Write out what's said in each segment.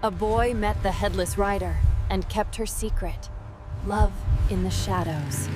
A boy met the headless rider and kept her secret. Love in the shadows.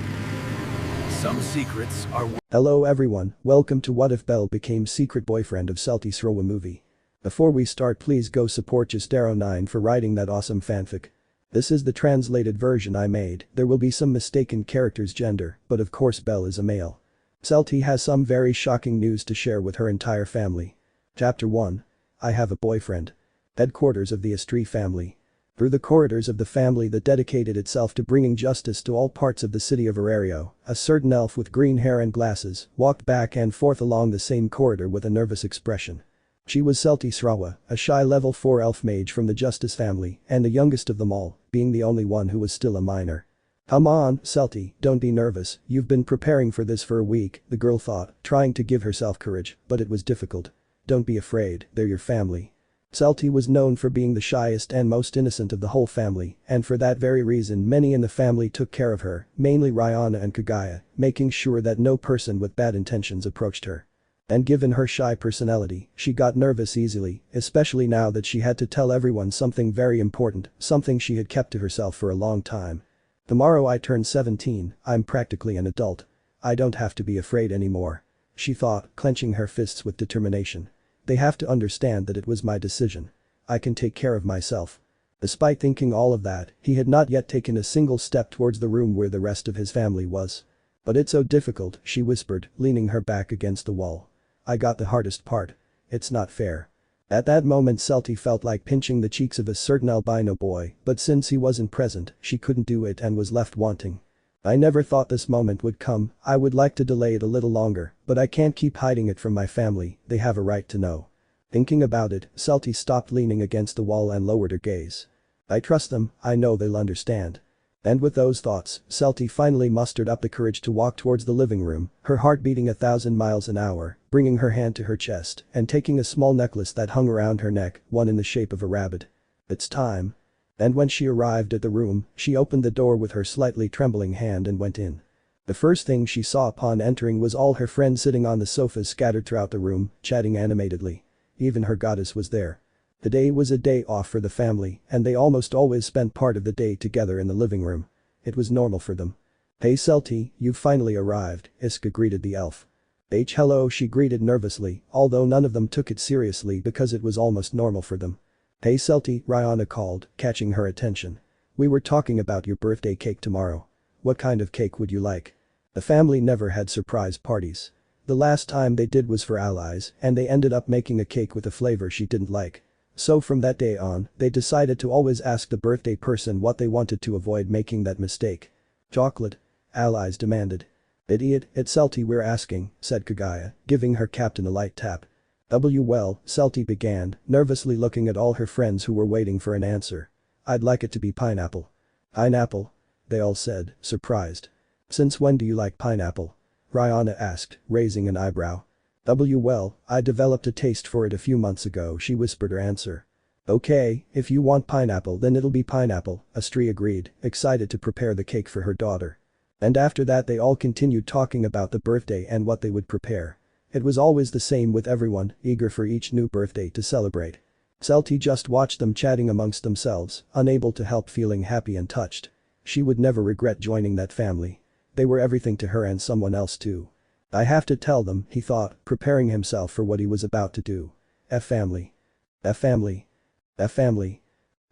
Some secrets are... Hello everyone, welcome to What If Belle Became Secret Boyfriend of Celty Srowa movie. Before we start, please go support Justero9 for writing that awesome fanfic. This is the translated version I made. There will be some mistaken character's gender, but of course Belle is a male. Celty has some very shocking news to share with her entire family. Chapter 1. I have a boyfriend. Headquarters of the Estrie family. Through the corridors of the family that dedicated itself to bringing justice to all parts of the city of Arario, a certain elf with green hair and glasses walked back and forth along the same corridor with a nervous expression. She was Celty Srowa, a shy level 4 elf mage from the Justice family and the youngest of them all, being the only one who was still a minor. Come on, Celty, don't be nervous, you've been preparing for this for a week, the girl thought, trying to give herself courage, but it was difficult. Don't be afraid, they're your family. Celty was known for being the shyest and most innocent of the whole family, and for that very reason many in the family took care of her, mainly Rihanna and Kagaya, making sure that no person with bad intentions approached her. And given her shy personality, she got nervous easily, especially now that she had to tell everyone something very important, something she had kept to herself for a long time. Tomorrow I turn 17, I'm practically an adult. I don't have to be afraid anymore. She thought, clenching her fists with determination. They have to understand that it was my decision. I can take care of myself. Despite thinking all of that, he had not yet taken a single step towards the room where the rest of his family was. But it's so difficult, she whispered, leaning her back against the wall. I got the hardest part. It's not fair. At that moment Celty felt like pinching the cheeks of a certain albino boy, but since he wasn't present, she couldn't do it and was left wanting. I never thought this moment would come. I would like to delay it a little longer, but I can't keep hiding it from my family, they have a right to know. Thinking about it, Celty stopped leaning against the wall and lowered her gaze. I trust them, I know they'll understand. And with those thoughts, Celty finally mustered up the courage to walk towards the living room, her heart beating 1,000 miles an hour, bringing her hand to her chest and taking a small necklace that hung around her neck, one in the shape of a rabbit. It's time. And when she arrived at the room, she opened the door with her slightly trembling hand and went in. The first thing she saw upon entering was all her friends sitting on the sofas scattered throughout the room, chatting animatedly. Even her goddess was there. The day was a day off for the family, and they almost always spent part of the day together in the living room. It was normal for them. Hey Celty, you've finally arrived, Iska greeted the elf. Hello, she greeted nervously, although none of them took it seriously because it was almost normal for them. Hey Celty, Rihanna called, catching her attention. We were talking about your birthday cake tomorrow. What kind of cake would you like? The family never had surprise parties. The last time they did was for allies, and they ended up making a cake with a flavor she didn't like. So from that day on, they decided to always ask the birthday person what they wanted to avoid making that mistake. Chocolate? Allies demanded. Idiot, it's Celty we're asking, said Kagaya, giving her captain a light tap. Well, Celty began, nervously looking at all her friends who were waiting for an answer. I'd like it to be pineapple. Pineapple? They all said, surprised. Since when do you like pineapple? Rihanna asked, raising an eyebrow. Well, I developed a taste for it a few months ago, she whispered her answer. Okay, if you want pineapple then it'll be pineapple, Estrie agreed, excited to prepare the cake for her daughter. And after that they all continued talking about the birthday and what they would prepare. It was always the same with everyone, eager for each new birthday to celebrate. Celty just watched them chatting amongst themselves, unable to help feeling happy and touched. She would never regret joining that family. They were everything to her and someone else too. I have to tell them, he thought, preparing himself for what he was about to do. Family. Family. Family.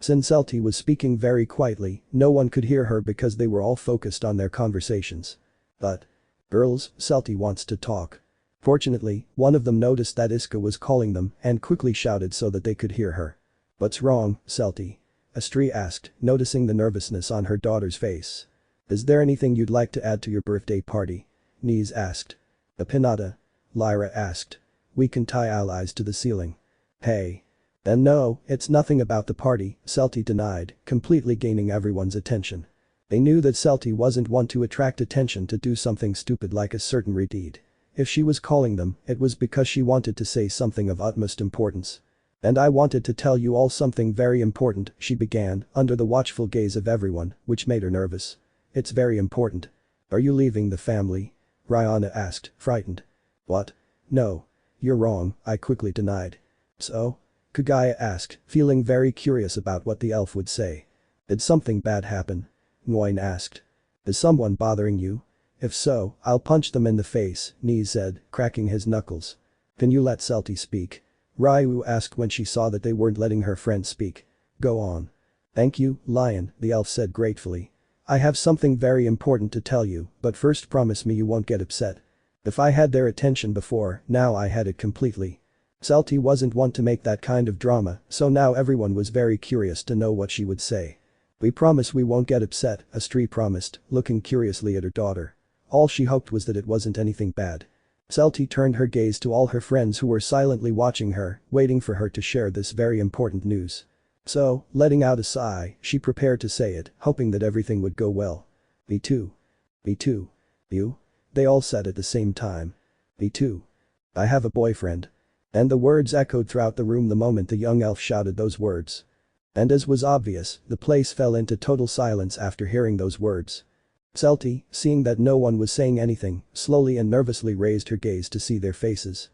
Since Celty was speaking very quietly, no one could hear her because they were all focused on their conversations. But. Girls, Celty wants to talk. Fortunately, one of them noticed that Iska was calling them and quickly shouted so that they could hear her. What's wrong, Celty? Estrie asked, noticing the nervousness on her daughter's face. Is there anything you'd like to add to your birthday party? Nise asked. A pinata? Lyra asked. We can tie allies to the ceiling. Hey. Then no, it's nothing about the party, Celty denied, completely gaining everyone's attention. They knew that Celty wasn't one to attract attention to do something stupid like a certain redeed. If she was calling them, it was because she wanted to say something of utmost importance. And I wanted to tell you all something very important, she began, under the watchful gaze of everyone, which made her nervous. It's very important. Are you leaving the family? Rihanna asked, frightened. What? No. You're wrong, I quickly denied. So? Kagaya asked, feeling very curious about what the elf would say. Did something bad happen? Nguyen asked. Is someone bothering you? If so, I'll punch them in the face, Ni said, cracking his knuckles. Can you let Celty speak? Ryu asked when she saw that they weren't letting her friend speak. Go on. Thank you, Lion, the elf said gratefully. I have something very important to tell you, but first promise me you won't get upset. If I had their attention before, now I had it completely. Celty wasn't one to make that kind of drama, so now everyone was very curious to know what she would say. We promise we won't get upset, Astri promised, looking curiously at her daughter. All she hoped was that it wasn't anything bad. Celty turned her gaze to all her friends who were silently watching her, waiting for her to share this very important news. So, letting out a sigh, she prepared to say it, hoping that everything would go well. Me too. Me too. You? They all said at the same time. Me too. I have a boyfriend. And the words echoed throughout the room the moment the young elf shouted those words. And as was obvious, the place fell into total silence after hearing those words. Celty, seeing that no one was saying anything, slowly and nervously raised her gaze to see their faces.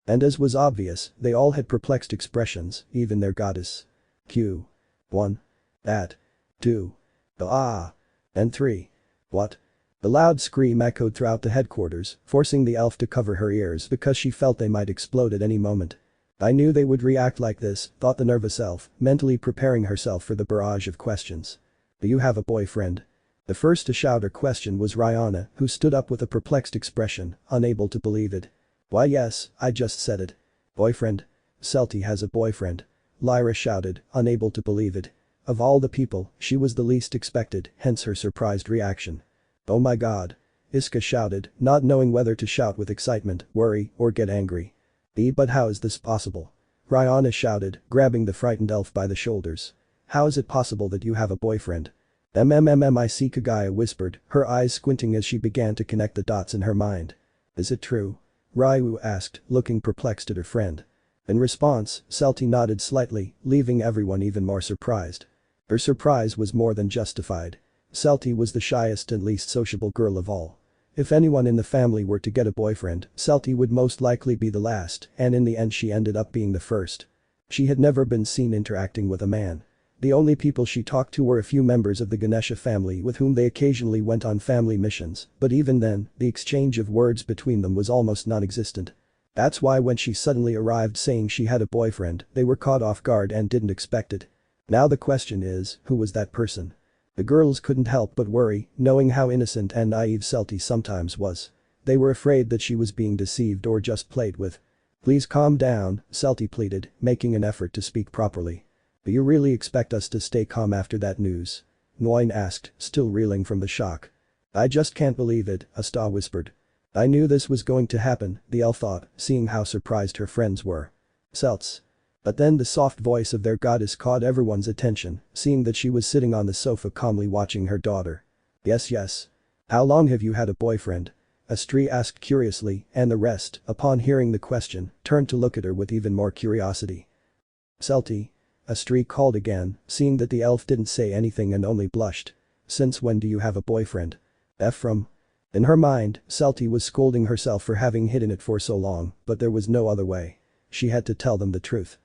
And as was obvious, they all had perplexed expressions, even their goddess. Q. 1. At. 2. Ah. And 3. What? The loud scream echoed throughout the headquarters, forcing the elf to cover her ears because she felt they might explode at any moment. I knew they would react like this, thought the nervous elf, mentally preparing herself for the barrage of questions. Do you have a boyfriend? The first to shout her question was Rihanna, who stood up with a perplexed expression, unable to believe it. Why yes, I just said it. Boyfriend? Celty has a boyfriend. Lyra shouted, unable to believe it. Of all the people, she was the least expected, hence her surprised reaction. Oh my god. Iska shouted, not knowing whether to shout with excitement, worry, or get angry. But how is this possible? Rihanna shouted, grabbing the frightened elf by the shoulders. How is it possible that you have a boyfriend? MMMMIC Kagaya whispered, her eyes squinting as she began to connect the dots in her mind. Is it true? Ryu asked, looking perplexed at her friend. In response, Celty nodded slightly, leaving everyone even more surprised. Her surprise was more than justified. Celty was the shyest and least sociable girl of all. If anyone in the family were to get a boyfriend, Celty would most likely be the last, and in the end she ended up being the first. She had never been seen interacting with a man. The only people she talked to were a few members of the Ganesha family with whom they occasionally went on family missions, but even then, the exchange of words between them was almost non-existent. That's why when she suddenly arrived saying she had a boyfriend, they were caught off guard and didn't expect it. Now the question is, who was that person? The girls couldn't help but worry, knowing how innocent and naive Celty sometimes was. They were afraid that she was being deceived or just played with. Please calm down, Celty pleaded, making an effort to speak properly. Do you really expect us to stay calm after that news? Nguyen asked, still reeling from the shock. I just can't believe it, Asta whispered. I knew this was going to happen, the elf thought, seeing how surprised her friends were. Celts. But then the soft voice of their goddess caught everyone's attention, seeing that she was sitting on the sofa calmly watching her daughter. Yes. How long have you had a boyfriend? Astri asked curiously, and the rest, upon hearing the question, turned to look at her with even more curiosity. Celty. Astri called again, seeing that the elf didn't say anything and only blushed. Since when do you have a boyfriend? From? In her mind, Celty was scolding herself for having hidden it for so long, but there was no other way. She had to tell them the truth.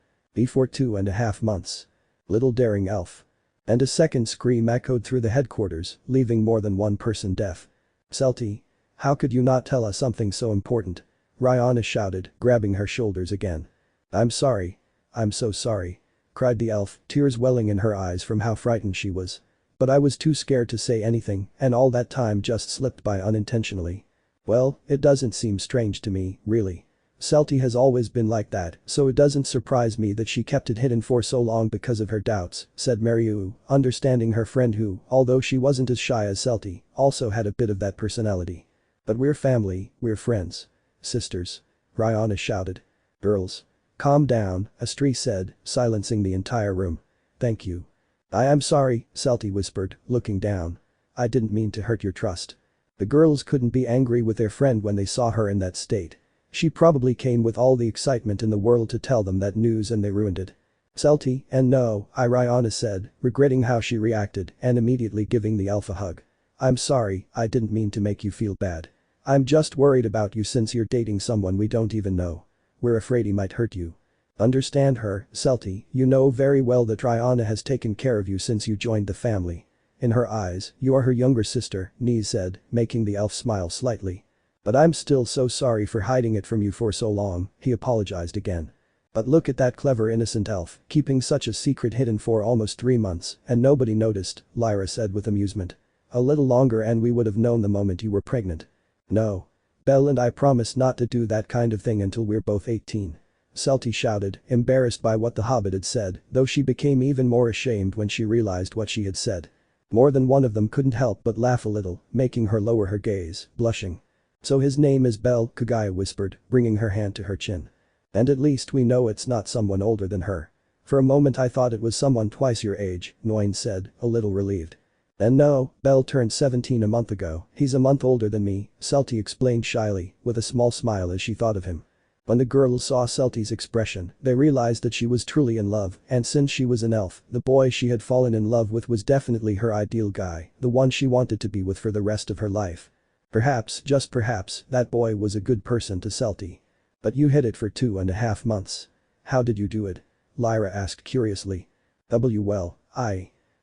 For 2.5 months. Little daring elf. And a second scream echoed through the headquarters, leaving more than one person deaf. Celty. How could you not tell us something so important? Rihanna shouted, grabbing her shoulders again. I'm sorry. I'm so sorry. Cried the elf, tears welling in her eyes from how frightened she was. But I was too scared to say anything, and all that time just slipped by unintentionally. Well, it doesn't seem strange to me, really. Celty has always been like that, so it doesn't surprise me that she kept it hidden for so long because of her doubts, said Mariu, understanding her friend who, although she wasn't as shy as Celty, also had a bit of that personality. But we're family, we're friends. Sisters. Rihanna shouted. Girls. Calm down, Astri said, silencing the entire room. Thank you. I am sorry, Celty whispered, looking down. I didn't mean to hurt your trust. The girls couldn't be angry with their friend when they saw her in that state. She probably came with all the excitement in the world to tell them that news and they ruined it. Celty, and no, Rihanna said, regretting how she reacted and immediately giving the elf a hug. I'm sorry, I didn't mean to make you feel bad. I'm just worried about you since you're dating someone we don't even know. We're afraid he might hurt you. Understand her, Celty, you know very well that Rihanna has taken care of you since you joined the family. In her eyes, you are her younger sister, Nese said, making the elf smile slightly. But I'm still so sorry for hiding it from you for so long, he apologized again. But look at that clever innocent elf, keeping such a secret hidden for almost 3 months, and nobody noticed, Lyra said with amusement. A little longer and we would have known the moment you were pregnant. No. Belle and I promise not to do that kind of thing until we're both 18. Celty shouted, embarrassed by what the hobbit had said, though she became even more ashamed when she realized what she had said. More than one of them couldn't help but laugh a little, making her lower her gaze, blushing. So his name is Belle, Kagaya whispered, bringing her hand to her chin. And at least we know it's not someone older than her. For a moment I thought it was someone twice your age, Noin said, a little relieved. And no, Belle turned 17 a month ago, he's a month older than me, Celty explained shyly, with a small smile as she thought of him. When the girls saw Celty's expression, they realized that she was truly in love, and since she was an elf, the boy she had fallen in love with was definitely her ideal guy, the one she wanted to be with for the rest of her life. Perhaps, just perhaps, that boy was a good person to Celty. But you hid it for 2.5 months. How did you do it? Lyra asked curiously. Well,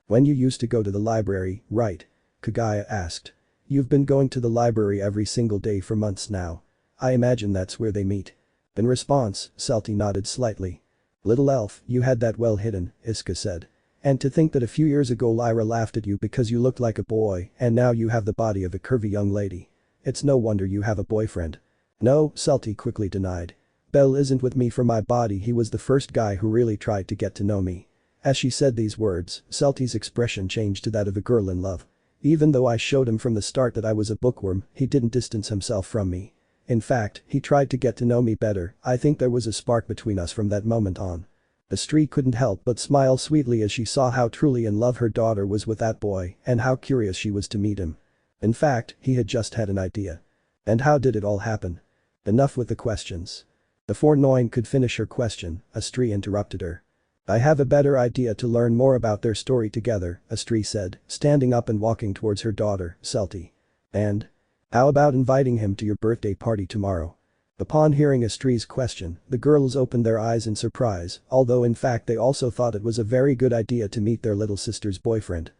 when you used to go to the library, right? Kagaya asked. You've been going to the library every single day for months now. I imagine that's where they meet. In response, Celty nodded slightly. Little elf, you had that well hidden, Iska said. And to think that a few years ago Lyra laughed at you because you looked like a boy and now you have the body of a curvy young lady. It's no wonder you have a boyfriend. No, Celty quickly denied. Belle isn't with me for my body, he was the first guy who really tried to get to know me. As she said these words, Celty's expression changed to that of a girl in love. Even though I showed him from the start that I was a bookworm, he didn't distance himself from me. In fact, he tried to get to know me better, I think there was a spark between us from that moment on. Astrid couldn't help but smile sweetly as she saw how truly in love her daughter was with that boy and how curious she was to meet him. In fact, he had just had an idea. And how did it all happen? Enough with the questions. Before Noin could finish her question, Astrid interrupted her. I have a better idea to learn more about their story together, Astrid said, standing up and walking towards her daughter, Celty. And? How about inviting him to your birthday party tomorrow? Upon hearing Astrid's question, the girls opened their eyes in surprise, although in fact they also thought it was a very good idea to meet their little sister's boyfriend.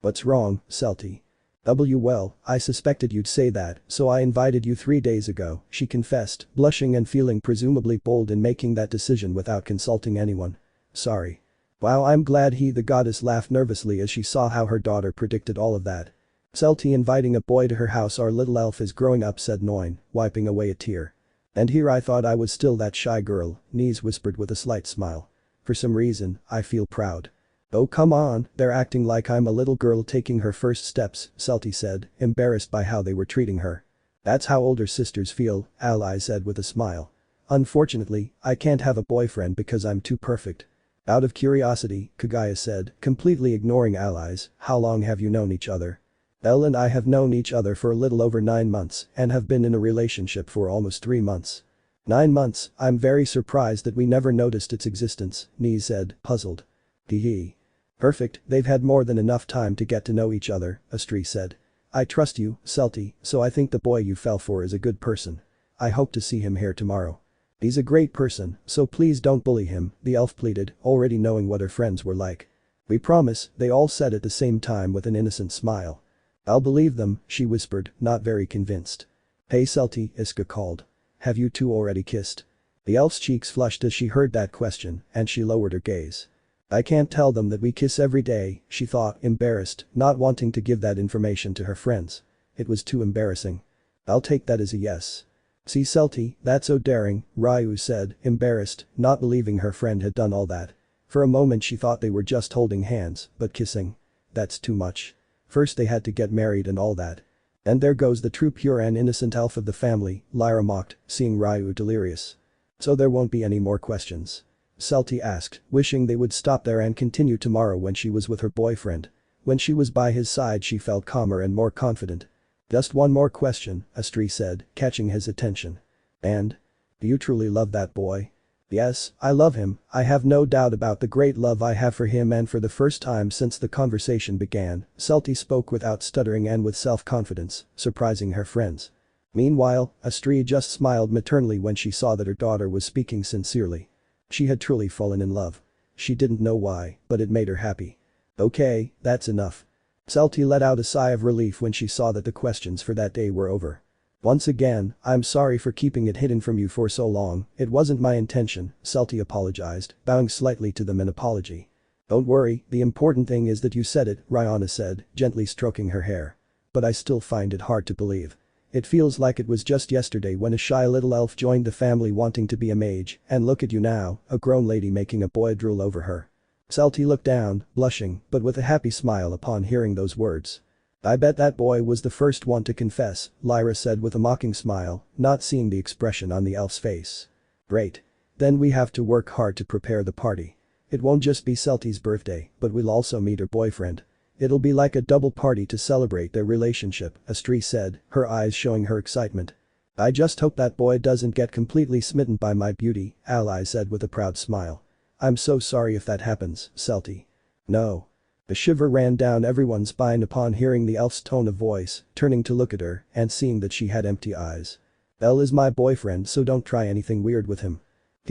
What's wrong, Celty? Well, I suspected you'd say that, so I invited you 3 days ago, she confessed, blushing and feeling presumably bold in making that decision without consulting anyone. Sorry. Wow, I'm glad the goddess laughed nervously as she saw how her daughter predicted all of that. Celty inviting a boy to her house, our little elf is growing up, said Noin, wiping away a tear. And here I thought I was still that shy girl, Nese whispered with a slight smile. For some reason, I feel proud. Oh come on, they're acting like I'm a little girl taking her first steps, Celty said, embarrassed by how they were treating her. That's how older sisters feel, Ally said with a smile. Unfortunately, I can't have a boyfriend because I'm too perfect. Out of curiosity, Kagaya said, completely ignoring Ally's, how long have you known each other? Elle and I have known each other for a little over 9 months and have been in a relationship for almost 3 months. 9 months, I'm very surprised that we never noticed its existence, Nese said, puzzled. Hee. Perfect, they've had more than enough time to get to know each other, Astrid said. I trust you, Celty, so I think the boy you fell for is a good person. I hope to see him here tomorrow. He's a great person, so please don't bully him, the elf pleaded, already knowing what her friends were like. We promise, they all said at the same time with an innocent smile. I'll believe them, she whispered, not very convinced. Hey Celty, Iska called. Have you two already kissed? The elf's cheeks flushed as she heard that question, and she lowered her gaze. I can't tell them that we kiss every day, she thought, embarrassed, not wanting to give that information to her friends. It was too embarrassing. I'll take that as a yes. See Celty, that's so daring, Ryu said, embarrassed, not believing her friend had done all that. For a moment she thought they were just holding hands, but kissing? That's too much. First they had to get married and all that. And there goes the true pure and innocent elf of the family, Lyra mocked, seeing Ryu delirious. So there won't be any more questions? Celty asked, wishing they would stop there and continue tomorrow when she was with her boyfriend. When she was by his side she felt calmer and more confident. Just one more question, Astrid said, catching his attention. And? Do you truly love that boy? Yes, I love him, I have no doubt about the great love I have for him, and for the first time since the conversation began, Celty spoke without stuttering and with self-confidence, surprising her friends. Meanwhile, Astrid just smiled maternally when she saw that her daughter was speaking sincerely. She had truly fallen in love. She didn't know why, but it made her happy. Okay, that's enough. Celty let out a sigh of relief when she saw that the questions for that day were over. Once again, I'm sorry for keeping it hidden from you for so long, it wasn't my intention, Celty apologized, bowing slightly to them in apology. Don't worry, the important thing is that you said it, Rihanna said, gently stroking her hair. But I still find it hard to believe. It feels like it was just yesterday when a shy little elf joined the family wanting to be a mage, and look at you now, a grown lady making a boy drool over her. Celty looked down, blushing, but with a happy smile upon hearing those words. I bet that boy was the first one to confess, Lyra said with a mocking smile, not seeing the expression on the elf's face. Great. Then we have to work hard to prepare the party. It won't just be Celty's birthday, but we'll also meet her boyfriend. It'll be like a double party to celebrate their relationship, Astri said, her eyes showing her excitement. I just hope that boy doesn't get completely smitten by my beauty, Ally said with a proud smile. I'm so sorry if that happens, Celty. No. A shiver ran down everyone's spine upon hearing the elf's tone of voice, turning to look at her and seeing that she had empty eyes. Bell is my boyfriend, so don't try anything weird with him.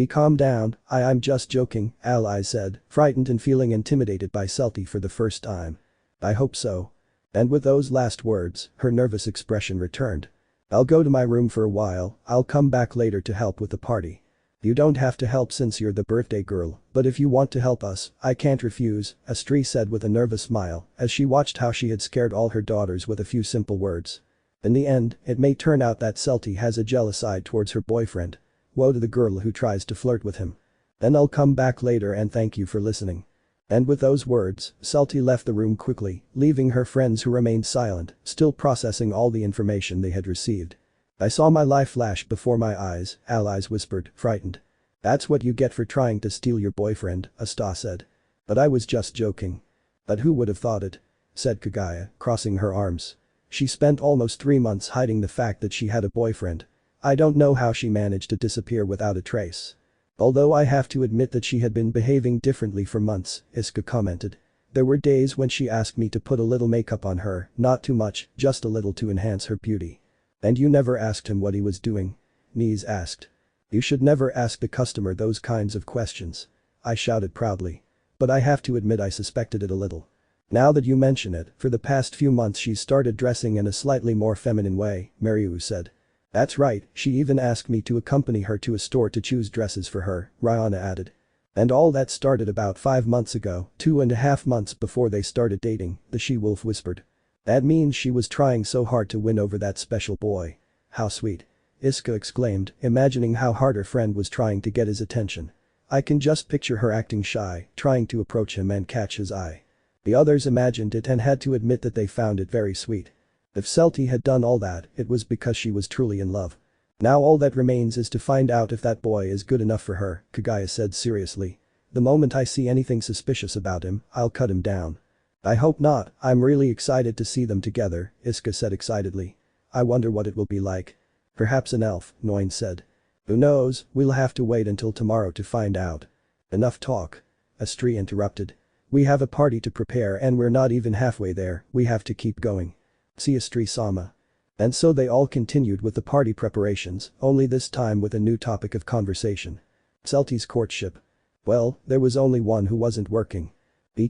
Calm down, I'm just joking, Ally said, frightened and feeling intimidated by Celty for the first time. I hope so. And with those last words, her nervous expression returned. I'll go to my room for a while, I'll come back later to help with the party. You don't have to help since you're the birthday girl, but if you want to help us, I can't refuse, Astri said with a nervous smile as she watched how she had scared all her daughters with a few simple words. In the end, it may turn out that Celty has a jealous side towards her boyfriend. Woe to the girl who tries to flirt with him. Then I'll come back later and thank you for listening. And with those words, Celty left the room quickly, leaving her friends who remained silent, still processing all the information they had received. I saw my life flash before my eyes, Allies whispered, frightened. That's what you get for trying to steal your boyfriend, Asta said. But I was just joking. But who would have thought it? Said Kaguya, crossing her arms. She spent almost 3 months hiding the fact that she had a boyfriend. I don't know how she managed to disappear without a trace. Although I have to admit that she had been behaving differently for months, Iska commented. There were days when she asked me to put a little makeup on her, not too much, just a little to enhance her beauty. And you never asked him what he was doing? Niz asked. You should never ask the customer those kinds of questions. I shouted proudly. But I have to admit I suspected it a little. Now that you mention it, for the past few months she's started dressing in a slightly more feminine way, Mariu said. That's right, she even asked me to accompany her to a store to choose dresses for her, Rihanna added. And all that started about 5 months ago, 2.5 months before they started dating, the she-wolf whispered. That means she was trying so hard to win over that special boy. How sweet. Iska exclaimed, imagining how hard her friend was trying to get his attention. I can just picture her acting shy, trying to approach him and catch his eye. The others imagined it and had to admit that they found it very sweet. If Celty had done all that, it was because she was truly in love. Now all that remains is to find out if that boy is good enough for her, Kaguya said seriously. The moment I see anything suspicious about him, I'll cut him down. I hope not, I'm really excited to see them together, Iska said excitedly. I wonder what it will be like. Perhaps an elf, Noin said. Who knows, we'll have to wait until tomorrow to find out. Enough talk. Astri interrupted. We have a party to prepare and we're not even halfway there, we have to keep going. See Astri-sama. And so they all continued with the party preparations, only this time with a new topic of conversation. Celty's courtship. Well, there was only one who wasn't working.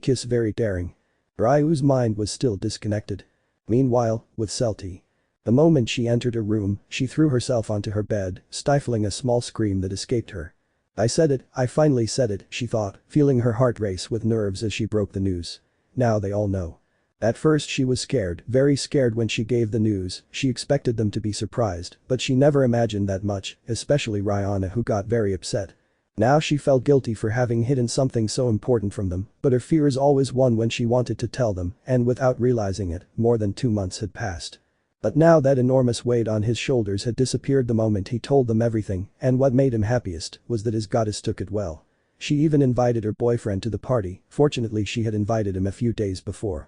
Kiss very daring. Ryu's mind was still disconnected. Meanwhile, with Celty. The moment she entered her room, she threw herself onto her bed, stifling a small scream that escaped her. I said it, I finally said it, she thought, feeling her heart race with nerves as she broke the news. Now they all know. At first she was scared, very scared when she gave the news, she expected them to be surprised, but she never imagined that much, especially Rihanna who got very upset. Now she felt guilty for having hidden something so important from them, but her fears always won when she wanted to tell them, and without realizing it, more than 2 months had passed. But now that enormous weight on his shoulders had disappeared the moment he told them everything, and what made him happiest was that his goddess took it well. She even invited her boyfriend to the party, fortunately she had invited him a few days before.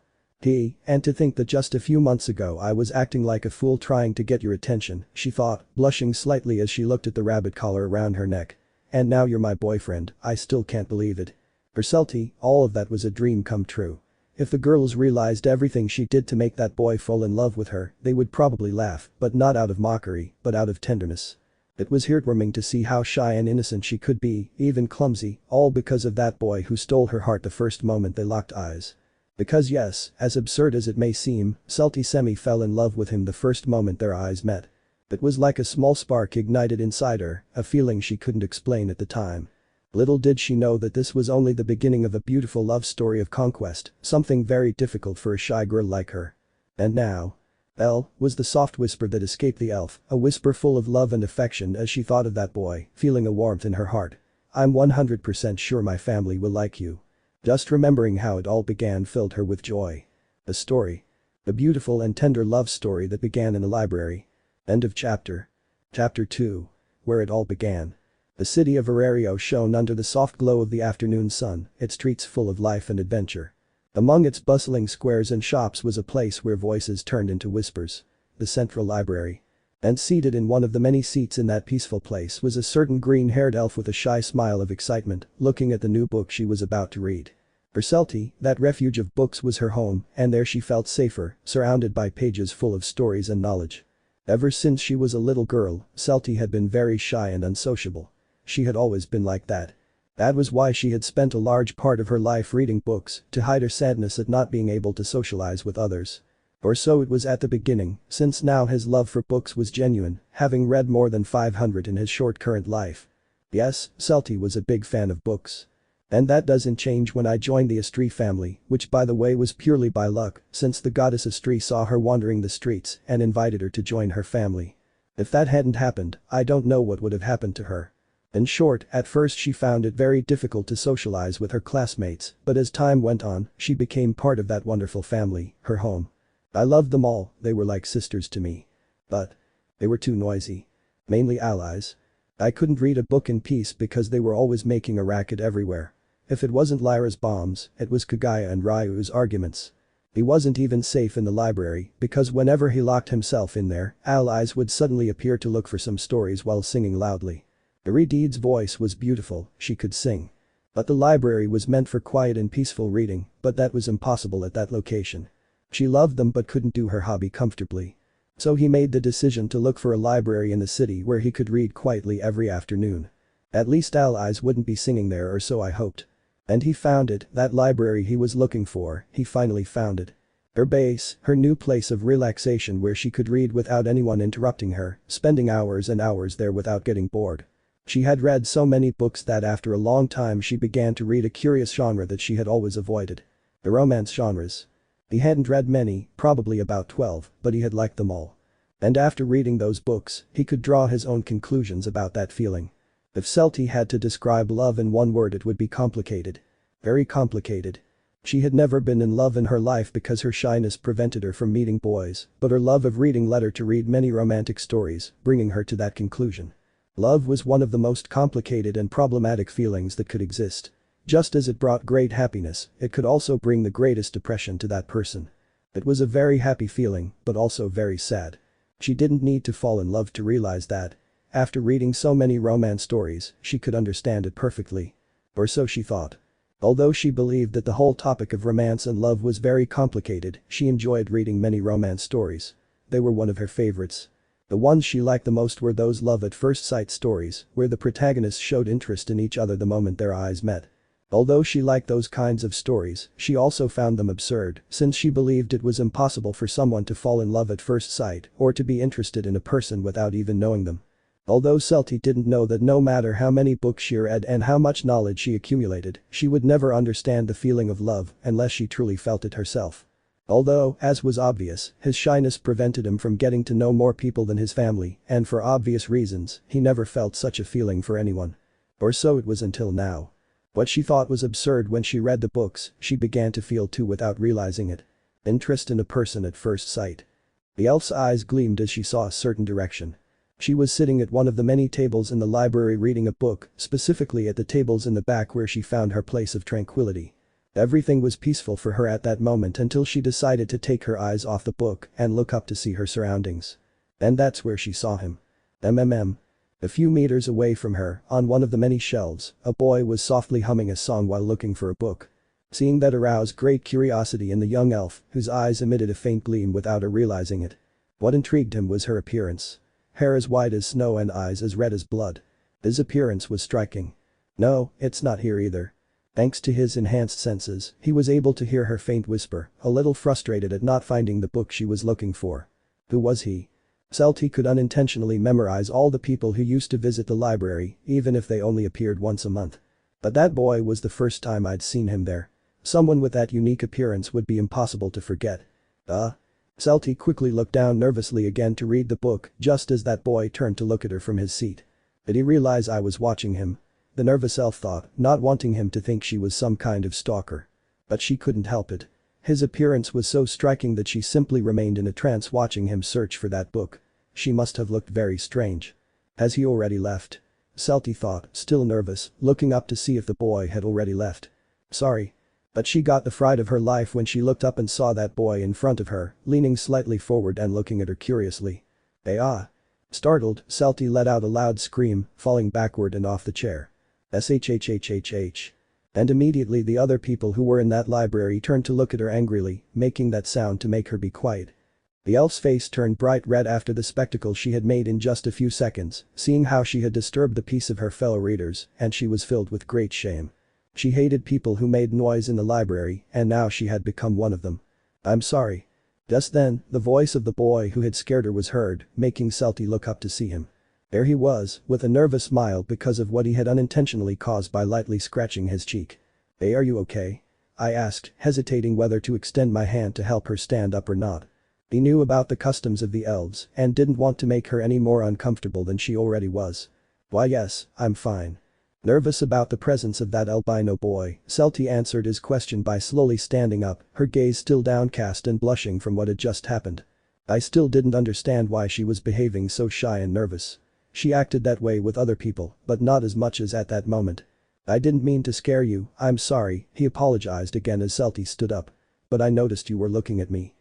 And to think that just a few months ago I was acting like a fool trying to get your attention, she thought, blushing slightly as she looked at the rabbit collar around her neck. And now you're my boyfriend, I still can't believe it. For Celty, all of that was a dream come true. If the girls realized everything she did to make that boy fall in love with her, they would probably laugh, but not out of mockery, but out of tenderness. It was heartwarming to see how shy and innocent she could be, even clumsy, all because of that boy who stole her heart the first moment they locked eyes. Because yes, as absurd as it may seem, Celty Semi fell in love with him the first moment their eyes met. It was like a small spark ignited inside her, a feeling she couldn't explain at the time. Little did she know that this was only the beginning of a beautiful love story of conquest, something very difficult for a shy girl like her. And now. "Elle" was the soft whisper that escaped the elf, a whisper full of love and affection as she thought of that boy, feeling a warmth in her heart. "I'm 100% sure my family will like you." Just remembering how it all began filled her with joy. The story. A beautiful and tender love story that began in a library. End of chapter. Chapter 2. Where it all began. The city of Arario shone under the soft glow of the afternoon sun, its streets full of life and adventure. Among its bustling squares and shops was a place where voices turned into whispers. The central library. And seated in one of the many seats in that peaceful place was a certain green-haired elf with a shy smile of excitement, looking at the new book she was about to read. For Celty, that refuge of books was her home, and there she felt safer, surrounded by pages full of stories and knowledge. Ever since she was a little girl, Celty had been very shy and unsociable. She had always been like that. That was why she had spent a large part of her life reading books, to hide her sadness at not being able to socialize with others. Or so it was at the beginning, since now his love for books was genuine, having read more than 500 in his short current life. Yes, Celty was a big fan of books. And that doesn't change when I joined the Astri family, which by the way was purely by luck, since the goddess Astri saw her wandering the streets and invited her to join her family. If that hadn't happened, I don't know what would have happened to her. In short, at first she found it very difficult to socialize with her classmates, but as time went on, she became part of that wonderful family, her home. I loved them all, they were like sisters to me. But they were too noisy. Mainly allies. I couldn't read a book in peace because they were always making a racket everywhere. If it wasn't Lyra's bombs, it was Kagaya and Ryu's arguments. He wasn't even safe in the library because whenever he locked himself in there, allies would suddenly appear to look for some stories while singing loudly. Iridide's voice was beautiful, she could sing. But the library was meant for quiet and peaceful reading, but that was impossible at that location. She loved them but couldn't do her hobby comfortably. So he made the decision to look for a library in the city where he could read quietly every afternoon. At least allies wouldn't be singing there, or so I hoped. And he found it, that library he was looking for, he finally found it. Her base, her new place of relaxation where she could read without anyone interrupting her, spending hours and hours there without getting bored. She had read so many books that after a long time she began to read a curious genre that she had always avoided. The romance genres. He hadn't read many, probably about 12, but he had liked them all. And after reading those books, he could draw his own conclusions about that feeling. If Celty had to describe love in one word, it would be complicated. Very complicated. She had never been in love in her life because her shyness prevented her from meeting boys, but her love of reading led her to read many romantic stories, bringing her to that conclusion. Love was one of the most complicated and problematic feelings that could exist. Just as it brought great happiness, it could also bring the greatest depression to that person. It was a very happy feeling, but also very sad. She didn't need to fall in love to realize that. After reading so many romance stories, she could understand it perfectly. Or so she thought. Although she believed that the whole topic of romance and love was very complicated, she enjoyed reading many romance stories. They were one of her favorites. The ones she liked the most were those love at first sight stories, where the protagonists showed interest in each other the moment their eyes met. Although she liked those kinds of stories, she also found them absurd, since she believed it was impossible for someone to fall in love at first sight or to be interested in a person without even knowing them. Although Celty didn't know that no matter how many books she read and how much knowledge she accumulated, she would never understand the feeling of love unless she truly felt it herself. Although, as was obvious, his shyness prevented him from getting to know more people than his family, and for obvious reasons, he never felt such a feeling for anyone. Or so it was until now. What she thought was absurd when she read the books, she began to feel too without realizing it. Interest in a person at first sight. The elf's eyes gleamed as she saw a certain direction. She was sitting at one of the many tables in the library reading a book, specifically at the tables in the back where she found her place of tranquility. Everything was peaceful for her at that moment until she decided to take her eyes off the book and look up to see her surroundings. And that's where she saw him. A few meters away from her, on one of the many shelves, a boy was softly humming a song while looking for a book. Seeing that aroused great curiosity in the young elf, whose eyes emitted a faint gleam without her realizing it. What intrigued him was her appearance. hair as white as snow and eyes as red as blood. His appearance was striking. "No, it's not here either." Thanks to his enhanced senses, he was able to hear her faint whisper, a little frustrated at not finding the book she was looking for. Who was he? Celty could unintentionally memorize all the people who used to visit the library, even if they only appeared once a month. But that boy was the first time I'd seen him there. Someone with that unique appearance would be impossible to forget. Celty quickly looked down nervously again to read the book just as that boy turned to look at her from his seat. Did he realize I was watching him? The nervous elf thought, not wanting him to think she was some kind of stalker. But she couldn't help it. His appearance was so striking that she simply remained in a trance watching him search for that book. She must have looked very strange. Has he already left? Celty thought, still nervous, looking up to see if the boy had already left. Sorry. But she got the fright of her life when she looked up and saw that boy in front of her, leaning slightly forward and looking at her curiously. Startled, Celty let out a loud scream, falling backward and off the chair. Shhhhhh. And immediately the other people who were in that library turned to look at her angrily, making that sound to make her be quiet. The elf's face turned bright red after the spectacle she had made in just a few seconds, seeing how she had disturbed the peace of her fellow readers, and she was filled with great shame. She hated people who made noise in the library, and now she had become one of them. "I'm sorry." Just then, the voice of the boy who had scared her was heard, making Celty look up to see him. There he was, with a nervous smile because of what he had unintentionally caused by lightly scratching his cheek. "Hey, are you okay?" I asked, hesitating whether to extend my hand to help her stand up or not. He knew about the customs of the elves and didn't want to make her any more uncomfortable than she already was. "Why yes, I'm fine." Nervous about the presence of that albino boy, Celty answered his question by slowly standing up, her gaze still downcast and blushing from what had just happened. I still didn't understand why she was behaving so shy and nervous. She acted that way with other people, but not as much as at that moment. "I didn't mean to scare you, I'm sorry," he apologized again as Celty stood up. "But I noticed you were looking at me."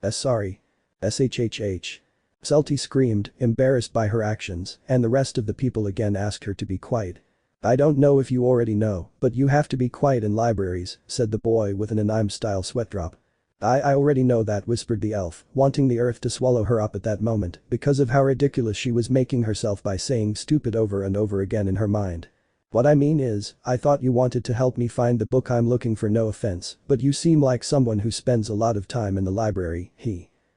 Sorry." Shhhh. Celty screamed, embarrassed by her actions, and the rest of the people again asked her to be quiet. "I don't know if you already know, but you have to be quiet in libraries," said the boy with an anime-style sweat drop. I already know that," whispered the elf, wanting the earth to swallow her up at that moment because of how ridiculous she was making herself by saying stupid over and over again in her mind. "What I mean is, I thought you wanted to help me find the book I'm looking for, no offense, but you seem like someone who spends a lot of time in the library."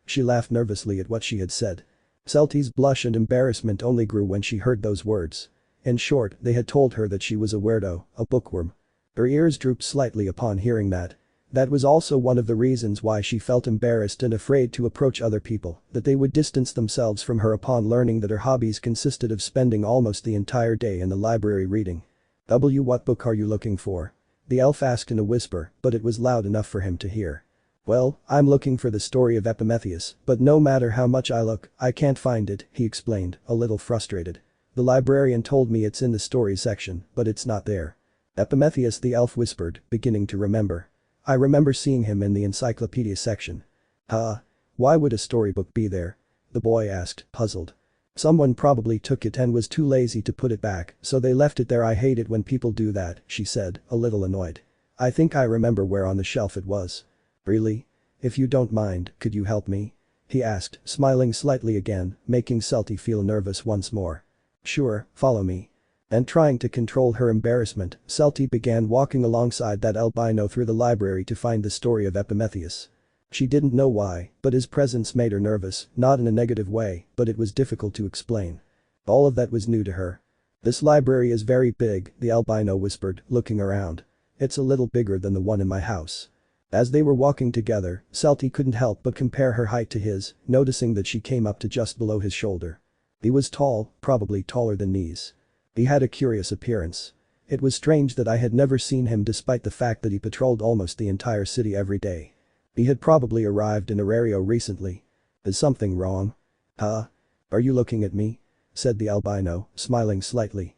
She laughed nervously at what she had said. Celty's blush and embarrassment only grew when she heard those words. In short, they had told her that she was a weirdo, a bookworm. Her ears drooped slightly upon hearing that. That was also one of the reasons why she felt embarrassed and afraid to approach other people, that they would distance themselves from her upon learning that her hobbies consisted of spending almost the entire day in the library reading. What book are you looking for?" the elf asked in a whisper, but it was loud enough for him to hear. "Well, I'm looking for the story of Epimetheus, but no matter how much I look, I can't find it," he explained, a little frustrated. "The librarian told me it's in the stories section, but it's not there." "Epimetheus," the elf whispered, beginning to remember. "I remember seeing him in the encyclopedia section." Why would a storybook be there?" the boy asked, puzzled. "Someone probably took it and was too lazy to put it back, so they left it there. I hate it when people do that," she said, a little annoyed. "I think I remember where on the shelf it was." "Really? If you don't mind, could you help me?" he asked, smiling slightly again, making Celty feel nervous once more. "Sure, follow me." And trying to control her embarrassment, Celty began walking alongside that albino through the library to find the story of Epimetheus. She didn't know why, but his presence made her nervous, not in a negative way, but it was difficult to explain. All of that was new to her. "This library is very big," the albino whispered, looking around. "It's a little bigger than the one in my house." As they were walking together, Celty couldn't help but compare her height to his, noticing that she came up to just below his shoulder. He was tall, probably taller than knees. He had a curious appearance. It was strange that I had never seen him despite the fact that he patrolled almost the entire city every day. He had probably arrived in Arario recently. "Is something wrong?" "Are you looking at me?" said the albino, smiling slightly.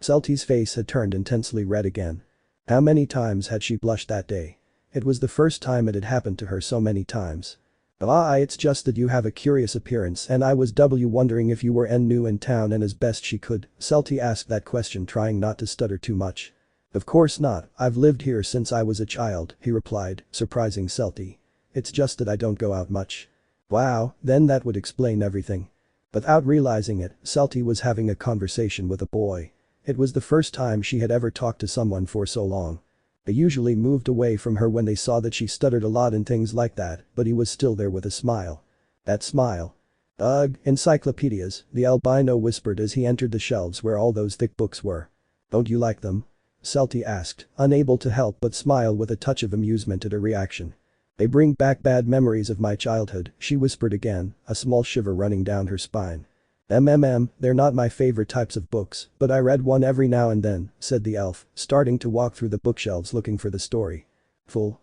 Celty's face had turned intensely red again. How many times had she blushed that day? It was the first time it had happened to her so many times. It's just that you have a curious appearance and I was wondering if you were new in town." And as best she could, Celty asked that question, trying not to stutter too much. "Of course not, I've lived here since I was a child," he replied, surprising Celty. "It's just that I don't go out much." "Wow, then that would explain everything." Without realizing it, Celty was having a conversation with a boy. It was the first time she had ever talked to someone for so long. They usually moved away from her when they saw that she stuttered a lot and things like that, but he was still there with a smile. That smile. Ugh, encyclopedias, the albino whispered as he entered the shelves where all those thick books were. Don't you like them? Celty asked, unable to help but smile with a touch of amusement at her reaction. They bring back bad memories of my childhood, she whispered again, a small shiver running down her spine. They're not my favorite types of books, but I read one every now and then, said the elf, starting to walk through the bookshelves looking for the story. Full.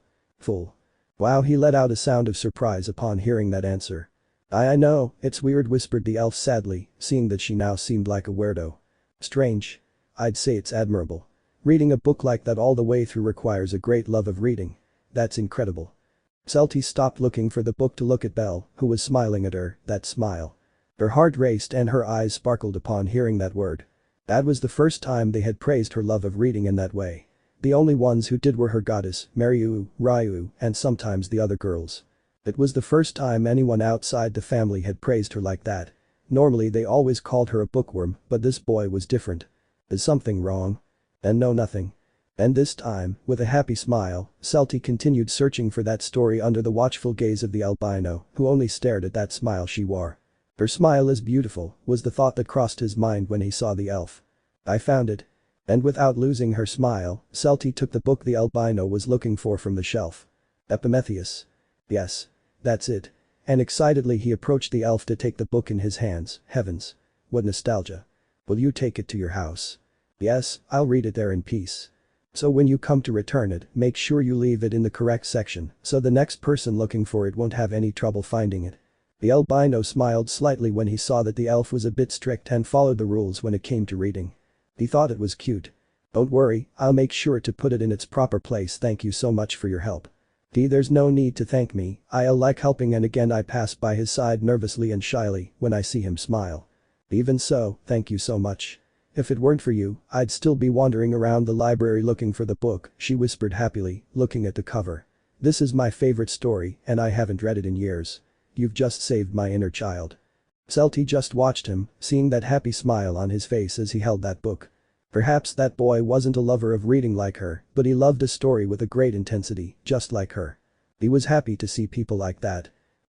Wow, he let out a sound of surprise upon hearing that answer. I know, it's weird, whispered the elf sadly, seeing that she now seemed like a weirdo. Strange. I'd say it's admirable. Reading a book like that all the way through requires a great love of reading. That's incredible. Celty stopped looking for the book to look at Belle, who was smiling at her, that smile. Her heart raced and her eyes sparkled upon hearing that word. That was the first time they had praised her love of reading in that way. The only ones who did were her goddess, Mariu, Ryu, and sometimes the other girls. It was the first time anyone outside the family had praised her like that. Normally they always called her a bookworm, but this boy was different. Is something wrong? And no, nothing. And this time, with a happy smile, Celty continued searching for that story under the watchful gaze of the albino, who only stared at that smile she wore. Her smile is beautiful, was the thought that crossed his mind when he saw the elf. I found it. And without losing her smile, Celty took the book the albino was looking for from the shelf. Epimetheus. Yes. That's it. And excitedly he approached the elf to take the book in his hands. Heavens. What nostalgia. Will you take it to your house? Yes, I'll read it there in peace. So when you come to return it, make sure you leave it in the correct section, so the next person looking for it won't have any trouble finding it. The albino smiled slightly when he saw that the elf was a bit strict and followed the rules when it came to reading. He thought it was cute. Don't worry, I'll make sure to put it in its proper place. Thank you so much for your help. There's no need to thank me, I like helping, and again I pass by his side nervously and shyly when I see him smile. Even so, thank you so much. If it weren't for you, I'd still be wandering around the library looking for the book, she whispered happily, looking at the cover. This is my favorite story and I haven't read it in years. You've just saved my inner child. Celty just watched him, seeing that happy smile on his face as he held that book. Perhaps that boy wasn't a lover of reading like her, but he loved a story with a great intensity, just like her. He was happy to see people like that.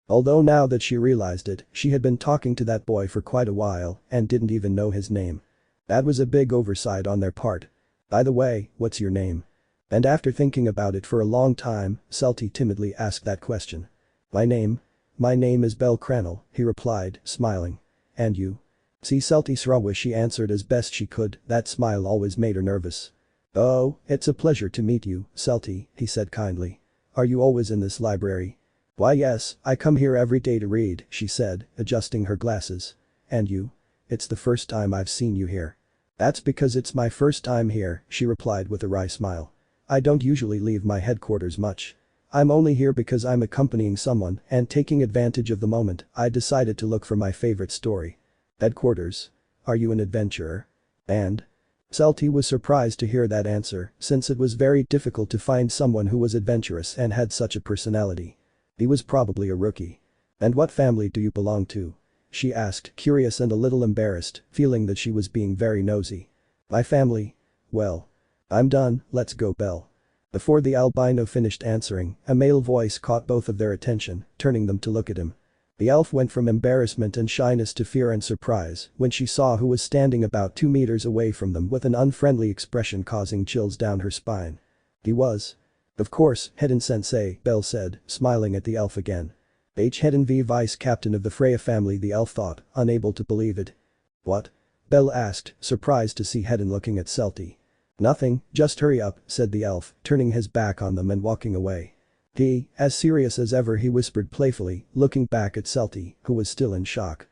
Although now that she realized it, she had been talking to that boy for quite a while and didn't even know his name. That was a big oversight on their part. By the way, what's your name? And after thinking about it for a long time, Celty timidly asked that question. My name is Bellcranel, he replied, smiling. And you? See, Celty Srowa, she answered as best she could, that smile always made her nervous. Oh, it's a pleasure to meet you, Celty, he said kindly. Are you always in this library? Why yes, I come here every day to read, she said, adjusting her glasses. And you? It's the first time I've seen you here. That's because it's my first time here, she replied with a wry smile. I don't usually leave my headquarters much. I'm only here because I'm accompanying someone and taking advantage of the moment, I decided to look for my favorite story. Headquarters? Are you an adventurer? And? Celty was surprised to hear that answer, since it was very difficult to find someone who was adventurous and had such a personality. He was probably a rookie. And what family do you belong to? She asked, curious and a little embarrassed, feeling that she was being very nosy. My family? Well. I'm done, let's go, Belle. Before the albino finished answering, a male voice caught both of their attention, turning them to look at him. The elf went from embarrassment and shyness to fear and surprise when she saw who was standing about 2 meters away from them with an unfriendly expression causing chills down her spine. He was. Of course, Hedon-sensei, Belle said, smiling at the elf again. Hedon V, vice captain of the Freya family, the elf thought, unable to believe it. What? Belle asked, surprised to see Hedon looking at Celty. Nothing, just hurry up, said the elf, turning his back on them and walking away. He, as serious as ever, he whispered playfully, looking back at Celty, who was still in shock.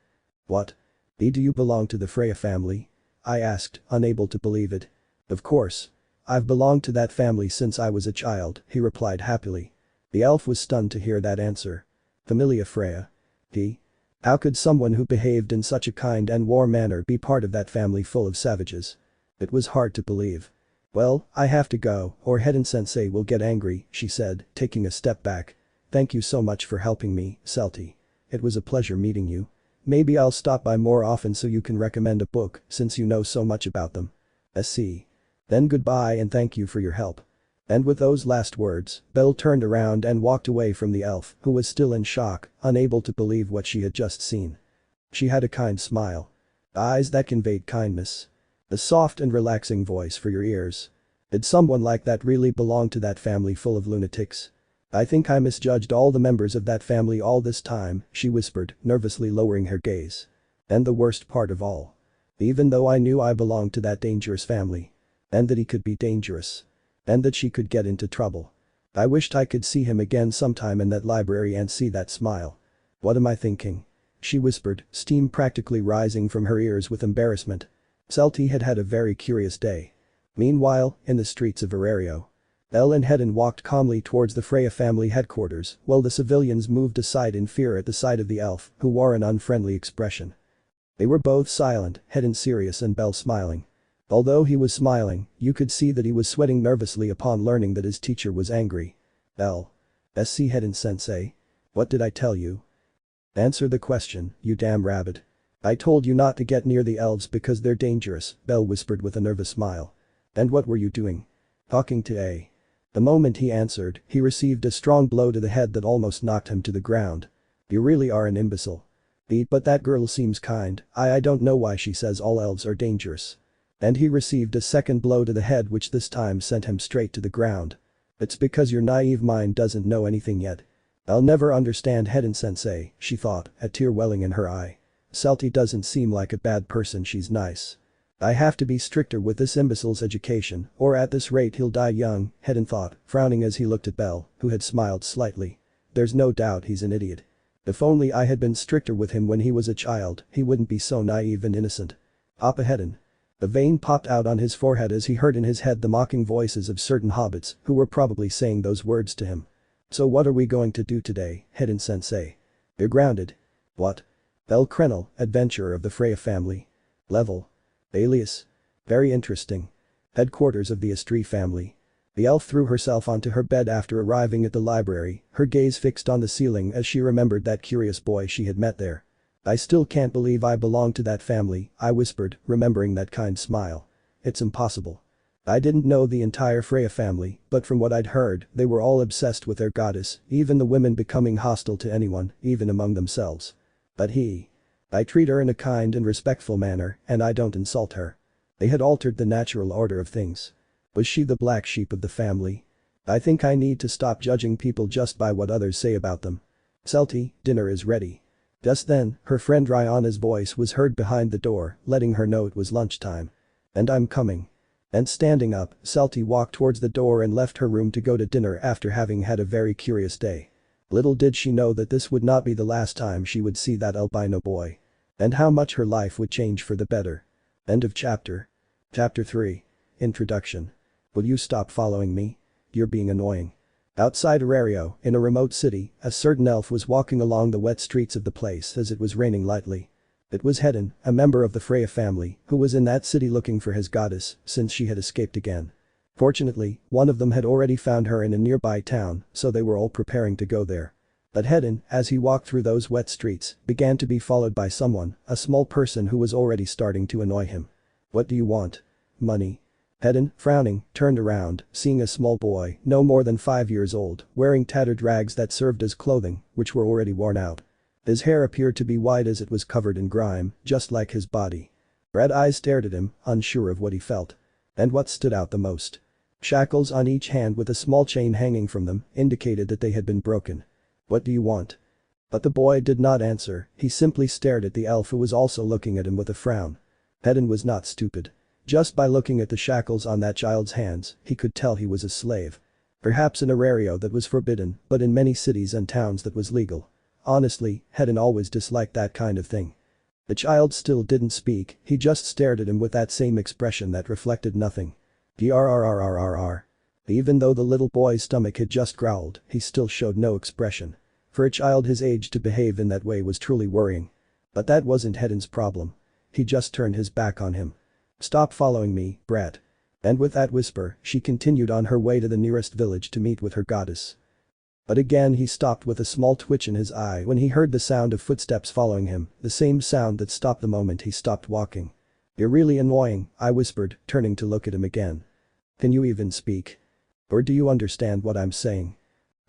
What? Do you belong to the Freya family? I asked, unable to believe it. Of course. I've belonged to that family since I was a child, he replied happily. The elf was stunned to hear that answer. Familia Freya? How could someone who behaved in such a kind and warm manner be part of that family full of savages? It was hard to believe. Well, I have to go, or Hedon-sensei will get angry, she said, taking a step back. Thank you so much for helping me, Celty. It was a pleasure meeting you. Maybe I'll stop by more often so you can recommend a book since you know so much about them. I see. Then goodbye and thank you for your help. And with those last words, Belle turned around and walked away from the elf, who was still in shock, unable to believe what she had just seen. She had a kind smile. Eyes that conveyed kindness. A soft and relaxing voice for your ears. Did someone like that really belong to that family full of lunatics? I think I misjudged all the members of that family all this time, she whispered, nervously lowering her gaze. And the worst part of all. Even though I knew I belonged to that dangerous family. And that he could be dangerous. And that she could get into trouble. I wished I could see him again sometime in that library and see that smile. What am I thinking? She whispered, steam practically rising from her ears with embarrassment. Celty had had a very curious day. Meanwhile, in the streets of Arario. Elle and Hedin walked calmly towards the Freya family headquarters while the civilians moved aside in fear at the sight of the elf, who wore an unfriendly expression. They were both silent, Hedin serious and Belle smiling. Although he was smiling, you could see that he was sweating nervously upon learning that his teacher was angry. SC Hedin-sensei. What did I tell you? Answer the question, you damn rabbit. I told you not to get near the elves because they're dangerous, Belle whispered with a nervous smile. And what were you doing? Talking to A. The moment he answered, he received a strong blow to the head that almost knocked him to the ground. You really are an imbecile. But that girl seems kind, I don't know why she says all elves are dangerous. And he received a second blow to the head which this time sent him straight to the ground. It's because your naive mind doesn't know anything yet. I'll never understand Hedin-sensei, she thought, a tear welling in her eye. Celty doesn't seem like a bad person, she's nice. I have to be stricter with this imbecile's education, or at this rate he'll die young, Hedin thought, frowning as he looked at Belle, who had smiled slightly. There's no doubt he's an idiot. If only I had been stricter with him when he was a child, he wouldn't be so naive and innocent. Appa Hedin. A vein popped out on his forehead as he heard in his head the mocking voices of certain hobbits who were probably saying those words to him. So what are we going to do today, Hedin-sensei? You're grounded. What? Bellcranel, adventurer of the Freya family. Level. Alias. Very interesting. Headquarters of the Estrie family. The elf threw herself onto her bed after arriving at the library, her gaze fixed on the ceiling as she remembered that curious boy she had met there. I still can't believe I belong to that family, I whispered, remembering that kind smile. It's impossible. I didn't know the entire Freya family, but from what I'd heard, they were all obsessed with their goddess, even the women becoming hostile to anyone, even among themselves. But I treat her in a kind and respectful manner, and I don't insult her. They had altered the natural order of things. Was she the black sheep of the family? I think I need to stop judging people just by what others say about them. Celty, dinner is ready. Just then, her friend Ryana's voice was heard behind the door, letting her know it was lunchtime. And I'm coming. And standing up, Celty walked towards the door and left her room to go to dinner after having had a very curious day. Little did she know that this would not be the last time she would see that albino boy. And how much her life would change for the better. End of chapter. Chapter 3. Introduction. Will you stop following me? You're being annoying. Outside Arario, in a remote city, a certain elf was walking along the wet streets of the place as it was raining lightly. It was Hedin, a member of the Freya family, who was in that city looking for his goddess since she had escaped again. Fortunately, one of them had already found her in a nearby town, so they were all preparing to go there. But Hedin, as he walked through those wet streets, began to be followed by someone, a small person who was already starting to annoy him. What do you want? Money. Hedin, frowning, turned around, seeing a small boy, no more than 5 years old, wearing tattered rags that served as clothing, which were already worn out. His hair appeared to be white as it was covered in grime, just like his body. Red eyes stared at him, unsure of what he felt. And what stood out the most? Shackles on each hand with a small chain hanging from them indicated that they had been broken. What do you want? But the boy did not answer, he simply stared at the elf who was also looking at him with a frown. Hedin was not stupid. Just by looking at the shackles on that child's hands, he could tell he was a slave. Perhaps in Arario that was forbidden, but in many cities and towns that was legal. Honestly, Hedin always disliked that kind of thing. The child still didn't speak, he just stared at him with that same expression that reflected nothing. Grrrrrrrrr. Even though the little boy's stomach had just growled, he still showed no expression. For a child his age to behave in that way was truly worrying. But that wasn't Hedin's problem. He just turned his back on him. Stop following me, brat. And with that whisper, she continued on her way to the nearest village to meet with her goddess. But again he stopped with a small twitch in his eye when he heard the sound of footsteps following him, the same sound that stopped the moment he stopped walking. "You're really annoying," I whispered, turning to look at him again. "Can you even speak? Or do you understand what I'm saying?"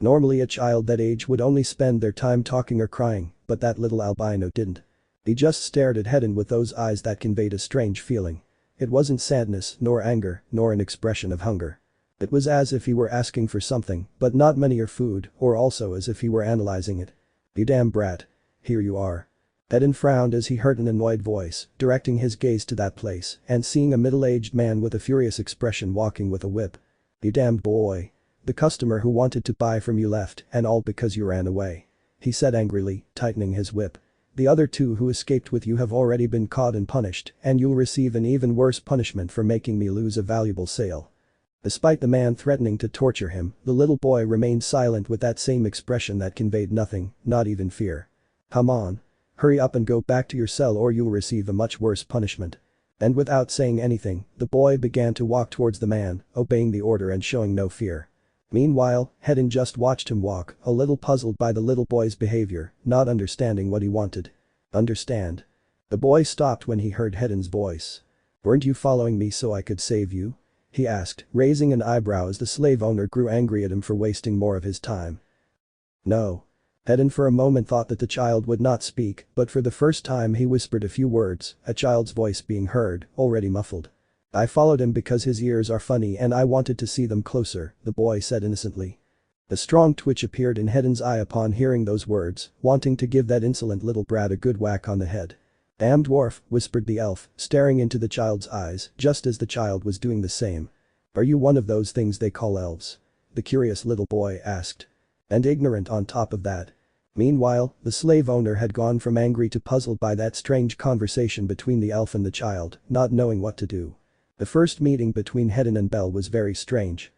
Normally a child that age would only spend their time talking or crying, but that little albino didn't. He just stared at Hedin with those eyes that conveyed a strange feeling. It wasn't sadness, nor anger, nor an expression of hunger. It was as if he were asking for something, but not money or food, or also as if he were analyzing it. "You damn brat. Here you are." Hedin frowned as he heard an annoyed voice, directing his gaze to that place and seeing a middle-aged man with a furious expression walking with a whip. "You damned boy. The customer who wanted to buy from you left, and all because you ran away," he said angrily, tightening his whip. "The other two who escaped with you have already been caught and punished, and you'll receive an even worse punishment for making me lose a valuable sale." Despite the man threatening to torture him, the little boy remained silent with that same expression that conveyed nothing, not even fear. "Come on. Hurry up and go back to your cell or you'll receive a much worse punishment." And without saying anything, the boy began to walk towards the man, obeying the order and showing no fear. Meanwhile, Hedin just watched him walk, a little puzzled by the little boy's behavior, not understanding what he wanted. "Understand?" The boy stopped when he heard Hedin's voice. "Weren't you following me so I could save you?" he asked, raising an eyebrow as the slave owner grew angry at him for wasting more of his time. "No." Hedin for a moment thought that the child would not speak, but for the first time he whispered a few words, a child's voice being heard, already muffled. "I followed him because his ears are funny and I wanted to see them closer," the boy said innocently. A strong twitch appeared in Hedin's eye upon hearing those words, wanting to give that insolent little brat a good whack on the head. "Damn dwarf," whispered the elf, staring into the child's eyes, just as the child was doing the same. "Are you one of those things they call elves?" the curious little boy asked. "And ignorant on top of that." Meanwhile, the slave owner had gone from angry to puzzled by that strange conversation between the elf and the child, not knowing what to do. The first meeting between Hedin and Belle was very strange.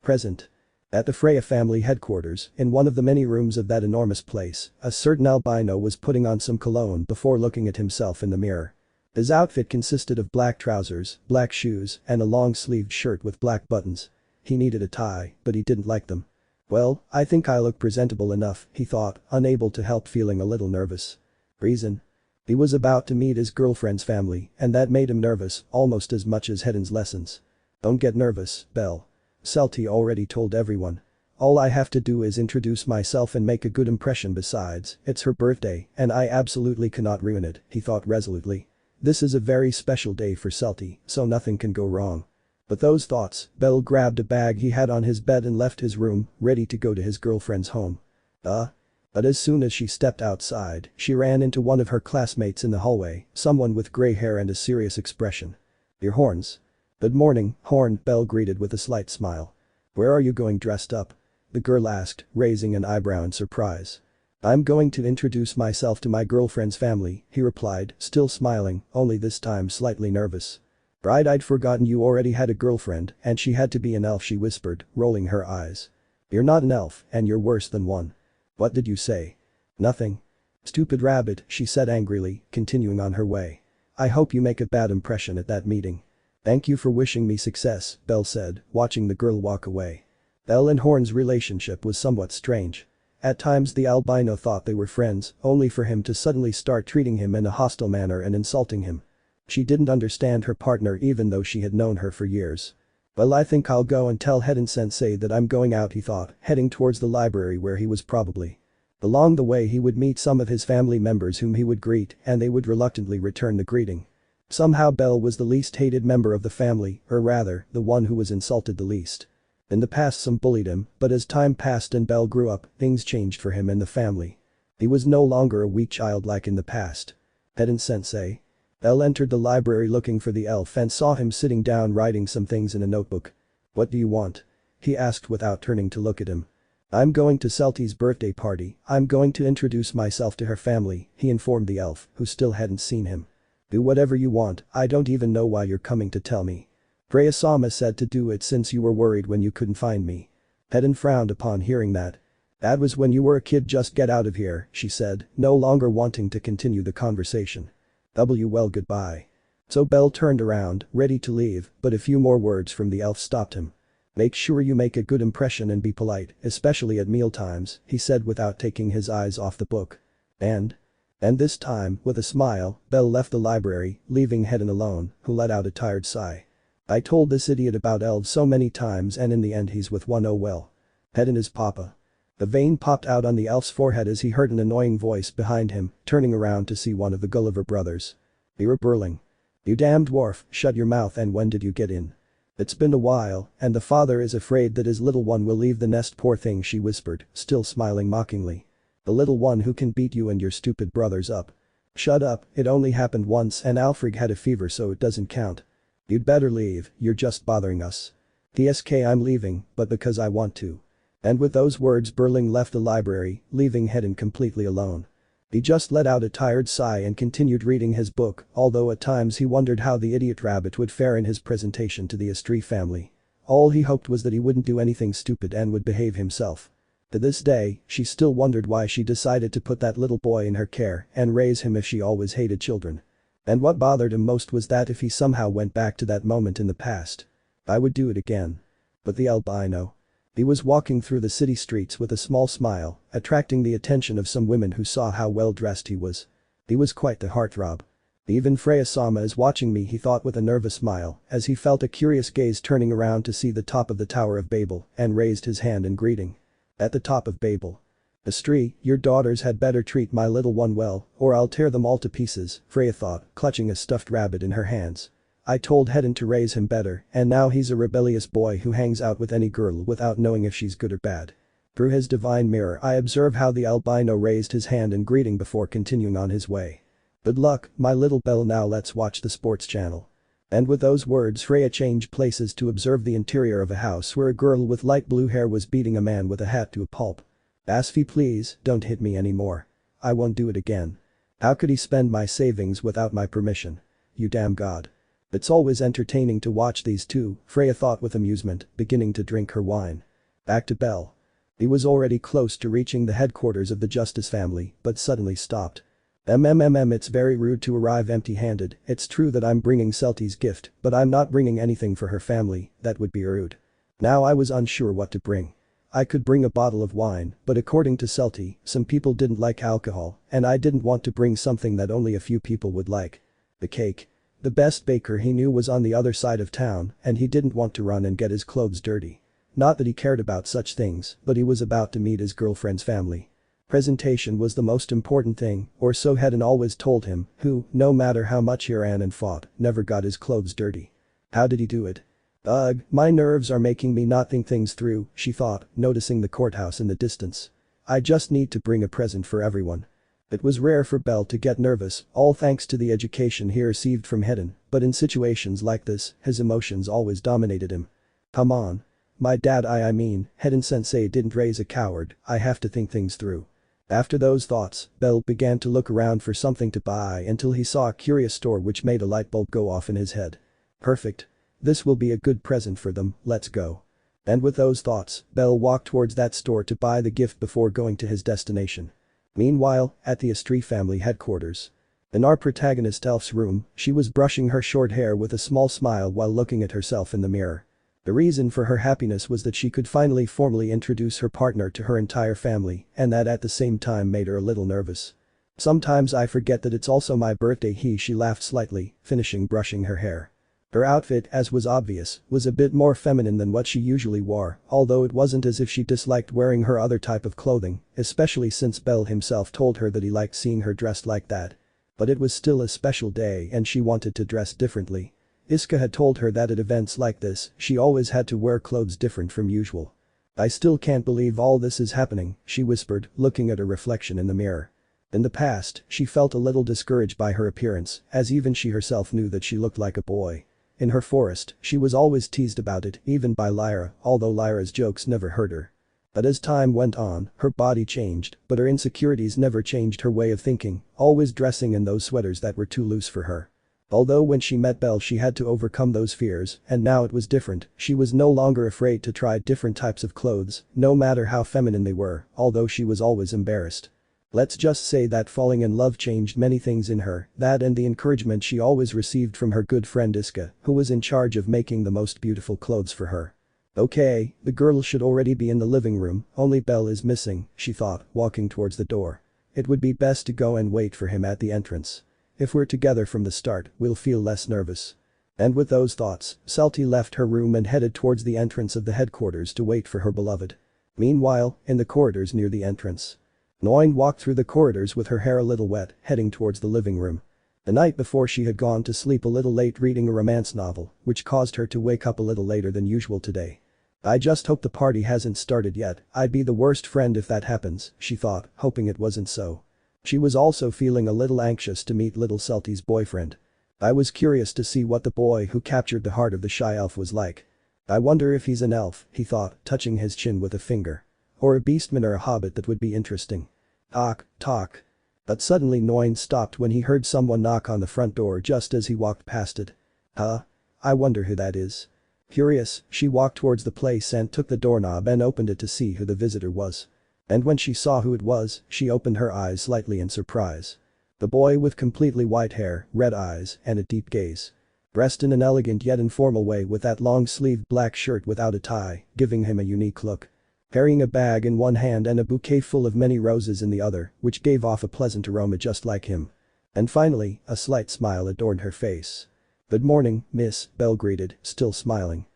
Present. At the Freya family headquarters, in one of the many rooms of that enormous place, a certain albino was putting on some cologne before looking at himself in the mirror. His outfit consisted of black trousers, black shoes, and a long-sleeved shirt with black buttons. He needed a tie, but he didn't like them. "Well, I think I look presentable enough," he thought, unable to help feeling a little nervous. Reason? He was about to meet his girlfriend's family, and that made him nervous, almost as much as Hedin's lessons. "Don't get nervous, Belle. Celty already told everyone. All I have to do is introduce myself and make a good impression. Besides, it's her birthday, and I absolutely cannot ruin it," he thought resolutely. "This is a very special day for Celty, so nothing can go wrong." With those thoughts, Belle grabbed a bag he had on his bed and left his room, ready to go to his girlfriend's home. But as soon as she stepped outside, she ran into one of her classmates in the hallway, someone with gray hair and a serious expression. "Your horns." "Good morning, Horn," Belle greeted with a slight smile. "Where are you going dressed up?" the girl asked, raising an eyebrow in surprise. "I'm going to introduce myself to my girlfriend's family," he replied, still smiling, only this time slightly nervous. "Right, I'd forgotten you already had a girlfriend, and she had to be an elf," she whispered, rolling her eyes. "You're not an elf, and you're worse than one." "What did you say?" "Nothing." "Stupid rabbit," she said angrily, continuing on her way. "I hope you make a bad impression at that meeting." "Thank you for wishing me success," Belle said, watching the girl walk away. Belle and Horn's relationship was somewhat strange. At times the albino thought they were friends, only for him to suddenly start treating him in a hostile manner and insulting him. She didn't understand her partner even though she had known her for years. "Well, I think I'll go and tell Hedin-sensei that I'm going out," he thought, heading towards the library where he was probably. Along the way he would meet some of his family members whom he would greet and they would reluctantly return the greeting. Somehow Belle was the least hated member of the family, or rather, the one who was insulted the least. In the past some bullied him, but as time passed and Belle grew up, things changed for him and the family. He was no longer a weak child like in the past. "Hedin-sensei?" Belle entered the library looking for the elf and saw him sitting down writing some things in a notebook. "What do you want?" he asked without turning to look at him. "I'm going to Celty's birthday party, I'm going to introduce myself to her family," he informed the elf, who still hadn't seen him. "Do whatever you want, I don't even know why you're coming to tell me." "Freya-sama said to do it since you were worried when you couldn't find me." Hedin frowned upon hearing that. "That was when you were a kid, just get out of here," she said, no longer wanting to continue the conversation. Well, goodbye." So Belle turned around, ready to leave, but a few more words from the elf stopped him. Make sure you make a good impression and be polite, especially at mealtimes, he said without taking his eyes off the book. And this time, with a smile, Belle left the library, leaving Hedon alone, who let out a tired sigh. I told this idiot about elves so many times and in the end he's with one. Oh well. Hedon is papa. The vein popped out on the elf's forehead as he heard an annoying voice behind him, turning around to see one of the Gulliver brothers. They were burling. You damn dwarf, shut your mouth, and when did you get in? It's been a while, and the father is afraid that his little one will leave the nest. Poor thing, she whispered, still smiling mockingly. The little one who can beat you and your stupid brothers up. Shut up, it only happened once and Alfred had a fever so it doesn't count. You'd better leave, you're just bothering us. TSK, I'm leaving, but because I want to. And with those words Burling left the library, leaving Hedon completely alone. He just let out a tired sigh and continued reading his book, although at times he wondered how the idiot rabbit would fare in his presentation to the Estrie family. All he hoped was that he wouldn't do anything stupid and would behave himself. To this day, she still wondered why she decided to put that little boy in her care and raise him if she always hated children. And what bothered him most was that if he somehow went back to that moment in the past. I would do it again. But the albino. He was walking through the city streets with a small smile, attracting the attention of some women who saw how well dressed he was. He was quite the heartthrob. Even Freya-sama is watching me, he thought with a nervous smile, as he felt a curious gaze turning around to see the top of the Tower of Babel and raised his hand in greeting. At the top of Babel. Estrie, your daughters had better treat my little one well, or I'll tear them all to pieces, Freya thought, clutching a stuffed rabbit in her hands. I told Hedon to raise him better, and now he's a rebellious boy who hangs out with any girl without knowing if she's good or bad. Through his divine mirror I observe how the albino raised his hand in greeting before continuing on his way. Good luck, my little Belle, now let's watch the sports channel. And with those words Freya changed places to observe the interior of a house where a girl with light blue hair was beating a man with a hat to a pulp. Asfi, please, don't hit me anymore. I won't do it again. How could he spend my savings without my permission? You damn god. It's always entertaining to watch these two, Freya thought with amusement, beginning to drink her wine. Back to Belle. He was already close to reaching the headquarters of the Justice family, but suddenly stopped. It's very rude to arrive empty-handed. It's true that I'm bringing Celty's gift, but I'm not bringing anything for her family, that would be rude. Now I was unsure what to bring. I could bring a bottle of wine, but according to Celty, some people didn't like alcohol, and I didn't want to bring something that only a few people would like. The cake. The best baker he knew was on the other side of town, and he didn't want to run and get his clothes dirty. Not that he cared about such things, but he was about to meet his girlfriend's family. Presentation was the most important thing, or so Hedon always told him, who, no matter how much he ran and fought, never got his clothes dirty. How did he do it? Ugh, my nerves are making me not think things through, she thought, noticing the courthouse in the distance. I just need to bring a present for everyone. It was rare for Belle to get nervous, all thanks to the education he received from Hedon, but in situations like this, his emotions always dominated him. Come on. My dad, I mean, Hedon-sensei didn't raise a coward, I have to think things through. After those thoughts, Belle began to look around for something to buy until he saw a curious store which made a light bulb go off in his head. Perfect. This will be a good present for them, let's go. And with those thoughts, Belle walked towards that store to buy the gift before going to his destination. Meanwhile, at the Estrie family headquarters. In our protagonist Elf's room, she was brushing her short hair with a small smile while looking at herself in the mirror. The reason for her happiness was that she could finally formally introduce her partner to her entire family, and that at the same time made her a little nervous. Sometimes I forget that it's also my birthday, she laughed slightly, finishing brushing her hair. Her outfit, as was obvious, was a bit more feminine than what she usually wore, although it wasn't as if she disliked wearing her other type of clothing, especially since Belle himself told her that he liked seeing her dressed like that. But it was still a special day and she wanted to dress differently. Iska had told her that at events like this, she always had to wear clothes different from usual. I still can't believe all this is happening, she whispered, looking at her reflection in the mirror. In the past, she felt a little discouraged by her appearance, as even she herself knew that she looked like a boy. In her forest, she was always teased about it, even by Lyra, although Lyra's jokes never hurt her. But as time went on, her body changed, but her insecurities never changed her way of thinking, always dressing in those sweaters that were too loose for her. Although when she met Belle she had to overcome those fears, and now it was different, she was no longer afraid to try different types of clothes, no matter how feminine they were, although she was always embarrassed. Let's just say that falling in love changed many things in her, that and the encouragement she always received from her good friend Iska, who was in charge of making the most beautiful clothes for her. Okay, the girl should already be in the living room, only Belle is missing, she thought, walking towards the door. It would be best to go and wait for him at the entrance. If we're together from the start, we'll feel less nervous. And with those thoughts, Celty left her room and headed towards the entrance of the headquarters to wait for her beloved. Meanwhile, in the corridors near the entrance, Nguyen walked through the corridors with her hair a little wet, heading towards the living room. The night before she had gone to sleep a little late reading a romance novel, which caused her to wake up a little later than usual today. I just hope the party hasn't started yet, I'd be the worst friend if that happens, she thought, hoping it wasn't so. She was also feeling a little anxious to meet little Celty's boyfriend. I was curious to see what the boy who captured the heart of the shy elf was like. I wonder if he's an elf, he thought, touching his chin with a finger. Or a beastman or a hobbit, that would be interesting. Talk. But suddenly Nguyen stopped when he heard someone knock on the front door just as he walked past it. Huh? I wonder who that is. Curious, she walked towards the place and took the doorknob and opened it to see who the visitor was. And when she saw who it was, she opened her eyes slightly in surprise. The boy with completely white hair, red eyes, and a deep gaze. Dressed in an elegant yet informal way with that long-sleeved black shirt without a tie, giving him a unique look. Carrying a bag in one hand and a bouquet full of many roses in the other, which gave off a pleasant aroma just like him. And finally, a slight smile adorned her face. "Good morning, miss," Belle greeted, still smiling.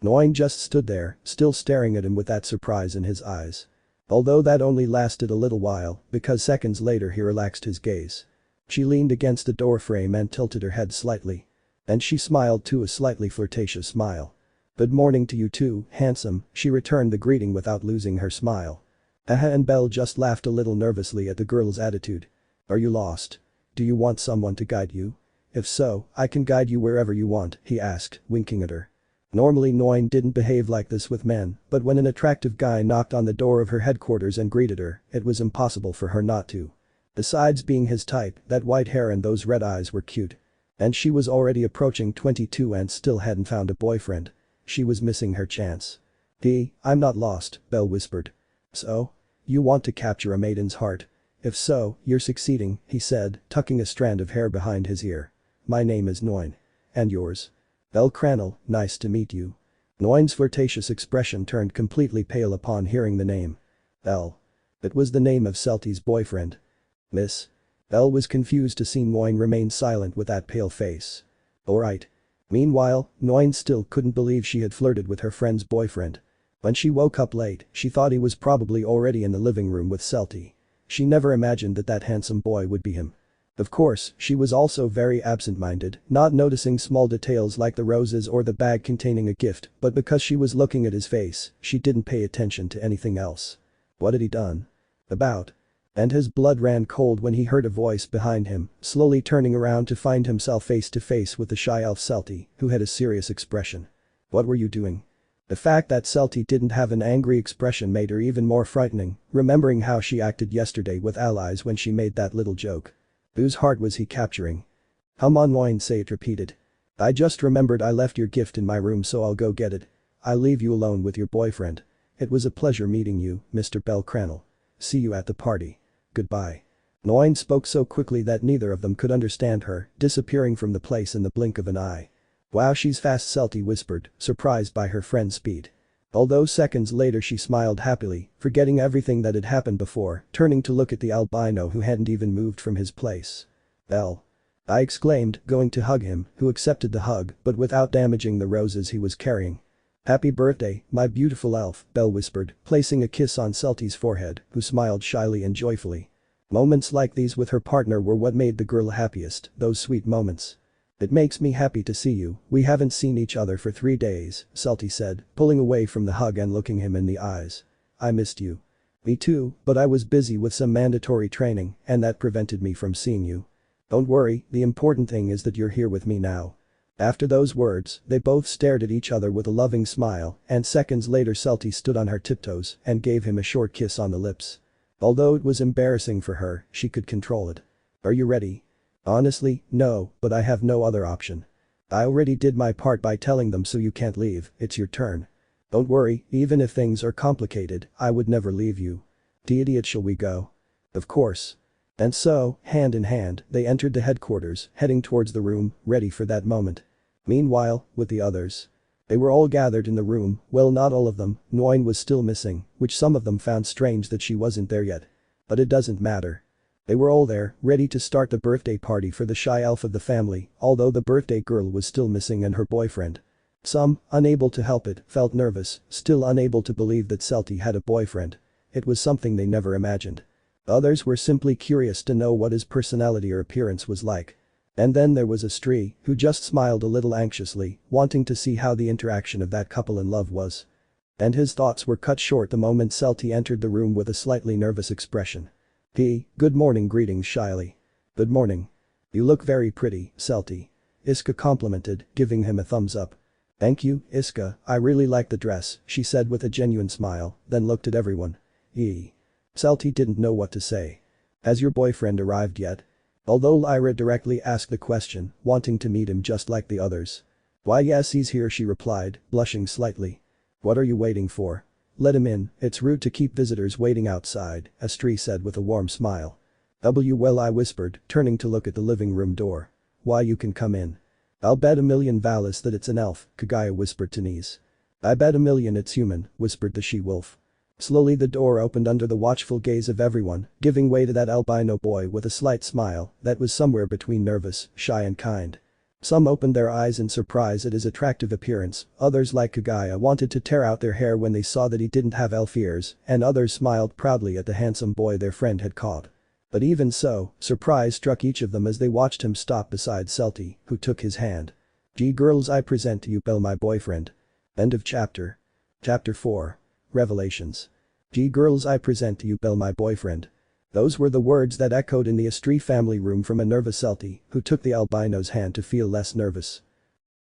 Nguyen just stood there, still staring at him with that surprise in his eyes. Although that only lasted a little while, because seconds later he relaxed his gaze. She leaned against the doorframe and tilted her head slightly. And she smiled too, a slightly flirtatious smile. "Good morning to you too, handsome," she returned the greeting without losing her smile. And Belle just laughed a little nervously at the girl's attitude. "Are you lost? Do you want someone to guide you? If so, I can guide you wherever you want," he asked, winking at her. Normally Nguyen didn't behave like this with men, but when an attractive guy knocked on the door of her headquarters and greeted her, it was impossible for her not to. Besides being his type, that white hair and those red eyes were cute. And she was already approaching 22 and still hadn't found a boyfriend. She was missing her chance. "I'm not lost," Belle whispered. "So? You want to capture a maiden's heart? If so, you're succeeding," he said, tucking a strand of hair behind his ear. "My name is Nguyen. And yours?" "Bellcranel, nice to meet you." Nguyen's flirtatious expression turned completely pale upon hearing the name. Belle. It was the name of Celty's boyfriend. "Miss?" Belle was confused to see Nguyen remain silent with that pale face. "Alright." Meanwhile, Nguyen still couldn't believe she had flirted with her friend's boyfriend. When she woke up late, she thought he was probably already in the living room with Celty. She never imagined that that handsome boy would be him. Of course, she was also very absent-minded, not noticing small details like the roses or the bag containing a gift, but because she was looking at his face, she didn't pay attention to anything else. What had he done? About? And his blood ran cold when he heard a voice behind him, slowly turning around to find himself face to face with the shy elf Celty, who had a serious expression. "What were you doing?" The fact that Celty didn't have an angry expression made her even more frightening, remembering how she acted yesterday with allies when she made that little joke. Whose heart was he capturing? "Come on," Nguyen Sait repeated. "I just remembered I left your gift in my room, so I'll go get it. I'll leave you alone with your boyfriend. It was a pleasure meeting you, Mr. Bellcranel. See you at the party. Goodbye." Nguyen spoke so quickly that neither of them could understand her, disappearing from the place in the blink of an eye. "Wow, she's fast," Celty whispered, surprised by her friend's speed. Although seconds later she smiled happily, forgetting everything that had happened before, turning to look at the albino who hadn't even moved from his place. "Belle." I exclaimed, going to hug him, who accepted the hug, but without damaging the roses he was carrying. "Happy birthday, my beautiful elf," Belle whispered, placing a kiss on Celty's forehead, who smiled shyly and joyfully. Moments like these with her partner were what made the girl happiest, those sweet moments. "It makes me happy to see you, we haven't seen each other for 3 days," Celty said, pulling away from the hug and looking him in the eyes. "I missed you." "Me too, but I was busy with some mandatory training, and that prevented me from seeing you. Don't worry, the important thing is that you're here with me now." After those words, they both stared at each other with a loving smile, and seconds later Celty stood on her tiptoes and gave him a short kiss on the lips. Although it was embarrassing for her, she could control it. "Are you ready?" "Honestly, no, but I have no other option. I already did my part by telling them, so you can't leave, it's your turn. Don't worry, even if things are complicated, I would never leave you. Idiot, shall we go?" "Of course." And so, hand in hand, they entered the headquarters, heading towards the room, ready for that moment. Meanwhile, with the others. They were all gathered in the room, well not all of them, Nguyen was still missing, which some of them found strange that she wasn't there yet. But it doesn't matter. They were all there, ready to start the birthday party for the shy elf of the family, although the birthday girl was still missing and her boyfriend. Some, unable to help it, felt nervous, still unable to believe that Celty had a boyfriend. It was something they never imagined. Others were simply curious to know what his personality or appearance was like. And then there was Astri, who just smiled a little anxiously, wanting to see how the interaction of that couple in love was. And his thoughts were cut short the moment Celty entered the room with a slightly nervous expression. Good morning greetings shyly. Good morning. You look very pretty, Celty. Iska complimented, giving him a thumbs up. Thank you, Iska, I really like the dress, she said with a genuine smile, then looked at everyone. Celty didn't know what to say. Has your boyfriend arrived yet? Although Lyra directly asked the question, wanting to meet him just like the others. Why yes he's here she replied, blushing slightly. What are you waiting for? Let him in, it's rude to keep visitors waiting outside, Astri said with a warm smile. Well I whispered, turning to look at the living room door. Why you can come in. I'll bet $1,000,000 Valis that it's an elf, Kagaya whispered to Nise. I bet $1,000,000 it's human, whispered the she-wolf. Slowly the door opened under the watchful gaze of everyone, giving way to that albino boy with a slight smile that was somewhere between nervous, shy and kind. Some opened their eyes in surprise at his attractive appearance, others like Kagaya wanted to tear out their hair when they saw that he didn't have elf ears, and others smiled proudly at the handsome boy their friend had caught. But even so, surprise struck each of them as they watched him stop beside Celty, who took his hand. Girls I present to you Bell my boyfriend. End of chapter. Chapter 4. Revelations. Girls I present to you Bell my boyfriend. Those were the words that echoed in the Astri family room from a nervous Celty, who took the albino's hand to feel less nervous.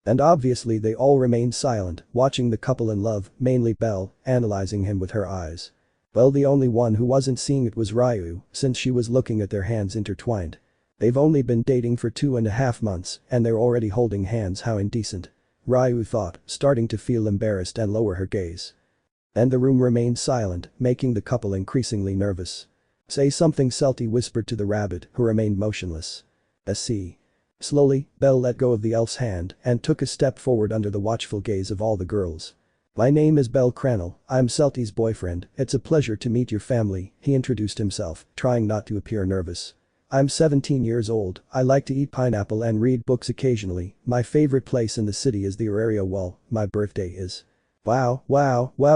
And obviously they all remained silent, watching the couple in love, mainly Belle, analyzing him with her eyes. Well the only one who wasn't seeing it was Ryu, since she was looking at their hands intertwined. They've only been dating for 2.5 months, and they're already holding hands, how indecent. Ryu thought, starting to feel embarrassed and lower her gaze. And the room remained silent, making the couple increasingly nervous. Say something Celty whispered to the rabbit, who remained motionless. See. Slowly, Belle let go of the elf's hand and took a step forward under the watchful gaze of all the girls. My name is bellcranel, I'm Celty's boyfriend, it's a pleasure to meet your family, he introduced himself, trying not to appear nervous. I'm 17 years old, I like to eat pineapple and read books occasionally, my favorite place in the city is the Auraria Wall, my birthday is. Wow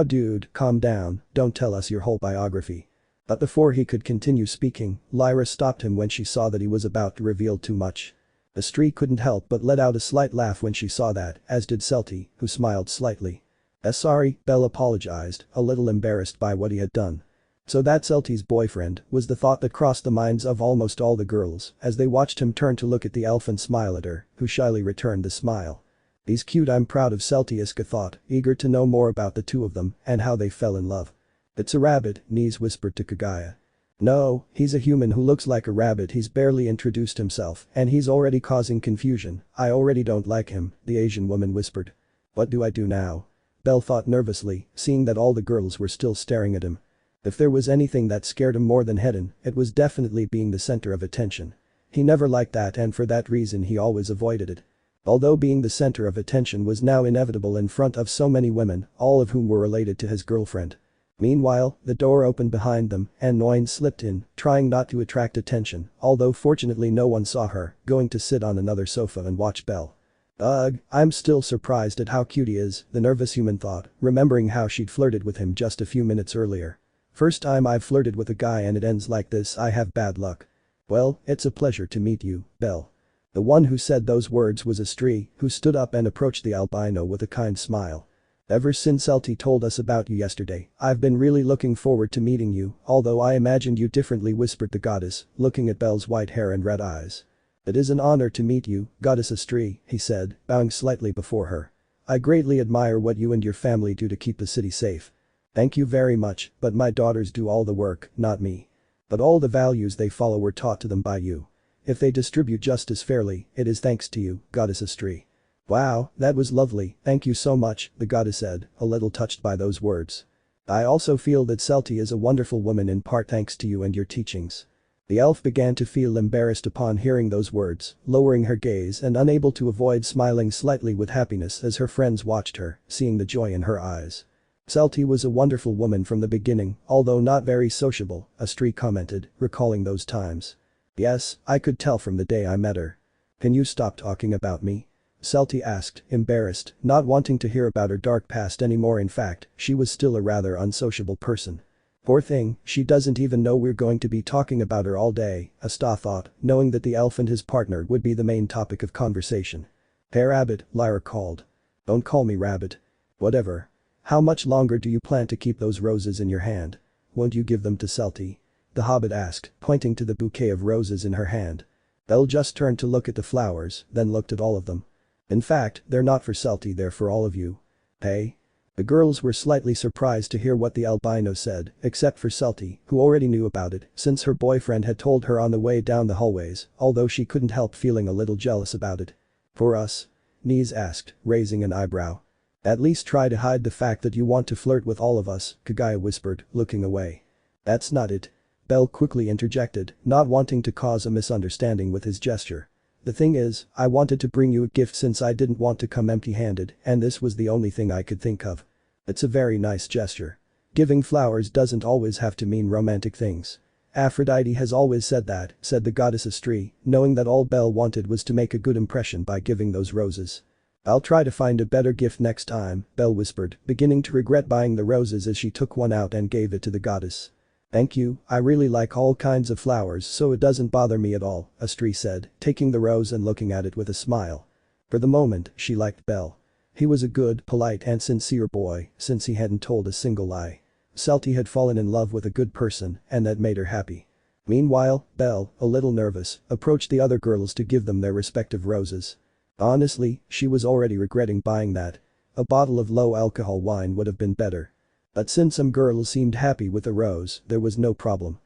dude, calm down, don't tell us your whole biography. But before he could continue speaking, Lyra stopped him when she saw that he was about to reveal too much. Astri couldn't help but let out a slight laugh when she saw that, as did Celty, who smiled slightly. Sorry, Belle apologized, a little embarrassed by what he had done. So that's Celty's boyfriend, was the thought that crossed the minds of almost all the girls, as they watched him turn to look at the elf and smile at her, who shyly returned the smile. He's cute, I'm proud of Celty, Iska thought, eager to know more about the two of them and how they fell in love. It's a rabbit, Nise whispered to Kagaya. No, he's a human who looks like a rabbit, he's barely introduced himself and he's already causing confusion, I already don't like him, the Asian woman whispered. What do I do now? Belle thought nervously, seeing that all the girls were still staring at him. If there was anything that scared him more than Hedon, it was definitely being the center of attention. He never liked that and for that reason he always avoided it. Although being the center of attention was now inevitable in front of so many women, all of whom were related to his girlfriend. Meanwhile, the door opened behind them and Nguyen slipped in, trying not to attract attention, although fortunately no one saw her, going to sit on another sofa and watch Belle. Ugh, I'm still surprised at how cute he is, the nervous human thought, remembering how she'd flirted with him just a few minutes earlier. First time I've flirted with a guy and it ends like this, I have bad luck. Well, it's a pleasure to meet you, Belle. The one who said those words was Astri, who stood up and approached the albino with a kind smile. Ever since Celty told us about you yesterday, I've been really looking forward to meeting you, although I imagined you differently, whispered the goddess, looking at Belle's white hair and red eyes. It is an honor to meet you, Goddess Astri, he said, bowing slightly before her. I greatly admire what you and your family do to keep the city safe. Thank you very much, but my daughters do all the work, not me. But all the values they follow were taught to them by you. If they distribute justice fairly, it is thanks to you, Goddess Astri. Wow, that was lovely, thank you so much, the goddess said, a little touched by those words. I also feel that Celty is a wonderful woman in part thanks to you and your teachings. The elf began to feel embarrassed upon hearing those words, lowering her gaze and unable to avoid smiling slightly with happiness as her friends watched her, seeing the joy in her eyes. Celty was a wonderful woman from the beginning, although not very sociable, Astri commented, recalling those times. Yes, I could tell from the day I met her. Can you stop talking about me? Celty asked, embarrassed, not wanting to hear about her dark past anymore. In fact, she was still a rather unsociable person. Poor thing, she doesn't even know we're going to be talking about her all day, Asta thought, knowing that the elf and his partner would be the main topic of conversation. Hey Rabbit, Lyra called. Don't call me Rabbit. Whatever. How much longer do you plan to keep those roses in your hand? Won't you give them to Celty? The hobbit asked, pointing to the bouquet of roses in her hand. Belle just turned to look at the flowers, then looked at all of them. In fact, they're not for Celty, they're for all of you. Hey? The girls were slightly surprised to hear what the albino said, except for Celty, who already knew about it since her boyfriend had told her on the way down the hallways, although she couldn't help feeling a little jealous about it. For us? Nese asked, raising an eyebrow. At least try to hide the fact that you want to flirt with all of us, Kagaya whispered, looking away. That's not it. Belle quickly interjected, not wanting to cause a misunderstanding with his gesture. The thing is, I wanted to bring you a gift since I didn't want to come empty-handed, and this was the only thing I could think of. It's a very nice gesture. Giving flowers doesn't always have to mean romantic things. Aphrodite has always said that, said the goddess Astri, knowing that all Belle wanted was to make a good impression by giving those roses. I'll try to find a better gift next time, Belle whispered, beginning to regret buying the roses as she took one out and gave it to the goddess. Thank you, I really like all kinds of flowers so it doesn't bother me at all, Astri said, taking the rose and looking at it with a smile. For the moment, she liked Belle. He was a good, polite and sincere boy, since he hadn't told a single lie. Celty had fallen in love with a good person, and that made her happy. Meanwhile, Belle, a little nervous, approached the other girls to give them their respective roses. Honestly, she was already regretting buying that. A bottle of low-alcohol wine would have been better. But since some girls seemed happy with the rose, there was no problem.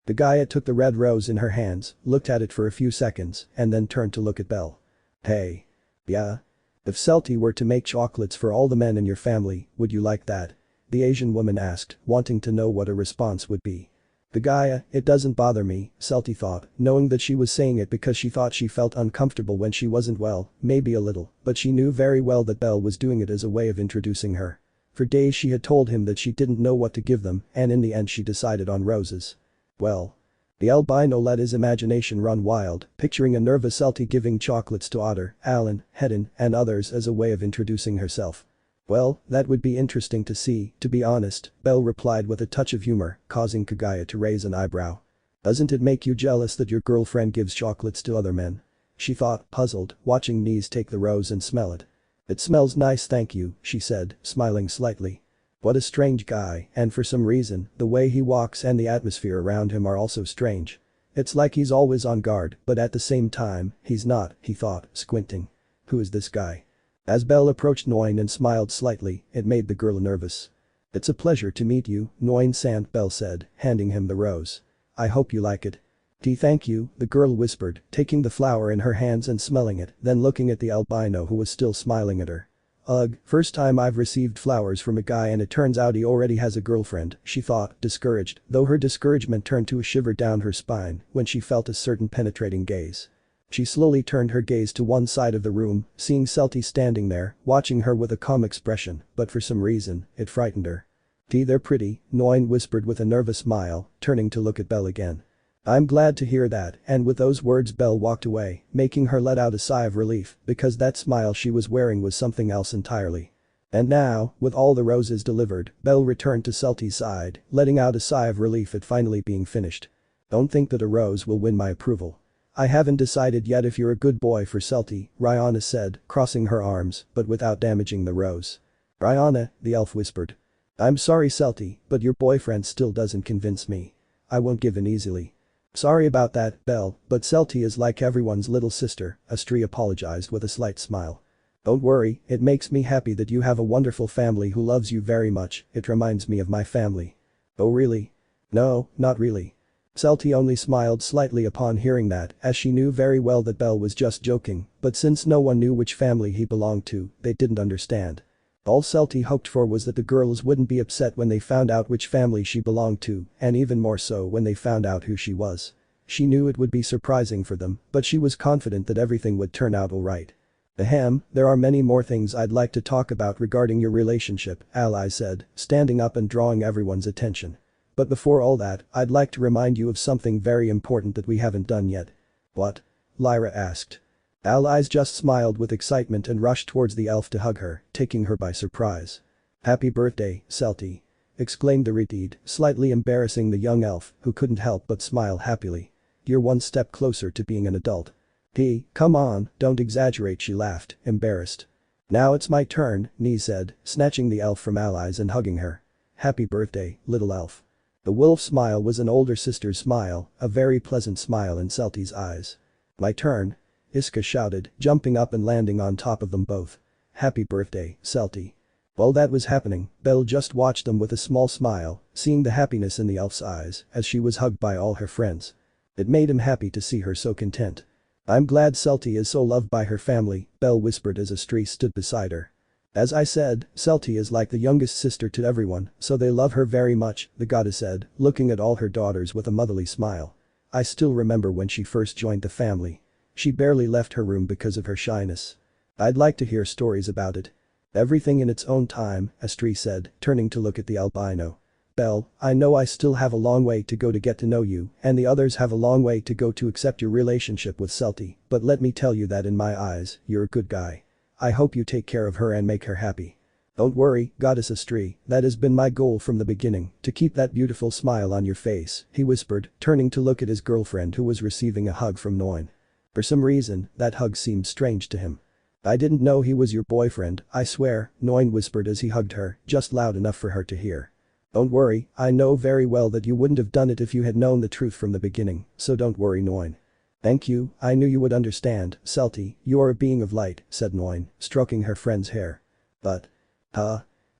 The Gaia took the red rose in her hands, looked at it for a few seconds, and then turned to look at Belle. Hey. Yeah? If Celty were to make chocolates for all the men in your family, would you like that? The Asian woman asked, wanting to know what her response would be. The Gaia, it doesn't bother me, Celty thought, knowing that she was saying it because she thought she felt uncomfortable when she wasn't well, maybe a little, but she knew very well that Belle was doing it as a way of introducing her. For days she had told him that she didn't know what to give them, and in the end she decided on roses. Well. The albino let his imagination run wild, picturing a nervous Celty giving chocolates to Otter, Alan, Hedden, and others as a way of introducing herself. Well, that would be interesting to see, to be honest, Belle replied with a touch of humor, causing Kagaya to raise an eyebrow. Doesn't it make you jealous that your girlfriend gives chocolates to other men? She thought, puzzled, watching Nese take the rose and smell it. It smells nice, thank you, she said, smiling slightly. What a strange guy, and for some reason, the way he walks and the atmosphere around him are also strange. It's like he's always on guard, but at the same time, he's not, he thought, squinting. Who is this guy? As Belle approached Nguyen and smiled slightly, it made the girl nervous. It's a pleasure to meet you, Nguyen Sant, Belle said, handing him the rose. I hope you like it. Thank you, the girl whispered, taking the flower in her hands and smelling it, then looking at the albino who was still smiling at her. Ugh, first time I've received flowers from a guy and it turns out he already has a girlfriend, she thought, discouraged, though her discouragement turned to a shiver down her spine when she felt a certain penetrating gaze. She slowly turned her gaze to one side of the room, seeing Celty standing there, watching her with a calm expression, but for some reason, it frightened her. They're pretty, Nguyen whispered with a nervous smile, turning to look at Belle again. I'm glad to hear that, and with those words Belle walked away, making her let out a sigh of relief, because that smile she was wearing was something else entirely. And now, with all the roses delivered, Belle returned to Celty's side, letting out a sigh of relief at finally being finished. Don't think that a rose will win my approval. I haven't decided yet if you're a good boy for Celty, Rihanna said, crossing her arms, but without damaging the rose. Rihanna, the elf whispered. I'm sorry Celty, but your boyfriend still doesn't convince me. I won't give in easily. Sorry about that, Belle, but Celty is like everyone's little sister, Astri apologized with a slight smile. Don't worry, it makes me happy that you have a wonderful family who loves you very much, it reminds me of my family. Oh really? No, not really. Celty only smiled slightly upon hearing that, as she knew very well that Belle was just joking, but since no one knew which family he belonged to, they didn't understand. All Celty hoped for was that the girls wouldn't be upset when they found out which family she belonged to, and even more so when they found out who she was. She knew it would be surprising for them, but she was confident that everything would turn out alright. Ahem, there are many more things I'd like to talk about regarding your relationship, Ally said, standing up and drawing everyone's attention. But before all that, I'd like to remind you of something very important that we haven't done yet. What? Lyra asked. Allies just smiled with excitement and rushed towards the elf to hug her, taking her by surprise. Happy birthday, Celty! Exclaimed the Retid, slightly embarrassing the young elf, who couldn't help but smile happily. You're one step closer to being an adult. Hey, come on, don't exaggerate, she laughed, embarrassed. Now it's my turn, Nee said, snatching the elf from Allies and hugging her. Happy birthday, little elf. The wolf's smile was an older sister's smile, a very pleasant smile in Celty's eyes. My turn. Iska shouted, jumping up and landing on top of them both. Happy birthday, Celty. While that was happening, Belle just watched them with a small smile, seeing the happiness in the elf's eyes as she was hugged by all her friends. It made him happy to see her so content. I'm glad Celty is so loved by her family, Belle whispered as Astrid stood beside her. As I said, Celty is like the youngest sister to everyone, so they love her very much, the goddess said, looking at all her daughters with a motherly smile. I still remember when she first joined the family. She barely left her room because of her shyness. I'd like to hear stories about it. Everything in its own time, Astrid said, turning to look at the albino. Belle, I know I still have a long way to go to get to know you, and the others have a long way to go to accept your relationship with Celty, but let me tell you that in my eyes, you're a good guy. I hope you take care of her and make her happy. Don't worry, Goddess Astrid, that has been my goal from the beginning, to keep that beautiful smile on your face, he whispered, turning to look at his girlfriend who was receiving a hug from Noin. For some reason, that hug seemed strange to him. I didn't know he was your boyfriend, I swear, Noin whispered as he hugged her, just loud enough for her to hear. Don't worry, I know very well that you wouldn't have done it if you had known the truth from the beginning, so don't worry, Noin. Thank you, I knew you would understand, Celty, you are a being of light, said Noin, stroking her friend's hair. But.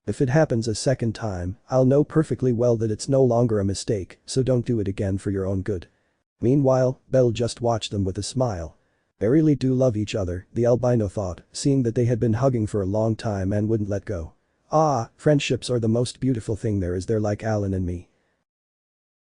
If it happens a second time, I'll know perfectly well that it's no longer a mistake, so don't do it again for your own good. Meanwhile, Belle just watched them with a smile. They really do love each other, the albino thought, seeing that they had been hugging for a long time and wouldn't let go. Ah, friendships are the most beautiful thing there is, they're like Alan and me.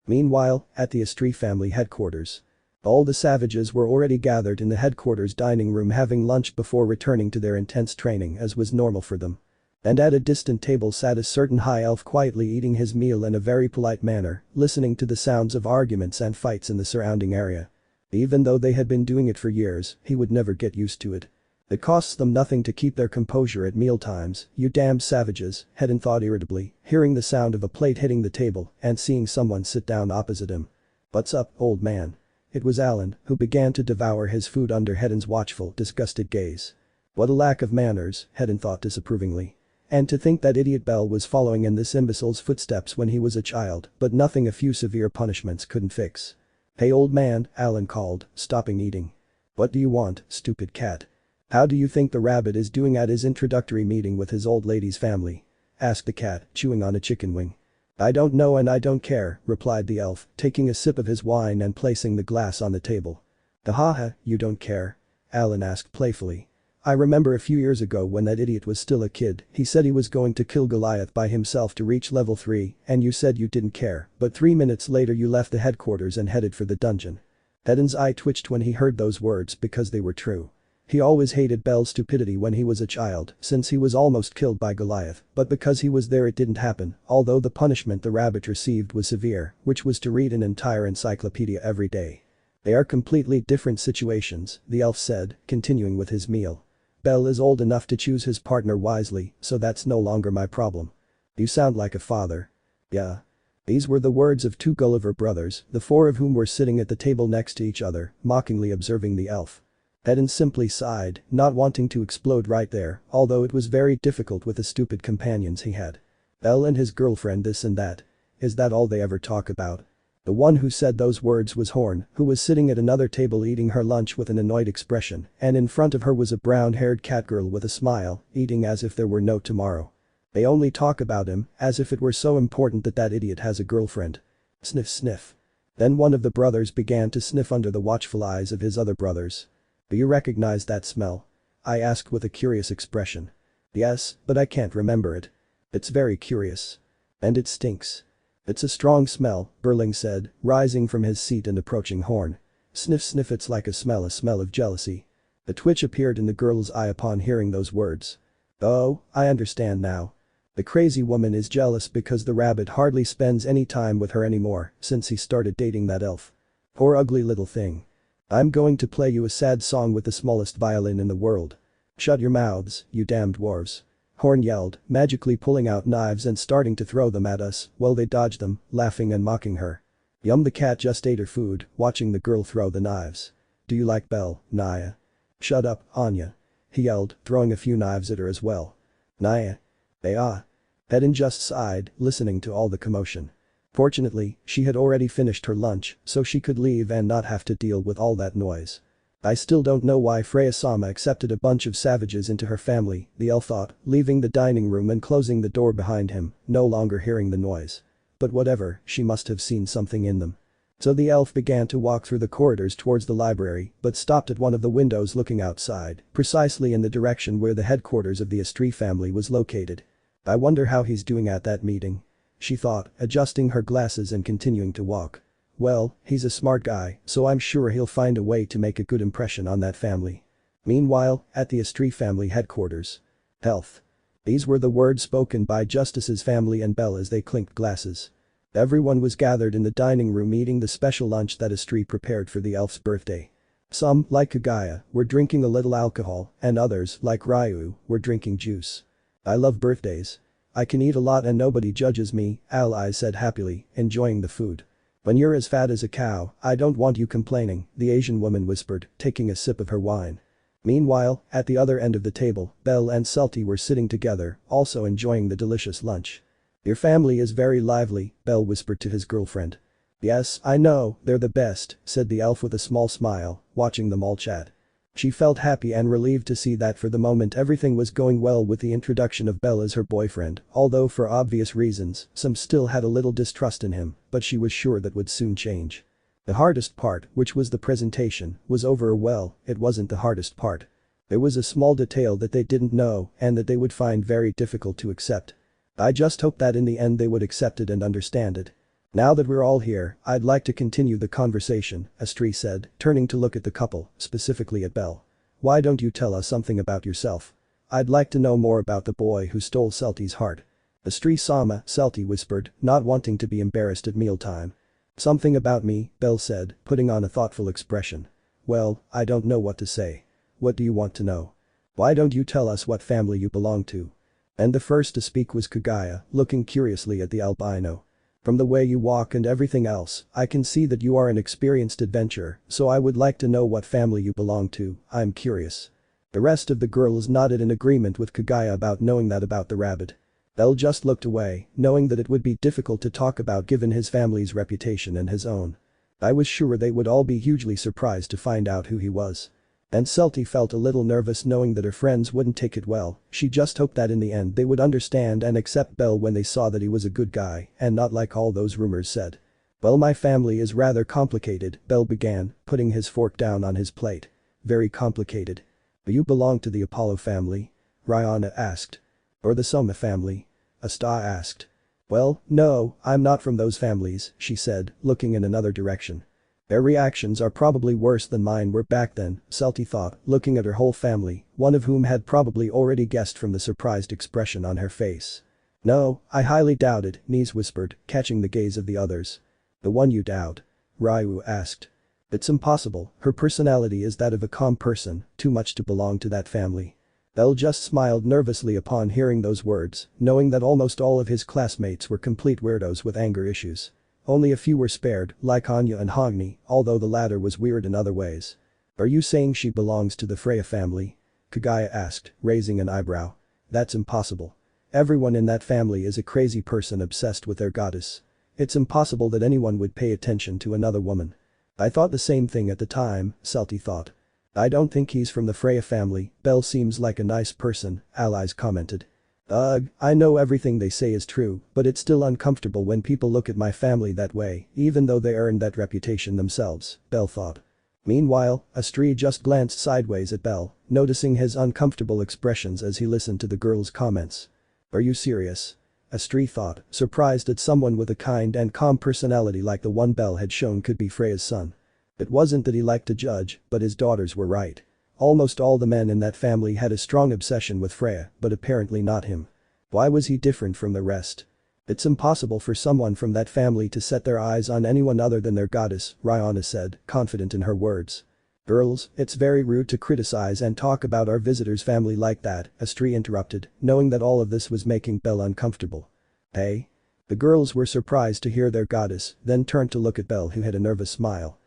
Meanwhile, at the Astrid family headquarters. All the savages were already gathered in the headquarters dining room having lunch before returning to their intense training as was normal for them. And at a distant table sat a certain high elf quietly eating his meal in a very polite manner, listening to the sounds of arguments and fights in the surrounding area. Even though they had been doing it for years, he would never get used to it. It costs them nothing to keep their composure at mealtimes, you damned savages, Hedin thought irritably, hearing the sound of a plate hitting the table and seeing someone sit down opposite him. What's up, old man? It was Alan, who began to devour his food under Hedin's watchful, disgusted gaze. What a lack of manners, Hedin thought disapprovingly. And to think that idiot Belle was following in this imbecile's footsteps when he was a child, but nothing a few severe punishments couldn't fix. Hey old man, Alan called, stopping eating. What do you want, stupid cat? How do you think the rabbit is doing at his introductory meeting with his old lady's family? Asked the cat, chewing on a chicken wing. I don't know and I don't care, replied the elf, taking a sip of his wine and placing the glass on the table. Haha, you don't care? Alan asked playfully. I remember a few years ago when that idiot was still a kid, he said he was going to kill Goliath by himself to reach level 3, and you said you didn't care, but 3 minutes later you left the headquarters and headed for the dungeon. Hedin's eye twitched when he heard those words because they were true. He always hated Belle's stupidity when he was a child, since he was almost killed by Goliath, but because he was there it didn't happen, although the punishment the rabbit received was severe, which was to read an entire encyclopedia every day. They are completely different situations, the elf said, continuing with his meal. Belle is old enough to choose his partner wisely, so that's no longer my problem. You sound like a father. Yeah. These were the words of 2 Gulliver brothers, the 4 of whom were sitting at the table next to each other, mockingly observing the elf. Hedin simply sighed, not wanting to explode right there, although it was very difficult with the stupid companions he had. Belle and his girlfriend this and that. Is that all they ever talk about? The one who said those words was Horn, who was sitting at another table eating her lunch with an annoyed expression, and in front of her was a brown-haired catgirl with a smile, eating as if there were no tomorrow. They only talk about him, as if it were so important that that idiot has a girlfriend. Sniff sniff. Then one of the brothers began to sniff under the watchful eyes of his other brothers. Do you recognize that smell? I asked with a curious expression. Yes, but I can't remember it. It's very curious. And it stinks. It's a strong smell, Burling said, rising from his seat and approaching Horn. Sniff sniff, it's like a smell of jealousy. A twitch appeared in the girl's eye upon hearing those words. Oh, I understand now. The crazy woman is jealous because the rabbit hardly spends any time with her anymore since he started dating that elf. Poor ugly little thing. I'm going to play you a sad song with the smallest violin in the world. Shut your mouths, you damn dwarves. Horn yelled, magically pulling out knives and starting to throw them at us while they dodged them, laughing and mocking her. Yum, the cat just ate her food, watching the girl throw the knives. Do you like Belle, Naya? Shut up, Anya. He yelled, throwing a few knives at her as well. Naya. Eden just sighed, listening to all the commotion. Fortunately, she had already finished her lunch, so she could leave and not have to deal with all that noise. I still don't know why Freya-sama accepted a bunch of savages into her family, the elf thought, leaving the dining room and closing the door behind him, no longer hearing the noise. But whatever, she must have seen something in them. So the elf began to walk through the corridors towards the library, but stopped at one of the windows looking outside, precisely in the direction where the headquarters of the Astri family was located. I wonder how he's doing at that meeting. She thought, adjusting her glasses and continuing to walk. Well, he's a smart guy, so I'm sure he'll find a way to make a good impression on that family. Meanwhile, at the Astri family headquarters. Health. These were the words spoken by Justice's family and Belle as they clinked glasses. Everyone was gathered in the dining room eating the special lunch that Astri prepared for the elf's birthday. Some, like Kagaya, were drinking a little alcohol, and others, like Ryu, were drinking juice. I love birthdays. I can eat a lot and nobody judges me, Ally said happily, enjoying the food. When you're as fat as a cow, I don't want you complaining, the Asian woman whispered, taking a sip of her wine. Meanwhile, at the other end of the table, Belle and Celty were sitting together, also enjoying the delicious lunch. Your family is very lively, Belle whispered to his girlfriend. Yes, I know, they're the best, said the elf with a small smile, watching them all chat. She felt happy and relieved to see that for the moment everything was going well with the introduction of Belle as her boyfriend, although for obvious reasons, some still had a little distrust in him, but she was sure that would soon change. The hardest part, which was the presentation, was over. Well, it wasn't the hardest part. There was a small detail that they didn't know and that they would find very difficult to accept. I just hope that in the end they would accept it and understand it. Now that we're all here, I'd like to continue the conversation, Astri said, turning to look at the couple, specifically at Belle. Why don't you tell us something about yourself? I'd like to know more about the boy who stole Celty's heart. Astri-sama, Celty whispered, not wanting to be embarrassed at mealtime. Something about me, Belle said, putting on a thoughtful expression. Well, I don't know what to say. What do you want to know? Why don't you tell us what family you belong to? And the first to speak was Kagaya, looking curiously at the albino. From the way you walk and everything else, I can see that you are an experienced adventurer, so I would like to know what family you belong to, I'm curious. The rest of the girls nodded in agreement with Kagaya about knowing that about the rabbit. Belle just looked away, knowing that it would be difficult to talk about given his family's reputation and his own. I was sure they would all be hugely surprised to find out who he was. And Celty felt a little nervous knowing that her friends wouldn't take it well, she just hoped that in the end they would understand and accept Belle when they saw that he was a good guy and not like all those rumors said. Well, my family is rather complicated, Belle began, putting his fork down on his plate. Very complicated. Do you belong to the Apollo family? Rihanna asked. Or the Soma family? Asta asked. Well, no, I'm not from those families, she said, looking in another direction. Their reactions are probably worse than mine were back then, Celty thought, looking at her whole family, one of whom had probably already guessed from the surprised expression on her face. No, I highly doubt it, Nise whispered, catching the gaze of the others. The one you doubt? Ryu asked. It's impossible, her personality is that of a calm person, too much to belong to that family. Belle just smiled nervously upon hearing those words, knowing that almost all of his classmates were complete weirdos with anger issues. Only a few were spared, like Anya and Hogni, although the latter was weird in other ways. Are you saying she belongs to the Freya family? Kagaya asked, raising an eyebrow. That's impossible. Everyone in that family is a crazy person obsessed with their goddess. It's impossible that anyone would pay attention to another woman. I thought the same thing at the time, Celty thought. I don't think he's from the Freya family, Belle seems like a nice person, allies commented. Ugh, I know everything they say is true, but it's still uncomfortable when people look at my family that way, even though they earned that reputation themselves, Belle thought. Meanwhile, Astri just glanced sideways at Belle, noticing his uncomfortable expressions as he listened to the girl's comments. Are you serious? Astri thought, surprised that someone with a kind and calm personality like the one Belle had shown could be Freya's son. It wasn't that he liked to judge, but his daughters were right. Almost all the men in that family had a strong obsession with Freya, but apparently not him. Why was he different from the rest? It's impossible for someone from that family to set their eyes on anyone other than their goddess, Rihanna said, confident in her words. Girls, it's very rude to criticize and talk about our visitor's family like that, Astri interrupted, knowing that all of this was making Belle uncomfortable. Hey? The girls were surprised to hear their goddess, then turned to look at Belle who had a nervous smile.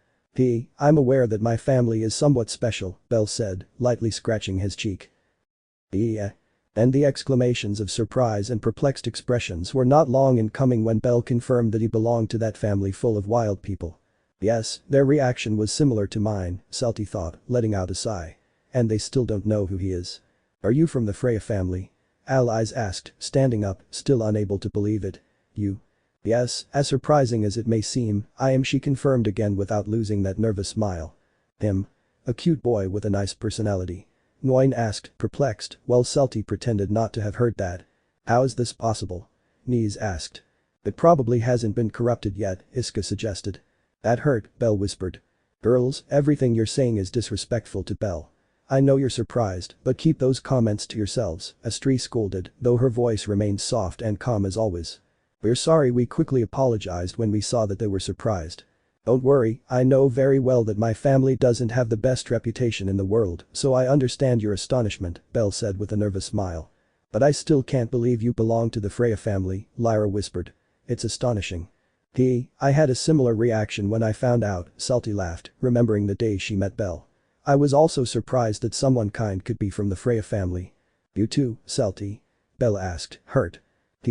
I'm aware that my family is somewhat special, Belle said, lightly scratching his cheek. Yeah. And the exclamations of surprise and perplexed expressions were not long in coming when Belle confirmed that he belonged to that family full of wild people. Yes, their reaction was similar to mine, Celty thought, letting out a sigh. And they still don't know who he is. Are you from the Freya family? Allies asked, standing up, still unable to believe it. You? Yes, as surprising as it may seem, I am, she confirmed again without losing that nervous smile. Him? A cute boy with a nice personality. Nguyen asked, perplexed, while Celty pretended not to have heard that. How is this possible? Nese asked. It probably hasn't been corrupted yet, Iska suggested. That hurt, Belle whispered. Girls, everything you're saying is disrespectful to Belle. I know you're surprised, but keep those comments to yourselves, Astri scolded, though her voice remained soft and calm as always. We're sorry, we quickly apologized when we saw that they were surprised. Don't worry, I know very well that my family doesn't have the best reputation in the world, so I understand your astonishment, Belle said with a nervous smile. But I still can't believe you belong to the Freya family, Lyra whispered. It's astonishing. I had a similar reaction when I found out, Celty laughed, remembering the day she met Belle. I was also surprised that someone kind could be from the Freya family. You too, Celty? Belle asked, hurt.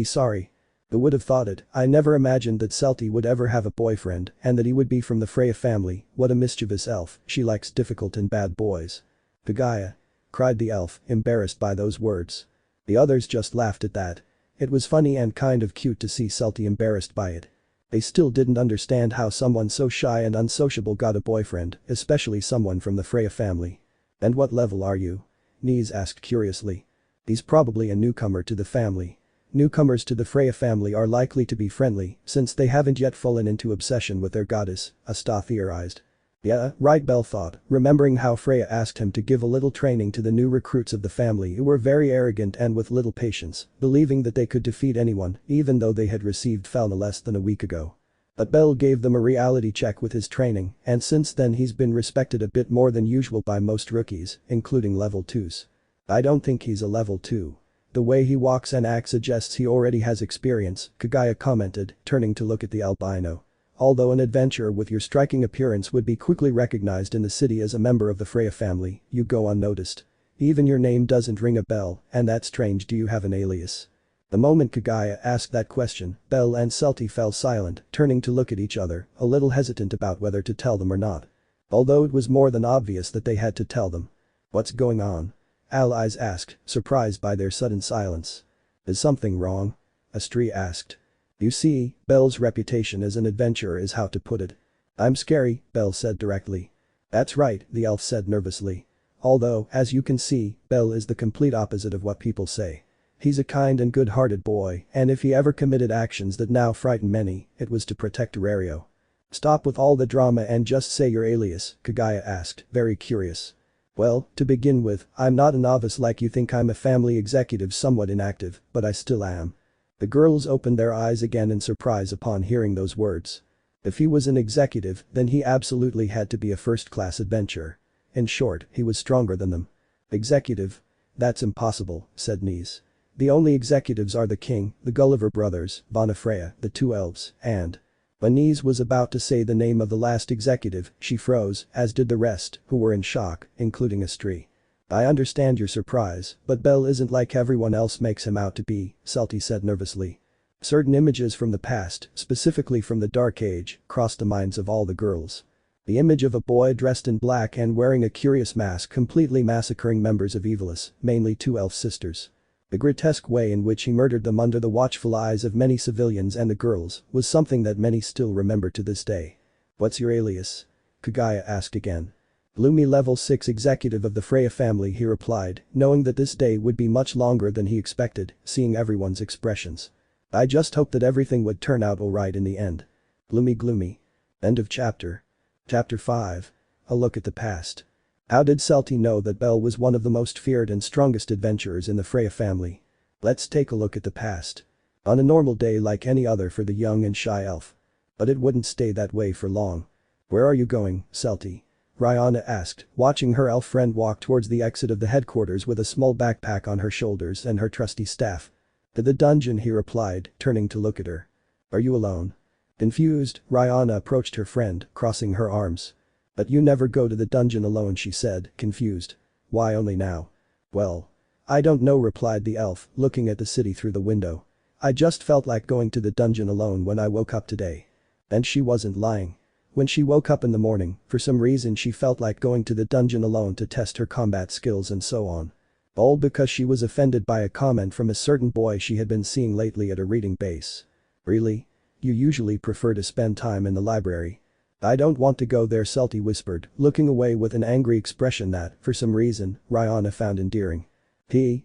Sorry. Who would have thought it? I never imagined that Celty would ever have a boyfriend and that he would be from the Freya family. What a mischievous elf, she likes difficult and bad boys. Pagaya! Cried the elf, embarrassed by those words. The others just laughed at that. It was funny and kind of cute to see Celty embarrassed by it. They still didn't understand how someone so shy and unsociable got a boyfriend, especially someone from the Freya family. And what level are you? Nese asked curiously. He's probably a newcomer to the family. Newcomers to the Freya family are likely to be friendly, since they haven't yet fallen into obsession with their goddess, Asta theorized. Yeah, right, Belle thought, remembering how Freya asked him to give a little training to the new recruits of the family who were very arrogant and with little patience, believing that they could defeat anyone, even though they had received Felna less than a week ago. But Belle gave them a reality check with his training, and since then he's been respected a bit more than usual by most rookies, including level 2s. I don't think he's a level 2. The way he walks and acts suggests he already has experience, Kagaya commented, turning to look at the albino. Although an adventurer with your striking appearance would be quickly recognized in the city as a member of the Freya family, you go unnoticed. Even your name doesn't ring a bell, and that's strange. Do you have an alias? The moment Kagaya asked that question, Belle and Celty fell silent, turning to look at each other, a little hesitant about whether to tell them or not. Although it was more than obvious that they had to tell them. What's going on? Allies asked, surprised by their sudden silence. Is something wrong? Astri asked. You see, Belle's reputation as an adventurer is how to put it. I'm scary, Belle said directly. That's right, the elf said nervously. Although, as you can see, Belle is the complete opposite of what people say. He's a kind and good-hearted boy, and if he ever committed actions that now frighten many, it was to protect Aurario. Stop with all the drama and just say your alias, Kagaya asked, very curious. Well, to begin with, I'm not a novice like you think. I'm a family executive, somewhat inactive, but I still am. The girls opened their eyes again in surprise upon hearing those words. If he was an executive, then he absolutely had to be a first-class adventurer. In short, he was stronger than them. Executive? That's impossible, said Nese. The only executives are the king, the Gulliver brothers, Bonafreya, the two elves, and… When Nese was about to say the name of the last executive, she froze, as did the rest, who were in shock, including Astri. I understand your surprise, but Belle isn't like everyone else makes him out to be, Celty said nervously. Certain images from the past, specifically from the Dark Age, crossed the minds of all the girls. The image of a boy dressed in black and wearing a curious mask completely massacring members of Evilis, mainly two elf sisters. The grotesque way in which he murdered them under the watchful eyes of many civilians and the girls was something that many still remember to this day. What's your alias? Kagaya asked again. Gloomy level 6 executive of the Freya family, he replied, knowing that this day would be much longer than he expected, seeing everyone's expressions. I just hoped that everything would turn out alright in the end. Gloomy. End of chapter. Chapter 5. A look at the past. How did Celty know that Belle was one of the most feared and strongest adventurers in the Freya family? Let's take a look at the past. On a normal day like any other for the young and shy elf. But it wouldn't stay that way for long. "Where are you going, Celty?" Rihanna asked, watching her elf friend walk towards the exit of the headquarters with a small backpack on her shoulders and her trusty staff. "To the dungeon," he replied, turning to look at her. "Are you alone?" Confused, Rihanna approached her friend, crossing her arms. "But you never go to the dungeon alone," she said, confused. "Why only now?" "Well. I don't know," replied the elf, looking at the city through the window. "I just felt like going to the dungeon alone when I woke up today." And she wasn't lying. When she woke up in the morning, for some reason she felt like going to the dungeon alone to test her combat skills and so on. All because she was offended by a comment from a certain boy she had been seeing lately at a reading base. "Really? You usually prefer to spend time in the library." "I don't want to go there," Celty whispered, looking away with an angry expression that, for some reason, Rihanna found endearing.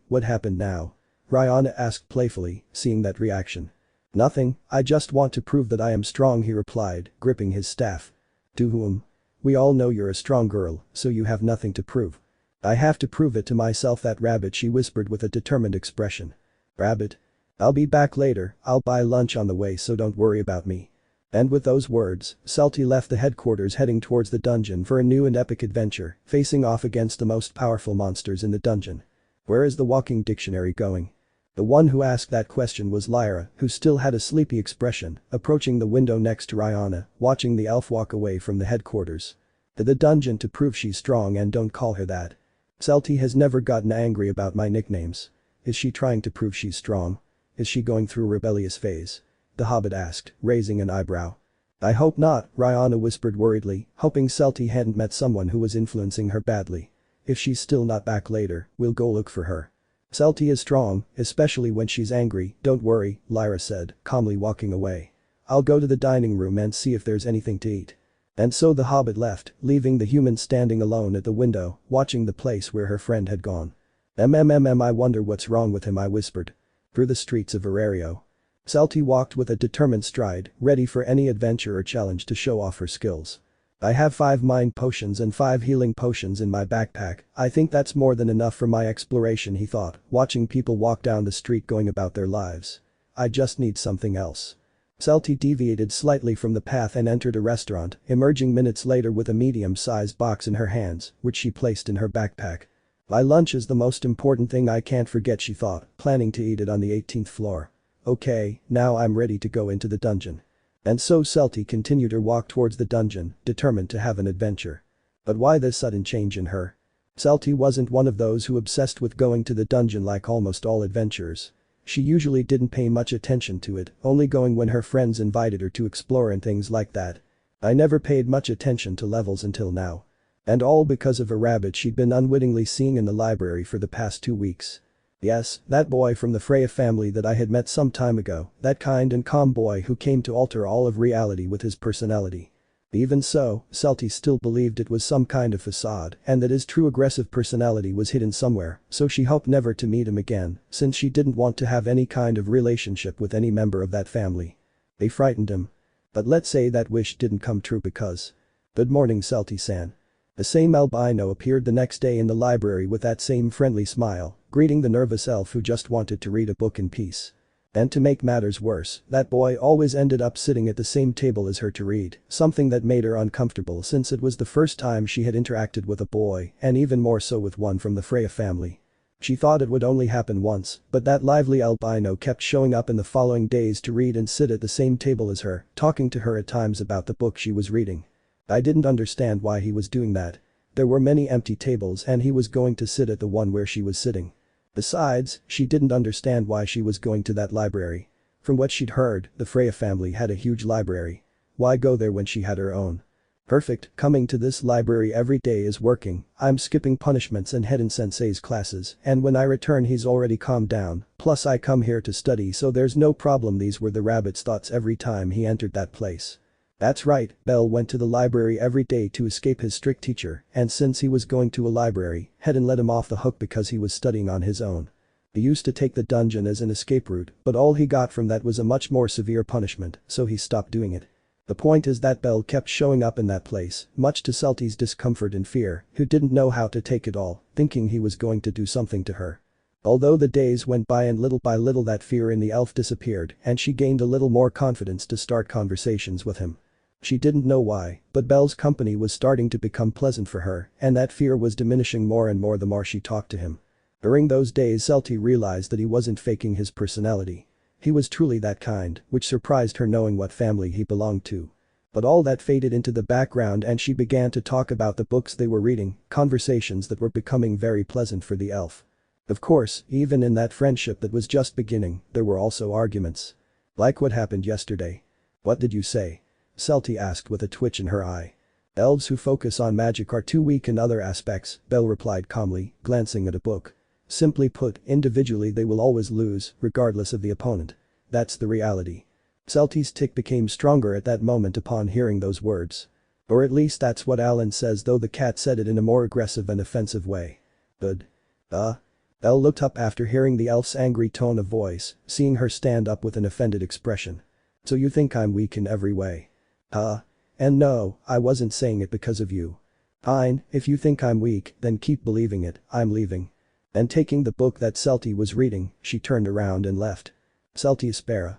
What happened now?" Rihanna asked playfully, seeing that reaction. "Nothing, I just want to prove that I am strong," he replied, gripping his staff. "To whom?" "We all know you're a strong girl, so you have nothing to prove." "I have to prove it to myself, that rabbit," she whispered with a determined expression. "Rabbit? I'll be back later, I'll buy lunch on the way, so don't worry about me." And with those words, Celty left the headquarters heading towards the dungeon for a new and epic adventure, facing off against the most powerful monsters in the dungeon. Where is the walking dictionary going? The one who asked that question was Lyra, who still had a sleepy expression, approaching the window next to Rihanna, watching the elf walk away from the headquarters. "To the dungeon to prove she's strong, and don't call her that. Celty has never gotten angry about my nicknames. Is she trying to prove she's strong? Is she going through a rebellious phase?" the hobbit asked, raising an eyebrow. "I hope not," Rihanna whispered worriedly, hoping Celty hadn't met someone who was influencing her badly. "If she's still not back later, we'll go look for her." "Celty is strong, especially when she's angry, don't worry," Lyra said, calmly walking away. "I'll go to the dining room and see if there's anything to eat." And so the hobbit left, leaving the human standing alone at the window, watching the place where her friend had gone. I wonder what's wrong with him," I whispered. Through the streets of Arario. Celty walked with a determined stride, ready for any adventure or challenge to show off her skills. "I have 5 mind potions and 5 healing potions in my backpack, I think that's more than enough for my exploration," he thought, watching people walk down the street going about their lives. "I just need something else." Celty deviated slightly from the path and entered a restaurant, emerging minutes later with a medium-sized box in her hands, which she placed in her backpack. "My lunch is the most important thing I can't forget," she thought, planning to eat it on the 18th floor. "Okay, now I'm ready to go into the dungeon." And so Celty continued her walk towards the dungeon, determined to have an adventure. But why this sudden change in her? Celty wasn't one of those who obsessed with going to the dungeon like almost all adventurers. She usually didn't pay much attention to it, only going when her friends invited her to explore and things like that. I never paid much attention to levels until now. And all because of a rabbit she'd been unwittingly seeing in the library for the past 2 weeks. Yes, that boy from the Freya family that I had met some time ago, that kind and calm boy who came to alter all of reality with his personality. Even so, Celty still believed it was some kind of facade and that his true aggressive personality was hidden somewhere, so she hoped never to meet him again, since she didn't want to have any kind of relationship with any member of that family. They frightened him. But let's say that wish didn't come true because. "Good morning, Celty-san." The same albino appeared the next day in the library with that same friendly smile, greeting the nervous elf who just wanted to read a book in peace. And to make matters worse, that boy always ended up sitting at the same table as her to read, something that made her uncomfortable since it was the first time she had interacted with a boy, and even more so with one from the Freya family. She thought it would only happen once, but that lively albino kept showing up in the following days to read and sit at the same table as her, talking to her at times about the book she was reading. I didn't understand why he was doing that. There were many empty tables and he was going to sit at the one where she was sitting. Besides, she didn't understand why she was going to that library. From what she'd heard, the Freya family had a huge library. Why go there when she had her own? Perfect, coming to this library every day is working, I'm skipping punishments and heading sensei's classes, and when I return he's already calmed down, plus I come here to study so there's no problem. These were the rabbit's thoughts every time he entered that place. That's right, Bell went to the library every day to escape his strict teacher, and since he was going to a library, hadn't let him off the hook because he was studying on his own. He used to take the dungeon as an escape route, but all he got from that was a much more severe punishment, so he stopped doing it. The point is that Belle kept showing up in that place, much to Celty's discomfort and fear, who didn't know how to take it all, thinking he was going to do something to her. Although the days went by and little by little that fear in the elf disappeared and she gained a little more confidence to start conversations with him. She didn't know why, but Belle's company was starting to become pleasant for her and that fear was diminishing more and more the more she talked to him. During those days Celty realized that he wasn't faking his personality. He was truly that kind, which surprised her knowing what family he belonged to. But all that faded into the background and she began to talk about the books they were reading, conversations that were becoming very pleasant for the elf. Of course, even in that friendship that was just beginning, there were also arguments. Like what happened yesterday. What did you say? Celty asked with a twitch in her eye. Elves who focus on magic are too weak in other aspects, Belle replied calmly, glancing at a book. Simply put, individually they will always lose, regardless of the opponent. That's the reality. Celty's tick became stronger at that moment upon hearing those words. Or at least that's what Alan says, though the cat said it in a more aggressive and offensive way. Good. Elle looked up after hearing the elf's angry tone of voice, seeing her stand up with an offended expression. So you think I'm weak in every way? And no, I wasn't saying it because of you. Fine, if you think I'm weak, then keep believing it, I'm leaving. And taking the book that Celty was reading, she turned around and left. Celty Srowa.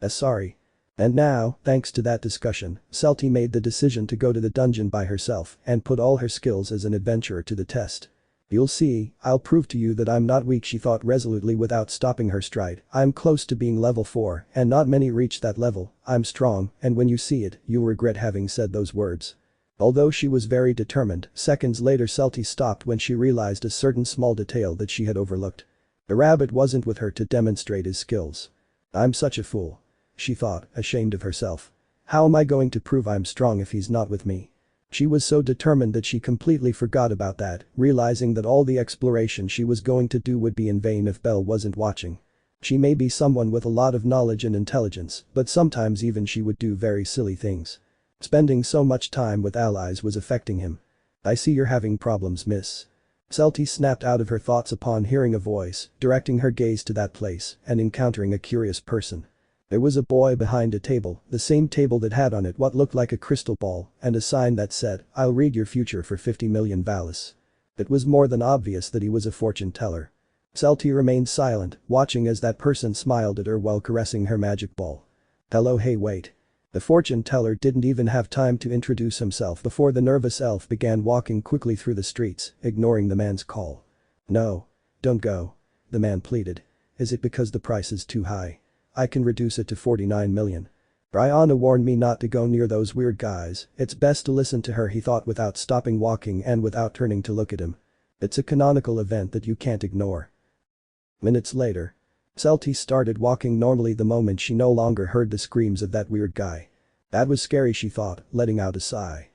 Sorry. And now, thanks to that discussion, Celty made the decision to go to the dungeon by herself and put all her skills as an adventurer to the test. You'll see, I'll prove to you that I'm not weak, she thought resolutely without stopping her stride. I'm close to being level 4 and not many reach that level. I'm strong and when you see it, you'll regret having said those words. Although she was very determined, seconds later Celty stopped when she realized a certain small detail that she had overlooked. The rabbit wasn't with her to demonstrate his skills. I'm such a fool. She thought, ashamed of herself. How am I going to prove I'm strong if he's not with me? She was so determined that she completely forgot about that, realizing that all the exploration she was going to do would be in vain if Belle wasn't watching. She may be someone with a lot of knowledge and intelligence, but sometimes even she would do very silly things. Spending so much time with allies was affecting him. I see you're having problems, miss. Celty snapped out of her thoughts upon hearing a voice, directing her gaze to that place and encountering a curious person. There was a boy behind a table, the same table that had on it what looked like a crystal ball and a sign that said, "I'll read your future for 50 million valis." It was more than obvious that he was a fortune teller. Celty remained silent, watching as that person smiled at her while caressing her magic ball. Hello, hey, wait. The fortune teller didn't even have time to introduce himself before the nervous elf began walking quickly through the streets, ignoring the man's call. No. Don't go. The man pleaded. Is it because the price is too high? I can reduce it to 49 million. Brianna warned me not to go near those weird guys, it's best to listen to her, he thought without stopping walking and without turning to look at him. It's a canonical event that you can't ignore. Minutes later. Celty started walking normally the moment she no longer heard the screams of that weird guy. That was scary, she thought, letting out a sigh.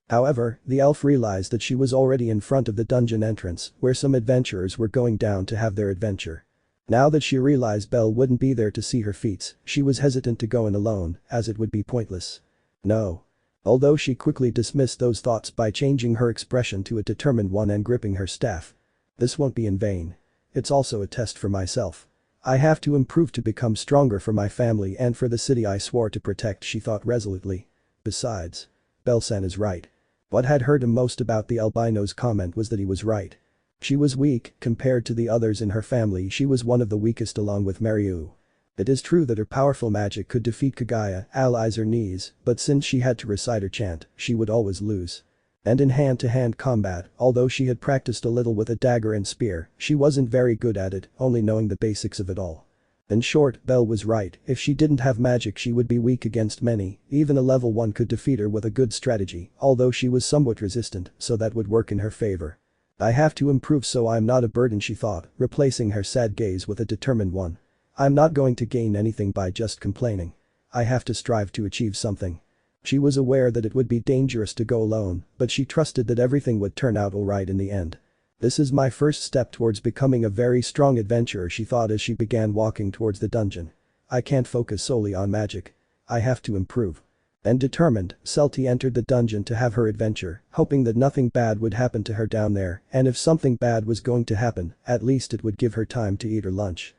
However, the elf realized that she was already in front of the dungeon entrance, where some adventurers were going down to have their adventure. Now that she realized Belle wouldn't be there to see her feats, she was hesitant to go in alone, as it would be pointless. No. Although she quickly dismissed those thoughts by changing her expression to a determined one and gripping her staff. This won't be in vain. It's also a test for myself. I have to improve to become stronger for my family and for the city I swore to protect, she thought resolutely. Besides. Belle-san is right. What had hurt him most about the albino's comment was that he was right. She was weak, compared to the others in her family she was one of the weakest along with Mariu. It is true that her powerful magic could defeat Kagaya, allies or knees, but since she had to recite her chant, she would always lose. And in hand-to-hand combat, although she had practiced a little with a dagger and spear, she wasn't very good at it, only knowing the basics of it all. In short, Belle was right, if she didn't have magic she would be weak against many, even a level 1 could defeat her with a good strategy, although she was somewhat resistant, so that would work in her favor. I have to improve so I'm not a burden, she thought, replacing her sad gaze with a determined one. I'm not going to gain anything by just complaining. I have to strive to achieve something. She was aware that it would be dangerous to go alone, but she trusted that everything would turn out alright in the end. This is my first step towards becoming a very strong adventurer, she thought as she began walking towards the dungeon. I can't focus solely on magic. I have to improve. And determined, Celty entered the dungeon to have her adventure, hoping that nothing bad would happen to her down there, and if something bad was going to happen, at least it would give her time to eat her lunch.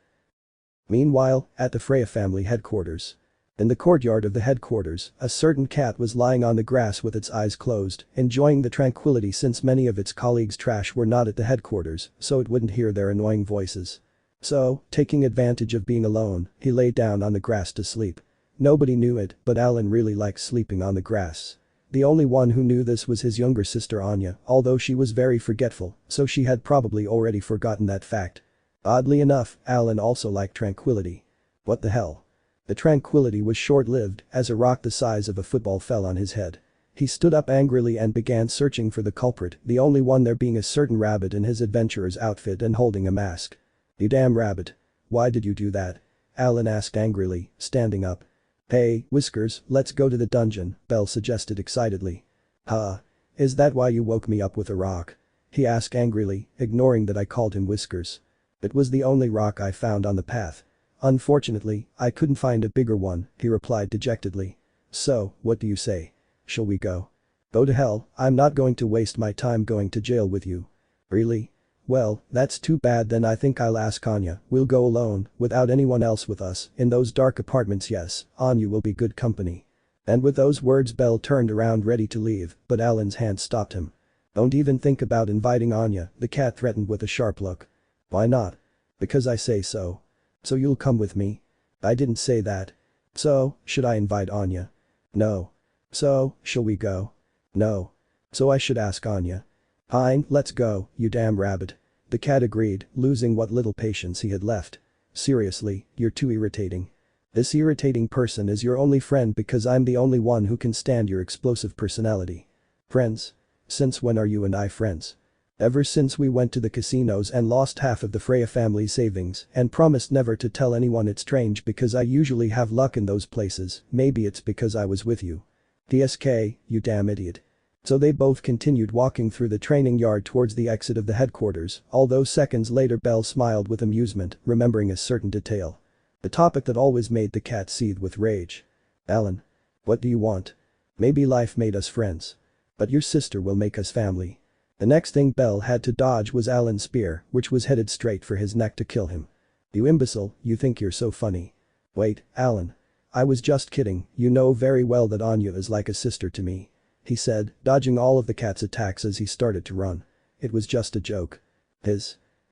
Meanwhile, at the Freya family headquarters. In the courtyard of the headquarters, a certain cat was lying on the grass with its eyes closed, enjoying the tranquility since many of its colleagues' trash were not at the headquarters, so it wouldn't hear their annoying voices. So, taking advantage of being alone, he lay down on the grass to sleep. Nobody knew it, but Alan really likes sleeping on the grass. The only one who knew this was his younger sister Anya, although she was very forgetful, so she had probably already forgotten that fact. Oddly enough, Alan also liked tranquility. What the hell? The tranquility was short-lived, as a rock the size of a football fell on his head. He stood up angrily and began searching for the culprit, the only one there being a certain rabbit in his adventurer's outfit and holding a mask. "You damn rabbit. Why did you do that?" Alan asked angrily, standing up. "Hey, Whiskers, let's go to the dungeon," Belle suggested excitedly. "Huh? Is that why you woke me up with a rock?" he asked angrily, ignoring that I called him Whiskers. "It was the only rock I found on the path. Unfortunately, I couldn't find a bigger one," he replied dejectedly. "So, what do you say? Shall we go?" "Go to hell, I'm not going to waste my time going to jail with you." "Really? Well, that's too bad then I think I'll ask Anya, we'll go alone, without anyone else with us, in those dark apartments yes, Anya will be good company." And with those words Belle turned around ready to leave, but Alan's hand stopped him. "Don't even think about inviting Anya," the cat threatened with a sharp look. "Why not?" "Because I say so." "So you'll come with me?" "I didn't say that." "So, should I invite Anya?" "No." "So, shall we go?" "No." "So I should ask Anya." "Fine, let's go, you damn rabbit." The cat agreed, losing what little patience he had left. "Seriously, you're too irritating. This irritating person is your only friend because I'm the only one who can stand your explosive personality." "Friends? Since when are you and I friends?" "Ever since we went to the casinos and lost half of the Freya family savings and promised never to tell anyone. It's strange because I usually have luck in those places, maybe it's because I was with you." "TSK, you damn idiot." So they both continued walking through the training yard towards the exit of the headquarters, although seconds later Belle smiled with amusement, remembering a certain detail. The topic that always made the cat seethe with rage. "Alan. What do you want? Maybe life made us friends. But your sister will make us family." The next thing Belle had to dodge was Alan's spear, which was headed straight for his neck to kill him. "You imbecile, you think you're so funny." "Wait, Alan. I was just kidding, you know very well that Anya is like a sister to me," he said, dodging all of the cat's attacks as he started to run. "It was just a joke."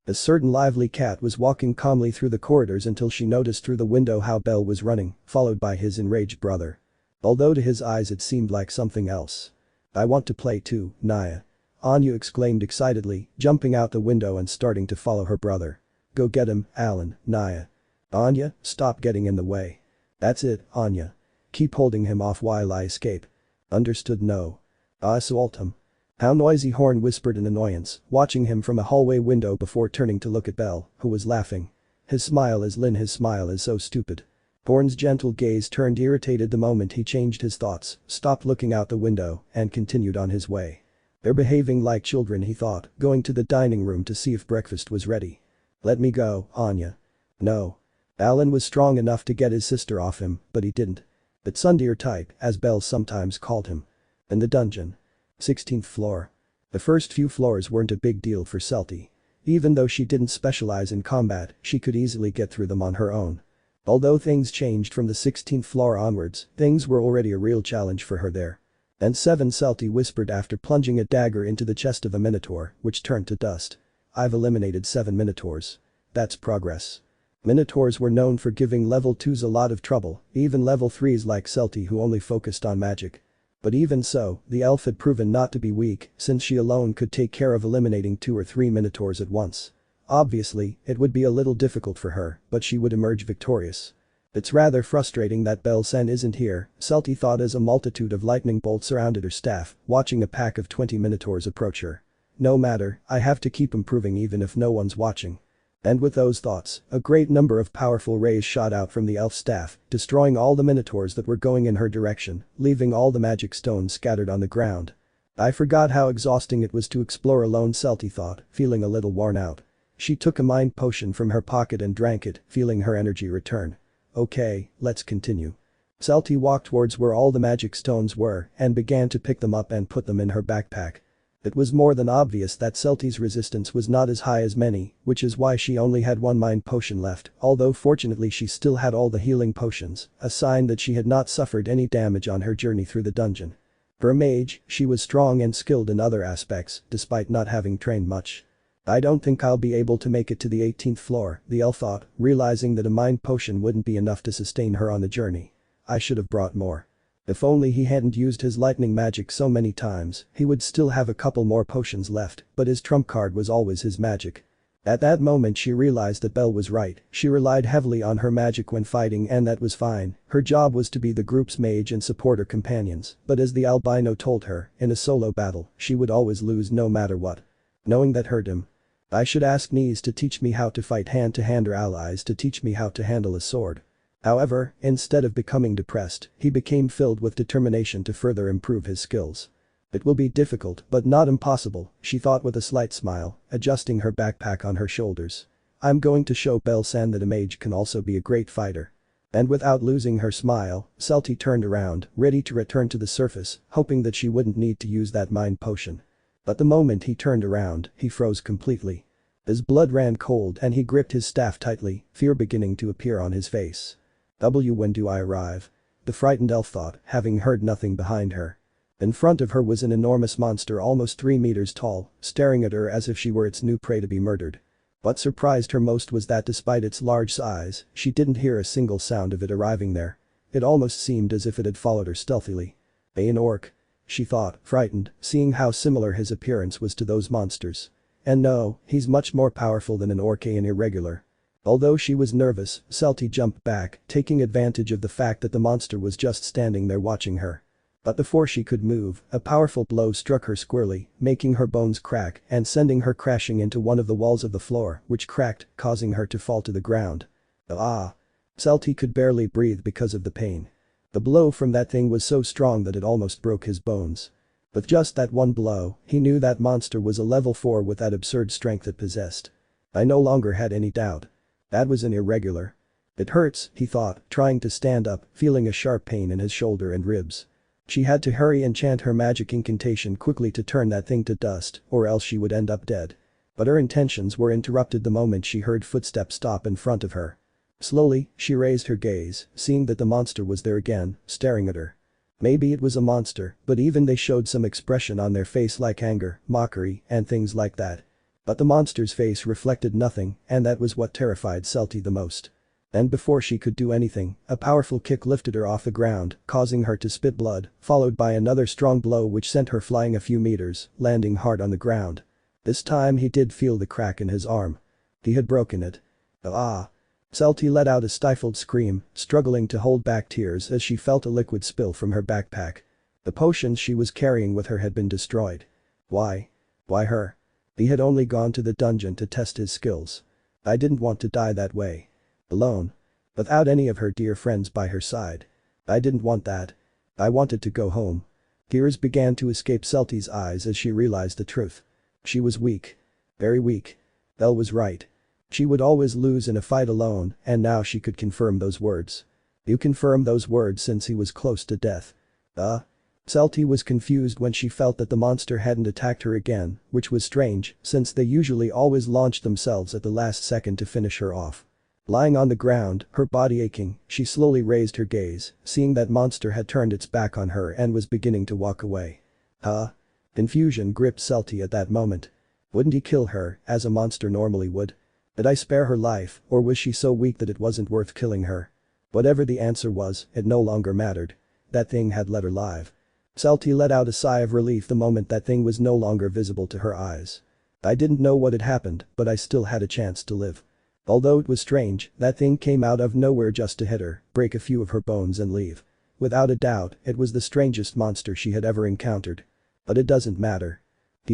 A certain lively cat was walking calmly through the corridors until she noticed through the window how Belle was running, followed by his enraged brother. Although to his eyes it seemed like something else. "I want to play too, Naya." Anya exclaimed excitedly, jumping out the window and starting to follow her brother. "Go get him, Alan, Naya." "Anya, stop getting in the way." "That's it, Anya. Keep holding him off while I escape." "Understood no." "Assault him." How noisy Horn whispered in annoyance, watching him from a hallway window before turning to look at Belle, who was laughing. His smile is so stupid. Horn's gentle gaze turned irritated the moment he changed his thoughts, stopped looking out the window, and continued on his way. They're behaving like children, he thought, going to the dining room to see if breakfast was ready. "Let me go, Anya." "No." Alan was strong enough to get his sister off him, but he didn't. The tsundere type, as Belle sometimes called him. In the dungeon. 16th floor. The first few floors weren't a big deal for Celty. Even though she didn't specialize in combat, she could easily get through them on her own. Although things changed from the 16th floor onwards, things were already a real challenge for her there. "And 7," Celty whispered after plunging a dagger into the chest of a minotaur, which turned to dust. "I've eliminated 7 minotaurs. That's progress." Minotaurs were known for giving level 2s a lot of trouble, even level 3s like Celty who only focused on magic. But even so, the elf had proven not to be weak, since she alone could take care of eliminating 2 or 3 minotaurs at once. Obviously, it would be a little difficult for her, but she would emerge victorious. "It's rather frustrating that Belle-san isn't here," Celty thought as a multitude of lightning bolts surrounded her staff, watching a pack of 20 minotaurs approach her. "No matter, I have to keep improving even if no one's watching." And with those thoughts, a great number of powerful rays shot out from the elf staff, destroying all the minotaurs that were going in her direction, leaving all the magic stones scattered on the ground. I forgot how exhausting it was to explore alone, Celty thought, feeling a little worn out. She took a mind potion from her pocket and drank it, feeling her energy return. "Okay, let's continue." Celty walked towards where all the magic stones were and began to pick them up and put them in her backpack. It was more than obvious that Celty's resistance was not as high as many, which is why she only had one mind potion left, although fortunately she still had all the healing potions, a sign that she had not suffered any damage on her journey through the dungeon. For a mage, she was strong and skilled in other aspects, despite not having trained much. I don't think I'll be able to make it to the 18th floor, the elf thought, realizing that a mind potion wouldn't be enough to sustain her on the journey. I should have brought more. If only he hadn't used his lightning magic so many times, he would still have a couple more potions left, but his trump card was always his magic. At that moment she realized that Belle was right, she relied heavily on her magic when fighting and that was fine, her job was to be the group's mage and support her companions, but as the albino told her, in a solo battle, she would always lose no matter what. Knowing that hurt him. I should ask Knees to teach me how to fight hand-to-hand or allies to teach me how to handle a sword. However, instead of becoming depressed, he became filled with determination to further improve his skills. It will be difficult but not impossible, she thought with a slight smile, adjusting her backpack on her shoulders. I'm going to show Belle-san that a mage can also be a great fighter. And without losing her smile, Celty turned around, ready to return to the surface, hoping that she wouldn't need to use that mind potion. But the moment he turned around, he froze completely. His blood ran cold and he gripped his staff tightly, fear beginning to appear on his face. When do I arrive? The frightened elf thought, having heard nothing behind her. In front of her was an enormous monster almost 3 meters tall, staring at her as if she were its new prey to be murdered. What surprised her most was that despite its large size, she didn't hear a single sound of it arriving there. It almost seemed as if it had followed her stealthily. An orc. She thought, frightened, seeing how similar his appearance was to those monsters. And no, he's much more powerful than an orc and irregular. Although she was nervous, Celty jumped back, taking advantage of the fact that the monster was just standing there watching her. But before she could move, a powerful blow struck her squarely, making her bones crack and sending her crashing into one of the walls of the floor, which cracked, causing her to fall to the ground. Ah! Celty could barely breathe because of the pain. The blow from that thing was so strong that it almost broke his bones. With just that one blow, he knew that monster was a level 4 with that absurd strength it possessed. I no longer had any doubt. That was an irregular. It hurts, he thought, trying to stand up, feeling a sharp pain in his shoulder and ribs. She had to hurry and chant her magic incantation quickly to turn that thing to dust, or else she would end up dead. But her intentions were interrupted the moment she heard footsteps stop in front of her. Slowly, she raised her gaze, seeing that the monster was there again, staring at her. Maybe it was a monster, but even they showed some expression on their face like anger, mockery, and things like that. But the monster's face reflected nothing, and that was what terrified Celty the most. And before she could do anything, a powerful kick lifted her off the ground, causing her to spit blood, followed by another strong blow which sent her flying a few meters, landing hard on the ground. This time he did feel the crack in his arm. He had broken it. Ah! Celty let out a stifled scream, struggling to hold back tears as she felt a liquid spill from her backpack. The potions she was carrying with her had been destroyed. Why? Why her? He had only gone to the dungeon to test his skills. I didn't want to die that way. Alone. Without any of her dear friends by her side. I didn't want that. I wanted to go home. Tears began to escape Celty's eyes as she realized the truth. She was weak. Very weak. Belle was right. She would always lose in a fight alone, and now she could confirm those words. You confirmed those words since he was close to death. Celty was confused when she felt that the monster hadn't attacked her again, which was strange, since they usually always launched themselves at the last second to finish her off. Lying on the ground, her body aching, she slowly raised her gaze, seeing that monster had turned its back on her and was beginning to walk away. Confusion gripped Celty at that moment. Wouldn't he kill her, as a monster normally would? Did I spare her life, or was she so weak that it wasn't worth killing her? Whatever the answer was, it no longer mattered. That thing had let her live. Celty let out a sigh of relief the moment that thing was no longer visible to her eyes. I didn't know what had happened, but I still had a chance to live. Although it was strange, that thing came out of nowhere just to hit her, break a few of her bones and leave. Without a doubt, it was the strangest monster she had ever encountered. But it doesn't matter.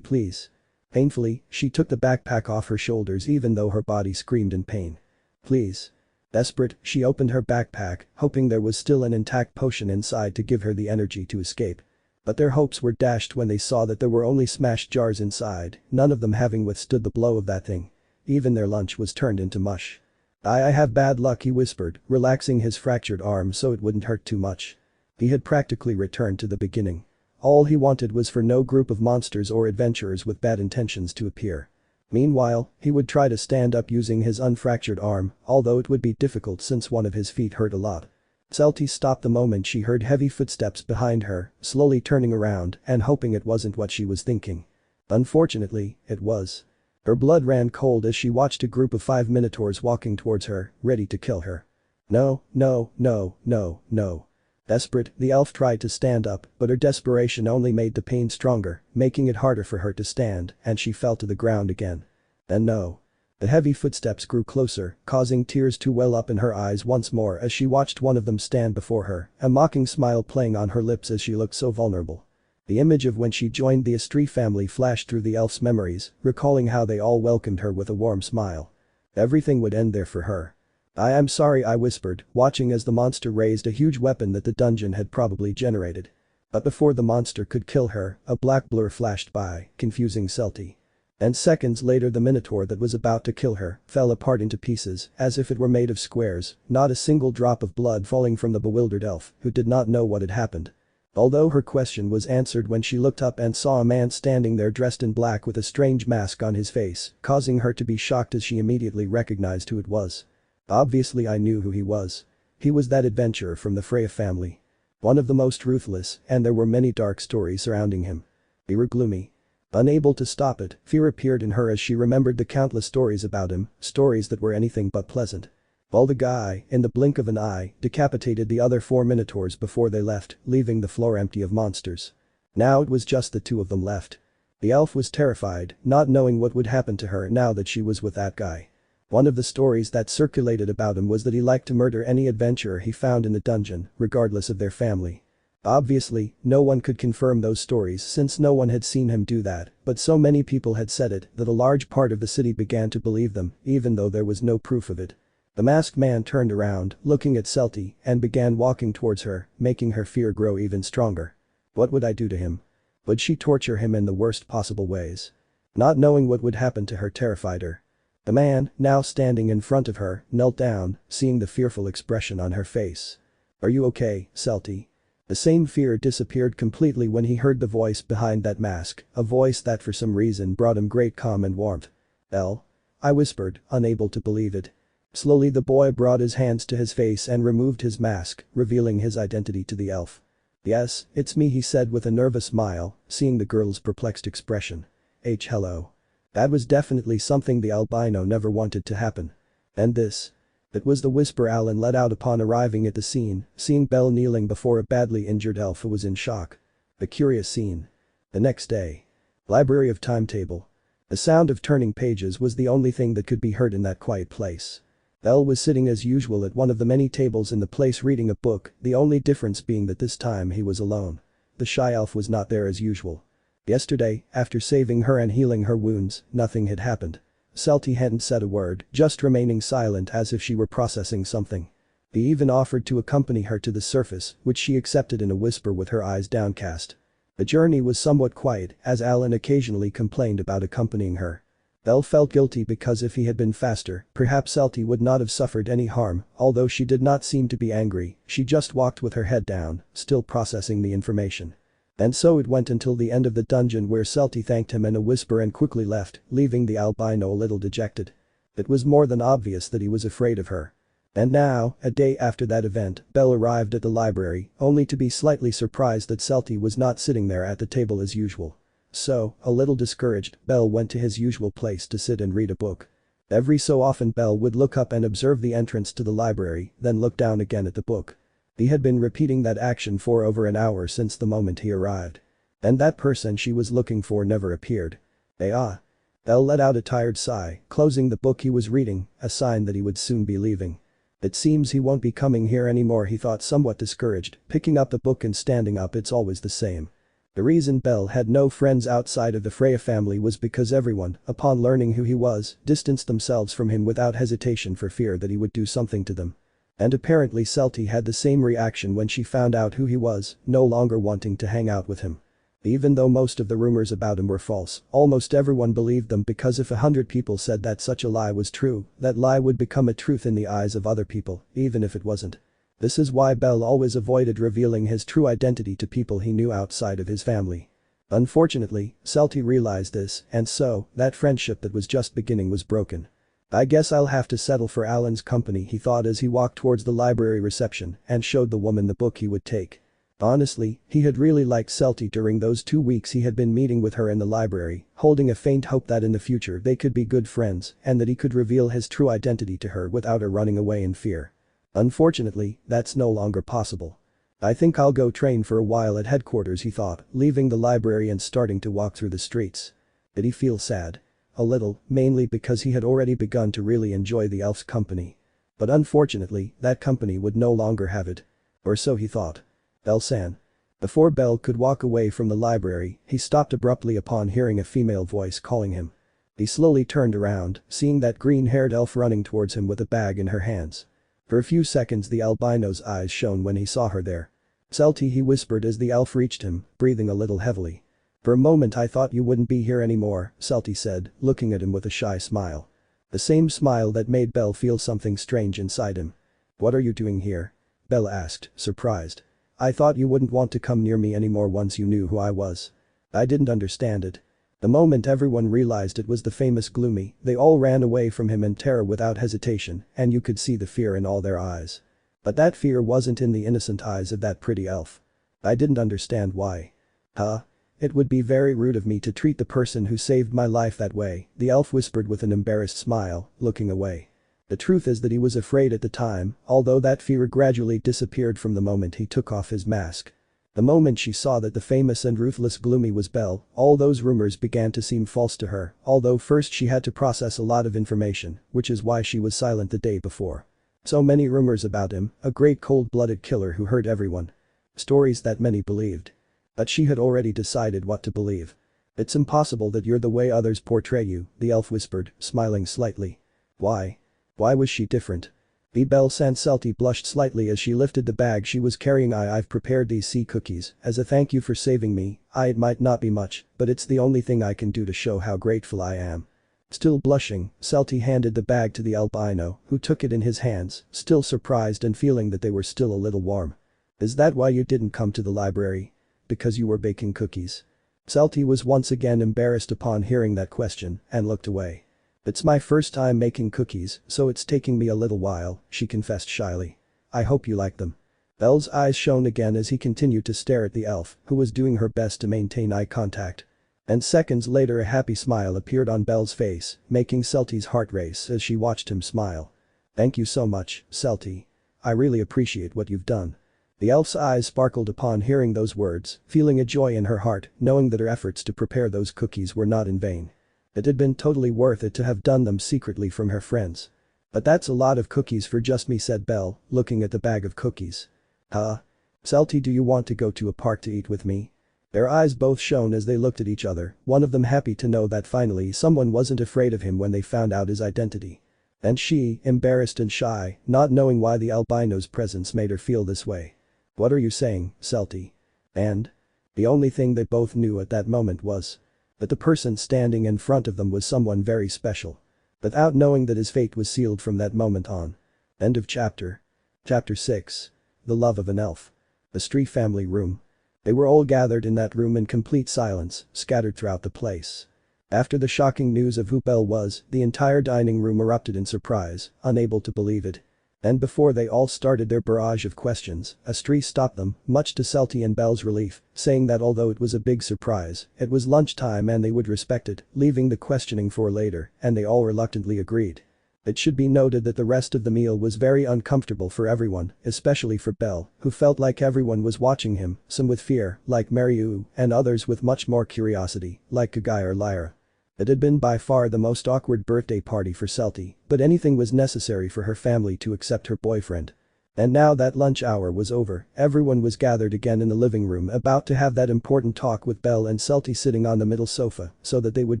Please. Painfully, she took the backpack off her shoulders even though her body screamed in pain. Please. Desperate, she opened her backpack, hoping there was still an intact potion inside to give her the energy to escape. But their hopes were dashed when they saw that there were only smashed jars inside, none of them having withstood the blow of that thing. Even their lunch was turned into mush. I have bad luck," he whispered, relaxing his fractured arm so it wouldn't hurt too much. He had practically returned to the beginning. All he wanted was for no group of monsters or adventurers with bad intentions to appear. Meanwhile, he would try to stand up using his unfractured arm, although it would be difficult since one of his feet hurt a lot. Celty stopped the moment she heard heavy footsteps behind her, slowly turning around and hoping it wasn't what she was thinking. Unfortunately, it was. Her blood ran cold as she watched a group of 5 minotaurs walking towards her, ready to kill her. No, no, no, no, no. Desperate, the elf tried to stand up, but her desperation only made the pain stronger, making it harder for her to stand, and she fell to the ground again. Then no. The heavy footsteps grew closer, causing tears to well up in her eyes once more as she watched one of them stand before her, a mocking smile playing on her lips as she looked so vulnerable. The image of when she joined the Astri family flashed through the elf's memories, recalling how they all welcomed her with a warm smile. Everything would end there for her. "I am sorry," I whispered, watching as the monster raised a huge weapon that the dungeon had probably generated. But before the monster could kill her, a black blur flashed by, confusing Celty. And seconds later the minotaur that was about to kill her fell apart into pieces as if it were made of squares, not a single drop of blood falling from the bewildered elf, who did not know what had happened. Although her question was answered when she looked up and saw a man standing there dressed in black with a strange mask on his face, causing her to be shocked as she immediately recognized who it was. Obviously I knew who he was. He was that adventurer from the Freya family. One of the most ruthless, and there were many dark stories surrounding him. They were gloomy. Unable to stop it, fear appeared in her as she remembered the countless stories about him, stories that were anything but pleasant. Well, the guy, in the blink of an eye, decapitated the other 4 minotaurs before they left, leaving the floor empty of monsters. Now it was just the 2 of them left. The elf was terrified, not knowing what would happen to her now that she was with that guy. One of the stories that circulated about him was that he liked to murder any adventurer he found in the dungeon, regardless of their family. Obviously, no one could confirm those stories since no one had seen him do that, but so many people had said it that a large part of the city began to believe them, even though there was no proof of it. The masked man turned around, looking at Celty, and began walking towards her, making her fear grow even stronger. What would I do to him? Would she torture him in the worst possible ways? Not knowing what would happen to her terrified her. The man, now standing in front of her, knelt down, seeing the fearful expression on her face. "Are you okay, Celty?" The same fear disappeared completely when he heard the voice behind that mask, a voice that for some reason brought him great calm and warmth. "Elle?" I whispered, unable to believe it. Slowly the boy brought his hands to his face and removed his mask, revealing his identity to the elf. "Yes, it's me," he said with a nervous smile, seeing the girl's perplexed expression. Hello. That was definitely something the albino never wanted to happen. And this? It was the whisper Alan let out upon arriving at the scene, seeing Belle kneeling before a badly injured elf who was in shock. A curious scene. The next day. Library of Timetable. The sound of turning pages was the only thing that could be heard in that quiet place. Belle was sitting as usual at one of the many tables in the place reading a book, the only difference being that this time he was alone. The shy elf was not there as usual. Yesterday, after saving her and healing her wounds, nothing had happened. Celty hadn't said a word, just remaining silent as if she were processing something. He even offered to accompany her to the surface, which she accepted in a whisper with her eyes downcast. The journey was somewhat quiet, as Alan occasionally complained about accompanying her. Belle felt guilty because if he had been faster, perhaps Celty would not have suffered any harm, although she did not seem to be angry, she just walked with her head down, still processing the information. And so it went until the end of the dungeon where Celty thanked him in a whisper and quickly left, leaving the albino a little dejected. It was more than obvious that he was afraid of her. And now, a day after that event, Belle arrived at the library, only to be slightly surprised that Celty was not sitting there at the table as usual. So, a little discouraged, Belle went to his usual place to sit and read a book. Every so often Belle would look up and observe the entrance to the library, then look down again at the book. He had been repeating that action for over an hour since the moment he arrived. And that person she was looking for never appeared. Belle let out a tired sigh, closing the book he was reading, a sign that he would soon be leaving. It seems he won't be coming here anymore, he thought, somewhat discouraged, picking up the book and standing up. It's always the same. The reason Belle had no friends outside of the Freya family was because everyone, upon learning who he was, distanced themselves from him without hesitation for fear that he would do something to them. And apparently Celty had the same reaction when she found out who he was, no longer wanting to hang out with him. Even though most of the rumors about him were false, almost everyone believed them because if 100 people said that such a lie was true, that lie would become a truth in the eyes of other people, even if it wasn't. This is why Bell always avoided revealing his true identity to people he knew outside of his family. Unfortunately, Celty realized this, and so, that friendship that was just beginning was broken. I guess I'll have to settle for Alan's company, he thought as he walked towards the library reception and showed the woman the book he would take. Honestly, he had really liked Celty during those 2 weeks he had been meeting with her in the library, holding a faint hope that in the future they could be good friends and that he could reveal his true identity to her without her running away in fear. Unfortunately, that's no longer possible. I think I'll go train for a while at headquarters, he thought, leaving the library and starting to walk through the streets. Did he feel sad? A little, mainly because he had already begun to really enjoy the elf's company. But unfortunately, that company would no longer have it. Or so he thought. Bell-san. Before Bell could walk away from the library, he stopped abruptly upon hearing a female voice calling him. He slowly turned around, seeing that green-haired elf running towards him with a bag in her hands. For a few seconds the albino's eyes shone when he saw her there. Celty, he whispered as the elf reached him, breathing a little heavily. For a moment I thought you wouldn't be here anymore, Celty said, looking at him with a shy smile. The same smile that made Bell feel something strange inside him. What are you doing here? Bell asked, surprised. I thought you wouldn't want to come near me anymore once you knew who I was. I didn't understand it. The moment everyone realized it was the famous Gloomy, they all ran away from him in terror without hesitation, and you could see the fear in all their eyes. But that fear wasn't in the innocent eyes of that pretty elf. I didn't understand why. Huh? It would be very rude of me to treat the person who saved my life that way, the elf whispered with an embarrassed smile, looking away. The truth is that he was afraid at the time, although that fear gradually disappeared from the moment he took off his mask. The moment she saw that the famous and ruthless Gloomy was Bell, all those rumors began to seem false to her, although first she had to process a lot of information, which is why she was silent the day before. So many rumors about him, a great cold-blooded killer who hurt everyone. Stories that many believed. But she had already decided what to believe. It's impossible that you're the way others portray you, the elf whispered, smiling slightly. Why? Why was she different? Bell-san. Celty blushed slightly as she lifted the bag she was carrying. I've prepared these sea cookies as a thank you for saving me. It might not be much, but it's the only thing I can do to show how grateful I am. Still blushing, Celty handed the bag to the albino, who took it in his hands, still surprised and feeling that they were still a little warm. Is that why you didn't come to the library? Because you were baking cookies? Celty was once again embarrassed upon hearing that question and looked away. It's my first time making cookies, so it's taking me a little while, she confessed shyly. I hope you like them. Bell's eyes shone again as he continued to stare at the elf, who was doing her best to maintain eye contact. And seconds later a happy smile appeared on Bell's face, making Celty's heart race as she watched him smile. Thank you so much, Celty. I really appreciate what you've done. The elf's eyes sparkled upon hearing those words, feeling a joy in her heart, knowing that her efforts to prepare those cookies were not in vain. It had been totally worth it to have done them secretly from her friends. But that's a lot of cookies for just me, said Bell, looking at the bag of cookies. Huh? Celty, do you want to go to a park to eat with me? Their eyes both shone as they looked at each other, one of them happy to know that finally someone wasn't afraid of him when they found out his identity. And she, embarrassed and shy, not knowing why the albino's presence made her feel this way. What are you saying, Celty? And? The only thing they both knew at that moment was that the person standing in front of them was someone very special. Without knowing that his fate was sealed from that moment on. End of chapter. Chapter 6. The Love of an Elf. The Stree family room. They were all gathered in that room in complete silence, scattered throughout the place. After the shocking news of who Bell was, the entire dining room erupted in surprise, unable to believe it. And before they all started their barrage of questions, a Stree stopped them, much to Celty and Bell's relief, saying that although it was a big surprise, it was lunchtime and they would respect it, leaving the questioning for later, and they all reluctantly agreed. It should be noted that the rest of the meal was very uncomfortable for everyone, especially for Bell, who felt like everyone was watching him, some with fear, like Mariu, and others with much more curiosity, like Kagai or Lyra. It had been by far the most awkward birthday party for Celty, but anything was necessary for her family to accept her boyfriend. And now that lunch hour was over, everyone was gathered again in the living room about to have that important talk with Bell and Celty sitting on the middle sofa so that they would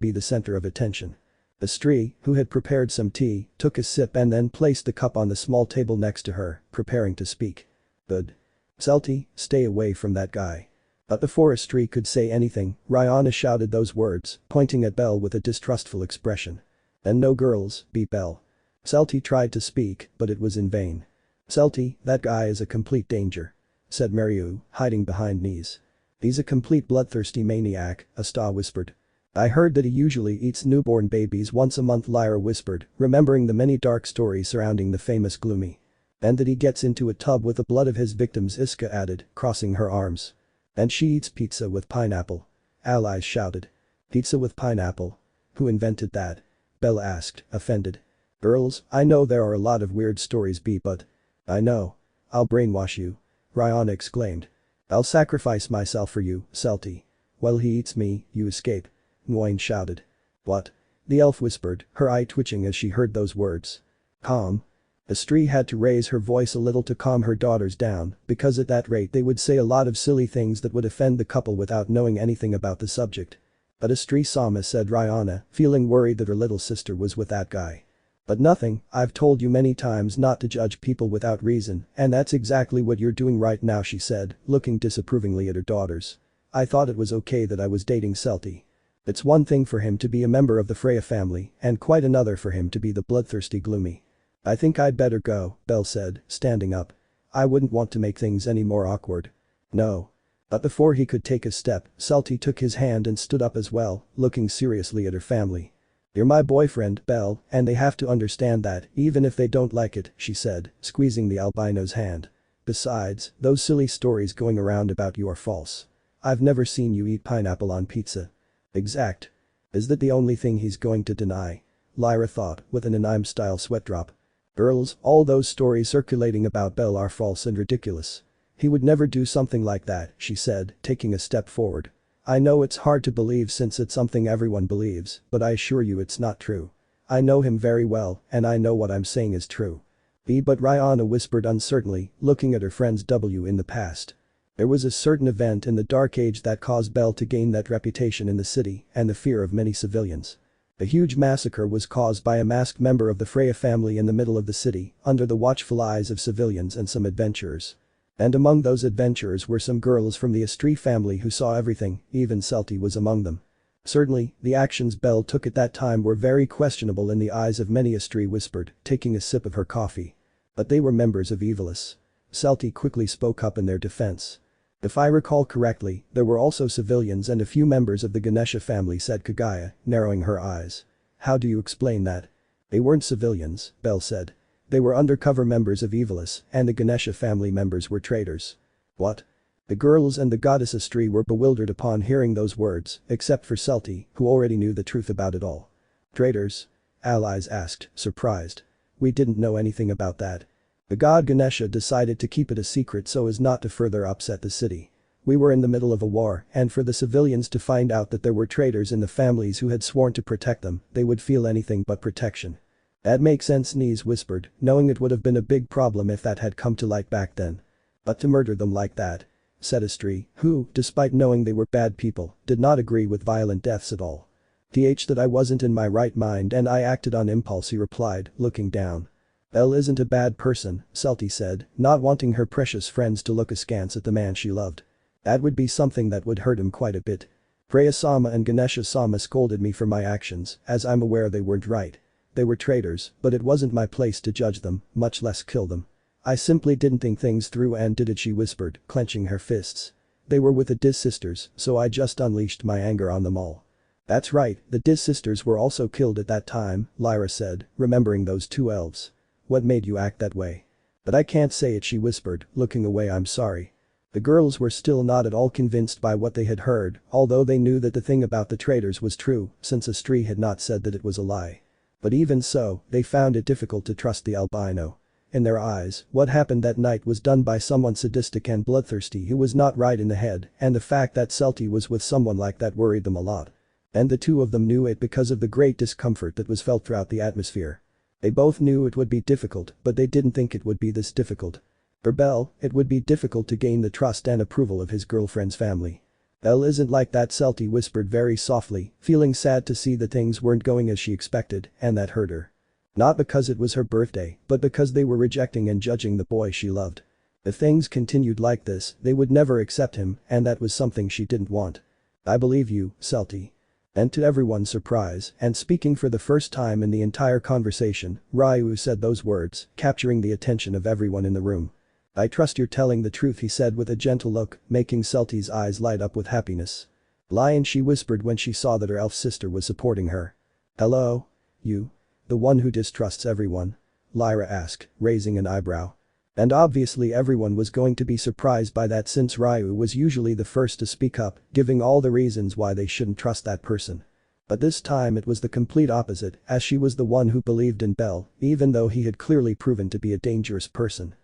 be the center of attention. The Stree, who had prepared some tea, took a sip and then placed the cup on the small table next to her, preparing to speak. Good. Celty, stay away from that guy. But before Astri could say anything, Rihanna shouted those words, pointing at Belle with a distrustful expression. "And no girls," beat Belle. Celty tried to speak, but it was in vain. "Celty, that guy is a complete danger," said Mariu, hiding behind knees. "He's a complete bloodthirsty maniac," Asta whispered. "I heard that he usually eats newborn babies once a month," Lyra whispered, remembering the many dark stories surrounding the famous Gloomy. "And that he gets into a tub with the blood of his victims," Iska added, crossing her arms. "And she eats pizza with pineapple," allies shouted. "Pizza with pineapple? Who invented that?" Belle asked, offended. "Girls, I know there are a lot of weird stories, but I know. I'll brainwash you," Rihanna exclaimed. "I'll sacrifice myself for you, Celty. While he eats me, you escape," Nguyen shouted. "What?" the elf whispered, her eye twitching as she heard those words. "Calm." Astri had to raise her voice a little to calm her daughters down, because at that rate they would say a lot of silly things that would offend the couple without knowing anything about the subject. "But Astri Sama," said Rihanna, feeling worried that her little sister was with that guy. "But nothing, I've told you many times not to judge people without reason, and that's exactly what you're doing right now," she said, looking disapprovingly at her daughters. "I thought it was okay that I was dating Celty. It's one thing for him to be a member of the Freya family, and quite another for him to be the bloodthirsty Gloomy." "I think I'd better go," Belle said, standing up. "I wouldn't want to make things any more awkward." "No." But before he could take a step, Celty took his hand and stood up as well, looking seriously at her family. "You're my boyfriend, Belle, and they have to understand that, even if they don't like it," she said, squeezing the albino's hand. "Besides, those silly stories going around about you are false. I've never seen you eat pineapple on pizza." "Exact. Is that the only thing he's going to deny?" Lyra thought, with an anime-style sweat drop. "Girls, all those stories circulating about Belle are false and ridiculous. He would never do something like that," she said, taking a step forward. "I know it's hard to believe since it's something everyone believes, but I assure you it's not true. I know him very well, and I know what I'm saying is true." But Rihanna whispered uncertainly, looking at her friends in the past. There was a certain event in the Dark Age that caused Belle to gain that reputation in the city and the fear of many civilians. A huge massacre was caused by a masked member of the Freya family in the middle of the city, under the watchful eyes of civilians and some adventurers. And among those adventurers were some girls from the Astri family who saw everything, even Celty was among them. Certainly, the actions Belle took at that time were very questionable in the eyes of many, Astri whispered, taking a sip of her coffee. "But they were members of Evilis." Celty quickly spoke up in their defense. "If I recall correctly, there were also civilians and a few members of the Ganesha family," said Kagaya, narrowing her eyes. "How do you explain that?" "They weren't civilians," Belle said. "They were undercover members of Evilis, and the Ganesha family members were traitors." "What?" The girls and the goddess Astri were bewildered upon hearing those words, except for Celty, who already knew the truth about it all. "Traitors?" allies asked, surprised. "We didn't know anything about that. The god Ganesha decided to keep it a secret so as not to further upset the city. We were in the middle of a war, and for the civilians to find out that there were traitors in the families who had sworn to protect them, they would feel anything but protection." "That makes sense," Nese whispered, knowing it would have been a big problem if that had come to light back then. "But to murder them like that," said Astri, who, despite knowing they were bad people, did not agree with violent deaths at all. That I wasn't in my right mind and I acted on impulse," he replied, looking down. "Belle isn't a bad person," Celty said, not wanting her precious friends to look askance at the man she loved. "That would be something that would hurt him quite a bit. Freya-sama and Ganesha-sama scolded me for my actions, as I'm aware they weren't right. They were traitors, but it wasn't my place to judge them, much less kill them. I simply didn't think things through and did it," she whispered, clenching her fists. "They were with the Diz sisters, so I just unleashed my anger on them all." "That's right, the Diz sisters were also killed at that time," Lyra said, remembering those two elves. "What made you act that way?" "But I can't say it," she whispered, looking away. "I'm sorry." The girls were still not at all convinced by what they had heard, although they knew that the thing about the traitors was true, since Astri had not said that it was a lie. But even so, they found it difficult to trust the albino. In their eyes, what happened that night was done by someone sadistic and bloodthirsty who was not right in the head, and the fact that Celty was with someone like that worried them a lot. And the two of them knew it because of the great discomfort that was felt throughout the atmosphere. They both knew it would be difficult, but they didn't think it would be this difficult. For Belle, it would be difficult to gain the trust and approval of his girlfriend's family. "Belle isn't like that," Celty whispered very softly, feeling sad to see that things weren't going as she expected, and that hurt her. Not because it was her birthday, but because they were rejecting and judging the boy she loved. If things continued like this, they would never accept him, and that was something she didn't want. I believe you, Celty. And to everyone's surprise, and speaking for the first time in the entire conversation, Ryu said those words, capturing the attention of everyone in the room. I trust you're telling the truth, he said with a gentle look, making Celty's eyes light up with happiness. Lion, she whispered when she saw that her elf sister was supporting her. Hello? You? The one who distrusts everyone? Lyra asked, raising an eyebrow. And obviously everyone was going to be surprised by that since Ryu was usually the first to speak up, giving all the reasons why they shouldn't trust that person. But this time it was the complete opposite, as she was the one who believed in Bell, even though he had clearly proven to be a dangerous person.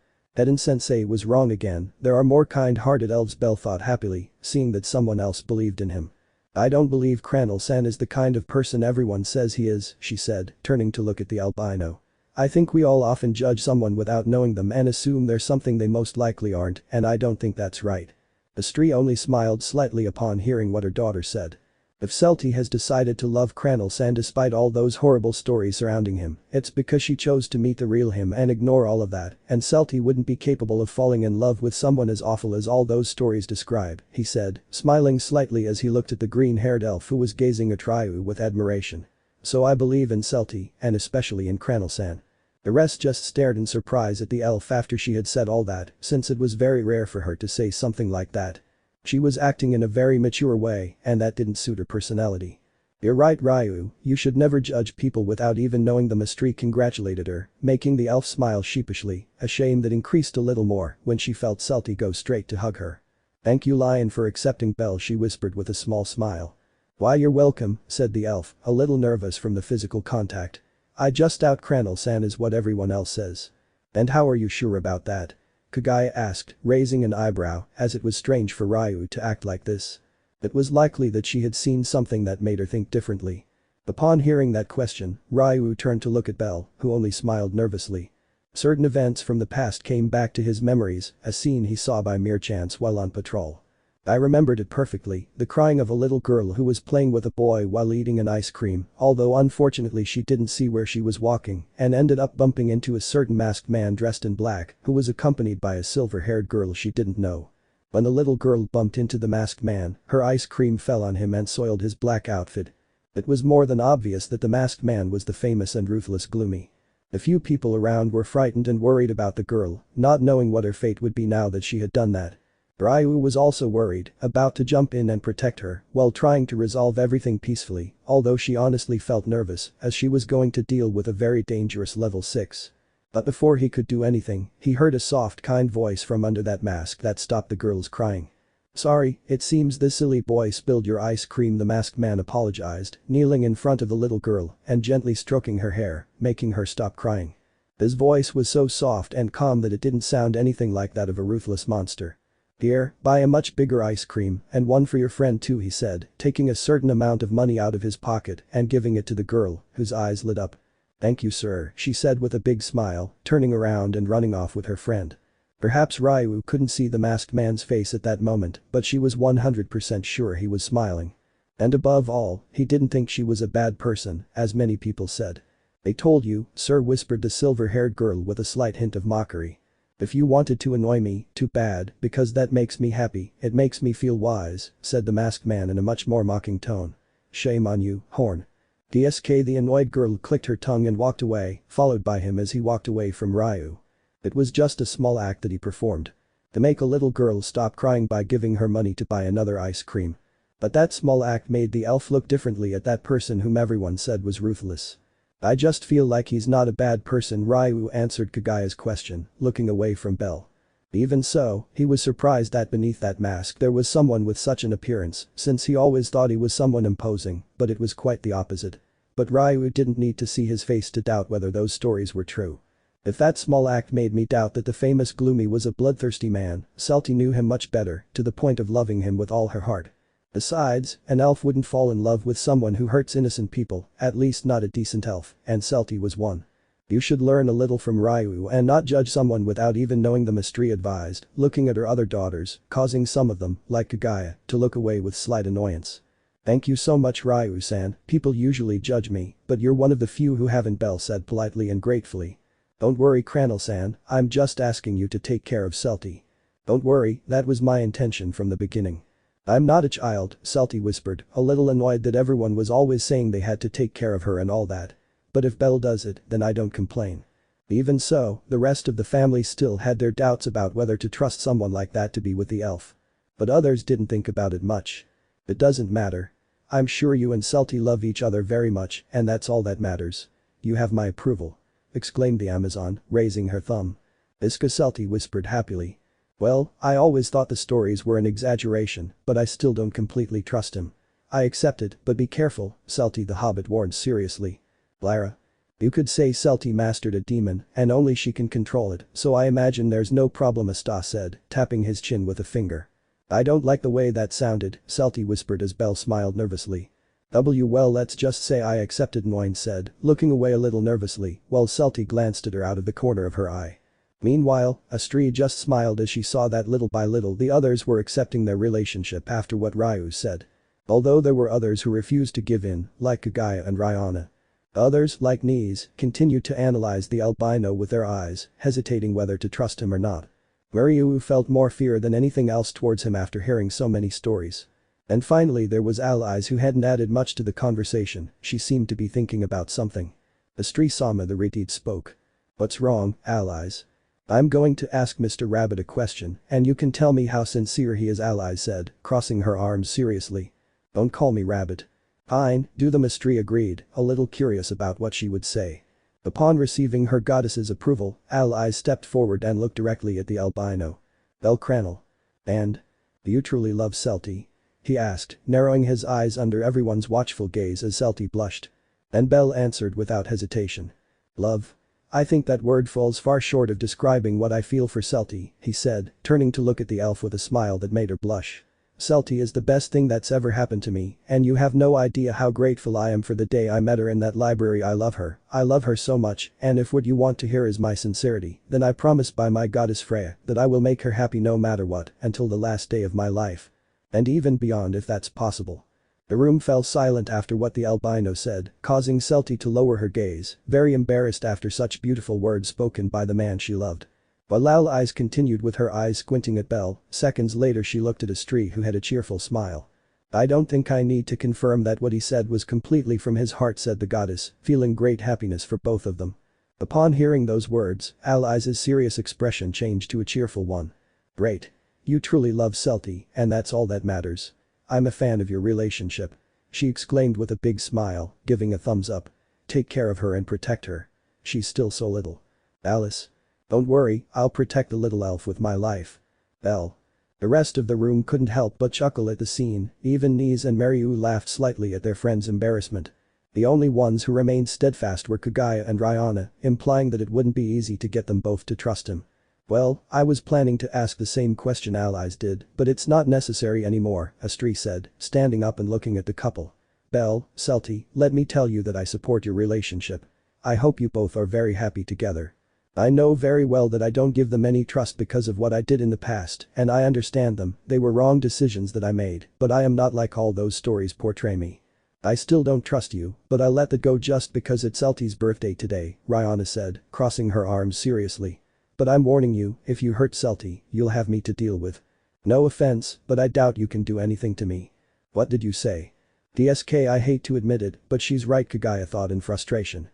Eden-sensei was wrong again, there are more kind-hearted elves, Bell thought happily, seeing that someone else believed in him. I don't believe Cranel-san is the kind of person everyone says he is, she said, turning to look at the albino. I think we all often judge someone without knowing them and assume they're something they most likely aren't, and I don't think that's right. Astri only smiled slightly upon hearing what her daughter said. If Celty has decided to love Cranel-san despite all those horrible stories surrounding him, it's because she chose to meet the real him and ignore all of that, and Celty wouldn't be capable of falling in love with someone as awful as all those stories describe, he said, smiling slightly as he looked at the green-haired elf who was gazing at Ryu with admiration. So I believe in Celty, and especially in Cranel-san. The rest just stared in surprise at the elf after she had said all that, since it was very rare for her to say something like that. She was acting in a very mature way, and that didn't suit her personality. You're right, Ryu, you should never judge people without even knowing them. Astri congratulated her, making the elf smile sheepishly, a shame that increased a little more when she felt Celty go straight to hug her. Thank you, Lion, for accepting Bell, she whispered with a small smile. Why, you're welcome, said the elf, a little nervous from the physical contact. I just doubt Cranel-san is what everyone else says. And how are you sure about that? Kagaya asked, raising an eyebrow, as it was strange for Ryu to act like this. It was likely that she had seen something that made her think differently. Upon hearing that question, Ryu turned to look at Bell, who only smiled nervously. Certain events from the past came back to his memories, a scene he saw by mere chance while on patrol. I remembered it perfectly, the crying of a little girl who was playing with a boy while eating an ice cream, although unfortunately she didn't see where she was walking and ended up bumping into a certain masked man dressed in black who was accompanied by a silver-haired girl she didn't know. When the little girl bumped into the masked man, her ice cream fell on him and soiled his black outfit. It was more than obvious that the masked man was the famous and ruthless Gloomy. A few people around were frightened and worried about the girl, not knowing what her fate would be now that she had done that. Ryu was also worried, about to jump in and protect her, while trying to resolve everything peacefully, although she honestly felt nervous, as she was going to deal with a very dangerous level 6. But before he could do anything, he heard a soft, kind voice from under that mask that stopped the girl's crying. Sorry, it seems this silly boy spilled your ice cream, the masked man apologized, kneeling in front of the little girl and gently stroking her hair, making her stop crying. His voice was so soft and calm that it didn't sound anything like that of a ruthless monster. Here, buy a much bigger ice cream, and one for your friend too, he said, taking a certain amount of money out of his pocket and giving it to the girl, whose eyes lit up. Thank you, sir, she said with a big smile, turning around and running off with her friend. Perhaps Ryu couldn't see the masked man's face at that moment, but she was 100% sure he was smiling. And above all, he didn't think she was a bad person, as many people said. They told you, sir, whispered the silver-haired girl with a slight hint of mockery. If you wanted to annoy me, too bad, because that makes me happy, it makes me feel wise, said the masked man in a much more mocking tone. Shame on you, Horn. DSK, the annoyed girl clicked her tongue and walked away, followed by him as he walked away from Ryu. It was just a small act that he performed. To make a little girl stop crying by giving her money to buy another ice cream. But that small act made the elf look differently at that person whom everyone said was ruthless. I just feel like he's not a bad person, Ryu answered Kagaya's question, looking away from Bell. Even so, he was surprised that beneath that mask there was someone with such an appearance, since he always thought he was someone imposing, but it was quite the opposite. But Ryu didn't need to see his face to doubt whether those stories were true. If that small act made me doubt that the famous Gloomy was a bloodthirsty man, Celty knew him much better, to the point of loving him with all her heart. Besides, an elf wouldn't fall in love with someone who hurts innocent people, at least not a decent elf, and Celty was one. You should learn a little from Ryu and not judge someone without even knowing them, Astri advised, looking at her other daughters, causing some of them, like Kagaya, to look away with slight annoyance. Thank you so much, Ryu-san, people usually judge me, but you're one of the few who haven't, Bell said politely and gratefully. Don't worry Cranel-san, I'm just asking you to take care of Celty. Don't worry, that was my intention from the beginning. I'm not a child, Celty whispered, a little annoyed that everyone was always saying they had to take care of her and all that. But if Belle does it, then I don't complain. Even so, the rest of the family still had their doubts about whether to trust someone like that to be with the elf. But others didn't think about it much. It doesn't matter. I'm sure you and Celty love each other very much, and that's all that matters. You have my approval. Exclaimed the Amazon, raising her thumb. Iska, Celty whispered happily. Well, I always thought the stories were an exaggeration, but I still don't completely trust him. I accept it, but be careful, Celty the Hobbit warned seriously. Lara. You could say Celty mastered a demon, and only she can control it, so I imagine there's no problem, Asta said, tapping his chin with a finger. I don't like the way that sounded, Celty whispered as Belle smiled nervously. Well, let's just say I accepted, Noin said, looking away a little nervously, while Celty glanced at her out of the corner of her eye. Meanwhile, Astrid just smiled as she saw that little by little the others were accepting their relationship after what Ryu said. Although there were others who refused to give in, like Kagaya and Ryana. Others, like Nese, continued to analyze the albino with their eyes, hesitating whether to trust him or not. Ryu felt more fear than anything else towards him after hearing so many stories. And finally there was Allies who hadn't added much to the conversation, she seemed to be thinking about something. Astrid-sama the Retid spoke. What's wrong, Allies? I'm going to ask Mr. Rabbit a question, and you can tell me how sincere he is, Allies said, crossing her arms seriously. Don't call me Rabbit. Fine, do them, Astrid agreed, a little curious about what she would say. Upon receiving her goddess's approval, Allies stepped forward and looked directly at the albino. Bellcranel. And? Do you truly love Celty? He asked, narrowing his eyes under everyone's watchful gaze as Celty blushed. And Belle answered without hesitation. Love? I think that word falls far short of describing what I feel for Celty, he said, turning to look at the elf with a smile that made her blush. Celty is the best thing that's ever happened to me, and you have no idea how grateful I am for the day I met her in that library. I love her so much, and if what you want to hear is my sincerity, then I promise by my goddess Freya that I will make her happy no matter what, until the last day of my life. And even beyond if that's possible. The room fell silent after what the albino said, causing Celty to lower her gaze, very embarrassed after such beautiful words spoken by the man she loved. While Allies continued with her eyes squinting at Belle, seconds later she looked at Astrid who had a cheerful smile. I don't think I need to confirm that what he said was completely from his heart, said the goddess, feeling great happiness for both of them. Upon hearing those words, Allies' serious expression changed to a cheerful one. Great. You truly love Celty, and that's all that matters. I'm a fan of your relationship. She exclaimed with a big smile, giving a thumbs up. Take care of her and protect her. She's still so little. Alice. Don't worry, I'll protect the little elf with my life. Belle. The rest of the room couldn't help but chuckle at the scene, even Nese and Mariu laughed slightly at their friend's embarrassment. The only ones who remained steadfast were Kagaya and Ryana, implying that it wouldn't be easy to get them both to trust him. Well, I was planning to ask the same question Allies did, but it's not necessary anymore, Astrid said, standing up and looking at the couple. Belle, Celty, let me tell you that I support your relationship. I hope you both are very happy together. I know very well that I don't give them any trust because of what I did in the past, and I understand them, they were wrong decisions that I made, but I am not like all those stories portray me. I still don't trust you, but I let that go just because it's Celty's birthday today, Ryana said, crossing her arms seriously. But I'm warning you, if you hurt Celty, you'll have me to deal with. No offense, but I doubt you can do anything to me. What did you say? DSK, I hate to admit it, but she's right, Kagaya thought in frustration.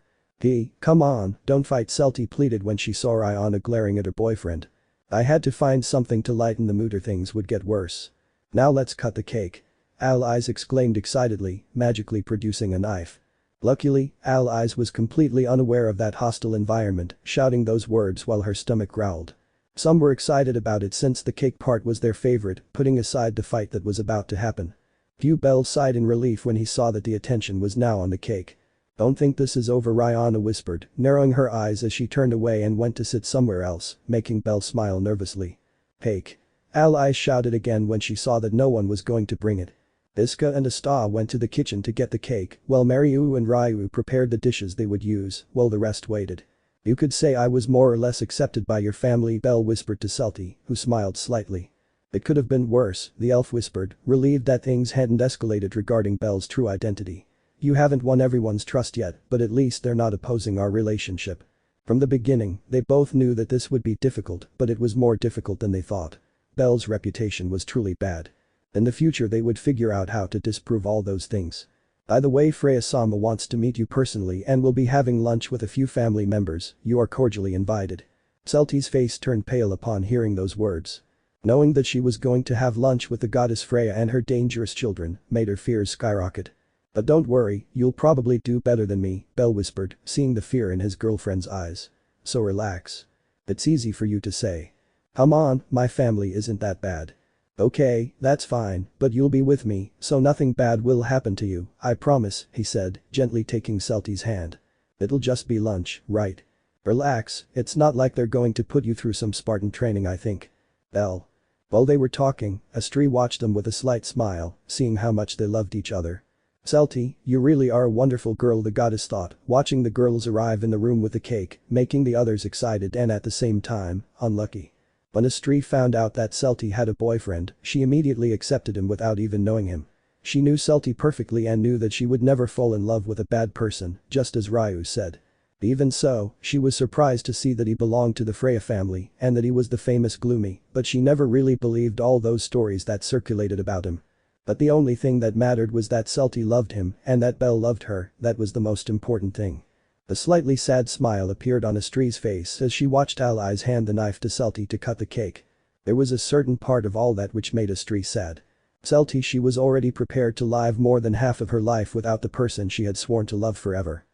Come on, don't fight, Celty pleaded when she saw Ryana glaring at her boyfriend. I had to find something to lighten the mood or things would get worse. Now let's cut the cake. Allies exclaimed excitedly, magically producing a knife. Luckily, Allies was completely unaware of that hostile environment, shouting those words while her stomach growled. Some were excited about it since the cake part was their favorite, putting aside the fight that was about to happen. Belle sighed in relief when he saw that the attention was now on the cake. Don't think this is over, Ryana whispered, narrowing her eyes as she turned away and went to sit somewhere else, making Belle smile nervously. Cake. Allies shouted again when she saw that no one was going to bring it. Iska and Asta went to the kitchen to get the cake, while Mariu and Ryu prepared the dishes they would use, while the rest waited. You could say I was more or less accepted by your family, Belle whispered to Celty, who smiled slightly. It could have been worse, the elf whispered, relieved that things hadn't escalated regarding Belle's true identity. You haven't won everyone's trust yet, but at least they're not opposing our relationship. From the beginning, they both knew that this would be difficult, but it was more difficult than they thought. Belle's reputation was truly bad. In the future they would figure out how to disprove all those things. By the way, Freya-sama wants to meet you personally and will be having lunch with a few family members. You are cordially invited. Celty's face turned pale upon hearing those words. Knowing that she was going to have lunch with the goddess Freya and her dangerous children made her fears skyrocket. But don't worry, you'll probably do better than me, Belle whispered, seeing the fear in his girlfriend's eyes. So relax. It's easy for you to say. Come on, my family isn't that bad. Okay, that's fine, but you'll be with me, so nothing bad will happen to you, I promise, he said, gently taking Celty's hand. It'll just be lunch, right? Relax, it's not like they're going to put you through some Spartan training, I think. Belle. While they were talking, Astri watched them with a slight smile, seeing how much they loved each other. Celty, you really are a wonderful girl, the goddess thought, watching the girls arrive in the room with the cake, making the others excited and at the same time, unlucky. When Astri found out that Celty had a boyfriend, she immediately accepted him without even knowing him. She knew Celty perfectly and knew that she would never fall in love with a bad person, just as Ryu said. Even so, she was surprised to see that he belonged to the Freya family and that he was the famous Gloomy, but she never really believed all those stories that circulated about him. But the only thing that mattered was that Celty loved him and that Belle loved her, that was the most important thing. A slightly sad smile appeared on Astri's face as she watched allies hand the knife to Celty to cut the cake. There was a certain part of all that which made Astri sad. Celty, she was already prepared to live more than half of her life without the person she had sworn to love forever.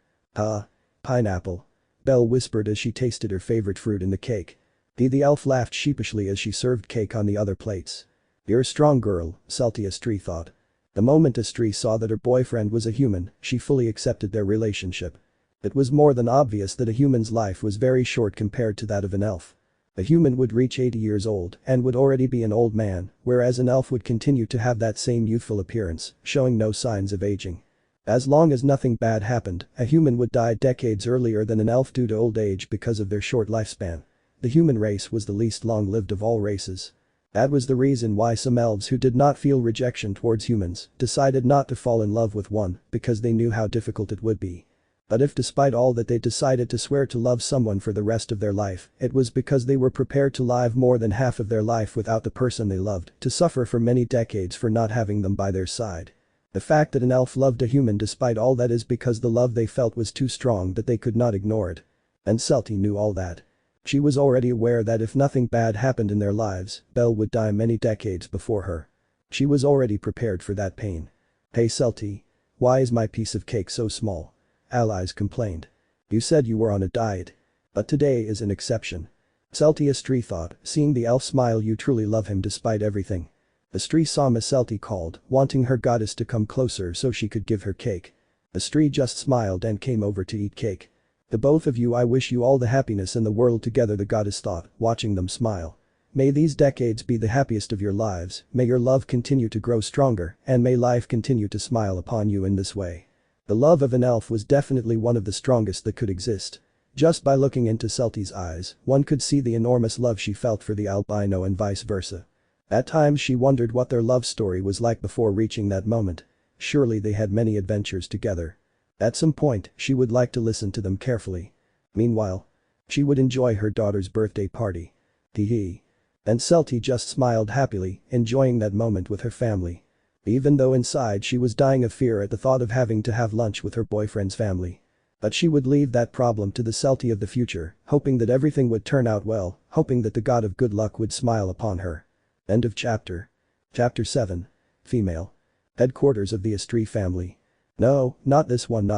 Pineapple. Belle whispered as she tasted her favorite fruit in the cake. The elf laughed sheepishly as she served cake on the other plates. You're a strong girl, Celty, Astri thought. The moment Astri saw that her boyfriend was a human, she fully accepted their relationship. It was more than obvious that a human's life was very short compared to that of an elf. A human would reach 80 years old and would already be an old man, whereas an elf would continue to have that same youthful appearance, showing no signs of aging. As long as nothing bad happened, a human would die decades earlier than an elf due to old age because of their short lifespan. The human race was the least long-lived of all races. That was the reason why some elves who did not feel rejection towards humans decided not to fall in love with one, because they knew how difficult it would be. But if despite all that they decided to swear to love someone for the rest of their life, it was because they were prepared to live more than half of their life without the person they loved, to suffer for many decades for not having them by their side. The fact that an elf loved a human despite all that is because the love they felt was too strong that they could not ignore it. And Celty knew all that. She was already aware that if nothing bad happened in their lives, Belle would die many decades before her. She was already prepared for that pain. Hey Celty. Why is my piece of cake so small? Allies complained. You said you were on a diet. But today is an exception. Celty, Astri thought, seeing the elf smile, you truly love him despite everything. Astri saw Miss Celty called, wanting her goddess to come closer so she could give her cake. Astri just smiled and came over to eat cake. The both of you, I wish you all the happiness in the world together, the goddess thought, watching them smile. May these decades be the happiest of your lives, may your love continue to grow stronger, and may life continue to smile upon you in this way. The love of an elf was definitely one of the strongest that could exist. Just by looking into Celty's eyes, one could see the enormous love she felt for the albino and vice versa. At times she wondered what their love story was like before reaching that moment. Surely they had many adventures together. At some point, she would like to listen to them carefully. Meanwhile, she would enjoy her daughter's birthday party. Hee. And Celty just smiled happily, enjoying that moment with her family. Even though inside she was dying of fear at the thought of having to have lunch with her boyfriend's family. But she would leave that problem to the Celty of the future, hoping that everything would turn out well, hoping that the god of good luck would smile upon her. End of chapter. Chapter 7. Female. Headquarters of the Astri family. No, not this one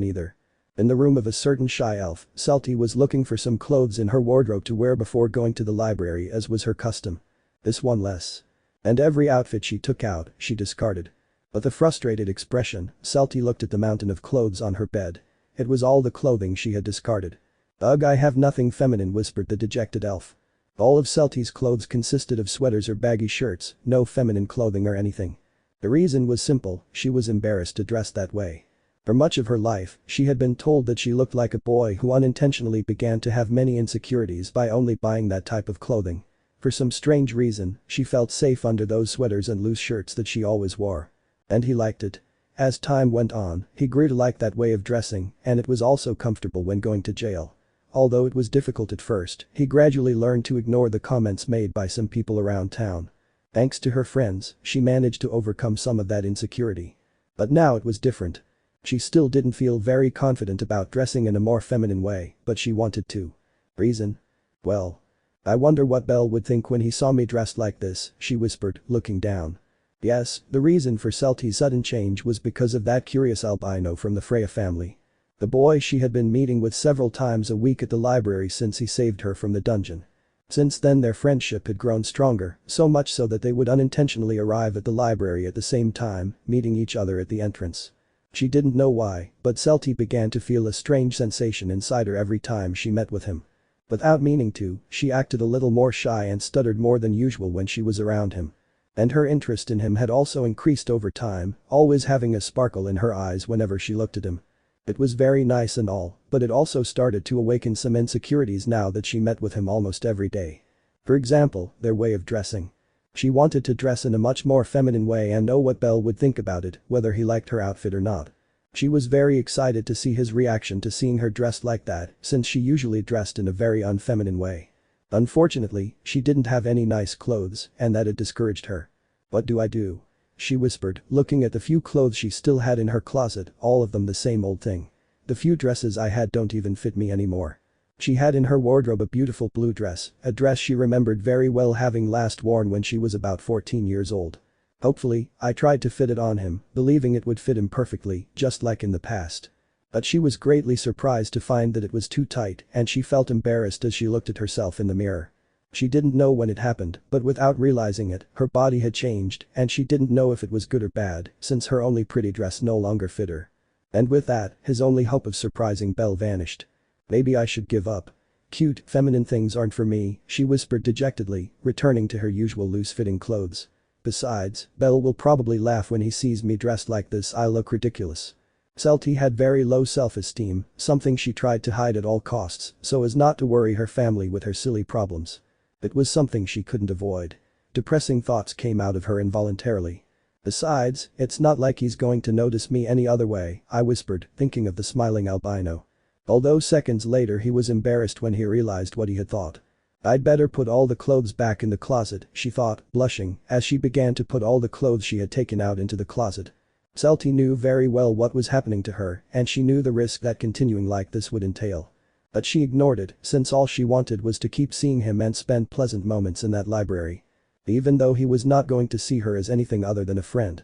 either. In the room of a certain shy elf, Celty was looking for some clothes in her wardrobe to wear before going to the library as was her custom. This one less. And every outfit she took out, she discarded. With a frustrated expression, Celty looked at the mountain of clothes on her bed. It was all the clothing she had discarded. Ugh, I have nothing feminine, whispered the dejected elf. All of Celty's clothes consisted of sweaters or baggy shirts, no feminine clothing or anything. The reason was simple, she was embarrassed to dress that way. For much of her life, she had been told that she looked like a boy who unintentionally began to have many insecurities by only buying that type of clothing. For some strange reason, she felt safe under those sweaters and loose shirts that she always wore. And he liked it. As time went on, he grew to like that way of dressing, and it was also comfortable when going to jail. although it was difficult at first, he gradually learned to ignore the comments made by some people around town. Thanks to her friends, she managed to overcome some of that insecurity. But now it was different. She still didn't feel very confident about dressing in a more feminine way, but she wanted to. Reason? Well. I wonder what Belle would think when he saw me dressed like this, she whispered, looking down. Yes, the reason for Celty's sudden change was because of that curious albino from the Freya family. The boy she had been meeting with several times a week at the library since he saved her from the dungeon. Since then their friendship had grown stronger, so much so that they would unintentionally arrive at the library at the same time, meeting each other at the entrance. She didn't know why, but Celty began to feel a strange sensation inside her every time she met with him. Without meaning to, she acted a little more shy and stuttered more than usual when she was around him. And her interest in him had also increased over time, always having a sparkle in her eyes whenever she looked at him. It was very nice and all, but it also started to awaken some insecurities now that she met with him almost every day. For example, their way of dressing. She wanted to dress in a much more feminine way and know what Belle would think about it, whether he liked her outfit or not. She was very excited to see his reaction to seeing her dressed like that, since she usually dressed in a very unfeminine way. Unfortunately, she didn't have any nice clothes, and that had discouraged her. What do I do? She whispered, looking at the few clothes she still had in her closet, all of them the same old thing. The few dresses I had don't even fit me anymore. She had in her wardrobe a beautiful blue dress, a dress she remembered very well having last worn when she was about 14 years old. Hopefully, I tried to fit it on him, believing it would fit him perfectly, just like in the past. But she was greatly surprised to find that it was too tight and she felt embarrassed as she looked at herself in the mirror. She didn't know when it happened, but without realizing it, her body had changed and she didn't know if it was good or bad, since her only pretty dress no longer fit her. And with that, his only hope of surprising Belle vanished. Maybe I should give up. Cute, feminine things aren't for me, she whispered dejectedly, returning to her usual loose-fitting clothes. Besides, Belle will probably laugh when he sees me dressed like this. I look ridiculous. Celty had very low self-esteem, something she tried to hide at all costs, so as not to worry her family with her silly problems. It was something she couldn't avoid. Depressing thoughts came out of her involuntarily. Besides, it's not like he's going to notice me any other way, I whispered, thinking of the smiling albino. Although seconds later he was embarrassed when he realized what he had thought. I'd better put all the clothes back in the closet, she thought, blushing, as she began to put all the clothes she had taken out into the closet. Celty knew very well what was happening to her, and she knew the risk that continuing like this would entail. But she ignored it, since all she wanted was to keep seeing him and spend pleasant moments in that library. Even though he was not going to see her as anything other than a friend.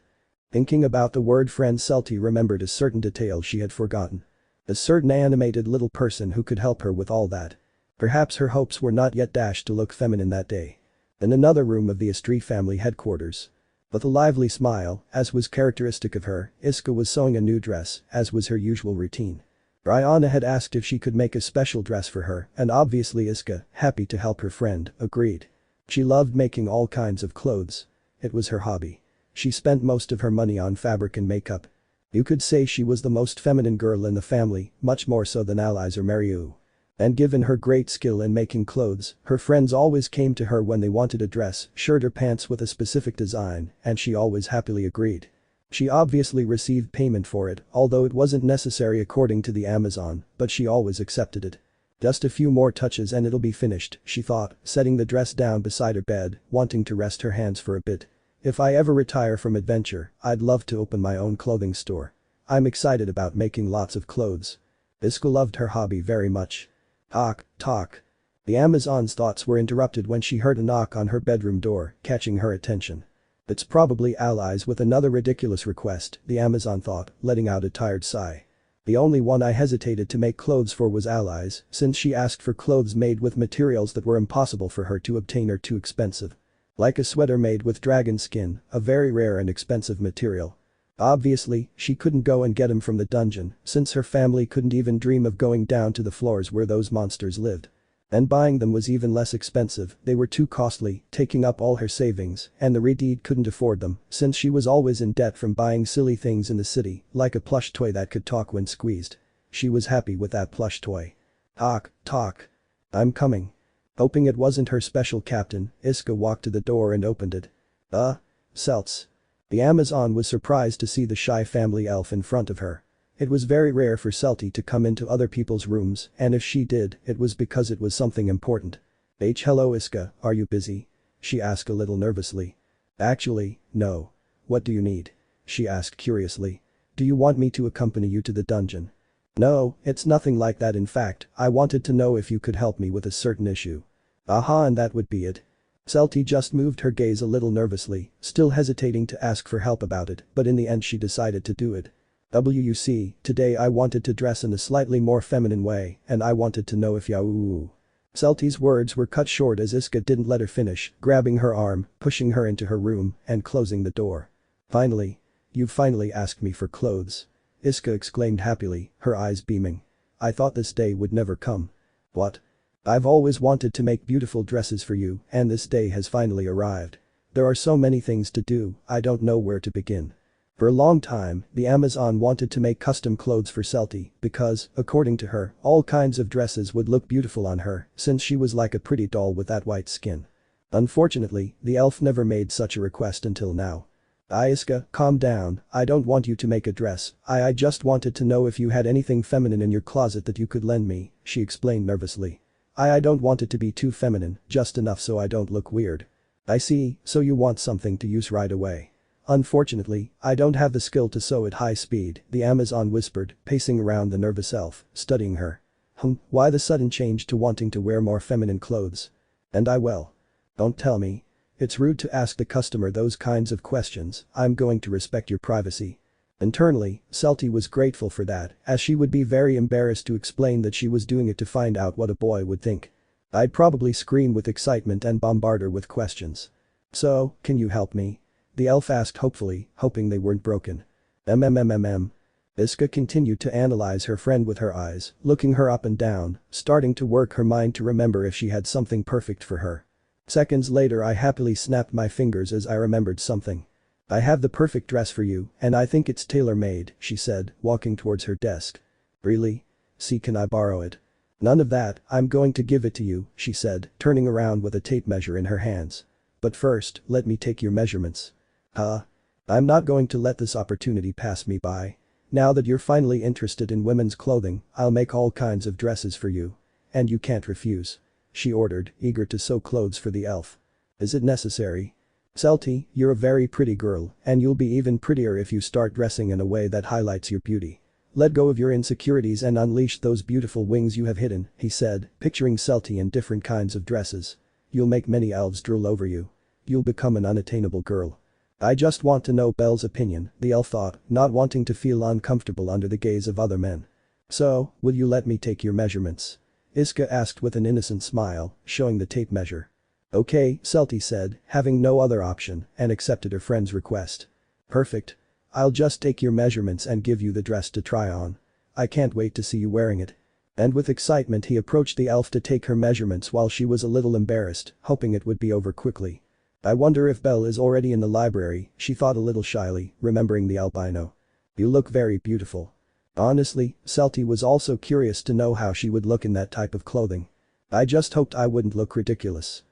Thinking about the word friend, Celty remembered a certain detail she had forgotten. A certain animated little person who could help her with all that. Perhaps her hopes were not yet dashed to look feminine that day. In another room of the Estrie family headquarters. With a lively smile, as was characteristic of her, Iska was sewing a new dress, as was her usual routine. Brianna had asked if she could make a special dress for her, and obviously Iska, happy to help her friend, agreed. She loved making all kinds of clothes. It was her hobby. She spent most of her money on fabric and makeup. You could say she was the most feminine girl in the family, much more so than Alice or Mariu. And given her great skill in making clothes, her friends always came to her when they wanted a dress, shirt or pants with a specific design, and she always happily agreed. She obviously received payment for it, although it wasn't necessary according to the Amazon, but she always accepted it. Just a few more touches and it'll be finished, she thought, setting the dress down beside her bed, wanting to rest her hands for a bit. If I ever retire from adventure, I'd love to open my own clothing store. I'm excited about making lots of clothes. Iska loved her hobby very much. Talk. The Amazon's thoughts were interrupted when she heard a knock on her bedroom door, catching her attention. It's probably Alice with another ridiculous request, the Amazon thought, letting out a tired sigh. The only one I hesitated to make clothes for was Alice, since she asked for clothes made with materials that were impossible for her to obtain or too expensive. Like a sweater made with dragon skin, a very rare and expensive material. Obviously, she couldn't go and get him from the dungeon, since her family couldn't even dream of going down to the floors where those monsters lived. And buying them was even less expensive, they were too costly, taking up all her savings, and the Redeed couldn't afford them, since she was always in debt from buying silly things in the city, like a plush toy that could talk when squeezed. She was happy with that plush toy. Talk. I'm coming. Hoping it wasn't her special captain, Iska walked to the door and opened it. Celts. The Amazon was surprised to see the shy family elf in front of her. It was very rare for Celty to come into other people's rooms, and if she did, it was because it was something important. Hello Iska, are you busy? She asked a little nervously. Actually, no. What do you need? She asked curiously. Do you want me to accompany you to the dungeon? No, it's nothing like that. In fact, I wanted to know if you could help me with a certain issue. Aha, and that would be it. Celty just moved her gaze a little nervously, still hesitating to ask for help about it, but in the end she decided to do it. You see, today I wanted to dress in a slightly more feminine way, and I wanted to know if you. Celty's words were cut short as Iska didn't let her finish, grabbing her arm, pushing her into her room, and closing the door. Finally. You've finally asked me for clothes. Iska exclaimed happily, her eyes beaming. I thought this day would never come. What? I've always wanted to make beautiful dresses for you, and this day has finally arrived. There are so many things to do, I don't know where to begin. For a long time, the Amazon wanted to make custom clothes for Celty because, according to her, all kinds of dresses would look beautiful on her since she was like a pretty doll with that white skin. Unfortunately, the elf never made such a request until now. Iska, calm down, I don't want you to make a dress, I just wanted to know if you had anything feminine in your closet that you could lend me, she explained nervously. I don't want it to be too feminine, just enough so I don't look weird. I see, so you want something to use right away. Unfortunately, I don't have the skill to sew at high speed, the Amazon whispered, pacing around the nervous elf, studying her. Why the sudden change to wanting to wear more feminine clothes? And don't tell me. It's rude to ask the customer those kinds of questions, I'm going to respect your privacy. Internally, Celty was grateful for that, as she would be very embarrassed to explain that she was doing it to find out what a boy would think. I'd probably scream with excitement and bombard her with questions. So, can you help me? The elf asked hopefully, hoping they weren't broken. Iska continued to analyze her friend with her eyes, looking her up and down, starting to work her mind to remember if she had something perfect for her. Seconds later I happily snapped my fingers as I remembered something. I have the perfect dress for you, and I think it's tailor-made, she said, walking towards her desk. Really? See, can I borrow it? None of that, I'm going to give it to you, she said, turning around with a tape measure in her hands. But first, let me take your measurements. I'm not going to let this opportunity pass me by. Now that you're finally interested in women's clothing, I'll make all kinds of dresses for you. And you can't refuse. She ordered, eager to sew clothes for the elf. Is it necessary? Celty, you're a very pretty girl, and you'll be even prettier if you start dressing in a way that highlights your beauty. Let go of your insecurities and unleash those beautiful wings you have hidden, he said, picturing Celty in different kinds of dresses. You'll make many elves drool over you. You'll become an unattainable girl. I just want to know Belle's opinion, the elf thought, not wanting to feel uncomfortable under the gaze of other men. So, will you let me take your measurements? Iska asked with an innocent smile, showing the tape measure. Okay, Celty said, having no other option, and accepted her friend's request. Perfect. I'll just take your measurements and give you the dress to try on. I can't wait to see you wearing it. And with excitement he approached the elf to take her measurements while she was a little embarrassed, hoping it would be over quickly. I wonder if Belle is already in the library, she thought a little shyly, remembering the albino. You look very beautiful. Honestly, Celty was also curious to know how she would look in that type of clothing. I just hoped I wouldn't look ridiculous.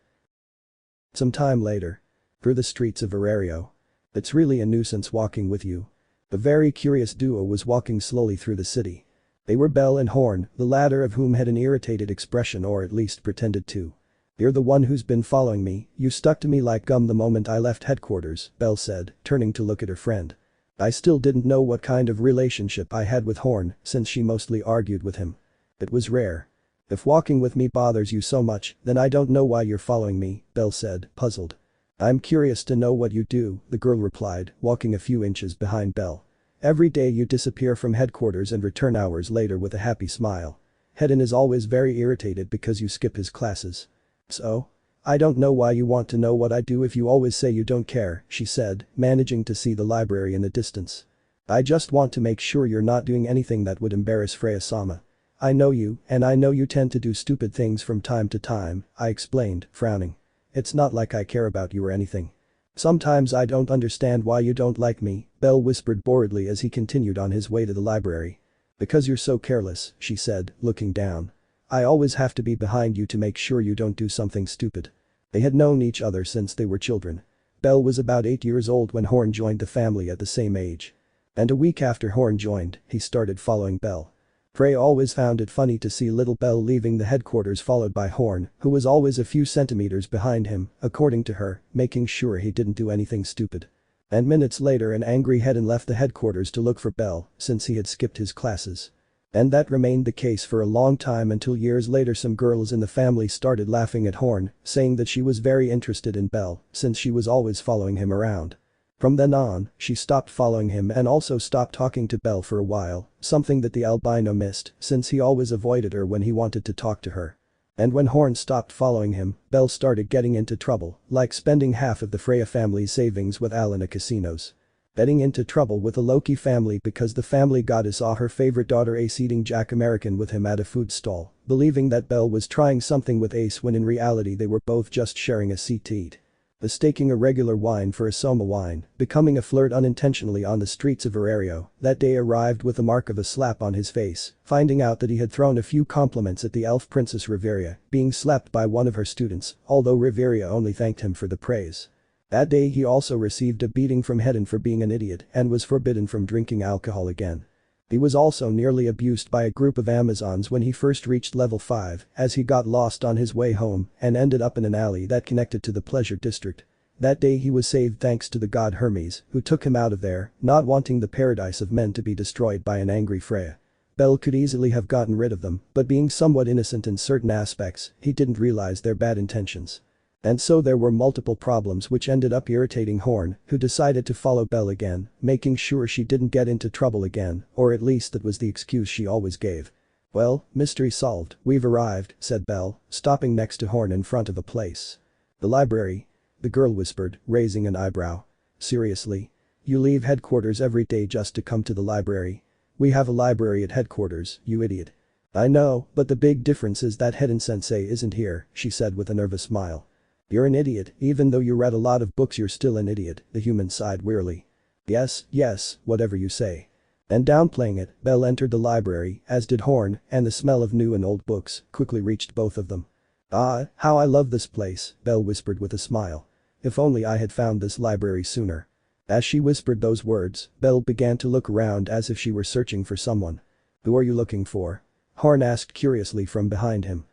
Some time later. Through the streets of Arario. It's really a nuisance walking with you. The very curious duo was walking slowly through the city. They were Belle and Horn, the latter of whom had an irritated expression or at least pretended to. You're the one who's been following me, you stuck to me like gum the moment I left headquarters, Belle said, turning to look at her friend. I still didn't know what kind of relationship I had with Horn since she mostly argued with him. It was rare. If walking with me bothers you so much, then I don't know why you're following me, Belle said, puzzled. I'm curious to know what you do, the girl replied, walking a few inches behind Belle. Every day you disappear from headquarters and return hours later with a happy smile. Hedon is always very irritated because you skip his classes. So? I don't know why you want to know what I do if you always say you don't care, she said, managing to see the library in the distance. I just want to make sure you're not doing anything that would embarrass Freya-sama. I know you, and I know you tend to do stupid things from time to time, I explained, frowning. It's not like I care about you or anything. Sometimes I don't understand why you don't like me, Belle whispered boredly as he continued on his way to the library. Because you're so careless, she said, looking down. I always have to be behind you to make sure you don't do something stupid. They had known each other since they were children. Belle was about 8 years old when Horn joined the family at the same age. And a week after Horn joined, he started following Belle. Freya always found it funny to see little Belle leaving the headquarters followed by Horn, who was always a few centimeters behind him, according to her, making sure he didn't do anything stupid. And minutes later an angry Hedon left the headquarters to look for Belle, since he had skipped his classes. And that remained the case for a long time until years later some girls in the family started laughing at Horn, saying that she was very interested in Belle, since she was always following him around. From then on, she stopped following him and also stopped talking to Belle for a while, something that the albino missed, since he always avoided her when he wanted to talk to her. And when Horn stopped following him, Belle started getting into trouble, like spending half of the Freya family's savings with Alana casinos. Getting into trouble with the Loki family because the family goddess saw her favorite daughter Ace eating Jack American with him at a food stall, believing that Belle was trying something with Ace when in reality they were both just sharing a seat to eat. Mistaking a regular wine for a Soma wine, becoming a flirt unintentionally on the streets of Aurario, that day arrived with the mark of a slap on his face, finding out that he had thrown a few compliments at the elf princess Riveria, being slapped by one of her students, although Riveria only thanked him for the praise. That day he also received a beating from Hedon for being an idiot and was forbidden from drinking alcohol again. He was also nearly abused by a group of Amazons when he first reached level 5, as he got lost on his way home and ended up in an alley that connected to the pleasure district. That day he was saved thanks to the god Hermes, who took him out of there, not wanting the paradise of men to be destroyed by an angry Freya. Belle could easily have gotten rid of them, but being somewhat innocent in certain aspects, he didn't realize their bad intentions. And so there were multiple problems which ended up irritating Horn, who decided to follow Belle again, making sure she didn't get into trouble again, or at least that was the excuse she always gave. "Well, mystery solved, we've arrived," said Belle, stopping next to Horn in front of a place. "The library?" the girl whispered, raising an eyebrow. "Seriously? You leave headquarters every day just to come to the library? We have a library at headquarters, you idiot." "I know, but the big difference is that Hedon-sensei isn't here," she said with a nervous smile. "You're an idiot, even though you read a lot of books you're still an idiot," the human sighed wearily. Yes, whatever you say." And downplaying it, Belle entered the library, as did Horn, and the smell of new and old books quickly reached both of them. "Ah, how I love this place," Belle whispered with a smile. "If only I had found this library sooner." As she whispered those words, Belle began to look around as if she were searching for someone. "Who are you looking for?" Horn asked curiously from behind him.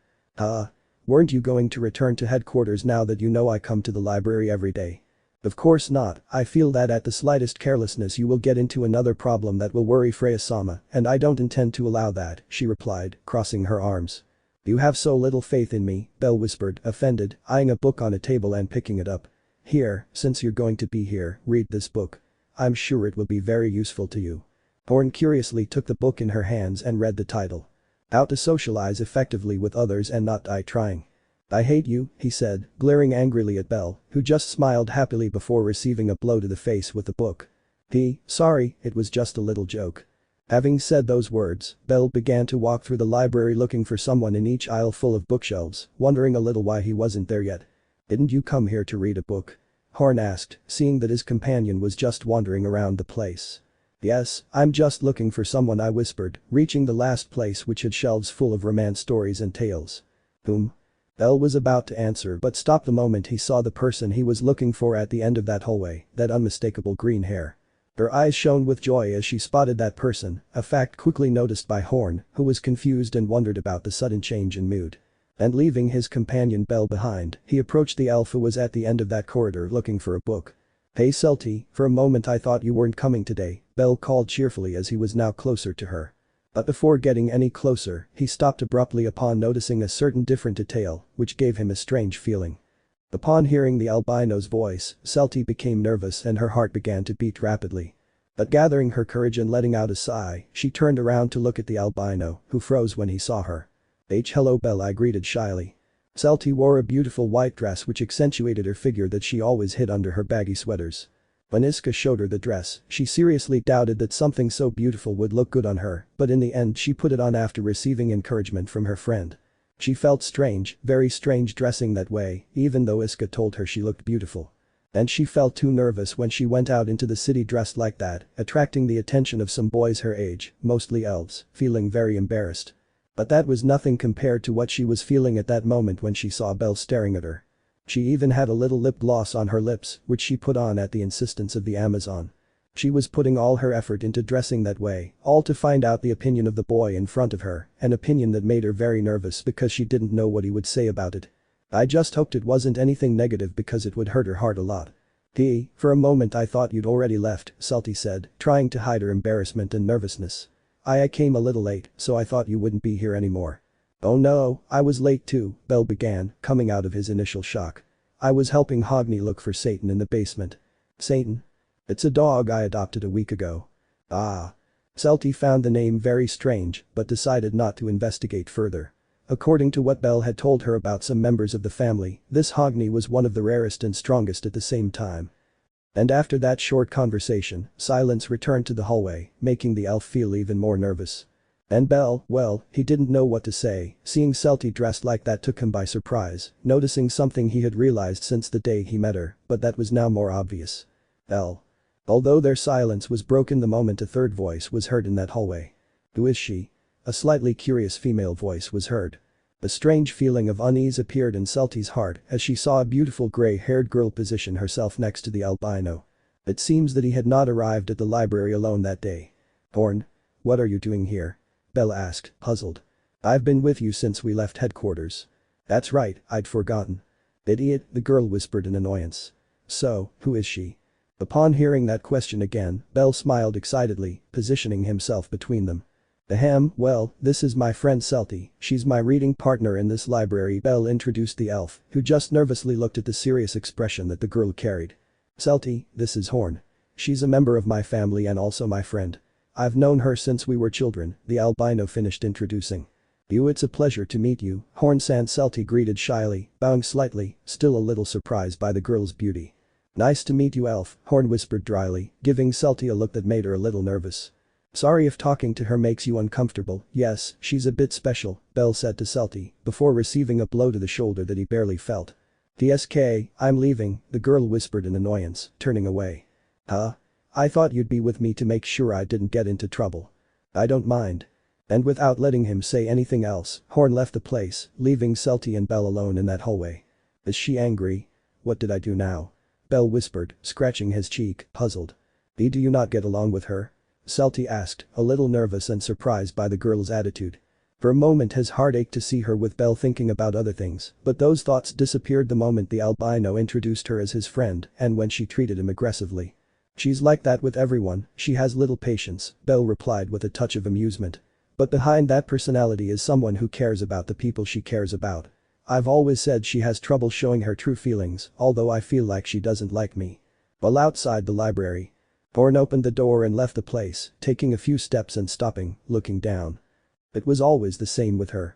Weren't you going to return to headquarters now that you know I come to the library every day?" "Of course not, I feel that at the slightest carelessness you will get into another problem that will worry Freya-sama, and I don't intend to allow that," she replied, crossing her arms. "You have so little faith in me," Belle whispered, offended, eyeing a book on a table and picking it up. "Here, since you're going to be here, read this book. I'm sure it will be very useful to you." Horn curiously took the book in her hands and read the title. "How to socialize effectively with others and not die trying." "I hate you," he said, glaring angrily at Belle, who just smiled happily before receiving a blow to the face with the book. Sorry, it was just a little joke." Having said those words, Belle began to walk through the library looking for someone in each aisle full of bookshelves, wondering a little why he wasn't there yet. "Didn't you come here to read a book?" Horn asked, seeing that his companion was just wandering around the place. "Yes, I'm just looking for someone," I whispered, reaching the last place which had shelves full of romance stories and tales. "Whom?" Belle was about to answer but stopped the moment he saw the person he was looking for at the end of that hallway, that unmistakable green hair. Her eyes shone with joy as she spotted that person, a fact quickly noticed by Horn, who was confused and wondered about the sudden change in mood. And leaving his companion Belle behind, he approached the elf who was at the end of that corridor looking for a book. "Hey Celty, for a moment I thought you weren't coming today," Belle called cheerfully as he was now closer to her. But before getting any closer, he stopped abruptly upon noticing a certain different detail, which gave him a strange feeling. Upon hearing the albino's voice, Celty became nervous and her heart began to beat rapidly. But gathering her courage and letting out a sigh, she turned around to look at the albino, who froze when he saw her. "Hello Belle," I greeted shyly. Celty wore a beautiful white dress which accentuated her figure that she always hid under her baggy sweaters. When Iska showed her the dress, she seriously doubted that something so beautiful would look good on her, but in the end she put it on after receiving encouragement from her friend. She felt strange, very strange dressing that way, even though Iska told her she looked beautiful. And she felt too nervous when she went out into the city dressed like that, attracting the attention of some boys her age, mostly elves, feeling very embarrassed. But that was nothing compared to what she was feeling at that moment when she saw Belle staring at her. She even had a little lip gloss on her lips, which she put on at the insistence of the Amazon. She was putting all her effort into dressing that way, all to find out the opinion of the boy in front of her, an opinion that made her very nervous because she didn't know what he would say about it. I just hoped it wasn't anything negative because it would hurt her heart a lot. For a moment I thought you'd already left, Celty said, trying to hide her embarrassment and nervousness. I came a little late, so I thought you wouldn't be here anymore. Oh no, I was late too, Bell began, coming out of his initial shock. I was helping Hogni look for Satan in the basement. Satan? It's a dog I adopted a week ago. Ah. Celty found the name very strange, but decided not to investigate further. According to what Bell had told her about some members of the family, this Hogni was one of the rarest and strongest at the same time. And after that short conversation, silence returned to the hallway, making the elf feel even more nervous. And Bell, well, he didn't know what to say, seeing Celty dressed like that took him by surprise, noticing something he had realized since the day he met her, but that was now more obvious. Although their silence was broken the moment a third voice was heard in that hallway. Who is she? A slightly curious female voice was heard. A strange feeling of unease appeared in Celty's heart as she saw a beautiful gray-haired girl position herself next to the albino. It seems that he had not arrived at the library alone that day. Horn? What are you doing here? Bell asked, puzzled. I've been with you since we left headquarters. That's right, I'd forgotten. Idiot, the girl whispered in annoyance. So, who is she? Upon hearing that question again, Bell smiled excitedly, positioning himself between them. Well, this is my friend Celty, she's my reading partner in this library. Bell introduced the elf, who just nervously looked at the serious expression that the girl carried. Celty, this is Horn. She's a member of my family and also my friend. I've known her since we were children, the albino finished introducing. It's a pleasure to meet you, Horn-san. Celty greeted shyly, bowing slightly, still a little surprised by the girl's beauty. Nice to meet you, elf, Horn whispered dryly, giving Celty a look that made her a little nervous. Sorry if talking to her makes you uncomfortable. Yes, she's a bit special, Bell said to Celty, before receiving a blow to the shoulder that he barely felt. TSK, I'm leaving, the girl whispered in annoyance, turning away. Huh? I thought you'd be with me to make sure I didn't get into trouble. I don't mind. And without letting him say anything else, Horn left the place, leaving Celty and Bell alone in that hallway. Is she angry? What did I do now? Bell whispered, scratching his cheek, puzzled. Do you not get along with her? Celty asked, a little nervous and surprised by the girl's attitude. For a moment his heart ached to see her with Bell thinking about other things, but those thoughts disappeared the moment the albino introduced her as his friend and when she treated him aggressively. She's like that with everyone, she has little patience, Bell replied with a touch of amusement. But behind that personality is someone who cares about the people she cares about. I've always said she has trouble showing her true feelings, although I feel like she doesn't like me. While outside the library, Horn opened the door and left the place, taking a few steps and stopping, looking down. It was always the same with her.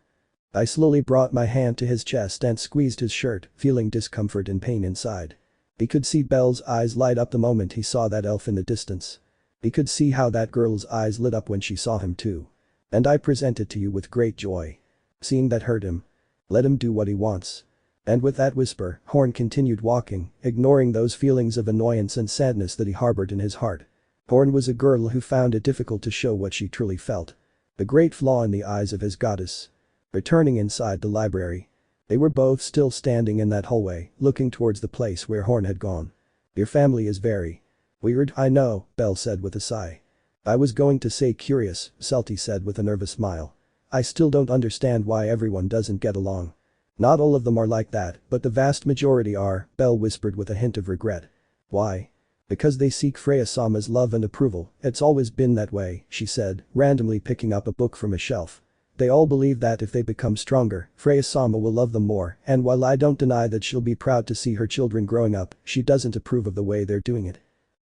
I slowly brought my hand to his chest and squeezed his shirt, feeling discomfort and pain inside. He could see Bell's eyes light up the moment he saw that elf in the distance. He could see how that girl's eyes lit up when she saw him too. And I present it to you with great joy. Seeing that hurt him. Let him do what he wants. And with that whisper, Horn continued walking, ignoring those feelings of annoyance and sadness that he harbored in his heart. Horn was a girl who found it difficult to show what she truly felt. The great flaw in the eyes of his goddess. Returning inside the library. They were both still standing in that hallway, looking towards the place where Horn had gone. Your family is very weird, I know, Bell said with a sigh. I was going to say curious, Celty said with a nervous smile. I still don't understand why everyone doesn't get along. Not all of them are like that, but the vast majority are, Bell whispered with a hint of regret. Why? Because they seek Freya-sama's love and approval, it's always been that way, she said, randomly picking up a book from a shelf. They all believe that if they become stronger, Freya-sama will love them more, and while I don't deny that she'll be proud to see her children growing up, she doesn't approve of the way they're doing it.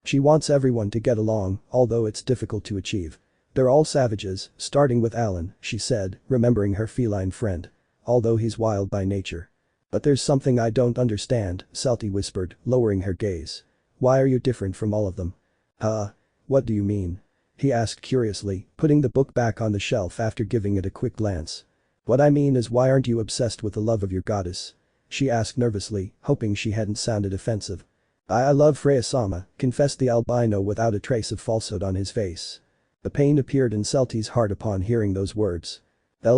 She wants everyone to get along, although it's difficult to achieve. They're all savages, starting with Alan, she said, remembering her feline friend. Although he's wild by nature. But there's something I don't understand, Celty whispered, lowering her gaze. Why are you different from all of them? What do you mean? He asked curiously, putting the book back on the shelf after giving it a quick glance. What I mean is, why aren't you obsessed with the love of your goddess? She asked nervously, hoping she hadn't sounded offensive. I love Freya-sama, confessed the albino without a trace of falsehood on his face. The pain appeared in Celty's heart upon hearing those words.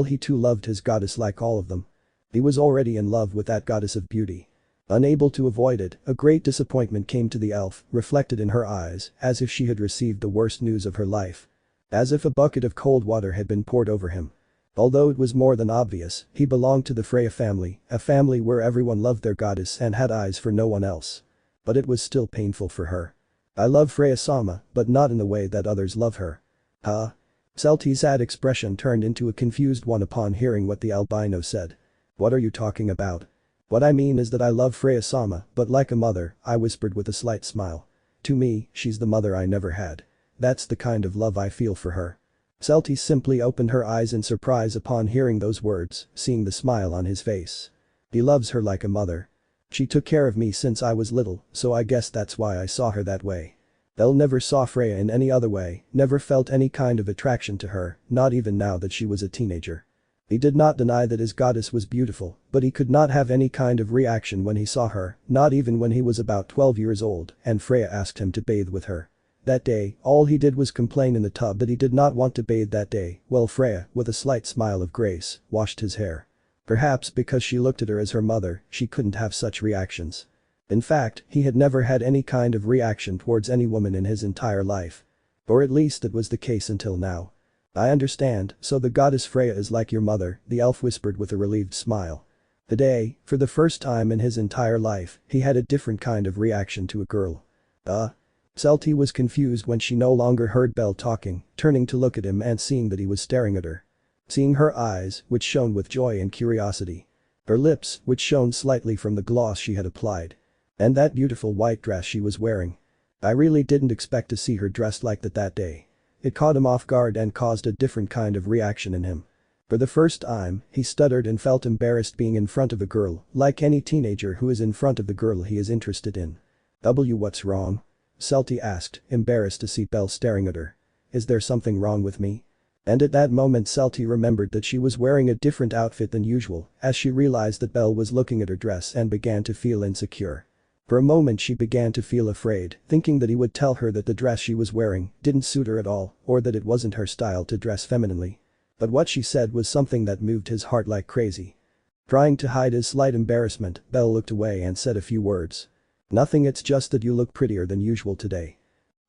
He too loved his goddess like all of them. He was already in love with that goddess of beauty. Unable to avoid it, a great disappointment came to the elf, reflected in her eyes, as if she had received the worst news of her life. As if a bucket of cold water had been poured over him. Although it was more than obvious, he belonged to the Freya family, a family where everyone loved their goddess and had eyes for no one else. But it was still painful for her. I love Freya-sama, but not in the way that others love her. Huh? Celty's sad expression turned into a confused one upon hearing what the albino said. What are you talking about? What I mean is that I love Freya-sama, but like a mother, I whispered with a slight smile. To me, she's the mother I never had. That's the kind of love I feel for her. Celty simply opened her eyes in surprise upon hearing those words, seeing the smile on his face. He loves her like a mother. She took care of me since I was little, so I guess that's why I saw her that way. Elle never saw Freya in any other way, never felt any kind of attraction to her, not even now that she was a teenager. He did not deny that his goddess was beautiful, but he could not have any kind of reaction when he saw her, not even when he was about 12 years old and Freya asked him to bathe with her. That day, all he did was complain in the tub that he did not want to bathe that day, while Freya, with a slight smile of grace, washed his hair. Perhaps because she looked at her as her mother, she couldn't have such reactions. In fact, he had never had any kind of reaction towards any woman in his entire life. Or at least it was the case until now. I understand, so the goddess Freya is like your mother, the elf whispered with a relieved smile. Today, for the first time in his entire life, he had a different kind of reaction to a girl. Celty was confused when she no longer heard Belle talking, turning to look at him and seeing that he was staring at her. Seeing her eyes, which shone with joy and curiosity. Her lips, which shone slightly from the gloss she had applied. And that beautiful white dress she was wearing. I really didn't expect to see her dressed like that day. It caught him off guard and caused a different kind of reaction in him. For the first time, he stuttered and felt embarrassed being in front of a girl, like any teenager who is in front of the girl he is interested in. What's wrong? Celty asked, embarrassed to see Belle staring at her. Is there something wrong with me? And at that moment Celty remembered that she was wearing a different outfit than usual, as she realized that Belle was looking at her dress and began to feel insecure. For a moment she began to feel afraid, thinking that he would tell her that the dress she was wearing didn't suit her at all, or that it wasn't her style to dress femininely. But what she said was something that moved his heart like crazy. Trying to hide his slight embarrassment, Belle looked away and said a few words. Nothing, it's just that you look prettier than usual today.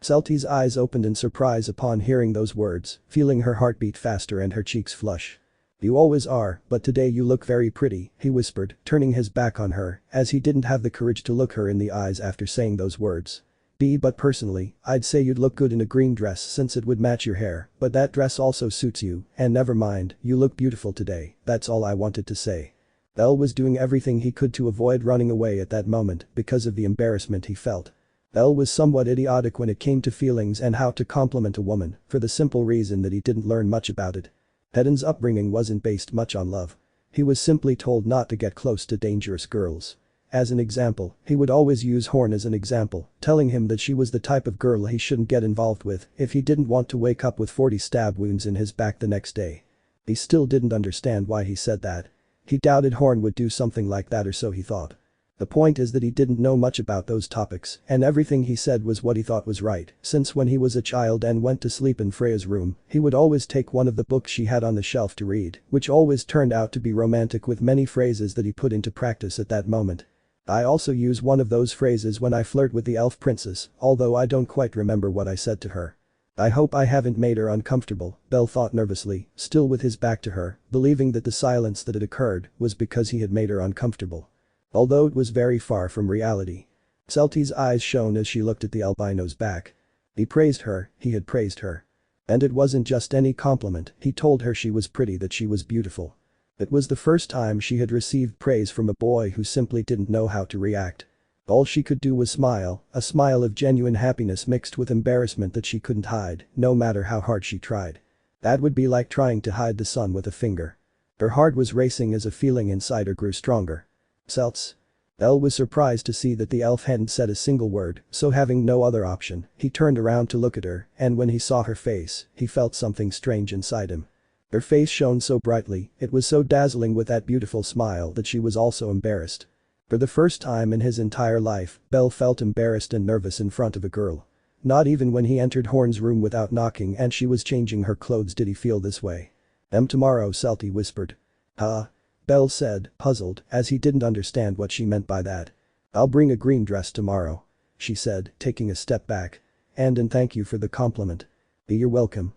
Celty's eyes opened in surprise upon hearing those words, feeling her heart beat faster and her cheeks flush. You always are, but today you look very pretty, he whispered, turning his back on her, as he didn't have the courage to look her in the eyes after saying those words. But personally, I'd say you'd look good in a green dress since it would match your hair, but that dress also suits you, and never mind, you look beautiful today, that's all I wanted to say. Elle was doing everything he could to avoid running away at that moment because of the embarrassment he felt. Elle was somewhat idiotic when it came to feelings and how to compliment a woman, for the simple reason that he didn't learn much about it. Eden's upbringing wasn't based much on love. He was simply told not to get close to dangerous girls. As an example, he would always use Horn as an example, telling him that she was the type of girl he shouldn't get involved with if he didn't want to wake up with 40 stab wounds in his back the next day. He still didn't understand why he said that. He doubted Horn would do something like that, or so he thought. The point is that he didn't know much about those topics, and everything he said was what he thought was right, since when he was a child and went to sleep in Freya's room, he would always take one of the books she had on the shelf to read, which always turned out to be romantic with many phrases that he put into practice at that moment. I also use one of those phrases when I flirt with the elf princess, although I don't quite remember what I said to her. I hope I haven't made her uncomfortable, Belle thought nervously, still with his back to her, believing that the silence that had occurred was because he had made her uncomfortable. Although it was very far from reality. Celty's eyes shone as she looked at the albino's back. He praised her, he had praised her. And it wasn't just any compliment, he told her she was pretty, that she was beautiful. It was the first time she had received praise from a boy who simply didn't know how to react. All she could do was smile, a smile of genuine happiness mixed with embarrassment that she couldn't hide, no matter how hard she tried. That would be like trying to hide the sun with a finger. Her heart was racing as a feeling inside her grew stronger. Celts. Elle was surprised to see that the elf hadn't said a single word, so having no other option, he turned around to look at her, and when he saw her face, he felt something strange inside him. Her face shone so brightly, it was so dazzling with that beautiful smile that she was also embarrassed. For the first time in his entire life, Belle felt embarrassed and nervous in front of a girl. Not even when he entered Horn's room without knocking and she was changing her clothes did he feel this way. Tomorrow, Celty whispered. Huh? Belle said, puzzled, as he didn't understand what she meant by that. "I'll bring a green dress tomorrow," she said, taking a step back. And thank you for the compliment." "You're welcome."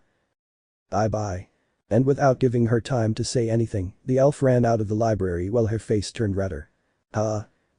Bye-bye." And without giving her time to say anything, the elf ran out of the library while her face turned redder.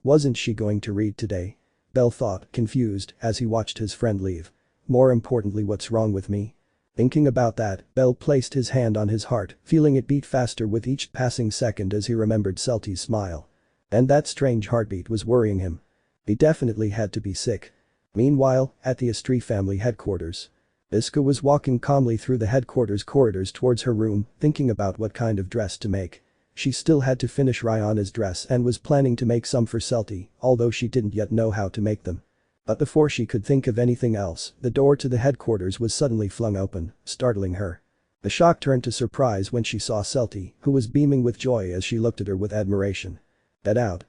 Wasn't she going to read today? Bell thought, confused, as he watched his friend leave. More importantly, what's wrong with me? Thinking about that, Bell placed his hand on his heart, feeling it beat faster with each passing second as he remembered Celty's smile. And that strange heartbeat was worrying him. He definitely had to be sick. Meanwhile, at the Estrie family headquarters. Iska was walking calmly through the headquarters corridors towards her room, thinking about what kind of dress to make. She still had to finish Ryana's dress and was planning to make some for Celty, although she didn't yet know how to make them. But before she could think of anything else, the door to the headquarters was suddenly flung open, startling her. The shock turned to surprise when she saw Celty, who was beaming with joy as she looked at her with admiration. "Get out."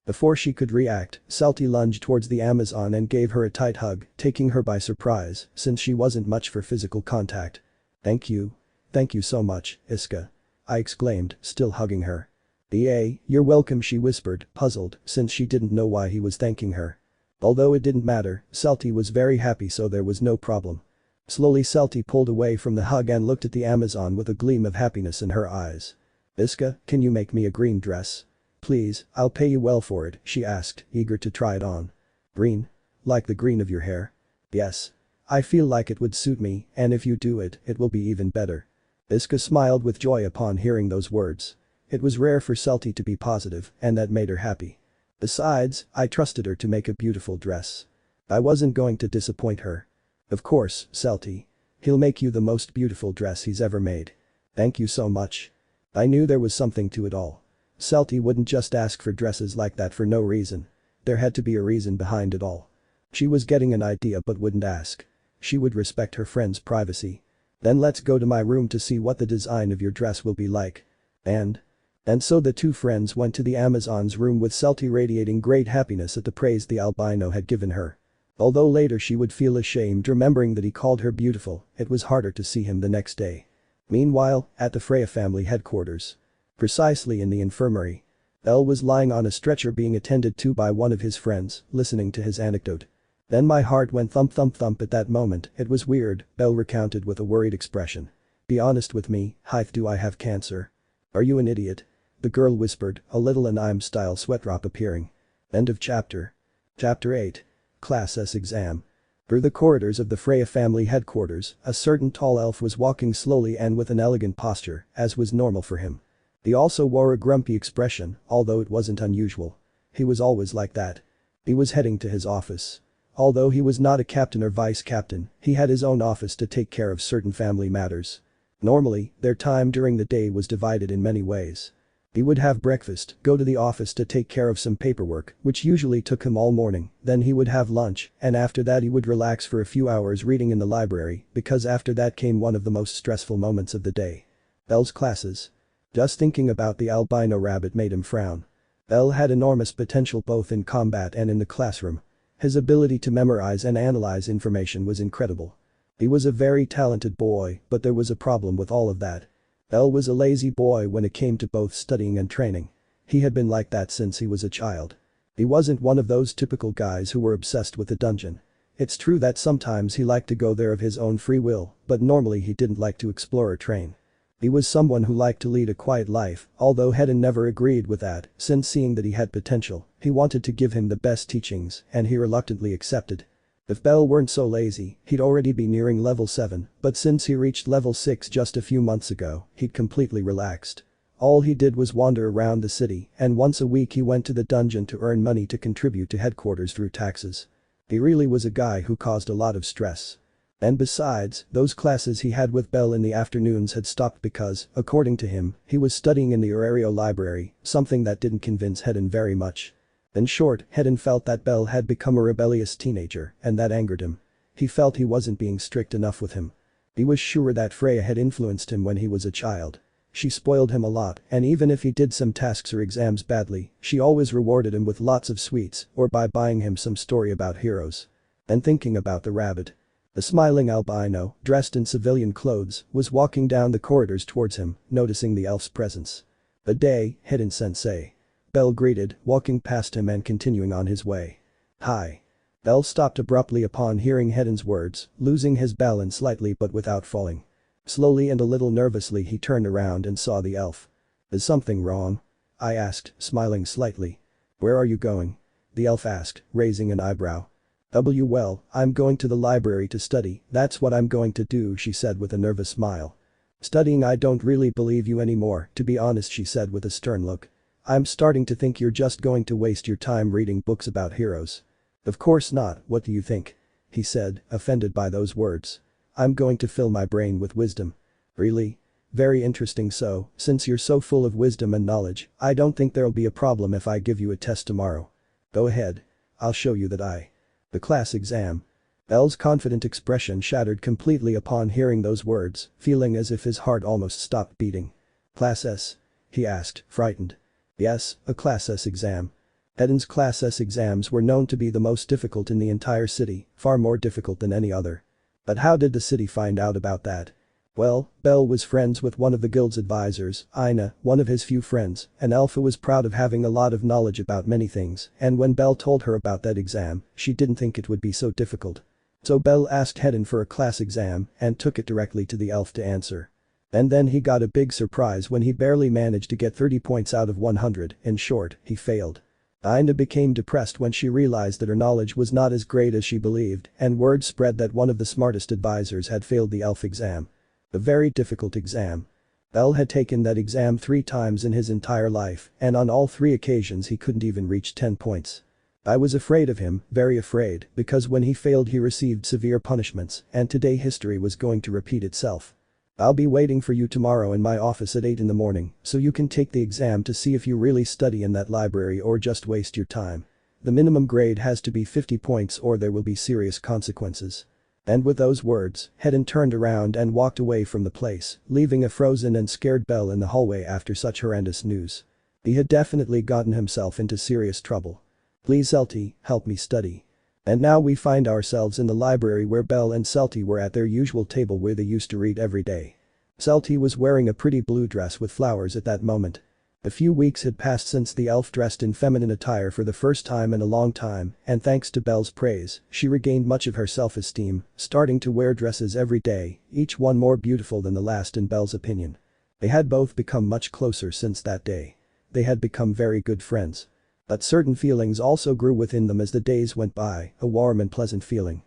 Before she could react, Celty lunged towards the Amazon and gave her a tight hug, taking her by surprise, since she wasn't much for physical contact. "Thank you. Thank you so much, Iska," I exclaimed, still hugging her. You're welcome," she whispered, puzzled, since she didn't know why he was thanking her. Although it didn't matter, Celty was very happy, so there was no problem. Slowly Celty pulled away from the hug and looked at the Amazon with a gleam of happiness in her eyes. "Iska, can you make me a green dress? Please, I'll pay you well for it," she asked, eager to try it on. "Green? Like the green of your hair?" "Yes. I feel like it would suit me, and if you do it, it will be even better." Iska smiled with joy upon hearing those words. It was rare for Celty to be positive, and that made her happy. Besides, I trusted her to make a beautiful dress. I wasn't going to disappoint her. "Of course, Celty. He'll make you the most beautiful dress he's ever made." "Thank you so much." I knew there was something to it all. Celty wouldn't just ask for dresses like that for no reason. There had to be a reason behind it all. She was getting an idea but wouldn't ask. She would respect her friend's privacy. "Then let's go to my room to see what the design of your dress will be like." And so the two friends went to the Amazon's room with Celty radiating great happiness at the praise the albino had given her. Although later she would feel ashamed remembering that he called her beautiful, it was harder to see him the next day. Meanwhile, at the Freya family headquarters. Precisely in the infirmary. Elle was lying on a stretcher being attended to by one of his friends, listening to his anecdote. "Then my heart went thump thump thump at that moment, it was weird," Belle recounted with a worried expression. "Be honest with me, Hythe, do I have cancer?" "Are you an idiot?" the girl whispered, a little anime-style sweat drop appearing. End of chapter. Chapter 8. Class S Exam. Through the corridors of the Freya family headquarters, a certain tall elf was walking slowly and with an elegant posture, as was normal for him. He also wore a grumpy expression, although it wasn't unusual. He was always like that. He was heading to his office. Although he was not a captain or vice captain, he had his own office to take care of certain family matters. Normally, their time during the day was divided in many ways. He would have breakfast, go to the office to take care of some paperwork, which usually took him all morning, then he would have lunch, and after that he would relax for a few hours reading in the library, because after that came one of the most stressful moments of the day. Belle's classes. Just thinking about the albino rabbit made him frown. Belle had enormous potential both in combat and in the classroom. His ability to memorize and analyze information was incredible. He was a very talented boy, but there was a problem with all of that. Belle was a lazy boy when it came to both studying and training. He had been like that since he was a child. He wasn't one of those typical guys who were obsessed with the dungeon. It's true that sometimes he liked to go there of his own free will, but normally he didn't like to explore or train. He was someone who liked to lead a quiet life, although Hedden never agreed with that, since seeing that he had potential, he wanted to give him the best teachings, and he reluctantly accepted. If Belle weren't so lazy, he'd already be nearing level 7, but since he reached level 6 just a few months ago, he'd completely relaxed. All he did was wander around the city, and once a week he went to the dungeon to earn money to contribute to headquarters through taxes. He really was a guy who caused a lot of stress. And besides, those classes he had with Belle in the afternoons had stopped because, according to him, he was studying in the Orario library, something that didn't convince Hedden very much. In short, Hedden felt that Belle had become a rebellious teenager, and that angered him. He felt he wasn't being strict enough with him. He was sure that Freya had influenced him when he was a child. She spoiled him a lot, and even if he did some tasks or exams badly, she always rewarded him with lots of sweets or by buying him some story about heroes. And thinking about the rabbit. The smiling albino, dressed in civilian clothes, was walking down the corridors towards him, noticing the elf's presence. "Good day, Hedden-sensei." Belle greeted, walking past him and continuing on his way. Hi. Belle stopped abruptly upon hearing Hedon's words, losing his balance slightly but without falling. Slowly and a little nervously he turned around and saw the elf. Is something wrong? I asked, smiling slightly. Where are you going? The elf asked, raising an eyebrow. Well, I'm going to the library to study, that's what I'm going to do, she said with a nervous smile. Studying? I don't really believe you anymore, to be honest, she said with a stern look. I'm starting to think you're just going to waste your time reading books about heroes. Of course not, what do you think? He said, offended by those words. I'm going to fill my brain with wisdom. Really? Very interesting. So, since you're so full of wisdom and knowledge, I don't think there'll be a problem if I give you a test tomorrow. Go ahead. I'll show you that The class exam. Belle's confident expression shattered completely upon hearing those words, feeling as if his heart almost stopped beating. Class S? He asked, frightened. Yes, a Class S exam. Hedon's Class S exams were known to be the most difficult in the entire city, far more difficult than any other. But how did the city find out about that? Well, Belle was friends with one of the guild's advisors, Ina, one of his few friends, and elf who was proud of having a lot of knowledge about many things, and when Belle told her about that exam, she didn't think it would be so difficult. So Belle asked Hedon for a class exam and took it directly to the elf to answer. And then he got a big surprise when he barely managed to get 30 points out of 100, in short, he failed. Ina became depressed when she realized that her knowledge was not as great as she believed, and word spread that one of the smartest advisors had failed the elf exam. A very difficult exam. Belle had taken that exam 3 times in his entire life, and on all 3 occasions he couldn't even reach 10 points. I was afraid of him, very afraid, because when he failed he received severe punishments, and today history was going to repeat itself. I'll be waiting for you tomorrow in my office at 8 in the morning, so you can take the exam to see if you really study in that library or just waste your time. The minimum grade has to be 50 points or there will be serious consequences. And with those words, Hedon turned around and walked away from the place, leaving a frozen and scared Belle in the hallway after such horrendous news. He had definitely gotten himself into serious trouble. Please Celty, help me study. And now we find ourselves in the library where Belle and Celty were at their usual table where they used to read every day. Celty was wearing a pretty blue dress with flowers at that moment. A few weeks had passed since the elf dressed in feminine attire for the first time in a long time, and thanks to Belle's praise, she regained much of her self-esteem, starting to wear dresses every day, each one more beautiful than the last in Belle's opinion. They had both become much closer since that day. They had become very good friends. But certain feelings also grew within them as the days went by, a warm and pleasant feeling.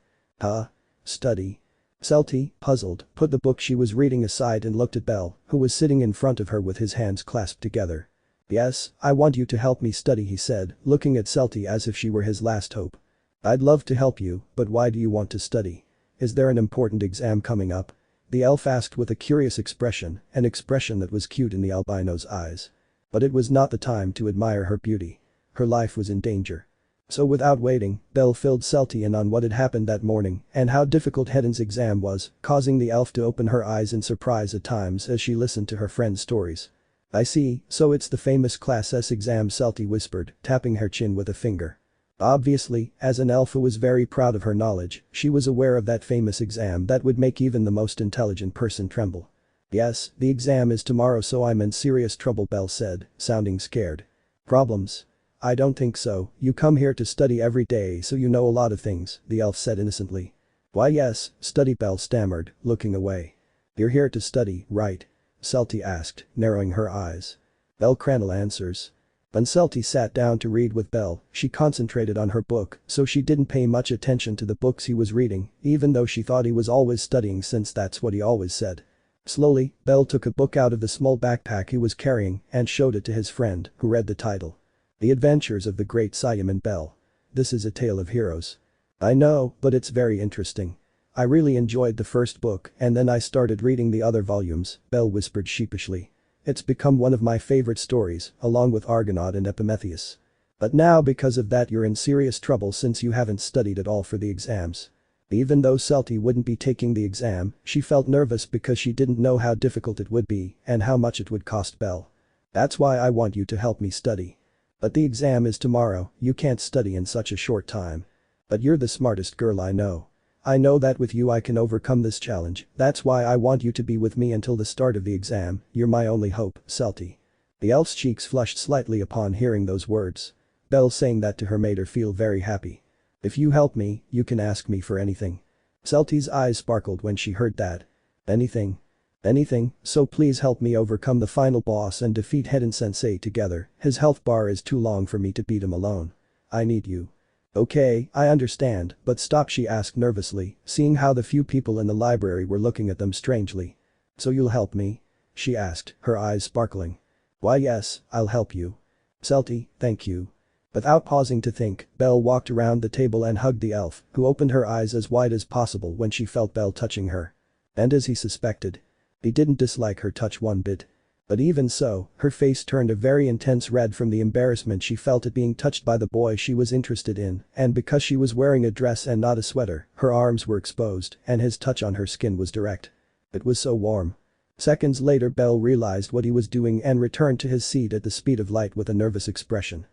Study. Celty, puzzled, put the book she was reading aside and looked at Belle, who was sitting in front of her with his hands clasped together. Yes, I want you to help me study, he said, looking at Celty as if she were his last hope. I'd love to help you, but why do you want to study? Is there an important exam coming up? The elf asked with a curious expression, an expression that was cute in the albino's eyes. But it was not the time to admire her beauty. Her life was in danger. So without waiting, Belle filled Celty in on what had happened that morning and how difficult Hedon's exam was, causing the elf to open her eyes in surprise at times as she listened to her friend's stories. I see, so it's the famous Class S exam, Celty whispered, tapping her chin with a finger. Obviously, as an elf who was very proud of her knowledge, she was aware of that famous exam that would make even the most intelligent person tremble. Yes, the exam is tomorrow, so I'm in serious trouble, Belle said, sounding scared. Problems? I don't think so, you come here to study every day so you know a lot of things, the elf said innocently. Why yes, study, Belle stammered, looking away. You're here to study, right? Celty asked, narrowing her eyes. Bellcranel answers. When Celty sat down to read with Belle, she concentrated on her book, so she didn't pay much attention to the books he was reading, even though she thought he was always studying since that's what he always said. Slowly, Belle took a book out of the small backpack he was carrying and showed it to his friend, who read the title. The Adventures of the Great Siam and Belle. This is a tale of heroes. I know, but it's very interesting. I really enjoyed the first book and then I started reading the other volumes, Belle whispered sheepishly. It's become one of my favorite stories, along with Argonaut and Epimetheus. But now because of that you're in serious trouble since you haven't studied at all for the exams. Even though Celty wouldn't be taking the exam, she felt nervous because she didn't know how difficult it would be and how much it would cost Belle. That's why I want you to help me study. But the exam is tomorrow, you can't study in such a short time. But you're the smartest girl I know. I know that with you I can overcome this challenge, that's why I want you to be with me until the start of the exam, you're my only hope, Celty. The elf's cheeks flushed slightly upon hearing those words. Belle saying that to her made her feel very happy. If you help me, you can ask me for anything. Celty's eyes sparkled when she heard that. Anything. Anything, so please help me overcome the final boss and defeat Hedon-sensei together. His health bar is too long for me to beat him alone. I need you. Okay, I understand, but stop, she asked nervously, seeing how the few people in the library were looking at them strangely. So you'll help me? She asked, her eyes sparkling. Why yes, I'll help you. Celty, thank you. Without pausing to think, Belle walked around the table and hugged the elf, who opened her eyes as wide as possible when she felt Belle touching her. And as he suspected, he didn't dislike her touch one bit. But even so, her face turned a very intense red from the embarrassment she felt at being touched by the boy she was interested in, and because she was wearing a dress and not a sweater, her arms were exposed, and his touch on her skin was direct. It was so warm. Seconds later Belle realized what he was doing and returned to his seat at the speed of light with a nervous expression.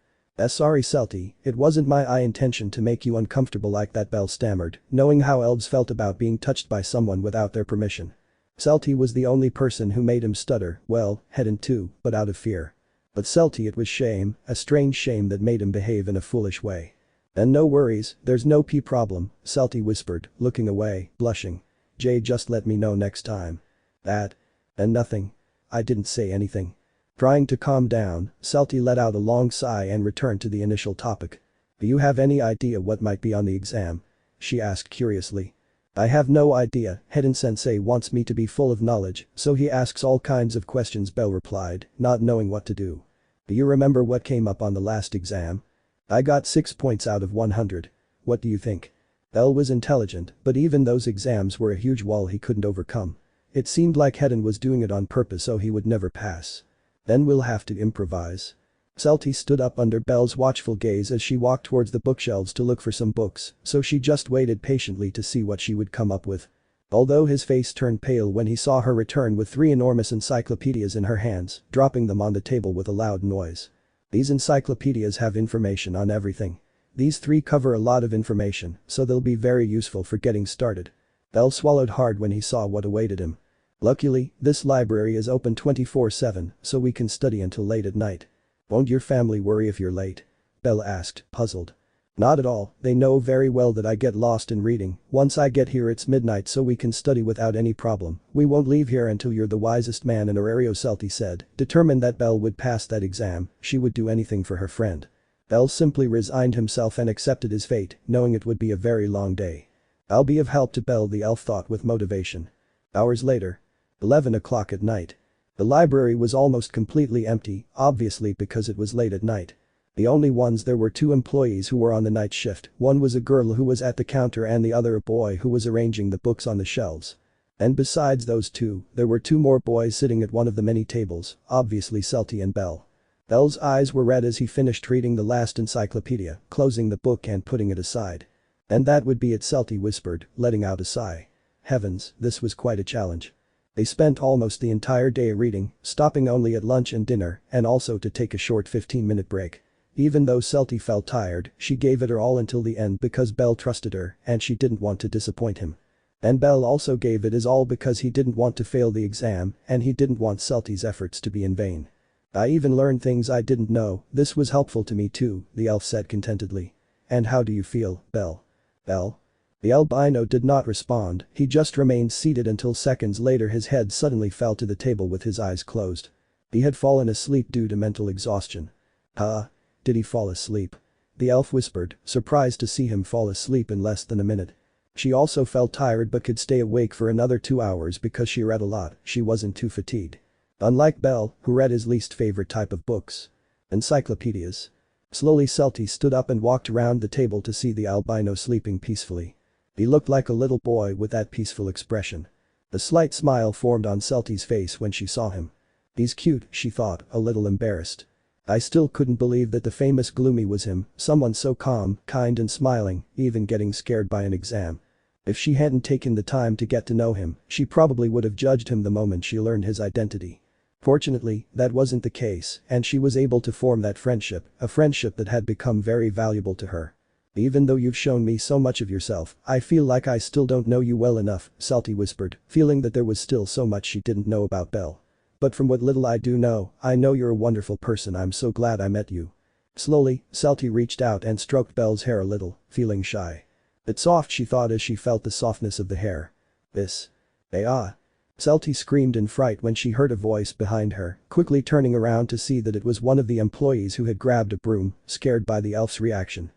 Sorry Celty, it wasn't my intention to make you uncomfortable like that, Belle stammered, knowing how elves felt about being touched by someone without their permission. Celty was the only person who made him stutter, well, Hedon too, but out of fear. But Celty, it was shame, a strange shame that made him behave in a foolish way. And no worries, there's no problem, Celty whispered, looking away, blushing. Just let me know next time. That. And nothing. I didn't say anything. Trying to calm down, Celty let out a long sigh and returned to the initial topic. Do you have any idea what might be on the exam? She asked curiously. I have no idea, Hedon-sensei wants me to be full of knowledge, so he asks all kinds of questions, Belle replied, not knowing what to do. Do you remember what came up on the last exam? I got 6 points out of 100. What do you think? Belle was intelligent, but even those exams were a huge wall he couldn't overcome. It seemed like Hedon was doing it on purpose so he would never pass. Then we'll have to improvise. Celty stood up under Belle's watchful gaze as she walked towards the bookshelves to look for some books, so she just waited patiently to see what she would come up with. Although his face turned pale when he saw her return with 3 enormous encyclopedias in her hands, dropping them on the table with a loud noise. These encyclopedias have information on everything. These 3 cover a lot of information, so they'll be very useful for getting started. Belle swallowed hard when he saw what awaited him. Luckily, this library is open 24/7, so we can study until late at night. Won't your family worry if you're late? Belle asked, puzzled. Not at all, they know very well that I get lost in reading. Once I get here it's midnight so we can study without any problem. We won't leave here until you're the wisest man in Aurario, Celty said, determined that Belle would pass that exam. She would do anything for her friend. Belle simply resigned himself and accepted his fate, knowing it would be a very long day. I'll be of help to Belle, the elf thought with motivation. Hours later. 11 o'clock at night. The library was almost completely empty, obviously because it was late at night. The only ones there were 2 employees who were on the night shift, one was a girl who was at the counter and the other a boy who was arranging the books on the shelves. And besides those 2, there were 2 more boys sitting at one of the many tables, obviously Celty and Belle. Belle's eyes were red as he finished reading the last encyclopedia, closing the book and putting it aside. And that would be it, Celty whispered, letting out a sigh. Heavens, this was quite a challenge. They spent almost the entire day reading, stopping only at lunch and dinner, and also to take a short 15-minute break. Even though Celty felt tired, she gave it her all until the end because Belle trusted her and she didn't want to disappoint him. And Belle also gave it his all because he didn't want to fail the exam and he didn't want Celty's efforts to be in vain. I even learned things I didn't know, this was helpful to me too, the elf said contentedly. And how do you feel, Belle? Belle? The albino did not respond, he just remained seated until seconds later his head suddenly fell to the table with his eyes closed. He had fallen asleep due to mental exhaustion. Did he fall asleep? The elf whispered, surprised to see him fall asleep in less than a minute. She also felt tired but could stay awake for another 2 hours because she read a lot, she wasn't too fatigued. Unlike Belle, who read his least favorite type of books. Encyclopedias. Slowly Celty stood up and walked around the table to see the albino sleeping peacefully. He looked like a little boy with that peaceful expression. A slight smile formed on Celty's face when she saw him. He's cute, she thought, a little embarrassed. I still couldn't believe that the famous Gloomy was him, someone so calm, kind and smiling, even getting scared by an exam. If she hadn't taken the time to get to know him, she probably would have judged him the moment she learned his identity. Fortunately, that wasn't the case, and she was able to form that friendship, a friendship that had become very valuable to her. Even though you've shown me so much of yourself, I feel like I still don't know you well enough, Celty whispered, feeling that there was still so much she didn't know about Belle. But from what little I do know, I know you're a wonderful person. I'm so glad I met you." Slowly, Celty reached out and stroked Belle's hair a little, feeling shy. "It's soft," she thought as she felt the softness of the hair. "This. Ah." Celty screamed in fright when she heard a voice behind her, quickly turning around to see that it was one of the employees who had grabbed a broom, scared by the elf's reaction.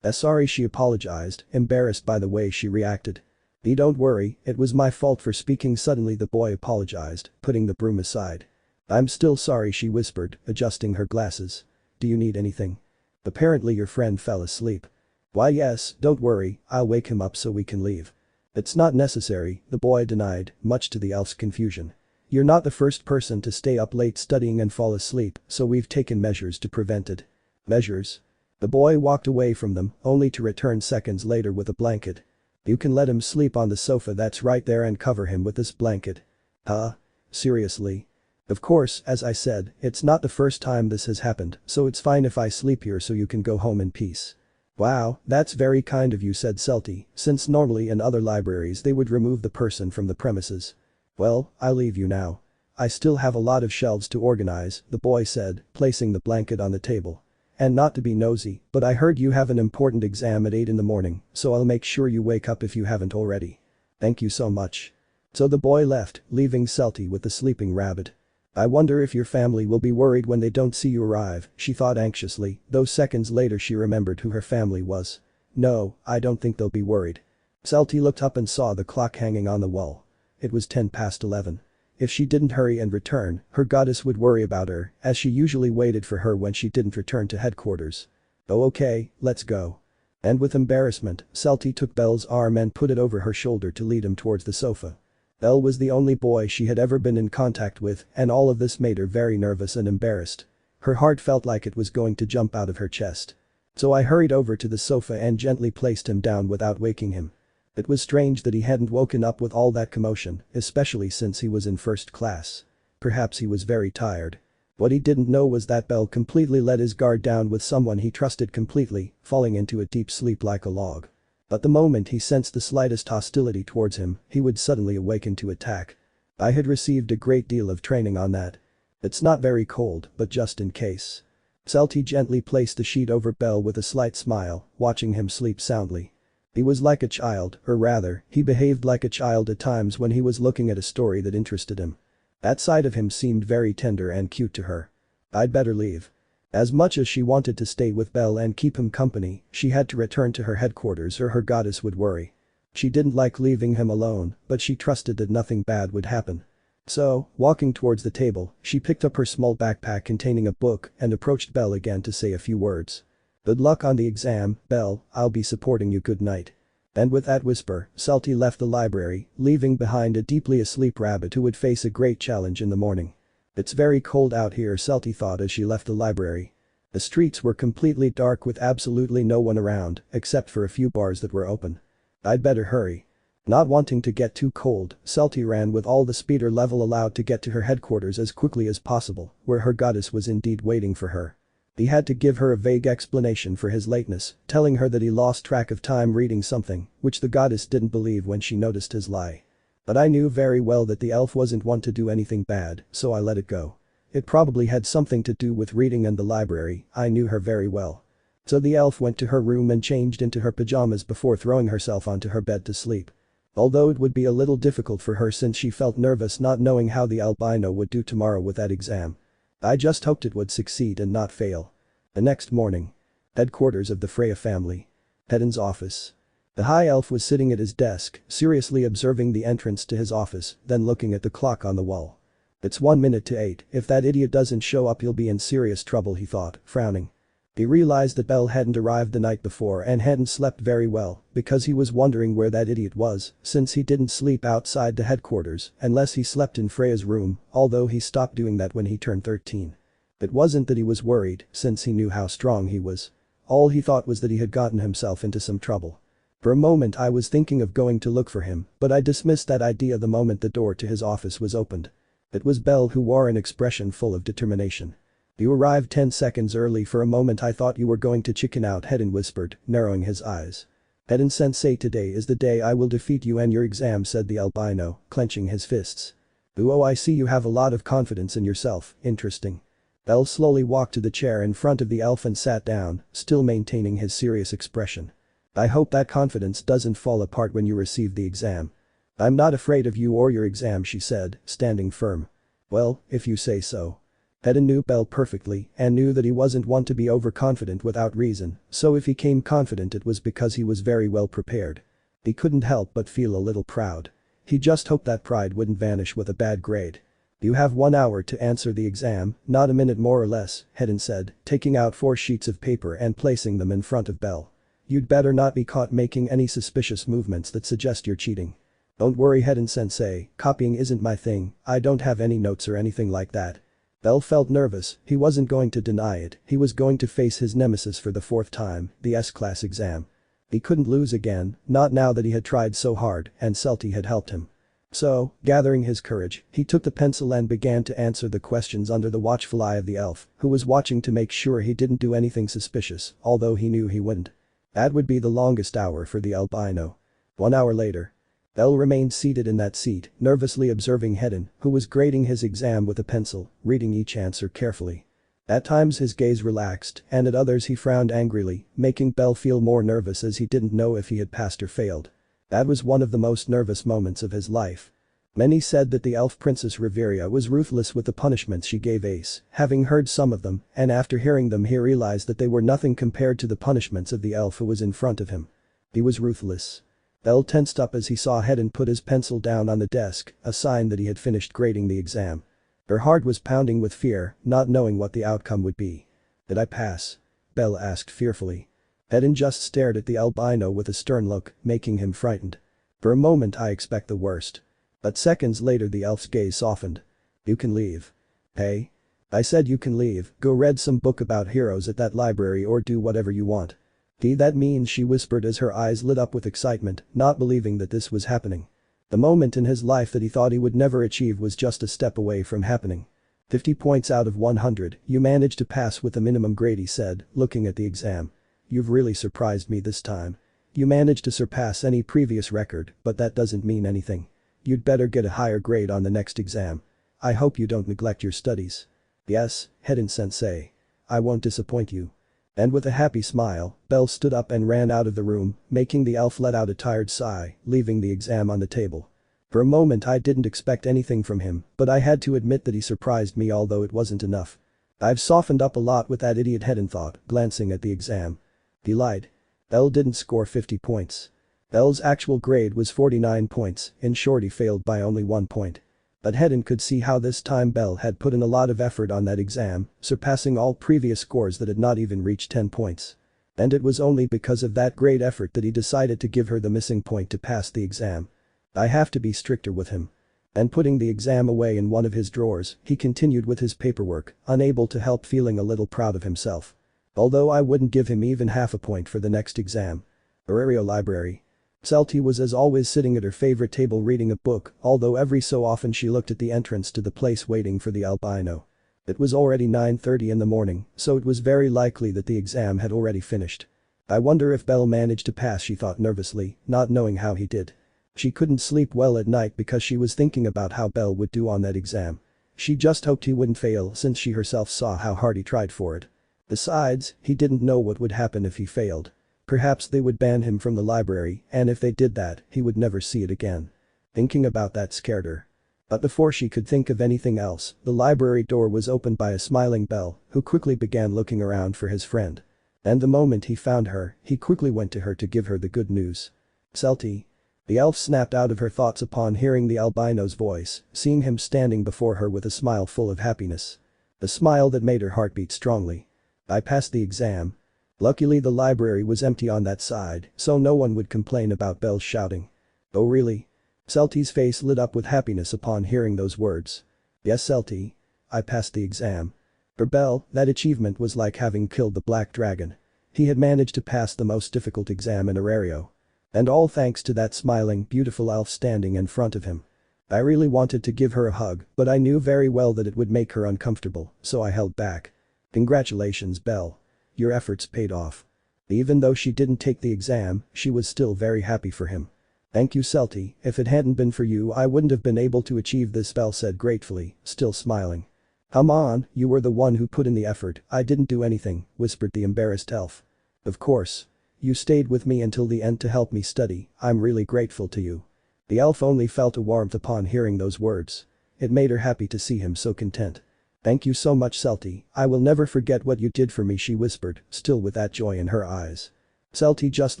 Sorry," she apologized, embarrassed by the way she reacted. Don't worry, it was my fault for speaking suddenly," the boy apologized, putting the broom aside. "I'm still sorry," she whispered, adjusting her glasses. "Do you need anything? Apparently your friend fell asleep." "Why yes, don't worry, I'll wake him up so we can leave." "It's not necessary," the boy denied, much to the elf's confusion. "You're not the first person to stay up late studying and fall asleep, so we've taken measures to prevent it." "Measures?" The boy walked away from them, only to return seconds later with a blanket. "You can let him sleep on the sofa that's right there and cover him with this blanket." "Huh? Seriously?" "Of course, as I said, it's not the first time this has happened, so it's fine if I sleep here so you can go home in peace." "Wow, that's very kind of you," said Celty, since normally in other libraries they would remove the person from the premises. "Well, I'll leave you now. I still have a lot of shelves to organize," the boy said, placing the blanket on the table. "And not to be nosy, but I heard you have an important exam at 8 in the morning, so I'll make sure you wake up if you haven't already." "Thank you so much." So the boy left, leaving Celty with the sleeping rabbit. "I wonder if your family will be worried when they don't see you arrive," she thought anxiously, though seconds later she remembered who her family was. "No, I don't think they'll be worried." Celty looked up and saw the clock hanging on the wall. It was 11:10. If she didn't hurry and return, her goddess would worry about her, as she usually waited for her when she didn't return to headquarters. "Oh okay, let's go." And with embarrassment, Celty took Belle's arm and put it over her shoulder to lead him towards the sofa. Belle was the only boy she had ever been in contact with, and all of this made her very nervous and embarrassed. Her heart felt like it was going to jump out of her chest. So I hurried over to the sofa and gently placed him down without waking him. It was strange that he hadn't woken up with all that commotion, especially since he was in first class. Perhaps he was very tired. What he didn't know was that Belle completely let his guard down with someone he trusted completely, falling into a deep sleep like a log. But the moment he sensed the slightest hostility towards him, he would suddenly awaken to attack. I had received a great deal of training on that. "It's not very cold, but just in case." Celty gently placed the sheet over Belle with a slight smile, watching him sleep soundly. He was like a child, or rather, he behaved like a child at times when he was looking at a story that interested him. That side of him seemed very tender and cute to her. "I'd better leave." As much as she wanted to stay with Belle and keep him company, she had to return to her headquarters or her goddess would worry. She didn't like leaving him alone, but she trusted that nothing bad would happen. So, walking towards the table, she picked up her small backpack containing a book and approached Belle again to say a few words. "Good luck on the exam, Belle, I'll be supporting you. Good night." And with that whisper, Celty left the library, leaving behind a deeply asleep rabbit who would face a great challenge in the morning. "It's very cold out here," Celty thought as she left the library. The streets were completely dark with absolutely no one around, except for a few bars that were open. "I'd better hurry." Not wanting to get too cold, Celty ran with all the speed her level allowed to get to her headquarters as quickly as possible, where her goddess was indeed waiting for her. He had to give her a vague explanation for his lateness, telling her that he lost track of time reading something, which the goddess didn't believe when she noticed his lie. But I knew very well that the elf wasn't one to do anything bad, so I let it go. It probably had something to do with reading and the library, I knew her very well. So the elf went to her room and changed into her pajamas before throwing herself onto her bed to sleep. Although it would be a little difficult for her since she felt nervous not knowing how the albino would do tomorrow with that exam. I just hoped it would succeed and not fail. The next morning. Headquarters of the Freya family. Hedon's office. The high elf was sitting at his desk, seriously observing the entrance to his office, then looking at the clock on the wall. "It's 1 minute to 8, if that idiot doesn't show up he'll be in serious trouble," he thought, frowning. He realized that Belle hadn't arrived the night before and hadn't slept very well, because he was wondering where that idiot was, since he didn't sleep outside the headquarters, unless he slept in Freya's room, although he stopped doing that when he turned 13. It wasn't that he was worried, since he knew how strong he was. All he thought was that he had gotten himself into some trouble. For a moment I was thinking of going to look for him, but I dismissed that idea the moment the door to his office was opened. It was Belle who wore an expression full of determination. "You arrived 10 seconds early. For a moment I thought you were going to chicken out," Hedon whispered, narrowing his eyes. "Hedon-sensei, today is the day I will defeat you and your exam," said the albino, clenching his fists. Oh, I see you have a lot of confidence in yourself, interesting. Belle slowly walked to the chair in front of the elf and sat down, still maintaining his serious expression. I hope that confidence doesn't fall apart when you receive the exam. I'm not afraid of you or your exam, she said, standing firm. Well, if you say so. Hedin knew Belle perfectly and knew that he wasn't one to be overconfident without reason, so if he came confident it was because he was very well prepared. He couldn't help but feel a little proud. He just hoped that pride wouldn't vanish with a bad grade. You have 1 hour to answer the exam, not a minute more or less, Hedin said, taking out 4 sheets of paper and placing them in front of Belle. You'd better not be caught making any suspicious movements that suggest you're cheating. Don't worry, Hedin-sensei, copying isn't my thing, I don't have any notes or anything like that. Belle felt nervous, he wasn't going to deny it, he was going to face his nemesis for the 4th time, the S-class exam. He couldn't lose again, not now that he had tried so hard and Celty had helped him. So, gathering his courage, he took the pencil and began to answer the questions under the watchful eye of the elf, who was watching to make sure he didn't do anything suspicious, although he knew he wouldn't. That would be the longest hour for the albino. 1 hour later. Belle remained seated in that seat, nervously observing Hedin, who was grading his exam with a pencil, reading each answer carefully. At times his gaze relaxed, and at others he frowned angrily, making Belle feel more nervous as he didn't know if he had passed or failed. That was one of the most nervous moments of his life. Many said that the elf princess Riveria was ruthless with the punishments she gave Ace, having heard some of them, and after hearing them he realized that they were nothing compared to the punishments of the elf who was in front of him. He was ruthless. Belle tensed up as he saw Hedin put his pencil down on the desk, a sign that he had finished grading the exam. Her heart was pounding with fear, not knowing what the outcome would be. Did I pass? Belle asked fearfully. Hedin just stared at the albino with a stern look, making him frightened. For a moment I expect the worst. But seconds later the elf's gaze softened. You can leave. Hey? I said you can leave, go read some book about heroes at that library or do whatever you want. That means, she whispered as her eyes lit up with excitement, not believing that this was happening. The moment in his life that he thought he would never achieve was just a step away from happening. 50 points out of 100, you managed to pass with a minimum grade, he said, looking at the exam. You've really surprised me this time. You managed to surpass any previous record, but that doesn't mean anything. You'd better get a higher grade on the next exam. I hope you don't neglect your studies. Yes, Hedin-sensei. I won't disappoint you. And with a happy smile, Belle stood up and ran out of the room, making the elf let out a tired sigh, leaving the exam on the table. For a moment I didn't expect anything from him, but I had to admit that he surprised me, although it wasn't enough. I've softened up a lot with that idiot, Hedin thought, glancing at the exam. He lied. Belle didn't score 50 points. Belle's actual grade was 49 points, in short he failed by only 1 point. But Hedin could see how this time Belle had put in a lot of effort on that exam, surpassing all previous scores that had not even reached 10 points. And it was only because of that great effort that he decided to give her the missing point to pass the exam. I have to be stricter with him. And putting the exam away in one of his drawers, he continued with his paperwork, unable to help feeling a little proud of himself. Although I wouldn't give him even half a point for the next exam. Aurario Library. Celty was as always sitting at her favorite table reading a book, although every so often she looked at the entrance to the place waiting for the albino. It was already 9:30 in the morning, so it was very likely that the exam had already finished. I wonder if Belle managed to pass, she thought nervously, not knowing how he did. She couldn't sleep well at night because she was thinking about how Belle would do on that exam. She just hoped he wouldn't fail since she herself saw how hard he tried for it. Besides, he didn't know what would happen if he failed. Perhaps they would ban him from the library, and if they did that, he would never see it again. Thinking about that scared her. But before she could think of anything else, the library door was opened by a smiling Belle, who quickly began looking around for his friend. And the moment he found her, he quickly went to her to give her the good news. Celty. The elf snapped out of her thoughts upon hearing the albino's voice, seeing him standing before her with a smile full of happiness. A smile that made her heart beat strongly. I passed the exam. Luckily the library was empty on that side, so no one would complain about Belle's shouting. Oh really? Celty's face lit up with happiness upon hearing those words. Yes, Celty. I passed the exam. For Belle, that achievement was like having killed the black dragon. He had managed to pass the most difficult exam in Aurario. And all thanks to that smiling, beautiful elf standing in front of him. I really wanted to give her a hug, but I knew very well that it would make her uncomfortable, so I held back. Congratulations, Belle. Your efforts paid off. Even though she didn't take the exam, she was still very happy for him. Thank you, Celty, if it hadn't been for you I wouldn't have been able to achieve this, Belle said gratefully, still smiling. Come on, you were the one who put in the effort, I didn't do anything, whispered the embarrassed elf. Of course. You stayed with me until the end to help me study, I'm really grateful to you. The elf only felt a warmth upon hearing those words. It made her happy to see him so content. Thank you so much, Celty, I will never forget what you did for me, she whispered, still with that joy in her eyes. Celty just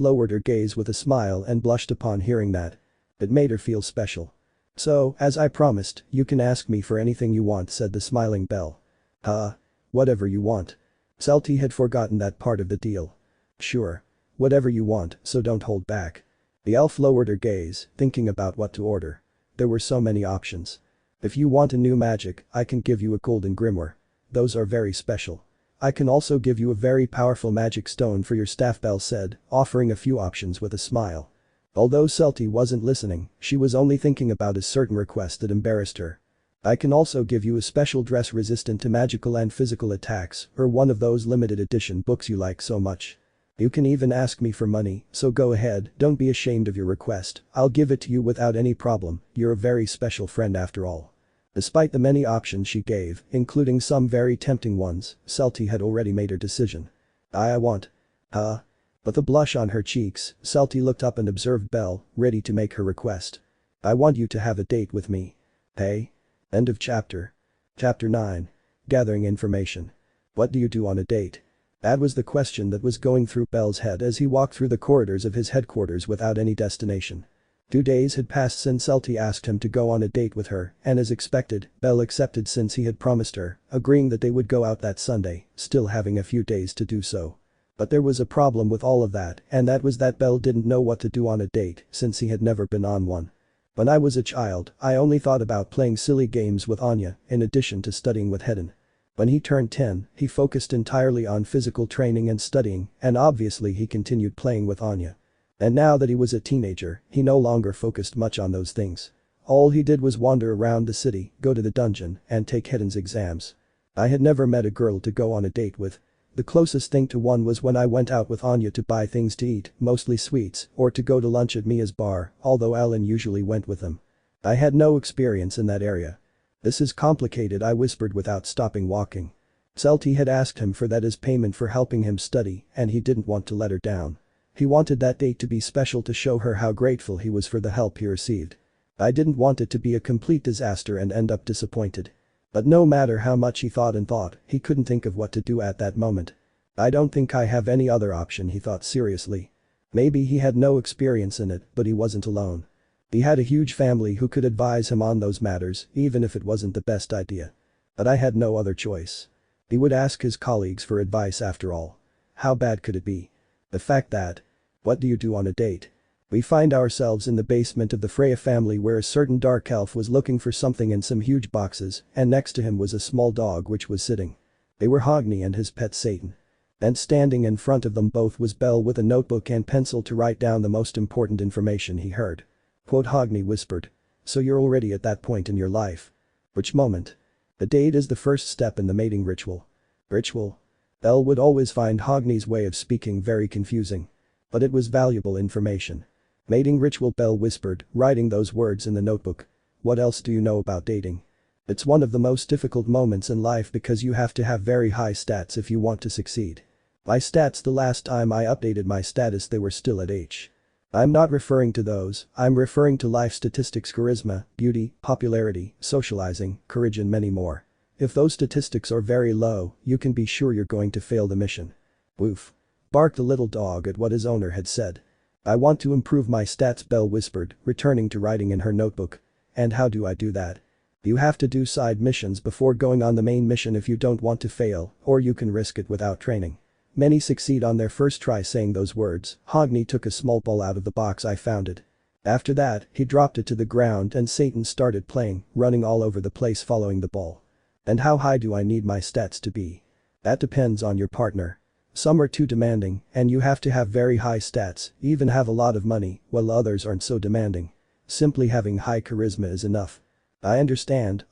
lowered her gaze with a smile and blushed upon hearing that. It made her feel special. So, as I promised, you can ask me for anything you want, said the smiling Belle. Whatever you want. Celty had forgotten that part of the deal. Sure. Whatever you want, so don't hold back. The elf lowered her gaze, thinking about what to order. There were so many options. If you want a new magic, I can give you a golden grimoire. Those are very special. I can also give you a very powerful magic stone for your staff, Belle said, offering a few options with a smile. Although Celty wasn't listening, she was only thinking about a certain request that embarrassed her. I can also give you a special dress resistant to magical and physical attacks, or one of those limited edition books you like so much. You can even ask me for money, so go ahead, don't be ashamed of your request, I'll give it to you without any problem, you're a very special friend after all. Despite the many options she gave, including some very tempting ones, Celty had already made her decision. I want. With a blush on her cheeks, Celty looked up and observed Belle, ready to make her request. I want you to have a date with me. Hey? End of chapter. Chapter 9. Gathering information. What do you do on a date? That was the question that was going through Belle's head as he walked through the corridors of his headquarters without any destination. 2 days had passed since Celty asked him to go on a date with her, and as expected, Belle accepted since he had promised her, agreeing that they would go out that Sunday, still having a few days to do so. But there was a problem with all of that, and that was that Belle didn't know what to do on a date since he had never been on one. When I was a child, I only thought about playing silly games with Anya, in addition to studying with Hedon. When he turned 10, he focused entirely on physical training and studying, and obviously he continued playing with Anya. And now that he was a teenager, he no longer focused much on those things. All he did was wander around the city, go to the dungeon, and take Hedon's exams. I had never met a girl to go on a date with. The closest thing to one was when I went out with Anya to buy things to eat, mostly sweets, or to go to lunch at Mia's bar, although Alan usually went with them. I had no experience in that area. This is complicated, I whispered without stopping walking. Celty had asked him for that as payment for helping him study, and he didn't want to let her down. He wanted that date to be special to show her how grateful he was for the help he received. I didn't want it to be a complete disaster and end up disappointed. But no matter how much he thought, he couldn't think of what to do at that moment. I don't think I have any other option, he thought seriously. Maybe he had no experience in it, but he wasn't alone. He had a huge family who could advise him on those matters, even if it wasn't the best idea. But I had no other choice. He would ask his colleagues for advice after all. How bad could it be? The fact that. What do you do on a date? We find ourselves in the basement of the Freya family where a certain dark elf was looking for something in some huge boxes, and next to him was a small dog which was sitting. They were Hogni and his pet Satan. And standing in front of them both was Belle with a notebook and pencil to write down the most important information he heard. Quote, Hogni whispered. So you're already at that point in your life. Which moment? The date is the first step in the mating ritual. Ritual? Belle would always find Hogni's way of speaking very confusing. But it was valuable information. Mating ritual, Belle whispered, writing those words in the notebook. What else do you know about dating? It's one of the most difficult moments in life because you have to have very high stats if you want to succeed. My stats, the last time I updated my status they were still at H. I'm not referring to those, I'm referring to life statistics, charisma, beauty, popularity, socializing, courage and many more. If those statistics are very low, you can be sure you're going to fail the mission. Woof. Barked the little dog at what his owner had said. I want to improve my stats, Belle whispered, returning to writing in her notebook. And how do I do that? You have to do side missions before going on the main mission if you don't want to fail, or you can risk it without training. Many succeed on their first try saying those words. Hogni took a small ball out of the box I found it. After that, he dropped it to the ground and Satan started playing, running all over the place following the ball. And how high do I need my stats to be? That depends on your partner. Some are too demanding, and you have to have very high stats, even have a lot of money, while others aren't so demanding. Simply having high charisma is enough. I understand,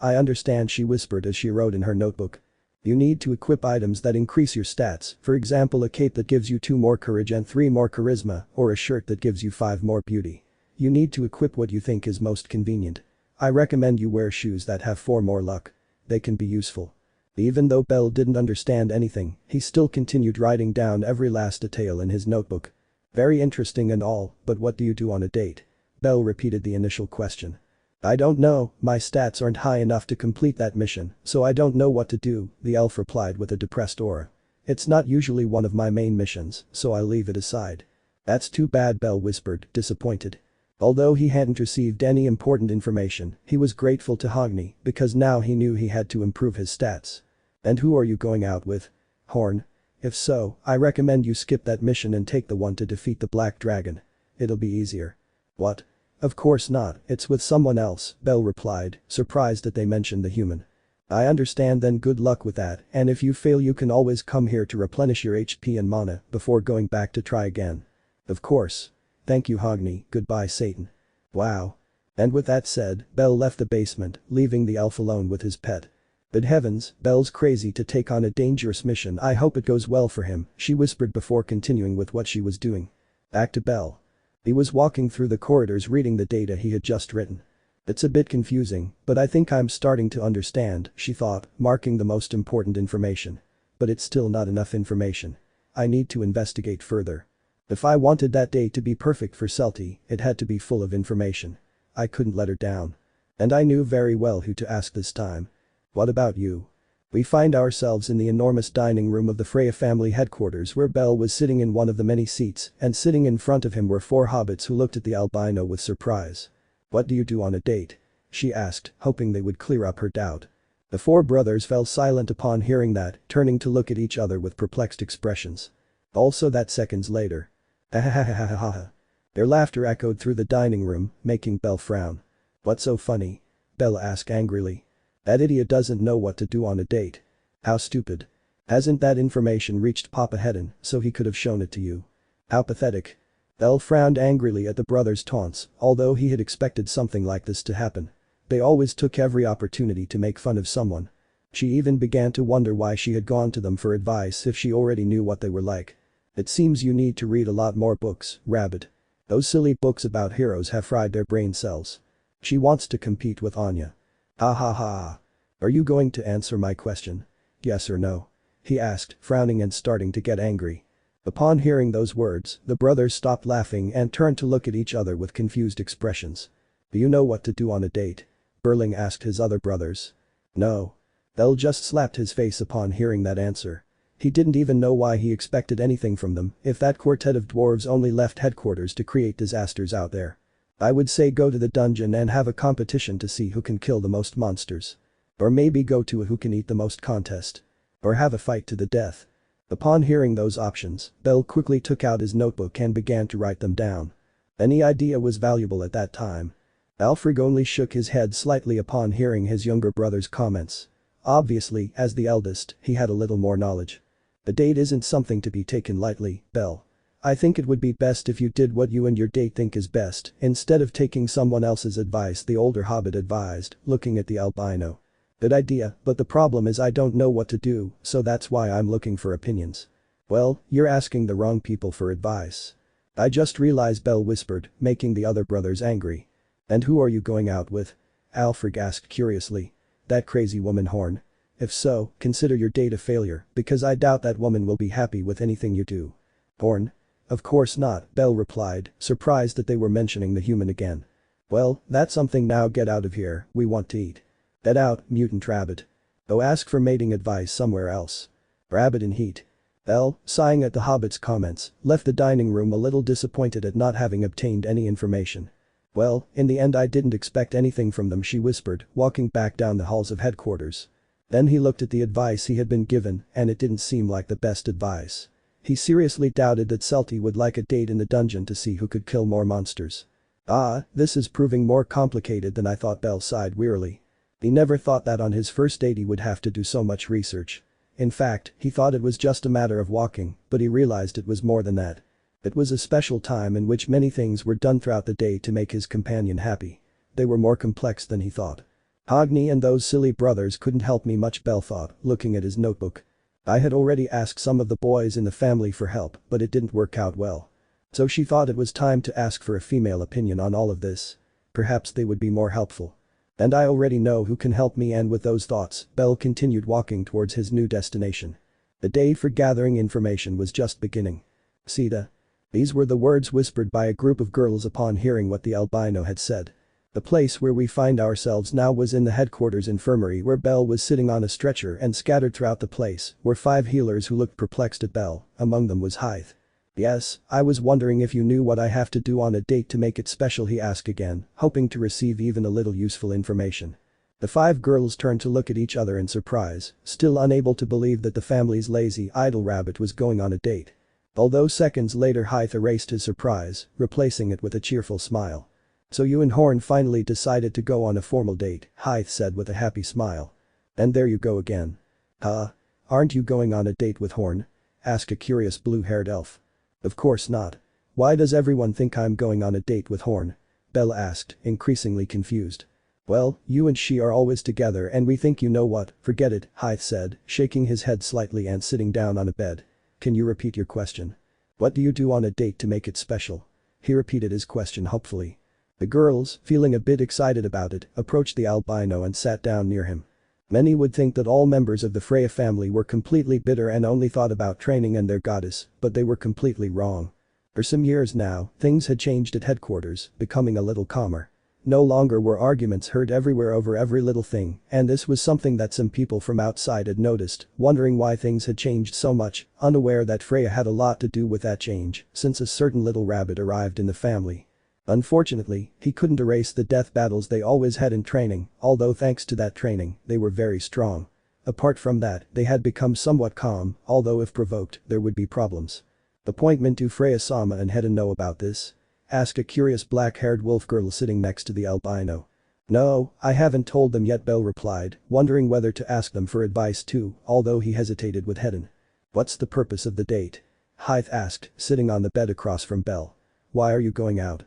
she whispered as she wrote in her notebook. You need to equip items that increase your stats, for example a cape that gives you 2 more courage and 3 more charisma, or a shirt that gives you 5 more beauty. you need to equip what you think is most convenient. I recommend you wear shoes that have 4 more luck. They can be useful. Even though Bell didn't understand anything, he still continued writing down every last detail in his notebook. Very interesting and all, but what do you do on a date? Bell repeated the initial question. I don't know, my stats aren't high enough to complete that mission, so I don't know what to do, the elf replied with a depressed aura. It's not usually one of my main missions, so I'll leave it aside. That's too bad, Bell whispered, disappointed. Although he hadn't received any important information, he was grateful to Hogni because now he knew he had to improve his stats. And who are you going out with? Horn? If so, I recommend you skip that mission and take the one to defeat the Black Dragon. It'll be easier. What? Of course not, it's with someone else, Bell replied, surprised that they mentioned the human. I understand, then good luck with that, and if you fail you can always come here to replenish your HP and mana before going back to try again. Of course. Thank you Hogni, goodbye Satan. Wow. And with that said, Bell left the basement, leaving the elf alone with his pet. But heavens, Bell's crazy to take on a dangerous mission. I hope it goes well for him, she whispered before continuing with what she was doing. Back to Bell. He was walking through the corridors reading the data he had just written. It's a bit confusing, but I think I'm starting to understand, she thought, marking the most important information. But it's still not enough information. I need to investigate further. If I wanted that day to be perfect for Celty, it had to be full of information. I couldn't let her down. And I knew very well who to ask this time. What about you? We find ourselves in the enormous dining room of the Freya family headquarters where Bell was sitting in one of the many seats and sitting in front of him were 4 hobbits who looked at the albino with surprise. What do you do on a date? She asked, hoping they would clear up her doubt. The 4 brothers fell silent upon hearing that, turning to look at each other with perplexed expressions. Also that seconds later. Ahahahahaha. Their laughter echoed through the dining room, making Bell frown. What's so funny? Bell asked angrily. That idiot doesn't know what to do on a date. How stupid. Hasn't that information reached Papa Hedon so he could have shown it to you? How pathetic. Bell frowned angrily at the brothers' taunts, although he had expected something like this to happen. They always took every opportunity to make fun of someone. She even began to wonder why she had gone to them for advice if she already knew what they were like. It seems you need to read a lot more books, Rabbit. Those silly books about heroes have fried their brain cells. She wants to compete with Anya. Ha ha ha. Are you going to answer my question? Yes or no? He asked, frowning and starting to get angry. Upon hearing those words, the brothers stopped laughing and turned to look at each other with confused expressions. Do you know what to do on a date? Burling asked his other brothers. No. Bell just slapped his face upon hearing that answer. He didn't even know why he expected anything from them if that quartet of dwarves only left headquarters to create disasters out there. I would say go to the dungeon and have a competition to see who can kill the most monsters. Or maybe go to a who can eat the most contest. Or have a fight to the death. Upon hearing those options, Bell quickly took out his notebook and began to write them down. Any idea was valuable at that time. Alfred only shook his head slightly upon hearing his younger brother's comments. Obviously, as the eldest, he had a little more knowledge. A date isn't something to be taken lightly, Bell. I think it would be best if you did what you and your date think is best instead of taking someone else's advice, the older hobbit advised, looking at the albino. Good idea, but the problem is I don't know what to do, so that's why I'm looking for opinions. Well, you're asking the wrong people for advice. I just realized, Bell whispered, making the other brothers angry. And who are you going out with? Alfred asked curiously. That crazy woman Horn. If so, consider your date a failure, because I doubt that woman will be happy with anything you do. Horn? Of course not, Bell replied, surprised that they were mentioning the human again. Well, that's something now, get out of here, we want to eat. Get out, mutant rabbit. Go ask for mating advice somewhere else. Rabbit in heat. Bell, sighing at the hobbit's comments, left the dining room a little disappointed at not having obtained any information. Well, in the end I didn't expect anything from them, she whispered, walking back down the halls of headquarters. Then he looked at the advice he had been given, and it didn't seem like the best advice. He seriously doubted that Celty would like a date in the dungeon to see who could kill more monsters. Ah, this is proving more complicated than I thought, Bell sighed wearily. He never thought that on his first date he would have to do so much research. In fact, he thought it was just a matter of walking, but he realized it was more than that. It was a special time in which many things were done throughout the day to make his companion happy. They were more complex than he thought. Hogni and those silly brothers couldn't help me much, Bell thought, looking at his notebook. I had already asked some of the boys in the family for help, but it didn't work out well. So she thought it was time to ask for a female opinion on all of this. Perhaps they would be more helpful. And I already know who can help me, and with those thoughts, Bell continued walking towards his new destination. The day for gathering information was just beginning. Sita. These were the words whispered by a group of girls upon hearing what the albino had said. The place where we find ourselves now was in the headquarters infirmary, where Bell was sitting on a stretcher, and scattered throughout the place were 5 healers who looked perplexed at Bell. Among them was Hythe. Yes, I was wondering if you knew what I have to do on a date to make it special, he asked again, hoping to receive even a little useful information. The 5 girls turned to look at each other in surprise, still unable to believe that the family's lazy idle rabbit was going on a date. Although seconds later Hythe erased his surprise, replacing it with a cheerful smile. So you and Horn finally decided to go on a formal date, Hythe said with a happy smile. And there you go again. Huh? Aren't you going on a date with Horn? Asked a curious blue-haired elf. Of course not. Why does everyone think I'm going on a date with Horn? Bell asked, increasingly confused. Well, you and she are always together and we think you know what, forget it, Hythe said, shaking his head slightly and sitting down on a bed. Can you repeat your question? What do you do on a date to make it special? He repeated his question hopefully. The girls, feeling a bit excited about it, approached the albino and sat down near him. Many would think that all members of the Freya family were completely bitter and only thought about training and their goddess, but they were completely wrong. For some years now, things had changed at headquarters, becoming a little calmer. No longer were arguments heard everywhere over every little thing, and this was something that some people from outside had noticed, wondering why things had changed so much, unaware that Freya had a lot to do with that change, since a certain little rabbit arrived in the family. Unfortunately, he couldn't erase the death battles they always had in training, although thanks to that training, they were very strong. Apart from that, they had become somewhat calm, although if provoked, there would be problems. Appointment to Freya-sama and Hedda know about this? Asked a curious black-haired wolf girl sitting next to the albino. No, I haven't told them yet, Bell replied, wondering whether to ask them for advice too, although he hesitated with Hedda. What's the purpose of the date? Hythe asked, sitting on the bed across from Bell. Why are you going out?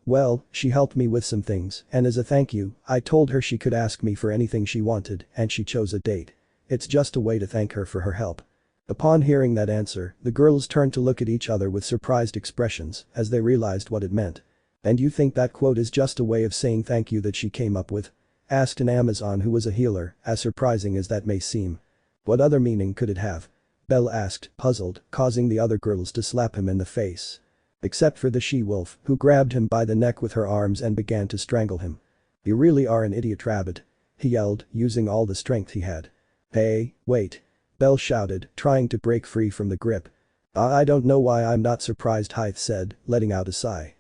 Well, she helped me with some things, and as a thank you, I told her she could ask me for anything she wanted, and she chose a date. It's just a way to thank her for her help. Upon hearing that answer, the girls turned to look at each other with surprised expressions as they realized what it meant. And you think that quote is just a way of saying thank you that she came up with? Asked an Amazon who was a healer, as surprising as that may seem. What other meaning could it have? Bell asked, puzzled, causing the other girls to slap him in the face. Except for the she-wolf, who grabbed him by the neck with her arms and began to strangle him. You really are an idiot rabbit. He yelled, using all the strength he had. Hey, wait. Bell shouted, trying to break free from the grip. I don't know why I'm not surprised, Hythe said, letting out a sigh.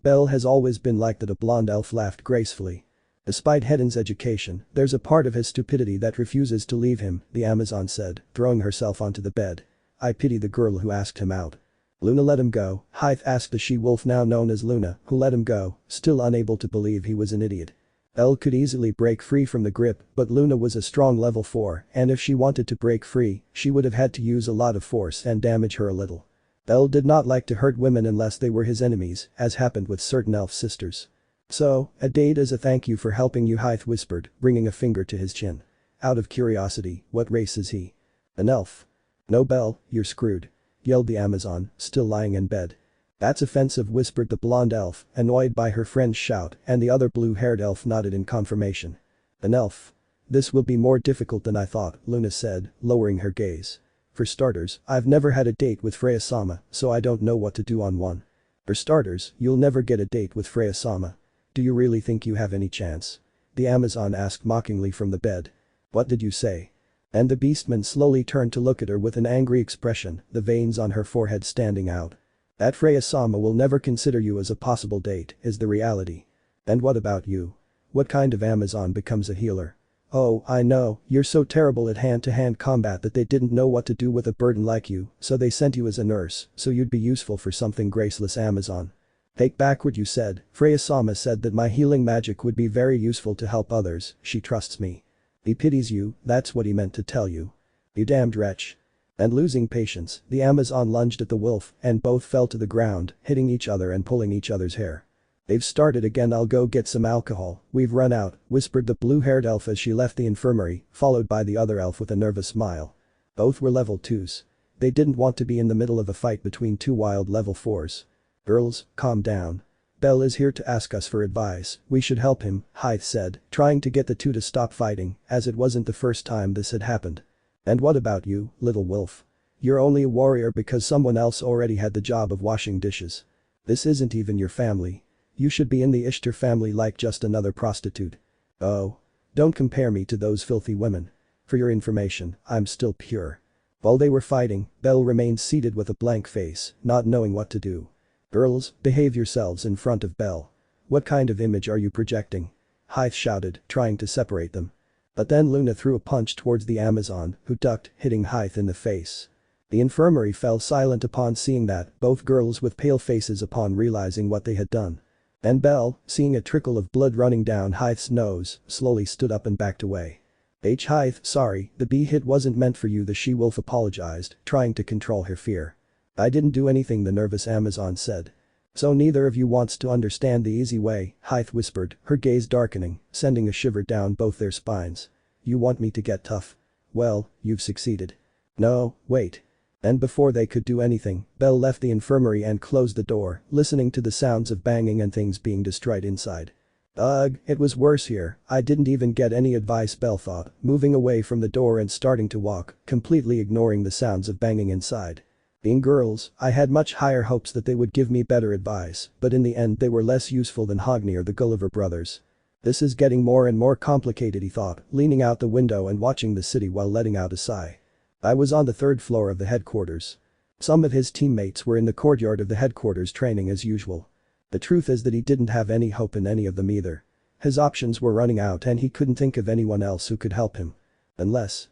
Bell has always been like that, a blonde elf laughed gracefully. Despite Hedden's education, there's a part of his stupidity that refuses to leave him, the Amazon said, throwing herself onto the bed. I pity the girl who asked him out. Luna let him go, Hythe asked the she-wolf now known as Luna, who let him go, still unable to believe he was an idiot. Elle could easily break free from the grip, but Luna was a strong level 4, and if she wanted to break free, she would have had to use a lot of force and damage her a little. Elle did not like to hurt women unless they were his enemies, as happened with certain elf sisters. So, a date as a thank you for helping you, Hythe whispered, bringing a finger to his chin. Out of curiosity, what race is he? An elf. No, Bell, you're screwed. Yelled the Amazon, still lying in bed. That's offensive, whispered the blonde elf, annoyed by her friend's shout, and the other blue-haired elf nodded in confirmation. An elf. This will be more difficult than I thought, Luna said, lowering her gaze. For starters, I've never had a date with Freya-sama, so I don't know what to do on one. For starters, you'll never get a date with Freya-sama. Do you really think you have any chance? The Amazon asked mockingly from the bed. What did you say? And the beastman slowly turned to look at her with an angry expression, the veins on her forehead standing out. That Freya-sama will never consider you as a possible date, is the reality. And what about you? What kind of Amazon becomes a healer? Oh, I know, you're so terrible at hand-to-hand combat that they didn't know what to do with a burden like you, so they sent you as a nurse, so you'd be useful for something, graceless Amazon. Take back what you said, Freya-sama said that my healing magic would be very useful to help others, she trusts me. He pities you, that's what he meant to tell you. You damned wretch. And losing patience, the Amazon lunged at the wolf and both fell to the ground, hitting each other and pulling each other's hair. They've started again, I'll go get some alcohol, we've run out, whispered the blue-haired elf as she left the infirmary, followed by the other elf with a nervous smile. Both were level 2s. They didn't want to be in the middle of a fight between two wild level 4s. Girls, calm down. Bell is here to ask us for advice, we should help him, Hythe said, trying to get the two to stop fighting, as it wasn't the first time this had happened. And what about you, little wolf? You're only a warrior because someone else already had the job of washing dishes. This isn't even your family. You should be in the Ishtar family like just another prostitute. Oh. Don't compare me to those filthy women. For your information, I'm still pure. While they were fighting, Belle remained seated with a blank face, not knowing what to do. Girls, behave yourselves in front of Belle. What kind of image are you projecting? Hythe shouted, trying to separate them. But then Luna threw a punch towards the Amazon, who ducked, hitting Hythe in the face. The infirmary fell silent upon seeing that, both girls with pale faces upon realizing what they had done. And Belle, seeing a trickle of blood running down Hythe's nose, slowly stood up and backed away. Hythe, sorry, the bee hit wasn't meant for you, the she-wolf apologized, trying to control her fear. I didn't do anything, the nervous Amazon said. So neither of you wants to understand the easy way, Hythe whispered, her gaze darkening, sending a shiver down both their spines. You want me to get tough? Well, you've succeeded. No, wait. And before they could do anything, Belle left the infirmary and closed the door, listening to the sounds of banging and things being destroyed inside. Ugh, it was worse here, I didn't even get any advice, Belle thought, moving away from the door and starting to walk, completely ignoring the sounds of banging inside. Being girls, I had much higher hopes that they would give me better advice, but in the end they were less useful than Hogni or the Gulliver brothers. This is getting more and more complicated, he thought, leaning out the window and watching the city while letting out a sigh. I was on the third floor of the headquarters. Some of his teammates were in the courtyard of the headquarters training as usual. The truth is that he didn't have any hope in any of them either. His options were running out and he couldn't think of anyone else who could help him. Unless.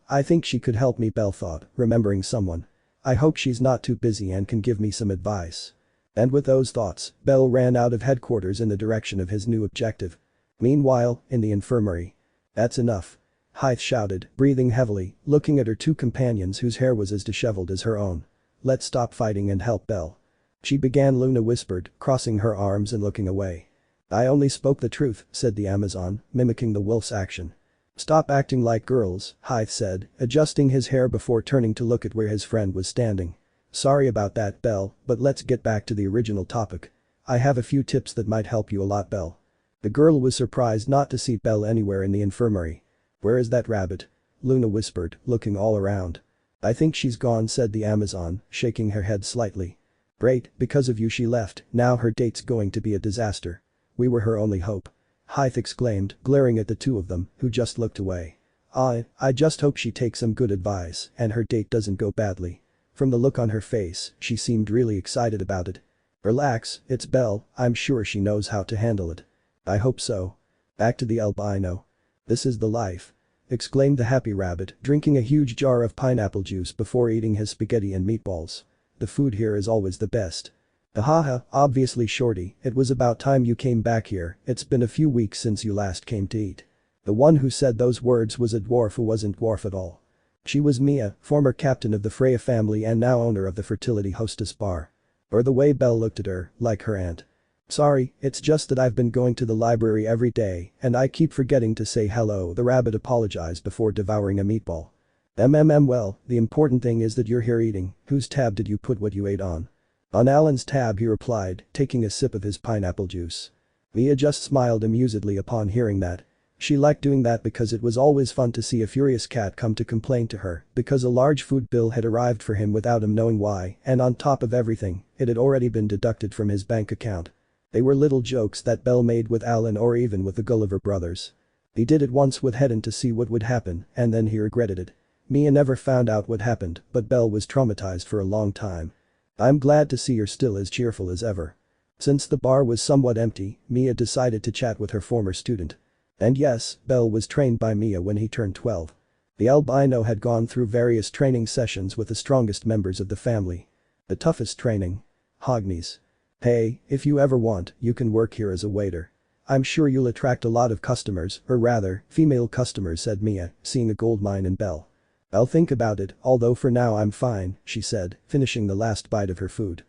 I think she could help me, Belle thought, remembering someone. I hope she's not too busy and can give me some advice. And with those thoughts, Belle ran out of headquarters in the direction of his new objective. Meanwhile, in the infirmary. That's enough. Hythe shouted, breathing heavily, looking at her two companions whose hair was as disheveled as her own. Let's stop fighting and help Belle. She began, Luna whispered, crossing her arms and looking away. I only spoke the truth, said the Amazon, mimicking the wolf's action. Stop acting like girls, Hythe said, adjusting his hair before turning to look at where his friend was standing. Sorry about that, Belle, but let's get back to the original topic. I have a few tips that might help you a lot, Belle. The girl was surprised not to see Belle anywhere in the infirmary. Where is that rabbit? Luna whispered, looking all around. I think she's gone, said the Amazon, shaking her head slightly. Great, because of you she left, now her date's going to be a disaster. We were her only hope. Hythe exclaimed, glaring at the two of them, who just looked away. I just hope she takes some good advice and her date doesn't go badly. From the look on her face, she seemed really excited about it. Relax, it's Belle, I'm sure she knows how to handle it. I hope so. Back to the albino. This is the life. Exclaimed the happy rabbit, drinking a huge jar of pineapple juice before eating his spaghetti and meatballs. The food here is always the best. Ahaha, obviously Shorty, it was about time you came back here, it's been a few weeks since you last came to eat. The one who said those words was a dwarf who wasn't dwarf at all. She was Mia, former captain of the Freya family and now owner of the Fertility Hostess Bar. Or the way Belle looked at her, like her aunt. Sorry, it's just that I've been going to the library every day and I keep forgetting to say hello, the rabbit apologized before devouring a meatball. Well, the important thing is that you're here eating, whose tab did you put what you ate on? On Alan's tab, he replied, taking a sip of his pineapple juice. Mia just smiled amusedly upon hearing that. She liked doing that because it was always fun to see a furious cat come to complain to her because a large food bill had arrived for him without him knowing why, and on top of everything, it had already been deducted from his bank account. They were little jokes that Belle made with Alan or even with the Gulliver brothers. He did it once with Hedden to see what would happen and then he regretted it. Mia never found out what happened, but Belle was traumatized for a long time. I'm glad to see you're still as cheerful as ever. Since the bar was somewhat empty, Mia decided to chat with her former student. And yes, Belle was trained by Mia when he turned 12. The albino had gone through various training sessions with the strongest members of the family. The toughest training? Hogni's. Hey, if you ever want, you can work here as a waiter. I'm sure you'll attract a lot of customers, or rather, female customers, said Mia, seeing a gold mine in Belle. I'll think about it, although for now I'm fine, she said, finishing the last bite of her food.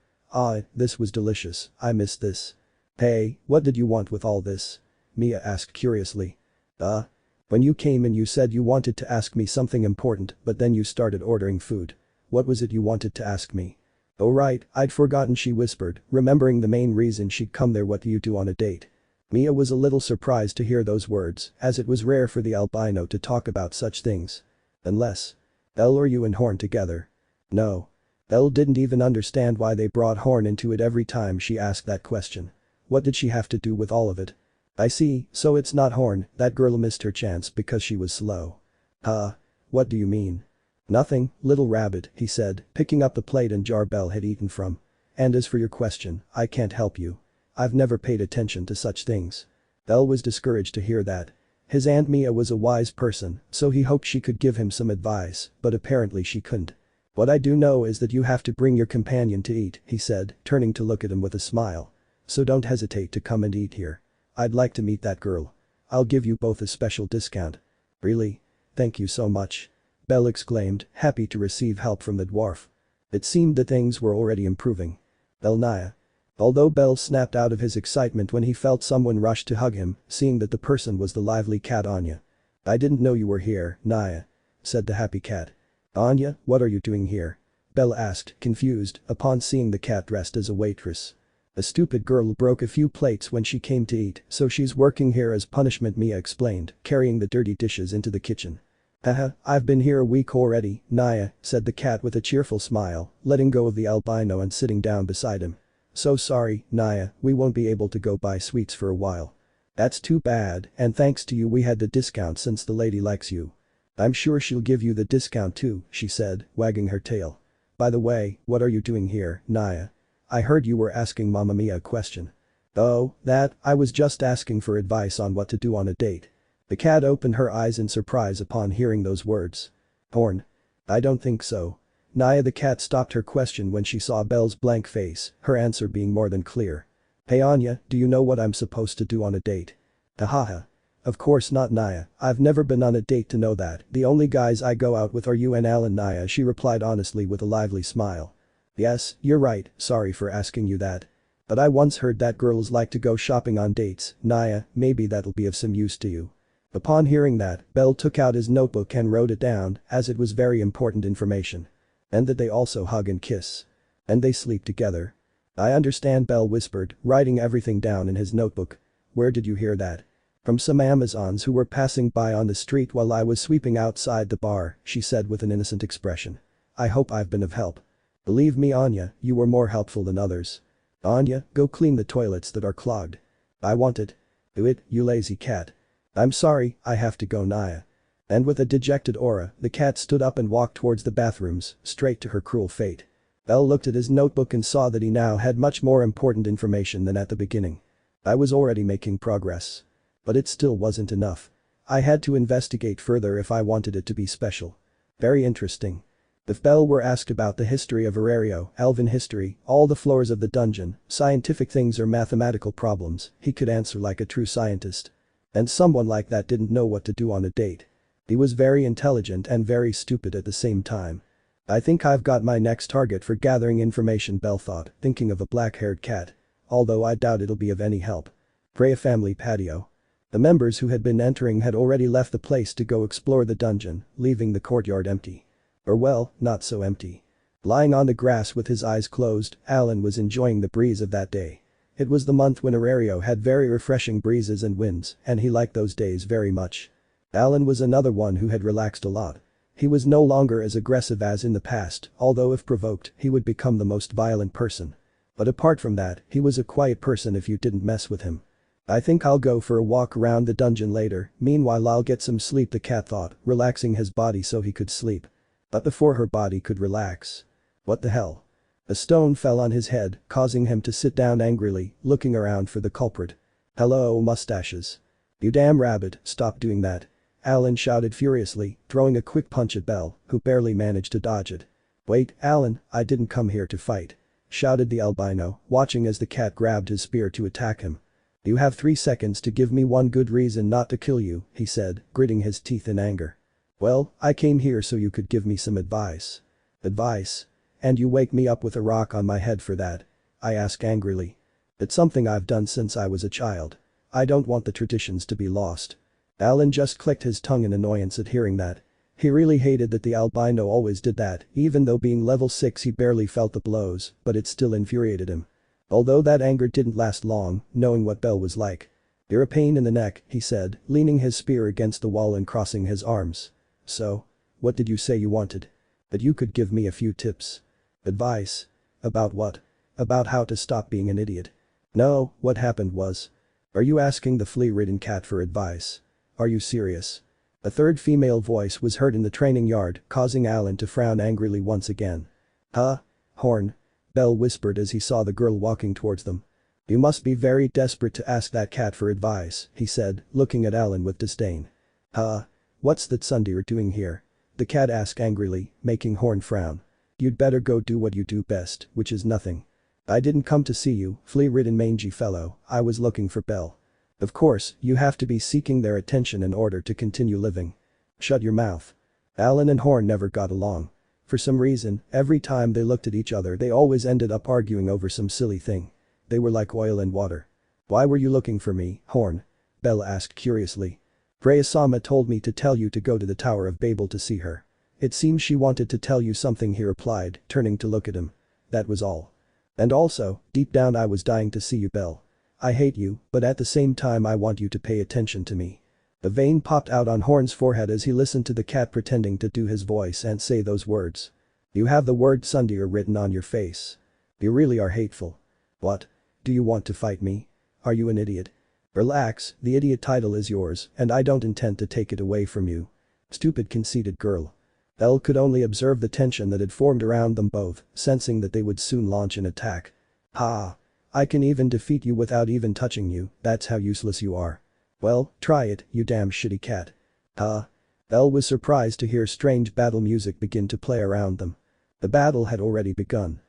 This was delicious, I missed this. Hey, what did you want with all this? Mia asked curiously. When you came in you said you wanted to ask me something important but then you started ordering food. What was it you wanted to ask me? Oh right, I'd forgotten, she whispered, remembering the main reason she'd come there. What do you do on a date? Mia was a little surprised to hear those words, as it was rare for the albino to talk about such things. Unless. Elle or you and Horn together. No. Elle didn't even understand why they brought Horn into it every time she asked that question. What did she have to do with all of it? I see, so it's not Horn, that girl missed her chance because she was slow. Huh? What do you mean? Nothing, little rabbit, he said, picking up the plate and jar Belle had eaten from. And as for your question, I can't help you. I've never paid attention to such things. Elle was discouraged to hear that. His Aunt Mia was a wise person, so he hoped she could give him some advice, but apparently she couldn't. What I do know is that you have to bring your companion to eat, he said, turning to look at him with a smile. So don't hesitate to come and eat here. I'd like to meet that girl. I'll give you both a special discount. Really? Thank you so much. Belle exclaimed, happy to receive help from the dwarf. It seemed that things were already improving. Naya. Although Belle snapped out of his excitement when he felt someone rush to hug him, seeing that the person was the lively cat Anya. I didn't know you were here, Naya, said the happy cat. Anya, what are you doing here? Belle asked, confused, upon seeing the cat dressed as a waitress. A stupid girl broke a few plates when she came to eat, so she's working here as punishment, Mia explained, carrying the dirty dishes into the kitchen. Haha, I've been here a week already, Naya, said the cat with a cheerful smile, letting go of the albino and sitting down beside him. So sorry, Naya, we won't be able to go buy sweets for a while. That's too bad, and thanks to you we had the discount since the lady likes you. I'm sure she'll give you the discount too, she said, wagging her tail. By the way, what are you doing here, Naya? I heard you were asking Mamma Mia a question. Oh, that, I was just asking for advice on what to do on a date. The cat opened her eyes in surprise upon hearing those words. Horn. I don't think so. Naya the cat stopped her question when she saw Belle's blank face, her answer being more than clear. Hey Anya, do you know what I'm supposed to do on a date? Ahaha. Of course not, Naya, I've never been on a date to know that. The only guys I go out with are you and Alan, Naya, she replied honestly with a lively smile. Yes, you're right, sorry for asking you that. But I once heard that girls like to go shopping on dates, Naya, maybe that'll be of some use to you. Upon hearing that, Belle took out his notebook and wrote it down, as it was very important information. And that they also hug and kiss. And they sleep together. I understand, Belle whispered, writing everything down in his notebook. Where did you hear that? From some Amazons who were passing by on the street while I was sweeping outside the bar, she said with an innocent expression. I hope I've been of help. Believe me, Anya, you were more helpful than others. Anya, go clean the toilets that are clogged. I want it. Do it, you lazy cat. I'm sorry, I have to go, Naya. And with a dejected aura, the cat stood up and walked towards the bathrooms, straight to her cruel fate. Belle looked at his notebook and saw that he now had much more important information than at the beginning. I was already making progress. But it still wasn't enough. I had to investigate further if I wanted it to be special. Very interesting. If Belle were asked about the history of Aurario, elven history, all the floors of the dungeon, scientific things or mathematical problems, he could answer like a true scientist. And someone like that didn't know what to do on a date. He was very intelligent and very stupid at the same time. I think I've got my next target for gathering information, Belle thought, thinking of a black-haired cat. Although I doubt it'll be of any help. Freya family patio. The members who had been entering had already left the place to go explore the dungeon, leaving the courtyard empty. Or well, not so empty. Lying on the grass with his eyes closed, Alan was enjoying the breeze of that day. It was the month when Aurario had very refreshing breezes and winds, and he liked those days very much. Alan was another one who had relaxed a lot. He was no longer as aggressive as in the past, although if provoked, he would become the most violent person. But apart from that, he was a quiet person if you didn't mess with him. I think I'll go for a walk around the dungeon later, meanwhile I'll get some sleep, the cat thought, relaxing his body so he could sleep. But before her body could relax. What the hell? A stone fell on his head, causing him to sit down angrily, looking around for the culprit. Hello, mustaches. You damn rabbit, stop doing that. Alan shouted furiously, throwing a quick punch at Belle, who barely managed to dodge it. Wait, Alan, I didn't come here to fight. Shouted the albino, watching as the cat grabbed his spear to attack him. You have 3 seconds to give me one good reason not to kill you, he said, gritting his teeth in anger. Well, I came here so you could give me some advice. Advice? And you wake me up with a rock on my head for that? I ask angrily. It's something I've done since I was a child. I don't want the traditions to be lost. Alan just clicked his tongue in annoyance at hearing that. He really hated that the albino always did that, even though being level 6 he barely felt the blows, but it still infuriated him. Although that anger didn't last long, knowing what Bell was like. "You're a pain in the neck," he said, leaning his spear against the wall and crossing his arms. "So? What did you say you wanted? That you could give me a few tips." "Advice? About what? About how to stop being an idiot?" "No, what happened was." "Are you asking the flea-ridden cat for advice? Are you serious?" A third female voice was heard in the training yard, causing Alan to frown angrily once again. "Huh? Horn?" Bell whispered as he saw the girl walking towards them. "You must be very desperate to ask that cat for advice," he said, looking at Alan with disdain. "Huh? What's that Sundeer doing here?" the cat asked angrily, making Horn frown. "You'd better go do what you do best, which is nothing." "I didn't come to see you, flea-ridden mangy fellow, I was looking for Bell." "Of course, you have to be seeking their attention in order to continue living." "Shut your mouth." Alan and Horn never got along. For some reason, every time they looked at each other they always ended up arguing over some silly thing. They were like oil and water. "Why were you looking for me, Horn?" Bell asked curiously. "Freya-sama told me to tell you to go to the Tower of Babel to see her. It seems she wanted to tell you something," he replied, turning to look at him. "That was all. And also, deep down I was dying to see you, Bell. I hate you, but at the same time I want you to pay attention to me." A vein popped out on Horn's forehead as he listened to the cat pretending to do his voice and say those words. "You have the word Sundeer written on your face. You really are hateful." "What? Do you want to fight me? Are you an idiot?" "Relax, the idiot title is yours, and I don't intend to take it away from you." Stupid conceited girl. Elle could only observe the tension that had formed around them both, sensing that they would soon launch an attack. "Ha! I can even defeat you without even touching you, that's how useless you are." "Well, try it, you damn shitty cat." "Huh?" Elle was surprised to hear strange battle music begin to play around them. The battle had already begun.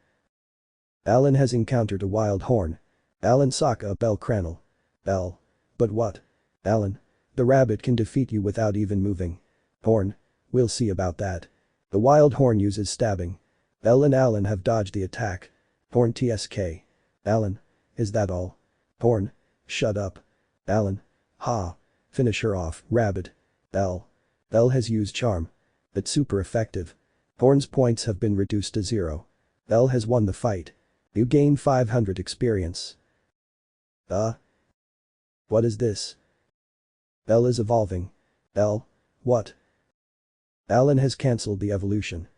Alan has encountered a wild horn. Alan Saka a bellcranel. Bell. But what? Alan. The rabbit can defeat you without even moving. Horn. We'll see about that. The wild horn uses stabbing. Bell and Alan have dodged the attack. Horn TSK. Alan. Is that all? Horn. Shut up. Alan. Ha. Finish her off, rabbit. Bell. Bell has used charm. It's super effective. Horn's points have been reduced to 0. Bell has won the fight. You gain 500 experience. What is this? Bell is evolving. Bell? What? Alan has cancelled the evolution.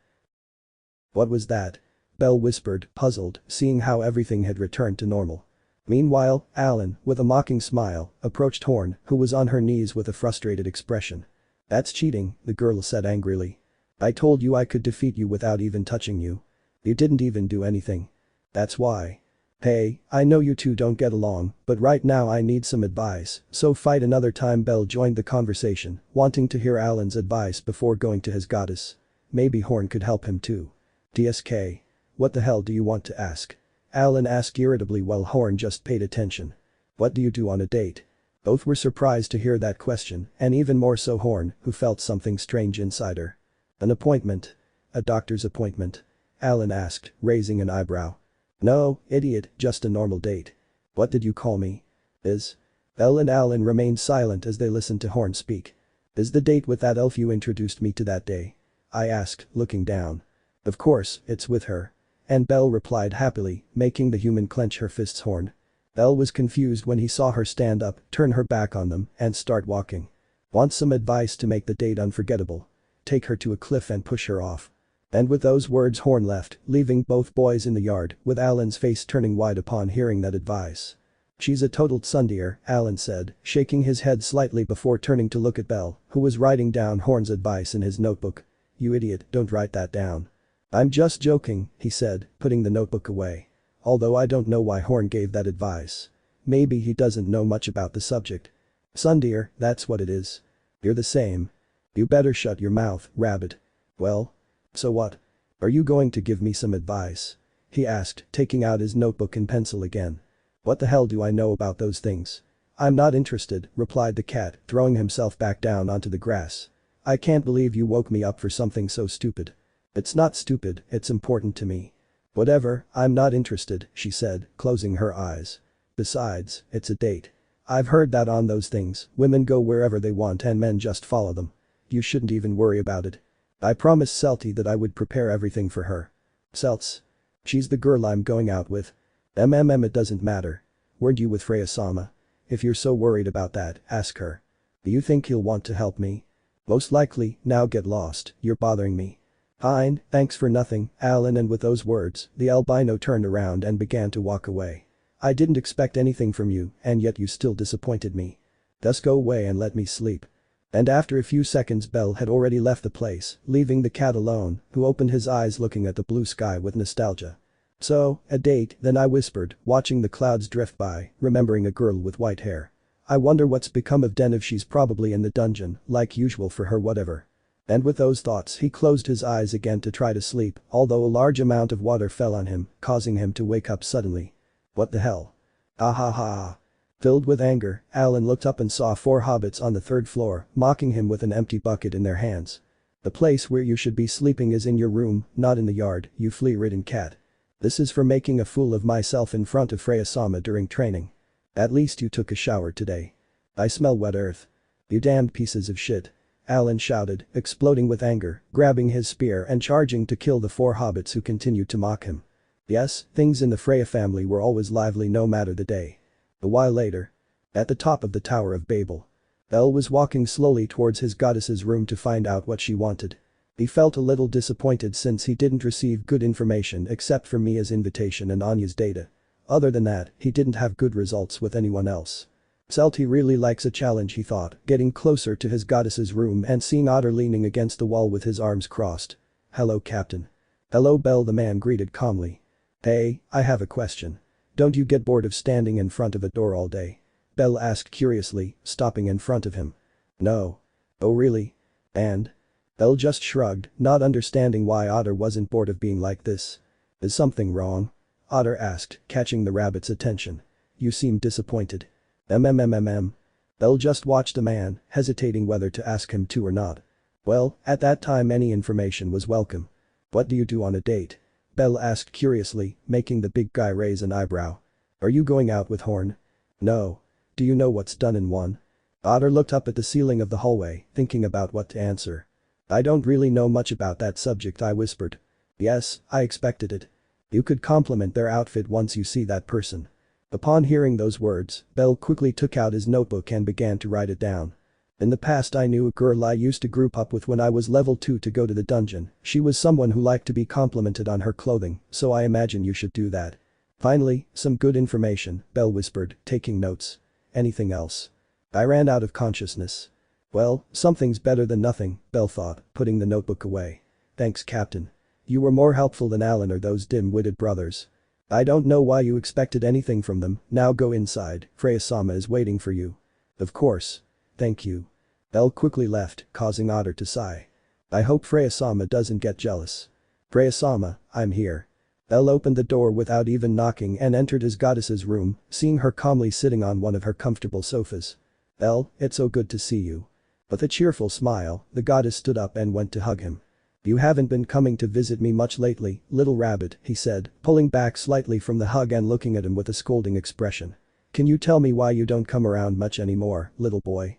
What was that? Bell whispered, puzzled, seeing how everything had returned to normal. Meanwhile, Alan, with a mocking smile, approached Horn, who was on her knees with a frustrated expression. "That's cheating," the girl said angrily. "I told you I could defeat you without even touching you. You didn't even do anything. That's why. Hey, I know you two don't get along, but right now I need some advice, so fight another time." Bell joined the conversation, wanting to hear Alan's advice before going to his goddess. Maybe Horn could help him too. "DSK. What the hell do you want to ask?" Alan asked irritably while Horn just paid attention. "What do you do on a date?" Both were surprised to hear that question, and even more so Horn, who felt something strange inside her. "An appointment? A doctor's appointment?" Alan asked, raising an eyebrow. "No, idiot, just a normal date." "What did you call me?" "Is?" Bell and Alan remained silent as they listened to Horn speak. "Is the date with that elf you introduced me to that day?" I asked, looking down. "Of course, it's with her." And Bell replied happily, making the human clench her fists. Horn. Bell was confused when he saw her stand up, turn her back on them, and start walking. "Want some advice to make the date unforgettable? Take her to a cliff and push her off." And with those words Horn left, leaving both boys in the yard, with Alan's face turning white upon hearing that advice. "She's a total Sundeer," Alan said, shaking his head slightly before turning to look at Bell, who was writing down Horn's advice in his notebook. "You idiot, don't write that down." "I'm just joking," he said, putting the notebook away. "Although I don't know why Horn gave that advice. Maybe he doesn't know much about the subject." "Sundeer, that's what it is. You're the same. You better shut your mouth, rabbit." "Well? So what? Are you going to give me some advice?" he asked, taking out his notebook and pencil again. "What the hell do I know about those things?" "I'm not interested," replied the cat, throwing himself back down onto the grass. "I can't believe you woke me up for something so stupid." "It's not stupid, it's important to me." "Whatever, I'm not interested," she said, closing her eyes. "Besides, it's a date. I've heard that on those things, women go wherever they want and men just follow them. You shouldn't even worry about it. I promised Celty that I would prepare everything for her. Celts. She's the girl I'm going out with. It doesn't matter. Weren't you with Freya-sama? If you're so worried about that, ask her. Do you think he'll want to help me? Most likely, now get lost, you're bothering me. Fine, thanks for nothing, Alan, and with those words, the albino turned around and began to walk away. I didn't expect anything from you, and yet you still disappointed me. Just go away and let me sleep. And after a few seconds Bell had already left the place, leaving the cat alone, who opened his eyes looking at the blue sky with nostalgia. So, a date, then I whispered, watching the clouds drift by, remembering a girl with white hair. I wonder what's become of Den if she's probably in the dungeon, like usual for her whatever. And with those thoughts he closed his eyes again to try to sleep, although a large amount of water fell on him, causing him to wake up suddenly. What the hell? Ah ha ha. Filled with anger, Alan looked up and saw 4 hobbits on the 3rd floor, mocking him with an empty bucket in their hands. The place where you should be sleeping is in your room, not in the yard, you flea-ridden cat. This is for making a fool of myself in front of Freya-sama during training. At least you took a shower today. I smell wet earth. You damned pieces of shit. Alan shouted, exploding with anger, grabbing his spear and charging to kill the 4 hobbits who continued to mock him. Yes, things in the Freya family were always lively no matter the day. A while later. At the top of the Tower of Babel. Bell was walking slowly towards his goddess's room to find out what she wanted. He felt a little disappointed since he didn't receive good information except for Mia's invitation and Anya's data. Other than that, he didn't have good results with anyone else. Celty really likes a challenge, he thought, getting closer to his goddess's room and seeing Otter leaning against the wall with his arms crossed. Hello, Captain. Hello, Bell, the man greeted calmly. Hey, I have a question. Don't you get bored of standing in front of a door all day? Bell asked curiously, stopping in front of him. No. Oh really? And? Bell just shrugged, not understanding why Otter wasn't bored of being like this. Is something wrong? Otter asked, catching the rabbit's attention. You seem disappointed. Bell just watched the man, hesitating whether to ask him to or not. Well, at that time any information was welcome. What do you do on a date? Bell asked curiously, making the big guy raise an eyebrow. Are you going out with Horn? No. Do you know what's done in one? Otter looked up at the ceiling of the hallway, thinking about what to answer. I don't really know much about that subject, I whispered. Yes, I expected it. You could compliment their outfit once you see that person. Upon hearing those words, Bell quickly took out his notebook and began to write it down. In the past I knew a girl I used to group up with when I was level 2 to go to the dungeon. She was someone who liked to be complimented on her clothing, so I imagine you should do that. Finally, some good information, Bell whispered, taking notes. Anything else? I ran out of consciousness. Well, something's better than nothing, Bell thought, putting the notebook away. Thanks, Captain. You were more helpful than Alan or those dim-witted brothers. I don't know why you expected anything from them, now go inside, Freya-sama is waiting for you. Of course. Thank you. Bell quickly left, causing Otter to sigh. I hope Freya-sama doesn't get jealous. Freya-sama, I'm here. Bell opened the door without even knocking and entered his goddess's room, seeing her calmly sitting on one of her comfortable sofas. Bell, it's so good to see you. With a cheerful smile, the goddess stood up and went to hug him. You haven't been coming to visit me much lately, little rabbit, he said, pulling back slightly from the hug and looking at him with a scolding expression. Can you tell me why you don't come around much anymore, little boy?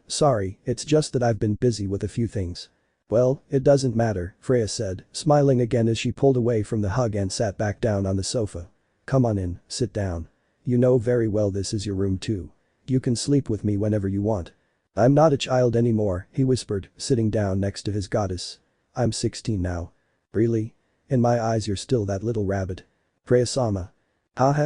Sorry, it's just that I've been busy with a few things. Well, it doesn't matter, Freya said, smiling again as she pulled away from the hug and sat back down on the sofa. Come on in, sit down. You know very well this is your room too. You can sleep with me whenever you want. I'm not a child anymore, he whispered, sitting down next to his goddess. I'm 16 now. Really? In my eyes you're still that little rabbit. Freya-sama.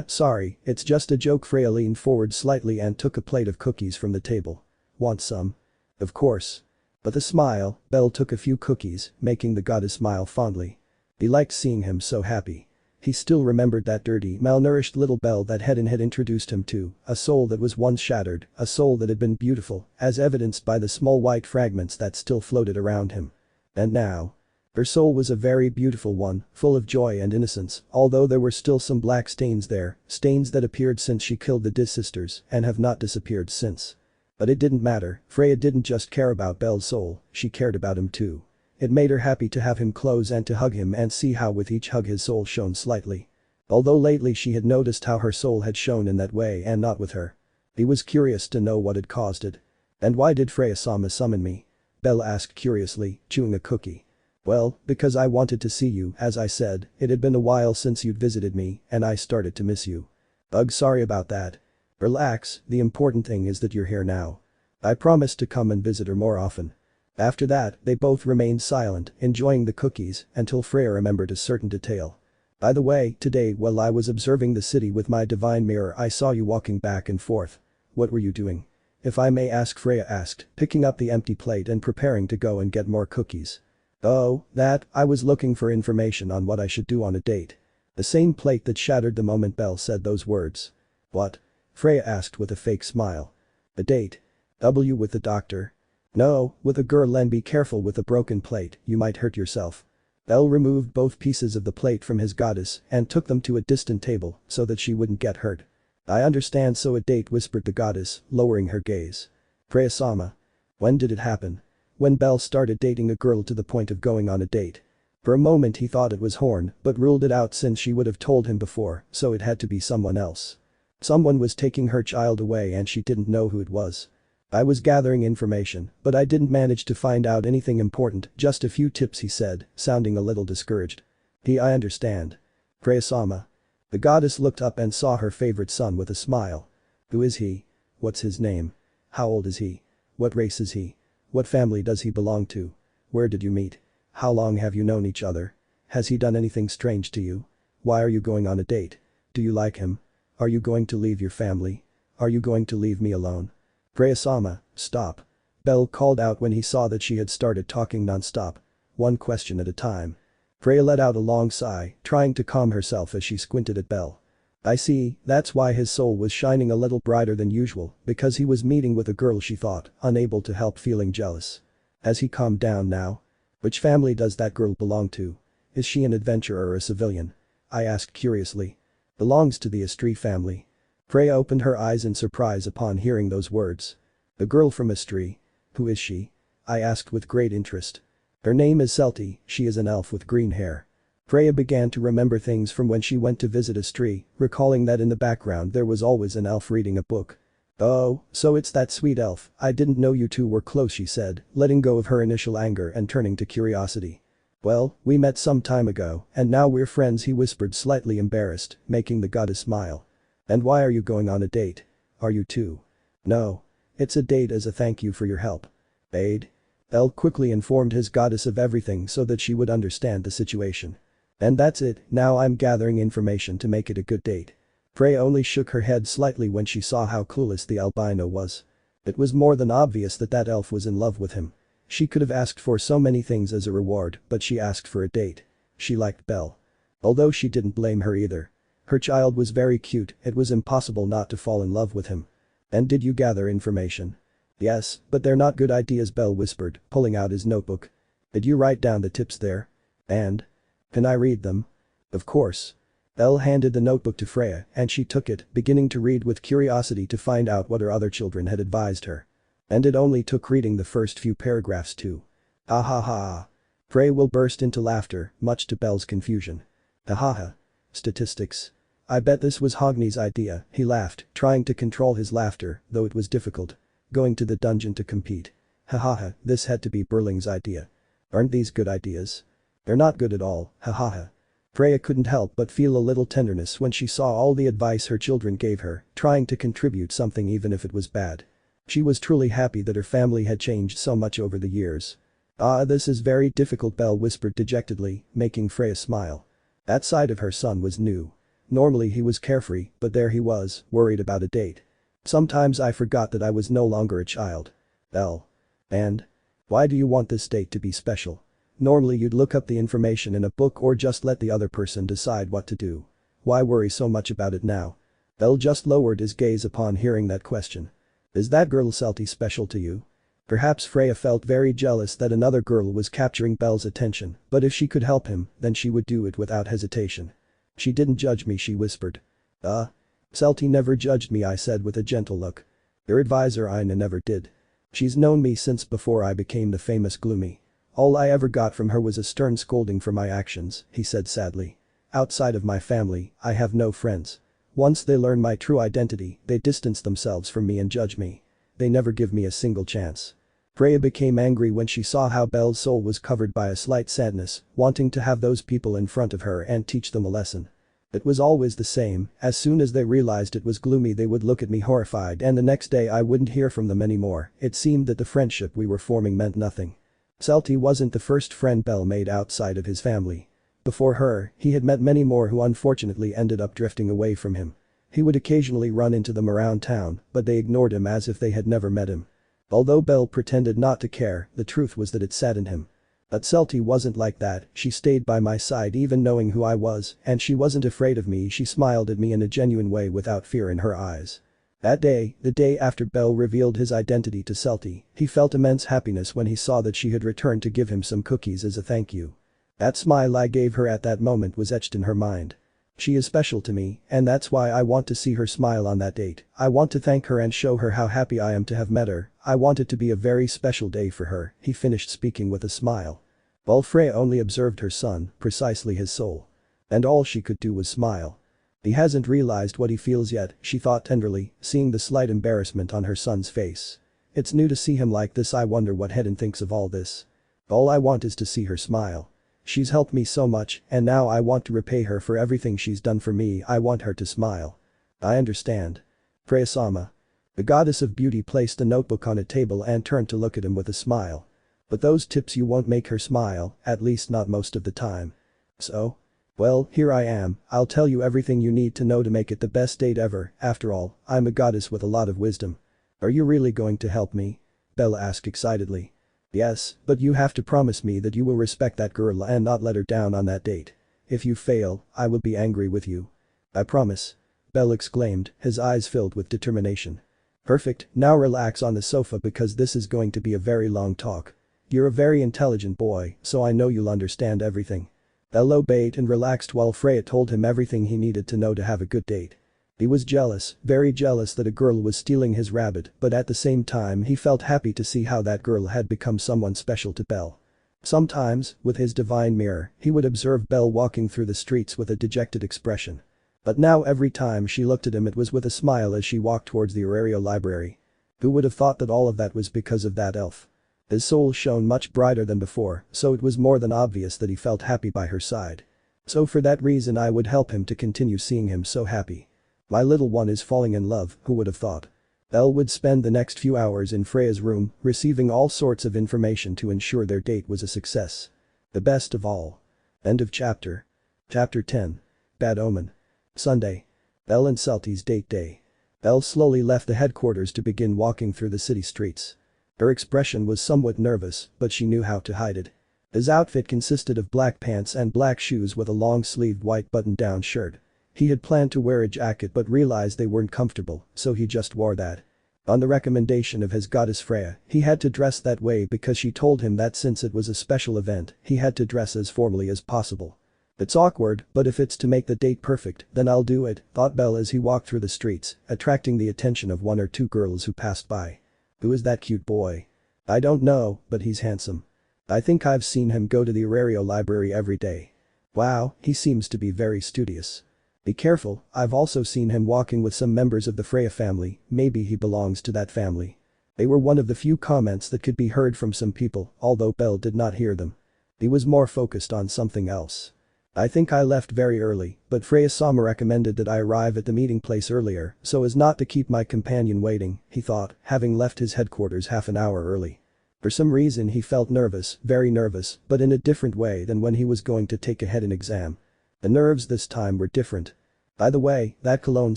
Sorry, it's just a joke. Freya leaned forward slightly and took a plate of cookies from the table. Want some? Of course. With a smile, Bell took a few cookies, making the goddess smile fondly. He liked seeing him so happy. He still remembered that dirty, malnourished little Bell that Hedin had introduced him to, a soul that was once shattered, a soul that had been beautiful, as evidenced by the small white fragments that still floated around him. And now? Her soul was a very beautiful one, full of joy and innocence, although there were still some black stains there, stains that appeared since she killed the Diz sisters and have not disappeared since. But it didn't matter, Freya didn't just care about Bell's soul, she cared about him too. It made her happy to have him close and to hug him and see how with each hug his soul shone slightly. Although lately she had noticed how her soul had shone in that way and not with her. He was curious to know what had caused it. And why did Freya-sama summon me? Belle asked curiously, chewing a cookie. Well, because I wanted to see you, as I said, it had been a while since you'd visited me, and I started to miss you. Ugh, sorry about that. Relax, the important thing is that you're here now. I promised to come and visit her more often. After that, they both remained silent, enjoying the cookies, until Freya remembered a certain detail. By the way, today while I was observing the city with my divine mirror I saw you walking back and forth. What were you doing? If I may ask, Freya asked, picking up the empty plate and preparing to go and get more cookies. Oh, that, I was looking for information on what I should do on a date. The same plate that shattered the moment Belle said those words. What? Freya asked with a fake smile. A date? With the doctor? No, with a girl, and be careful with a broken plate, you might hurt yourself. Belle removed both pieces of the plate from his goddess and took them to a distant table so that she wouldn't get hurt. I understand, so a date, whispered the goddess, lowering her gaze. Freya-sama. When did it happen? When Belle started dating a girl to the point of going on a date. For a moment he thought it was Horn, but ruled it out since she would have told him before, so it had to be someone else. Someone was taking her child away and she didn't know who it was. I was gathering information, but I didn't manage to find out anything important, just a few tips, he said, sounding a little discouraged. I understand. Freya-sama. The goddess looked up and saw her favorite son with a smile. Who is he? What's his name? How old is he? What race is he? What family does he belong to? Where did you meet? How long have you known each other? Has he done anything strange to you? Why are you going on a date? Do you like him? Are you going to leave your family? Are you going to leave me alone? Freya-sama, stop. Belle called out when he saw that she had started talking non-stop. One question at a time. Freya let out a long sigh, trying to calm herself as she squinted at Belle. I see, that's why his soul was shining a little brighter than usual, because he was meeting with a girl, she thought, unable to help feeling jealous. Has he calmed down now? Which family does that girl belong to? Is she an adventurer or a civilian? I asked curiously. Belongs to the Estrie family. Freya opened her eyes in surprise upon hearing those words. The girl from Estrie? Who is she? I asked with great interest. Her name is Celty, she is an elf with green hair. Freya began to remember things from when she went to visit Estrie, recalling that in the background there was always an elf reading a book. Oh, so it's that sweet elf, I didn't know you two were close, she said, letting go of her initial anger and turning to curiosity. Well, we met some time ago, and now we're friends, he whispered, slightly embarrassed, making the goddess smile. And why are you going on a date? Are you two? No. It's a date as a thank you for your help. Aid? El quickly informed his goddess of everything so that she would understand the situation. And that's it, now I'm gathering information to make it a good date. Freya only shook her head slightly when she saw how clueless the albino was. It was more than obvious that that elf was in love with him. She could have asked for so many things as a reward, but she asked for a date. She liked Belle. Although she didn't blame her either. Her child was very cute, it was impossible not to fall in love with him. And did you gather information? Yes, but they're not good ideas, Belle whispered, pulling out his notebook. Did you write down the tips there? And? Can I read them? Of course. Elle handed the notebook to Freya and she took it, beginning to read with curiosity to find out what her other children had advised her. And it only took reading the first few paragraphs too. Ah ha ha. Freya will burst into laughter, much to Belle's confusion. Ha ha ha. Statistics. I bet this was Hogni's idea, he laughed, trying to control his laughter, though it was difficult. Going to the dungeon to compete. Ha ha ha, this had to be Berling's idea. Aren't these good ideas? They're not good at all, ha ha ha. Freya couldn't help but feel a little tenderness when she saw all the advice her children gave her, trying to contribute something even if it was bad. She was truly happy that her family had changed so much over the years. Ah, this is very difficult, Belle whispered dejectedly, making Freya smile. That side of her son was new. Normally he was carefree, but there he was, worried about a date. Sometimes I forgot that I was no longer a child. Belle. And? Why do you want this date to be special? Normally you'd look up the information in a book or just let the other person decide what to do. Why worry so much about it now? Belle just lowered his gaze upon hearing that question. Is that girl Celty special to you? Perhaps Freya felt very jealous that another girl was capturing Belle's attention, but if she could help him, then she would do it without hesitation. She didn't judge me, she whispered. Celty never judged me, I said with a gentle look. Your advisor Ina never did. She's known me since before I became the famous Gloomy. All I ever got from her was a stern scolding for my actions, he said sadly. Outside of my family, I have no friends. Once they learn my true identity, they distance themselves from me and judge me. They never give me a single chance. Freya became angry when she saw how Belle's soul was covered by a slight sadness, wanting to have those people in front of her and teach them a lesson. It was always the same, as soon as they realized it was gloomy they would look at me horrified and the next day I wouldn't hear from them anymore. It seemed that the friendship we were forming meant nothing. Celty wasn't the first friend Belle made outside of his family. Before her, he had met many more who unfortunately ended up drifting away from him. He would occasionally run into them around town, but they ignored him as if they had never met him. Although Belle pretended not to care, the truth was that it saddened him. But Celty wasn't like that, she stayed by my side even knowing who I was, and she wasn't afraid of me. She smiled at me in a genuine way without fear in her eyes. That day, the day after Belle revealed his identity to Celty, he felt immense happiness when he saw that she had returned to give him some cookies as a thank you. That smile I gave her at that moment was etched in her mind. She is special to me, and that's why I want to see her smile on that date. I want to thank her and show her how happy I am to have met her. I want it to be a very special day for her, he finished speaking with a smile. While Freya only observed her son, precisely his soul. And all she could do was smile. He hasn't realized what he feels yet, she thought tenderly, seeing the slight embarrassment on her son's face. It's new to see him like this. I wonder what Hedon thinks of all this. All I want is to see her smile. She's helped me so much, and now I want to repay her for everything she's done for me. I want her to smile. I understand. Freya-sama. The goddess of beauty placed a notebook on a table and turned to look at him with a smile. But those tips you won't make her smile, at least not most of the time. So? Well, here I am, I'll tell you everything you need to know to make it the best date ever. After all, I'm a goddess with a lot of wisdom. Are you really going to help me? Belle asked excitedly. Yes, but you have to promise me that you will respect that girl and not let her down on that date. If you fail, I will be angry with you. I promise. Belle exclaimed, his eyes filled with determination. Perfect, now relax on the sofa because this is going to be a very long talk. You're a very intelligent boy, so I know you'll understand everything. Belle obeyed and relaxed while Freya told him everything he needed to know to have a good date. He was jealous, very jealous that a girl was stealing his rabbit, but at the same time he felt happy to see how that girl had become someone special to Belle. Sometimes, with his divine mirror, he would observe Belle walking through the streets with a dejected expression. But now every time she looked at him it was with a smile as she walked towards the Aurario library. Who would have thought that all of that was because of that elf? His soul shone much brighter than before, so it was more than obvious that he felt happy by her side. So for that reason I would help him to continue seeing him so happy. My little one is falling in love, who would have thought? Belle would spend the next few hours in Freya's room, receiving all sorts of information to ensure their date was a success. The best of all. End of chapter. Chapter 10. Bad Omen. Sunday. Belle and Celty's date day. Belle slowly left the headquarters to begin walking through the city streets. Her expression was somewhat nervous, but she knew how to hide it. His outfit consisted of black pants and black shoes with a long-sleeved white button-down shirt. He had planned to wear a jacket but realized they weren't comfortable, so he just wore that. On the recommendation of his goddess Freya, he had to dress that way because she told him that since it was a special event, he had to dress as formally as possible. It's awkward, but if it's to make the date perfect, then I'll do it, thought Belle as he walked through the streets, attracting the attention of one or two girls who passed by. Who is that cute boy? I don't know, but he's handsome. I think I've seen him go to the Aurario library every day. Wow, he seems to be very studious. Be careful, I've also seen him walking with some members of the Freya family, maybe he belongs to that family. They were one of the few comments that could be heard from some people, although Belle did not hear them. He was more focused on something else. I think I left very early, but Freya-sama recommended that I arrive at the meeting place earlier so as not to keep my companion waiting, he thought, having left his headquarters half an hour early. For some reason he felt nervous, very nervous, but in a different way than when he was going to take a Hedon exam. The nerves this time were different. By the way, that cologne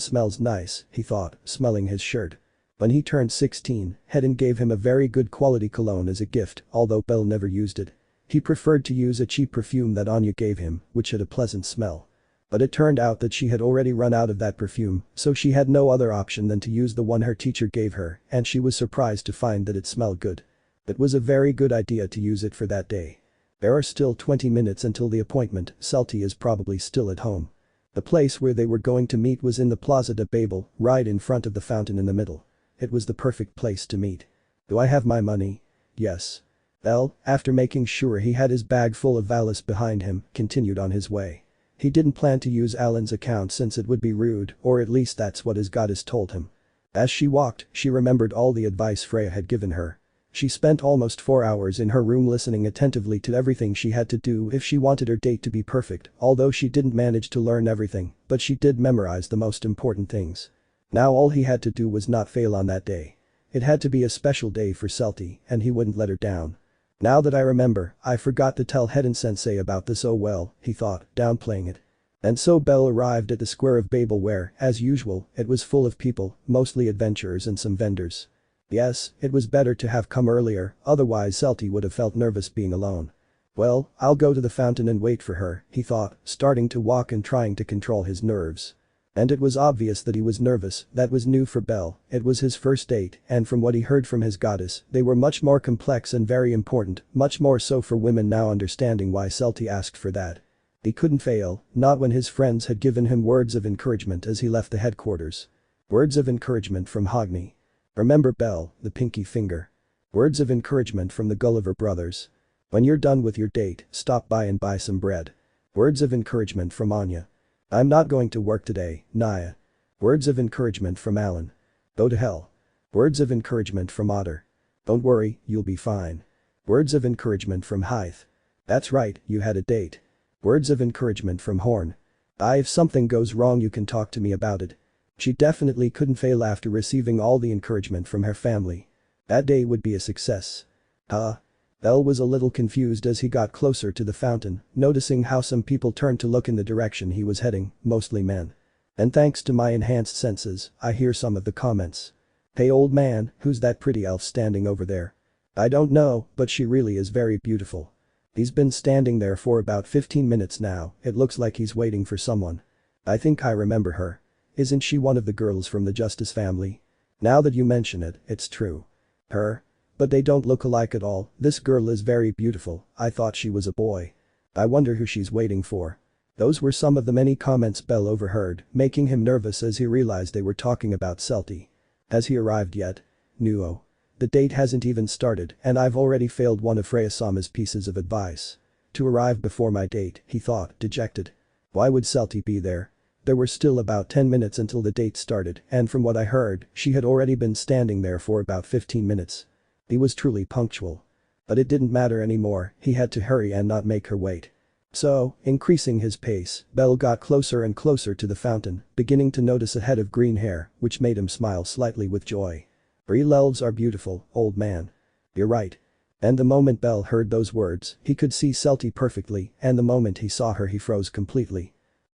smells nice, he thought, smelling his shirt. When he turned 16, Hedon gave him a very good quality cologne as a gift, although Belle never used it. He preferred to use a cheap perfume that Anya gave him, which had a pleasant smell. But it turned out that she had already run out of that perfume, so she had no other option than to use the one her teacher gave her, and she was surprised to find that it smelled good. It was a very good idea to use it for that day. There are still 20 minutes until the appointment, Celty is probably still at home. The place where they were going to meet was in the Plaza de Babel, right in front of the fountain in the middle. It was the perfect place to meet. Do I have my money? Yes. Belle, after making sure he had his bag full of valise behind him, continued on his way. He didn't plan to use Alan's account since it would be rude, or at least that's what his goddess told him. As she walked, she remembered all the advice Freya had given her. She spent almost 4 hours in her room listening attentively to everything she had to do if she wanted her date to be perfect, although she didn't manage to learn everything, but she did memorize the most important things. Now all he had to do was not fail on that day. It had to be a special day for Celty, and he wouldn't let her down. Now that I remember, I forgot to tell Hedon-sensei about this. Oh well, he thought, downplaying it. And so Belle arrived at the Square of Babel where, as usual, it was full of people, mostly adventurers and some vendors. Yes, it was better to have come earlier, otherwise Celty would have felt nervous being alone. Well, I'll go to the fountain and wait for her, he thought, starting to walk and trying to control his nerves. And it was obvious that he was nervous. That was new for Belle. It was his first date, and from what he heard from his goddess, they were much more complex and very important, much more so for women, now understanding why Celty asked for that. He couldn't fail, not when his friends had given him words of encouragement as he left the headquarters. Words of encouragement from Hogni. Remember Belle, the pinky finger. Words of encouragement from the Gulliver brothers. When you're done with your date, stop by and buy some bread. Words of encouragement from Anya. I'm not going to work today, Naya. Words of encouragement from Alan. Go to hell. Words of encouragement from Otter. Don't worry, you'll be fine. Words of encouragement from Hythe. That's right, you had a date. Words of encouragement from Horn. If something goes wrong you can talk to me about it. She definitely couldn't fail after receiving all the encouragement from her family. That day would be a success. Belle was a little confused as he got closer to the fountain, noticing how some people turned to look in the direction he was heading, mostly men. And thanks to my enhanced senses, I hear some of the comments. Hey old man, who's that pretty elf standing over there? I don't know, but she really is very beautiful. He's been standing there for about 15 minutes now, it looks like he's waiting for someone. I think I remember her. Isn't she one of the girls from the Justice family? Now that you mention it, it's true. Her? But they don't look alike at all. This girl is very beautiful. I thought she was a boy. I wonder who she's waiting for. Those were some of the many comments Belle overheard, making him nervous as he realized they were talking about Celty. Has he arrived yet? No. The date hasn't even started and I've already failed one of Freya-sama's pieces of advice. To arrive before my date, he thought, dejected. Why would Celty be there? There were still about 10 minutes until the date started, and from what I heard, she had already been standing there for about 15 minutes. He was truly punctual. But it didn't matter anymore, he had to hurry and not make her wait. So, increasing his pace, Belle got closer and closer to the fountain, beginning to notice a head of green hair, which made him smile slightly with joy. Real elves are beautiful, old man. You're right. And the moment Belle heard those words, he could see Celty perfectly, and the moment he saw her he froze completely.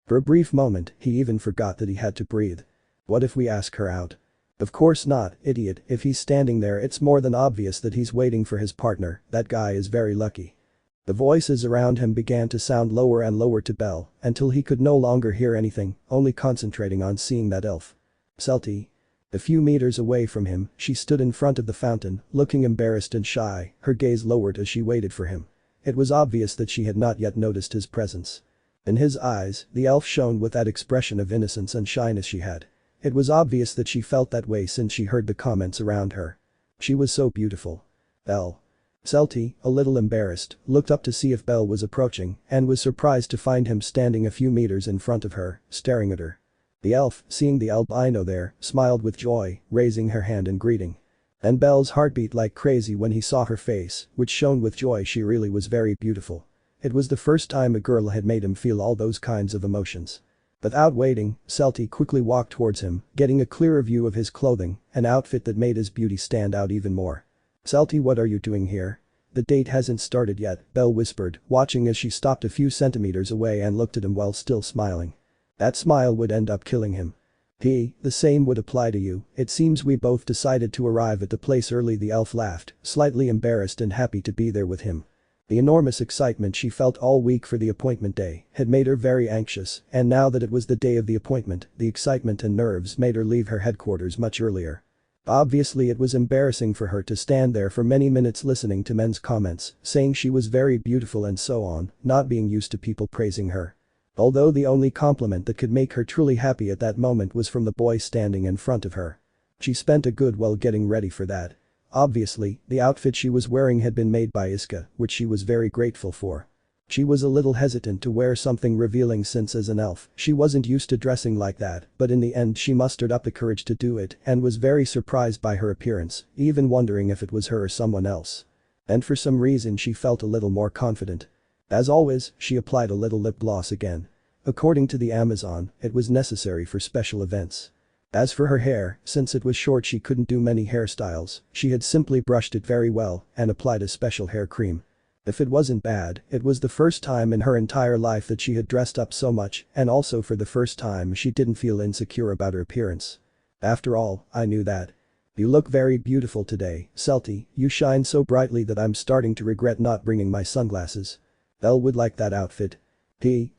For a brief moment, he even forgot that he had to breathe. What if we ask her out? Of course not, idiot, if he's standing there it's more than obvious that he's waiting for his partner, that guy is very lucky. The voices around him began to sound lower and lower to Belle, until he could no longer hear anything, only concentrating on seeing that elf. Celty. A few meters away from him, she stood in front of the fountain, looking embarrassed and shy, her gaze lowered as she waited for him. It was obvious that she had not yet noticed his presence. In his eyes, the elf shone with that expression of innocence and shyness she had. It was obvious that she felt that way since she heard the comments around her. She was so beautiful. Celty, a little embarrassed, looked up to see if Belle was approaching and was surprised to find him standing a few meters in front of her, staring at her. The elf, seeing the albino there, smiled with joy, raising her hand in greeting. And Belle's heart beat like crazy when he saw her face, which shone with joy. She really was very beautiful. It was the first time a girl had made him feel all those kinds of emotions. Without waiting, Celty quickly walked towards him, getting a clearer view of his clothing, an outfit that made his beauty stand out even more. Celty, what are you doing here? The date hasn't started yet, Belle whispered, watching as she stopped a few centimeters away and looked at him while still smiling. That smile would end up killing him. The same would apply to you. It seems we both decided to arrive at the place early. The elf laughed, slightly embarrassed and happy to be there with him. The enormous excitement she felt all week for the appointment day had made her very anxious, and now that it was the day of the appointment, the excitement and nerves made her leave her headquarters much earlier. Obviously it was embarrassing for her to stand there for many minutes listening to men's comments, saying she was very beautiful and so on, not being used to people praising her. Although the only compliment that could make her truly happy at that moment was from the boy standing in front of her. She spent a good while getting ready for that. Obviously, the outfit she was wearing had been made by Iska, which she was very grateful for. She was a little hesitant to wear something revealing since as an elf, she wasn't used to dressing like that, but in the end she mustered up the courage to do it and was very surprised by her appearance, even wondering if it was her or someone else. And for some reason she felt a little more confident. As always, she applied a little lip gloss again. According to the Amazon, it was necessary for special events. As for her hair, since it was short she couldn't do many hairstyles, she had simply brushed it very well and applied a special hair cream. If it wasn't bad, it was the first time in her entire life that she had dressed up so much, and also for the first time she didn't feel insecure about her appearance. After all, I knew that. You look very beautiful today, Celty, you shine so brightly that I'm starting to regret not bringing my sunglasses. Belle would like that outfit.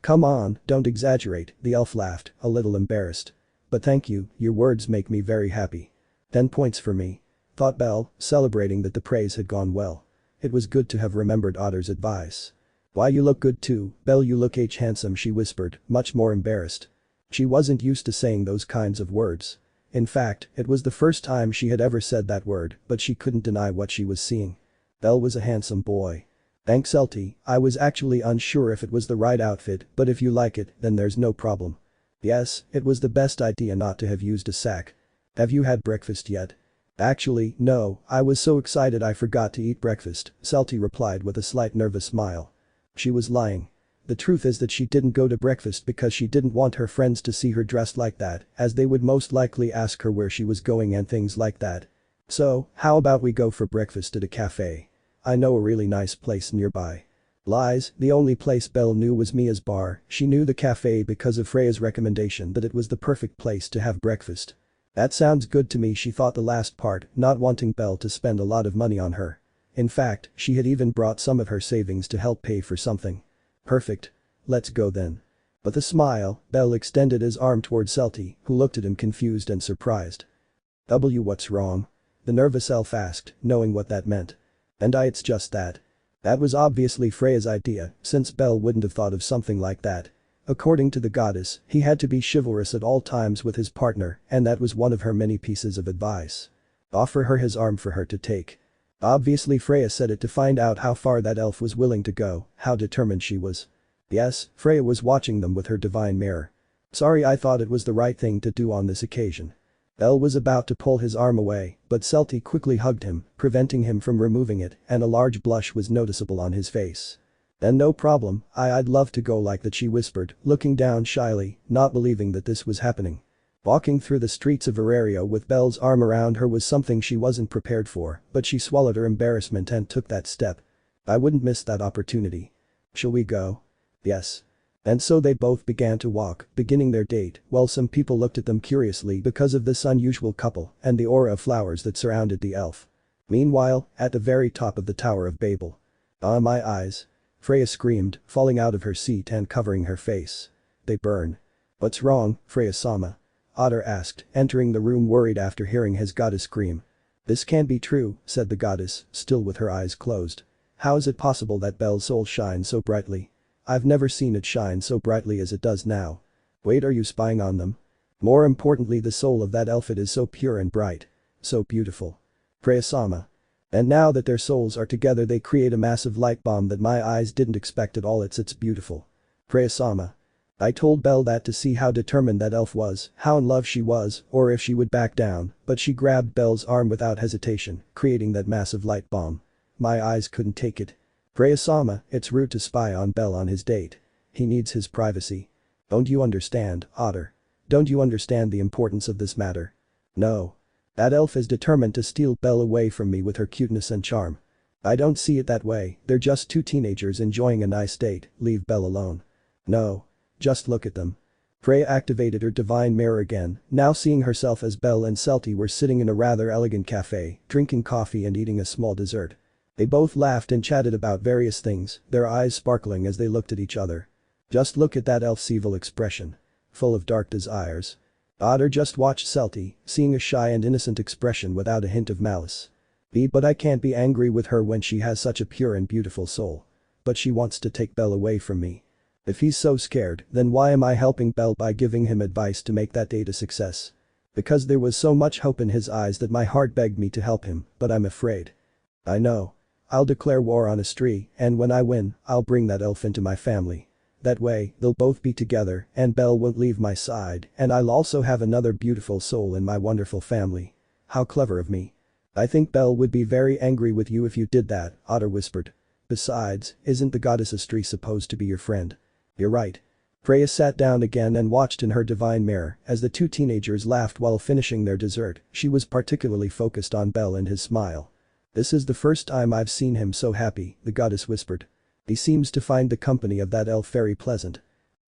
Come on, don't exaggerate, the elf laughed, a little embarrassed. But thank you, your words make me very happy. 10 points for me. Thought Belle, celebrating that the praise had gone well. It was good to have remembered Otter's advice. Why you look good too, Belle you look handsome she whispered, much more embarrassed. She wasn't used to saying those kinds of words. In fact, it was the first time she had ever said that word, but she couldn't deny what she was seeing. Belle was a handsome boy. Thanks Celty, I was actually unsure if it was the right outfit, but if you like it, then there's no problem. Yes, it was the best idea not to have used a sack. Have you had breakfast yet? Actually, no, I was so excited I forgot to eat breakfast, Celty replied with a slight nervous smile. She was lying. The truth is that she didn't go to breakfast because she didn't want her friends to see her dressed like that, as they would most likely ask her where she was going and things like that. So, how about we go for breakfast at a cafe? I know a really nice place nearby. Lies, the only place Belle knew was Mia's bar, she knew the cafe because of Freya's recommendation that it was the perfect place to have breakfast. That sounds good to me she thought the last part, not wanting Belle to spend a lot of money on her. In fact, she had even brought some of her savings to help pay for something. Perfect. Let's go then. With a smile, Belle extended his arm toward Celty, who looked at him confused and surprised. What's wrong? The nervous elf asked, knowing what that meant. And it's just that. That was obviously Freya's idea, since Belle wouldn't have thought of something like that. According to the goddess, he had to be chivalrous at all times with his partner, and that was one of her many pieces of advice. Offer her his arm for her to take. Obviously Freya said it to find out how far that elf was willing to go, how determined she was. Yes, Freya was watching them with her divine mirror. Sorry I thought it was the right thing to do on this occasion. Belle was about to pull his arm away, but Celty quickly hugged him, preventing him from removing it, and a large blush was noticeable on his face. Then no problem, I'd love to go like that she whispered, looking down shyly, not believing that this was happening. Walking through the streets of Verario with Belle's arm around her was something she wasn't prepared for, but she swallowed her embarrassment and took that step. I wouldn't miss that opportunity. Shall we go? Yes. And so they both began to walk, beginning their date, while some people looked at them curiously because of this unusual couple and the aura of flowers that surrounded the elf. Meanwhile, at the very top of the Tower of Babel. Ah, my eyes. Freya screamed, falling out of her seat and covering her face. They burn. What's wrong, Freya-sama? Otter asked, entering the room worried after hearing his goddess scream. This can't be true, said the goddess, still with her eyes closed. How is it possible that Belle's soul shines so brightly? I've never seen it shine so brightly as it does now. Wait, are you spying on them? More importantly, the soul of that elfit is so pure and bright. So beautiful. Freya-sama. And now that their souls are together they create a massive light bomb that my eyes didn't expect at all. It's beautiful. Freya-sama. I told Belle that to see how determined that elf was, how in love she was, or if she would back down, but she grabbed Belle's arm without hesitation, creating that massive light bomb. My eyes couldn't take it. Freya-sama, it's rude to spy on Belle on his date. He needs his privacy. Don't you understand, Otter? Don't you understand the importance of this matter? No. That elf is determined to steal Belle away from me with her cuteness and charm. I don't see it that way, they're just two teenagers enjoying a nice date, leave Belle alone. No. Just look at them. Freya activated her divine mirror again, now seeing herself as Belle and Celty were sitting in a rather elegant cafe, drinking coffee and eating a small dessert. They both laughed and chatted about various things, their eyes sparkling as they looked at each other. Just look at that elf's evil expression. Full of dark desires. Otter just watched Celty, seeing a shy and innocent expression without a hint of malice. But I can't be angry with her when she has such a pure and beautiful soul. But she wants to take Belle away from me. If he's so scared, then why am I helping Belle by giving him advice to make that date a success? Because there was so much hope in his eyes that my heart begged me to help him, but I'm afraid. I know. I'll declare war on Astri, and when I win, I'll bring that elf into my family. That way, they'll both be together and Belle won't leave my side and I'll also have another beautiful soul in my wonderful family. How clever of me. I think Belle would be very angry with you if you did that, Otter whispered. Besides, isn't the goddess Astri supposed to be your friend? You're right. Freya sat down again and watched in her divine mirror as the two teenagers laughed while finishing their dessert. She was particularly focused on Belle and his smile. This is the first time I've seen him so happy, the goddess whispered. He seems to find the company of that elf very pleasant.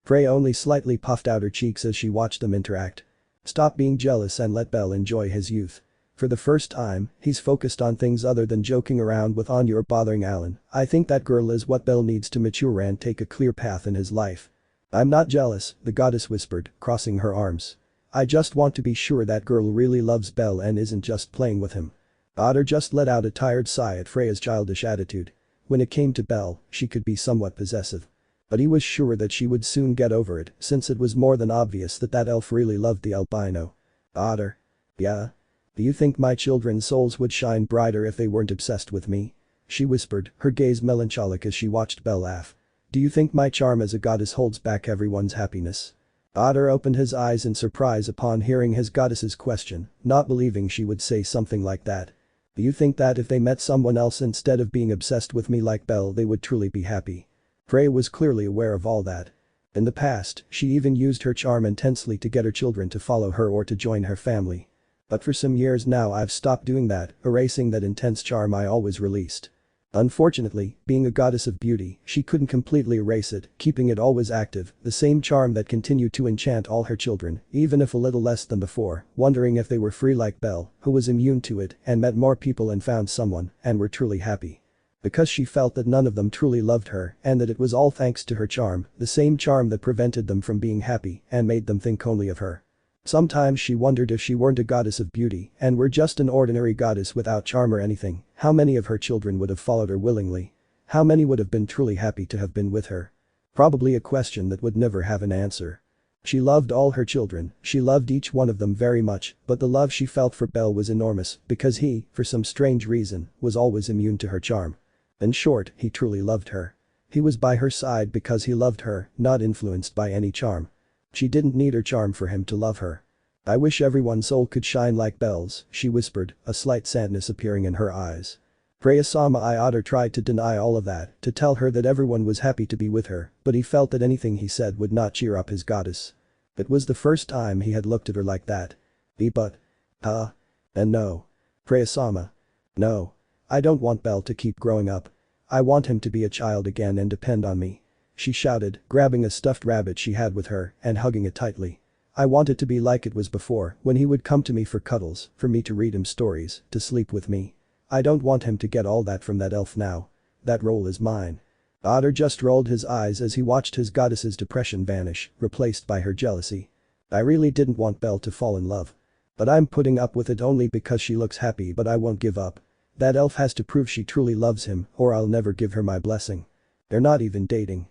Freya only slightly puffed out her cheeks as she watched them interact. Stop being jealous and let Belle enjoy his youth. For the first time, he's focused on things other than joking around with Anya or bothering Alan. I think that girl is what Belle needs to mature and take a clear path in his life. I'm not jealous, the goddess whispered, crossing her arms. I just want to be sure that girl really loves Belle and isn't just playing with him. Otter just let out a tired sigh at Freya's childish attitude. When it came to Belle, she could be somewhat possessive. But he was sure that she would soon get over it since it was more than obvious that that elf really loved the albino. Otter. Yeah? Do you think my children's souls would shine brighter if they weren't obsessed with me? She whispered, her gaze melancholic as she watched Belle laugh. Do you think my charm as a goddess holds back everyone's happiness? Otter opened his eyes in surprise upon hearing his goddess's question, not believing she would say something like that. Do you think that if they met someone else instead of being obsessed with me like Belle they would truly be happy? Freya was clearly aware of all that. In the past, she even used her charm intensely to get her children to follow her or to join her family. But for some years now I've stopped doing that, erasing that intense charm I always released. Unfortunately, being a goddess of beauty, she couldn't completely erase it, keeping it always active, the same charm that continued to enchant all her children, even if a little less than before, wondering if they were free like Belle, who was immune to it and met more people and found someone, and were truly happy. Because she felt that none of them truly loved her and that it was all thanks to her charm, the same charm that prevented them from being happy and made them think only of her. Sometimes she wondered if she weren't a goddess of beauty and were just an ordinary goddess without charm or anything, how many of her children would have followed her willingly? How many would have been truly happy to have been with her? Probably a question that would never have an answer. She loved all her children, she loved each one of them very much, but the love she felt for Belle was enormous because he, for some strange reason, was always immune to her charm. In short, he truly loved her. He was by her side because he loved her, not influenced by any charm. She didn't need her charm for him to love her. I wish everyone's soul could shine like Belle's, she whispered, a slight sadness appearing in her eyes. Freya-sama Otter tried to deny all of that, to tell her that everyone was happy to be with her, but he felt that anything he said would not cheer up his goddess. It was the first time he had looked at her like that. But. And no. Freya-sama. No. I don't want Belle to keep growing up. I want him to be a child again and depend on me. She shouted, grabbing a stuffed rabbit she had with her and hugging it tightly. I want it to be like it was before, when he would come to me for cuddles, for me to read him stories, to sleep with me. I don't want him to get all that from that elf now. That role is mine. Otter just rolled his eyes as he watched his goddess's depression vanish, replaced by her jealousy. I really didn't want Belle to fall in love. But I'm putting up with it only because she looks happy, but I won't give up. That elf has to prove she truly loves him or I'll never give her my blessing. They're not even dating.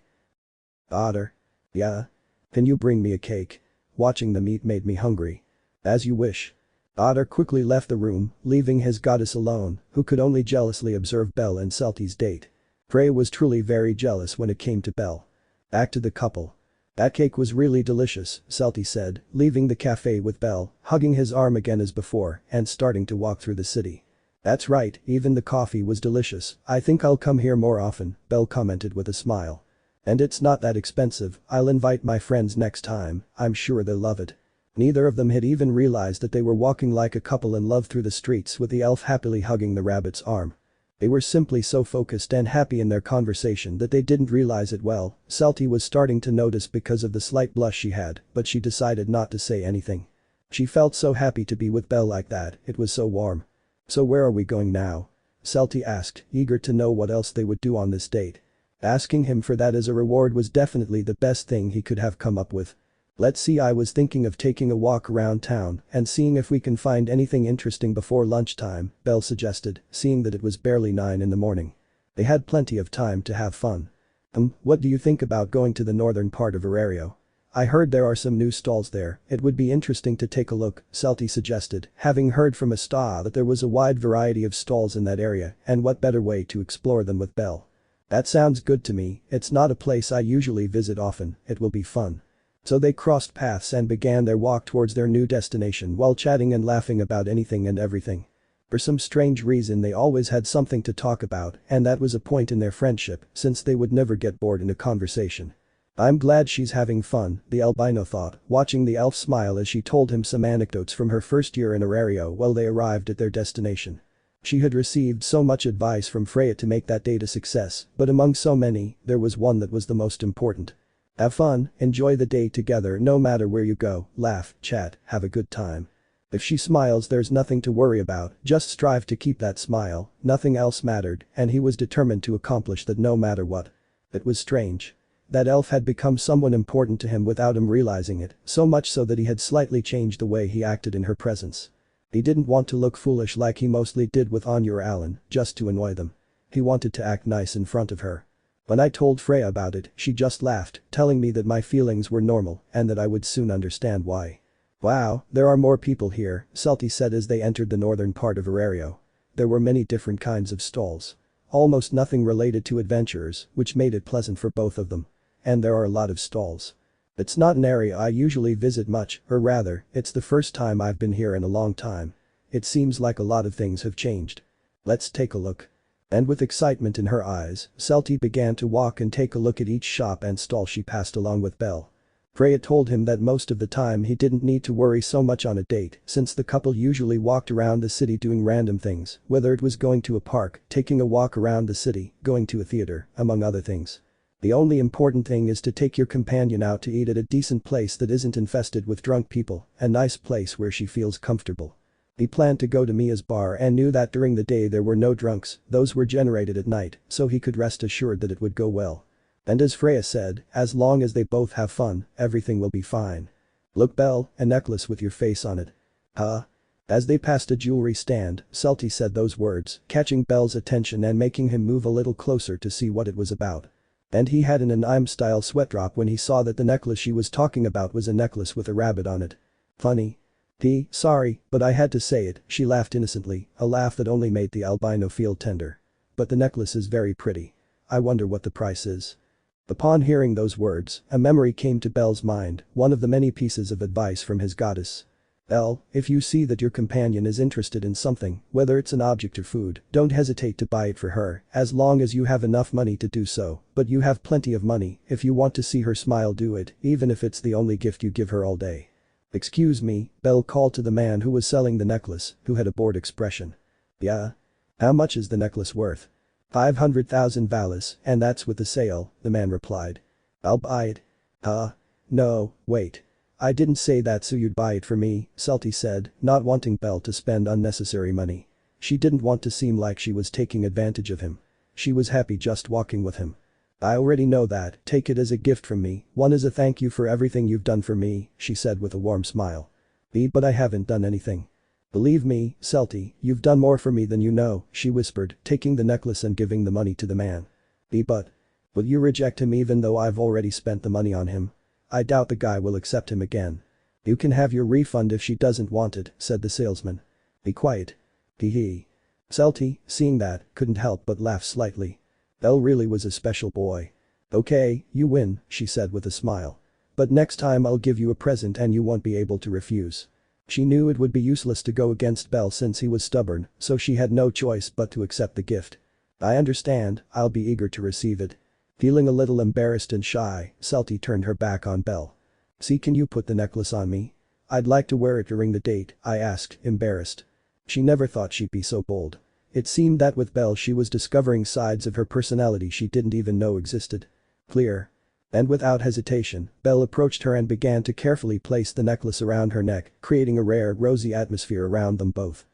Otter. Yeah? Can you bring me a cake? Watching them eat made me hungry. As you wish. Otter quickly left the room, leaving his goddess alone, who could only jealously observe Belle and Celty's date. Freya was truly very jealous when it came to Belle. Back to the couple. That cake was really delicious, Celty said, leaving the cafe with Belle, hugging his arm again as before, and starting to walk through the city. That's right, even the coffee was delicious. I think I'll come here more often, Belle commented with a smile. And it's not that expensive, I'll invite my friends next time, I'm sure they'll love it. Neither of them had even realized that they were walking like a couple in love through the streets with the elf happily hugging the rabbit's arm. They were simply so focused and happy in their conversation that they didn't realize it well. Celty was starting to notice because of the slight blush she had, but she decided not to say anything. She felt so happy to be with Belle like that, it was so warm. So where are we going now? Celty asked, eager to know what else they would do on this date. Asking him for that as a reward was definitely the best thing he could have come up with. Let's see, I was thinking of taking a walk around town and seeing if we can find anything interesting before lunchtime, Belle suggested, seeing that it was barely 9 in the morning. They had plenty of time to have fun. What do you think about going to the northern part of Arario? I heard there are some new stalls there, it would be interesting to take a look, Celty suggested, having heard from a star that there was a wide variety of stalls in that area and what better way to explore than with Belle. That sounds good to me, it's not a place I usually visit often, it will be fun. So they crossed paths and began their walk towards their new destination while chatting and laughing about anything and everything. For some strange reason they always had something to talk about and that was a point in their friendship since they would never get bored in a conversation. I'm glad she's having fun, the albino thought, watching the elf smile as she told him some anecdotes from her first year in Arario while they arrived at their destination. She had received so much advice from Freya to make that date a success, but among so many, there was one that was the most important. Have fun, enjoy the day together no matter where you go, laugh, chat, have a good time. If she smiles there's nothing to worry about, just strive to keep that smile, nothing else mattered, and he was determined to accomplish that no matter what. It was strange. That elf had become someone important to him without him realizing it, so much so that he had slightly changed the way he acted in her presence. He didn't want to look foolish like he mostly did with Anya or Alan, just to annoy them. He wanted to act nice in front of her. When I told Freya about it, she just laughed, telling me that my feelings were normal and that I would soon understand why. Wow, there are more people here, Celty said as they entered the northern part of Arario. There were many different kinds of stalls. Almost nothing related to adventurers, which made it pleasant for both of them. And there are a lot of stalls. It's not an area I usually visit much, or rather, it's the first time I've been here in a long time. It seems like a lot of things have changed. Let's take a look. And with excitement in her eyes, Celty began to walk and take a look at each shop and stall she passed along with Belle. Freya told him that most of the time he didn't need to worry so much on a date since the couple usually walked around the city doing random things, whether it was going to a park, taking a walk around the city, going to a theater, among other things. The only important thing is to take your companion out to eat at a decent place that isn't infested with drunk people, a nice place where she feels comfortable. He planned to go to Mia's bar and knew that during the day there were no drunks, those were generated at night, so he could rest assured that it would go well. And as Freya said, as long as they both have fun, everything will be fine. Look Belle, a necklace with your face on it. Huh? As they passed a jewelry stand, Celty said those words, catching Belle's attention and making him move a little closer to see what it was about. And he had an anime-style sweat drop when he saw that the necklace she was talking about was a necklace with a rabbit on it. Funny. Sorry, but I had to say it, she laughed innocently, a laugh that only made the albino feel tender. But the necklace is very pretty. I wonder what the price is. Upon hearing those words, a memory came to Belle's mind, one of the many pieces of advice from his goddess. Belle, if you see that your companion is interested in something, whether it's an object or food, don't hesitate to buy it for her, as long as you have enough money to do so, but you have plenty of money, if you want to see her smile do it, even if it's the only gift you give her all day. Excuse me, Belle called to the man who was selling the necklace, who had a bored expression. Yeah? How much is the necklace worth? 500,000 valis, and that's with the sale, the man replied. I'll buy it. Huh? No, wait. I didn't say that so you'd buy it for me, Celty said, not wanting Belle to spend unnecessary money. She didn't want to seem like she was taking advantage of him. She was happy just walking with him. I already know that, take it as a gift from me, one as a thank you for everything you've done for me, she said with a warm smile. But I haven't done anything. Believe me, Celty, you've done more for me than you know, she whispered, taking the necklace and giving the money to the man. But will you reject him even though I've already spent the money on him? I doubt the guy will accept him again. You can have your refund if she doesn't want it, said the salesman. Be quiet. Hee. Celty, seeing that, couldn't help but laugh slightly. Belle really was a special boy. Okay, you win, she said with a smile. But next time I'll give you a present and you won't be able to refuse. She knew it would be useless to go against Belle since he was stubborn, so she had no choice but to accept the gift. I understand, I'll be eager to receive it. Feeling a little embarrassed and shy, Celty turned her back on Belle. See, can you put the necklace on me? I'd like to wear it during the date, I asked, embarrassed. She never thought she'd be so bold. It seemed that with Belle she was discovering sides of her personality she didn't even know existed. Clear. And without hesitation, Belle approached her and began to carefully place the necklace around her neck, creating a rare, rosy atmosphere around them both.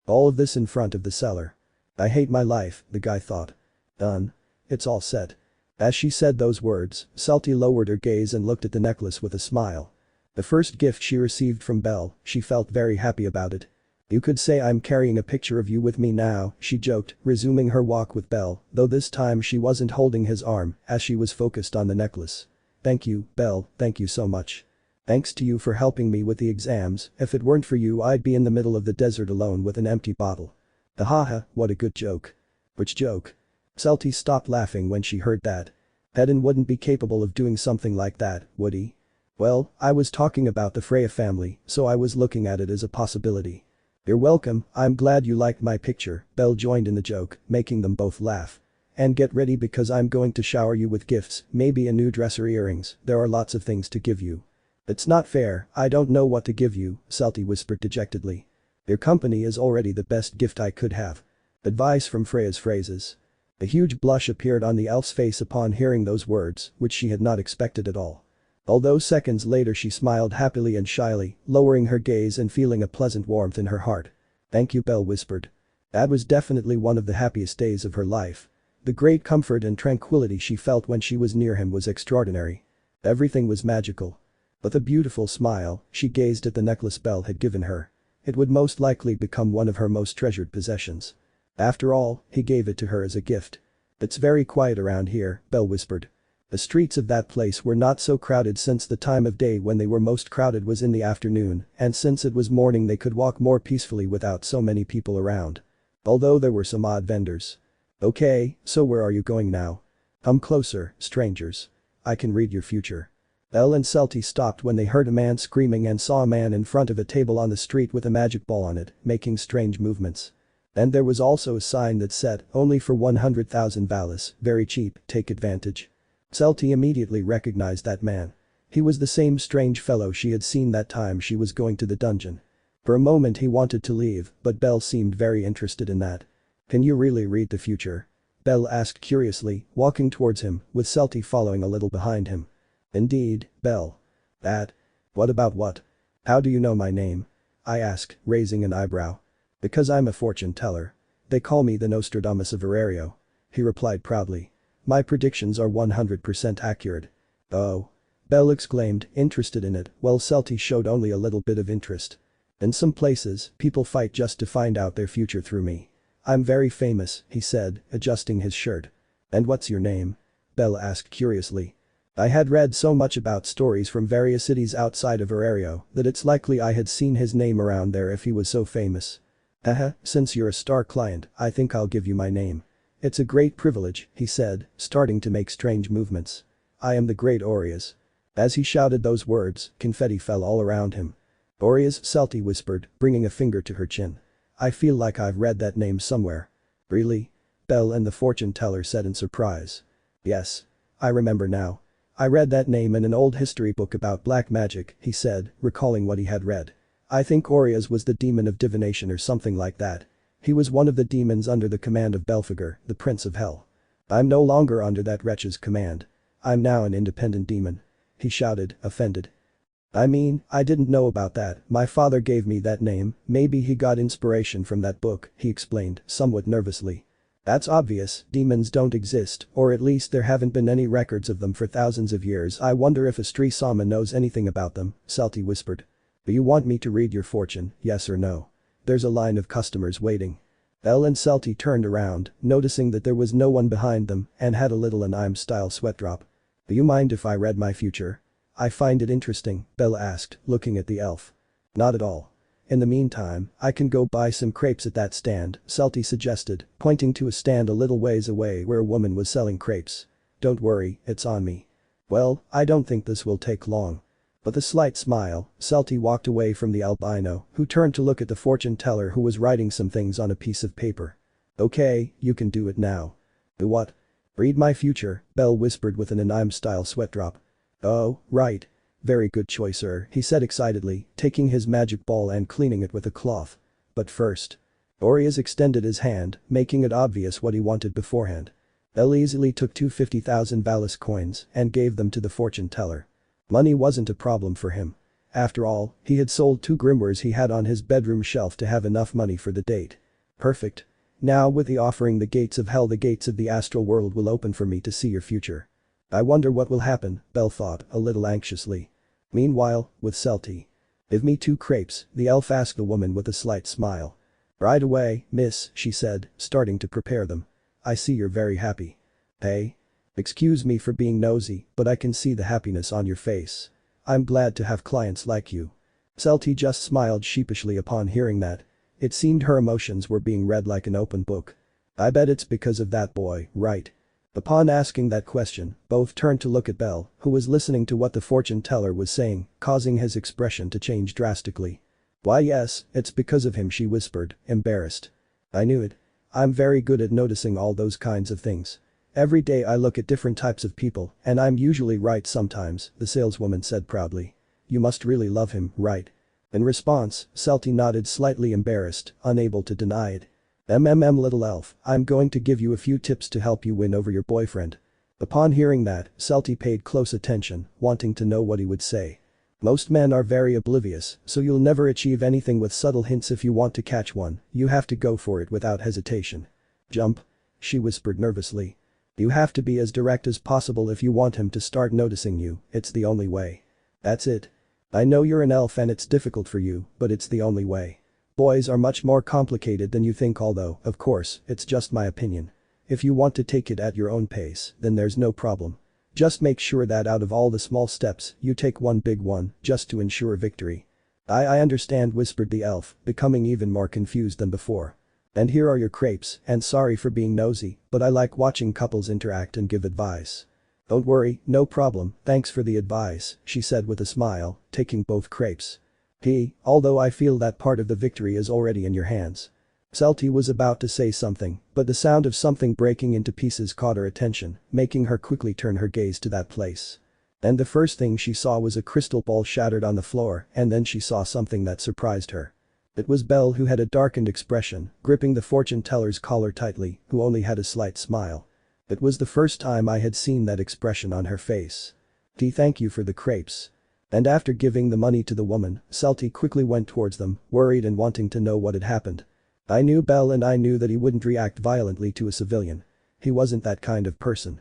All of this in front of the seller. I hate my life, the guy thought. Done. It's all set. As she said those words, Celty lowered her gaze and looked at the necklace with a smile. The first gift she received from Belle, she felt very happy about it. You could say I'm carrying a picture of you with me now, she joked, resuming her walk with Belle, though this time she wasn't holding his arm, as she was focused on the necklace. Thank you, Belle, thank you so much. Thanks to you for helping me with the exams, if it weren't for you I'd be in the middle of the desert alone with an empty bottle. Haha, what a good joke. Which joke? Celty stopped laughing when she heard that. Eden wouldn't be capable of doing something like that, would he? Well, I was talking about the Freya family, so I was looking at it as a possibility. You're welcome, I'm glad you liked my picture, Belle joined in the joke, making them both laugh. And get ready because I'm going to shower you with gifts, maybe a new dress or earrings, there are lots of things to give you. It's not fair, I don't know what to give you, Celty whispered dejectedly. Your company is already the best gift I could have. Advice from Freya's phrases. A huge blush appeared on the elf's face upon hearing those words, which she had not expected at all. Although seconds later she smiled happily and shyly, lowering her gaze and feeling a pleasant warmth in her heart. Thank you, Belle whispered. That was definitely one of the happiest days of her life. The great comfort and tranquility she felt when she was near him was extraordinary. Everything was magical. With a beautiful smile, she gazed at the necklace Belle had given her. It would most likely become one of her most treasured possessions. After all, he gave it to her as a gift. It's very quiet around here, Belle whispered. The streets of that place were not so crowded since the time of day when they were most crowded was in the afternoon, and since it was morning they could walk more peacefully without so many people around. Although there were some odd vendors. Okay, so where are you going now? Come closer, strangers. I can read your future. Belle and Celty stopped when they heard a man screaming and saw a man in front of a table on the street with a magic ball on it, making strange movements. And there was also a sign that said, only for 100,000 valis, very cheap, take advantage. Celty immediately recognized that man. He was the same strange fellow she had seen that time she was going to the dungeon. For a moment he wanted to leave, but Belle seemed very interested in that. Can you really read the future? Belle asked curiously, walking towards him, with Celty following a little behind him. Indeed, Belle. That? What about what? How do you know my name? I asked, raising an eyebrow. Because I'm a fortune teller. They call me the Nostradamus of Aurario. He replied proudly. My predictions are 100% accurate. Oh. Belle exclaimed, interested in it, while Celty showed only a little bit of interest. In some places, people fight just to find out their future through me. I'm very famous, he said, adjusting his shirt. And what's your name? Belle asked curiously. I had read so much about stories from various cities outside of Aurario that it's likely I had seen his name around there if he was so famous. Since you're a star client, I think I'll give you my name. It's a great privilege, he said, starting to make strange movements. I am the great Aureus. As he shouted those words, confetti fell all around him. Aureus, Celty whispered, bringing a finger to her chin. I feel like I've read that name somewhere. Really? Belle and the fortune teller said in surprise. Yes. I remember now. I read that name in an old history book about black magic, he said, recalling what he had read. I think Aureus was the demon of divination or something like that. He was one of the demons under the command of Belphegor, the prince of hell. I'm no longer under that wretch's command. I'm now an independent demon. He shouted, offended. I mean, I didn't know about that, my father gave me that name, maybe he got inspiration from that book, he explained, somewhat nervously. That's obvious, demons don't exist, or at least there haven't been any records of them for thousands of years. I wonder if a Sri Sama knows anything about them, Celty whispered. Do you want me to read your fortune, yes or no? There's a line of customers waiting. Belle and Celty turned around, noticing that there was no one behind them, and had a little anime-style sweat drop. Do you mind if I read my future? I find it interesting, Belle asked, looking at the elf. Not at all. In the meantime, I can go buy some crepes at that stand, Celty suggested, pointing to a stand a little ways away where a woman was selling crepes. Don't worry, it's on me. Well, I don't think this will take long. With a slight smile, Celty walked away from the albino, who turned to look at the fortune teller who was writing some things on a piece of paper. Okay, you can do it now. Do what? Read my future, Belle whispered with an anime-style sweat drop. Oh, right. Very good choice, sir, he said excitedly, taking his magic ball and cleaning it with a cloth. But first. Aureus extended his hand, making it obvious what he wanted beforehand. Belle easily took 250,000 Valis coins and gave them to the fortune teller. Money wasn't a problem for him. After all, he had sold 2 grimoires he had on his bedroom shelf to have enough money for the date. Perfect. Now with the offering the gates of hell, the gates of the astral world will open for me to see your future. I wonder what will happen, Belle thought, a little anxiously. Meanwhile, with Celty. Give me 2 crepes, the elf asked the woman with a slight smile. Right away, miss, she said, starting to prepare them. I see you're very happy. Hey? Excuse me for being nosy, but I can see the happiness on your face. I'm glad to have clients like you. Celty just smiled sheepishly upon hearing that. It seemed her emotions were being read like an open book. I bet it's because of that boy, right? Upon asking that question, both turned to look at Belle, who was listening to what the fortune teller was saying, causing his expression to change drastically. Why yes, it's because of him, she whispered, embarrassed. I knew it. I'm very good at noticing all those kinds of things. Every day I look at different types of people, and I'm usually right sometimes, the saleswoman said proudly. You must really love him, right? In response, Celty nodded, slightly embarrassed, unable to deny it. Little elf, I'm going to give you a few tips to help you win over your boyfriend. Upon hearing that, Celty paid close attention, wanting to know what he would say. Most men are very oblivious, so you'll never achieve anything with subtle hints. If you want to catch one, you have to go for it without hesitation. Jump? She whispered nervously. You have to be as direct as possible if you want him to start noticing you, it's the only way. That's it. I know you're an elf and it's difficult for you, but it's the only way. Boys are much more complicated than you think, although, of course, it's just my opinion. If you want to take it at your own pace, then there's no problem. Just make sure that out of all the small steps, you take one big one, just to ensure victory. I understand, whispered the elf, becoming even more confused than before. And here are your crepes, and sorry for being nosy, but I like watching couples interact and give advice. Don't worry, no problem, thanks for the advice, she said with a smile, taking both crepes. Although I feel that part of the victory is already in your hands. Celty was about to say something, but the sound of something breaking into pieces caught her attention, making her quickly turn her gaze to that place. And the first thing she saw was a crystal ball shattered on the floor, and then she saw something that surprised her. It was Belle, who had a darkened expression, gripping the fortune teller's collar tightly, who only had a slight smile. It was the first time I had seen that expression on her face. Thank you for the crepes. And after giving the money to the woman, Celty quickly went towards them, worried and wanting to know what had happened. I knew Belle and I knew that he wouldn't react violently to a civilian. He wasn't that kind of person.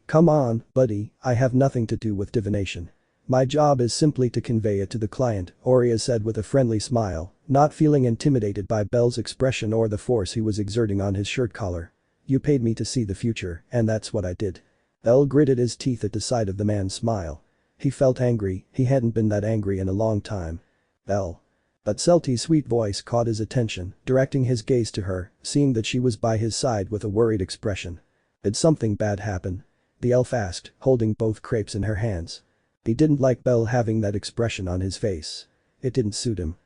Come on, buddy, I have nothing to do with divination. My job is simply to convey it to the client, Aurea said with a friendly smile, not feeling intimidated by Belle's expression or the force he was exerting on his shirt collar. You paid me to see the future, and that's what I did. Belle gritted his teeth at the sight of the man's smile. He felt angry, he hadn't been that angry in a long time. Belle. But Celty's sweet voice caught his attention, directing his gaze to her, seeing that she was by his side with a worried expression. Did something bad happen? The elf asked, holding both crepes in her hands. He didn't like Belle having that expression on his face. It didn't suit him.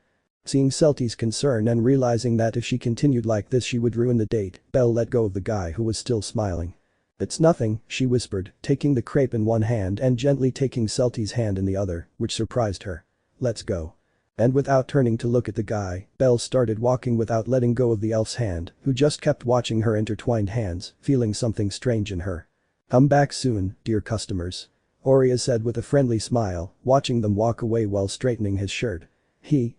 Seeing Celty's concern and realizing that if she continued like this she would ruin the date, Belle let go of the guy who was still smiling. It's nothing, she whispered, taking the crepe in one hand and gently taking Celty's hand in the other, which surprised her. Let's go. And without turning to look at the guy, Belle started walking without letting go of the elf's hand, who just kept watching her intertwined hands, feeling something strange in her. Come back soon, dear customers. Aurea said with a friendly smile, watching them walk away while straightening his shirt.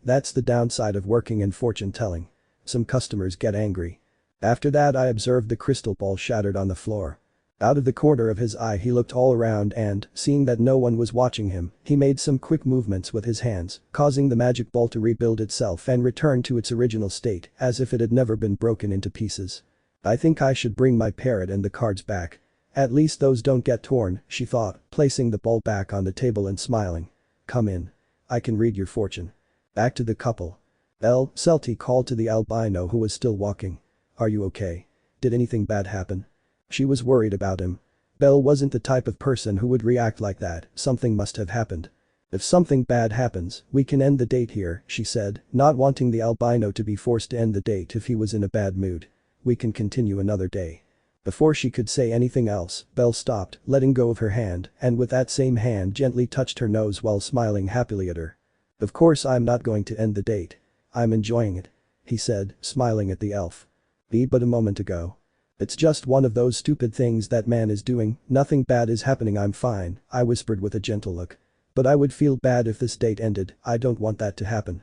That's the downside of working in fortune telling. Some customers get angry. After that I observed the crystal ball shattered on the floor. Out of the corner of his eye he looked all around and, seeing that no one was watching him, he made some quick movements with his hands, causing the magic ball to rebuild itself and return to its original state, as if it had never been broken into pieces. I think I should bring my parrot and the cards back. At least those don't get torn, she thought, placing the ball back on the table and smiling. Come in. I can read your fortune. Back to the couple. Celty called to the albino who was still walking. Are you okay? Did anything bad happen? She was worried about him. Belle wasn't the type of person who would react like that, something must have happened. If something bad happens, we can end the date here, she said, not wanting the albino to be forced to end the date if he was in a bad mood. We can continue another day. Before she could say anything else, Belle stopped, letting go of her hand, and with that same hand gently touched her nose while smiling happily at her. Of course I'm not going to end the date. I'm enjoying it. He said, smiling at the elf. But a moment ago. It's just one of those stupid things that man is doing, nothing bad is happening, I'm fine, I whispered with a gentle look. But I would feel bad if this date ended, I don't want that to happen.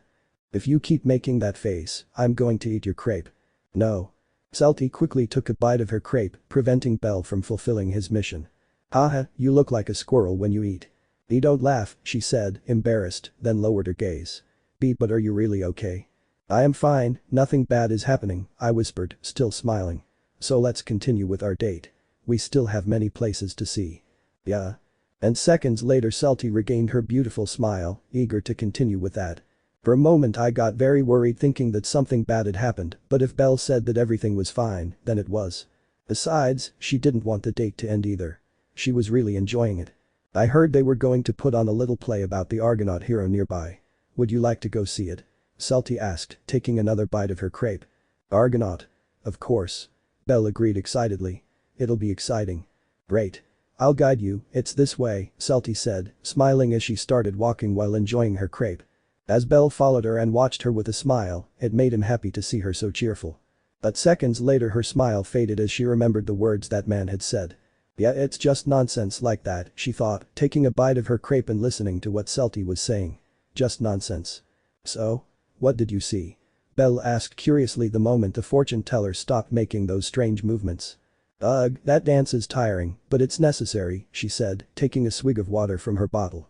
If you keep making that face, I'm going to eat your crepe. No. Celty quickly took a bite of her crepe, preventing Belle from fulfilling his mission. Haha, you look like a squirrel when you eat. Don't laugh, she said, embarrassed, then lowered her gaze. But are you really okay? I am fine, nothing bad is happening, I whispered, still smiling. So let's continue with our date. We still have many places to see. Yeah. And seconds later Celty regained her beautiful smile, eager to continue with that. For a moment I got very worried thinking that something bad had happened, but if Belle said that everything was fine, then it was. Besides, she didn't want the date to end either. She was really enjoying it. I heard they were going to put on a little play about the Argonaut hero nearby. Would you like to go see it? Celty asked, taking another bite of her crepe. Argonaut? Of course. Belle agreed excitedly. It'll be exciting. Great. I'll guide you, it's this way, Celty said, smiling as she started walking while enjoying her crepe. As Belle followed her and watched her with a smile, it made him happy to see her so cheerful. But seconds later her smile faded as she remembered the words that man had said. Yeah, it's just nonsense like that, she thought, taking a bite of her crepe and listening to what Celty was saying. Just nonsense. So? What did you see? Belle asked curiously the moment the fortune teller stopped making those strange movements. Ugh, that dance is tiring, but it's necessary, she said, taking a swig of water from her bottle.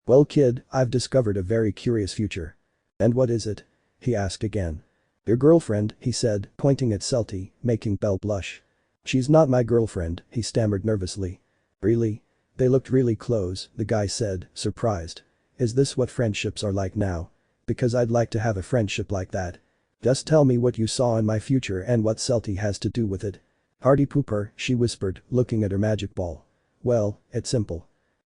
Well kid, I've discovered a very curious future. And what is it? He asked again. Your girlfriend, he said, pointing at Celty, making Belle blush. She's not my girlfriend, he stammered nervously. Really? They looked really close, the guy said, surprised. Is this what friendships are like now? Because I'd like to have a friendship like that. Just tell me what you saw in my future and what Celty has to do with it. Hardy pooper, she whispered, looking at her magic ball. Well, it's simple.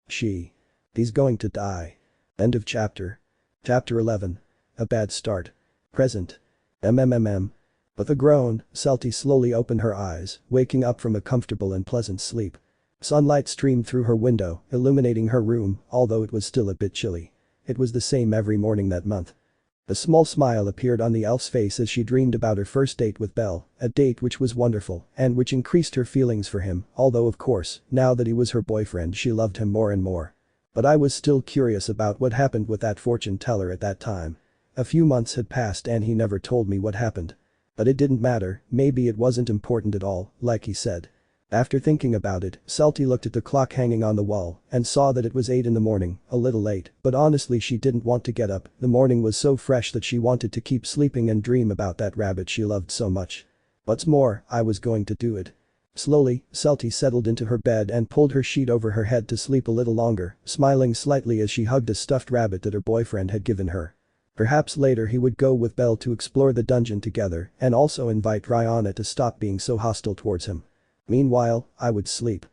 He's going to die. End of chapter. Chapter 11. A bad start. Present. With a groan, Celty slowly opened her eyes, waking up from a comfortable and pleasant sleep. Sunlight streamed through her window, illuminating her room, although it was still a bit chilly. It was the same every morning that month. A small smile appeared on the elf's face as she dreamed about her first date with Belle, a date which was wonderful and which increased her feelings for him, although of course, now that he was her boyfriend she loved him more and more. But I was still curious about what happened with that fortune teller at that time. A few months had passed and he never told me what happened. But it didn't matter, maybe it wasn't important at all, like he said. After thinking about it, Celty looked at the clock hanging on the wall and saw that it was 8 in the morning, a little late, but honestly she didn't want to get up, the morning was so fresh that she wanted to keep sleeping and dream about that rabbit she loved so much. What's more, I was going to do it. Slowly, Celty settled into her bed and pulled her sheet over her head to sleep a little longer, smiling slightly as she hugged a stuffed rabbit that her boyfriend had given her. Perhaps later he would go with Belle to explore the dungeon together and also invite Rihanna to stop being so hostile towards him. Meanwhile, I would sleep.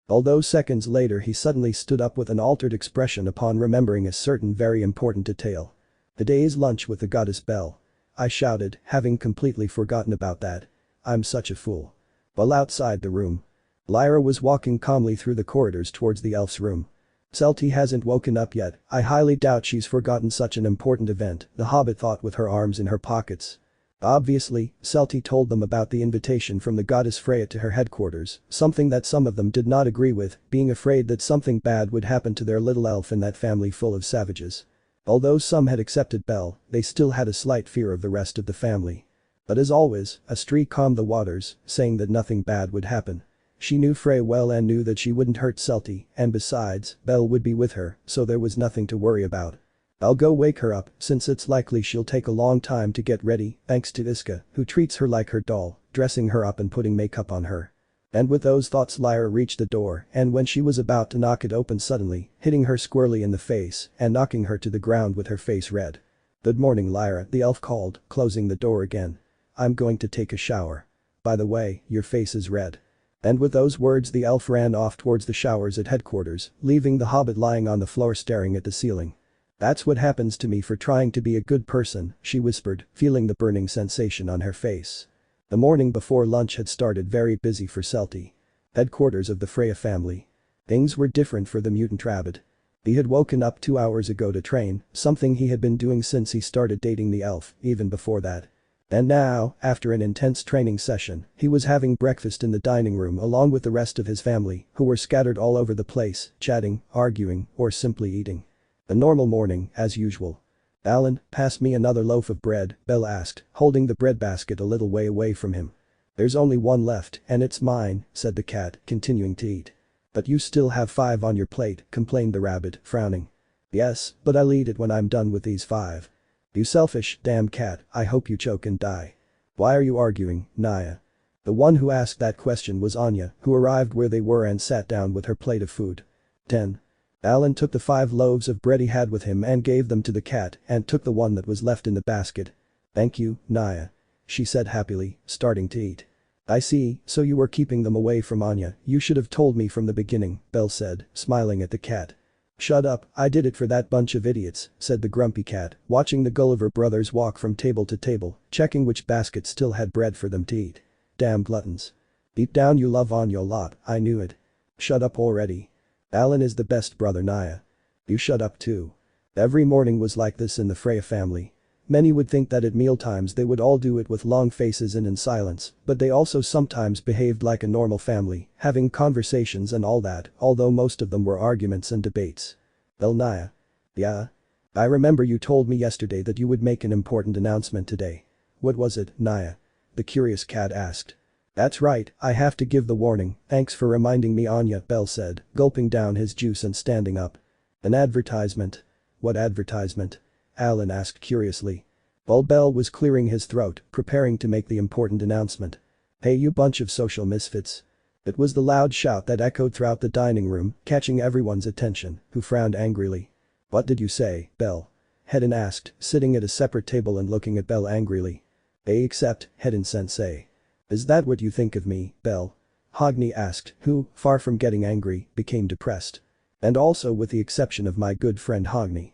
Although seconds later he suddenly stood up with an altered expression upon remembering a certain very important detail. The day's lunch with the goddess Belle. I shouted, having completely forgotten about that. I'm such a fool. While outside the room, Lyra was walking calmly through the corridors towards the elf's room. Celty hasn't woken up yet, I highly doubt she's forgotten such an important event, the hobbit thought with her arms in her pockets. Obviously, Celty told them about the invitation from the goddess Freya to her headquarters, something that some of them did not agree with, being afraid that something bad would happen to their little elf in that family full of savages. Although some had accepted Belle, they still had a slight fear of the rest of the family. But as always, Astrid calmed the waters, saying that nothing bad would happen. She knew Freya well and knew that she wouldn't hurt Celty, and besides, Belle would be with her, so there was nothing to worry about. I'll go wake her up, since it's likely she'll take a long time to get ready, thanks to Iska, who treats her like her doll, dressing her up and putting makeup on her. And with those thoughts Lyra reached the door, and when she was about to knock it open suddenly, hitting her squarely in the face and knocking her to the ground with her face red. Good morning Lyra, the elf called, closing the door again. I'm going to take a shower. By the way, your face is red. And with those words the elf ran off towards the showers at headquarters, leaving the hobbit lying on the floor staring at the ceiling. That's what happens to me for trying to be a good person, she whispered, feeling the burning sensation on her face. The morning before lunch had started very busy for Celty. Headquarters of the Freya family. Things were different for the mutant rabbit. He had woken up 2 hours ago to train, something he had been doing since he started dating the elf, even before that. And now, after an intense training session, he was having breakfast in the dining room along with the rest of his family, who were scattered all over the place, chatting, arguing, or simply eating. A normal morning, as usual. Alan, pass me another loaf of bread, Belle asked, holding the bread basket a little way away from him. There's only one left, and it's mine, said the cat, continuing to eat. But you still have 5 on your plate, complained the rabbit, frowning. Yes, but I'll eat it when I'm done with these 5. You selfish, damn cat, I hope you choke and die. Why are you arguing, Naya? The one who asked that question was Anya, who arrived where they were and sat down with her plate of food. 10. Alan took the 5 loaves of bread he had with him and gave them to the cat and took the one that was left in the basket. "Thank you, Naya," she said happily, starting to eat. "I see, so you were keeping them away from Anya, you should have told me from the beginning," Belle said, smiling at the cat. "Shut up, I did it for that bunch of idiots," said the grumpy cat, watching the Gulliver brothers walk from table to table, checking which basket still had bread for them to eat. "Damn gluttons. Deep down you love Anya a lot, I knew it." "Shut up already. Alan is the best brother, Naya. You shut up too." Every morning was like this in the Freya family. Many would think that at mealtimes they would all do it with long faces and in silence, but they also sometimes behaved like a normal family, having conversations and all that, although most of them were arguments and debates. "Well, Naya. Yeah? I remember you told me yesterday that you would make an important announcement today. What was it, Naya?" the curious cat asked. "That's right, I have to give the warning, thanks for reminding me, Anya," Belle said, gulping down his juice and standing up. "An advertisement." "What advertisement?" Alan asked curiously. While Belle was clearing his throat, preparing to make the important announcement. "Hey, you bunch of social misfits." It was the loud shout that echoed throughout the dining room, catching everyone's attention, who frowned angrily. "What did you say, Belle?" Hedon asked, sitting at a separate table and looking at Belle angrily. Except, Hedon-sensei. "Is that what you think of me, Belle?" Hogni asked, who, far from getting angry, became depressed. "And also with the exception of my good friend Hogni.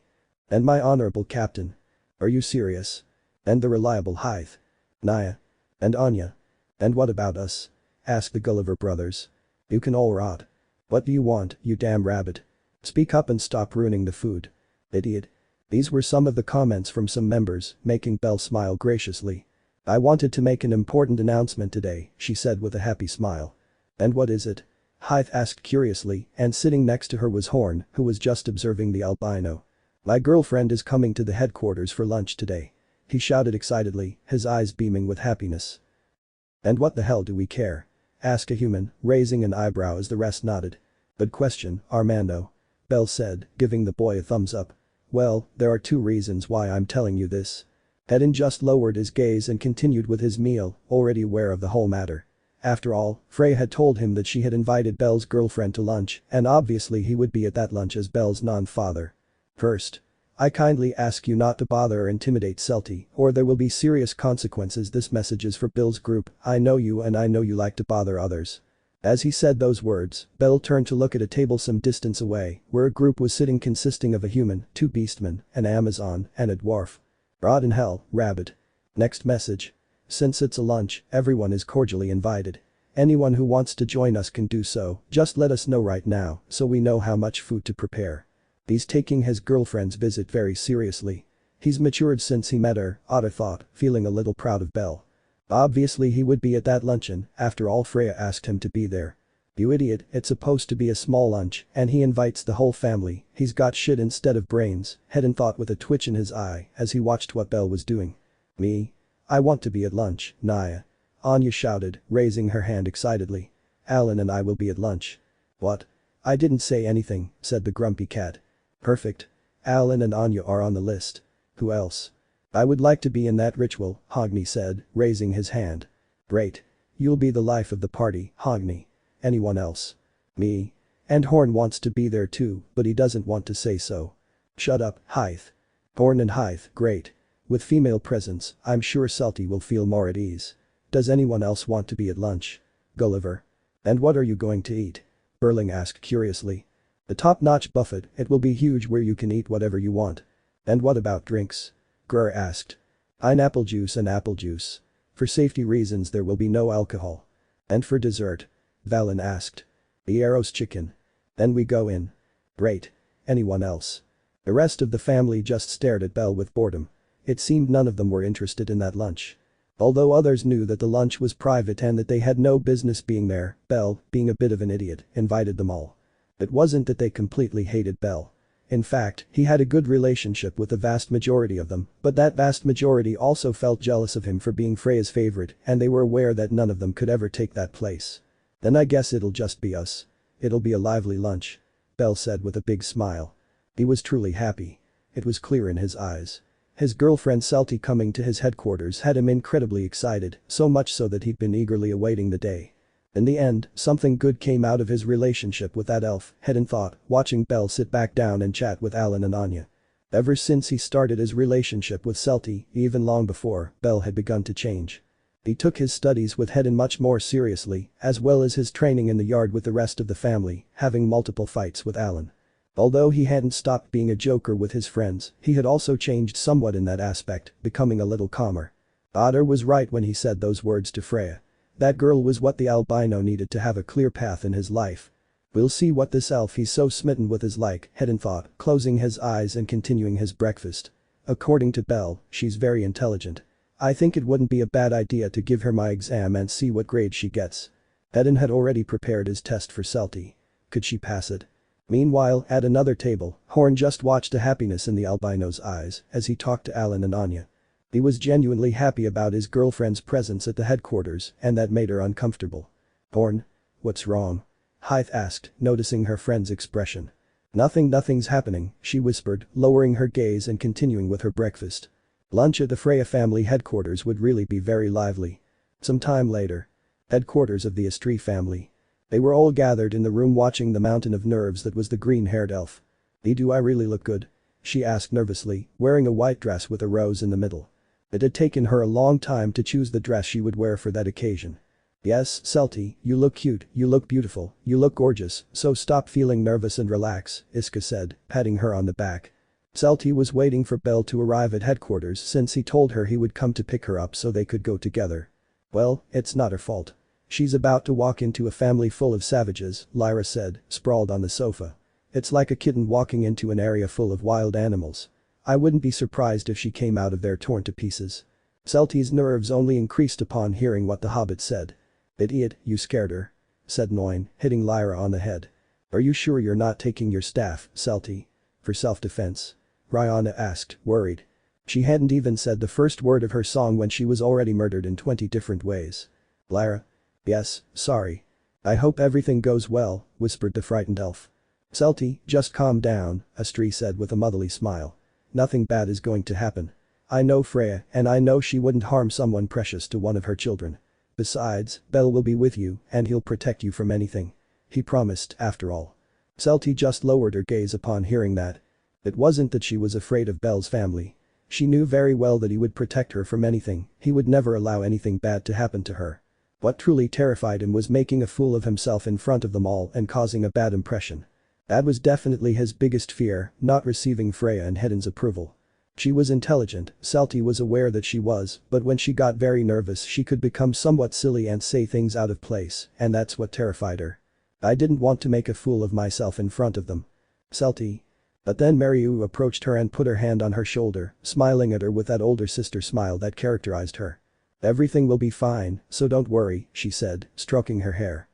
And my honorable captain. Are you serious? And the reliable Hythe. Naya. And Anya. And what about us?" asked the Gulliver brothers. "You can all rot. What do you want, you damn rabbit? Speak up and stop ruining the food. Idiot." These were some of the comments from some members, making Belle smile graciously. "I wanted to make an important announcement today," she said with a happy smile. "And what is it?" Hythe asked curiously, and sitting next to her was Horn, who was just observing the albino. "My girlfriend is coming to the headquarters for lunch today," he shouted excitedly, his eyes beaming with happiness. "And what the hell do we care?" asked a human, raising an eyebrow as the rest nodded. "Good question, Armando," Belle said, giving the boy a thumbs up. "Well, there are 2 reasons why I'm telling you this." Hedon just lowered his gaze and continued with his meal, already aware of the whole matter. After all, Freya had told him that she had invited Belle's girlfriend to lunch, and obviously he would be at that lunch as Belle's non-father. "First, I kindly ask you not to bother or intimidate Celty, or there will be serious consequences. This message is for Bill's group, I know you and I know you like to bother others." As he said those words, Belle turned to look at a table some distance away, where a group was sitting consisting of a human, 2 beastmen, an Amazon, and a dwarf. "Rot in hell, rabbit." Next message. "Since it's a lunch, everyone is cordially invited. Anyone who wants to join us can do so, just let us know right now so we know how much food to prepare." He's taking his girlfriend's visit very seriously. He's matured since he met her, Otto thought, feeling a little proud of Belle. Obviously he would be at that luncheon, after all Freya asked him to be there. "You idiot, it's supposed to be a small lunch, and he invites the whole family, he's got shit instead of brains," Hedon thought with a twitch in his eye as he watched what Belle was doing. "Me? I want to be at lunch, Naya," Anya shouted, raising her hand excitedly. "Alan and I will be at lunch." "What? I didn't say anything," said the grumpy cat. "Perfect. Alan and Anya are on the list. Who else?" "I would like to be in that ritual," Hogni said, raising his hand. "Great. You'll be the life of the party, Hogni. Anyone else?" "Me. And Horn wants to be there too, but he doesn't want to say so." "Shut up, Hythe." "Horn and Hythe, great. With female presence, I'm sure Celty will feel more at ease. Does anyone else want to be at lunch?" "Gulliver." "And what are you going to eat?" Burling asked curiously. "The top-notch buffet, it will be huge where you can eat whatever you want." "And what about drinks?" Grr asked. "Pineapple juice and apple juice. For safety reasons there will be no alcohol." "And for dessert?" Valen asked. "Arrow's chicken." "Then we go in." "Great. Anyone else?" The rest of the family just stared at Belle with boredom. It seemed none of them were interested in that lunch. Although others knew that the lunch was private and that they had no business being there, Belle, being a bit of an idiot, invited them all. It wasn't that they completely hated Belle. In fact, he had a good relationship with the vast majority of them, but that vast majority also felt jealous of him for being Freya's favorite, and they were aware that none of them could ever take that place. "Then I guess it'll just be us. It'll be a lively lunch," Belle said with a big smile. He was truly happy. It was clear in his eyes. His girlfriend Celty coming to his headquarters had him incredibly excited, so much so that he'd been eagerly awaiting the day. In the end, something good came out of his relationship with that elf, Hedin thought, watching Belle sit back down and chat with Alan and Anya. Ever since he started his relationship with Celty, even long before, Belle had begun to change. He took his studies with Hedin much more seriously, as well as his training in the yard with the rest of the family, having multiple fights with Alan. Although he hadn't stopped being a joker with his friends, he had also changed somewhat in that aspect, becoming a little calmer. Otter was right when he said those words to Freya. That girl was what the albino needed to have a clear path in his life. We'll see what this elf he's so smitten with is like, Hedin thought, closing his eyes and continuing his breakfast. According to Belle, she's very intelligent. I think it wouldn't be a bad idea to give her my exam and see what grade she gets. Hedin had already prepared his test for Celty. Could she pass it? Meanwhile, at another table, Horn just watched the happiness in the albino's eyes as he talked to Alan and Anya. He was genuinely happy about his girlfriend's presence at the headquarters and that made her uncomfortable. Horn? What's wrong? Hythe asked, noticing her friend's expression. Nothing's happening, she whispered, lowering her gaze and continuing with her breakfast. Lunch at the Freya family headquarters would really be very lively. Some time later. Headquarters of the Estrie family. They were all gathered in the room watching the mountain of nerves that was the green-haired elf. Do I really look good? She asked nervously, wearing a white dress with a rose in the middle. It had taken her a long time to choose the dress she would wear for that occasion. Yes, Celty, you look cute, you look beautiful, you look gorgeous, so stop feeling nervous and relax, Iska said, patting her on the back. Celty was waiting for Belle to arrive at headquarters since he told her he would come to pick her up so they could go together. Well, it's not her fault. She's about to walk into a family full of savages, Lyra said, sprawled on the sofa. It's like a kitten walking into an area full of wild animals. I wouldn't be surprised if she came out of there torn to pieces. Celty's nerves only increased upon hearing what the hobbit said. Idiot, you scared her. Said Noin, hitting Lyra on the head. Are you sure you're not taking your staff, Celty? For self-defense? Rihanna asked, worried. She hadn't even said the first word of her song when she was already murdered in 20 different ways. Lyra? Yes, sorry. I hope everything goes well, whispered the frightened elf. Celty, just calm down, Estrie said with a motherly smile. Nothing bad is going to happen. I know Freya and I know she wouldn't harm someone precious to one of her children. Besides, Belle will be with you and he'll protect you from anything. He promised, after all. Celty just lowered her gaze upon hearing that. It wasn't that she was afraid of Belle's family. She knew very well that he would protect her from anything, he would never allow anything bad to happen to her. What truly terrified him was making a fool of himself in front of them all and causing a bad impression. That was definitely his biggest fear, not receiving Freya and Hedin's approval. She was intelligent, Celty was aware that she was, but when she got very nervous she could become somewhat silly and say things out of place, and that's what terrified her. I didn't want to make a fool of myself in front of them. Celty. But then Mariu approached her and put her hand on her shoulder, smiling at her with that older sister smile that characterized her. Everything will be fine, so don't worry, she said, stroking her hair.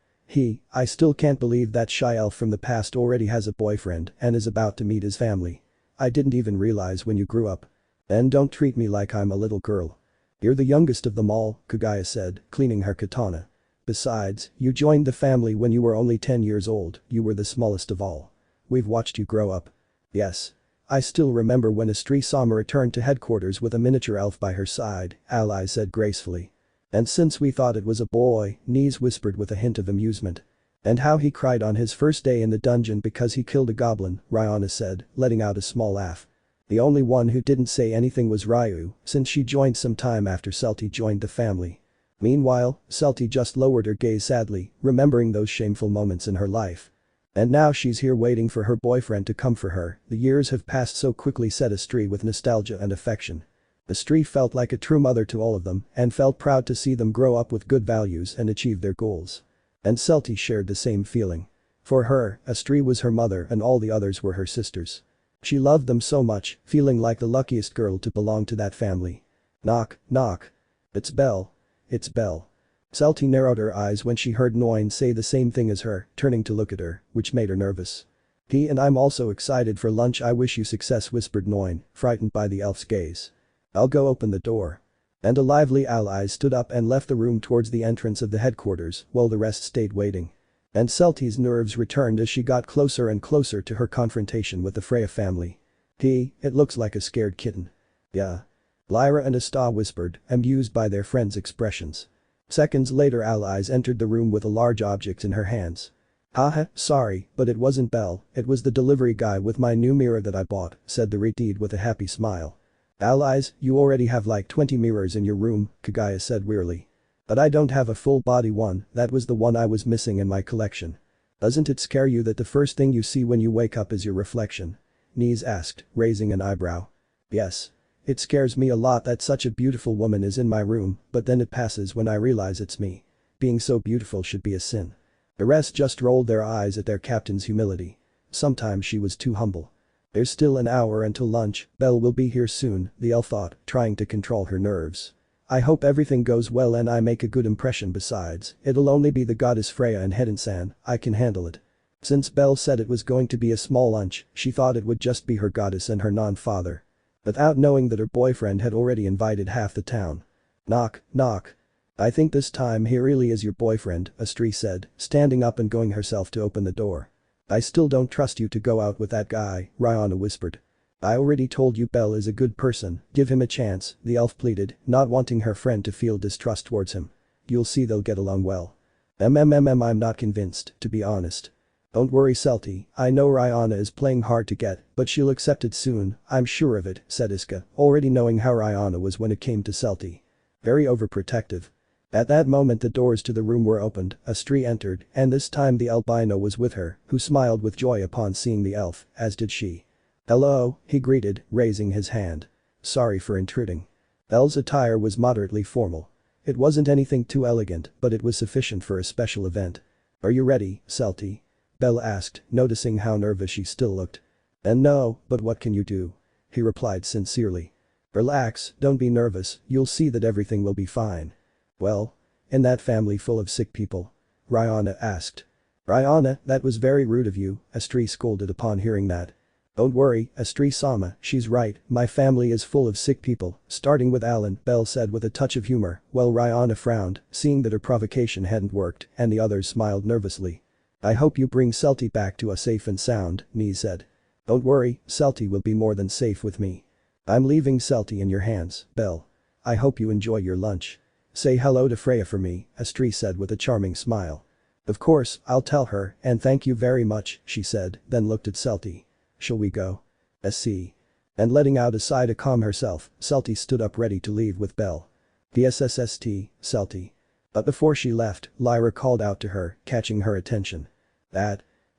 I still can't believe that shy elf from the past already has a boyfriend and is about to meet his family. I didn't even realize when you grew up. And don't treat me like I'm a little girl. You're the youngest of them all, Kagaya said, cleaning her katana. Besides, you joined the family when you were only 10 years old, you were the smallest of all. We've watched you grow up. Yes. I still remember when Estrie Sama returned to headquarters with a miniature elf by her side, Ally said gracefully. And since we thought it was a boy, Nese whispered with a hint of amusement. And how he cried on his first day in the dungeon because he killed a goblin, Rihanna said, letting out a small laugh. The only one who didn't say anything was Ryu, since she joined some time after Celty joined the family. Meanwhile, Celty just lowered her gaze sadly, remembering those shameful moments in her life. And now she's here waiting for her boyfriend to come for her, the years have passed so quickly, said Estrie with nostalgia and affection. Estrie felt like a true mother to all of them and felt proud to see them grow up with good values and achieve their goals. And Celty shared the same feeling. For her, Estrie was her mother and all the others were her sisters. She loved them so much, feeling like the luckiest girl to belong to that family. Knock, knock. It's Belle. It's Belle. Celty narrowed her eyes when she heard Noin say the same thing as her, turning to look at her, which made her nervous. And I'm also excited for lunch, I wish you success, whispered Noin, frightened by the elf's gaze. I'll go open the door. And a lively ally stood up and left the room towards the entrance of the headquarters while the rest stayed waiting. And Celty's nerves returned as she got closer and closer to her confrontation with the Freya family. It looks like a scared kitten. Yeah. Lyra and Asta whispered, amused by their friends' expressions. Seconds later Allies entered the room with a large object in her hands. Haha, sorry, but it wasn't Belle, it was the delivery guy with my new mirror that I bought, said the retard with a happy smile. Allies, you already have like 20 mirrors in your room, Kagaya said wearily. But I don't have a full body one, that was the one I was missing in my collection. Doesn't it scare you that the first thing you see when you wake up is your reflection? Nies asked, raising an eyebrow. Yes. It scares me a lot that such a beautiful woman is in my room, but then it passes when I realize it's me. Being so beautiful should be a sin. The rest just rolled their eyes at their captain's humility. Sometimes she was too humble. There's still an hour until lunch, Belle will be here soon, the elf thought, trying to control her nerves. I hope everything goes well and I make a good impression besides, it'll only be the goddess Freya and Hedden-san, I can handle it. Since Belle said it was going to be a small lunch, she thought it would just be her goddess and her non-father. Without knowing that her boyfriend had already invited half the town. Knock, knock. I think this time he really is your boyfriend, Astri said, standing up and going herself to open the door. I still don't trust you to go out with that guy, Rihanna whispered. I already told you Belle is a good person, give him a chance, the elf pleaded, not wanting her friend to feel distrust towards him. You'll see they'll get along well. I'm not convinced, to be honest. Don't worry Celty, I know Rihanna is playing hard to get, but she'll accept it soon, I'm sure of it, said Iska, already knowing how Rihanna was when it came to Celty. Very overprotective. At that moment the doors to the room were opened, Astri entered, and this time the albino was with her, who smiled with joy upon seeing the elf, as did she. Hello, he greeted, raising his hand. Sorry for intruding. Belle's attire was moderately formal. It wasn't anything too elegant, but it was sufficient for a special event. Are you ready, Celty? Belle asked, noticing how nervous she still looked. And no, but what can you do? He replied sincerely. Relax, don't be nervous, you'll see that everything will be fine. Well? In that family full of sick people? Rihanna asked. Rihanna, that was very rude of you, Astri scolded upon hearing that. Don't worry, Astri-sama, she's right, my family is full of sick people, starting with Alan, Belle said with a touch of humor, while Rihanna frowned, seeing that her provocation hadn't worked, and the others smiled nervously. I hope you bring Celty back to us safe and sound, Nies said. Don't worry, Celty will be more than safe with me. I'm leaving Celty in your hands, Belle. I hope you enjoy your lunch. Say hello to Freya for me, Astri said with a charming smile. Of course, I'll tell her, and thank you very much, she said, then looked at Celty. Shall we go? SC. And letting out a sigh to calm herself, Celty stood up ready to leave with Belle. VSSST, Celty. But before she left, Lyra called out to her, catching her attention.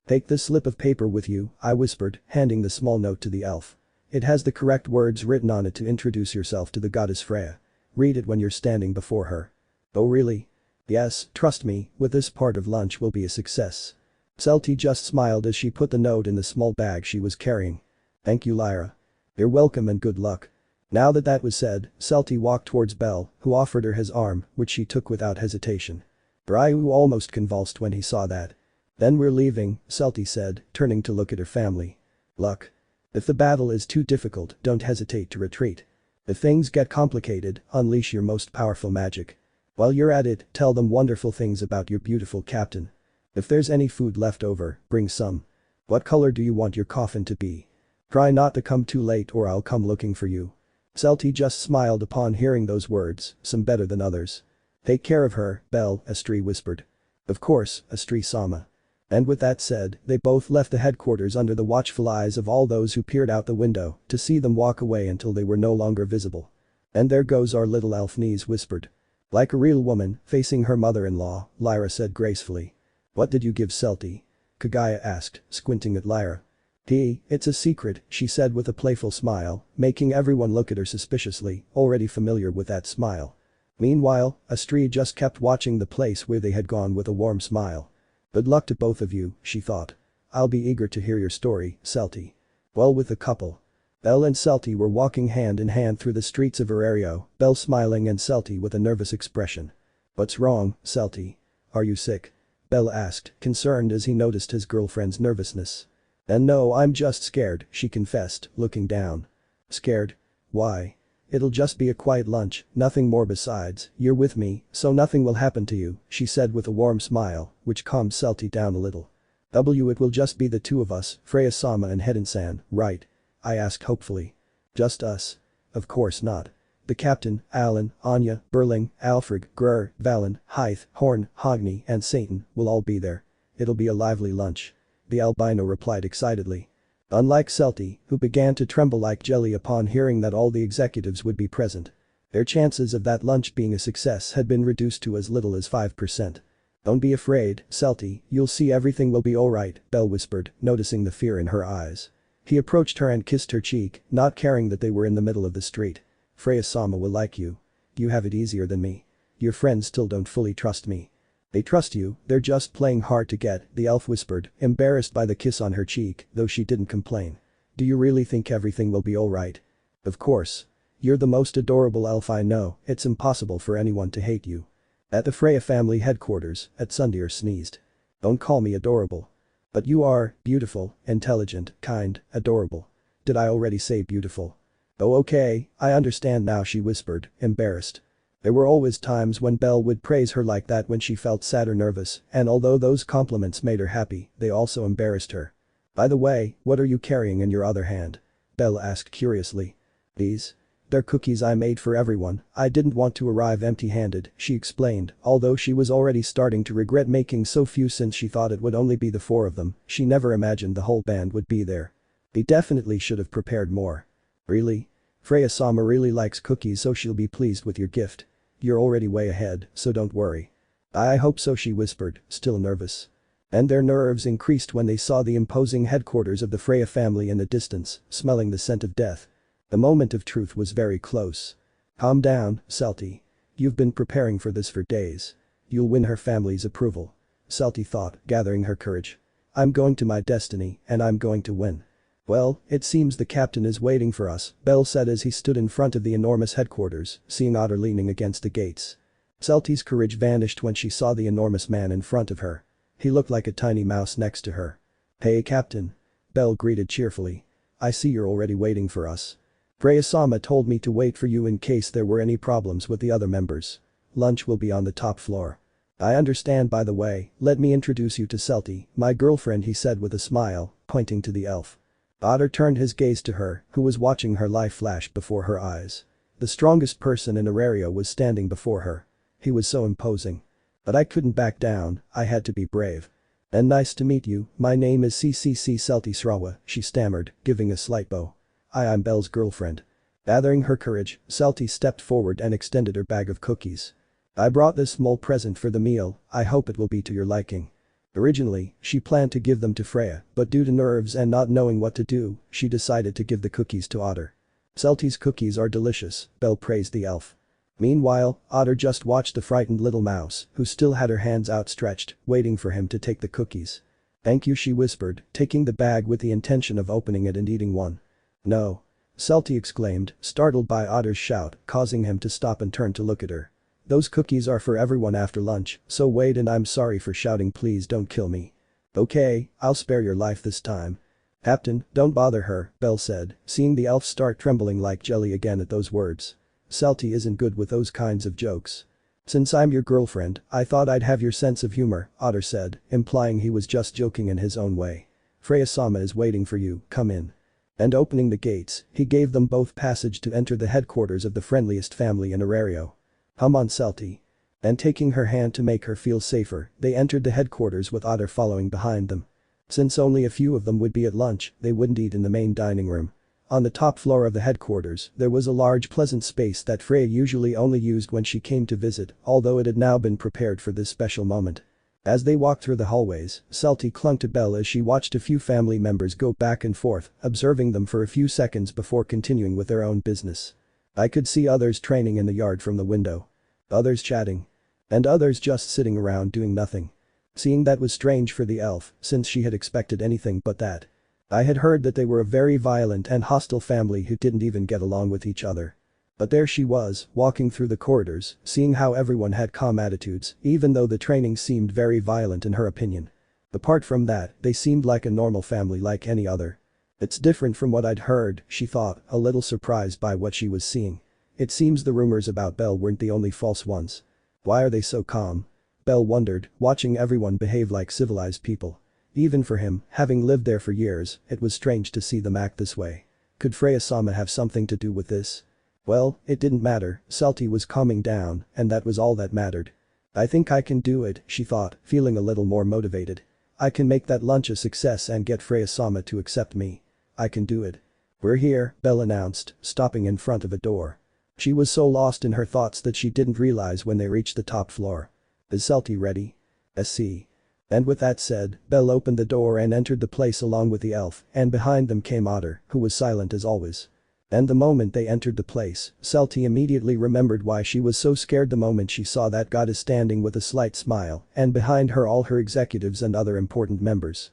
Take this slip of paper with you, I whispered, handing the small note to the elf. It has the correct words written on it to introduce yourself to the goddess Freya. Read it when you're standing before her. Oh really? Yes, trust me, with this part of lunch will be a success. Celty just smiled as she put the note in the small bag she was carrying. Thank you Lyra. You're welcome and good luck. Now that was said, Celty walked towards Belle, who offered her his arm, which she took without hesitation. Ryu almost convulsed when he saw that. Then we're leaving, Celty said, turning to look at her family. Luck. If the battle is too difficult, don't hesitate to retreat. If things get complicated, unleash your most powerful magic. While you're at it, tell them wonderful things about your beautiful captain. If there's any food left over, bring some. What color do you want your coffin to be? Try not to come too late or I'll come looking for you. Celty just smiled upon hearing those words, some better than others. Take care of her, Belle, Astri whispered. Of course, Astri-sama. And with that said, they both left the headquarters under the watchful eyes of all those who peered out the window to see them walk away until they were no longer visible. And there goes our little elf, Nies whispered. Like a real woman, facing her mother-in-law, Lyra said gracefully. What did you give Celty? Kagaya asked, squinting at Lyra. It's a secret, she said with a playful smile, making everyone look at her suspiciously, already familiar with that smile. Meanwhile, Astri just kept watching the place where they had gone with a warm smile. Good luck to both of you, she thought. I'll be eager to hear your story, Celty. Well with the couple. Belle and Celty were walking hand in hand through the streets of Aurario, Belle smiling and Celty with a nervous expression. What's wrong, Celty? Are you sick? Belle asked, concerned as he noticed his girlfriend's nervousness. And no, I'm just scared, she confessed, looking down. Scared? Why? It'll just be a quiet lunch, nothing more besides, you're with me, so nothing will happen to you, she said with a warm smile, which calmed Celty down a little. It will just be the two of us, Freya-sama and Hedden-san, right? I asked hopefully. Just us. Of course not. The captain, Alan, Anya, Berling, Alfred, Grur, Valen, Hythe, Horn, Hogni and Satan will all be there. It'll be a lively lunch. The albino replied excitedly. Unlike Celty, who began to tremble like jelly upon hearing that all the executives would be present. Their chances of that lunch being a success had been reduced to as little as 5%. Don't be afraid, Celty, you'll see everything will be alright, Belle whispered, noticing the fear in her eyes. He approached her and kissed her cheek, not caring that they were in the middle of the street. Freya-sama will like you. You have it easier than me. Your friends still don't fully trust me. They trust you, they're just playing hard to get, the elf whispered, embarrassed by the kiss on her cheek, though she didn't complain. Do you really think everything will be alright? Of course. You're the most adorable elf I know, it's impossible for anyone to hate you. At the Freya family headquarters, Atsundir sneezed. Don't call me adorable. But you are, beautiful, intelligent, kind, adorable. Did I already say beautiful? Oh okay, I understand now, she whispered, embarrassed. There were always times when Belle would praise her like that when she felt sad or nervous, and although those compliments made her happy, they also embarrassed her. By the way, what are you carrying in your other hand? Belle asked curiously. These? They're cookies I made for everyone, I didn't want to arrive empty-handed, she explained, although she was already starting to regret making so few since she thought it would only be the four of them, she never imagined the whole band would be there. They definitely should have prepared more. Really? Freya-sama really likes cookies, so she'll be pleased with your gift. You're already way ahead, so don't worry. I hope so, she whispered, still nervous. And their nerves increased when they saw the imposing headquarters of the Freya family in the distance, smelling the scent of death. The moment of truth was very close. Calm down, Celty. You've been preparing for this for days. You'll win her family's approval. Celty thought, gathering her courage. I'm going to my destiny, and I'm going to win. Well, it seems the captain is waiting for us, Belle said as he stood in front of the enormous headquarters, seeing Otter leaning against the gates. Celty's courage vanished when she saw the enormous man in front of her. He looked like a tiny mouse next to her. Hey Captain. Belle greeted cheerfully. I see you're already waiting for us. Freya-sama told me to wait for you in case there were any problems with the other members. Lunch will be on the top floor. I understand, by the way, let me introduce you to Celty, my girlfriend, he said with a smile, pointing to the elf. Otter turned his gaze to her, who was watching her life flash before her eyes. The strongest person in Arario was standing before her. He was so imposing. But I couldn't back down, I had to be brave. And nice to meet you, my name is Celty Srowa, she stammered, giving a slight bow. I'm Belle's girlfriend. Gathering her courage, Celty stepped forward and extended her bag of cookies. I brought this small present for the meal, I hope it will be to your liking. Originally, she planned to give them to Freya, but due to nerves and not knowing what to do, she decided to give the cookies to Otter. Celty's cookies are delicious, Belle praised the elf. Meanwhile, Otter just watched the frightened little mouse, who still had her hands outstretched, waiting for him to take the cookies. Thank you, she whispered, taking the bag with the intention of opening it and eating one. No. Celty exclaimed, startled by Otter's shout, causing him to stop and turn to look at her. Those cookies are for everyone after lunch, so wait, and I'm sorry for shouting, please don't kill me. Okay, I'll spare your life this time. Captain, don't bother her, Belle said, seeing the elf start trembling like jelly again at those words. Celty isn't good with those kinds of jokes. Since I'm your girlfriend, I thought I'd have your sense of humor, Otter said, implying he was just joking in his own way. Freya-sama is waiting for you, come in. And opening the gates, he gave them both passage to enter the headquarters of the friendliest family in Arario. Come on, Celty. And taking her hand to make her feel safer, they entered the headquarters with Otter following behind them. Since only a few of them would be at lunch, they wouldn't eat in the main dining room. On the top floor of the headquarters, there was a large pleasant space that Freya usually only used when she came to visit, although it had now been prepared for this special moment. As they walked through the hallways, Celty clung to Belle as she watched a few family members go back and forth, observing them for a few seconds before continuing with their own business. I could see others training in the yard from the window. Others chatting. And others just sitting around doing nothing. Seeing that was strange for the elf, since she had expected anything but that. I had heard that they were a very violent and hostile family who didn't even get along with each other. But there she was, walking through the corridors, seeing how everyone had calm attitudes, even though the training seemed very violent in her opinion. Apart from that, they seemed like a normal family like any other. It's different from what I'd heard, she thought, a little surprised by what she was seeing. It seems the rumors about Belle weren't the only false ones. Why are they so calm? Belle wondered, watching everyone behave like civilized people. Even for him, having lived there for years, it was strange to see them act this way. Could Freya-sama have something to do with this? Well, it didn't matter, Celty was calming down, and that was all that mattered. I think I can do it, she thought, feeling a little more motivated. I can make that lunch a success and get Freya-sama to accept me. I can do it. We're here, Belle announced, stopping in front of a door. She was so lost in her thoughts that she didn't realize when they reached the top floor. Is Celty ready? SC. And with that said, Belle opened the door and entered the place along with the elf, and behind them came Otter, who was silent as always. And the moment they entered the place, Celty immediately remembered why she was so scared the moment she saw that goddess standing with a slight smile, and behind her all her executives and other important members.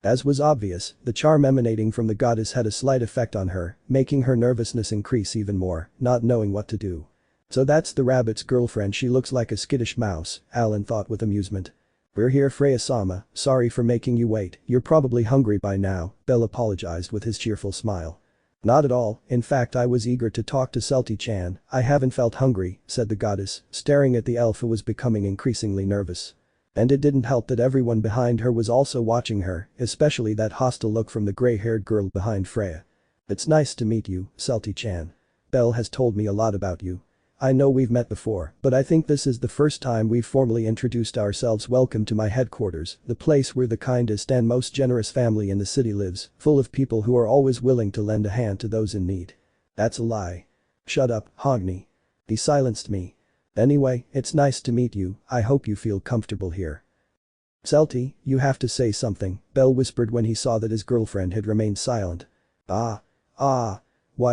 As was obvious, the charm emanating from the goddess had a slight effect on her, making her nervousness increase even more, not knowing what to do. So that's the rabbit's girlfriend, she looks like a skittish mouse, Alan thought with amusement. We're here, Freya-sama, sorry for making you wait, you're probably hungry by now, Belle apologized with his cheerful smile. Not at all, in fact I was eager to talk to Celty-chan, I haven't felt hungry, said the goddess, staring at the elf who was becoming increasingly nervous. And it didn't help that everyone behind her was also watching her, especially that hostile look from the gray-haired girl behind Freya. It's nice to meet you, Celty-chan. Belle has told me a lot about you. I know we've met before, but I think this is the first time we've formally introduced ourselves. Welcome to my headquarters, the place where the kindest and most generous family in the city lives, full of people who are always willing to lend a hand to those in need. That's a lie. Shut up, Hogni. He silenced me. Anyway, it's nice to meet you, I hope you feel comfortable here. Celty, you have to say something, Belle whispered when he saw that his girlfriend had remained silent. Why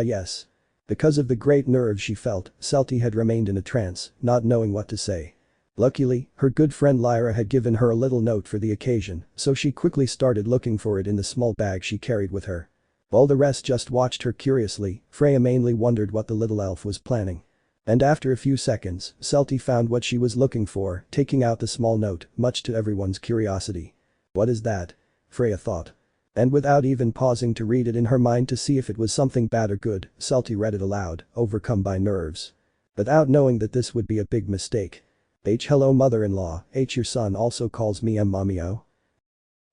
yes. Because of the great nerves she felt, Celty had remained in a trance, not knowing what to say. Luckily, her good friend Lyra had given her a little note for the occasion, so she quickly started looking for it in the small bag she carried with her. While the rest just watched her curiously, Freya mainly wondered what the little elf was planning. And after a few seconds, Celty found what she was looking for, taking out the small note, much to everyone's curiosity. What is that? Freya thought. And without even pausing to read it in her mind to see if it was something bad or good, Celty read it aloud, overcome by nerves. Without knowing that this would be a big mistake. Hello mother-in-law, your son also calls me Mamio.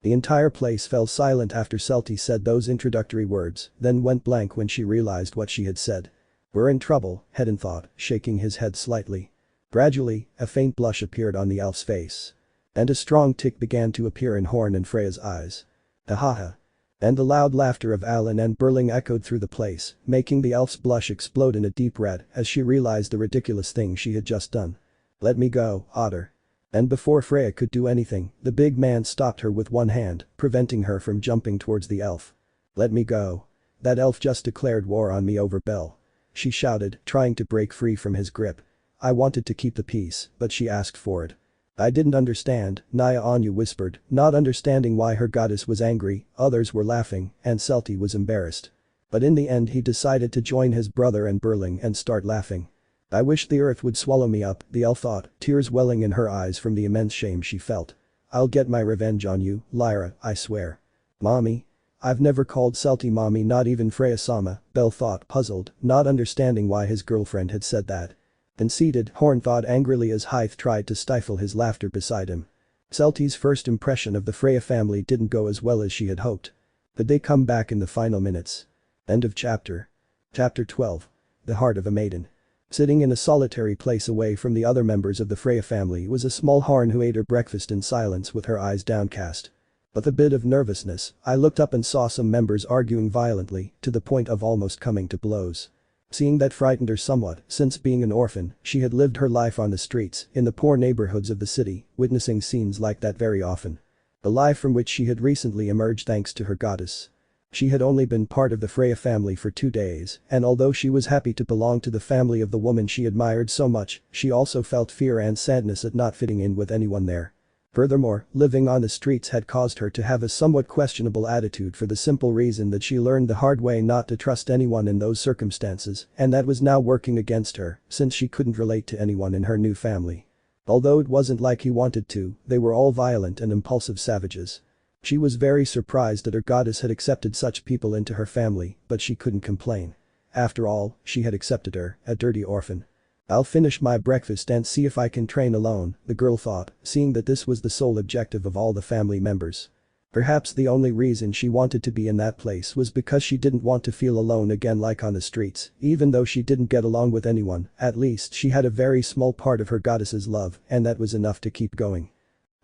The entire place fell silent after Celty said those introductory words, then went blank when she realized what she had said. We're in trouble, Hedon thought, shaking his head slightly. Gradually, a faint blush appeared on the elf's face. And a strong tick began to appear in Horn and Freya's eyes. Ahaha. And the loud laughter of Alan and Burling echoed through the place, making the elf's blush explode in a deep red as she realized the ridiculous thing she had just done. Let me go, Otter. And before Freya could do anything, the big man stopped her with one hand, preventing her from jumping towards the elf. Let me go. That elf just declared war on me over Belle. She shouted, trying to break free from his grip. I wanted to keep the peace, but she asked for it. I didn't understand, Naya Anya whispered, not understanding why her goddess was angry, others were laughing, and Celty was embarrassed. But in the end he decided to join his brother and Burling and start laughing. I wish the earth would swallow me up, the elf thought, tears welling in her eyes from the immense shame she felt. I'll get my revenge on you, Lyra, I swear. Mommy? I've never called Celty mommy, not even Freya-sama, Belle thought, puzzled, not understanding why his girlfriend had said that. Conceited, Horn thought angrily as Hythe tried to stifle his laughter beside him. Celty's first impression of the Freya family didn't go as well as she had hoped. But they come back in the final minutes. End of chapter. Chapter 12. The Heart of a Maiden. Sitting in a solitary place away from the other members of the Freya family was a small Horn who ate her breakfast in silence with her eyes downcast. With a bit of nervousness, I looked up and saw some members arguing violently, to the point of almost coming to blows. Seeing that frightened her somewhat, since being an orphan, she had lived her life on the streets, in the poor neighborhoods of the city, witnessing scenes like that very often. A life from which she had recently emerged thanks to her goddess. She had only been part of the Freya family for 2 days, and although she was happy to belong to the family of the woman she admired so much, she also felt fear and sadness at not fitting in with anyone there. Furthermore, living on the streets had caused her to have a somewhat questionable attitude for the simple reason that she learned the hard way not to trust anyone in those circumstances, and that was now working against her, since she couldn't relate to anyone in her new family. Although it wasn't like he wanted to, they were all violent and impulsive savages. She was very surprised that her goddess had accepted such people into her family, but she couldn't complain. After all, she had accepted her, a dirty orphan. I'll finish my breakfast and see if I can train alone, the girl thought, seeing that this was the sole objective of all the family members. Perhaps the only reason she wanted to be in that place was because she didn't want to feel alone again like on the streets, even though she didn't get along with anyone, at least she had a very small part of her goddess's love, and that was enough to keep going.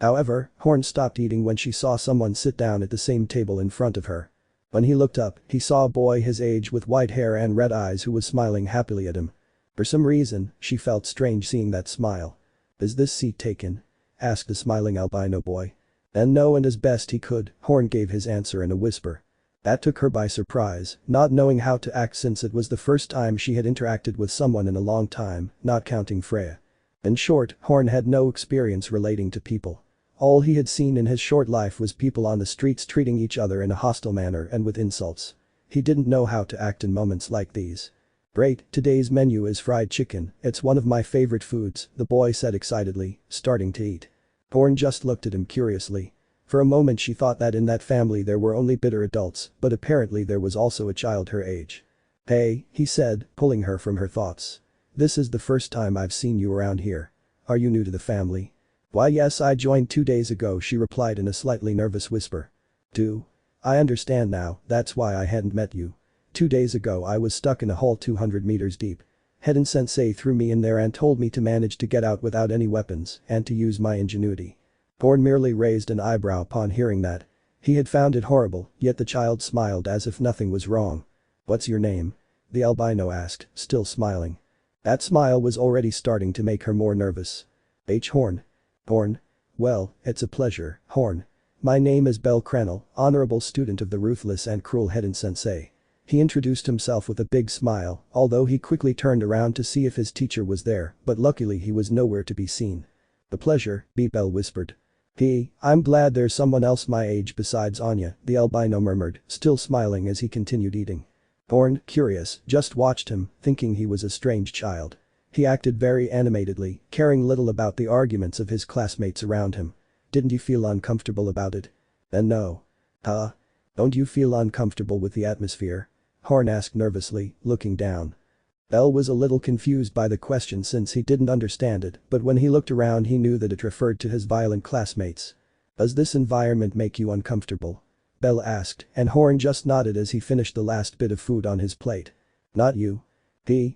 However, Horn stopped eating when she saw someone sit down at the same table in front of her. When he looked up, he saw a boy his age with white hair and red eyes who was smiling happily at him. For some reason, she felt strange seeing that smile. "Is this seat taken?" asked the smiling albino boy. And no, and as best he could, Horn gave his answer in a whisper. That took her by surprise, not knowing how to act since it was the first time she had interacted with someone in a long time, not counting Freya. In short, Horn had no experience relating to people. All he had seen in his short life was people on the streets treating each other in a hostile manner and with insults. He didn't know how to act in moments like these. "Great, today's menu is fried chicken, it's one of my favorite foods," the boy said excitedly, starting to eat. Horn just looked at him curiously. For a moment she thought that in that family there were only bitter adults, but apparently there was also a child her age. "Hey," he said, pulling her from her thoughts. "This is the first time I've seen you around here. Are you new to the family?" "Why yes, I joined 2 days ago," she replied in a slightly nervous whisper. "2? I understand now, that's why I hadn't met you. 2 days ago I was stuck in a hole 200 meters deep. Hedon-sensei threw me in there and told me to manage to get out without any weapons and to use my ingenuity." Horn merely raised an eyebrow upon hearing that. He had found it horrible, yet the child smiled as if nothing was wrong. "What's your name?" the albino asked, still smiling. That smile was already starting to make her more nervous. "H. Horn." "Horn? Well, it's a pleasure, Horn. My name is bellcranel, honorable student of the ruthless and cruel Hedon-sensei." He introduced himself with a big smile, although he quickly turned around to see if his teacher was there, but luckily he was nowhere to be seen. "The pleasure," Bell whispered. I'm glad there's someone else my age besides Anya," the albino murmured, still smiling as he continued eating. Horn, curious, just watched him, thinking he was a strange child. He acted very animatedly, caring little about the arguments of his classmates around him. "Didn't you feel uncomfortable about it?" "Then no." "Huh? Don't you feel uncomfortable with the atmosphere?" Horn asked nervously, looking down. Bell was a little confused by the question since he didn't understand it, but when he looked around he knew that it referred to his violent classmates. "Does this environment make you uncomfortable?" Bell asked, and Horn just nodded as he finished the last bit of food on his plate. "Not you."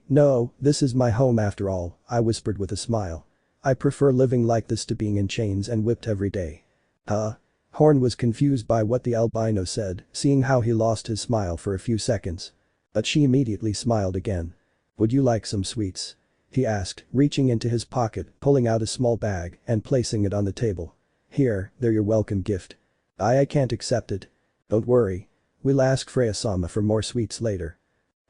No, this is my home after all," I whispered with a smile. "I prefer living like this to being in chains and whipped every day." "Huh?" Horn was confused by what the albino said, seeing how he lost his smile for a few seconds. But she immediately smiled again. "Would you like some sweets?" he asked, reaching into his pocket, pulling out a small bag and placing it on the table. "Here, they're your welcome gift." I can't accept it." "Don't worry. We'll ask Freya-sama for more sweets later."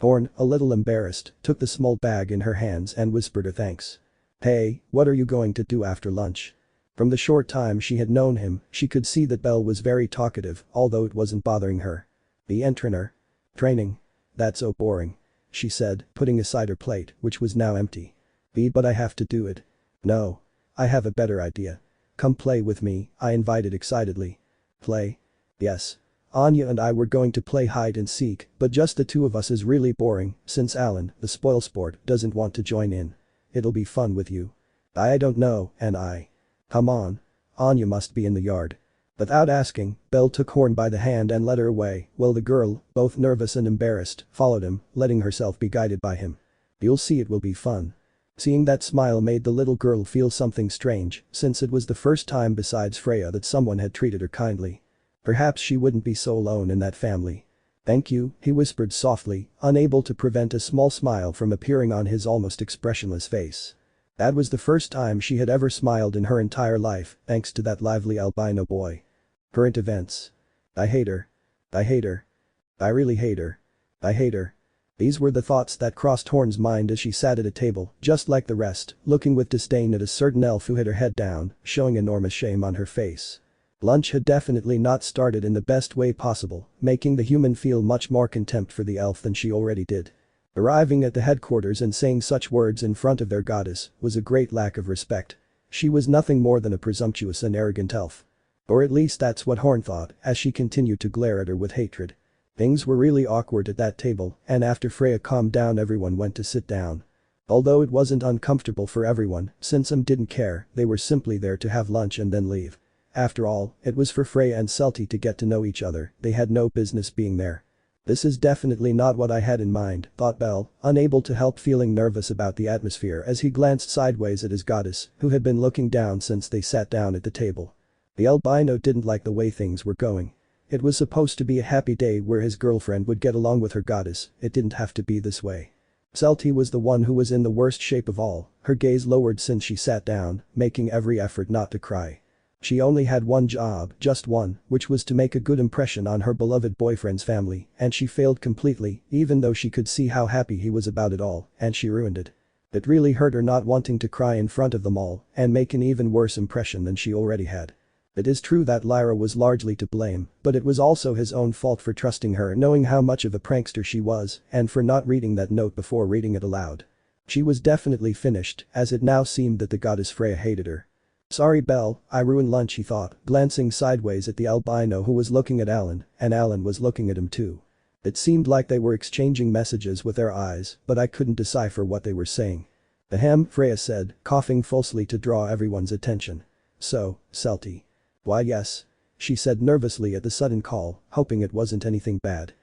Horn, a little embarrassed, took the small bag in her hands and whispered her thanks. "Hey, what are you going to do after lunch?" From the short time she had known him, she could see that Bell was very talkative, although it wasn't bothering her. "The entrainer? Training? That's so boring," she said, putting aside her plate, which was now empty. But I have to do it." "No. I have a better idea. Come play with me," I invited excitedly. "Play?" "Yes. Anya and I were going to play hide and seek, but just the two of us is really boring since Alan, the spoilsport, doesn't want to join in. It'll be fun with you." I don't know, and I. "Come on. Anya must be in the yard." Without asking, Belle took Horn by the hand and led her away, while the girl, both nervous and embarrassed, followed him, letting herself be guided by him. "You'll see it will be fun." Seeing that smile made the little girl feel something strange, since it was the first time besides Freya that someone had treated her kindly. Perhaps she wouldn't be so alone in that family. "Thank you," he whispered softly, unable to prevent a small smile from appearing on his almost expressionless face. That was the first time she had ever smiled in her entire life, thanks to that lively albino boy. Current events. "I hate her. I hate her. I really hate her. I hate her." These were the thoughts that crossed Horn's mind as she sat at a table, just like the rest, looking with disdain at a certain elf who had her head down, showing enormous shame on her face. Lunch had definitely not started in the best way possible, making the human feel much more contempt for the elf than she already did. Arriving at the headquarters and saying such words in front of their goddess was a great lack of respect. She was nothing more than a presumptuous and arrogant elf. Or at least that's what Horn thought as she continued to glare at her with hatred. Things were really awkward at that table, and after Freya calmed down everyone went to sit down. Although it wasn't uncomfortable for everyone, since some didn't care, they were simply there to have lunch and then leave. After all, it was for Freya and Celty to get to know each other, they had no business being there. This is definitely not what I had in mind, thought Bell, unable to help feeling nervous about the atmosphere as he glanced sideways at his goddess, who had been looking down since they sat down at the table. The albino didn't like the way things were going. It was supposed to be a happy day where his girlfriend would get along with her goddess, it didn't have to be this way. Celty was the one who was in the worst shape of all, her gaze lowered since she sat down, making every effort not to cry. She only had one job, just one, which was to make a good impression on her beloved boyfriend's family, and she failed completely, even though she could see how happy he was about it all, and she ruined it. It really hurt her not wanting to cry in front of them all, and make an even worse impression than she already had. It is true that Lyra was largely to blame, but it was also his own fault for trusting her knowing how much of a prankster she was, and for not reading that note before reading it aloud. She was definitely finished, as it now seemed that the goddess Freya hated her. Sorry Belle, I ruined lunch, he thought, glancing sideways at the albino who was looking at Alan, and Alan was looking at him too. It seemed like they were exchanging messages with their eyes, but I couldn't decipher what they were saying. Ahem, Freya said, coughing falsely to draw everyone's attention. So, Celty. Why yes. She said nervously at the sudden call, hoping it wasn't anything bad.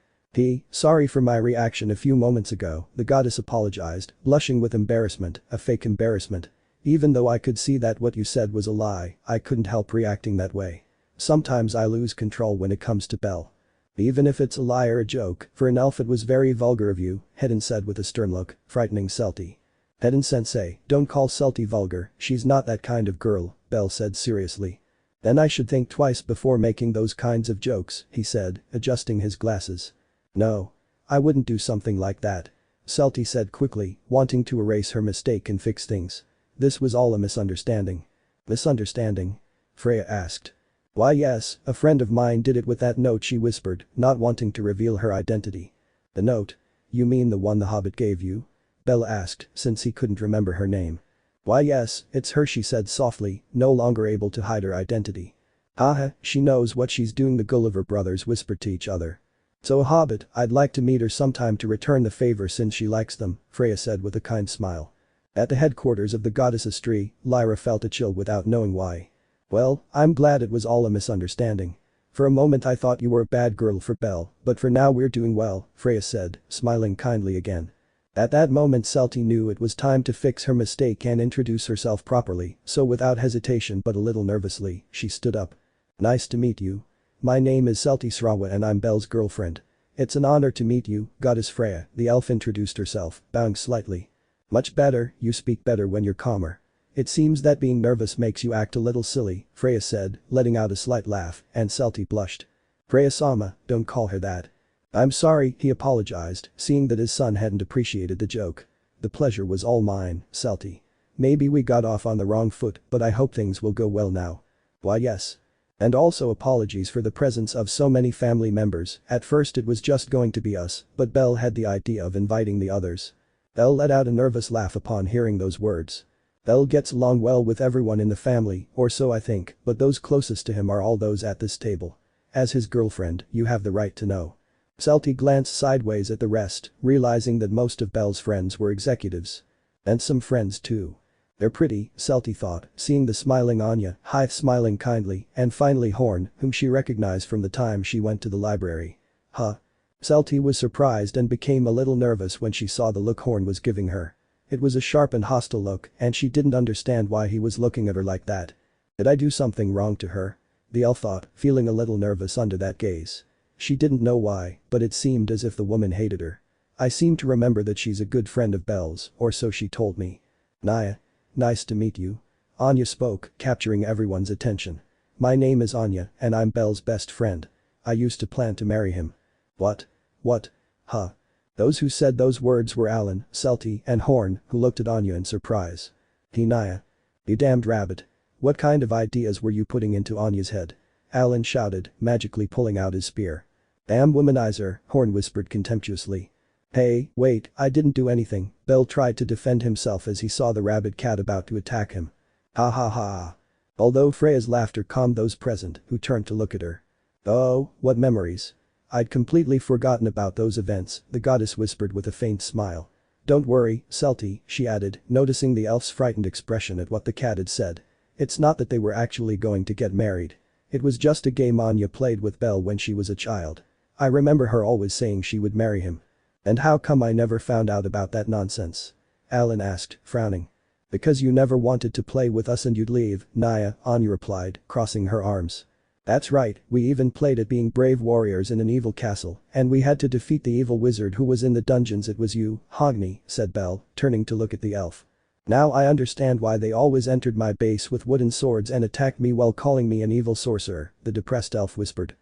Sorry for my reaction a few moments ago, the goddess apologized, blushing with embarrassment, a fake embarrassment. Even though I could see that what you said was a lie, I couldn't help reacting that way. Sometimes I lose control when it comes to Belle. Even if it's a lie or a joke, for an elf it was very vulgar of you, Hedon said with a stern look, frightening Celty. Hedon-sensei, don't call Celty vulgar, she's not that kind of girl, Belle said seriously. Then I should think twice before making those kinds of jokes, he said, adjusting his glasses. No. I wouldn't do something like that. Celty said quickly, wanting to erase her mistake and fix things. This was all a misunderstanding. Misunderstanding? Freya asked. Why yes, a friend of mine did it with that note, she whispered, not wanting to reveal her identity. The note? You mean the one the Hobbit gave you? Belle asked, since he couldn't remember her name. Why yes, it's her, she said softly, no longer able to hide her identity. Aha, she knows what she's doing, the Gulliver brothers whispered to each other. So a hobbit, I'd like to meet her sometime to return the favor since she likes them, Freya said with a kind smile. At the headquarters of the goddess's tree, Lyra felt a chill without knowing why. Well, I'm glad it was all a misunderstanding. For a moment I thought you were a bad girl for Belle, but for now we're doing well, Freya said, smiling kindly again. At that moment Celty knew it was time to fix her mistake and introduce herself properly, so without hesitation but a little nervously, she stood up. Nice to meet you. My name is Celty Srowa and I'm Belle's girlfriend. It's an honor to meet you, Goddess Freya, the elf introduced herself, bowing slightly. Much better, you speak better when you're calmer. It seems that being nervous makes you act a little silly, Freya said, letting out a slight laugh, and Celty blushed. Freya-sama, don't call her that. I'm sorry, he apologized, seeing that his son hadn't appreciated the joke. The pleasure was all mine, Celty. Maybe we got off on the wrong foot, but I hope things will go well now. Why yes. And also apologies for the presence of so many family members, at first it was just going to be us, but Belle had the idea of inviting the others. Belle let out a nervous laugh upon hearing those words. Belle gets along well with everyone in the family, or so I think, but those closest to him are all those at this table. As his girlfriend, you have the right to know. Celty glanced sideways at the rest, realizing that most of Belle's friends were executives. And some friends too. They're pretty, Celty thought, seeing the smiling Anya, Hythe smiling kindly, and finally Horn, whom she recognized from the time she went to the library. Huh. Celty was surprised and became a little nervous when she saw the look Horn was giving her. It was a sharp and hostile look, and she didn't understand why he was looking at her like that. Did I do something wrong to her? The elf thought, feeling a little nervous under that gaze. She didn't know why, but it seemed as if the woman hated her. I seem to remember that she's a good friend of Belle's, or so she told me. Naya. Nice to meet you. Anya spoke, capturing everyone's attention. My name is Anya, and I'm Belle's best friend. I used to plan to marry him. What? What? Huh. Those who said those words were Alan, Celty, and Horn, who looked at Anya in surprise. Naya. You damned rabbit. What kind of ideas were you putting into Anya's head? Alan shouted, magically pulling out his spear. Damn womanizer, Horn whispered contemptuously. Hey, wait, I didn't do anything, Belle tried to defend himself as he saw the rabid cat about to attack him. Ha ha ha. Although Freya's laughter calmed those present, who turned to look at her. Oh, what memories. I'd completely forgotten about those events, the goddess whispered with a faint smile. Don't worry, Celty, she added, noticing the elf's frightened expression at what the cat had said. It's not that they were actually going to get married. It was just a game Anya played with Belle when she was a child. I remember her always saying she would marry him. And how come I never found out about that nonsense? Alan asked, frowning. Because you never wanted to play with us and you'd leave, Nya, Anya replied, crossing her arms. That's right, we even played at being brave warriors in an evil castle, and we had to defeat the evil wizard who was in the dungeons. It was you, Hogni, said Belle, turning to look at the elf. Now I understand why they always entered my base with wooden swords and attacked me while calling me an evil sorcerer, the depressed elf whispered.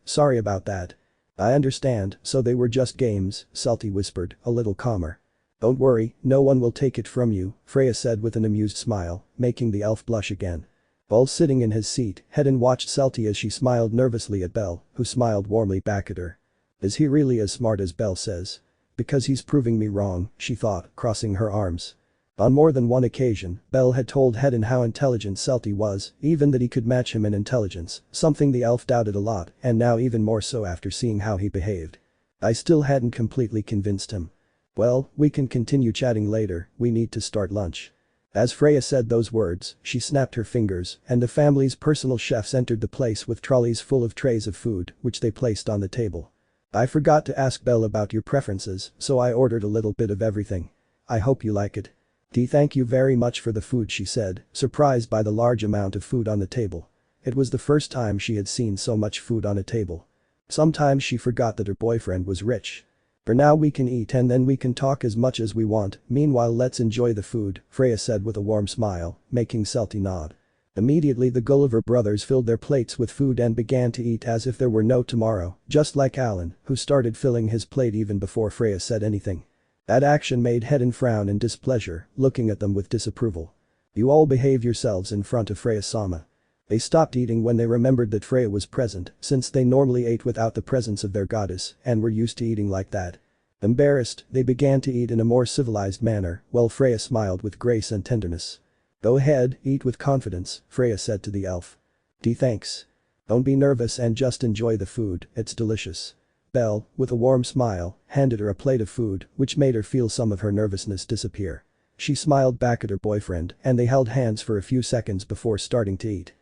Sorry about that. I understand, so they were just games, Celty whispered, a little calmer. Don't worry, no one will take it from you, Freya said with an amused smile, making the elf blush again. While sitting in his seat, Hedin watched Celty as she smiled nervously at Belle, who smiled warmly back at her. Is he really as smart as Belle says? Because he's proving me wrong, she thought, crossing her arms. On more than one occasion, Belle had told Hedin how intelligent Celty was, even that he could match him in intelligence, something the elf doubted a lot, and now even more so after seeing how he behaved. I still hadn't completely convinced him. Well, we can continue chatting later, we need to start lunch. As Freya said those words, she snapped her fingers, and the family's personal chefs entered the place with trolleys full of trays of food, which they placed on the table. I forgot to ask Belle about your preferences, so I ordered a little bit of everything. I hope you like it. Thank you very much for the food, she said, surprised by the large amount of food on the table. It was the first time she had seen so much food on a table. Sometimes she forgot that her boyfriend was rich. For now we can eat and then we can talk as much as we want, meanwhile let's enjoy the food, Freya said with a warm smile, making Celty nod. Immediately the Gulliver brothers filled their plates with food and began to eat as if there were no tomorrow, just like Alan, who started filling his plate even before Freya said anything. That action made Hedin frown in displeasure, looking at them with disapproval. You all behave yourselves in front of Freya-sama. They stopped eating when they remembered that Freya was present, since they normally ate without the presence of their goddess and were used to eating like that. Embarrassed, they began to eat in a more civilized manner, while Freya smiled with grace and tenderness. Go ahead, eat with confidence, Freya said to the elf. Thanks. Don't be nervous and just enjoy the food, it's delicious. Belle, with a warm smile, handed her a plate of food, which made her feel some of her nervousness disappear. She smiled back at her boyfriend, and they held hands for a few seconds before starting to eat.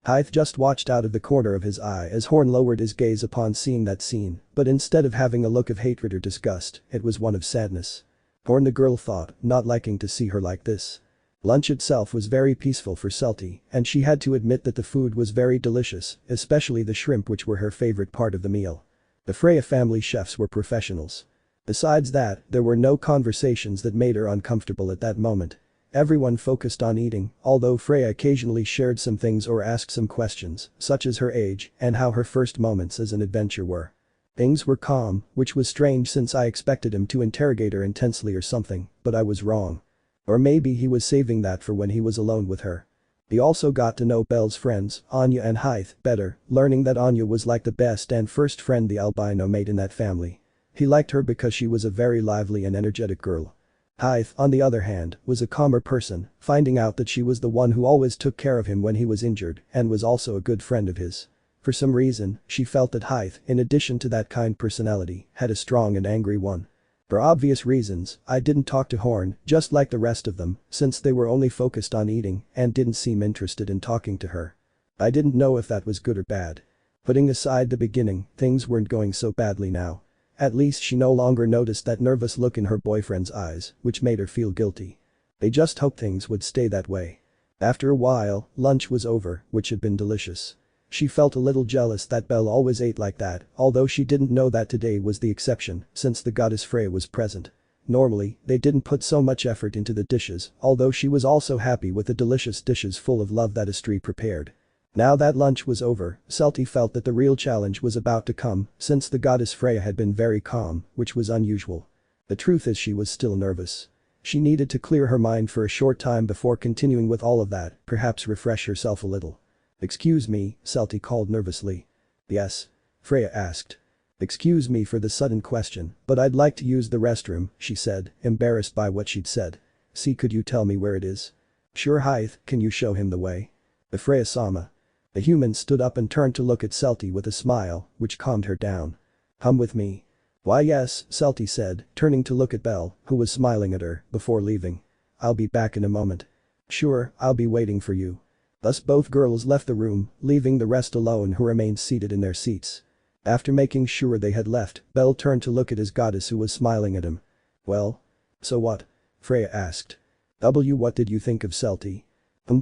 Hythe just watched out of the corner of his eye as Horn lowered his gaze upon seeing that scene, but instead of having a look of hatred or disgust, it was one of sadness. Horn, the girl thought, not liking to see her like this. Lunch itself was very peaceful for Celty, and she had to admit that the food was very delicious, especially the shrimp, which were her favorite part of the meal. The Freya family chefs were professionals. Besides that, there were no conversations that made her uncomfortable at that moment. Everyone focused on eating, although Freya occasionally shared some things or asked some questions, such as her age and how her first moments as an adventure were. Things were calm, which was strange since I expected him to interrogate her intensely or something, but I was wrong. Or maybe he was saving that for when he was alone with her. He also got to know Belle's friends, Anya and Hythe, better, learning that Anya was like the best and first friend the albino made in that family. He liked her because she was a very lively and energetic girl. Hythe, on the other hand, was a calmer person, finding out that she was the one who always took care of him when he was injured and was also a good friend of his. For some reason, she felt that Hythe, in addition to that kind personality, had a strong and angry one. For obvious reasons, I didn't talk to Horn, just like the rest of them, since they were only focused on eating and didn't seem interested in talking to her. I didn't know if that was good or bad. Putting aside the beginning, things weren't going so badly now. At least she no longer noticed that nervous look in her boyfriend's eyes, which made her feel guilty. They just hoped things would stay that way. After a while, lunch was over, which had been delicious. She felt a little jealous that Belle always ate like that, although she didn't know that today was the exception, since the goddess Freya was present. Normally, they didn't put so much effort into the dishes, although she was also happy with the delicious dishes full of love that Astrid prepared. Now that lunch was over, Celty felt that the real challenge was about to come, since the goddess Freya had been very calm, which was unusual. The truth is she was still nervous. She needed to clear her mind for a short time before continuing with all of that, perhaps refresh herself a little. Excuse me, Celty called nervously. Yes? Freya asked. Excuse me for the sudden question, but I'd like to use the restroom, she said, embarrassed by what she'd said. See, could you tell me where it is? Sure, Hythe, can you show him the way? The Freya-sama. The human stood up and turned to look at Celty with a smile, which calmed her down. Come with me. Why yes, Celty said, turning to look at Belle, who was smiling at her, before leaving. I'll be back in a moment. Sure, I'll be waiting for you. Thus both girls left the room, leaving the rest alone who remained seated in their seats. After making sure they had left, Bell turned to look at his goddess who was smiling at him. "Well? So what?" Freya asked. What did you think of Celty?"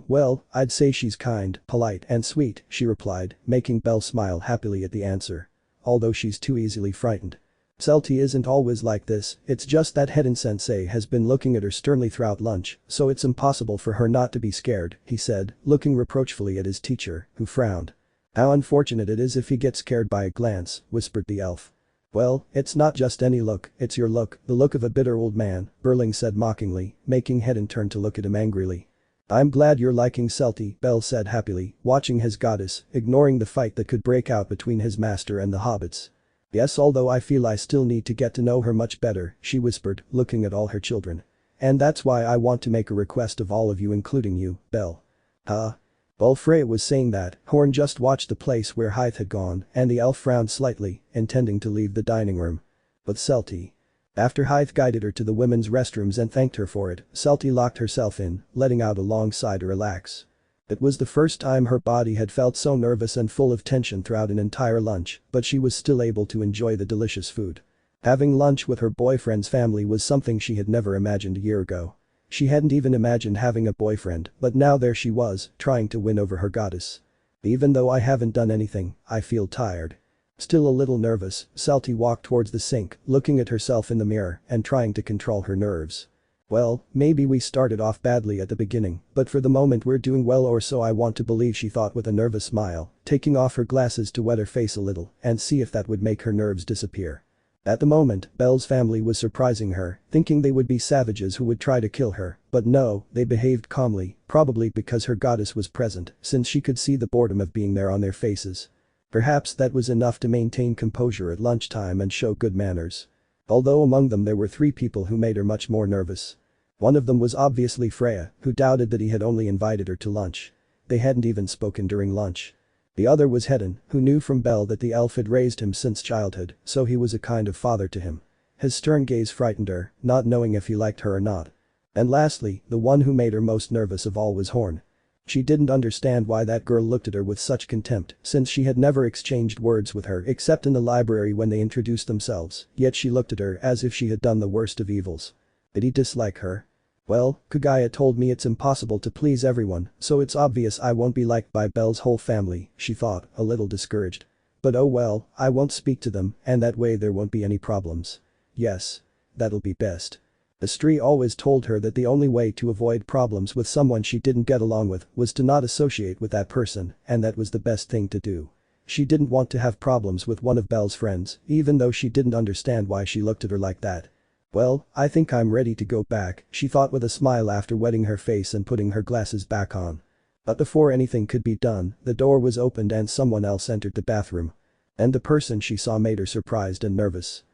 Well, I'd say she's kind, polite and sweet," she replied, making Belle smile happily at the answer. "Although she's too easily frightened. Celty isn't always like this, it's just that Hedon-sensei has been looking at her sternly throughout lunch, so it's impossible for her not to be scared," he said, looking reproachfully at his teacher, who frowned. "How unfortunate it is if he gets scared by a glance," whispered the elf. "Well, it's not just any look, it's your look, the look of a bitter old man," Burling said mockingly, making Hedon turn to look at him angrily. "I'm glad you're liking Celty," Bell said happily, watching his goddess, ignoring the fight that could break out between his master and the hobbits. "Yes, although I feel I still need to get to know her much better," she whispered, looking at all her children. "And that's why I want to make a request of all of you including you, Bell." "Huh?" While Freya was saying that, Horn just watched the place where Hythe had gone, and the elf frowned slightly, intending to leave the dining room. But Celty. After Hythe guided her to the women's restrooms and thanked her for it, Celty locked herself in, letting out a long sigh to relax. It was the first time her body had felt so nervous and full of tension throughout an entire lunch, but she was still able to enjoy the delicious food. Having lunch with her boyfriend's family was something she had never imagined a year ago. She hadn't even imagined having a boyfriend, but now there she was, trying to win over her goddess. "Even though I haven't done anything, I feel tired." Still a little nervous, Celty walked towards the sink, looking at herself in the mirror and trying to control her nerves. "Well, maybe we started off badly at the beginning, but for the moment we're doing well, or so I want to believe," she thought with a nervous smile, taking off her glasses to wet her face a little and see if that would make her nerves disappear. At the moment, Belle's family was surprising her, thinking they would be savages who would try to kill her, but no, they behaved calmly, probably because her goddess was present, since she could see the boredom of being there on their faces. Perhaps that was enough to maintain composure at lunchtime and show good manners. Although among them there were 3 people who made her much more nervous. One of them was obviously Freya, who doubted that he had only invited her to lunch. They hadn't even spoken during lunch. The other was Hedon, who knew from Belle that the elf had raised him since childhood, so he was a kind of father to him. His stern gaze frightened her, not knowing if he liked her or not. And lastly, the one who made her most nervous of all was Horn. She didn't understand why that girl looked at her with such contempt, since she had never exchanged words with her except in the library when they introduced themselves, yet she looked at her as if she had done the worst of evils. Did he dislike her? "Well, Kagaya told me it's impossible to please everyone, so it's obvious I won't be liked by Belle's whole family," she thought, a little discouraged. "But oh well, I won't speak to them, and that way there won't be any problems. Yes. That'll be best." Astri always told her that the only way to avoid problems with someone she didn't get along with was to not associate with that person, and that was the best thing to do. She didn't want to have problems with one of Belle's friends, even though she didn't understand why she looked at her like that. "Well, I think I'm ready to go back," she thought with a smile after wetting her face and putting her glasses back on. But before anything could be done, the door was opened and someone else entered the bathroom. And the person she saw made her surprised and nervous.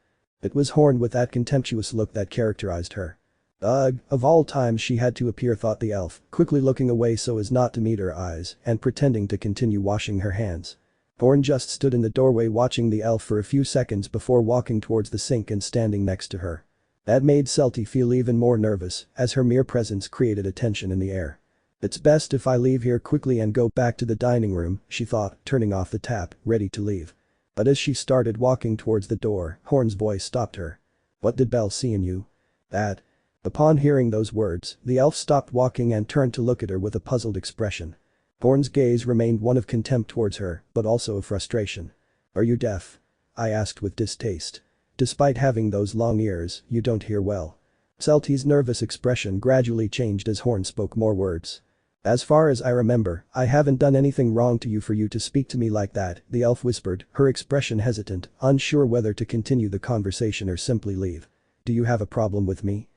It was Horn with that contemptuous look that characterized her. Ugh, of all times she had to appear, thought the elf, quickly looking away so as not to meet her eyes and pretending to continue washing her hands. Horn just stood in the doorway watching the elf for a few seconds before walking towards the sink and standing next to her. That made Celty feel even more nervous, as her mere presence created a tension in the air. "It's best if I leave here quickly and go back to the dining room," she thought, turning off the tap, ready to leave. But as she started walking towards the door, Horn's voice stopped her. "What did Belle see in you?" "That." Upon hearing those words, the elf stopped walking and turned to look at her with a puzzled expression. Horn's gaze remained one of contempt towards her, but also of frustration. "Are you deaf?" I asked with distaste. "Despite having those long ears, you don't hear well." Celty's nervous expression gradually changed as Horn spoke more words. "As far as I remember, I haven't done anything wrong to you for you to speak to me like that," the elf whispered, her expression hesitant, unsure whether to continue the conversation or simply leave. "Do you have a problem with me?"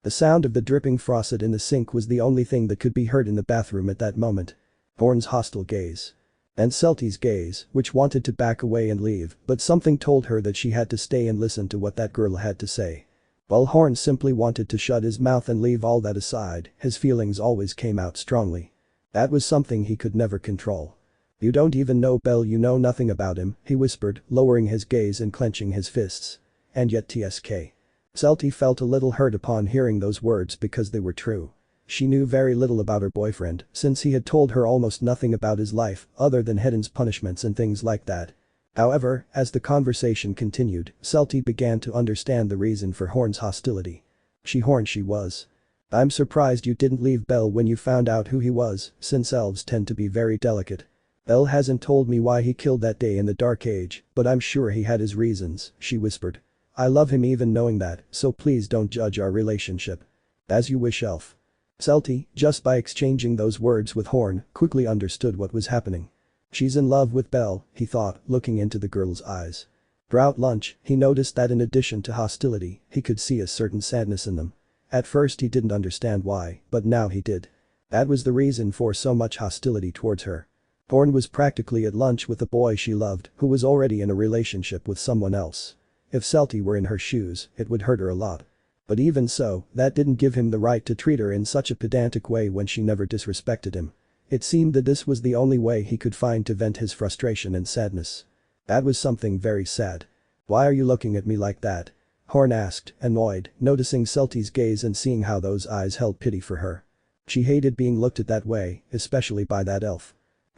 The sound of the dripping faucet in the sink was the only thing that could be heard in the bathroom at that moment. Horn's hostile gaze. And Celty's gaze, which wanted to back away and leave, but something told her that she had to stay and listen to what that girl had to say. While Horn simply wanted to shut his mouth and leave all that aside, his feelings always came out strongly. That was something he could never control. "You don't even know Belle, you know nothing about him," he whispered, lowering his gaze and clenching his fists. "And yet TSK." Celty felt a little hurt upon hearing those words because they were true. She knew very little about her boyfriend since he had told her almost nothing about his life other than Hiden's punishments and things like that. However, as the conversation continued, Celty began to understand the reason for Horn's hostility. She was. I'm surprised you didn't leave Bell when you found out who he was, since elves tend to be very delicate. Bell hasn't told me why he killed that day in the Dark Age, but I'm sure he had his reasons, she whispered. I love him even knowing that, so please don't judge our relationship. As you wish, elf. Celty, just by exchanging those words with Horn, quickly understood what was happening. She's in love with Bell, he thought, looking into the girl's eyes. Throughout lunch, he noticed that in addition to hostility, he could see a certain sadness in them. At first he didn't understand why, but now he did. That was the reason for so much hostility towards her. Horn was practically at lunch with the boy she loved, who was already in a relationship with someone else. If Celty were in her shoes, it would hurt her a lot. But even so, that didn't give him the right to treat her in such a pedantic way when she never disrespected him. It seemed that this was the only way he could find to vent his frustration and sadness. That was something very sad. Why are you looking at me like that? Horn asked, annoyed, noticing Celty's gaze and seeing how those eyes held pity for her. She hated being looked at that way, especially by that elf.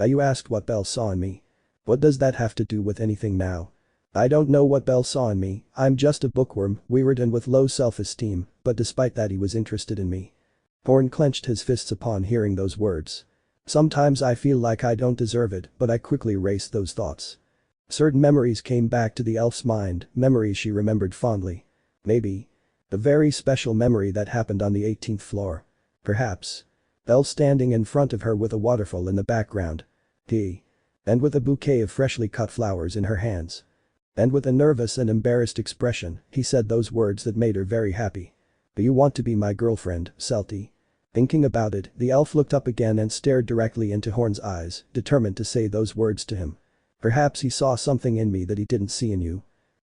You asked what Bell saw in me. What does that have to do with anything now? I don't know what Bell saw in me, I'm just a bookworm, weird and with low self-esteem, but despite that he was interested in me. Horn clenched his fists upon hearing those words. Sometimes I feel like I don't deserve it, but I quickly erased those thoughts. Certain memories came back to the elf's mind, memories she remembered fondly. Maybe. A very special memory that happened on the 18th floor. Perhaps. Belle standing in front of her with a waterfall in the background. And with a bouquet of freshly cut flowers in her hands. And with a nervous and embarrassed expression, he said those words that made her very happy. Do you want to be my girlfriend, Celty? Thinking about it, the elf looked up again and stared directly into Horn's eyes, determined to say those words to him. Perhaps he saw something in me that he didn't see in you.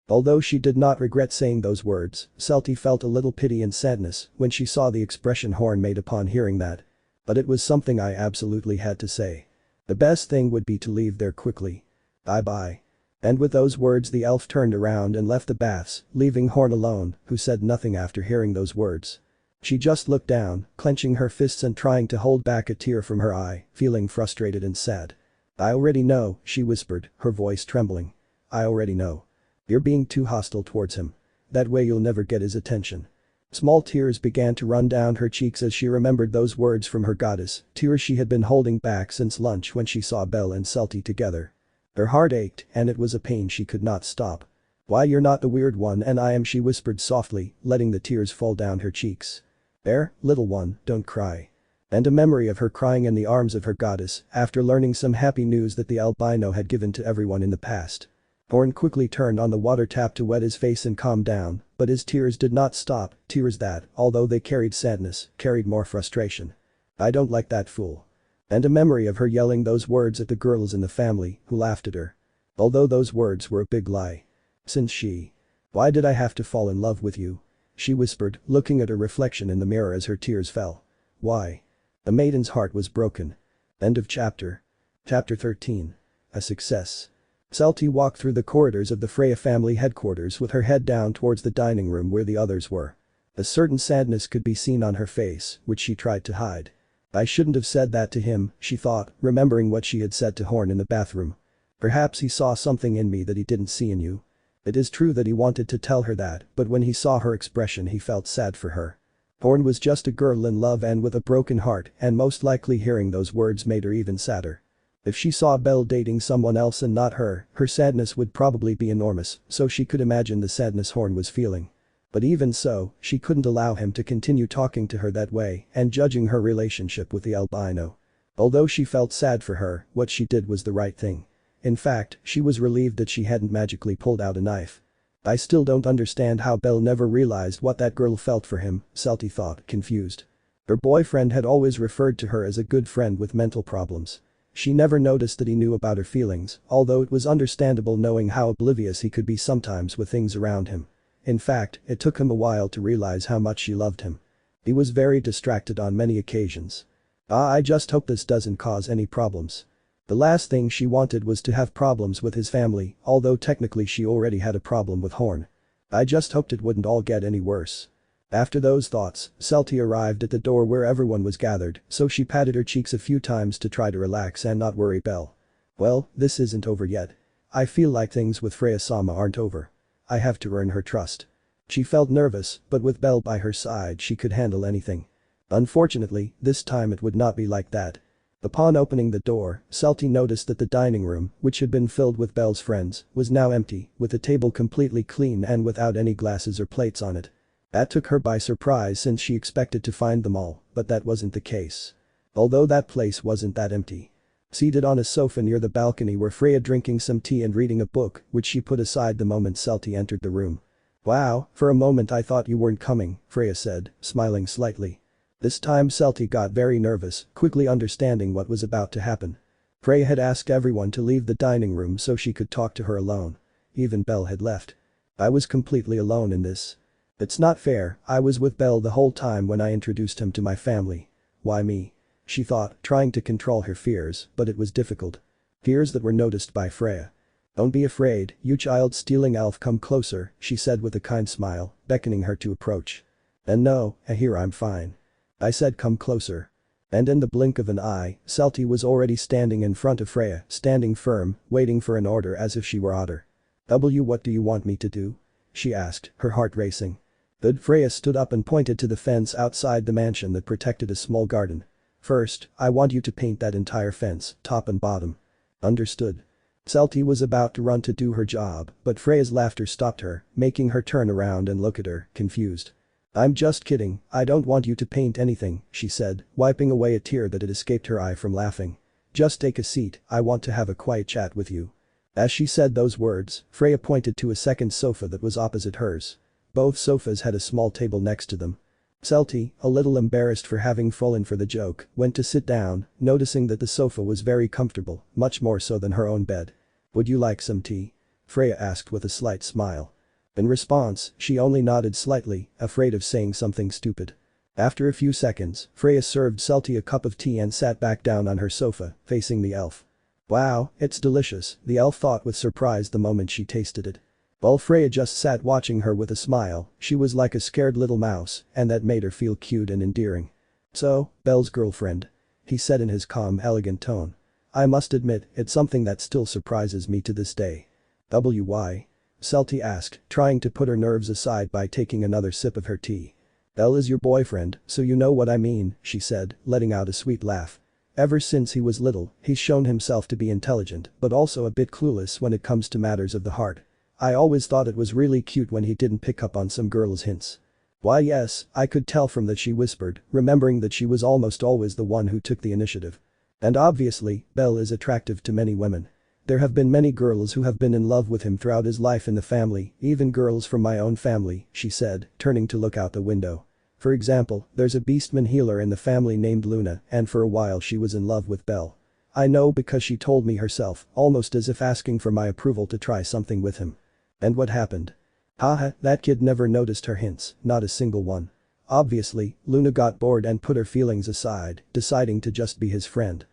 Although she did not regret saying those words, Celty felt a little pity and sadness when she saw the expression Horn made upon hearing that. But it was something I absolutely had to say. The best thing would be to leave there quickly. Bye-bye. And with those words the elf turned around and left the baths, leaving Horn alone, who said nothing after hearing those words. She just looked down, clenching her fists and trying to hold back a tear from her eye, feeling frustrated and sad. I already know, she whispered, her voice trembling. I already know. You're being too hostile towards him. That way you'll never get his attention. Small tears began to run down her cheeks as she remembered those words from her goddess, tears she had been holding back since lunch when she saw Belle and Celty together. Her heart ached, and it was a pain she could not stop. Why, you're not the weird one and I am, she whispered softly, letting the tears fall down her cheeks. There, little one, don't cry. And a memory of her crying in the arms of her goddess after learning some happy news that the albino had given to everyone in the past. Horn quickly turned on the water tap to wet his face and calm down, but his tears did not stop, tears that, although they carried sadness, carried more frustration. I don't like that fool. And a memory of her yelling those words at the girls in the family who laughed at her. Although those words were a big lie. Since she. Why did I have to fall in love with you? She whispered, looking at her reflection in the mirror as her tears fell. Why? The maiden's heart was broken. End of chapter. Chapter 13. A success. Celty walked through the corridors of the Freya family headquarters with her head down towards the dining room where the others were. A certain sadness could be seen on her face, which she tried to hide. I shouldn't have said that to him, she thought, remembering what she had said to Horn in the bathroom. Perhaps he saw something in me that he didn't see in you. It is true that he wanted to tell her that, but when he saw her expression he felt sad for her. Horn was just a girl in love and with a broken heart, and most likely hearing those words made her even sadder. If she saw Belle dating someone else and not her, her sadness would probably be enormous, so she could imagine the sadness Horn was feeling. But even so, she couldn't allow him to continue talking to her that way and judging her relationship with the albino. Although she felt sad for her, what she did was the right thing. In fact, she was relieved that she hadn't magically pulled out a knife. I still don't understand how Belle never realized what that girl felt for him, Celty thought, confused. Her boyfriend had always referred to her as a good friend with mental problems. She never noticed that he knew about her feelings, although it was understandable knowing how oblivious he could be sometimes with things around him. In fact, it took him a while to realize how much she loved him. He was very distracted on many occasions. I just hope this doesn't cause any problems. The last thing she wanted was to have problems with his family, although technically she already had a problem with Horn. I just hoped it wouldn't all get any worse. After those thoughts, Celty arrived at the door where everyone was gathered, so she patted her cheeks a few times to try to relax and not worry Belle. Well, this isn't over yet. I feel like things with Freya-sama aren't over. I have to earn her trust. She felt nervous, but with Belle by her side she could handle anything. Unfortunately, this time it would not be like that. Upon opening the door, Celty noticed that the dining room, which had been filled with Belle's friends, was now empty, with the table completely clean and without any glasses or plates on it. That took her by surprise since she expected to find them all, but that wasn't the case. Although that place wasn't that empty. Seated on a sofa near the balcony were Freya drinking some tea and reading a book, which she put aside the moment Celty entered the room. "Wow, for a moment I thought you weren't coming," Freya said, smiling slightly. This time Celty got very nervous, quickly understanding what was about to happen. Freya had asked everyone to leave the dining room so she could talk to her alone. Even Belle had left. I was completely alone in this. It's not fair, I was with Belle the whole time when I introduced him to my family. Why me? She thought, trying to control her fears, but it was difficult. Fears that were noticed by Freya. "Don't be afraid, you child-stealing elf, come closer," she said with a kind smile, beckoning her to approach. "And no, here I'm fine. I said come closer." And in the blink of an eye, Celty was already standing in front of Freya, standing firm, waiting for an order as if she were Otter. What do you want me to do?" she asked, her heart racing. Good. Freya stood up and pointed to the fence outside the mansion that protected a small garden. "First, I want you to paint that entire fence, top and bottom." "Understood." Celty was about to run to do her job, but Freya's laughter stopped her, making her turn around and look at her, confused. "I'm just kidding, I don't want you to paint anything," she said, wiping away a tear that had escaped her eye from laughing. "Just take a seat, I want to have a quiet chat with you." As she said those words, Freya pointed to a second sofa that was opposite hers. Both sofas had a small table next to them. Celty, a little embarrassed for having fallen for the joke, went to sit down, noticing that the sofa was very comfortable, much more so than her own bed. "Would you like some tea?" Freya asked with a slight smile. In response, she only nodded slightly, afraid of saying something stupid. After a few seconds, Freya served Celty a cup of tea and sat back down on her sofa, facing the elf. "Wow, it's delicious," the elf thought with surprise the moment she tasted it. While Freya just sat watching her with a smile, she was like a scared little mouse, and that made her feel cute and endearing. "So, Belle's girlfriend?" he said in his calm, elegant tone. "I must admit, it's something that still surprises me to this day." "Why?" Celty asked, trying to put her nerves aside by taking another sip of her tea. "Belle is your boyfriend, so you know what I mean," she said, letting out a sweet laugh. "Ever since he was little, he's shown himself to be intelligent, but also a bit clueless when it comes to matters of the heart. I always thought it was really cute when he didn't pick up on some girl's hints." "Why yes, I could tell from that," she whispered, remembering that she was almost always the one who took the initiative. "And obviously, Belle is attractive to many women. There have been many girls who have been in love with him throughout his life in the family, even girls from my own family," she said, turning to look out the window. "For example, there's a beastman healer in the family named Luna, and for a while she was in love with Belle. I know because she told me herself, almost as if asking for my approval to try something with him." "And what happened?" "Haha, that kid never noticed her hints, not a single one. Obviously, Luna got bored and put her feelings aside, deciding to just be his friend."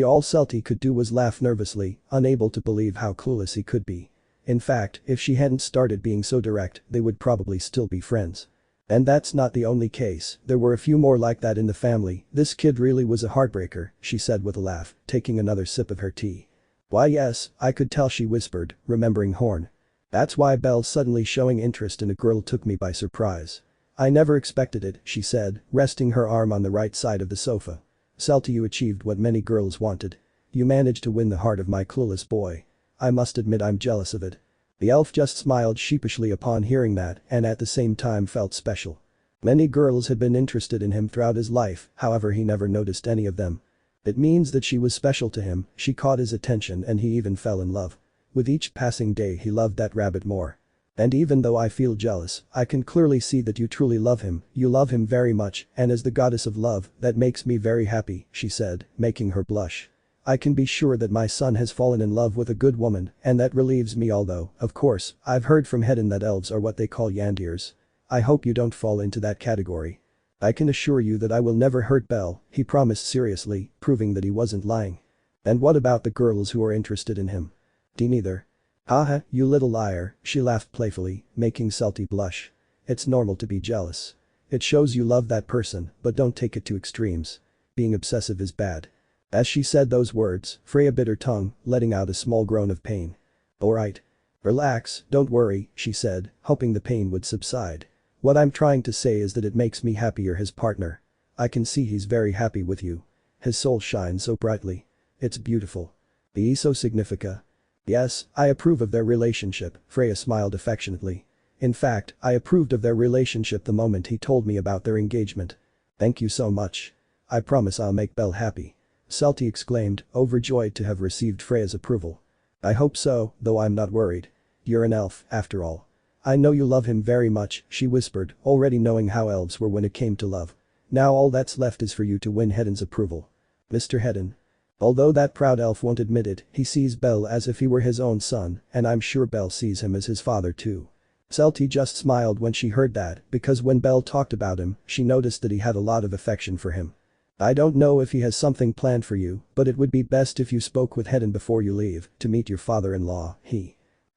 All Celty could do was laugh nervously, unable to believe how clueless he could be. In fact, if she hadn't started being so direct, they would probably still be friends. And that's not the only case, there were a few more like that in the family. "This kid really was a heartbreaker," she said with a laugh, taking another sip of her tea. "Why yes, I could tell," she whispered, remembering Horn. "That's why Belle suddenly showing interest in a girl took me by surprise. I never expected it," she said, resting her arm on the right side of the sofa. "Celty, you achieved what many girls wanted. You managed to win the heart of my clueless boy. I must admit I'm jealous of it." The elf just smiled sheepishly upon hearing that and at the same time felt special. Many girls had been interested in him throughout his life, however he never noticed any of them. It means that she was special to him, she caught his attention and he even fell in love. With each passing day he loved that rabbit more. "And even though I feel jealous, I can clearly see that you truly love him, you love him very much, and as the goddess of love, that makes me very happy," she said, making her blush. "I can be sure that my son has fallen in love with a good woman, and that relieves me, although, of course, I've heard from Hedon that elves are what they call yandirs. I hope you don't fall into that category." "I can assure you that I will never hurt Belle," he promised seriously, proving that he wasn't lying. "And what about the girls who are interested in him?" "Neither." "Haha, you little liar," she laughed playfully, making Celty blush. "It's normal to be jealous. It shows you love that person, but don't take it to extremes. Being obsessive is bad. As she said those words, Freya bit her tongue, letting out a small groan of pain. Alright. Relax, don't worry, she said, hoping the pain would subside. What I'm trying to say is that it makes me happy you're his partner. I can see he's very happy with you. His soul shines so brightly. It's beautiful. Be so significa. Yes, I approve of their relationship, Freya smiled affectionately. In fact, I approved of their relationship the moment he told me about their engagement. Thank you so much. I promise I'll make Belle happy. Celty exclaimed, overjoyed to have received Freya's approval. I hope so, though I'm not worried. You're an elf, after all. I know you love him very much, she whispered, already knowing how elves were when it came to love. Now all that's left is for you to win Hedon's approval. Mr. Hedon. Although that proud elf won't admit it, he sees Belle as if he were his own son, and I'm sure Belle sees him as his father too. Celty just smiled when she heard that, because when Belle talked about him, she noticed that he had a lot of affection for him. I don't know if he has something planned for you, but it would be best if you spoke with Hedon before you leave, to meet your father-in-law,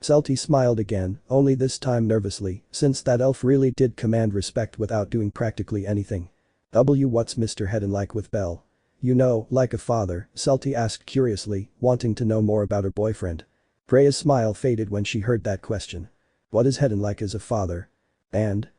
Celty smiled again, only this time nervously, since that elf really did command respect without doing practically anything. What's Mr. Hedon like with Belle? You know, like a father, Celty asked curiously, wanting to know more about her boyfriend. Freya's smile faded when she heard that question. What is Hedon like as a father? And?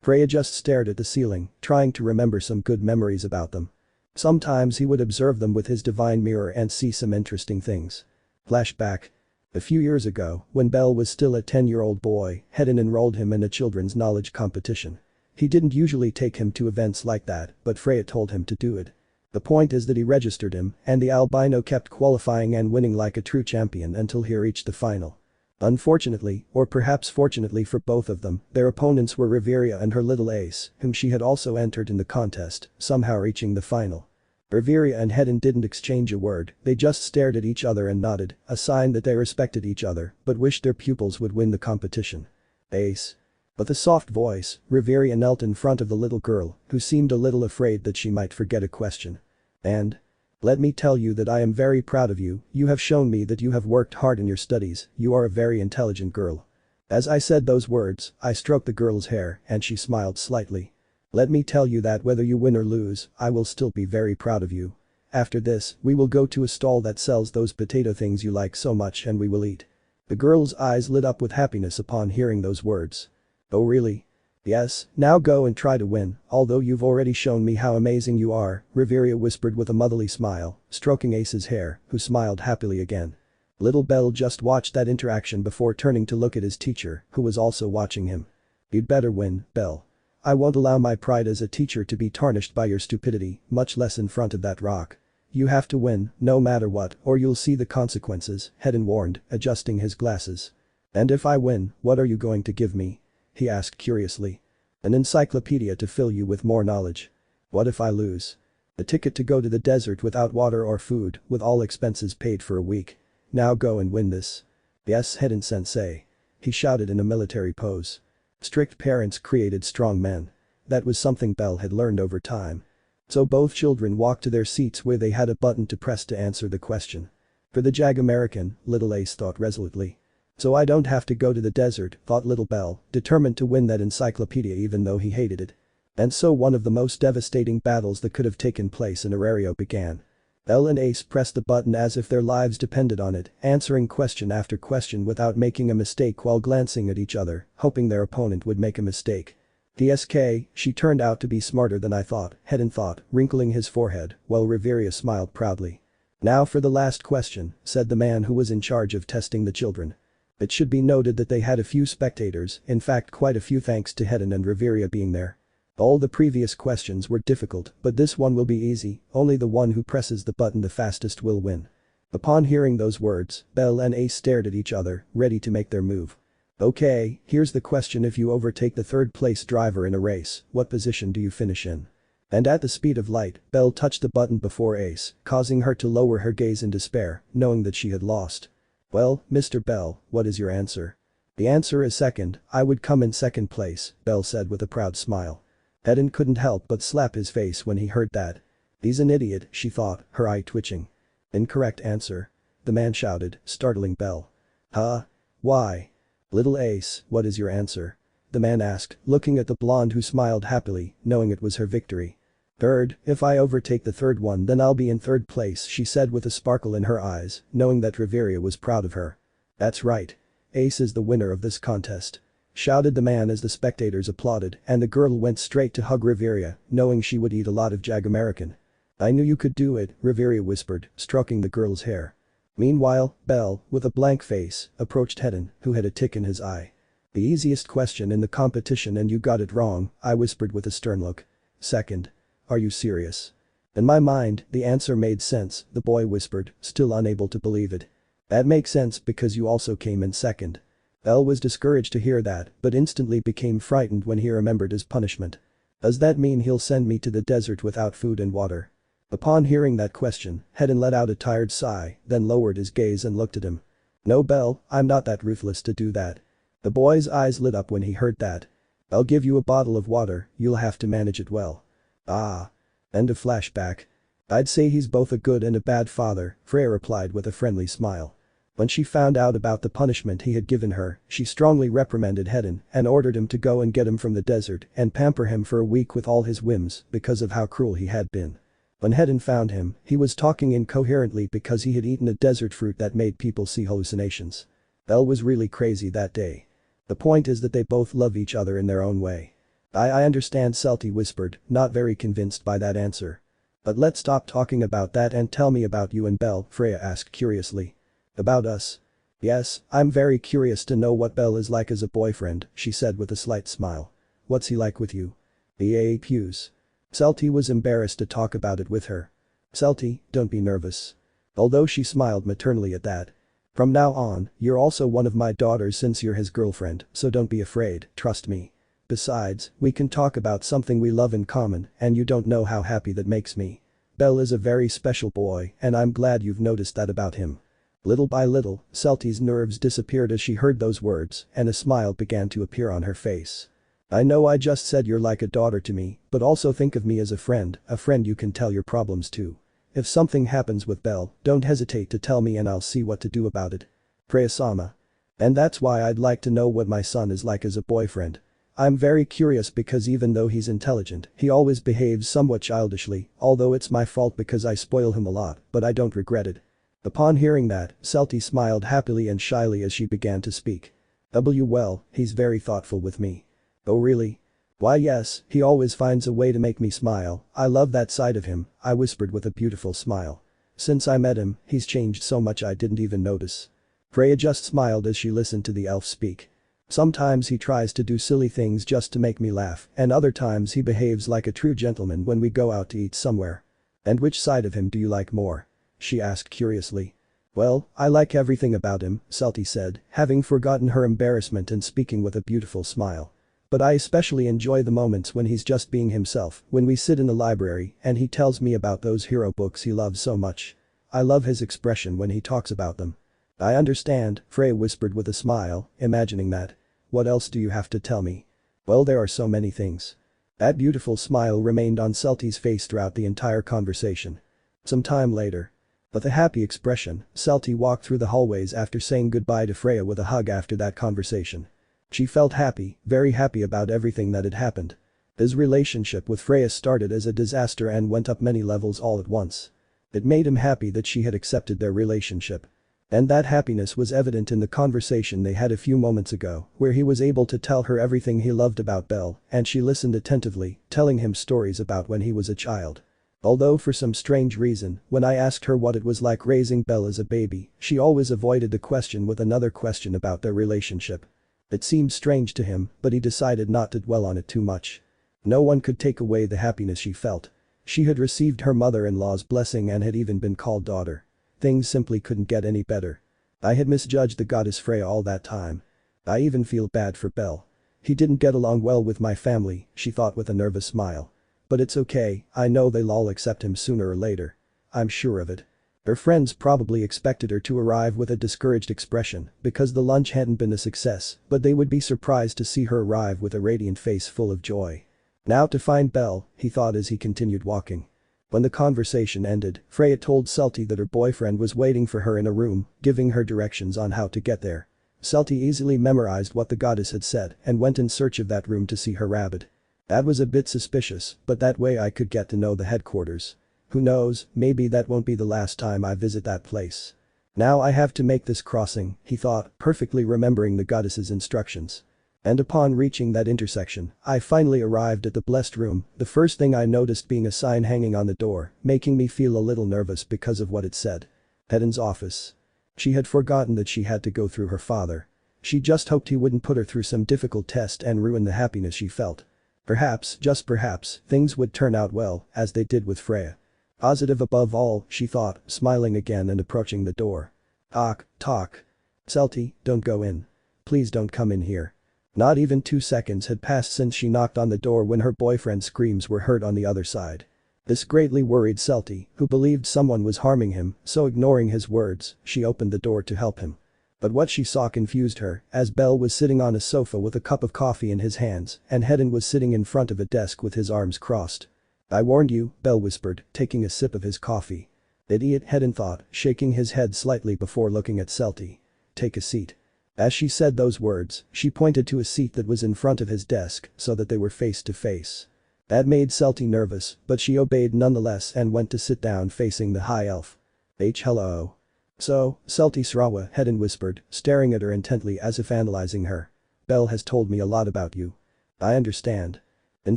Freya just stared at the ceiling, trying to remember some good memories about them. Sometimes he would observe them with his divine mirror and see some interesting things. Flashback. A few years ago, when Belle was still a 10-year-old boy, Hedon enrolled him in a children's knowledge competition. He didn't usually take him to events like that, but Freya told him to do it. The point is that he registered him, and the albino kept qualifying and winning like a true champion until he reached the final. Unfortunately, or perhaps fortunately for both of them, their opponents were Riveria and her little ace, whom she had also entered in the contest, somehow reaching the final. Riveria and Hedon didn't exchange a word, they just stared at each other and nodded, a sign that they respected each other, but wished their pupils would win the competition. Ace. But the soft voice, Riveria knelt in front of the little girl, who seemed a little afraid that she might forget a question. And? Let me tell you that I am very proud of you, you have shown me that you have worked hard in your studies, you are a very intelligent girl. As I said those words, I stroked the girl's hair and she smiled slightly. Let me tell you that whether you win or lose, I will still be very proud of you. After this, we will go to a stall that sells those potato things you like so much and we will eat. The girl's eyes lit up with happiness upon hearing those words. Oh really? Yes, now go and try to win, although you've already shown me how amazing you are, Riveria whispered with a motherly smile, stroking Ace's hair, who smiled happily again. Little Belle just watched that interaction before turning to look at his teacher, who was also watching him. You'd better win, Belle. I won't allow my pride as a teacher to be tarnished by your stupidity, much less in front of that rock. You have to win, no matter what, or you'll see the consequences, Hedon warned, adjusting his glasses. And if I win, what are you going to give me? He asked curiously. An encyclopedia to fill you with more knowledge. What if I lose? A ticket to go to the desert without water or food, with all expenses paid for a week. Now go and win this. Yes, Hedon-sensei. He shouted in a military pose. Strict parents created strong men. That was something Belle had learned over time. So both children walked to their seats where they had a button to press to answer the question. For the Jag American, little Ace thought resolutely. So I don't have to go to the desert, thought little Belle, determined to win that encyclopedia even though he hated it. And so one of the most devastating battles that could have taken place in Arario began. Belle and Ace pressed the button as if their lives depended on it, answering question after question without making a mistake while glancing at each other, hoping their opponent would make a mistake. DSK, she turned out to be smarter than I thought, Hedon thought, wrinkling his forehead, while Riveria smiled proudly. Now for the last question, said the man who was in charge of testing the children. It should be noted that they had a few spectators, in fact quite a few thanks to Hedon and Riveria being there. All the previous questions were difficult, but this one will be easy, only the one who presses the button the fastest will win. Upon hearing those words, Belle and Ace stared at each other, ready to make their move. Okay, here's the question: if you overtake the third-place driver in a race, what position do you finish in? And at the speed of light, Belle touched the button before Ace, causing her to lower her gaze in despair, knowing that she had lost. Well, Mr. Belle, what is your answer? The answer is second, I would come in second place, Belle said with a proud smile. Hedon couldn't help but slap his face when he heard that. He's an idiot, she thought, her eye twitching. Incorrect answer. The man shouted, startling Belle. Huh? Why? Little Ace, what is your answer? the man asked, looking at the blonde who smiled happily, knowing it was her victory. Third, if I overtake the third one then I'll be in third place, she said with a sparkle in her eyes, knowing that Riveria was proud of her. That's right. Ace is the winner of this contest. Shouted the man as the spectators applauded and the girl went straight to hug Riveria, knowing she would eat a lot of Jag-American. I knew you could do it, Riveria whispered, stroking the girl's hair. Meanwhile, Belle, with a blank face, approached Hedon, who had a tick in his eye. The easiest question in the competition and you got it wrong, I whispered with a stern look. Second. Are you serious? In my mind, the answer made sense, the boy whispered, still unable to believe it. That makes sense because you also came in second. Belle was discouraged to hear that, but instantly became frightened when he remembered his punishment. Does that mean he'll send me to the desert without food and water? Upon hearing that question, Hedon let out a tired sigh, then lowered his gaze and looked at him. No Belle, I'm not that ruthless to do that. The boy's eyes lit up when he heard that. I'll give you a bottle of water, you'll have to manage it well. Ah. End of flashback. I'd say he's both a good and a bad father, Freya replied with a friendly smile. When she found out about the punishment he had given her, she strongly reprimanded Hedon and ordered him to go and get him from the desert and pamper him for a week with all his whims because of how cruel he had been. When Hedon found him, he was talking incoherently because he had eaten a desert fruit that made people see hallucinations. Belle was really crazy that day. The point is that they both love each other in their own way. I understand, Celty whispered, not very convinced by that answer. But let's stop talking about that and tell me about you and Belle, Freya asked curiously. About us? Yes, I'm very curious to know what Belle is like as a boyfriend, she said with a slight smile. What's he like with you? The Pews. Celty was embarrassed to talk about it with her. Celty, don't be nervous. Although she smiled maternally at that. From now on, you're also one of my daughters since you're his girlfriend, so don't be afraid, trust me. Besides, we can talk about something we love in common and you don't know how happy that makes me. Belle is a very special boy and I'm glad you've noticed that about him. Little by little, Celty's nerves disappeared as she heard those words and a smile began to appear on her face. I know I just said you're like a daughter to me, but also think of me as a friend you can tell your problems to. If something happens with Belle, don't hesitate to tell me and I'll see what to do about it. Freya-sama. And that's why I'd like to know what my son is like as a boyfriend. I'm very curious because even though he's intelligent, he always behaves somewhat childishly, although it's my fault because I spoil him a lot, but I don't regret it. Upon hearing that, Celty smiled happily and shyly as she began to speak. Well, he's very thoughtful with me. Oh really? Why yes, he always finds a way to make me smile, I love that side of him, I whispered with a beautiful smile. Since I met him, he's changed so much I didn't even notice. Freya just smiled as she listened to the elf speak. Sometimes he tries to do silly things just to make me laugh and other times he behaves like a true gentleman when we go out to eat somewhere. And which side of him do you like more? She asked curiously. Well, I like everything about him, Celty said, having forgotten her embarrassment and speaking with a beautiful smile. But I especially enjoy the moments when he's just being himself, when we sit in the library and he tells me about those hero books he loves so much. I love his expression when he talks about them. I understand, Freya whispered with a smile, imagining that. What else do you have to tell me? Well, there are so many things. That beautiful smile remained on Celty's face throughout the entire conversation. Some time later. With a happy expression, Celty walked through the hallways after saying goodbye to Freya with a hug after that conversation. She felt happy, very happy about everything that had happened. His relationship with Freya started as a disaster and went up many levels all at once. It made him happy that she had accepted their relationship. And that happiness was evident in the conversation they had a few moments ago, where he was able to tell her everything he loved about Belle, and she listened attentively, telling him stories about when he was a child. Although for some strange reason, when I asked her what it was like raising Belle as a baby, she always avoided the question with another question about their relationship. It seemed strange to him, but he decided not to dwell on it too much. No one could take away the happiness she felt. She had received her mother-in-law's blessing and had even been called daughter. Things simply couldn't get any better. I had misjudged the goddess Freya all that time. I even feel bad for Belle. He didn't get along well with my family, she thought with a nervous smile. But it's okay, I know they'll all accept him sooner or later. I'm sure of it. Her friends probably expected her to arrive with a discouraged expression because the lunch hadn't been a success, but they would be surprised to see her arrive with a radiant face full of joy. Now to find Belle, he thought as he continued walking. When the conversation ended, Freya told Celty that her boyfriend was waiting for her in a room, giving her directions on how to get there. Celty easily memorized what the goddess had said and went in search of that room to see her rabbit. That was a bit suspicious, but that way I could get to know the headquarters. Who knows, maybe that won't be the last time I visit that place. Now I have to make this crossing, he thought, perfectly remembering the goddess's instructions. And upon reaching that intersection, I finally arrived at the blessed room, the first thing I noticed being a sign hanging on the door, making me feel a little nervous because of what it said. Heden's office. She had forgotten that she had to go through her father. She just hoped he wouldn't put her through some difficult test and ruin the happiness she felt. Perhaps, just perhaps, things would turn out well, as they did with Freya. Positive above all, she thought, smiling again and approaching the door. Talk. Celty, don't go in. Please don't come in here. Not even 2 seconds had passed since she knocked on the door when her boyfriend's screams were heard on the other side. This greatly worried Celty, who believed someone was harming him, so ignoring his words, she opened the door to help him. But what she saw confused her, as Bell was sitting on a sofa with a cup of coffee in his hands, and Hedin was sitting in front of a desk with his arms crossed. I warned you, Bell whispered, taking a sip of his coffee. Idiot, Hedin thought, shaking his head slightly before looking at Celty. Take a seat. As she said those words, she pointed to a seat that was in front of his desk so that they were face to face. That made Celty nervous, but she obeyed nonetheless and went to sit down facing the high elf. Hello. So, Celty Srowa, Hedin whispered, staring at her intently as if analyzing her. Bell has told me a lot about you. I understand. In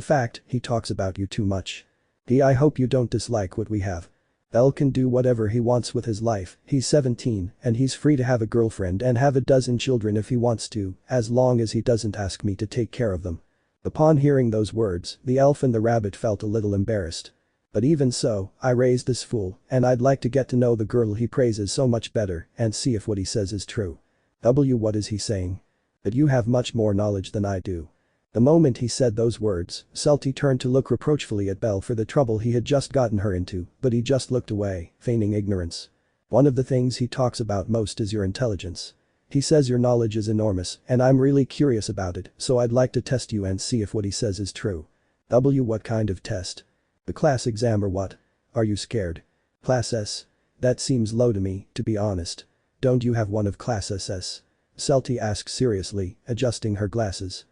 fact, he talks about you too much. I hope you don't dislike what we have. Bell can do whatever he wants with his life, he's 17, and he's free to have a girlfriend and have a dozen children if he wants to, as long as he doesn't ask me to take care of them. Upon hearing those words, the elf and the rabbit felt a little embarrassed. But even so, I raised this fool, and I'd like to get to know the girl he praises so much better and see if what he says is true. What is he saying? That you have much more knowledge than I do. The moment he said those words, Celty turned to look reproachfully at Bell for the trouble he had just gotten her into, but he just looked away, feigning ignorance. One of the things he talks about most is your intelligence. He says your knowledge is enormous, and I'm really curious about it, so I'd like to test you and see if what he says is true. What kind of test? The class exam or what? Are you scared? Class S? That seems low to me, to be honest. Don't you have one of Class SS? Celty asked seriously, adjusting her glasses.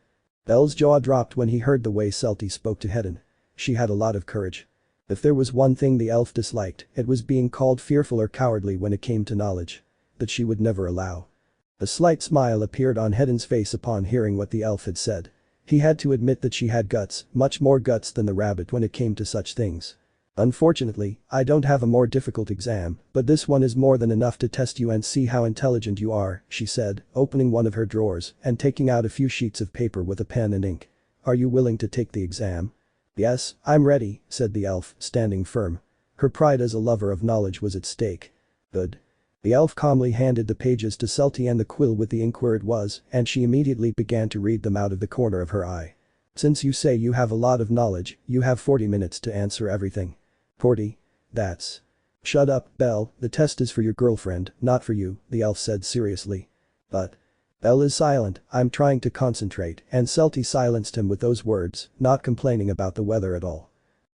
Bell's jaw dropped when he heard the way Celty spoke to Hedin. She had a lot of courage. If there was one thing the elf disliked, it was being called fearful or cowardly when it came to knowledge. That she would never allow. A slight smile appeared on Hedin's face upon hearing what the elf had said. He had to admit that she had guts, much more guts than the rabbit when it came to such things. Unfortunately, I don't have a more difficult exam, but this one is more than enough to test you and see how intelligent you are, she said, opening one of her drawers and taking out a few sheets of paper with a pen and ink. Are you willing to take the exam? Yes, I'm ready, said the elf, standing firm. Her pride as a lover of knowledge was at stake. Good. The elf calmly handed the pages to Celty and the quill with the ink where it was, and she immediately began to read them out of the corner of her eye. Since you say you have a lot of knowledge, you have 40 minutes to answer everything. 40? That's. Shut up, Belle, the test is for your girlfriend, not for you, the elf said seriously. But. Belle is silent, I'm trying to concentrate, and Celty silenced him with those words, not complaining about the weather at all.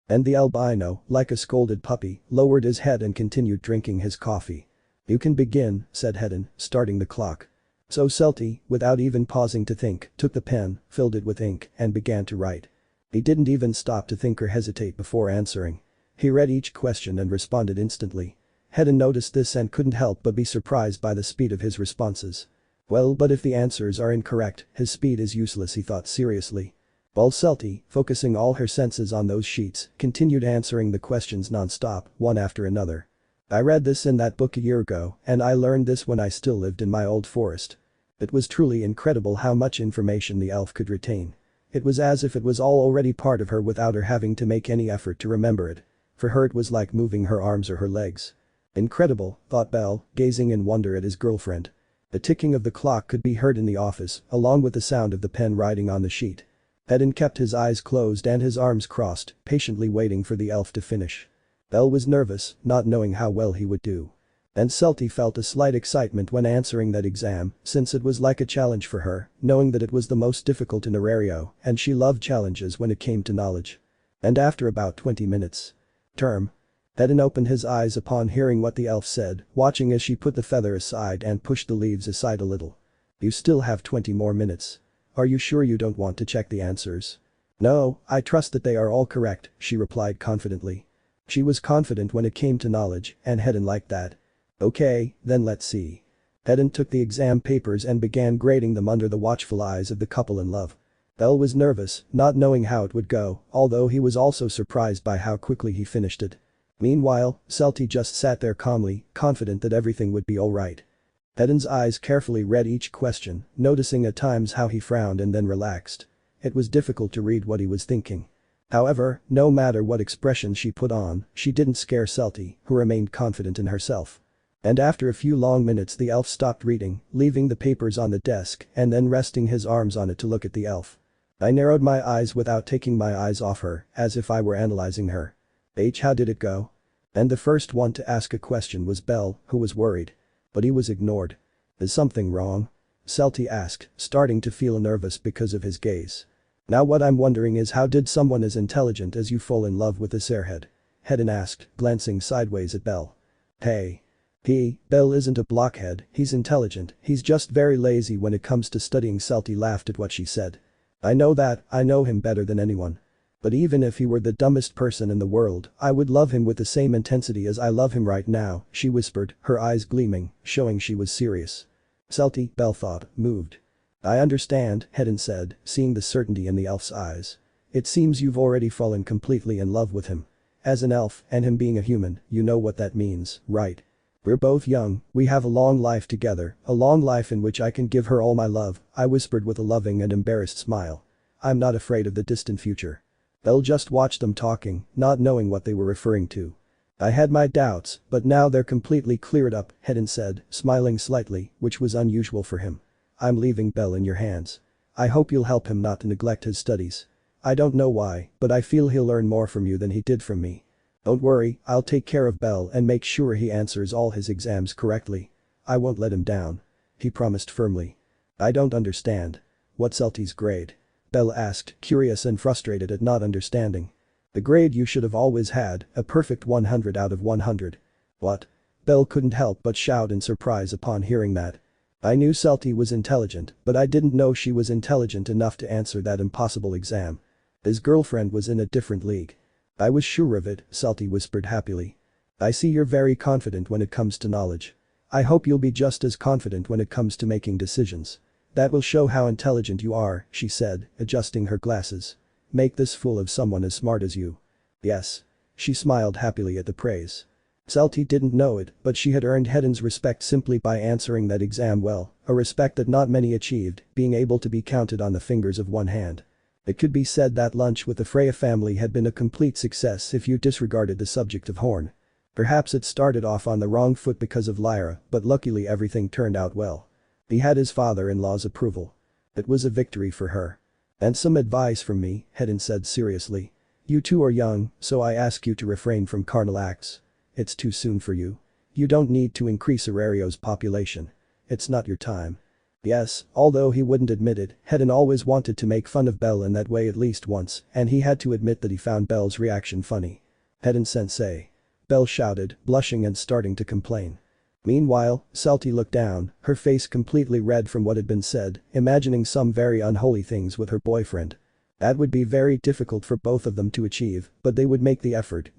And the albino, like a scolded puppy, lowered his head and continued drinking his coffee. You can begin, said Hedin, starting the clock. So Celty, without even pausing to think, took the pen, filled it with ink, and began to write. He didn't even stop to think or hesitate before answering. He read each question and responded instantly. Hedin noticed this and couldn't help but be surprised by the speed of his responses. Well, but if the answers are incorrect, his speed is useless, he thought seriously. While Celty, focusing all her senses on those sheets, continued answering the questions non-stop, one after another. I read this in that book a year ago, and I learned this when I still lived in my old forest. It was truly incredible how much information the elf could retain. It was as if it was all already part of her without her having to make any effort to remember it. For her it was like moving her arms or her legs. Incredible, thought Bell, gazing in wonder at his girlfriend. The ticking of the clock could be heard in the office, along with the sound of the pen writing on the sheet. Hedin kept his eyes closed and his arms crossed, patiently waiting for the elf to finish. Bell was nervous, not knowing how well he would do. And Celty felt a slight excitement when answering that exam, since it was like a challenge for her, knowing that it was the most difficult in Arario, and she loved challenges when it came to knowledge. And after about 20 minutes. Term. Hedin opened his eyes upon hearing what the elf said, watching as she put the feather aside and pushed the leaves aside a little. You still have 20 more minutes. Are you sure you don't want to check the answers? No, I trust that they are all correct, she replied confidently. She was confident when it came to knowledge, and Hedden liked that. Okay, then let's see. Hedden took the exam papers and began grading them under the watchful eyes of the couple in love. Bell was nervous, not knowing how it would go, although he was also surprised by how quickly he finished it. Meanwhile, Celty just sat there calmly, confident that everything would be alright. Hedden's eyes carefully read each question, noticing at times how he frowned and then relaxed. It was difficult to read what he was thinking. However, no matter what expression she put on, she didn't scare Celty, who remained confident in herself. And after a few long minutes the elf stopped reading, leaving the papers on the desk and then resting his arms on it to look at the elf. I narrowed my eyes without taking my eyes off her, as if I were analyzing her. How did it go? And the first one to ask a question was Bell, who was worried. But he was ignored. Is something wrong? Celty asked, starting to feel nervous because of his gaze. Now what I'm wondering is how did someone as intelligent as you fall in love with this airhead? Hedden asked, glancing sideways at Bell. Hey. Bell isn't a blockhead, he's intelligent, he's just very lazy when it comes to studying. Celty laughed at what she said. I know that, I know him better than anyone. But even if he were the dumbest person in the world, I would love him with the same intensity as I love him right now, she whispered, her eyes gleaming, showing she was serious. Celty, Bell thought, moved. I understand, Hedden said, seeing the certainty in the elf's eyes. It seems you've already fallen completely in love with him. As an elf, and him being a human, you know what that means, right? We're both young, we have a long life together, a long life in which I can give her all my love, I whispered with a loving and embarrassed smile. I'm not afraid of the distant future. Bell just watched them talking, not knowing what they were referring to. I had my doubts, but now they're completely cleared up, Hedden said, smiling slightly, which was unusual for him. I'm leaving Bell in your hands. I hope you'll help him not to neglect his studies. I don't know why, but I feel he'll learn more from you than he did from me. Don't worry, I'll take care of Bell and make sure he answers all his exams correctly. I won't let him down. He promised firmly. I don't understand. What's Celty's grade? Bell asked, curious and frustrated at not understanding. The grade you should have always had, a perfect 100 out of 100. What? Bell couldn't help but shout in surprise upon hearing that. I knew Celty was intelligent, but I didn't know she was intelligent enough to answer that impossible exam. His girlfriend was in a different league. I was sure of it, Celty whispered happily. I see you're very confident when it comes to knowledge. I hope you'll be just as confident when it comes to making decisions. That will show how intelligent you are, she said, adjusting her glasses. Make this fool of someone as smart as you. Yes. She smiled happily at the praise. Celty didn't know it, but she had earned Hedden's respect simply by answering that exam well, a respect that not many achieved, being able to be counted on the fingers of one hand. It could be said that lunch with the Freya family had been a complete success if you disregarded the subject of Horn. Perhaps it started off on the wrong foot because of Lyra, but luckily everything turned out well. He had his father-in-law's approval. It was a victory for her. And some advice from me, Hedden said seriously. You two are young, so I ask you to refrain from carnal acts. It's too soon for you. You don't need to increase Arario's population. It's not your time. Yes, although he wouldn't admit it, Hedden always wanted to make fun of Bell in that way at least once, and he had to admit that he found Bell's reaction funny. Hedden-sensei. Bell shouted, blushing and starting to complain. Meanwhile, Celty looked down, her face completely red from what had been said, imagining some very unholy things with her boyfriend. That would be very difficult for both of them to achieve, but they would make the effort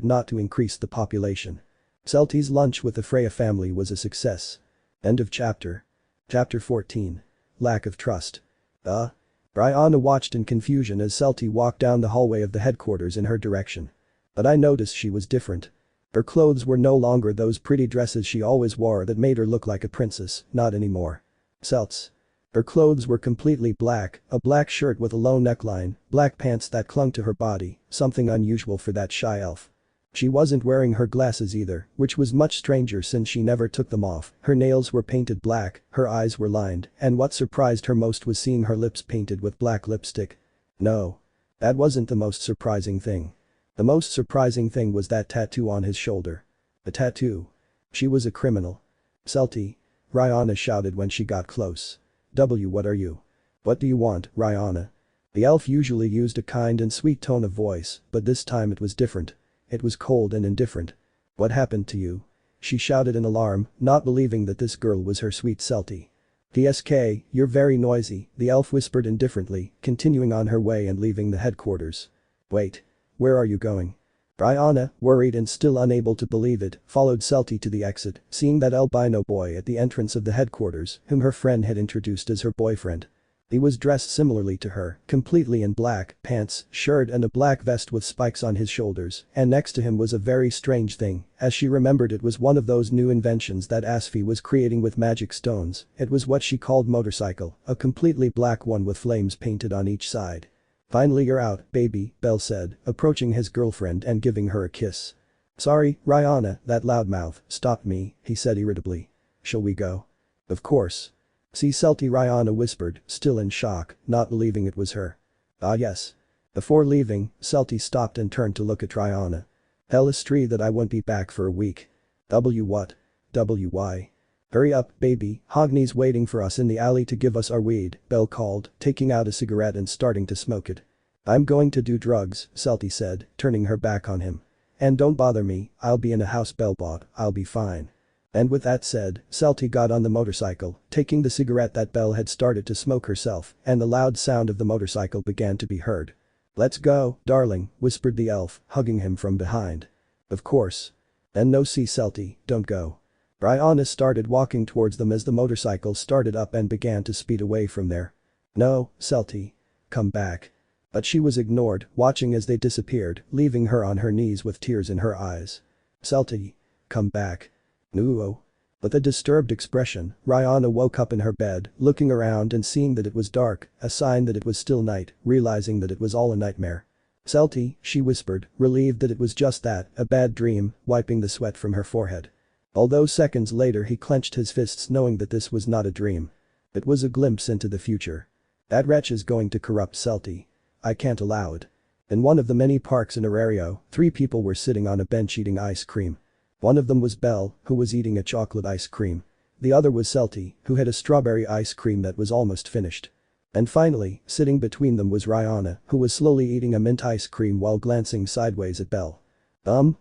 not to increase the population. Celty's lunch with the Freya family was a success. End of chapter. Chapter 14. Lack of trust. Brianna watched in confusion as Celty walked down the hallway of the headquarters in her direction. But I noticed she was different. Her clothes were no longer those pretty dresses she always wore that made her look like a princess, not anymore. Celts. Her clothes were completely black, a black shirt with a low neckline, black pants that clung to her body, something unusual for that shy elf. She wasn't wearing her glasses either, which was much stranger since she never took them off, her nails were painted black, her eyes were lined, and what surprised her most was seeing her lips painted with black lipstick. No. That wasn't the most surprising thing. The most surprising thing was that tattoo on his shoulder. A tattoo. She was a criminal. Celty. Rihanna shouted when she got close. What are you? What do you want, Rihanna? The elf usually used a kind and sweet tone of voice, but this time it was different. It was cold and indifferent. What happened to you? She shouted in alarm, not believing that this girl was her sweet Celty. "PSK, you're very noisy," the elf whispered indifferently, continuing on her way and leaving the headquarters. "Wait. Where are you going?" Brianna, worried and still unable to believe it, followed Celty to the exit, seeing that albino boy at the entrance of the headquarters, whom her friend had introduced as her boyfriend. He was dressed similarly to her, completely in black, pants, shirt and a black vest with spikes on his shoulders, and next to him was a very strange thing, as she remembered it was one of those new inventions that Asfi was creating with magic stones. It was what she called motorcycle, a completely black one with flames painted on each side. "Finally you're out, baby," Bell said, approaching his girlfriend and giving her a kiss. "Sorry, Rihanna, that loudmouth stopped me," he said irritably. "Shall we go?" "Of course." "See Celty," Rihanna whispered, still in shock, not believing it was her. "Ah yes." Before leaving, Celty stopped and turned to look at Rihanna. "Tell Estree that I won't be back for a week." What? Why? "Hurry up, baby, Hogni's waiting for us in the alley to give us our weed," Bell called, taking out a cigarette and starting to smoke it. "I'm going to do drugs," Celty said, turning her back on him. "And don't bother me, I'll be in a house Bell bought, I'll be fine." And with that said, Celty got on the motorcycle, taking the cigarette that Belle had started to smoke herself, and the loud sound of the motorcycle began to be heard. "Let's go, darling," whispered the elf, hugging him from behind. "Of course." "And no, see Celty, don't go." Brianna started walking towards them as the motorcycle started up and began to speed away from there. "No, Celty. Come back." But she was ignored, watching as they disappeared, leaving her on her knees with tears in her eyes. "Celty. Come back." "No." With a disturbed expression, Rihanna woke up in her bed, looking around and seeing that it was dark, a sign that it was still night, realizing that it was all a nightmare. "Celty," she whispered, relieved that it was just that, a bad dream, wiping the sweat from her forehead. Although seconds later he clenched his fists knowing that this was not a dream. It was a glimpse into the future. "That wretch is going to corrupt Celty. I can't allow it." In one of the many parks in Arario, 3 people were sitting on a bench eating ice cream. One of them was Belle, who was eating a chocolate ice cream. The other was Celty, who had a strawberry ice cream that was almost finished. And finally, sitting between them was Rihanna, who was slowly eating a mint ice cream while glancing sideways at Belle.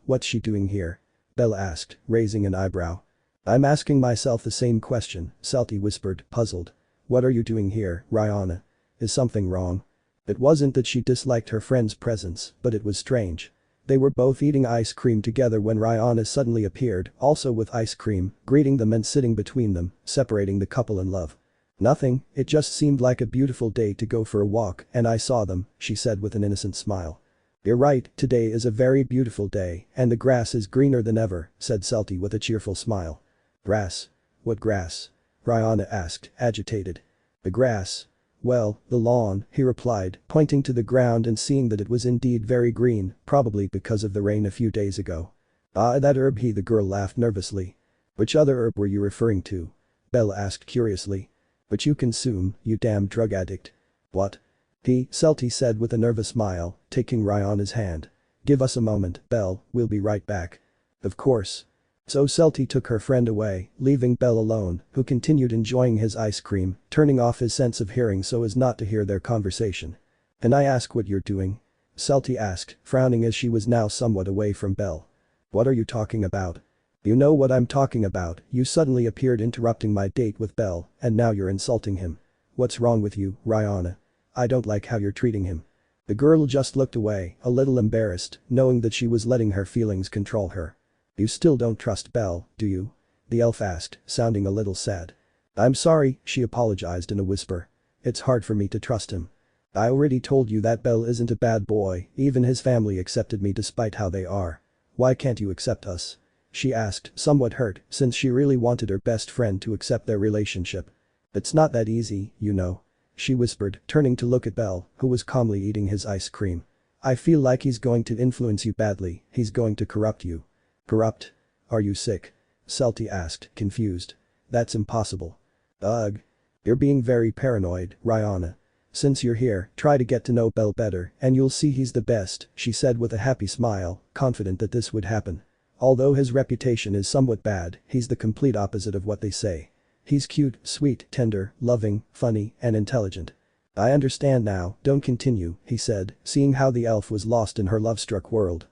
What's she doing here?" Belle asked, raising an eyebrow. "I'm asking myself the same question," Celty whispered, puzzled. "What are you doing here, Rihanna? Is something wrong?" It wasn't that she disliked her friend's presence, but it was strange. They were both eating ice cream together when Rihanna suddenly appeared, also with ice cream, greeting them and sitting between them, separating the couple in love. "Nothing, it just seemed like a beautiful day to go for a walk and I saw them," she said with an innocent smile. "You're right, today is a very beautiful day and the grass is greener than ever," said Celty with a cheerful smile. "Grass? What grass?" Rihanna asked, agitated. "The grass. Well, the lawn," he replied, pointing to the ground and seeing that it was indeed very green, probably because of the rain a few days ago. "Ah, that herb," the girl laughed nervously. "Which other herb were you referring to?" Belle asked curiously. "Which you consume, you damn drug addict." "What?" Celty said with a nervous smile, taking Rihanna's hand. "Give us a moment, Belle, we'll be right back." "Of course." So Celty took her friend away, leaving Belle alone, who continued enjoying his ice cream, turning off his sense of hearing so as not to hear their conversation. "Can I ask what you're doing?" Celty asked, frowning as she was now somewhat away from Belle. "What are you talking about?" "You know what I'm talking about, you suddenly appeared interrupting my date with Belle, and now you're insulting him. What's wrong with you, Rihanna? I don't like how you're treating him." The girl just looked away, a little embarrassed, knowing that she was letting her feelings control her. "You still don't trust Belle, do you?" the elf asked, sounding a little sad. "I'm sorry," she apologized in a whisper. "It's hard for me to trust him. I already told you that Belle isn't a bad boy, even his family accepted me despite how they are. Why can't you accept us?" she asked, somewhat hurt, since she really wanted her best friend to accept their relationship. "It's not that easy, you know," she whispered, turning to look at Belle, who was calmly eating his ice cream. "I feel like he's going to influence you badly, he's going to corrupt you." "Corrupt? Are you sick?" Celty asked, confused. "That's impossible." "Ugh. You're being very paranoid, Rihanna. Since you're here, try to get to know Belle better and you'll see he's the best," she said with a happy smile, confident that this would happen. "Although his reputation is somewhat bad, he's the complete opposite of what they say. He's cute, sweet, tender, loving, funny, and intelligent." "I understand now, don't continue," he said, seeing how the elf was lost in her love-struck world.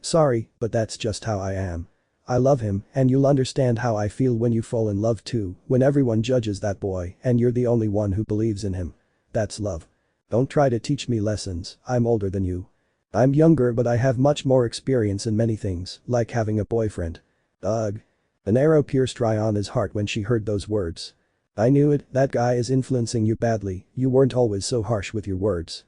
"Sorry, but that's just how I am. I love him, and you'll understand how I feel when you fall in love too, when everyone judges that boy and you're the only one who believes in him. That's love. Don't try to teach me lessons, I'm older than you. I'm younger but I have much more experience in many things, like having a boyfriend. Ugh. An arrow pierced Ryanna's heart when she heard those words. I knew it, that guy is influencing you badly, you weren't always so harsh with your words.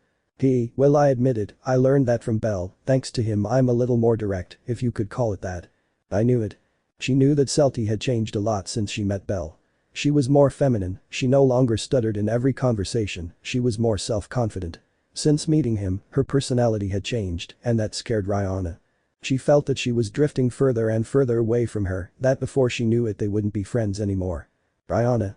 Well, I admit it, I learned that from Belle, thanks to him I'm a little more direct, if you could call it that. I knew it. She knew that Celty had changed a lot since she met Belle. She was more feminine, she no longer stuttered in every conversation, she was more self-confident. Since meeting him, her personality had changed, and that scared Ryanna. She felt that she was drifting further and further away from her, that before she knew it they wouldn't be friends anymore. Ryanna.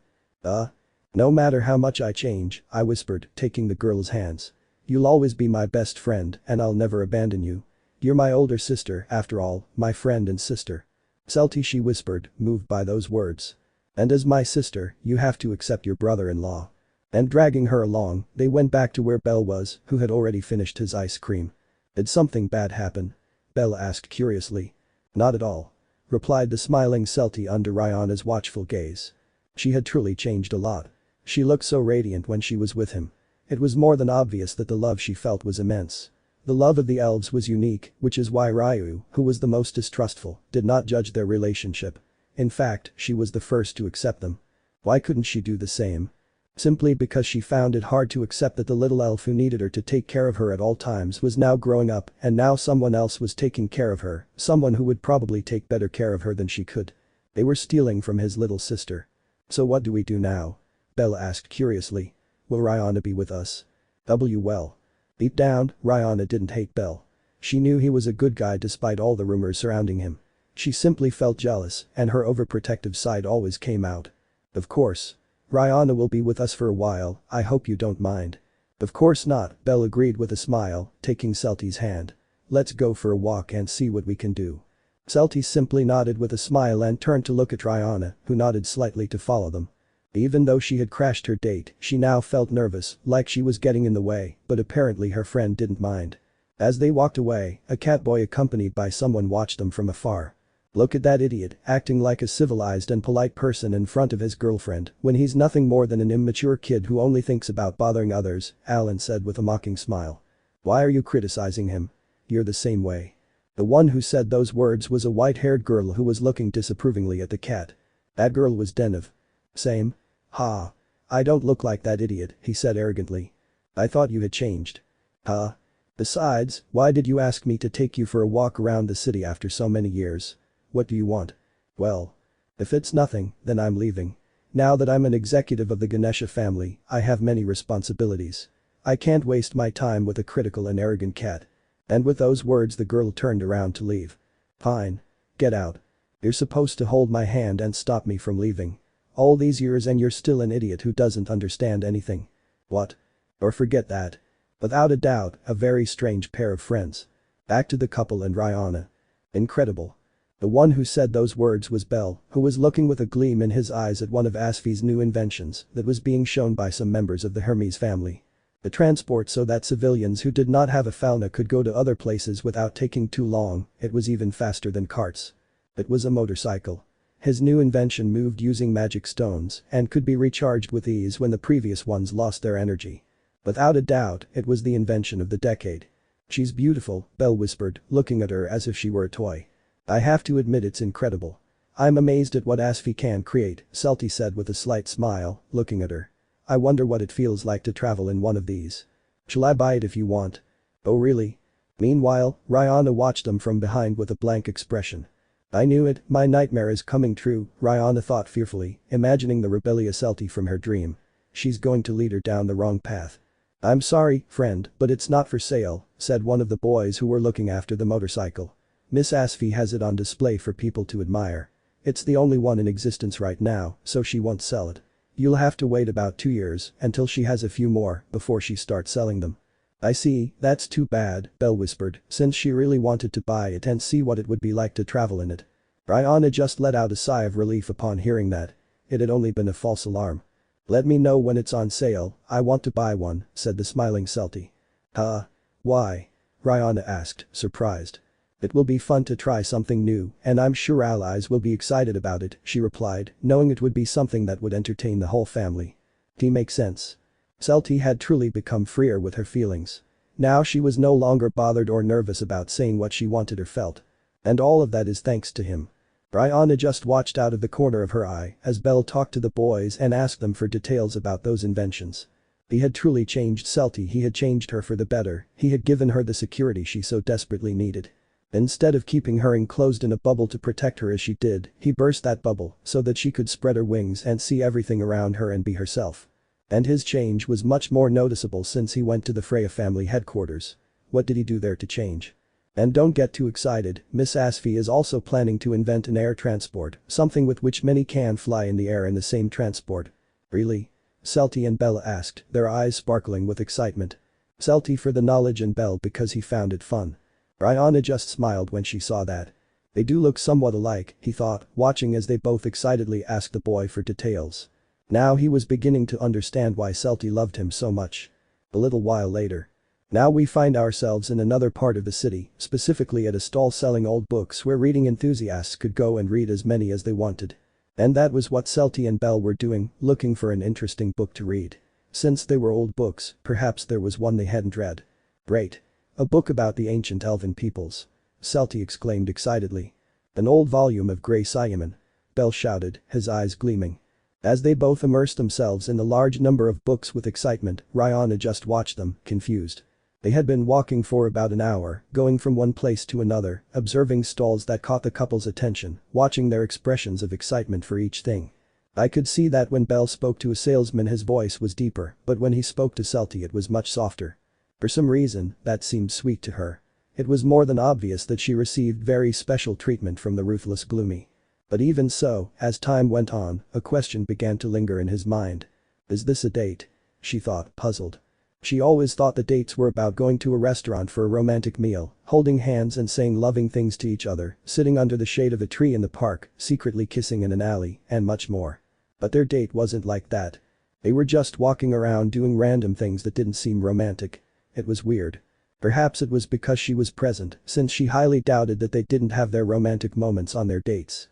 No matter how much I change, I whispered, taking the girl's hands. You'll always be my best friend, and I'll never abandon you. You're my older sister, after all, my friend and sister. Celty, she whispered, moved by those words. And as my sister, you have to accept your brother-in-law. And dragging her along, they went back to where Belle was, who had already finished his ice cream. Did something bad happen? Belle asked curiously. Not at all. Replied the smiling Celty under Ryanna's watchful gaze. She had truly changed a lot. She looked so radiant when she was with him. It was more than obvious that the love she felt was immense. The love of the elves was unique, which is why Ryu, who was the most distrustful, did not judge their relationship. In fact, she was the first to accept them. Why couldn't she do the same? Simply because she found it hard to accept that the little elf who needed her to take care of her at all times was now growing up and now someone else was taking care of her, someone who would probably take better care of her than she could. They were stealing from his little sister. So what do we do now? Belle asked curiously. Will Ryanna be with us? Well. Deep down, Ryanna didn't hate Belle. She knew he was a good guy despite all the rumors surrounding him. She simply felt jealous, and her overprotective side always came out. Of course. Ryanna will be with us for a while, I hope you don't mind. Of course not, Belle agreed with a smile, taking Celty's hand. Let's go for a walk and see what we can do. Celty simply nodded with a smile and turned to look at Ryanna, who nodded slightly to follow them. Even though she had crashed her date, she now felt nervous, like she was getting in the way, but apparently her friend didn't mind. As they walked away, a catboy accompanied by someone watched them from afar. Look at that idiot, acting like a civilized and polite person in front of his girlfriend, when he's nothing more than an immature kid who only thinks about bothering others, Alan said with a mocking smile. Why are you criticizing him? You're the same way. The one who said those words was a white-haired girl who was looking disapprovingly at the cat. That girl was Denev. Same? Ha. I don't look like that idiot, he said arrogantly. I thought you had changed. Huh? Besides, why did you ask me to take you for a walk around the city after so many years? What do you want? Well. If it's nothing, then I'm leaving. Now that I'm an executive of the Ganesha family, I have many responsibilities. I can't waste my time with a critical and arrogant cat. And with those words the girl turned around to leave. Fine. Get out. You're supposed to hold my hand and stop me from leaving. All these years and you're still an idiot who doesn't understand anything. What? Or forget that. Without a doubt, a very strange pair of friends. Back to the couple and Ryanna. Incredible. The one who said those words was Belle, who was looking with a gleam in his eyes at one of Asfi's new inventions that was being shown by some members of the Hermes family. The transport so that civilians who did not have a fauna could go to other places without taking too long, it was even faster than carts. It was a motorcycle. His new invention moved using magic stones and could be recharged with ease when the previous ones lost their energy. Without a doubt, it was the invention of the decade. She's beautiful, Belle whispered, looking at her as if she were a toy. I have to admit it's incredible. I'm amazed at what Asfi can create, Celty said with a slight smile, looking at her. I wonder what it feels like to travel in one of these. Shall I buy it if you want? Oh really? Meanwhile, Ryanna watched them from behind with a blank expression. I knew it, my nightmare is coming true, Ryanna thought fearfully, imagining the rebellious Celty from her dream. She's going to lead her down the wrong path. I'm sorry, friend, but it's not for sale, said one of the boys who were looking after the motorcycle. Miss Asfi has it on display for people to admire. It's the only one in existence right now, so she won't sell it. You'll have to wait about 2 years until she has a few more before she starts selling them. I see, that's too bad, Belle whispered, since she really wanted to buy it and see what it would be like to travel in it. Ryanna just let out a sigh of relief upon hearing that. It had only been a false alarm. Let me know when it's on sale, I want to buy one, said the smiling Celty. Huh? Why? Ryanna asked, surprised. "It will be fun to try something new, and I'm sure allies will be excited about it," she replied, knowing it would be something that would entertain the whole family. "It makes sense." Celty had truly become freer with her feelings. Now she was no longer bothered or nervous about saying what she wanted or felt. And all of that is thanks to him. Rihanna just watched out of the corner of her eye as Belle talked to the boys and asked them for details about those inventions. He had truly changed Celty, he had changed her for the better, he had given her the security she so desperately needed. Instead of keeping her enclosed in a bubble to protect her as she did, he burst that bubble so that she could spread her wings and see everything around her and be herself. And his change was much more noticeable since he went to the Freya family headquarters. What did he do there to change? And don't get too excited, Miss Asfi is also planning to invent an air transport, something with which many can fly in the air in the same transport. Really? Celty and Bella asked, their eyes sparkling with excitement. Celty for the knowledge and Belle because he found it fun. Rihanna just smiled when she saw that. They do look somewhat alike, he thought, watching as they both excitedly asked the boy for details. Now he was beginning to understand why Celty loved him so much. A little while later. Now we find ourselves in another part of the city, specifically at a stall selling old books where reading enthusiasts could go and read as many as they wanted. And that was what Celty and Belle were doing, looking for an interesting book to read. Since they were old books, perhaps there was one they hadn't read. Great. A book about the ancient elven peoples. Celty exclaimed excitedly. An old volume of Grey Siamon. Belle shouted, his eyes gleaming. As they both immersed themselves in the large number of books with excitement, Rihanna just watched them, confused. They had been walking for about an hour, going from one place to another, observing stalls that caught the couple's attention, watching their expressions of excitement for each thing. I could see that when Belle spoke to a salesman his voice was deeper, but when he spoke to Celty it was much softer. For some reason, that seemed sweet to her. It was more than obvious that she received very special treatment from the ruthless Gloomy. But even so, as time went on, a question began to linger in his mind. Is this a date? She thought, puzzled. She always thought the dates were about going to a restaurant for a romantic meal, holding hands and saying loving things to each other, sitting under the shade of a tree in the park, secretly kissing in an alley, and much more. But their date wasn't like that. They were just walking around doing random things that didn't seem romantic. It was weird. Perhaps it was because she was present, since she highly doubted that they didn't have their romantic moments on their dates.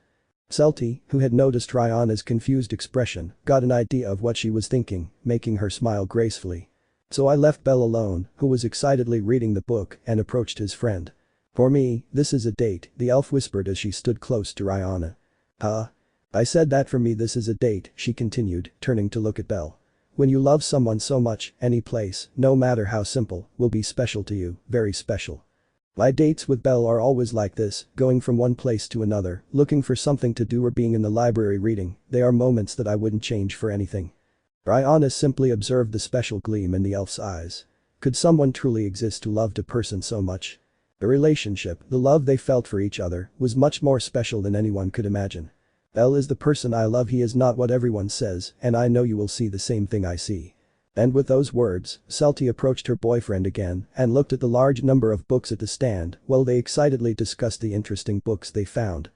Celty, who had noticed Rihanna's confused expression, got an idea of what she was thinking, making her smile gracefully. So I left Belle alone, who was excitedly reading the book, and approached his friend. For me, this is a date, the elf whispered as she stood close to Rihanna. Huh? I said that for me this is a date, she continued, turning to look at Belle. When you love someone so much, any place, no matter how simple, will be special to you, very special. My dates with Belle are always like this, going from one place to another, looking for something to do or being in the library reading, they are moments that I wouldn't change for anything. Rihanna simply observed the special gleam in the elf's eyes. Could someone truly exist who loved a person so much? The relationship, the love they felt for each other, was much more special than anyone could imagine. Belle is the person I love, he is not what everyone says, and I know you will see the same thing I see. And with those words, Celty approached her boyfriend again and looked at the large number of books at the stand while they excitedly discussed the interesting books they found.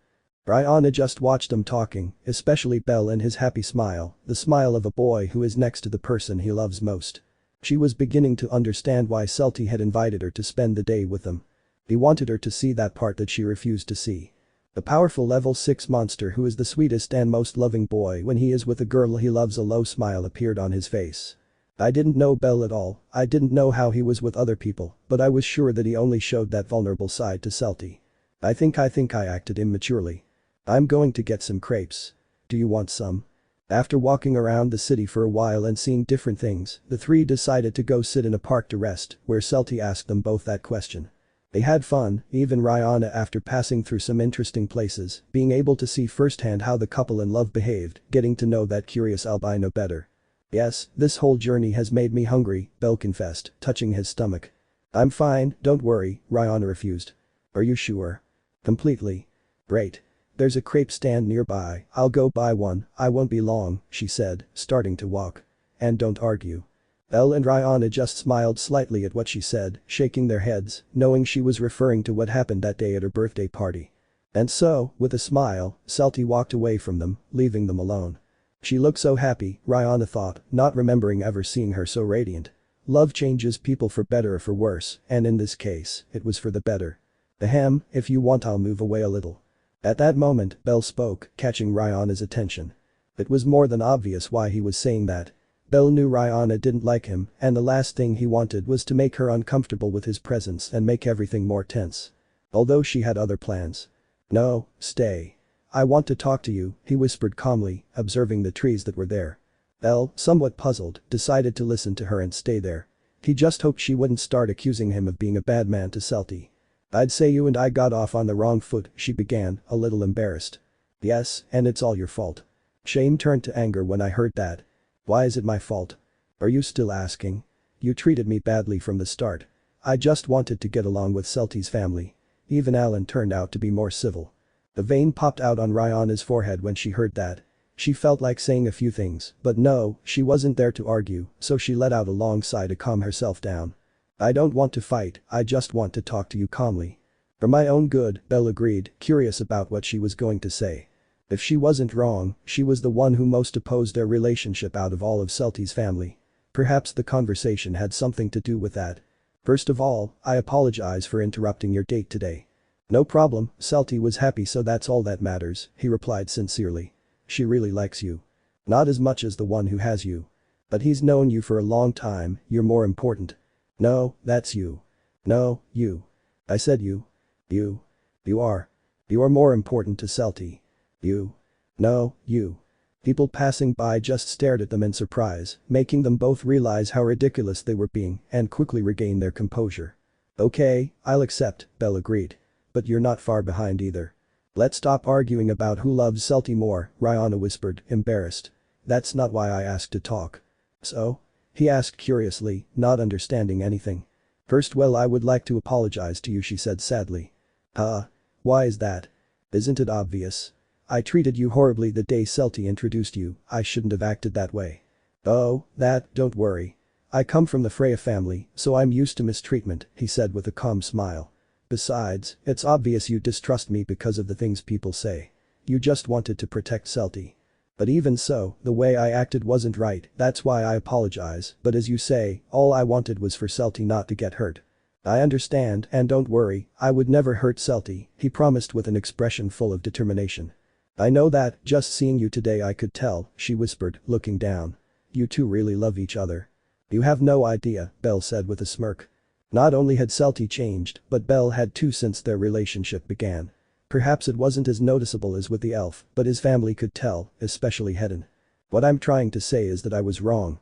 Rihanna just watched them talking, especially Belle and his happy smile, the smile of a boy who is next to the person he loves most. She was beginning to understand why Celty had invited her to spend the day with them. He wanted her to see that part that she refused to see. The powerful level 6 monster who is the sweetest and most loving boy when he is with a girl he loves, a low smile appeared on his face. I didn't know Belle at all, I didn't know how he was with other people, but I was sure that he only showed that vulnerable side to Celty. I think I acted immaturely. I'm going to get some crepes. Do you want some? After walking around the city for a while and seeing different things, the three decided to go sit in a park to rest, where Celty asked them both that question. They had fun, even Rihanna, after passing through some interesting places, being able to see firsthand how the couple in love behaved, getting to know that curious albino better. Yes, this whole journey has made me hungry, Belle confessed, touching his stomach. I'm fine, don't worry, Rihanna refused. Are you sure? Completely. Great. There's a crepe stand nearby, I'll go buy one, I won't be long, she said, starting to walk. And don't argue. Belle and Rihanna just smiled slightly at what she said, shaking their heads, knowing she was referring to what happened that day at her birthday party. And so, with a smile, Celty walked away from them, leaving them alone. She looked so happy, Rihanna thought, not remembering ever seeing her so radiant. Love changes people for better or for worse, and in this case, it was for the better. Ahem, if you want I'll move away a little. At that moment, Belle spoke, catching Rihanna's attention. It was more than obvious why he was saying that. Belle knew Rihanna didn't like him, and the last thing he wanted was to make her uncomfortable with his presence and make everything more tense. Although she had other plans. No, stay. I want to talk to you, he whispered calmly, observing the trees that were there. Belle, somewhat puzzled, decided to listen to her and stay there. He just hoped she wouldn't start accusing him of being a bad man to Celty. I'd say you and I got off on the wrong foot, she began, a little embarrassed. Yes, and it's all your fault. Shame turned to anger when I heard that. Why is it my fault? Are you still asking? You treated me badly from the start. I just wanted to get along with Celty's family. Even Alan turned out to be more civil. The vein popped out on Rihanna's forehead when she heard that. She felt like saying a few things, but no, she wasn't there to argue, so she let out a long sigh to calm herself down. I don't want to fight, I just want to talk to you calmly. For my own good, Belle agreed, curious about what she was going to say. If she wasn't wrong, she was the one who most opposed their relationship out of all of Celty's family. Perhaps the conversation had something to do with that. First of all, I apologize for interrupting your date today. No problem, Celty was happy, so that's all that matters, he replied sincerely. She really likes you. Not as much as the one who has you. But he's known you for a long time, you're more important. No, that's you. No, you. I said you. You. You are. You are more important to Celty. You. No, you. People passing by just stared at them in surprise, making them both realize how ridiculous they were being and quickly regain their composure. Okay, I'll accept, Belle agreed. But you're not far behind either. Let's stop arguing about who loves Celty more, Rihanna whispered, embarrassed. That's not why I asked to talk. So? He asked curiously, not understanding anything. First, well, I would like to apologize to you, she said sadly. Why is that? Isn't it obvious? I treated you horribly the day Celty introduced you, I shouldn't have acted that way. Oh, don't worry. I come from the Freya family, so I'm used to mistreatment, he said with a calm smile. Besides, it's obvious you distrust me because of the things people say. You just wanted to protect Celty. But even so, the way I acted wasn't right, that's why I apologize, but as you say, all I wanted was for Celty not to get hurt. I understand, and don't worry, I would never hurt Celty, he promised with an expression full of determination. I know that, just seeing you today I could tell, she whispered, looking down. You two really love each other. You have no idea, Belle said with a smirk. Not only had Celty changed, but Belle had too since their relationship began. Perhaps it wasn't as noticeable as with the elf, but his family could tell, especially Hedon. What I'm trying to say is that I was wrong.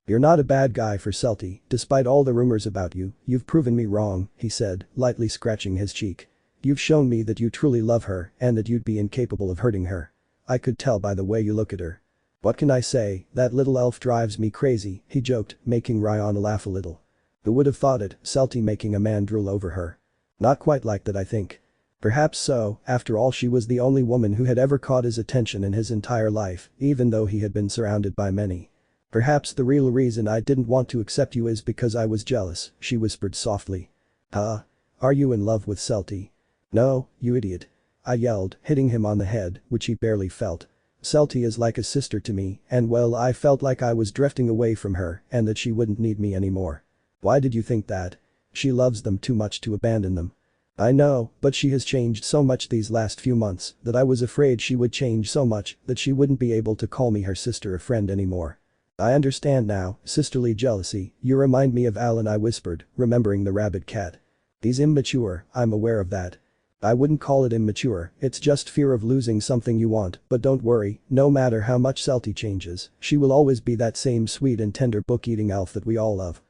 You're not a bad guy for Celty, despite all the rumors about you, you've proven me wrong, he said, lightly scratching his cheek. You've shown me that you truly love her and that you'd be incapable of hurting her. I could tell by the way you look at her. What can I say, that little elf drives me crazy, he joked, making Rihanna laugh a little. Who would have thought it, Celty making a man drool over her. Not quite like that, I think. Perhaps so, after all she was the only woman who had ever caught his attention in his entire life, even though he had been surrounded by many. Perhaps the real reason I didn't want to accept you is because I was jealous, she whispered softly. Are you in love with Celty? No, you idiot. I yelled, hitting him on the head, which he barely felt. Celty is like a sister to me, and well, I felt like I was drifting away from her and that she wouldn't need me anymore. Why did you think that? She loves them too much to abandon them. I know, but she has changed so much these last few months that I was afraid she would change so much that she wouldn't be able to call me her sister or friend anymore. I understand now, sisterly jealousy, you remind me of Alan, I whispered, remembering the rabbit cat. He's immature, I'm aware of that. I wouldn't call it immature, it's just fear of losing something you want, but don't worry, no matter how much Celty changes, she will always be that same sweet and tender book-eating elf that we all love.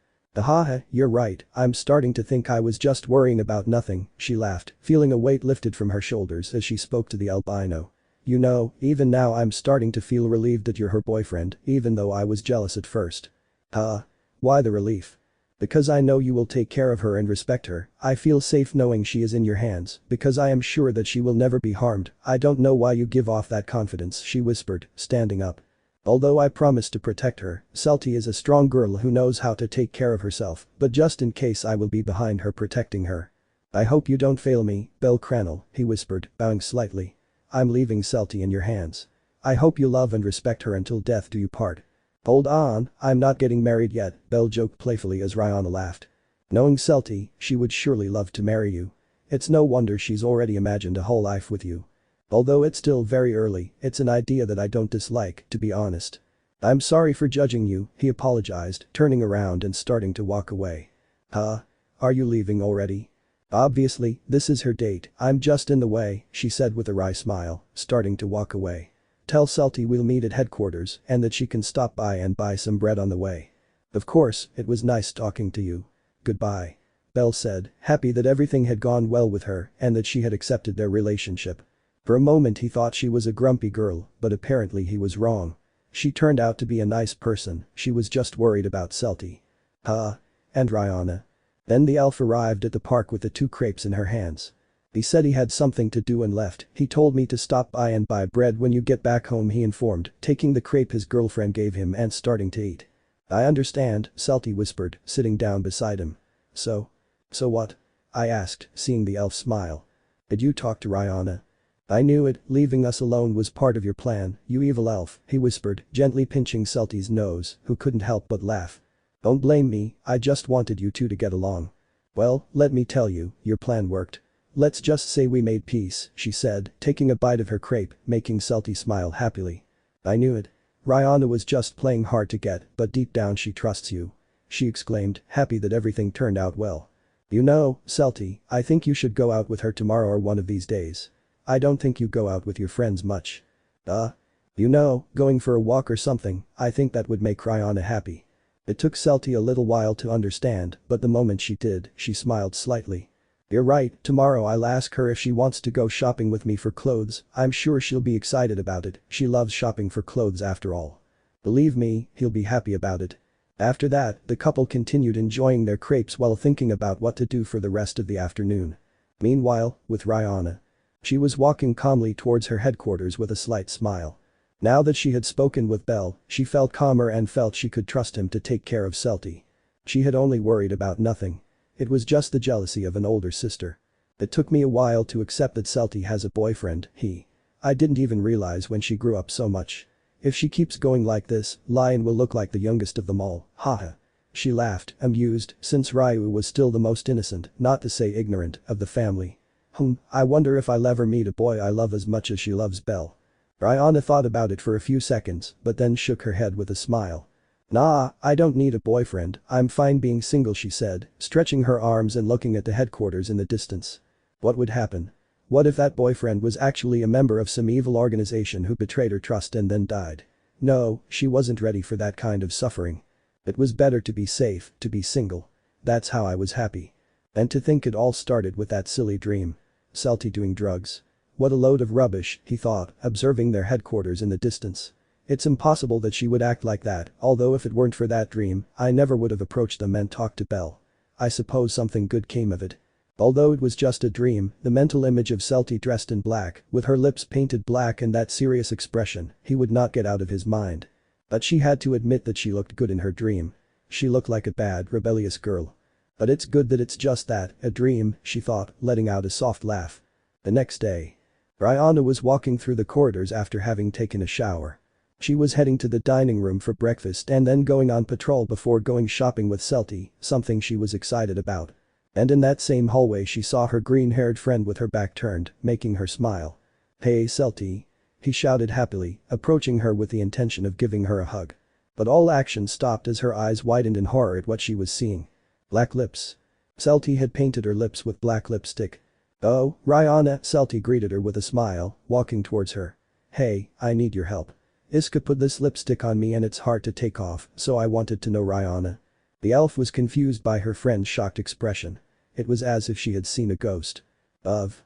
You're right, I'm starting to think I was just worrying about nothing, she laughed, feeling a weight lifted from her shoulders as she spoke to the albino. You know, even now I'm starting to feel relieved that you're her boyfriend, even though I was jealous at first. Why the relief? Because I know you will take care of her and respect her, I feel safe knowing she is in your hands, because I am sure that she will never be harmed. I don't know why you give off that confidence, she whispered, standing up. Although I promised to protect her, Celty is a strong girl who knows how to take care of herself, but just in case I will be behind her protecting her. I hope you don't fail me, bellcranel, he whispered, bowing slightly. I'm leaving Celty in your hands. I hope you love and respect her until death do you part. Hold on, I'm not getting married yet, Belle joked playfully as Rihanna laughed. Knowing Celty, she would surely love to marry you. It's no wonder she's already imagined a whole life with you. Although it's still very early, it's an idea that I don't dislike, to be honest. I'm sorry for judging you, he apologized, turning around and starting to walk away. Huh? Are you leaving already? Obviously, this is her date, I'm just in the way, she said with a wry smile, starting to walk away. Tell Celty we'll meet at headquarters and that she can stop by and buy some bread on the way. Of course, it was nice talking to you. Goodbye. Belle said, happy that everything had gone well with her and that she had accepted their relationship. For a moment he thought she was a grumpy girl, but apparently he was wrong. She turned out to be a nice person, she was just worried about Celty. And Rihanna. Then the elf arrived at the park with the 2 crepes in her hands. He said he had something to do and left, he told me to stop by and buy bread when you get back home, he informed, taking the crepe his girlfriend gave him and starting to eat. I understand, Celty whispered, sitting down beside him. So what? I asked, seeing the elf smile. Did you talk to Rihanna? I knew it, leaving us alone was part of your plan, you evil elf, he whispered, gently pinching Celty's nose, who couldn't help but laugh. Don't blame me, I just wanted you two to get along. Well, let me tell you, your plan worked. Let's just say we made peace, she said, taking a bite of her crepe, making Celty smile happily. I knew it. Rihanna was just playing hard to get, but deep down she trusts you. She exclaimed, happy that everything turned out well. You know, Celty, I think you should go out with her tomorrow or one of these days. I don't think you go out with your friends much. You know, going for a walk or something, I think that would make Rihanna happy. It took Celty a little while to understand, but the moment she did, she smiled slightly. You're right, tomorrow I'll ask her if she wants to go shopping with me for clothes, I'm sure she'll be excited about it, she loves shopping for clothes after all. Believe me, he'll be happy about it. After that, the couple continued enjoying their crepes while thinking about what to do for the rest of the afternoon. Meanwhile, with Rihanna. She was walking calmly towards her headquarters with a slight smile. Now that she had spoken with Belle, she felt calmer and felt she could trust him to take care of Celty. She had only worried about nothing. It was just the jealousy of an older sister. It took me a while to accept that Celty has a boyfriend, I didn't even realize when she grew up so much. If she keeps going like this, Lion will look like the youngest of them all, haha. She laughed, amused, since Ryu was still the most innocent, not to say ignorant, of the family. I wonder if I'll ever meet a boy I love as much as she loves Belle. Rihanna thought about it for a few seconds, but then shook her head with a smile. Nah, I don't need a boyfriend, I'm fine being single, she said, stretching her arms and looking at the headquarters in the distance. What would happen? What if that boyfriend was actually a member of some evil organization who betrayed her trust and then died? No, she wasn't ready for that kind of suffering. It was better to be safe, to be single. That's how I was happy. And to think it all started with that silly dream. Celty doing drugs. What a load of rubbish, he thought, observing their headquarters in the distance. It's impossible that she would act like that, although if it weren't for that dream, I never would have approached them and talked to Belle. I suppose something good came of it. Although it was just a dream, the mental image of Celty dressed in black, with her lips painted black and that serious expression, he would not get out of his mind. But she had to admit that she looked good in her dream. She looked like a bad, rebellious girl. But it's good that it's just that, a dream, she thought, letting out a soft laugh. The next day. Rihanna was walking through the corridors after having taken a shower. She was heading to the dining room for breakfast and then going on patrol before going shopping with Celty, something she was excited about. And in that same hallway she saw her green-haired friend with her back turned, making her smile. Hey Celty. He shouted happily, approaching her with the intention of giving her a hug. But all action stopped as her eyes widened in horror at what she was seeing. Black lips. Celty had painted her lips with black lipstick. Oh, Rihanna, Celty greeted her with a smile, walking towards her. Hey, I need your help. Iska put this lipstick on me and it's hard to take off, so I wanted to know Rihanna. The elf was confused by her friend's shocked expression. It was as if she had seen a ghost. What's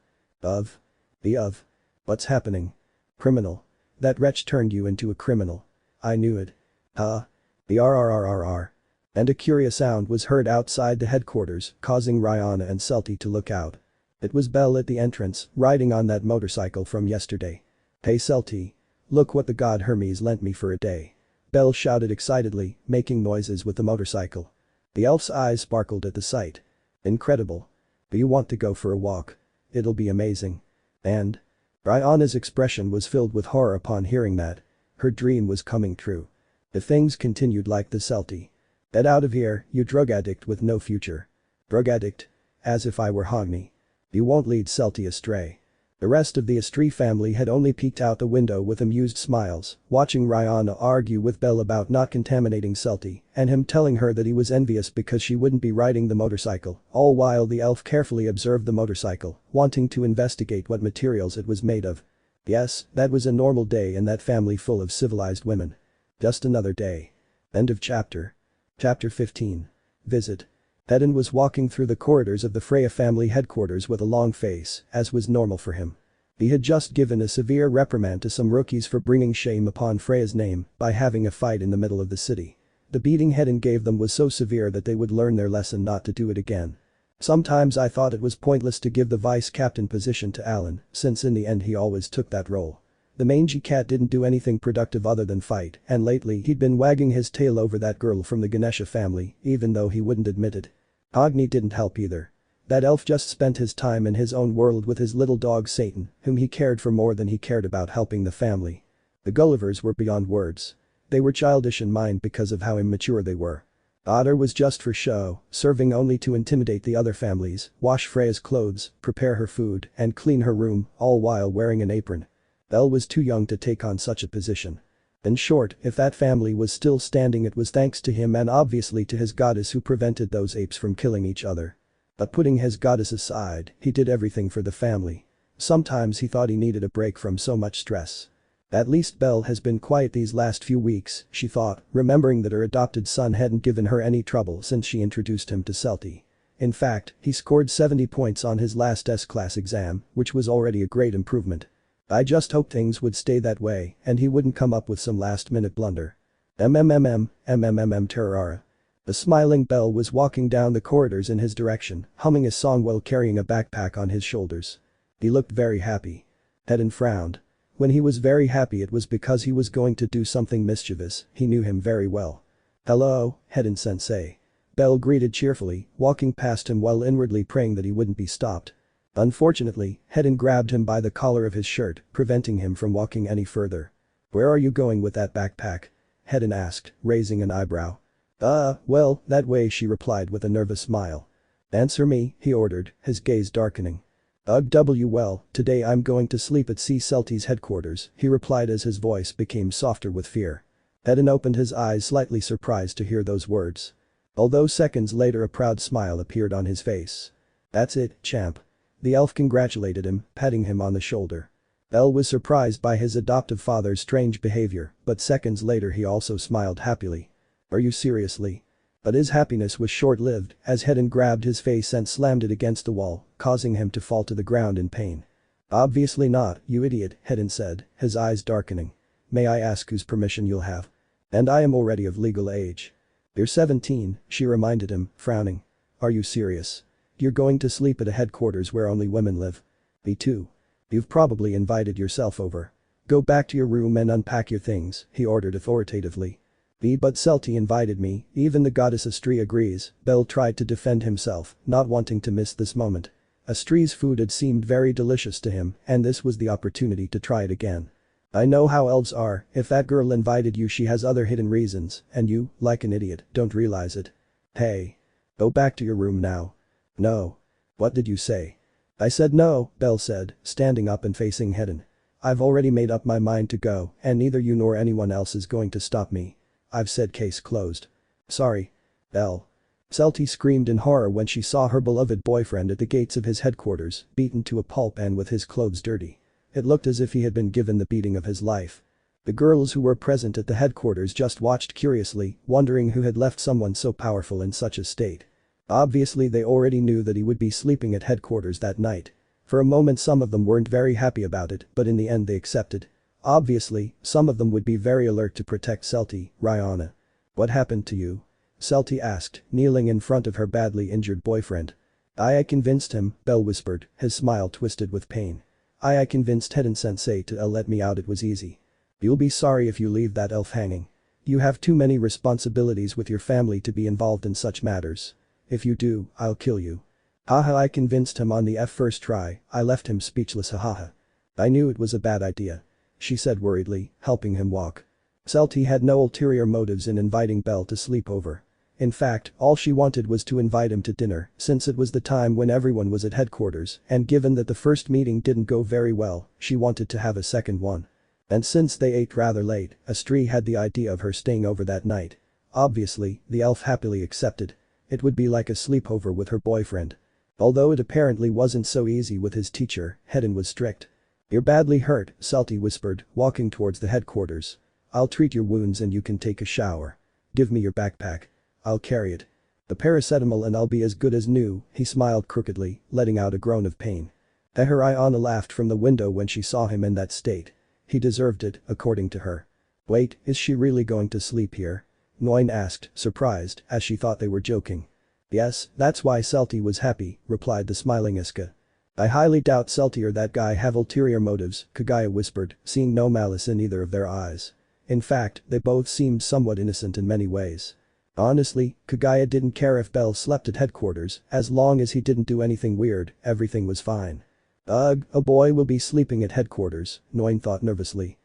happening? Criminal. That wretch turned you into a criminal. I knew it. The RRRRR. And a curious sound was heard outside the headquarters, causing Rihanna and Celty to look out. It was Belle at the entrance, riding on that motorcycle from yesterday. Hey Celty. Look what the god Hermes lent me for a day. Belle shouted excitedly, making noises with the motorcycle. The elf's eyes sparkled at the sight. Incredible. Do you want to go for a walk? It'll be amazing. And? Rihanna's expression was filled with horror upon hearing that. Her dream was coming true. If things continued like this, Celty. Get out of here, you drug addict with no future. Drug addict? As if I were Hogni. You won't lead Celty astray. The rest of the Astri family had only peeked out the window with amused smiles, watching Rihanna argue with Belle about not contaminating Celty, and him telling her that he was envious because she wouldn't be riding the motorcycle, all while the elf carefully observed the motorcycle, wanting to investigate what materials it was made of. Yes, that was a normal day in that family full of civilized women. Just another day. End of chapter. Chapter 15. Visit. Hedin was walking through the corridors of the Freya family headquarters with a long face, as was normal for him. He had just given a severe reprimand to some rookies for bringing shame upon Freya's name by having a fight in the middle of the city. The beating Hedin gave them was so severe that they would learn their lesson not to do it again. Sometimes I thought it was pointless to give the vice captain position to Alan, since in the end he always took that role. The mangy cat didn't do anything productive other than fight, and lately he'd been wagging his tail over that girl from the Ganesha family, even though he wouldn't admit it. Agni didn't help either. That elf just spent his time in his own world with his little dog Satan, whom he cared for more than he cared about helping the family. The Gullivers were beyond words. They were childish in mind because of how immature they were. Otter was just for show, serving only to intimidate the other families, wash Freya's clothes, prepare her food, and clean her room, all while wearing an apron. Belle was too young to take on such a position. In short, if that family was still standing it was thanks to him and obviously to his goddess who prevented those apes from killing each other. But putting his goddess aside, he did everything for the family. Sometimes he thought he needed a break from so much stress. At least Belle has been quiet these last few weeks, she thought, remembering that her adopted son hadn't given her any trouble since she introduced him to Celty. In fact, he scored 70 points on his last S-class exam, which was already a great improvement. I just hoped things would stay that way and he wouldn't come up with some last-minute blunder. Terrara. The smiling Belle was walking down the corridors in his direction, humming a song while carrying a backpack on his shoulders. He looked very happy. Hedin frowned. When he was very happy it was because he was going to do something mischievous, he knew him very well. Hello, Hedin-sensei. Belle greeted cheerfully, walking past him while inwardly praying that he wouldn't be stopped. Unfortunately, Hedin grabbed him by the collar of his shirt, preventing him from walking any further. Where are you going with that backpack? Hedin asked, raising an eyebrow. Well, that way, she replied with a nervous smile. Answer me, he ordered, his gaze darkening. Well, today I'm going to sleep at Celty's headquarters, he replied as his voice became softer with fear. Hedin opened his eyes slightly surprised to hear those words. Although seconds later a proud smile appeared on his face. That's it, champ. The elf congratulated him, patting him on the shoulder. Belle was surprised by his adoptive father's strange behavior, but seconds later he also smiled happily. Are you seriously? But his happiness was short-lived as Hedin grabbed his face and slammed it against the wall, causing him to fall to the ground in pain. Obviously not, you idiot, Hedin said, his eyes darkening. May I ask whose permission you'll have? And I am already of legal age. You're 17, she reminded him, frowning. Are you serious? You're going to sleep at a headquarters where only women live. Me too. You've probably invited yourself over. Go back to your room and unpack your things, he ordered authoritatively. But Celty invited me, even the goddess Astri agrees, Belle tried to defend himself, not wanting to miss this moment. Astri's food had seemed very delicious to him, and this was the opportunity to try it again. I know how elves are, if that girl invited you she has other hidden reasons, and you, like an idiot, don't realize it. Hey. Go back to your room now. No. What did you say? I said no, Belle said, standing up and facing Hedin. I've already made up my mind to go, and neither you nor anyone else is going to stop me. I've said case closed. Sorry. Belle. Celty screamed in horror when she saw her beloved boyfriend at the gates of his headquarters, beaten to a pulp and with his clothes dirty. It looked as if he had been given the beating of his life. The girls who were present at the headquarters just watched curiously, wondering who had left someone so powerful in such a state. Obviously they already knew that he would be sleeping at headquarters that night. For a moment some of them weren't very happy about it, but in the end they accepted. Obviously, some of them would be very alert to protect Celty, Rihanna. What happened to you? Celty asked, kneeling in front of her badly injured boyfriend. I convinced him, Belle whispered, his smile twisted with pain. I convinced Hedin-sensei to let me out. It was easy. You'll be sorry if you leave that elf hanging. You have too many responsibilities with your family to be involved in such matters. If you do, I'll kill you. Haha, I convinced him on the first try, I left him speechless, haha. I knew it was a bad idea. She said worriedly, helping him walk. Celty had no ulterior motives in inviting Belle to sleep over. In fact, all she wanted was to invite him to dinner, since it was the time when everyone was at headquarters, and given that the first meeting didn't go very well, she wanted to have a second one. And since they ate rather late, Astrid had the idea of her staying over that night. Obviously, the elf happily accepted. It would be like a sleepover with her boyfriend. Although it apparently wasn't so easy with his teacher, Hedin was strict. "You're badly hurt," Celty whispered, walking towards the headquarters. "I'll treat your wounds and you can take a shower. Give me your backpack. I'll carry it. The paracetamol and I'll be as good as new," he smiled crookedly, letting out a groan of pain. Ayana laughed from the window when she saw him in that state. He deserved it, according to her. "Wait, is she really going to sleep here?" Nguyen asked, surprised, as she thought they were joking. "Yes, that's why Celty was happy," replied the smiling Iska. "I highly doubt Celty or that guy have ulterior motives," Kagaya whispered, seeing no malice in either of their eyes. In fact, they both seemed somewhat innocent in many ways. Honestly, Kagaya didn't care if Bell slept at headquarters, as long as he didn't do anything weird, everything was fine. "Ugh, a boy will be sleeping at headquarters," Nguyen thought nervously.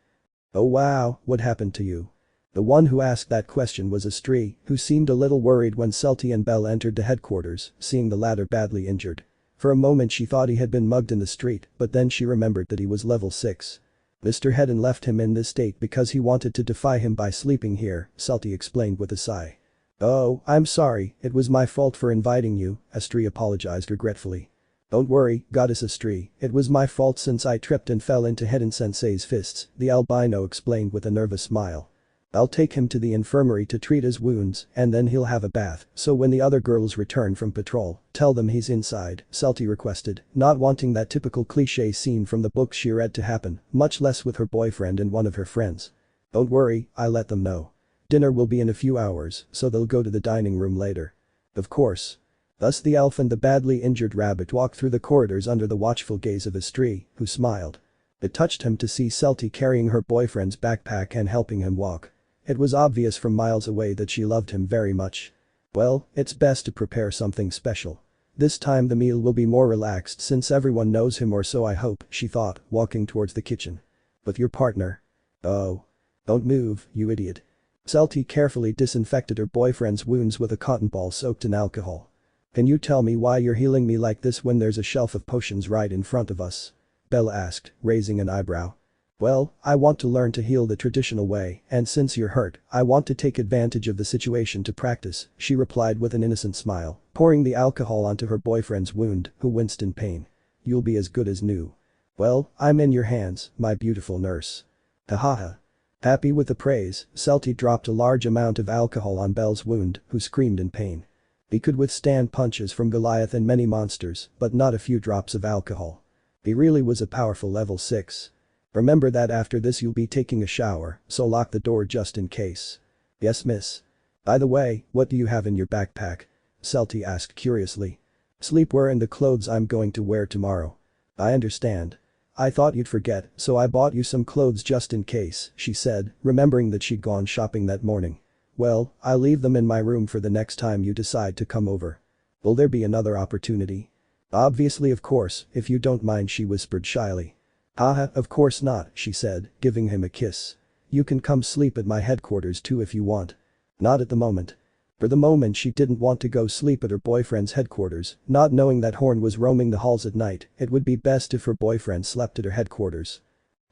"Oh wow, what happened to you?" The one who asked that question was Astrid, who seemed a little worried when Celty and Bell entered the headquarters, seeing the latter badly injured. For a moment she thought he had been mugged in the street, but then she remembered that he was level 6. Mr. Hedin left him in this state because he wanted to defy him by sleeping here, Celty explained with a sigh. "Oh, I'm sorry, it was my fault for inviting you," Astrid apologized regretfully. "Don't worry, Goddess Astrid, it was my fault since I tripped and fell into Hedin-sensei's fists," the albino explained with a nervous smile. "I'll take him to the infirmary to treat his wounds and then he'll have a bath, so when the other girls return from patrol, tell them he's inside," Celty requested, not wanting that typical cliché scene from the books she read to happen, much less with her boyfriend and one of her friends. "Don't worry, I let them know. Dinner will be in a few hours, so they'll go to the dining room later." "Of course." Thus the elf and the badly injured rabbit walked through the corridors under the watchful gaze of Astrid, who smiled. It touched him to see Celty carrying her boyfriend's backpack and helping him walk. It was obvious from miles away that she loved him very much. "Well, it's best to prepare something special. This time the meal will be more relaxed since everyone knows him, or so I hope," she thought, walking towards the kitchen. "With your partner?" "Oh. Don't move, you idiot." Celty carefully disinfected her boyfriend's wounds with a cotton ball soaked in alcohol. "Can you tell me why you're healing me like this when there's a shelf of potions right in front of us?" Bella asked, raising an eyebrow. "Well, I want to learn to heal the traditional way, and since you're hurt, I want to take advantage of the situation to practice," she replied with an innocent smile, pouring the alcohol onto her boyfriend's wound, who winced in pain. "You'll be as good as new." "Well, I'm in your hands, my beautiful nurse." "Ha. Happy with the praise, Celty dropped a large amount of alcohol on Belle's wound, who screamed in pain. He could withstand punches from Goliath and many monsters, but not a few drops of alcohol. He really was a powerful level 6. "Remember that after this you'll be taking a shower, so lock the door just in case." "Yes, miss." "By the way, what do you have in your backpack?" Celty asked curiously. "Sleepwear and the clothes I'm going to wear tomorrow." "I understand. I thought you'd forget, so I bought you some clothes just in case," she said, remembering that she'd gone shopping that morning. "Well, I'll leave them in my room for the next time you decide to come over. Will there be another opportunity?" "Obviously, of course, if you don't mind," she whispered shyly. Of course not," she said, giving him a kiss. "You can come sleep at my headquarters too if you want." "Not at the moment." For the moment she didn't want to go sleep at her boyfriend's headquarters, not knowing that Horn was roaming the halls at night, it would be best if her boyfriend slept at her headquarters.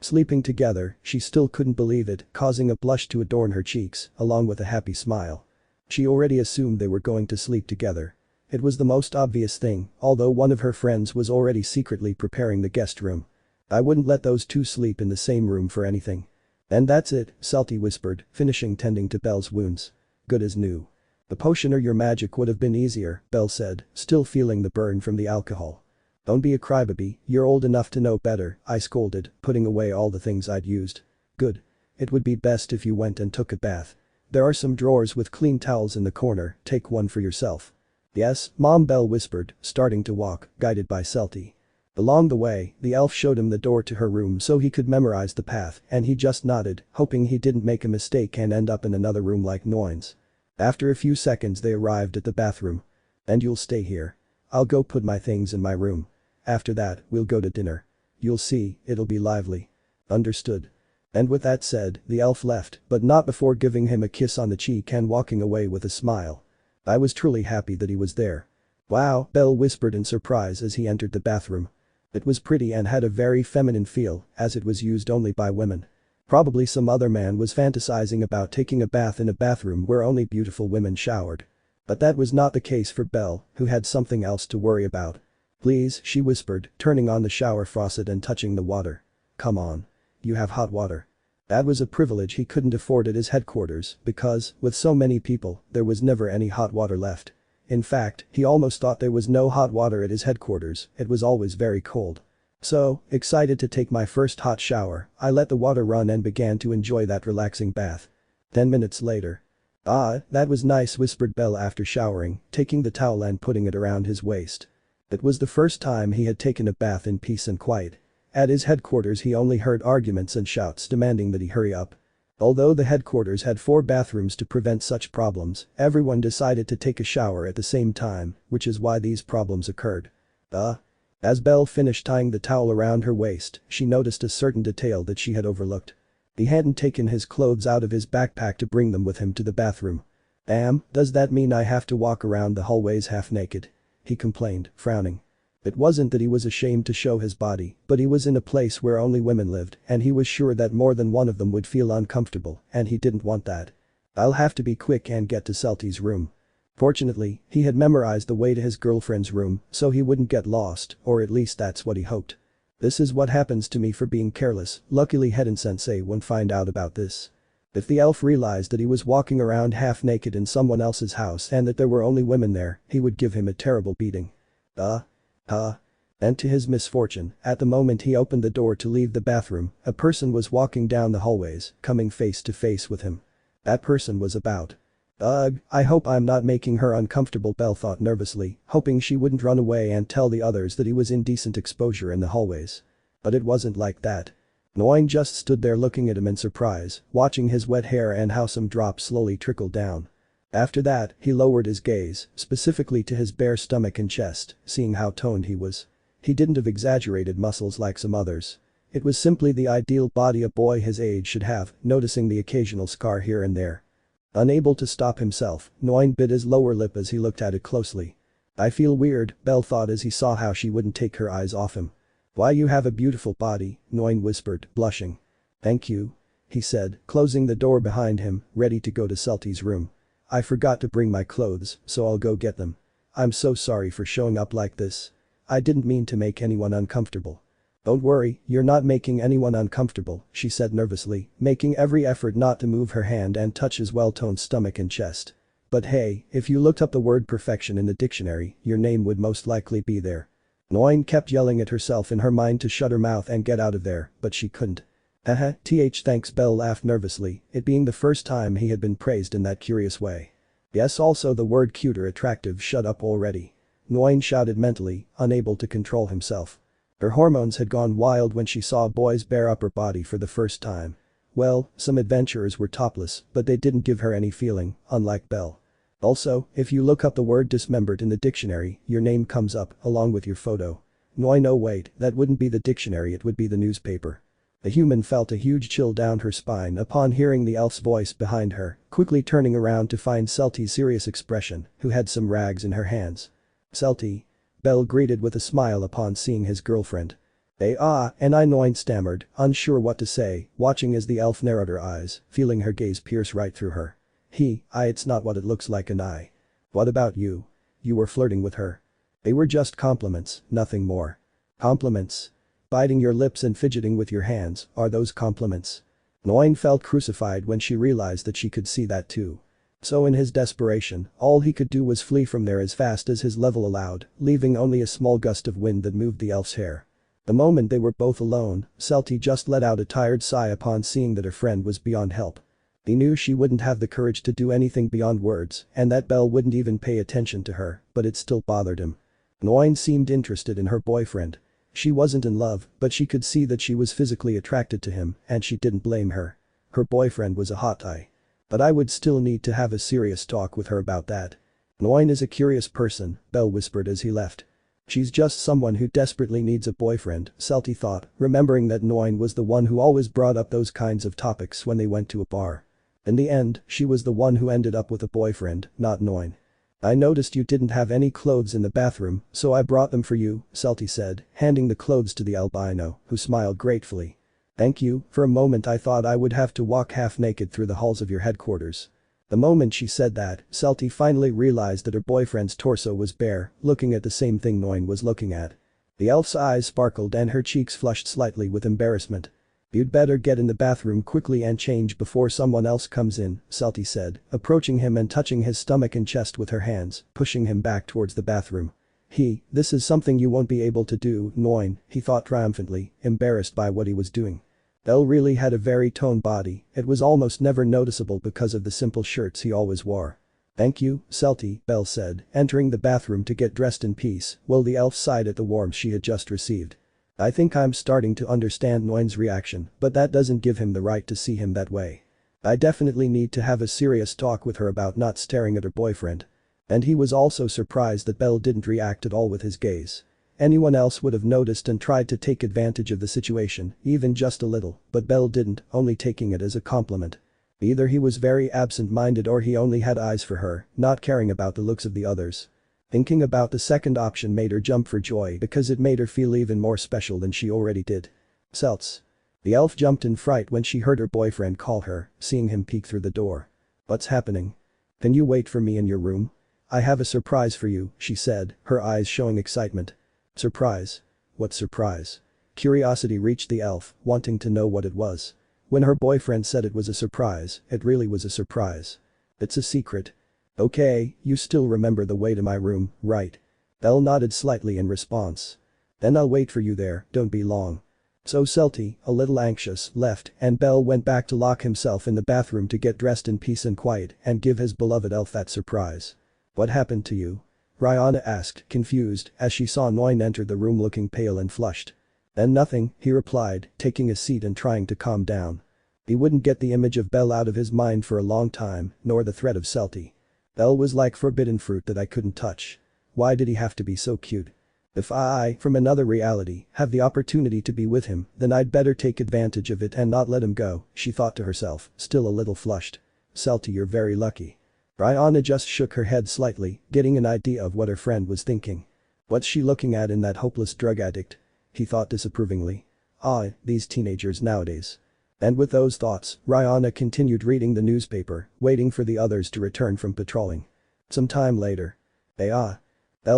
Sleeping together, she still couldn't believe it, causing a blush to adorn her cheeks, along with a happy smile. She already assumed they were going to sleep together. It was the most obvious thing, although one of her friends was already secretly preparing the guest room. "I wouldn't let those two sleep in the same room for anything." "And that's it," Celty whispered, finishing tending to Belle's wounds. "Good as new." "The potion or your magic would have been easier," Belle said, still feeling the burn from the alcohol. "Don't be a crybaby, you're old enough to know better," I scolded, putting away all the things I'd used. "Good. It would be best if you went and took a bath. There are some drawers with clean towels in the corner, take one for yourself." "Yes, Mom," Belle whispered, starting to walk, guided by Celty. Along the way, the elf showed him the door to her room so he could memorize the path, and he just nodded, hoping he didn't make a mistake and end up in another room like Nguyen's. After a few seconds they arrived at the bathroom. "And you'll stay here. I'll go put my things in my room. After that, we'll go to dinner. You'll see, it'll be lively." "Understood." And with that said, the elf left, but not before giving him a kiss on the cheek and walking away with a smile. I was truly happy that he was there. Wow, Belle whispered in surprise as he entered the bathroom. It was pretty and had a very feminine feel, as it was used only by women. Probably some other man was fantasizing about taking a bath in a bathroom where only beautiful women showered. But that was not the case for Belle, who had something else to worry about. Please, she whispered, turning on the shower faucet and touching the water. Come on. You have hot water. That was a privilege he couldn't afford at his headquarters because, with so many people, there was never any hot water left. In fact, he almost thought there was no hot water at his headquarters, it was always very cold. So, excited to take my first hot shower, I let the water run and began to enjoy that relaxing bath. 10 minutes later. Ah, that was nice, whispered Belle after showering, taking the towel and putting it around his waist. It was the first time he had taken a bath in peace and quiet. At his headquarters he only heard arguments and shouts demanding that he hurry up. Although the headquarters had 4 bathrooms to prevent such problems, everyone decided to take a shower at the same time, which is why these problems occurred. As Belle finished tying the towel around her waist, she noticed a certain detail that she had overlooked. He hadn't taken his clothes out of his backpack to bring them with him to the bathroom. Damn, does that mean I have to walk around the hallways half naked? He complained, frowning. It wasn't that he was ashamed to show his body, but he was in a place where only women lived and he was sure that more than one of them would feel uncomfortable and he didn't want that. I'll have to be quick and get to Celty's room. Fortunately, he had memorized the way to his girlfriend's room so he wouldn't get lost, or at least that's what he hoped. This is what happens to me for being careless, luckily Hedon-sensei won't find out about this. If the elf realized that he was walking around half naked in someone else's house and that there were only women there, he would give him a terrible beating. And to his misfortune, at the moment he opened the door to leave the bathroom, a person was walking down the hallways, coming face to face with him. That person was about. Ugh, I hope I'm not making her uncomfortable, Belle thought nervously, hoping she wouldn't run away and tell the others that he was indecent exposure in the hallways. But it wasn't like that. Nguyen just stood there looking at him in surprise, watching his wet hair and how some drops slowly trickled down. After that, he lowered his gaze, specifically to his bare stomach and chest, seeing how toned he was. He didn't have exaggerated muscles like some others. It was simply the ideal body a boy his age should have, noticing the occasional scar here and there. Unable to stop himself, Nguyen bit his lower lip as he looked at it closely. I feel weird, Belle thought as he saw how she wouldn't take her eyes off him. Why, you have a beautiful body, Nguyen whispered, blushing. Thank you. He said, closing the door behind him, ready to go to Celty's room. I forgot to bring my clothes, so I'll go get them. I'm so sorry for showing up like this. I didn't mean to make anyone uncomfortable. Don't worry, you're not making anyone uncomfortable, she said nervously, making every effort not to move her hand and touch his well-toned stomach and chest. But hey, if you looked up the word perfection in the dictionary, your name would most likely be there. Nguyen kept yelling at herself in her mind to shut her mouth and get out of there, but she couldn't. Thanks, Belle laughed nervously, it being the first time he had been praised in that curious way. Yes, also the word cute or attractive, shut up already. Nguyen shouted mentally, unable to control himself. Her hormones had gone wild when she saw a boy's bare upper body for the first time. Well, some adventurers were topless, but they didn't give her any feeling, unlike Belle. Also, if you look up the word dismembered in the dictionary, your name comes up, along with your photo. No wait, that wouldn't be the dictionary, it would be the newspaper. The human felt a huge chill down her spine upon hearing the elf's voice behind her, quickly turning around to find Celty's serious expression, who had some rags in her hands. Celty. Belle greeted with a smile upon seeing his girlfriend. And I Nguyen stammered, unsure what to say, watching as the elf narrowed her eyes, feeling her gaze pierce right through her. It's not what it looks like and I. What about you? You were flirting with her. They were just compliments, nothing more. Compliments? Biting your lips and fidgeting with your hands, are those compliments? Nguyen felt crucified when she realized that she could see that too. So in his desperation, all he could do was flee from there as fast as his level allowed, leaving only a small gust of wind that moved the elf's hair. The moment they were both alone, Celty just let out a tired sigh upon seeing that her friend was beyond help. He knew she wouldn't have the courage to do anything beyond words and that Belle wouldn't even pay attention to her, but it still bothered him. Nguyen seemed interested in her boyfriend. She wasn't in love, but she could see that she was physically attracted to him and she didn't blame her. Her boyfriend was a hot guy. But I would still need to have a serious talk with her about that. Nguyen is a curious person, Belle whispered as he left. She's just someone who desperately needs a boyfriend, Celty thought, remembering that Nguyen was the one who always brought up those kinds of topics when they went to a bar. In the end, she was the one who ended up with a boyfriend, not Nguyen. I noticed you didn't have any clothes in the bathroom, so I brought them for you, Celty said, handing the clothes to the albino, who smiled gratefully. Thank you, for a moment I thought I would have to walk half naked through the halls of your headquarters. The moment she said that, Celty finally realized that her boyfriend's torso was bare, looking at the same thing Noin was looking at. The elf's eyes sparkled and her cheeks flushed slightly with embarrassment. You'd better get in the bathroom quickly and change before someone else comes in, Celty said, approaching him and touching his stomach and chest with her hands, pushing him back towards the bathroom. This is something you won't be able to do, Noin, he thought triumphantly, embarrassed by what he was doing. Belle really had a very toned body, it was almost never noticeable because of the simple shirts he always wore. Thank you, Celty, Belle said, entering the bathroom to get dressed in peace, while the elf sighed at the warmth she had just received. I think I'm starting to understand Noin's reaction, but that doesn't give him the right to see him that way. I definitely need to have a serious talk with her about not staring at her boyfriend. And he was also surprised that Belle didn't react at all with his gaze. Anyone else would have noticed and tried to take advantage of the situation, even just a little, but Belle didn't, only taking it as a compliment. Either he was very absent-minded or he only had eyes for her, not caring about the looks of the others. Thinking about the second option made her jump for joy because it made her feel even more special than she already did. Celts. The elf jumped in fright when she heard her boyfriend call her, seeing him peek through the door. What's happening? Can you wait for me in your room? I have a surprise for you, she said, her eyes showing excitement. Surprise? What surprise? Curiosity reached the elf, wanting to know what it was. When her boyfriend said it was a surprise, it really was a surprise. It's a secret. Okay, you still remember the way to my room, right? Belle nodded slightly in response. Then I'll wait for you there, don't be long. So Celty, a little anxious, left and Belle went back to lock himself in the bathroom to get dressed in peace and quiet and give his beloved elf that surprise. What happened to you? Rihanna asked, confused, as she saw Noin enter the room looking pale and flushed. Then nothing, he replied, taking a seat and trying to calm down. He wouldn't get the image of Belle out of his mind for a long time, nor the threat of Celty. Belle was like forbidden fruit that I couldn't touch. Why did he have to be so cute? If I, from another reality, have the opportunity to be with him, then I'd better take advantage of it and not let him go, she thought to herself, still a little flushed. Celty, you're very lucky. Rihanna just shook her head slightly, getting an idea of what her friend was thinking. What's she looking at in that hopeless drug addict? He thought disapprovingly. Ah, these teenagers nowadays. And with those thoughts, Rihanna continued reading the newspaper, waiting for the others to return from patrolling. Some time later. Belle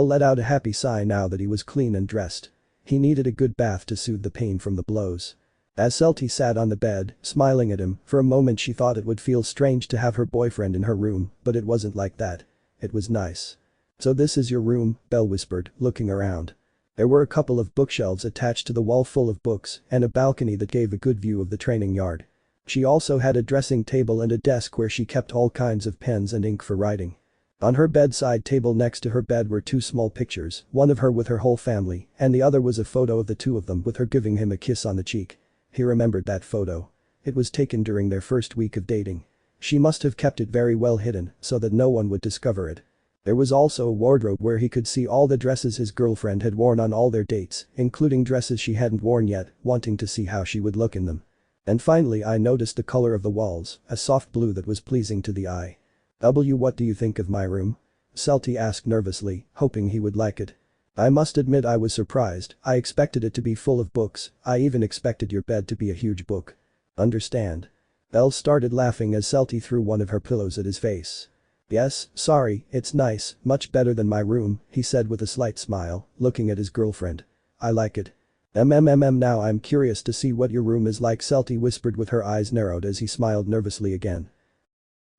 let out a happy sigh now that he was clean and dressed. He needed a good bath to soothe the pain from the blows. As Celty sat on the bed, smiling at him, for a moment she thought it would feel strange to have her boyfriend in her room, but it wasn't like that. It was nice. So this is your room, Belle whispered, looking around. There were a couple of bookshelves attached to the wall full of books and a balcony that gave a good view of the training yard. She also had a dressing table and a desk where she kept all kinds of pens and ink for writing. On her bedside table next to her bed were two small pictures, one of her with her whole family, and the other was a photo of the two of them with her giving him a kiss on the cheek. He remembered that photo. It was taken during their first week of dating. She must have kept it very well hidden so that no one would discover it. There was also a wardrobe where he could see all the dresses his girlfriend had worn on all their dates, including dresses she hadn't worn yet, wanting to see how she would look in them. And finally I noticed the color of the walls, a soft blue that was pleasing to the eye. What do you think of my room? Celty asked nervously, hoping he would like it. I must admit I was surprised, I expected it to be full of books, I even expected your bed to be a huge book. Understand? Belle started laughing as Celty threw one of her pillows at his face. Yes, sorry, it's nice, much better than my room, he said with a slight smile, looking at his girlfriend. I like it. Now I'm curious to see what your room is like, Celty whispered with her eyes narrowed as he smiled nervously again.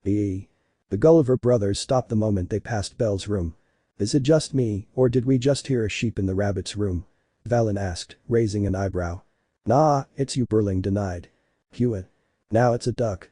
The Gulliver brothers stopped the moment they passed Belle's room. Is it just me, or did we just hear a sheep in the rabbit's room? Valen asked, raising an eyebrow. Nah, it's you, Burling denied. Hewitt. Now it's a duck.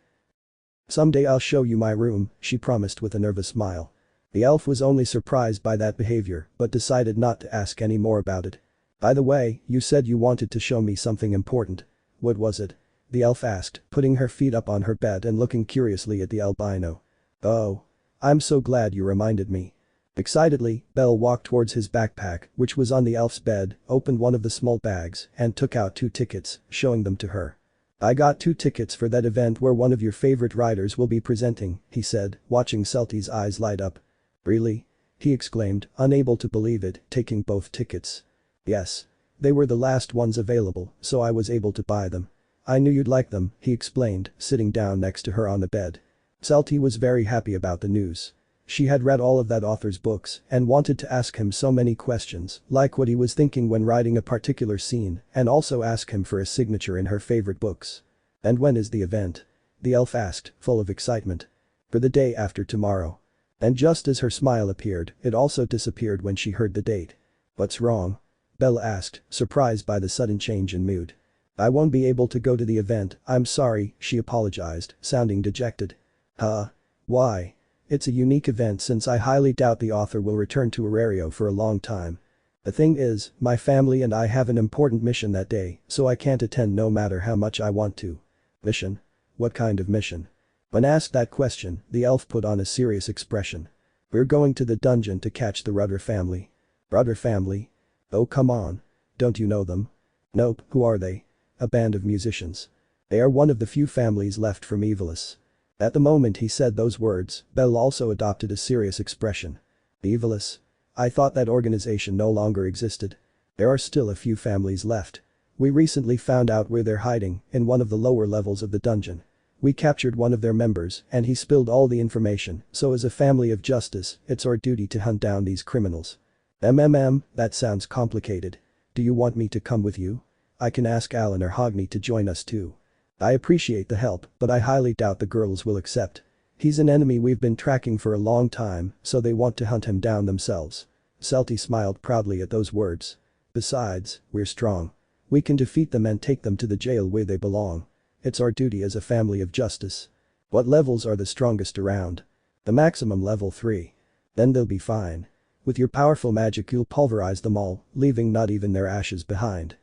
Someday I'll show you my room, she promised with a nervous smile. The elf was only surprised by that behavior, but decided not to ask any more about it. By the way, you said you wanted to show me something important. What was it? The elf asked, putting her feet up on her bed and looking curiously at the albino. Oh. I'm so glad you reminded me. Excitedly, Belle walked towards his backpack, which was on the elf's bed, opened one of the small bags, and took out 2 tickets, showing them to her. I got 2 tickets for that event where one of your favorite riders will be presenting, he said, watching Celty's eyes light up. Really? He exclaimed, unable to believe it, taking both tickets. Yes. They were the last ones available, so I was able to buy them. I knew you'd like them, he explained, sitting down next to her on the bed. Celty was very happy about the news. She had read all of that author's books and wanted to ask him so many questions, like what he was thinking when writing a particular scene, and also ask him for a signature in her favorite books. And when is the event? The elf asked, full of excitement. For the day after tomorrow. And just as her smile appeared, it also disappeared when she heard the date. What's wrong? Belle asked, surprised by the sudden change in mood. I won't be able to go to the event, I'm sorry, she apologized, sounding dejected. Huh? Why? It's a unique event since I highly doubt the author will return to Arario for a long time. The thing is, my family and I have an important mission that day, so I can't attend no matter how much I want to. Mission? What kind of mission? When asked that question, the elf put on a serious expression. We're going to the dungeon to catch the Rudder family. Rudder family? Oh come on. Don't you know them? Nope, who are they? A band of musicians. They are one of the few families left from Evilis. At the moment he said those words, Belle also adopted a serious expression. Evilis? I thought that organization no longer existed. There are still a few families left. We recently found out where they're hiding, in one of the lower levels of the dungeon. We captured one of their members and he spilled all the information, so as a family of justice, it's our duty to hunt down these criminals. That sounds complicated. Do you want me to come with you? I can ask Alan or Hogni to join us too. I appreciate the help, but I highly doubt the girls will accept. He's an enemy we've been tracking for a long time, so they want to hunt him down themselves. Celty smiled proudly at those words. Besides, we're strong. We can defeat them and take them to the jail where they belong. It's our duty as a family of justice. What levels are the strongest around? The maximum level 3. Then they'll be fine. With your powerful magic you'll pulverize them all, leaving not even their ashes behind.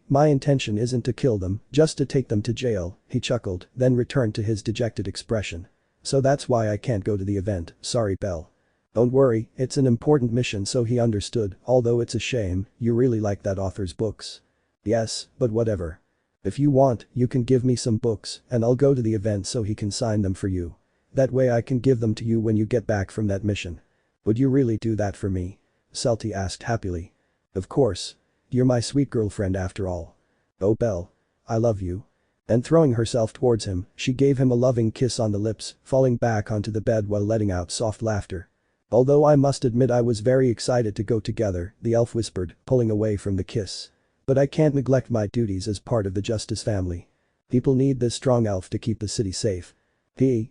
My intention isn't to kill them, just to take them to jail, he chuckled, then returned to his dejected expression. So that's why I can't go to the event, sorry Belle. Don't worry, it's an important mission so he understood, although it's a shame, you really like that author's books. Yes, but whatever. If you want, you can give me some books and I'll go to the event so he can sign them for you. That way I can give them to you when you get back from that mission. Would you really do that for me? Celty asked happily. Of course. You're my sweet girlfriend after all. Oh Belle. I love you. And throwing herself towards him, she gave him a loving kiss on the lips, falling back onto the bed while letting out soft laughter. Although I must admit I was very excited to go together, the elf whispered, pulling away from the kiss. But I can't neglect my duties as part of the Justice family. People need this strong elf to keep the city safe.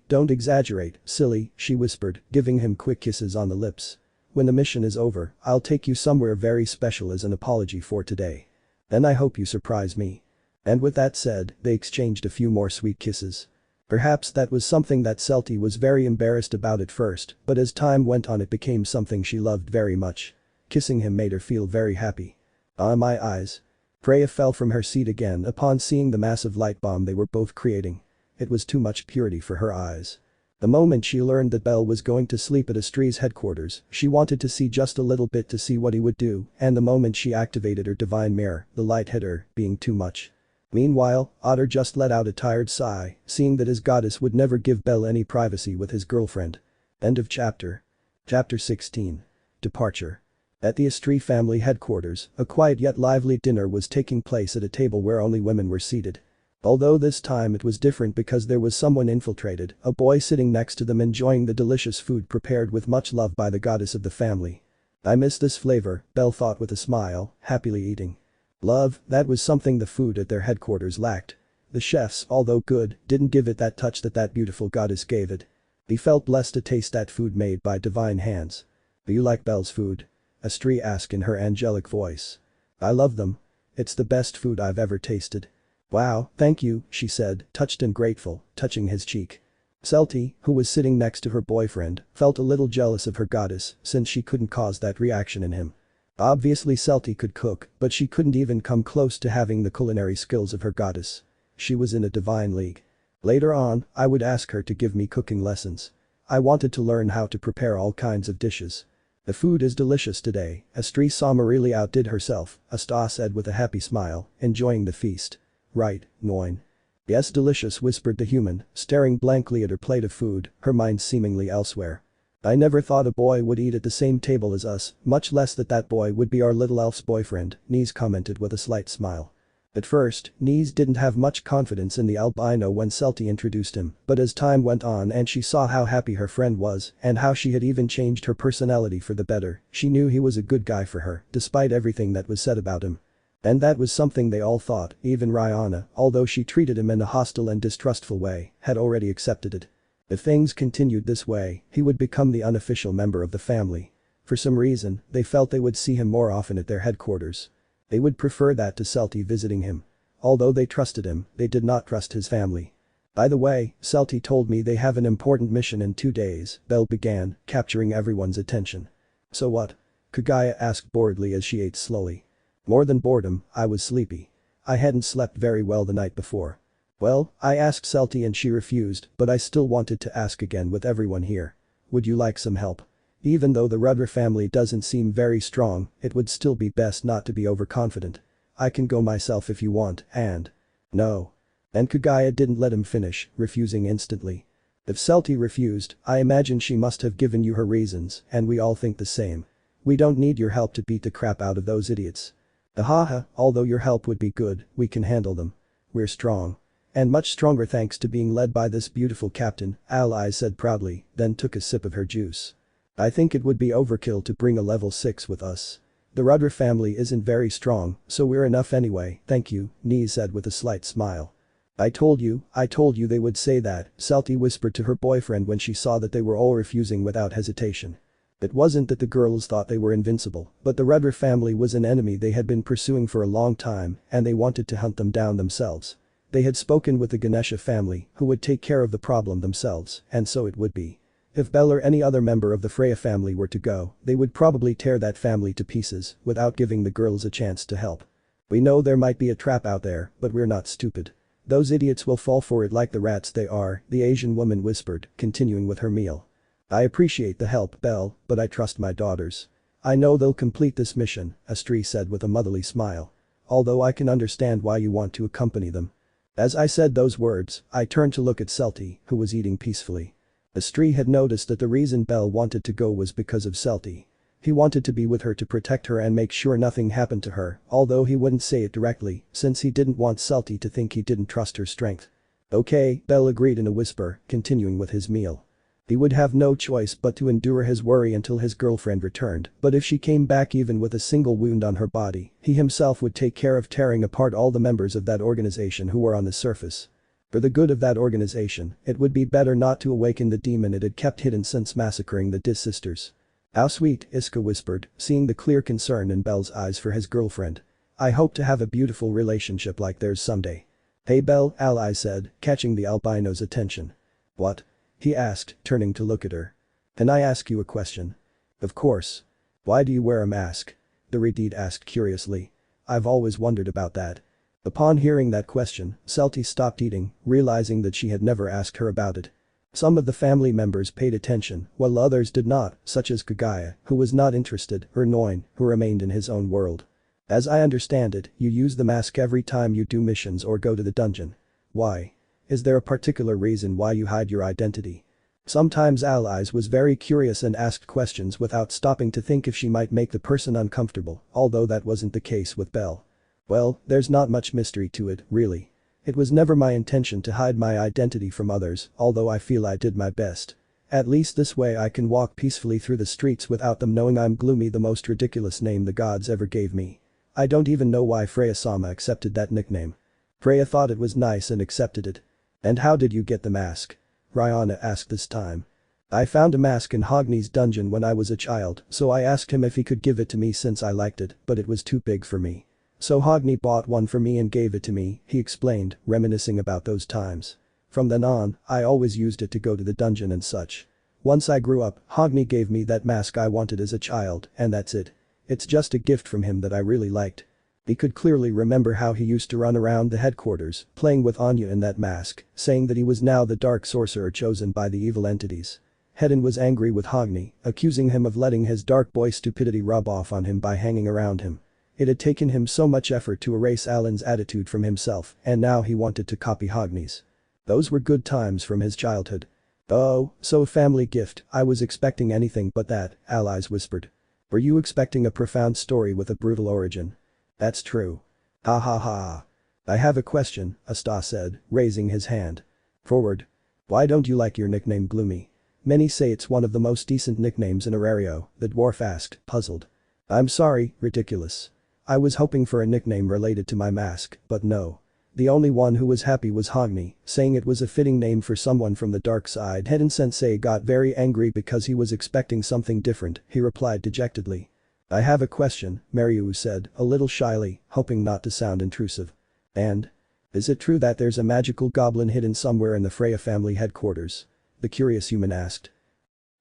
Don't exaggerate, silly, she whispered, giving him quick kisses on the lips. When the mission is over, I'll take you somewhere very special as an apology for today. Then I hope you surprise me. And with that said, they exchanged a few more sweet kisses. Perhaps that was something that Celty was very embarrassed about at first, but as time went on it became something she loved very much. Kissing him made her feel very happy. Ah, my eyes. Freya fell from her seat again upon seeing the massive light bomb they were both creating. It was too much purity for her eyes. The moment she learned that Belle was going to sleep at Astri's headquarters, she wanted to see just a little bit to see what he would do, and the moment she activated her divine mirror, the light hit her, being too much. Meanwhile, Otter just let out a tired sigh, seeing that his goddess would never give Belle any privacy with his girlfriend. End of chapter. Chapter 16. Departure. At the Astri family headquarters, a quiet yet lively dinner was taking place at a table where only women were seated. Although this time it was different because there was someone infiltrated, a boy sitting next to them enjoying the delicious food prepared with much love by the goddess of the family. I miss this flavor, Belle thought with a smile, happily eating. Love, that was something the food at their headquarters lacked. The chefs, although good, didn't give it that touch that beautiful goddess gave it. He felt blessed to taste that food made by divine hands. Do you like Belle's food? Astri asked in her angelic voice. I love them. It's the best food I've ever tasted. Wow, thank you, she said, touched and grateful, touching his cheek. Celty, who was sitting next to her boyfriend, felt a little jealous of her goddess since she couldn't cause that reaction in him. Obviously Celty could cook, but she couldn't even come close to having the culinary skills of her goddess. She was in a divine league. Later on, I would ask her to give me cooking lessons. I wanted to learn how to prepare all kinds of dishes. The food is delicious today, Astri Sama really outdid herself, Asta said with a happy smile, enjoying the feast. Right, Noin. Yes, delicious, whispered the human, staring blankly at her plate of food, her mind seemingly elsewhere. I never thought a boy would eat at the same table as us, much less that that boy would be our little elf's boyfriend, Nese commented with a slight smile. At first, Nese didn't have much confidence in the albino when Celty introduced him, but as time went on and she saw how happy her friend was and how she had even changed her personality for the better, she knew he was a good guy for her, despite everything that was said about him. And that was something they all thought, even Rihanna, although she treated him in a hostile and distrustful way, had already accepted it. If things continued this way, he would become the unofficial member of the family. For some reason, they felt they would see him more often at their headquarters. They would prefer that to Celty visiting him. Although they trusted him, they did not trust his family. By the way, Celty told me they have an important mission in 2 days, Belle began, capturing everyone's attention. So what? Kagaya asked boredly as she ate slowly. More than boredom, I was sleepy. I hadn't slept very well the night before. Well, I asked Celty and she refused, but I still wanted to ask again with everyone here. Would you like some help? Even though the Rudder family doesn't seem very strong, it would still be best not to be overconfident. I can go myself if you want, and… No. And Kagaya didn't let him finish, refusing instantly. If Celty refused, I imagine she must have given you her reasons, and we all think the same. We don't need your help to beat the crap out of those idiots. Ahaha, although your help would be good, we can handle them. We're strong. And much stronger thanks to being led by this beautiful captain, Ally said proudly, then took a sip of her juice. I think it would be overkill to bring a level 6 with us. The Rudder family isn't very strong, so we're enough anyway, thank you, Nese said with a slight smile. I told you they would say that, Celty whispered to her boyfriend when she saw that they were all refusing without hesitation. It wasn't that the girls thought they were invincible, but the Rudder family was an enemy they had been pursuing for a long time, and they wanted to hunt them down themselves. They had spoken with the Ganesha family, who would take care of the problem themselves, and so it would be. If Belle or any other member of the Freya family were to go, they would probably tear that family to pieces without giving the girls a chance to help. We know there might be a trap out there, but we're not stupid. Those idiots will fall for it like the rats they are, the Asian woman whispered, continuing with her meal. I appreciate the help, Belle, but I trust my daughters. I know they'll complete this mission, Astri said with a motherly smile. Although I can understand why you want to accompany them. As I said those words, I turned to look at Celty, who was eating peacefully. Astri had noticed that the reason Belle wanted to go was because of Celty. He wanted to be with her to protect her and make sure nothing happened to her, although he wouldn't say it directly, since he didn't want Celty to think he didn't trust her strength. Okay, Belle agreed in a whisper, continuing with his meal. He would have no choice but to endure his worry until his girlfriend returned, but if she came back even with a single wound on her body, he himself would take care of tearing apart all the members of that organization who were on the surface. For the good of that organization, it would be better not to awaken the demon it had kept hidden since massacring the Dis sisters. How sweet, Iska whispered, seeing the clear concern in Belle's eyes for his girlfriend. I hope to have a beautiful relationship like theirs someday. Hey Belle, Ally said, catching the albino's attention. What? He asked, turning to look at her. Can I ask you a question? Of course. Why do you wear a mask? The Redid asked curiously. I've always wondered about that. Upon hearing that question, Celty stopped eating, realizing that she had never asked her about it. Some of the family members paid attention, while others did not, such as Kagaya, who was not interested, or Noin, who remained in his own world. As I understand it, you use the mask every time you do missions or go to the dungeon. Why? Is there a particular reason why you hide your identity? Sometimes Allies was very curious and asked questions without stopping to think if she might make the person uncomfortable, although that wasn't the case with Belle. Well, there's not much mystery to it, really. It was never my intention to hide my identity from others, although I feel I did my best. At least this way I can walk peacefully through the streets without them knowing I'm Gloomy, the most ridiculous name the gods ever gave me. I don't even know why Freya-sama accepted that nickname. Freya thought it was nice and accepted it. And how did you get the mask? Rihanna asked this time. I found a mask in Hogni's dungeon when I was a child, so I asked him if he could give it to me since I liked it, but it was too big for me. So Hogni bought one for me and gave it to me, he explained, reminiscing about those times. From then on, I always used it to go to the dungeon and such. Once I grew up, Hogni gave me that mask I wanted as a child, and that's it. It's just a gift from him that I really liked. He could clearly remember how he used to run around the headquarters, playing with Anya in that mask, saying that he was now the dark sorcerer chosen by the evil entities. Hedin was angry with Hogni, accusing him of letting his dark boy stupidity rub off on him by hanging around him. It had taken him so much effort to erase Alan's attitude from himself, and now he wanted to copy Hogni's. Those were good times from his childhood. Oh, so a family gift, I was expecting anything but that, Allies whispered. Were you expecting a profound story with a brutal origin? That's true. Ha ha ha. I have a question, Asta said, raising his hand. Forward. Why don't you like your nickname Gloomy? Many say it's one of the most decent nicknames in Arario, the dwarf asked, puzzled. I'm sorry, ridiculous. I was hoping for a nickname related to my mask, but no. The only one who was happy was Hogni, saying it was a fitting name for someone from the dark side. Hidden Sensei got very angry because he was expecting something different, he replied dejectedly. I have a question, Maryu said, a little shyly, hoping not to sound intrusive. And? Is it true that there's a magical goblin hidden somewhere in the Freya family headquarters? The curious human asked.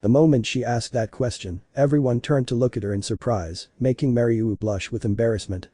The moment she asked that question, everyone turned to look at her in surprise, making Maryu blush with embarrassment.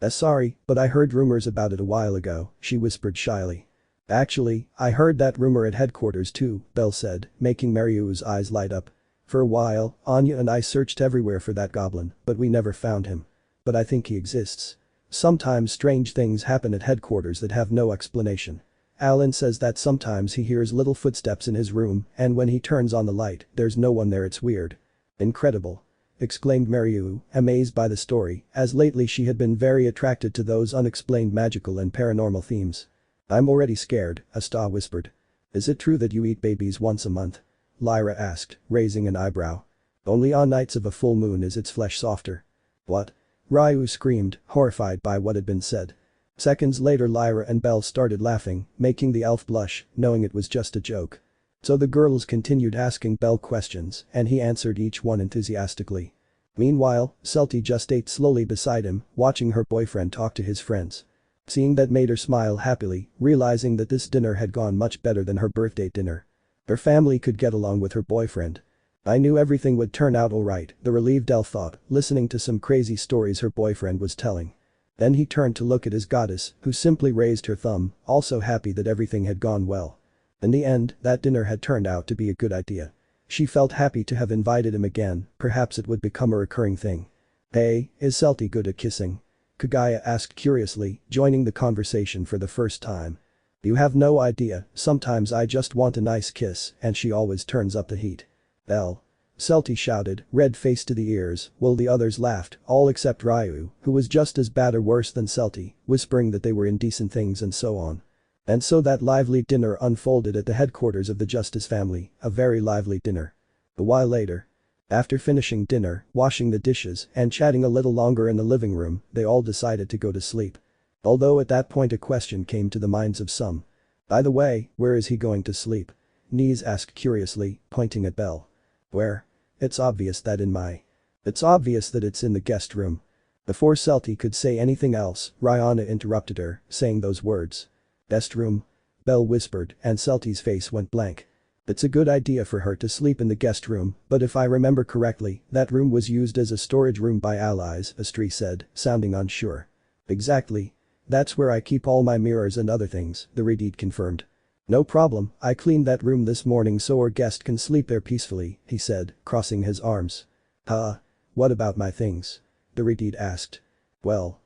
Sorry, but I heard rumors about it a while ago, she whispered shyly. Actually, I heard that rumor at headquarters too, Belle said, making Maryu's eyes light up. For a while, Anya and I searched everywhere for that goblin, but we never found him. But I think he exists. Sometimes strange things happen at headquarters that have no explanation. Alan says that sometimes he hears little footsteps in his room, and when he turns on the light, there's no one there. It's weird. Incredible. Exclaimed Maryu, amazed by the story, as lately she had been very attracted to those unexplained magical and paranormal themes. I'm already scared, Asta whispered. Is it true that you eat babies once a month? Lyra asked, raising an eyebrow. Only on nights of a full moon is its flesh softer. What? Ryu screamed, horrified by what had been said. Seconds later Lyra and Belle started laughing, making the elf blush, knowing it was just a joke. So the girls continued asking Belle questions and he answered each one enthusiastically. Meanwhile, Celty just ate slowly beside him, watching her boyfriend talk to his friends. Seeing that made her smile happily, realizing that this dinner had gone much better than her birthday dinner. Her family could get along with her boyfriend. I knew everything would turn out alright, the relieved elf thought, listening to some crazy stories her boyfriend was telling. Then he turned to look at his goddess, who simply raised her thumb, also happy that everything had gone well. In the end, that dinner had turned out to be a good idea. She felt happy to have invited him again, perhaps it would become a recurring thing. Hey, is Celty good at kissing? Kagaya asked curiously, joining the conversation for the first time. You have no idea, sometimes I just want a nice kiss and she always turns up the heat. Belle. Celty shouted, red-faced to the ears, while the others laughed, all except Ryu, who was just as bad or worse than Celty, whispering that they were indecent things and so on. And so that lively dinner unfolded at the headquarters of the Justice family, a very lively dinner. A while later. After finishing dinner, washing the dishes, and chatting a little longer in the living room, they all decided to go to sleep. Although at that point a question came to the minds of some. By the way, where is he going to sleep? Nies asked curiously, pointing at Belle. Where? It's obvious that it's in the guest room. Before Celty could say anything else, Rihanna interrupted her, saying those words. Guest room? Belle whispered, and Celty's face went blank. It's a good idea for her to sleep in the guest room, but if I remember correctly, that room was used as a storage room by allies, Astri said, sounding unsure. Exactly. That's where I keep all my mirrors and other things, the Redeed confirmed. No problem, I cleaned that room this morning so our guest can sleep there peacefully, he said, crossing his arms. What about my things? The Redeed asked. Well.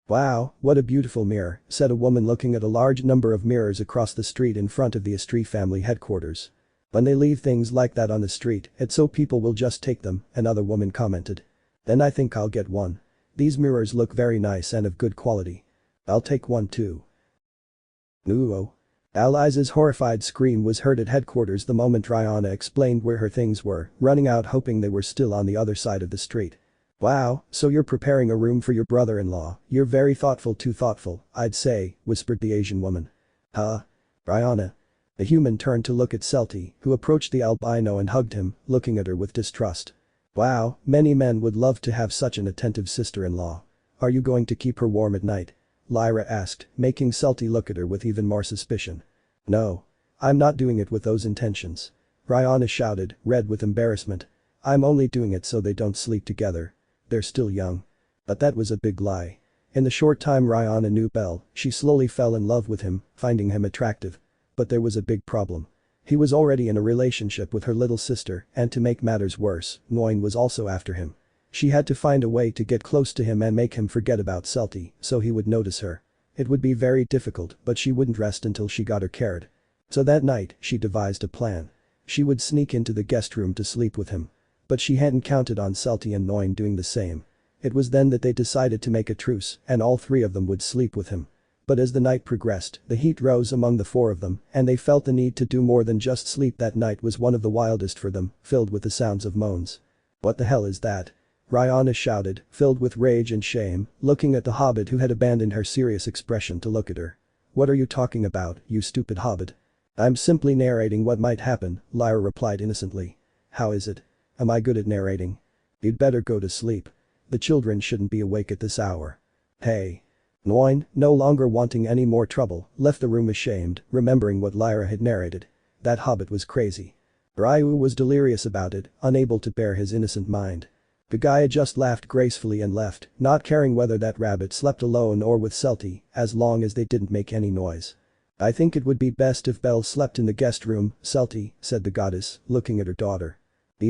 Wow, what a beautiful mirror, said a woman looking at a large number of mirrors across the street in front of the Astri family headquarters. When they leave things like that on the street, it's so people will just take them, another woman commented. Then I think I'll get one. These mirrors look very nice and of good quality. I'll take one too. Ooh. Alice's horrified scream was heard at headquarters the moment Rihanna explained where her things were, running out hoping they were still on the other side of the street. Wow, so you're preparing a room for your brother-in-law, you're very thoughtful, too thoughtful, I'd say, whispered the Asian woman. Rihanna. The human turned to look at Celty, who approached the albino and hugged him, looking at her with distrust. Wow, many men would love to have such an attentive sister-in-law. Are you going to keep her warm at night? Lyra asked, making Celty look at her with even more suspicion. No. I'm not doing it with those intentions. Rihanna shouted, red with embarrassment. I'm only doing it so they don't sleep together. They're still young. But that was a big lie. In the short time Rihanna knew Belle, she slowly fell in love with him, finding him attractive. But there was a big problem. He was already in a relationship with her little sister, and to make matters worse, Nguyen was also after him. She had to find a way to get close to him and make him forget about Celty, so he would notice her. It would be very difficult, but she wouldn't rest until she got her carrot. So that night, she devised a plan. She would sneak into the guest room to sleep with him. But she hadn't counted on Celty and Noin doing the same. It was then that they decided to make a truce and all three of them would sleep with him. But as the night progressed, the heat rose among the four of them and they felt the need to do more than just sleep. That night was one of the wildest for them, filled with the sounds of moans. "What the hell is that?" Rihanna shouted, filled with rage and shame, looking at the hobbit who had abandoned her serious expression to look at her. "What are you talking about, you stupid hobbit?" "I'm simply narrating what might happen," Lyra replied innocently. "How is it? Am I good at narrating?" "You'd better go to sleep. The children shouldn't be awake at this hour." "Hey." Noin, no longer wanting any more trouble, left the room ashamed, remembering what Lyra had narrated. That hobbit was crazy. Ryu was delirious about it, unable to bear his innocent mind. Pagaya just laughed gracefully and left, not caring whether that rabbit slept alone or with Celty, as long as they didn't make any noise. "I think it would be best if Belle slept in the guest room, Celty," said the goddess, looking at her daughter.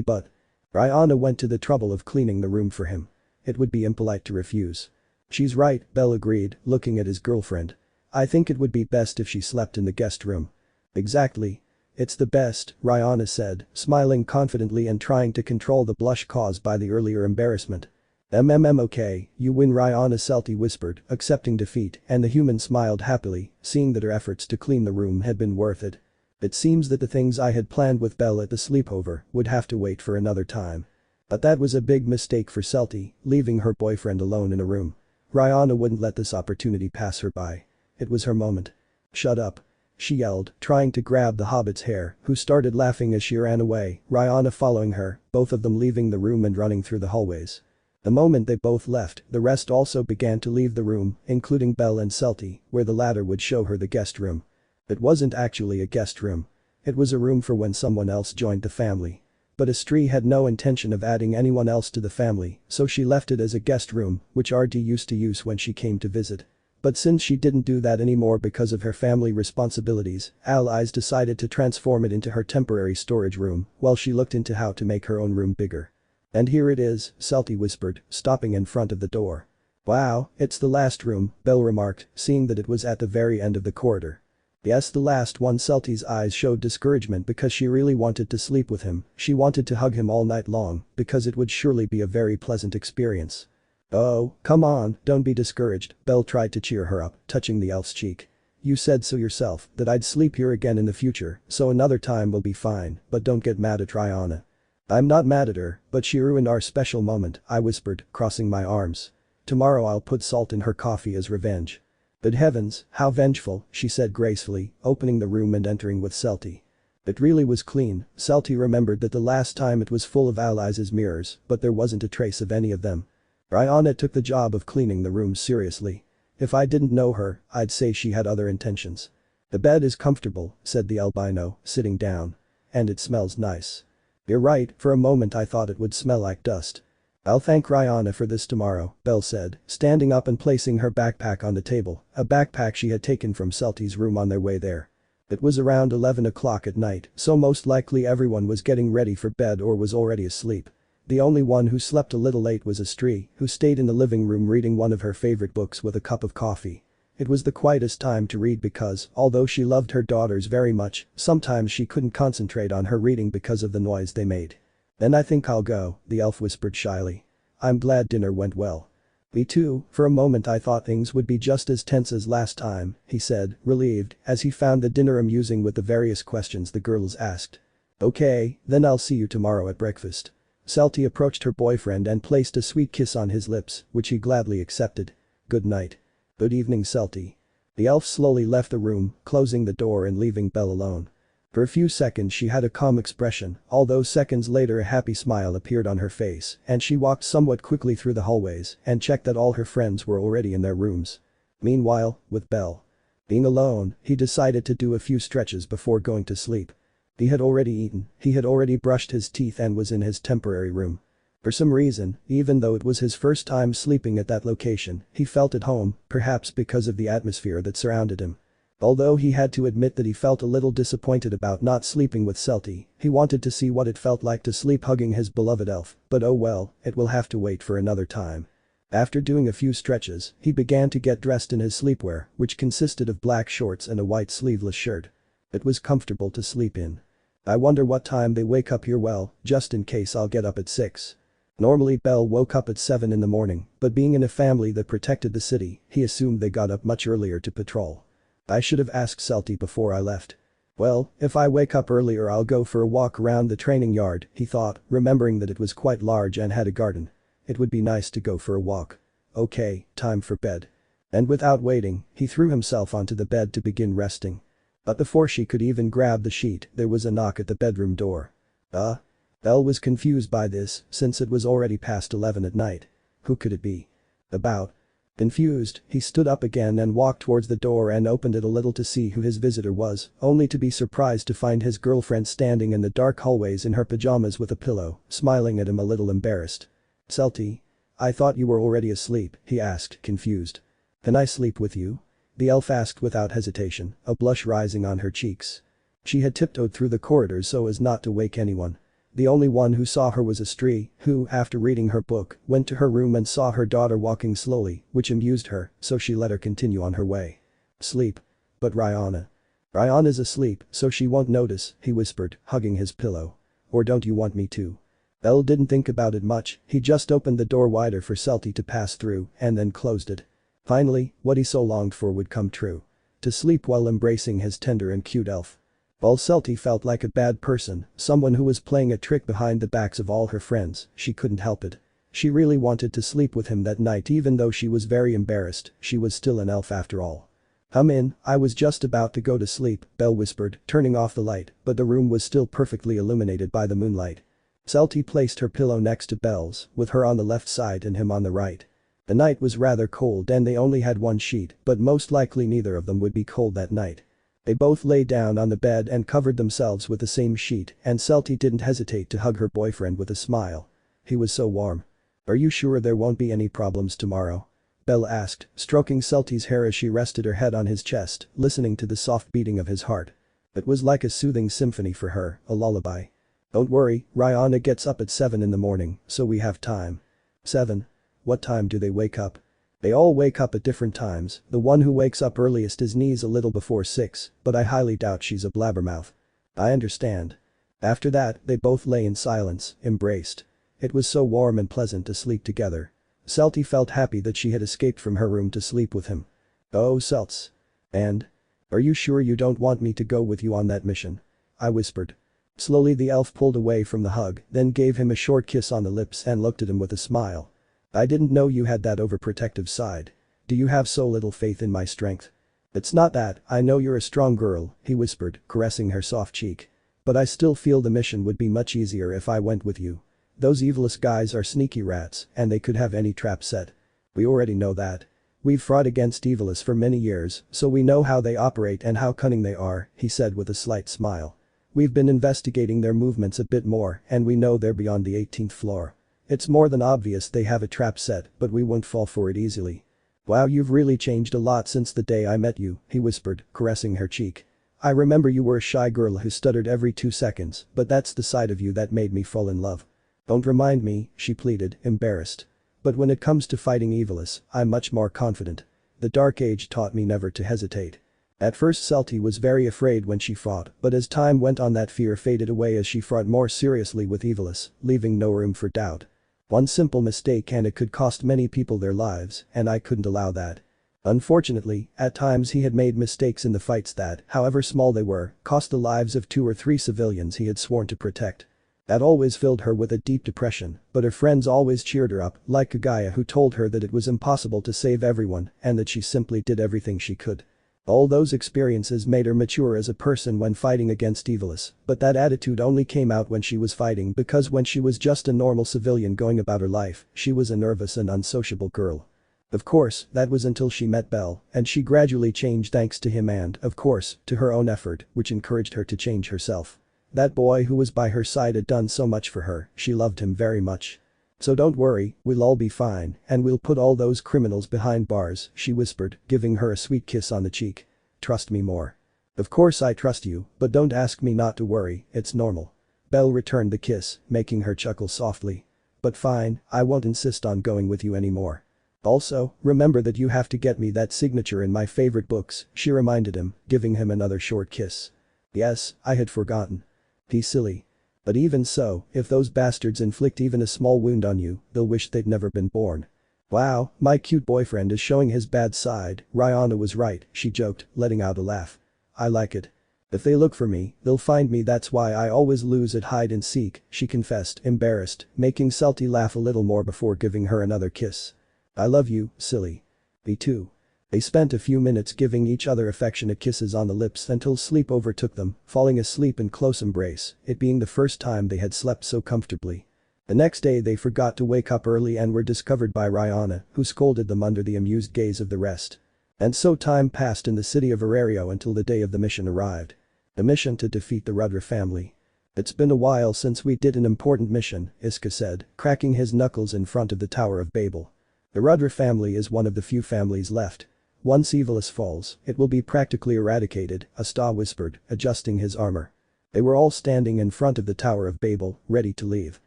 But Rihanna went to the trouble of cleaning the room for him. It would be impolite to refuse. "She's right," Belle agreed, looking at his girlfriend. "I think it would be best if she slept in the guest room." "Exactly. It's the best," Rihanna said, smiling confidently and trying to control the blush caused by the earlier embarrassment. Okay, you win," Rihanna Celty whispered, accepting defeat, and the human smiled happily, seeing that her efforts to clean the room had been worth it. "It seems that the things I had planned with Belle at the sleepover would have to wait for another time." But that was a big mistake for Celty, leaving her boyfriend alone in a room. Rihanna wouldn't let this opportunity pass her by. It was her moment. "Shut up," she yelled, trying to grab the hobbit's hair, who started laughing as she ran away, Rihanna following her, both of them leaving the room and running through the hallways. The moment they both left, the rest also began to leave the room, including Belle and Celty, where the latter would show her the guest room. It wasn't actually a guest room. It was a room for when someone else joined the family. But Astri had no intention of adding anyone else to the family, so she left it as a guest room, which RD used to use when she came to visit. But since she didn't do that anymore because of her family responsibilities, Allies decided to transform it into her temporary storage room while she looked into how to make her own room bigger. "And here it is," Celty whispered, stopping in front of the door. "Wow, it's the last room," Belle remarked, seeing that it was at the very end of the corridor. "Yes, the last one." Celty's eyes showed discouragement because she really wanted to sleep with him, she wanted to hug him all night long, because it would surely be a very pleasant experience. "Oh, come on, don't be discouraged," Belle tried to cheer her up, touching the elf's cheek. "You said so yourself, that I'd sleep here again in the future, so another time will be fine, but don't get mad at Rihanna." "I'm not mad at her, but she ruined our special moment," I whispered, crossing my arms. "Tomorrow I'll put salt in her coffee as revenge." "Good heavens, how vengeful," she said gracefully, opening the room and entering with Celty. It really was clean. Celty remembered that the last time it was full of Allies' mirrors, but there wasn't a trace of any of them. Rihanna took the job of cleaning the room seriously. If I didn't know her, I'd say she had other intentions. "The bed is comfortable," said the albino, sitting down. "And it smells nice." "You're right, for a moment I thought it would smell like dust." "I'll thank Rihanna for this tomorrow," Belle said, standing up and placing her backpack on the table, a backpack she had taken from Celty's room on their way there. It was around 11 o'clock at night, so most likely everyone was getting ready for bed or was already asleep. The only one who slept a little late was Astri, who stayed in the living room reading one of her favorite books with a cup of coffee. It was the quietest time to read because, although she loved her daughters very much, sometimes she couldn't concentrate on her reading because of the noise they made. "Then I think I'll go," the elf whispered shyly. "I'm glad dinner went well." "Me too, for a moment I thought things would be just as tense as last time," he said, relieved, as he found the dinner amusing with the various questions the girls asked. "Okay, then I'll see you tomorrow at breakfast." Celty approached her boyfriend and placed a sweet kiss on his lips, which he gladly accepted. "Good night." "Good evening, Celty." The elf slowly left the room, closing the door and leaving Belle alone. For a few seconds she had a calm expression, although seconds later a happy smile appeared on her face and she walked somewhat quickly through the hallways and checked that all her friends were already in their rooms. Meanwhile, with Belle being alone, he decided to do a few stretches before going to sleep. He had already eaten, he had already brushed his teeth and was in his temporary room. For some reason, even though it was his first time sleeping at that location, he felt at home, perhaps because of the atmosphere that surrounded him. Although he had to admit that he felt a little disappointed about not sleeping with Celty, he wanted to see what it felt like to sleep hugging his beloved elf, but oh well, it will have to wait for another time. After doing a few stretches, he began to get dressed in his sleepwear, which consisted of black shorts and a white sleeveless shirt. It was comfortable to sleep in. I wonder what time they wake up here, well, just in case I'll get up at 6. Normally Belle woke up at 7 in the morning, but being in a family that protected the city, he assumed they got up much earlier to patrol. I should have asked Celty before I left. Well, if I wake up earlier I'll go for a walk around the training yard, he thought, remembering that it was quite large and had a garden. It would be nice to go for a walk. Okay, time for bed. And without waiting, he threw himself onto the bed to begin resting. But before she could even grab the sheet, there was a knock at the bedroom door. Belle was confused by this, since it was already past 11 at night. Who could it be? About. Confused, he stood up again and walked towards the door and opened it a little to see who his visitor was, only to be surprised to find his girlfriend standing in the dark hallways in her pajamas with a pillow, smiling at him a little embarrassed. "Celty? I thought you were already asleep," he asked, confused. "Can I sleep with you?" the elf asked without hesitation, a blush rising on her cheeks. She had tiptoed through the corridors so as not to wake anyone. The only one who saw her was Astri, who, after reading her book, went to her room and saw her daughter walking slowly, which amused her, so she let her continue on her way. "Sleep. But Ryanna's asleep, so she won't notice," he whispered, hugging his pillow. "Or don't you want me to?" Belle didn't think about it much, he just opened the door wider for Celty to pass through and then closed it. Finally, what he so longed for would come true. To sleep while embracing his tender and cute elf. While Celty felt like a bad person, someone who was playing a trick behind the backs of all her friends, she couldn't help it. She really wanted to sleep with him that night even though she was very embarrassed, she was still an elf after all. "Come in, I was just about to go to sleep," Belle whispered, turning off the light, but the room was still perfectly illuminated by the moonlight. Celty placed her pillow next to Belle's, with her on the left side and him on the right. The night was rather cold and they only had one sheet, but most likely neither of them would be cold that night. They both lay down on the bed and covered themselves with the same sheet, and Celty didn't hesitate to hug her boyfriend with a smile. He was so warm. "Are you sure there won't be any problems tomorrow?" Belle asked, stroking Celty's hair as she rested her head on his chest, listening to the soft beating of his heart. It was like a soothing symphony for her, a lullaby. "Don't worry, Ryanna gets up at 7 in the morning, so we have time." 7. What time do they wake up? They all wake up at different times, the one who wakes up earliest is Nees a little before 6, but I highly doubt she's a blabbermouth. "I understand." After that, they both lay in silence, embraced. It was so warm and pleasant to sleep together. Celty felt happy that she had escaped from her room to sleep with him. "Oh Celts. And? Are you sure you don't want me to go with you on that mission?" I whispered. Slowly the elf pulled away from the hug, then gave him a short kiss on the lips and looked at him with a smile. "I didn't know you had that overprotective side. Do you have so little faith in my strength?" "It's not that, I know you're a strong girl," he whispered, caressing her soft cheek. "But I still feel the mission would be much easier if I went with you. Those evilous guys are sneaky rats, and they could have any trap set. We already know that. We've fought against Evilus for many years, so we know how they operate and how cunning they are," he said with a slight smile. "We've been investigating their movements a bit more and we know they're beyond the 18th floor. It's more than obvious they have a trap set, but we won't fall for it easily." "Wow, you've really changed a lot since the day I met you," he whispered, caressing her cheek. "I remember you were a shy girl who stuttered every 2 seconds, but that's the side of you that made me fall in love." "Don't remind me," she pleaded, embarrassed. "But when it comes to fighting Evilus, I'm much more confident. The Dark Age taught me never to hesitate." At first Celty was very afraid when she fought, but as time went on that fear faded away as she fought more seriously with Evilus, leaving no room for doubt. One simple mistake and it could cost many people their lives, and I couldn't allow that. Unfortunately, at times he had made mistakes in the fights that, however small they were, cost the lives of 2 or 3 civilians he had sworn to protect. That always filled her with a deep depression, but her friends always cheered her up, like Gaia who told her that it was impossible to save everyone and that she simply did everything she could. All those experiences made her mature as a person when fighting against Evilus, but that attitude only came out when she was fighting because when she was just a normal civilian going about her life, she was a nervous and unsociable girl. Of course, that was until she met Belle, and she gradually changed thanks to him and, of course, to her own effort, which encouraged her to change herself. That boy who was by her side had done so much for her, she loved him very much. "So don't worry, we'll all be fine, and we'll put all those criminals behind bars," she whispered, giving her a sweet kiss on the cheek. "Trust me more." "Of course I trust you, but don't ask me not to worry, it's normal." Belle returned the kiss, making her chuckle softly. "But fine, I won't insist on going with you anymore. Also, remember that you have to get me that signature in my favorite books," she reminded him, giving him another short kiss. Yes, I had forgotten. Be silly. But even so, if those bastards inflict even a small wound on you, they'll wish they'd never been born. Wow, my cute boyfriend is showing his bad side, Rihanna was right, she joked, letting out a laugh. I like it. If they look for me, they'll find me, that's why I always lose at hide and seek, she confessed, embarrassed, making Celty laugh a little more before giving her another kiss. I love you, silly. Me too. They spent a few minutes giving each other affectionate kisses on the lips until sleep overtook them, falling asleep in close embrace, it being the first time they had slept so comfortably. The next day they forgot to wake up early and were discovered by Rihanna, who scolded them under the amused gaze of the rest. And so time passed in the city of Arario until the day of the mission arrived. The mission to defeat the Rudder family. It's been a while since we did an important mission, Iska said, cracking his knuckles in front of the Tower of Babel. The Rudder family is one of the few families left. Once Evilus falls, it will be practically eradicated, Asta whispered, adjusting his armor. They were all standing in front of the Tower of Babel, ready to leave.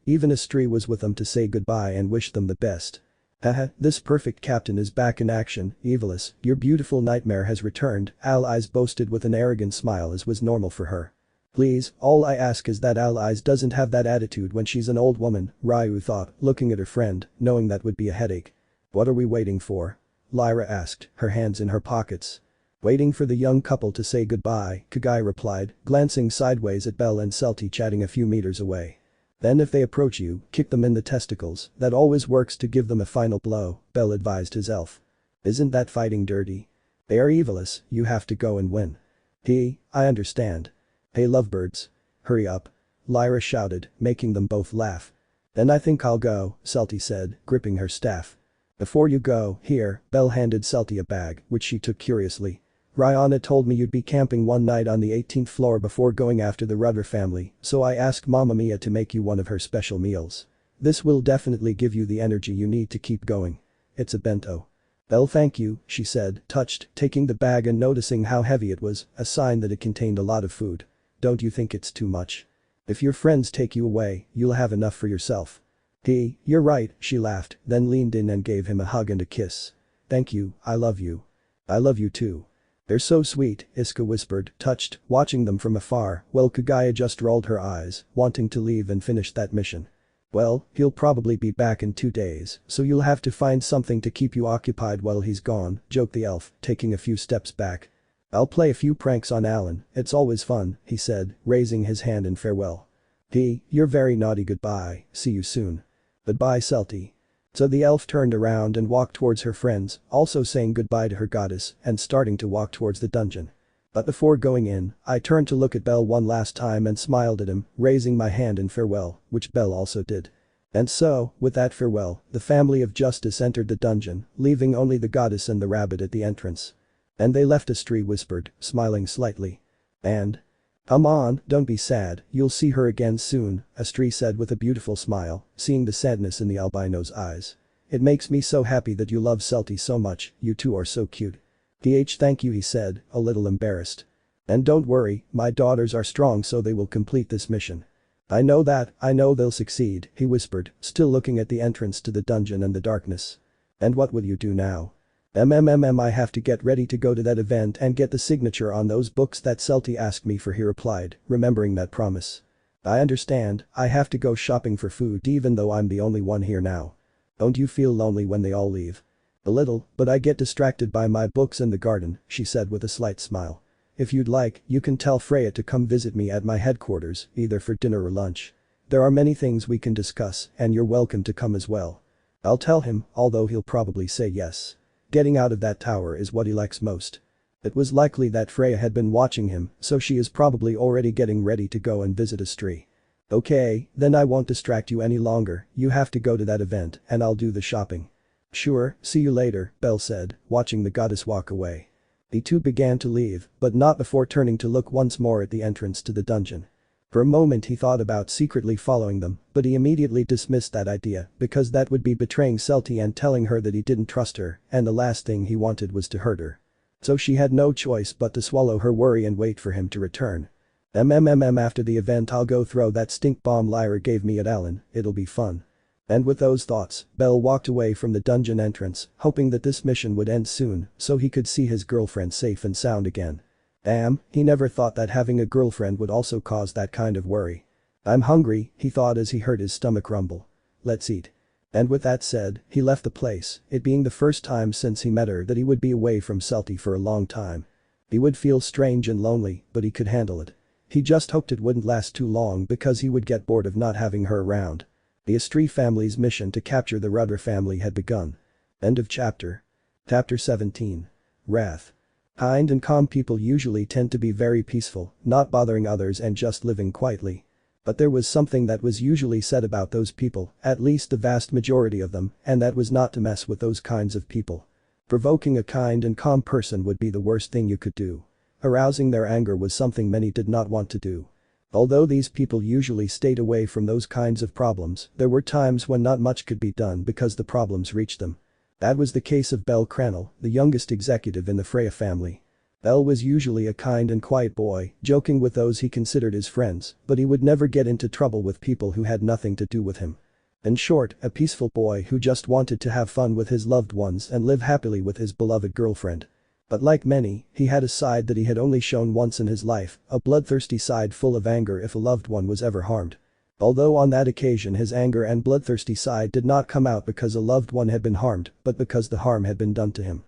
Even Astri was with them to say goodbye and wish them the best. Haha, this perfect captain is back in action, Evilus, your beautiful nightmare has returned, Allies boasted with an arrogant smile as was normal for her. Please, all I ask is that Allies doesn't have that attitude when she's an old woman, Ryu thought, looking at her friend, knowing that would be a headache. What are we waiting for? Lyra asked, her hands in her pockets. Waiting for the young couple to say goodbye, Kagai replied, glancing sideways at Belle and Celty chatting a few meters away. Then if they approach you, kick them in the testicles, that always works to give them a final blow, Belle advised his elf. Isn't that fighting dirty? They are Evilus, you have to go and win. I understand. Hey lovebirds. Hurry up. Lyra shouted, making them both laugh. Then I think I'll go, Celty said, gripping her staff. Before you go, here, Belle handed Celty a bag, which she took curiously. Rihanna told me you'd be camping one night on the 18th floor before going after the Rudder family, so I asked Mamma Mia to make you one of her special meals. This will definitely give you the energy you need to keep going. It's a bento. Belle, thank you, she said, touched, taking the bag and noticing how heavy it was, a sign that it contained a lot of food. Don't you think it's too much? If your friends take you away, you'll have enough for yourself. You're right, she laughed, then leaned in and gave him a hug and a kiss. Thank you, I love you. I love you too. They're so sweet, Iska whispered, touched, watching them from afar, while Kagaya just rolled her eyes, wanting to leave and finish that mission. Well, he'll probably be back in 2 days, so you'll have to find something to keep you occupied while he's gone, joked the elf, taking a few steps back. I'll play a few pranks on Alan, it's always fun, he said, raising his hand in farewell. You're very naughty, goodbye, see you soon. Goodbye, Celty. So the elf turned around and walked towards her friends, also saying goodbye to her goddess and starting to walk towards the dungeon. But before going in, I turned to look at Belle one last time and smiled at him, raising my hand in farewell, which Belle also did. And so, with that farewell, the family of Justice entered the dungeon, leaving only the goddess and the rabbit at the entrance. And they left, Astri whispered, smiling slightly. And? Come on, don't be sad, you'll see her again soon, Astri said with a beautiful smile, seeing the sadness in the albino's eyes. It makes me so happy that you love Celty so much, you two are so cute. Thank you, he said, a little embarrassed. And don't worry, my daughters are strong so they will complete this mission. I know that, I know they'll succeed, he whispered, still looking at the entrance to the dungeon and the darkness. And what will you do now? I have to get ready to go to that event and get the signature on those books that Celty asked me for, he replied, remembering that promise. I understand, I have to go shopping for food even though I'm the only one here now. Don't you feel lonely when they all leave? A little, but I get distracted by my books in the garden, she said with a slight smile. If you'd like, you can tell Freya to come visit me at my headquarters, either for dinner or lunch. There are many things we can discuss and you're welcome to come as well. I'll tell him, although he'll probably say yes. Getting out of that tower is what he likes most. It was likely that Freya had been watching him, so she is probably already getting ready to go and visit Astri. Okay, then I won't distract you any longer, you have to go to that event and I'll do the shopping. Sure, see you later, Belle said, watching the goddess walk away. The two began to leave, but not before turning to look once more at the entrance to the dungeon. For a moment he thought about secretly following them, but he immediately dismissed that idea because that would be betraying Celty and telling her that he didn't trust her, and the last thing he wanted was to hurt her. So she had no choice but to swallow her worry and wait for him to return. After the event I'll go throw that stink bomb Lyra gave me at Alan, it'll be fun. And with those thoughts, Belle walked away from the dungeon entrance, hoping that this mission would end soon so he could see his girlfriend safe and sound again. Damn, he never thought that having a girlfriend would also cause that kind of worry. I'm hungry, he thought as he heard his stomach rumble. Let's eat. And with that said, he left the place, it being the first time since he met her that he would be away from Celty for a long time. He would feel strange and lonely, but he could handle it. He just hoped it wouldn't last too long because he would get bored of not having her around. The Astri family's mission to capture the Rudder family had begun. End of chapter. Chapter 17. Wrath. Kind and calm people usually tend to be very peaceful, not bothering others and just living quietly. But there was something that was usually said about those people, at least the vast majority of them, and that was not to mess with those kinds of people. Provoking a kind and calm person would be the worst thing you could do. Arousing their anger was something many did not want to do. Although these people usually stayed away from those kinds of problems, there were times when not much could be done because the problems reached them. That was the case of bellcranel, the youngest executive in the Freya family. Bell was usually a kind and quiet boy, joking with those he considered his friends, but he would never get into trouble with people who had nothing to do with him. In short, a peaceful boy who just wanted to have fun with his loved ones and live happily with his beloved girlfriend. But like many, he had a side that he had only shown once in his life, a bloodthirsty side full of anger if a loved one was ever harmed. Although on that occasion his anger and bloodthirsty side did not come out because a loved one had been harmed, but because the harm had been done to him.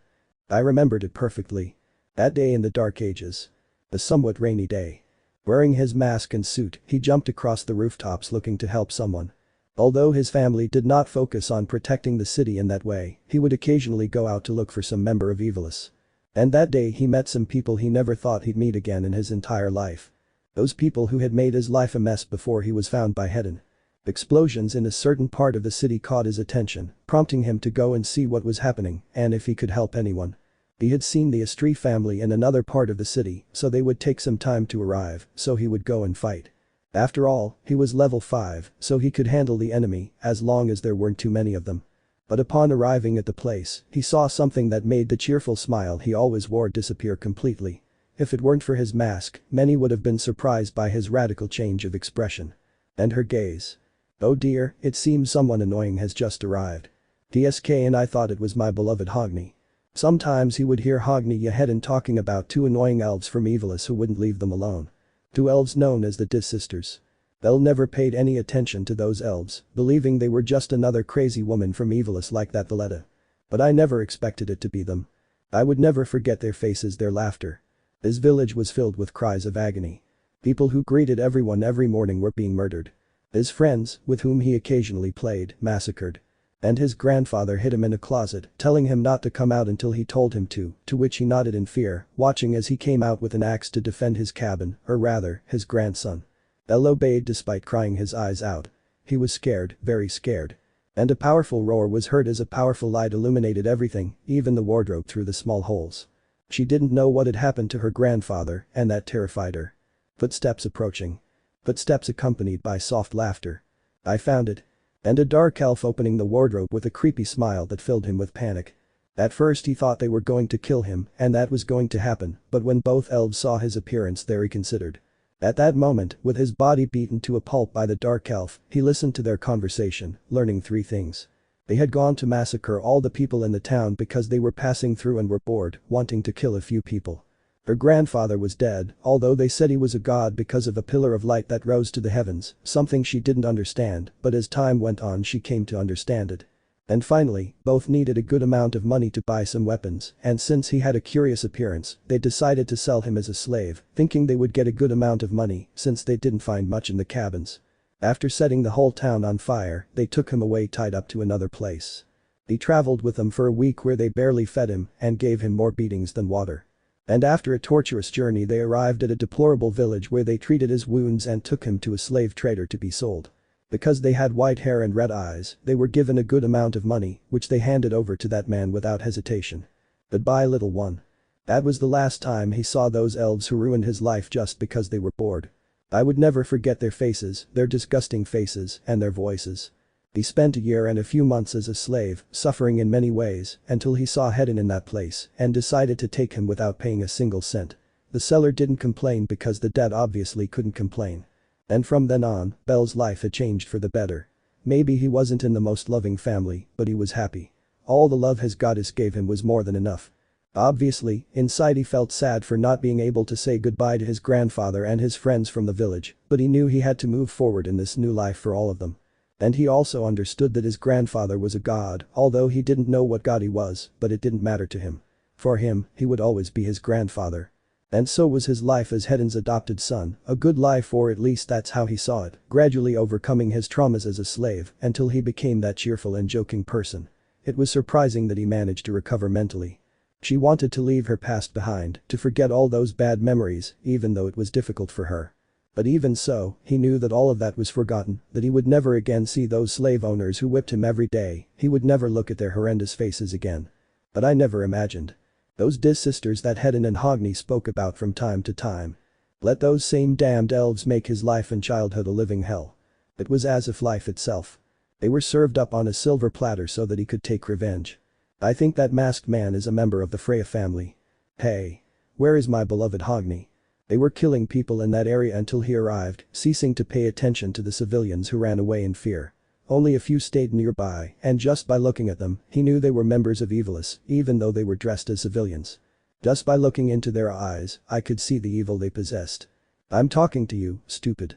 I remembered it perfectly. That day in the Dark Ages. A somewhat rainy day. Wearing his mask and suit, he jumped across the rooftops looking to help someone. Although his family did not focus on protecting the city in that way, he would occasionally go out to look for some member of Evilus. And that day he met some people he never thought he'd meet again in his entire life. Those people who had made his life a mess before he was found by Hedon. Explosions in a certain part of the city caught his attention, prompting him to go and see what was happening and if he could help anyone. He had seen the Astri family in another part of the city, so they would take some time to arrive, so he would go and fight. After all, he was level 5, so he could handle the enemy as long as there weren't too many of them. But upon arriving at the place, he saw something that made the cheerful smile he always wore disappear completely. If it weren't for his mask, many would have been surprised by his radical change of expression. And her gaze. Oh dear, it seems someone annoying has just arrived. TSK and I thought it was my beloved Hogni. Sometimes he would hear Hogni Yehedin talking about 2 annoying elves from Evilus who wouldn't leave them alone. 2 elves known as the Dis Sisters. Bell never paid any attention to those elves, believing they were just another crazy woman from Evilus like that Valletta. But I never expected it to be them. I would never forget their faces, their laughter. His village was filled with cries of agony. People who greeted everyone every morning were being murdered. His friends, with whom he occasionally played, massacred. And his grandfather hid him in a closet, telling him not to come out until he told him to which he nodded in fear, watching as he came out with an axe to defend his cabin, or rather, his grandson. Bell obeyed despite crying his eyes out. He was scared, very scared. And a powerful roar was heard as a powerful light illuminated everything, even the wardrobe through the small holes. She didn't know what had happened to her grandfather, and that terrified her. Footsteps approaching. Footsteps accompanied by soft laughter. I found it. And a dark elf opening the wardrobe with a creepy smile that filled him with panic. At first he thought they were going to kill him, and that was going to happen, but when both elves saw his appearance they reconsidered. At that moment, with his body beaten to a pulp by the dark elf, he listened to their conversation, learning 3 things. They had gone to massacre all the people in the town because they were passing through and were bored, wanting to kill a few people. Her grandfather was dead, although they said he was a god because of a pillar of light that rose to the heavens, something she didn't understand, but as time went on she came to understand it. And finally, both needed a good amount of money to buy some weapons, and since he had a curious appearance, they decided to sell him as a slave, thinking they would get a good amount of money since they didn't find much in the cabins. After setting the whole town on fire, they took him away tied up to another place. He traveled with them for a week where they barely fed him and gave him more beatings than water. And after a torturous journey they arrived at a deplorable village where they treated his wounds and took him to a slave trader to be sold. Because they had white hair and red eyes, they were given a good amount of money, which they handed over to that man without hesitation. Goodbye, little one. That was the last time he saw those elves who ruined his life just because they were bored. I would never forget their faces, their disgusting faces, and their voices. He spent a year and a few months as a slave, suffering in many ways, until he saw Hedon in that place and decided to take him without paying a single cent. The seller didn't complain because the dead obviously couldn't complain. And from then on, Bell's life had changed for the better. Maybe he wasn't in the most loving family, but he was happy. All the love his goddess gave him was more than enough. Obviously, inside he felt sad for not being able to say goodbye to his grandfather and his friends from the village, but he knew he had to move forward in this new life for all of them. And he also understood that his grandfather was a god, although he didn't know what god he was, but it didn't matter to him. For him, he would always be his grandfather. And so was his life as Heden's adopted son, a good life, or at least that's how he saw it, gradually overcoming his traumas as a slave until he became that cheerful and joking person. It was surprising that he managed to recover mentally. She wanted to leave her past behind, to forget all those bad memories, even though it was difficult for her. But even so, he knew that all of that was forgotten, that he would never again see those slave owners who whipped him every day, he would never look at their horrendous faces again. But I never imagined. Those Diz sisters that Heden and Hogni spoke about from time to time. Let those same damned elves make his life and childhood a living hell. It was as if life itself. They were served up on a silver platter so that he could take revenge. I think that masked man is a member of the Freya family. Hey. Where is my beloved Hogni? They were killing people in that area until he arrived, ceasing to pay attention to the civilians who ran away in fear. Only a few stayed nearby, and just by looking at them, he knew they were members of Evilis, even though they were dressed as civilians. Just by looking into their eyes, I could see the evil they possessed. I'm talking to you, stupid.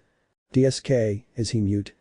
DSK, is he mute?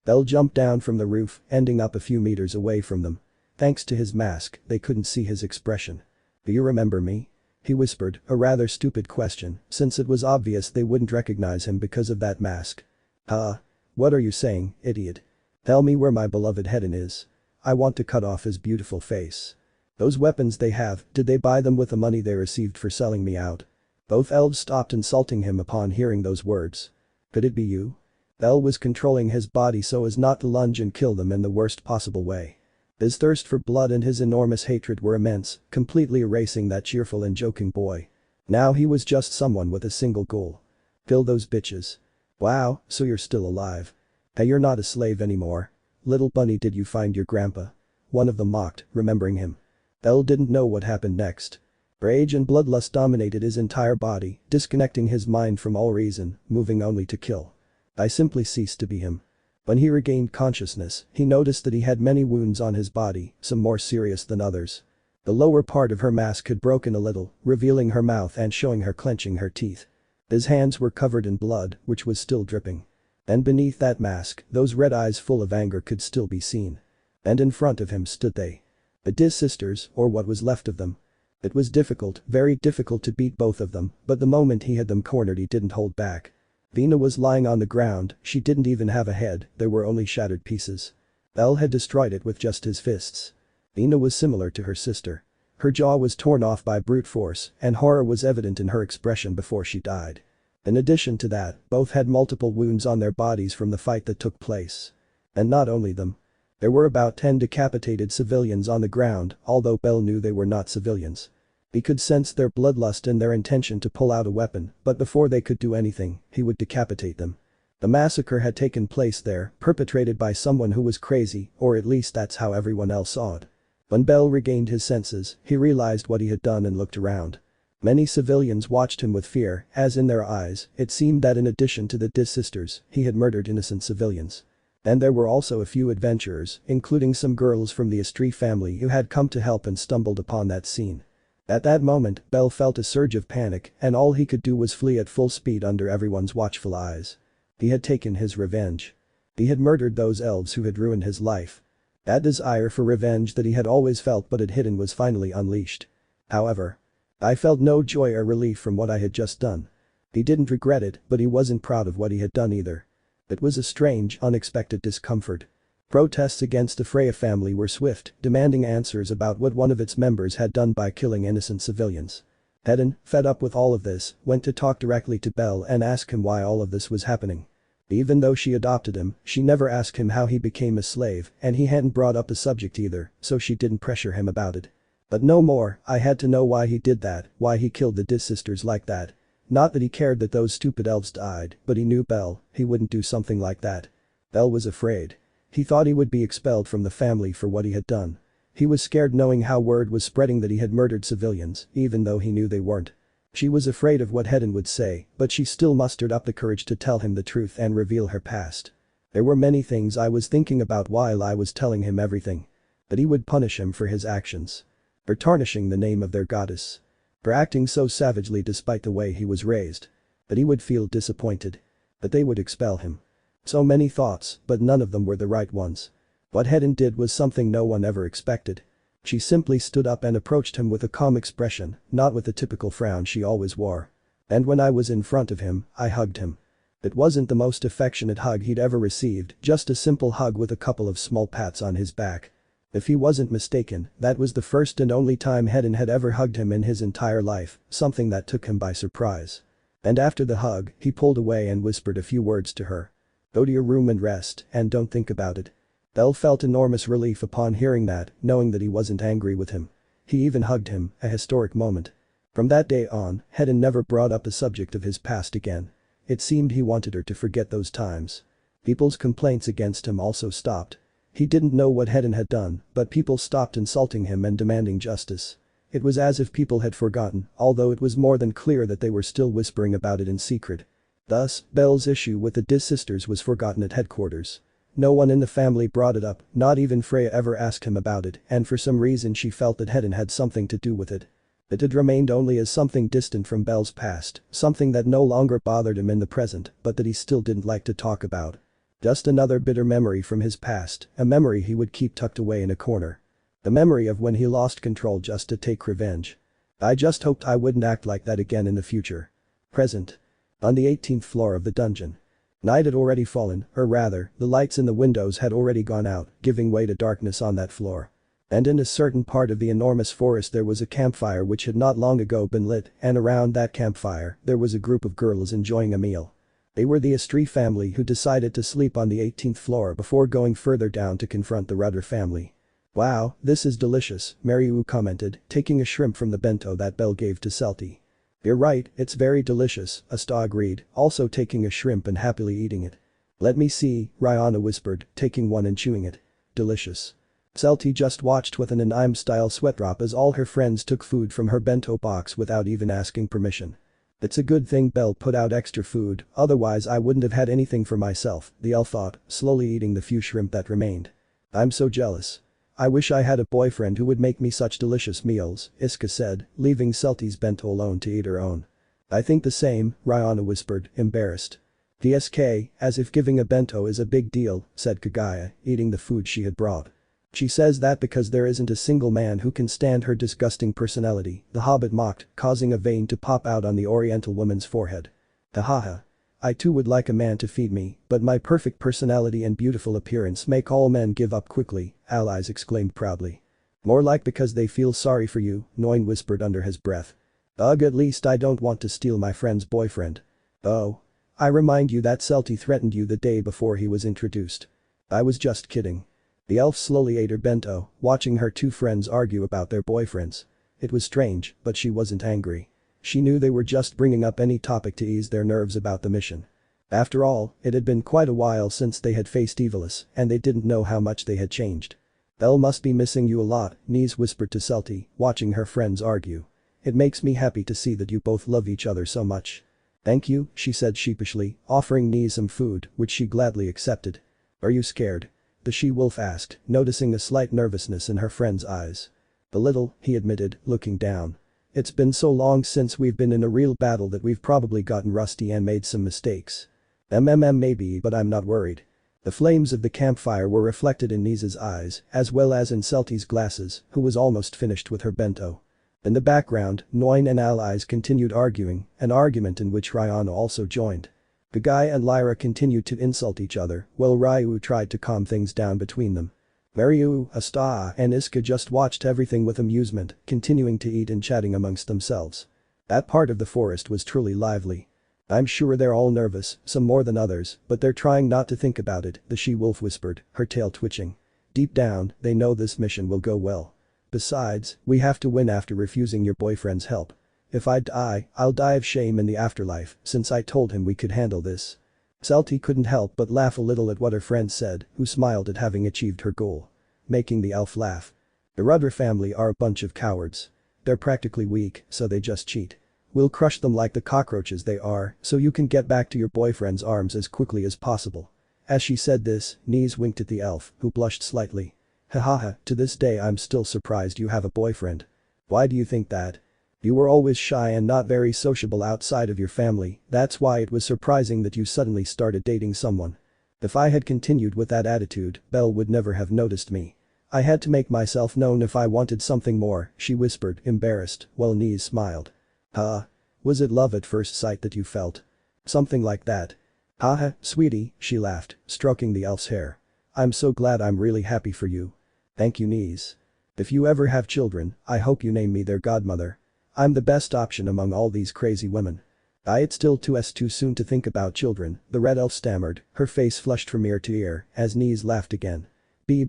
Bell jumped down from the roof, ending up a few meters away from them. Thanks to his mask, they couldn't see his expression. Do you remember me? He whispered, a rather stupid question, since it was obvious they wouldn't recognize him because of that mask. Huh? What are you saying, idiot? Tell me where my beloved Heden is. I want to cut off his beautiful face. Those weapons they have, did they buy them with the money they received for selling me out? Both elves stopped insulting him upon hearing those words. Could it be you? Bell was controlling his body so as not to lunge and kill them in the worst possible way. His thirst for blood and his enormous hatred were immense, completely erasing that cheerful and joking boy. Now he was just someone with a single goal. Kill those bitches. Wow, so you're still alive. Hey, you're not a slave anymore. Little bunny, did you find your grandpa? One of them mocked, remembering him. Bell didn't know what happened next. Rage and bloodlust dominated his entire body, disconnecting his mind from all reason, moving only to kill. I simply ceased to be him. When he regained consciousness, he noticed that he had many wounds on his body, some more serious than others. The lower part of her mask had broken a little, revealing her mouth and showing her clenching her teeth. His hands were covered in blood, which was still dripping. And beneath that mask, those red eyes full of anger could still be seen. And in front of him stood they. The Diz sisters, or what was left of them. It was difficult, very difficult to beat both of them, but the moment he had them cornered he didn't hold back. Vina was lying on the ground, she didn't even have a head, there were only shattered pieces. Bell had destroyed it with just his fists. Vina was similar to her sister. Her jaw was torn off by brute force, and horror was evident in her expression before she died. In addition to that, both had multiple wounds on their bodies from the fight that took place. And not only them. There were about 10 decapitated civilians on the ground, although Bell knew they were not civilians. He could sense their bloodlust and their intention to pull out a weapon, but before they could do anything, he would decapitate them. The massacre had taken place there, perpetrated by someone who was crazy, or at least that's how everyone else saw it. When Bell regained his senses, he realized what he had done and looked around. Many civilians watched him with fear, as in their eyes, it seemed that in addition to the Diz sisters, he had murdered innocent civilians. And there were also a few adventurers, including some girls from the Estrie family who had come to help and stumbled upon that scene. At that moment, Bell felt a surge of panic, and all he could do was flee at full speed under everyone's watchful eyes. He had taken his revenge. He had murdered those elves who had ruined his life. That desire for revenge that he had always felt but had hidden was finally unleashed. However, I felt no joy or relief from what I had just done. He didn't regret it, but he wasn't proud of what he had done either. It was a strange, unexpected discomfort. Protests against the Freya family were swift, demanding answers about what one of its members had done by killing innocent civilians. Heden, fed up with all of this, went to talk directly to Bell and ask him why all of this was happening. Even though she adopted him, she never asked him how he became a slave, and he hadn't brought up the subject either, so she didn't pressure him about it. But no more, I had to know why he did that, why he killed the Diz sisters like that. Not that he cared that those stupid elves died, but he knew Bell, he wouldn't do something like that. Bell was afraid. He thought he would be expelled from the family for what he had done. He was scared knowing how word was spreading that he had murdered civilians, even though he knew they weren't. She was afraid of what Heden would say, but she still mustered up the courage to tell him the truth and reveal her past. There were many things I was thinking about while I was telling him everything. That he would punish him for his actions. For tarnishing the name of their goddess. For acting so savagely despite the way he was raised. That he would feel disappointed. That they would expel him. So many thoughts, but none of them were the right ones. What Hedin did was something no one ever expected. She simply stood up and approached him with a calm expression, not with the typical frown she always wore. And when I was in front of him, I hugged him. It wasn't the most affectionate hug he'd ever received, just a simple hug with a couple of small pats on his back. If he wasn't mistaken, that was the first and only time Hedin had ever hugged him in his entire life, something that took him by surprise. And after the hug, he pulled away and whispered a few words to her. Go to your room and rest, and don't think about it. Belle felt enormous relief upon hearing that, knowing that he wasn't angry with him. He even hugged him, a historic moment. From that day on, Hedin never brought up the subject of his past again. It seemed he wanted her to forget those times. People's complaints against him also stopped. He didn't know what Hedin had done, but people stopped insulting him and demanding justice. It was as if people had forgotten, although it was more than clear that they were still whispering about it in secret. Thus, Belle's issue with the Diz sisters was forgotten at headquarters. No one in the family brought it up, not even Freya ever asked him about it, and for some reason she felt that Hedin had something to do with it. It had remained only as something distant from Belle's past, something that no longer bothered him in the present, but that he still didn't like to talk about. Just another bitter memory from his past, a memory he would keep tucked away in a corner. The memory of when he lost control just to take revenge. I just hoped I wouldn't act like that again in the future. Present. On the 18th floor of the dungeon. Night had already fallen, or rather, the lights in the windows had already gone out, giving way to darkness on that floor. And in a certain part of the enormous forest there was a campfire which had not long ago been lit, and around that campfire, there was a group of girls enjoying a meal. They were the Astri family who decided to sleep on the 18th floor before going further down to confront the Rudder family. Wow, this is delicious, Mariu commented, taking a shrimp from the bento that Belle gave to Celty. You're right, it's very delicious, Asta agreed, also taking a shrimp and happily eating it. Let me see, Rihanna whispered, taking one and chewing it. Delicious. Celty just watched with an anime-style sweat drop as all her friends took food from her bento box without even asking permission. It's a good thing Belle put out extra food, otherwise I wouldn't have had anything for myself, the elf thought, slowly eating the few shrimp that remained. I'm so jealous. I wish I had a boyfriend who would make me such delicious meals, Iska said, leaving Celty's bento alone to eat her own. I think the same, Rihanna whispered, embarrassed. DSK, as if giving a bento is a big deal, said Kagaya, eating the food she had brought. She says that because there isn't a single man who can stand her disgusting personality, the hobbit mocked, causing a vein to pop out on the oriental woman's forehead. Hahaha. I too would like a man to feed me, but my perfect personality and beautiful appearance make all men give up quickly, Allies exclaimed proudly. More like because they feel sorry for you, Noin whispered under his breath. Ugh, at least I don't want to steal my friend's boyfriend. Oh. I remind you that Celty threatened you the day before he was introduced. I was just kidding. The elf slowly ate her bento, watching her two friends argue about their boyfriends. It was strange, but she wasn't angry. She knew they were just bringing up any topic to ease their nerves about the mission. After all, it had been quite a while since they had faced Evilus, and they didn't know how much they had changed. Belle must be missing you a lot, Nice whispered to Celty, watching her friends argue. It makes me happy to see that you both love each other so much. Thank you, she said sheepishly, offering Nice some food, which she gladly accepted. Are you scared? The she-wolf asked, noticing a slight nervousness in her friend's eyes. A little, he admitted, looking down. It's been so long since we've been in a real battle that we've probably gotten rusty and made some mistakes. Maybe, but I'm not worried. The flames of the campfire were reflected in Nisa's eyes, as well as in Celty's glasses, who was almost finished with her bento. In the background, Noin and allies continued arguing, an argument in which Rihanna also joined. Gagai and Lyra continued to insult each other, while Ryu tried to calm things down between them. Mariu, Asta, and Iska just watched everything with amusement, continuing to eat and chatting amongst themselves. That part of the forest was truly lively. I'm sure they're all nervous, some more than others, but they're trying not to think about it, the she-wolf whispered, her tail twitching. Deep down, they know this mission will go well. Besides, we have to win after refusing your boyfriend's help. If I die, I'll die of shame in the afterlife, since I told him we could handle this. Celty couldn't help but laugh a little at what her friend said, who smiled at having achieved her goal. Making the elf laugh. The Rudder family are a bunch of cowards. They're practically weak, so they just cheat. We'll crush them like the cockroaches they are, so you can get back to your boyfriend's arms as quickly as possible. As she said this, Nice winked at the elf, who blushed slightly. Hahaha, to this day I'm still surprised you have a boyfriend. Why do you think that? You were always shy and not very sociable outside of your family, that's why it was surprising that you suddenly started dating someone. If I had continued with that attitude, Belle would never have noticed me. I had to make myself known if I wanted something more, she whispered, embarrassed, while Niamh smiled. Huh? Was it love at first sight that you felt? Something like that. Haha, sweetie, she laughed, stroking the elf's hair. I'm so glad, I'm really happy for you. Thank you, Niamh. If you ever have children, I hope you name me their godmother. I'm the best option among all these crazy women. It's still too soon to think about children, the red elf stammered, her face flushed from ear to ear, as Niamh laughed again.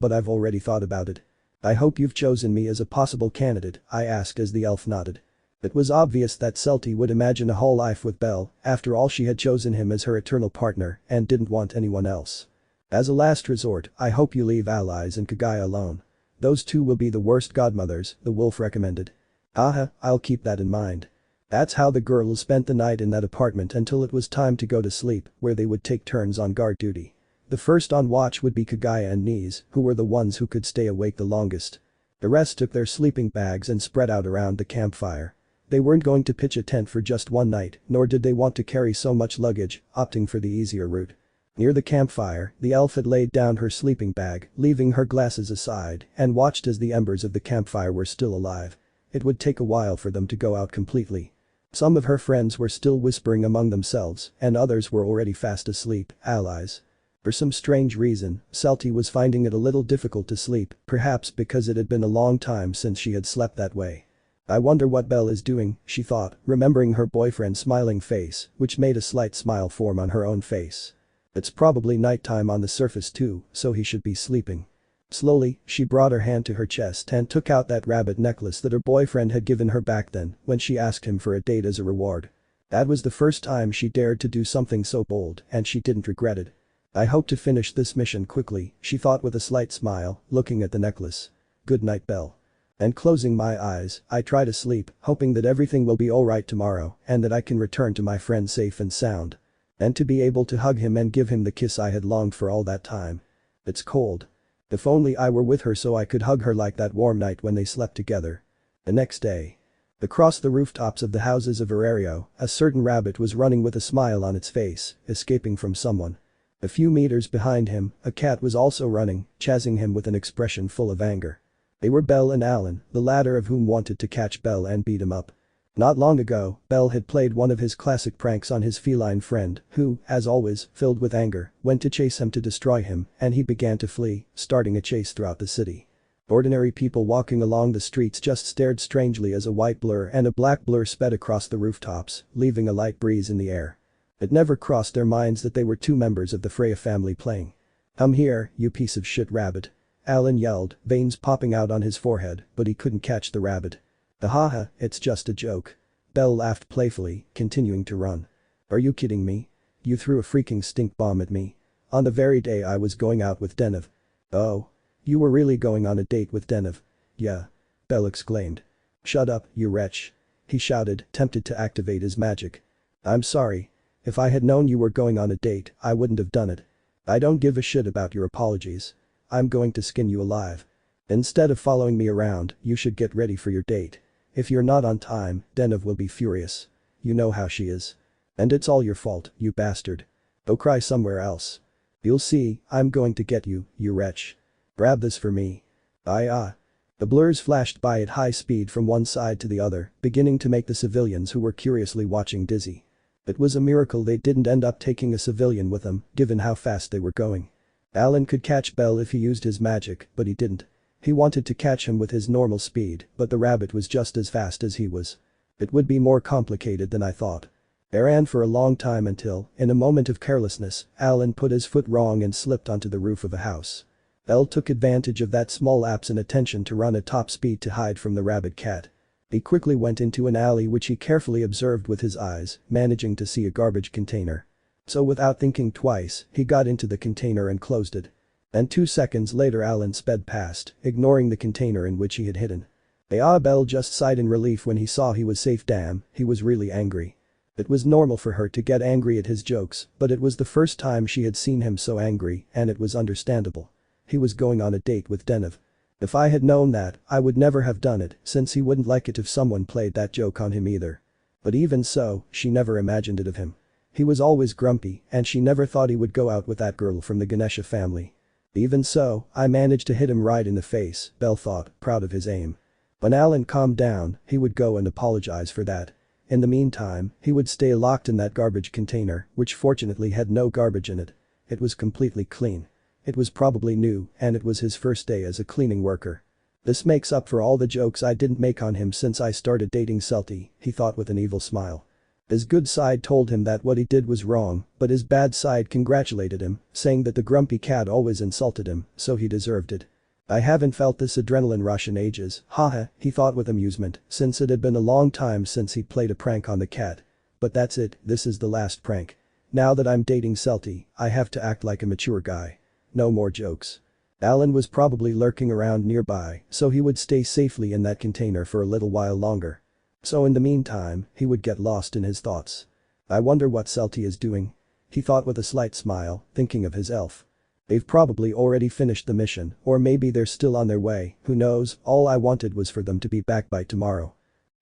But I've already thought about it. I hope you've chosen me as a possible candidate, I asked as the elf nodded. It was obvious that Celty would imagine a whole life with Belle, after all she had chosen him as her eternal partner and didn't want anyone else. As a last resort, I hope you leave Allies and Kagaya alone. Those two will be the worst godmothers, the wolf recommended. I'll keep that in mind. That's how the girls spent the night in that apartment until it was time to go to sleep, where they would take turns on guard duty. The first on watch would be Kagaya and Niamh, who were the ones who could stay awake the longest. The rest took their sleeping bags and spread out around the campfire. They weren't going to pitch a tent for just one night, nor did they want to carry so much luggage, opting for the easier route. Near the campfire, the elf had laid down her sleeping bag, leaving her glasses aside, and watched as the embers of the campfire were still alive. It would take a while for them to go out completely. Some of her friends were still whispering among themselves, and others were already fast asleep, allies. For some strange reason, Celty was finding it a little difficult to sleep, perhaps because it had been a long time since she had slept that way. I wonder what Belle is doing, she thought, remembering her boyfriend's smiling face, which made a slight smile form on her own face. It's probably nighttime on the surface too, so he should be sleeping. Slowly, she brought her hand to her chest and took out that rabbit necklace that her boyfriend had given her back then when she asked him for a date as a reward. That was the first time she dared to do something so bold, and she didn't regret it. I hope to finish this mission quickly, she thought with a slight smile, looking at the necklace. Good night, Belle. And closing my eyes, I try to sleep, hoping that everything will be alright tomorrow and that I can return to my friend safe and sound. And to be able to hug him and give him the kiss I had longed for all that time. It's cold. If only I were with her so I could hug her like that warm night when they slept together. The next day. Across the rooftops of the houses of Aurario, a certain rabbit was running with a smile on its face, escaping from someone. A few meters behind him, a cat was also running, chasing him with an expression full of anger. They were Belle and Alan, the latter of whom wanted to catch Belle and beat him up. Not long ago, Belle had played one of his classic pranks on his feline friend, who, as always, filled with anger, went to chase him to destroy him, and he began to flee, starting a chase throughout the city. Ordinary people walking along the streets just stared strangely as a white blur and a black blur sped across the rooftops, leaving a light breeze in the air. It never crossed their minds that they were two members of the Freya family playing. Come here, you piece of shit rabbit. Alan yelled, veins popping out on his forehead, but he couldn't catch the rabbit. Haha, it's just a joke. Belle laughed playfully, continuing to run. Are you kidding me? You threw a freaking stink bomb at me. On the very day I was going out with Deneuve. Oh. You were really going on a date with Deneuve? Yeah. Belle exclaimed. Shut up, you wretch. He shouted, tempted to activate his magic. I'm sorry. If I had known you were going on a date, I wouldn't have done it. I don't give a shit about your apologies. I'm going to skin you alive. Instead of following me around, you should get ready for your date. If you're not on time, Deneuve will be furious. You know how she is. And it's all your fault, you bastard. Go cry somewhere else. You'll see, I'm going to get you, you wretch. Grab this for me. The blurs flashed by at high speed from one side to the other, beginning to make the civilians who were curiously watching dizzy. It was a miracle they didn't end up taking a civilian with them, given how fast they were going. Alan could catch Belle if he used his magic, but he didn't. He wanted to catch him with his normal speed, but the rabbit was just as fast as he was. It would be more complicated than I thought. They ran for a long time until, in a moment of carelessness, Alan put his foot wrong and slipped onto the roof of a house. Belle took advantage of that small lapse in attention to run at top speed to hide from the rabid cat. He quickly went into an alley which he carefully observed with his eyes, managing to see a garbage container. So without thinking twice, he got into the container and closed it. And 2 seconds later Alan sped past, ignoring the container in which he had hidden. Belle just sighed in relief when he saw he was safe. Damn, he was really angry. It was normal for her to get angry at his jokes, but it was the first time she had seen him so angry, and it was understandable. He was going on a date with Deneuve. If I had known that, I would never have done it since he wouldn't like it if someone played that joke on him either. But even so, she never imagined it of him. He was always grumpy and she never thought he would go out with that girl from the Ganesha family. Even so, I managed to hit him right in the face, Belle thought, proud of his aim. When Alan calmed down, he would go and apologize for that. In the meantime, he would stay locked in that garbage container, which fortunately had no garbage in it. It was completely clean. It was probably new, and it was his first day as a cleaning worker. This makes up for all the jokes I didn't make on him since I started dating Celty, he thought with an evil smile. His good side told him that what he did was wrong, but his bad side congratulated him, saying that the grumpy cat always insulted him, so he deserved it. I haven't felt this adrenaline rush in ages, haha, he thought with amusement, since it had been a long time since he played a prank on the cat. But that's it, this is the last prank. Now that I'm dating Celty, I have to act like a mature guy. No more jokes. Alan was probably lurking around nearby, so he would stay safely in that container for a little while longer. So in the meantime, he would get lost in his thoughts. I wonder what Celty is doing. He thought with a slight smile, thinking of his elf. They've probably already finished the mission, or maybe they're still on their way, who knows, all I wanted was for them to be back by tomorrow.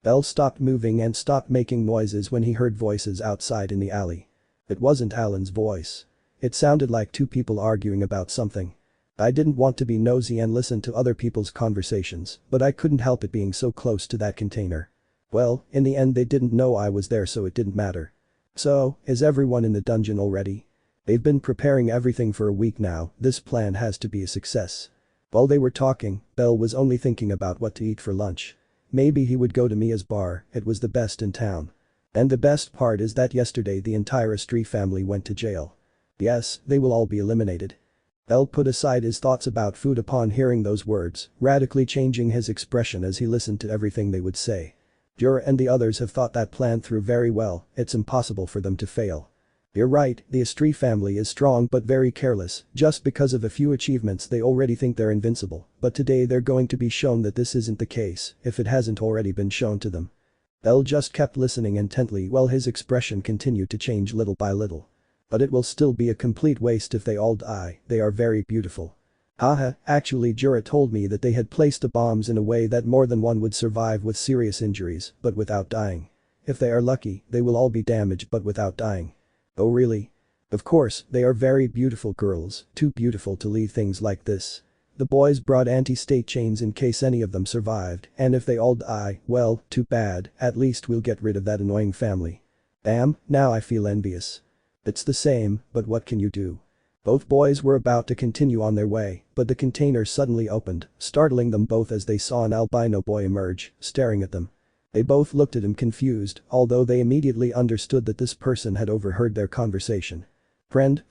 Belle stopped moving and stopped making noises when he heard voices outside in the alley. It wasn't Alan's voice. It sounded like two people arguing about something. I didn't want to be nosy and listen to other people's conversations, but I couldn't help it being so close to that container. Well, in the end they didn't know I was there so it didn't matter. So, is everyone in the dungeon already? They've been preparing everything for a week now, this plan has to be a success. While they were talking, Belle was only thinking about what to eat for lunch. Maybe he would go to Mia's bar, it was the best in town. And the best part is that yesterday the entire Astri family went to jail. Yes, they will all be eliminated. Belle put aside his thoughts about food upon hearing those words, radically changing his expression as he listened to everything they would say. Jura and the others have thought that plan through very well, it's impossible for them to fail. You're right, the Astri family is strong but very careless, just because of a few achievements they already think they're invincible, but today they're going to be shown that this isn't the case, if it hasn't already been shown to them. Belle just kept listening intently while his expression continued to change little by little. But it will still be a complete waste if they all die, they are very beautiful. Haha, actually Jura told me that they had placed the bombs in a way that more than one would survive with serious injuries, but without dying. If they are lucky, they will all be damaged but without dying. Oh really? Of course, they are very beautiful girls, too beautiful to leave things like this. The boys brought anti-state chains in case any of them survived, and if they all die, well, too bad, at least we'll get rid of that annoying family. Damn, now I feel envious. It's the same, but what can you do? Both boys were about to continue on their way, but the container suddenly opened, startling them both as they saw an albino boy emerge, staring at them. They both looked at him confused, although they immediately understood that this person had overheard their conversation. Friend,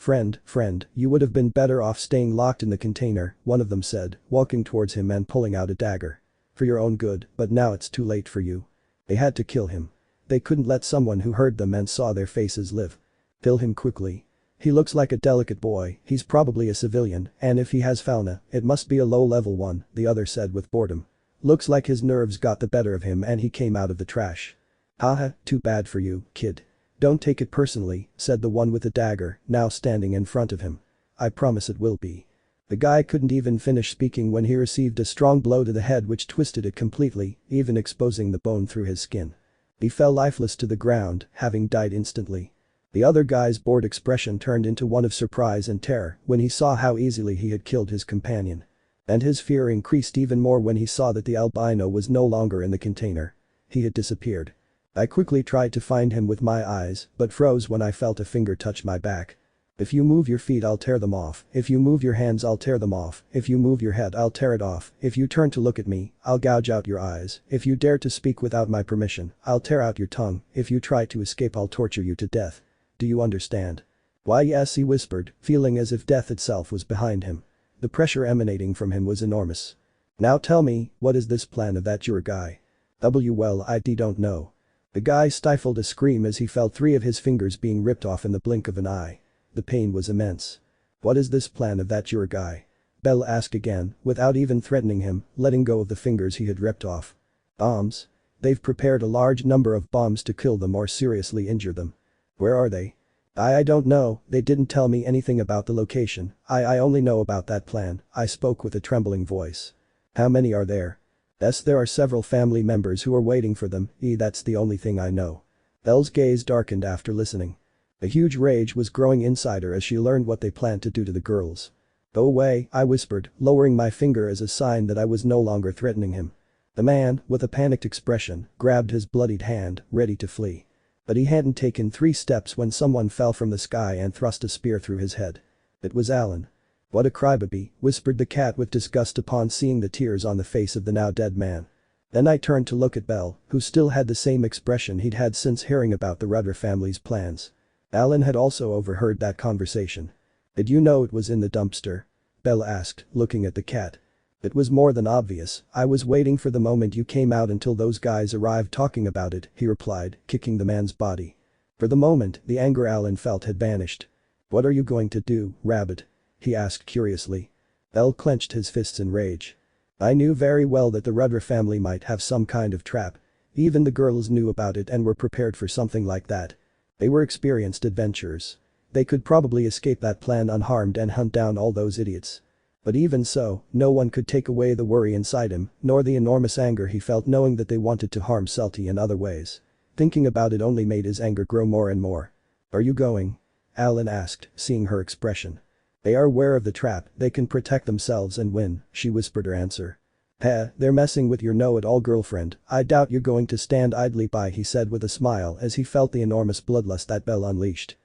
you would have been better off staying locked in the container, one of them said, walking towards him and pulling out a dagger. For your own good, but now it's too late for you. They had to kill him. They couldn't let someone who heard them and saw their faces live. Kill him quickly. He looks like a delicate boy, he's probably a civilian, and if he has fauna, it must be a low-level one, the other said with boredom. Looks like his nerves got the better of him and he came out of the trash. Haha, too bad for you, kid. Don't take it personally, said the one with the dagger, now standing in front of him. I promise it will be. The guy couldn't even finish speaking when he received a strong blow to the head which twisted it completely, even exposing the bone through his skin. He fell lifeless to the ground, having died instantly. The other guy's bored expression turned into one of surprise and terror when he saw how easily he had killed his companion. And his fear increased even more when he saw that the albino was no longer in the container. He had disappeared. I quickly tried to find him with my eyes, but froze when I felt a finger touch my back. If you move your feet I'll tear them off, if you move your hands I'll tear them off, if you move your head I'll tear it off, if you turn to look at me, I'll gouge out your eyes, if you dare to speak without my permission, I'll tear out your tongue, if you try to escape I'll torture you to death. Do you understand? Why yes, he whispered, feeling as if death itself was behind him. The pressure emanating from him was enormous. Now tell me, what is this plan of that your guy? Well, I don't know. The guy stifled a scream as he felt 3 of his fingers being ripped off in the blink of an eye. The pain was immense. What is this plan of that your guy? Belle asked again, without even threatening him, letting go of the fingers he had ripped off. Bombs? They've prepared a large number of bombs to kill them or seriously injure them. Where are they? I don't know, they didn't tell me anything about the location, I only know about that plan, I spoke with a trembling voice. How many are there? Yes, there are several family members who are waiting for them, that's the only thing I know. Belle's gaze darkened after listening. A huge rage was growing inside her as she learned what they planned to do to the girls. Go away, I whispered, lowering my finger as a sign that I was no longer threatening him. The man, with a panicked expression, grabbed his bloodied hand, ready to flee. But he hadn't taken 3 steps when someone fell from the sky and thrust a spear through his head. It was Alan. What a crybaby, whispered the cat with disgust upon seeing the tears on the face of the now dead man. Then I turned to look at Belle, who still had the same expression he'd had since hearing about the Rudder family's plans. Alan had also overheard that conversation. Did you know it was in the dumpster? Belle asked, looking at the cat. It was more than obvious, I was waiting for the moment you came out until those guys arrived talking about it, he replied, kicking the man's body. For the moment, the anger Alan felt had vanished. What are you going to do, Rabbit? He asked curiously. Belle clenched his fists in rage. I knew very well that the Rudder family might have some kind of trap. Even the girls knew about it and were prepared for something like that. They were experienced adventurers. They could probably escape that plan unharmed and hunt down all those idiots. But even so, no one could take away the worry inside him, nor the enormous anger he felt knowing that they wanted to harm Celty in other ways. Thinking about it only made his anger grow more and more. Are you going? Alan asked, seeing her expression. They are aware of the trap, they can protect themselves and win, she whispered her answer. They're messing with your know-it-all girlfriend, I doubt you're going to stand idly by, he said with a smile as he felt the enormous bloodlust that Belle unleashed.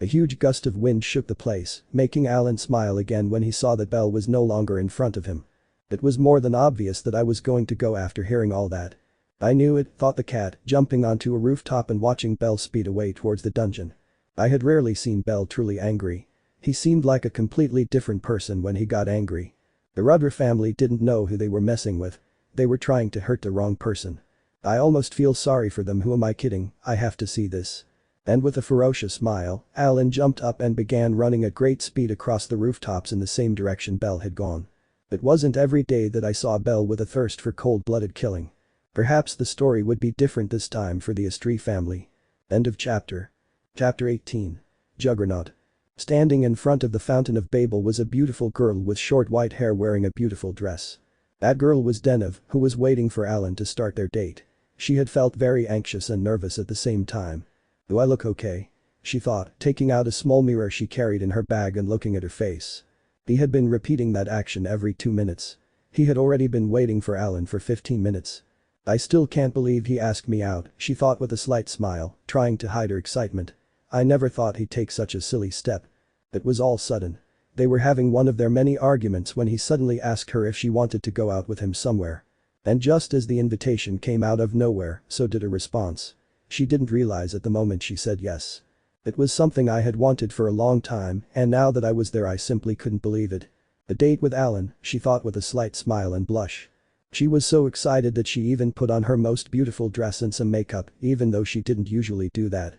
A huge gust of wind shook the place, making Alan smile again when he saw that Belle was no longer in front of him. It was more than obvious that I was going to go after hearing all that. I knew it, thought the cat, jumping onto a rooftop and watching Belle speed away towards the dungeon. I had rarely seen Belle truly angry. He seemed like a completely different person when he got angry. The Rudder family didn't know who they were messing with. They were trying to hurt the wrong person. I almost feel sorry for them, who am I kidding, I have to see this. And with a ferocious smile, Alan jumped up and began running at great speed across the rooftops in the same direction Belle had gone. It wasn't every day that I saw Belle with a thirst for cold-blooded killing. Perhaps the story would be different this time for the Estrie family. End of chapter. Chapter 18. Juggernaut. Standing in front of the Fountain of Babel was a beautiful girl with short white hair wearing a beautiful dress. That girl was Deneuve, who was waiting for Alan to start their date. She had felt very anxious and nervous at the same time. Do I look okay? She thought, taking out a small mirror she carried in her bag and looking at her face. He had been repeating that action every 2 minutes. He had already been waiting for Alan for 15 minutes. I still can't believe he asked me out, she thought with a slight smile, trying to hide her excitement. I never thought he'd take such a silly step. It was all sudden. They were having one of their many arguments when he suddenly asked her if she wanted to go out with him somewhere. And just as the invitation came out of nowhere, so did her response. She didn't realize at the moment she said yes. It was something I had wanted for a long time, and now that I was there I simply couldn't believe it. A date with Alan, she thought with a slight smile and blush. She was so excited that she even put on her most beautiful dress and some makeup, even though she didn't usually do that.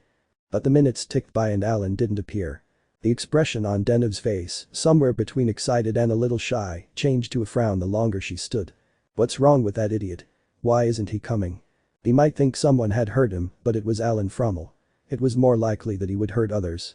But the minutes ticked by and Alan didn't appear. The expression on Deneuve's face, somewhere between excited and a little shy, changed to a frown the longer she stood. What's wrong with that idiot? Why isn't he coming? He might think someone had hurt him, but it was Alan Frommel. It was more likely that he would hurt others.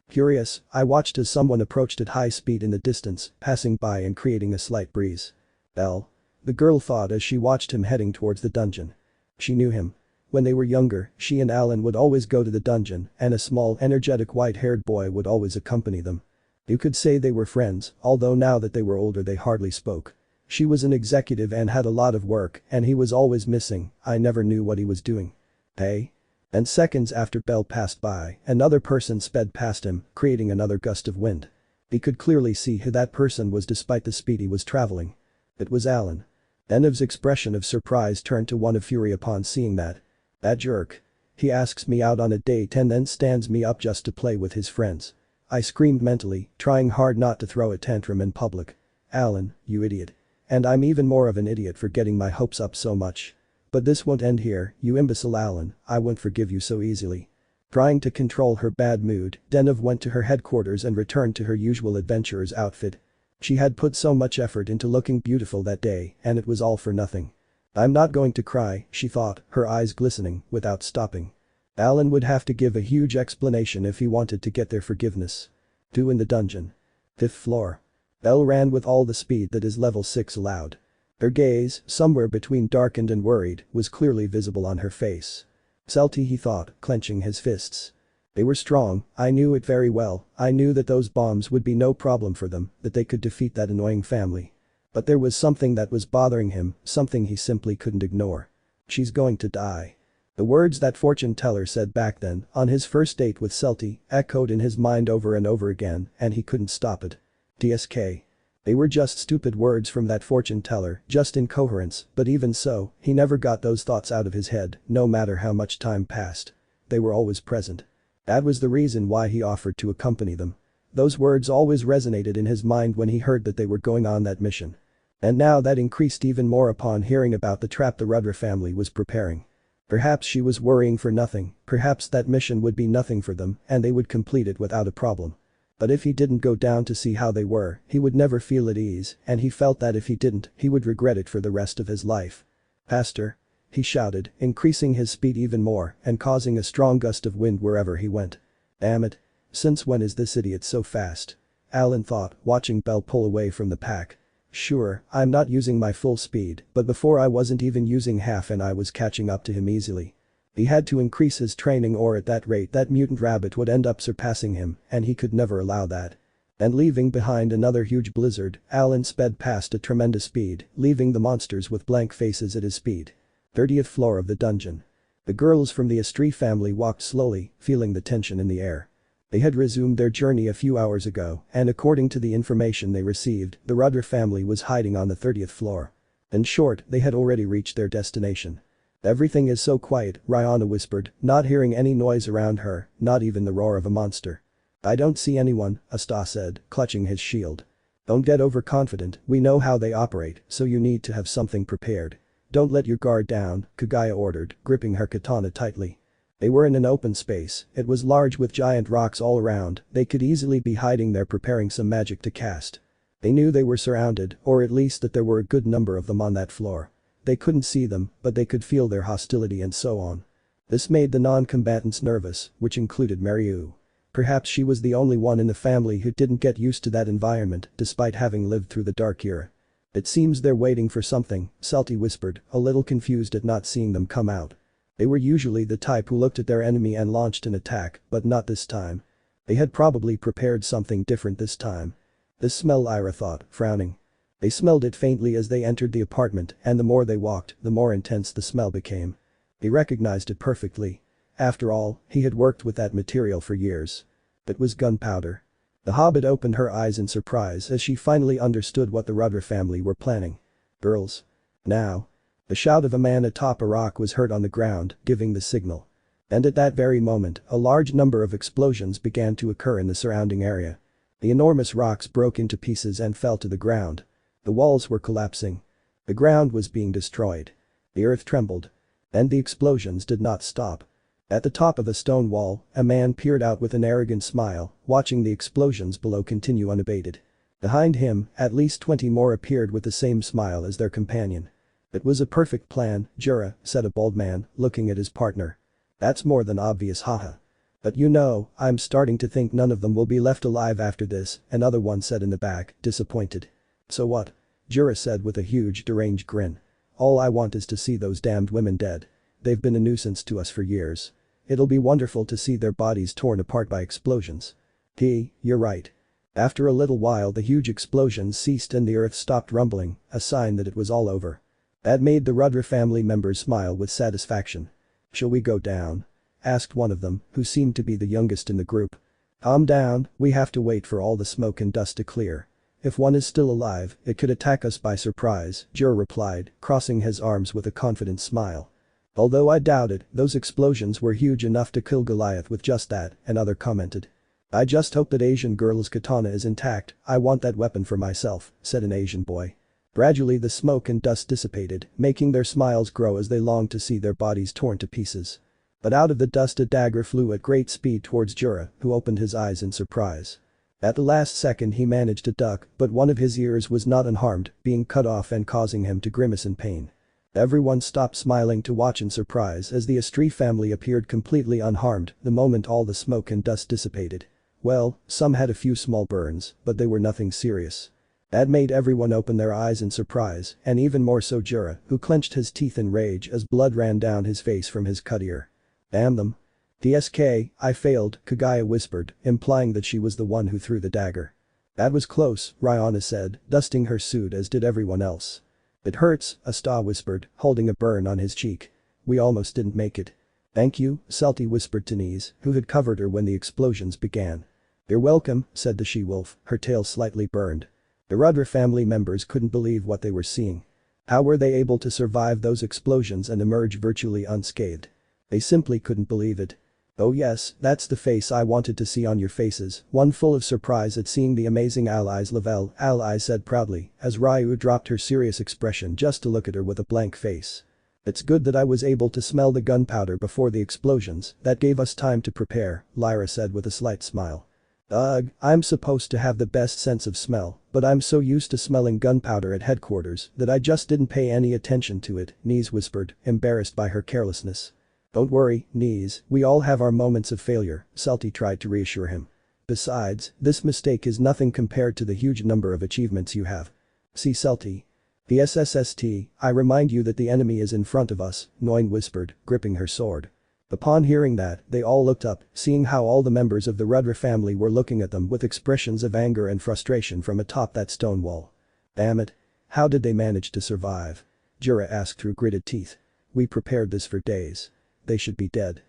Curious, I watched as someone approached at high speed in the distance, passing by and creating a slight breeze. Belle. The girl thought as she watched him heading towards the dungeon. She knew him. When they were younger, she and Alan would always go to the dungeon, and a small, energetic white-haired boy would always accompany them. You could say they were friends, although now that they were older they hardly spoke. She was an executive and had a lot of work, and he was always missing, I never knew what he was doing. Hey? And seconds after Belle passed by, another person sped past him, creating another gust of wind. He could clearly see who that person was despite the speed he was traveling. It was Alan. Deneuve's expression of surprise turned to one of fury upon seeing that. That jerk. He asks me out on a date and then stands me up just to play with his friends. I screamed mentally, trying hard not to throw a tantrum in public. Alan, you idiot. And I'm even more of an idiot for getting my hopes up so much. But this won't end here, you imbecile Alan, I won't forgive you so easily. Trying to control her bad mood, Deneuve went to her headquarters and returned to her usual adventurer's outfit. She had put so much effort into looking beautiful that day, and it was all for nothing. I'm not going to cry, she thought, her eyes glistening, without stopping. Alan would have to give a huge explanation if he wanted to get their forgiveness. 2 in the dungeon. 5th floor. Belle ran with all the speed that his level 6 allowed. Her gaze, somewhere between darkened and worried, was clearly visible on her face. Celty, he thought, clenching his fists. They were strong, I knew it very well, I knew that those bombs would be no problem for them, that they could defeat that annoying family. But there was something that was bothering him, something he simply couldn't ignore. She's going to die. The words that fortune teller said back then, on his first date with Celty, echoed in his mind over and over again, and he couldn't stop it. TSK. They were just stupid words from that fortune teller, just incoherence, but even so, he never got those thoughts out of his head, no matter how much time passed. They were always present. That was the reason why he offered to accompany them. Those words always resonated in his mind when he heard that they were going on that mission. And now that increased even more upon hearing about the trap the Rudder family was preparing. Perhaps she was worrying for nothing, perhaps that mission would be nothing for them and they would complete it without a problem. But if he didn't go down to see how they were, he would never feel at ease, and he felt that if he didn't, he would regret it for the rest of his life. "Faster!" he shouted, increasing his speed even more and causing a strong gust of wind wherever he went. Damn it. Since when is this idiot so fast? Alan thought, watching Belle pull away from the pack. Sure, I'm not using my full speed, but before I wasn't even using half and I was catching up to him easily. He had to increase his training or at that rate that mutant rabbit would end up surpassing him and he could never allow that. And leaving behind another huge blizzard, Alan sped past at tremendous speed, leaving the monsters with blank faces at his speed. 30th floor of the dungeon. The girls from the Estrie family walked slowly, feeling the tension in the air. They had resumed their journey a few hours ago, and according to the information they received, the Rudder family was hiding on the 30th floor. In short, they had already reached their destination. Everything is so quiet, Rihanna whispered, not hearing any noise around her, not even the roar of a monster. I don't see anyone, Asta said, clutching his shield. Don't get overconfident, we know how they operate, so you need to have something prepared. Don't let your guard down, Kagaya ordered, gripping her katana tightly. They were in an open space, it was large with giant rocks all around, they could easily be hiding there preparing some magic to cast. They knew they were surrounded, or at least that there were a good number of them on that floor. They couldn't see them, but they could feel their hostility and so on. This made the non-combatants nervous, which included Mariu. Perhaps she was the only one in the family who didn't get used to that environment despite having lived through the Dark Era. It seems they're waiting for something, Celty whispered, a little confused at not seeing them come out. They were usually the type who looked at their enemy and launched an attack, but not this time. They had probably prepared something different this time. This smell, Ira thought, frowning. They smelled it faintly as they entered the apartment, and the more they walked, the more intense the smell became. He recognized it perfectly. After all, he had worked with that material for years. It was gunpowder. The Hobbit opened her eyes in surprise as she finally understood what the Rudder family were planning. Girls. Now. The shout of a man atop a rock was heard on the ground, giving the signal. And at that very moment, a large number of explosions began to occur in the surrounding area. The enormous rocks broke into pieces and fell to the ground. The walls were collapsing. The ground was being destroyed. The earth trembled. And the explosions did not stop. At the top of a stone wall, a man peered out with an arrogant smile, watching the explosions below continue unabated. Behind him, at least 20 more appeared with the same smile as their companion. It was a perfect plan, Jura, said a bald man, looking at his partner. That's more than obvious, haha. But you know, I'm starting to think none of them will be left alive after this, another one said in the back, disappointed. So what? Jura said with a huge deranged grin. All I want is to see those damned women dead. They've been a nuisance to us for years. It'll be wonderful to see their bodies torn apart by explosions. You're right. After a little while the huge explosions ceased and the earth stopped rumbling, a sign that it was all over. That made the Rudder family members smile with satisfaction. Shall we go down? Asked one of them, who seemed to be the youngest in the group. Calm down, we have to wait for all the smoke and dust to clear. If one is still alive, it could attack us by surprise, Jur replied, crossing his arms with a confident smile. Although I doubt it, those explosions were huge enough to kill Goliath with just that, another commented. I just hope that Asian girl's katana is intact, I want that weapon for myself, said an Asian boy. Gradually the smoke and dust dissipated, making their smiles grow as they longed to see their bodies torn to pieces. But out of the dust a dagger flew at great speed towards Jura, who opened his eyes in surprise. At the last second he managed to duck, but one of his ears was not unharmed, being cut off and causing him to grimace in pain. Everyone stopped smiling to watch in surprise as the Estrie family appeared completely unharmed the moment all the smoke and dust dissipated. Well, some had a few small burns, but they were nothing serious. That made everyone open their eyes in surprise, and even more so Jura, who clenched his teeth in rage as blood ran down his face from his cut ear. Damn them. TSK, I failed, Kaguya whispered, implying that she was the one who threw the dagger. That was close, Rihanna said, dusting her suit as did everyone else. It hurts, Asta whispered, holding a burn on his cheek. We almost didn't make it. Thank you, Celty whispered to Nise, who had covered her when the explosions began. You're welcome, said the she-wolf, her tail slightly burned. The Rudra family members couldn't believe what they were seeing. How were they able to survive those explosions and emerge virtually unscathed? They simply couldn't believe it. Oh yes, that's the face I wanted to see on your faces, one full of surprise at seeing the amazing allies. Lavelle, ally said proudly, as Ryu dropped her serious expression just to look at her with a blank face. It's good that I was able to smell the gunpowder before the explosions, that gave us time to prepare, Lyra said with a slight smile. Ugh, I'm supposed to have the best sense of smell, but I'm so used to smelling gunpowder at headquarters that I just didn't pay any attention to it, Nise whispered, embarrassed by her carelessness. Don't worry, Nise, we all have our moments of failure, Celty tried to reassure him. Besides, this mistake is nothing compared to the huge number of achievements you have. See Celty. The SSST, I remind you that the enemy is in front of us, Noin whispered, gripping her sword. Upon hearing that, they all looked up, seeing how all the members of the Rudra family were looking at them with expressions of anger and frustration from atop that stone wall. Damn it. How did they manage to survive? Jura asked through gritted teeth. We prepared this for days. They should be dead.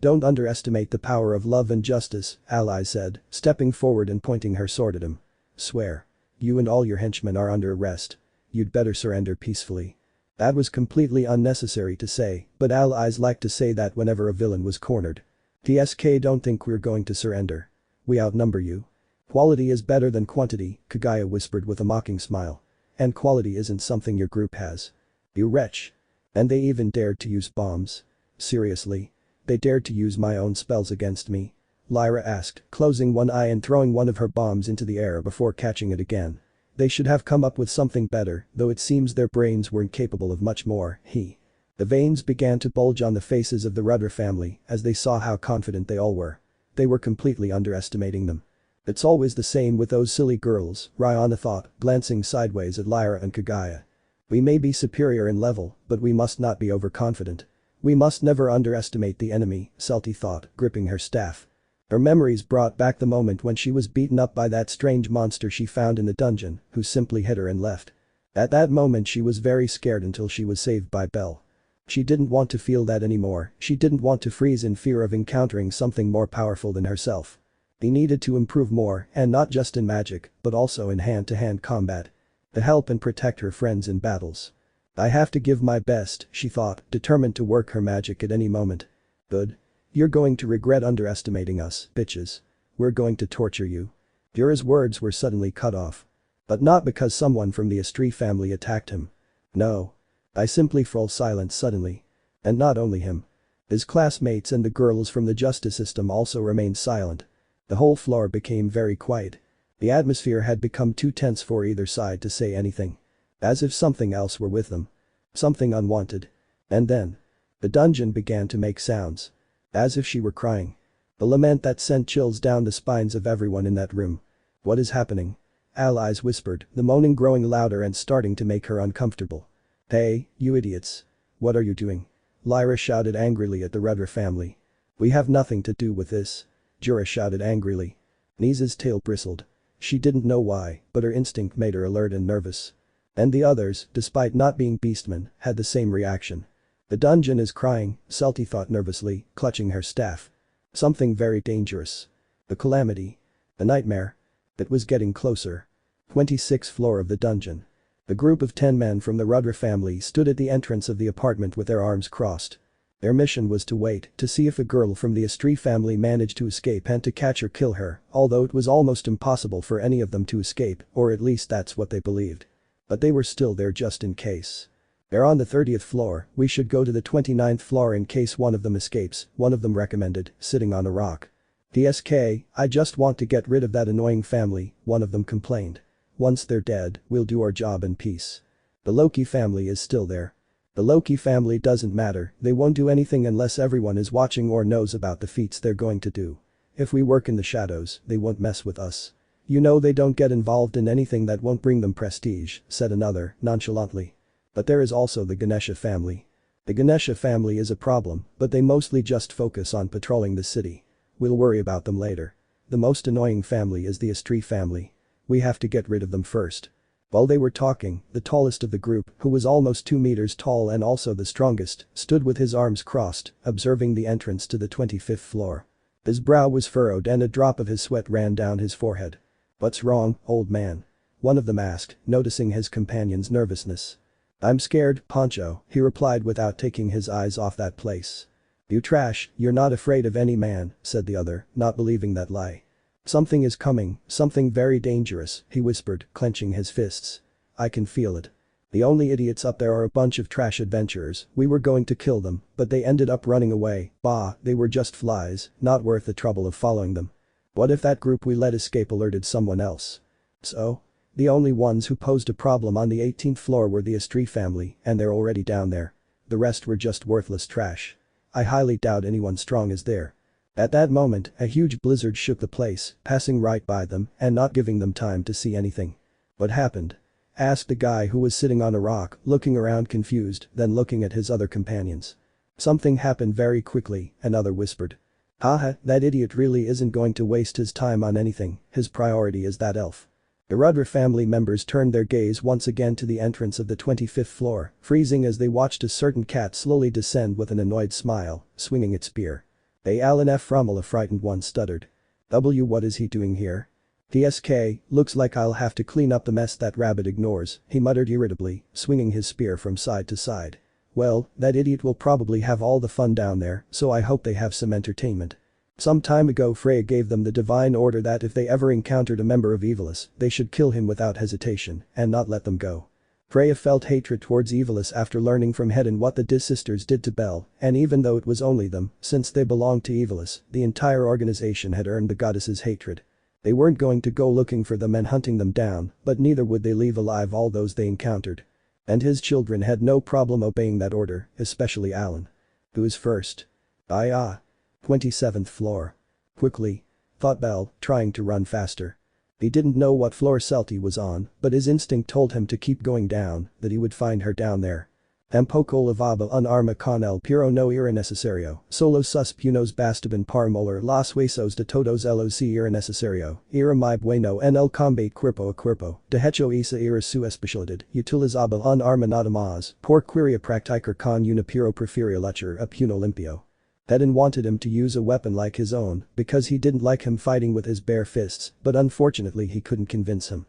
Don't underestimate the power of love and justice, Ally said, stepping forward and pointing her sword at him. Swear. You and all your henchmen are under arrest. You'd better surrender peacefully. That was completely unnecessary to say, but allies like to say that whenever a villain was cornered. TSK don't think we're going to surrender. We outnumber you. Quality is better than quantity, Kaguya whispered with a mocking smile. And quality isn't something your group has. You wretch. And they even dared to use bombs. Seriously? They dared to use my own spells against me? Lyra asked, closing one eye and throwing one of her bombs into the air before catching it again. They should have come up with something better, though it seems their brains weren't capable of much more, The veins began to bulge on the faces of the Rudra family as they saw how confident they all were. They were completely underestimating them. It's always the same with those silly girls, Rihanna thought, glancing sideways at Lyra and Kaguya. We may be superior in level, but we must not be overconfident. We must never underestimate the enemy, Celty thought, gripping her staff. Her memories brought back the moment when she was beaten up by that strange monster she found in the dungeon, who simply hit her and left. At that moment she was very scared until she was saved by Belle. She didn't want to feel that anymore, she didn't want to freeze in fear of encountering something more powerful than herself. They needed to improve more, and not just in magic, but also in hand-to-hand combat. To help and protect her friends in battles. I have to give my best, she thought, determined to work her magic at any moment. Good. You're going to regret underestimating us, bitches. We're going to torture you. Jura's words were suddenly cut off. But not because someone from the Astri family attacked him. No. I simply fell silent suddenly. And not only him. His classmates and the girls from the justice system also remained silent. The whole floor became very quiet. The atmosphere had become too tense for either side to say anything. As if something else were with them. Something unwanted. And then. The dungeon began to make sounds. As if she were crying. A lament that sent chills down the spines of everyone in that room. What is happening? Allies whispered, the moaning growing louder and starting to make her uncomfortable. Hey, you idiots. What are you doing? Lyra shouted angrily at the Rudra family. We have nothing to do with this. Jura shouted angrily. Nise's tail bristled. She didn't know why, but her instinct made her alert and nervous. And the others, despite not being beastmen, had the same reaction. The dungeon is crying, Celty thought nervously, clutching her staff. Something very dangerous. The calamity. The nightmare. It was getting closer. 26th floor of the dungeon. A group of 10 men from the Rudra family stood at the entrance of the apartment with their arms crossed. Their mission was to wait to see if a girl from the Astri family managed to escape and to catch or kill her, although it was almost impossible for any of them to escape, or at least that's what they believed. But they were still there just in case. They're on the 30th floor, we should go to the 29th floor in case one of them escapes, one of them recommended, sitting on a rock. TSK, I just want to get rid of that annoying family, one of them complained. Once they're dead, we'll do our job in peace. The Loki family is still there. The Loki family doesn't matter, they won't do anything unless everyone is watching or knows about the feats they're going to do. If we work in the shadows, they won't mess with us. You know they don't get involved in anything that won't bring them prestige, said another, nonchalantly. But there is also the Ganesha family. The Ganesha family is a problem, but they mostly just focus on patrolling the city. We'll worry about them later. The most annoying family is the Astri family. We have to get rid of them first. While they were talking, the tallest of the group, who was almost 2 meters tall and also the strongest, stood with his arms crossed, observing the entrance to the 25th floor. His brow was furrowed and a drop of his sweat ran down his forehead. "What's wrong, old man?" one of them asked, noticing his companion's nervousness. "I'm scared, Poncho," he replied without taking his eyes off that place. "You trash, you're not afraid of any man," said the other, not believing that lie. "Something is coming, something very dangerous," he whispered, clenching his fists. "I can feel it. The only idiots up there are a bunch of trash adventurers. We were going to kill them, but they ended up running away. Bah, they were just flies, not worth the trouble of following them. What if that group we let escape alerted someone else?" So? The only ones who posed a problem on the 18th floor were the Astri family, and they're already down there. The rest were just worthless trash. I highly doubt anyone strong is there. At that moment, a huge blizzard shook the place, passing right by them and not giving them time to see anything. "What happened?" asked the guy who was sitting on a rock, looking around confused, then looking at his other companions. "Something happened very quickly," another whispered. "Haha, that idiot really isn't going to waste his time on anything, his priority is that elf." The Rudra family members turned their gaze once again to the entrance of the 25th floor, freezing as they watched a certain cat slowly descend with an annoyed smile, swinging its spear. "Hey Alan F. Rommel," a frightened one stuttered. What is he doing here?" "TSK, looks like I'll have to clean up the mess that rabbit ignores," he muttered irritably, swinging his spear from side to side. "Well, that idiot will probably have all the fun down there, so I hope they have some entertainment." Some time ago Freya gave them the divine order that if they ever encountered a member of Evilus, they should kill him without hesitation and not let them go. Freya felt hatred towards Evilus after learning from Hedon what the Diz sisters did to Belle, and even though it was only them, since they belonged to Evilus, the entire organization had earned the goddess's hatred. They weren't going to go looking for them and hunting them down, but neither would they leave alive all those they encountered. And his children had no problem obeying that order, especially Alan. "Who's first?" "I 27th floor." "Quickly," thought Belle, trying to run faster. He didn't know what floor Celty was on, but his instinct told him to keep going down, that he would find her down there. "Tampoco lavaba un arma con el pero no era necesario, solo sus punos bastaban para moler los huesos de todos ellos si era necesario, era muy bueno en el combate cuerpo a cuerpo, de hecho esa era su especialidad, utilizaba un arma nada más, por quería practicar con una pero prefería luchar a puño limpio." Hedon wanted him to use a weapon like his own because he didn't like him fighting with his bare fists, but unfortunately he couldn't convince him.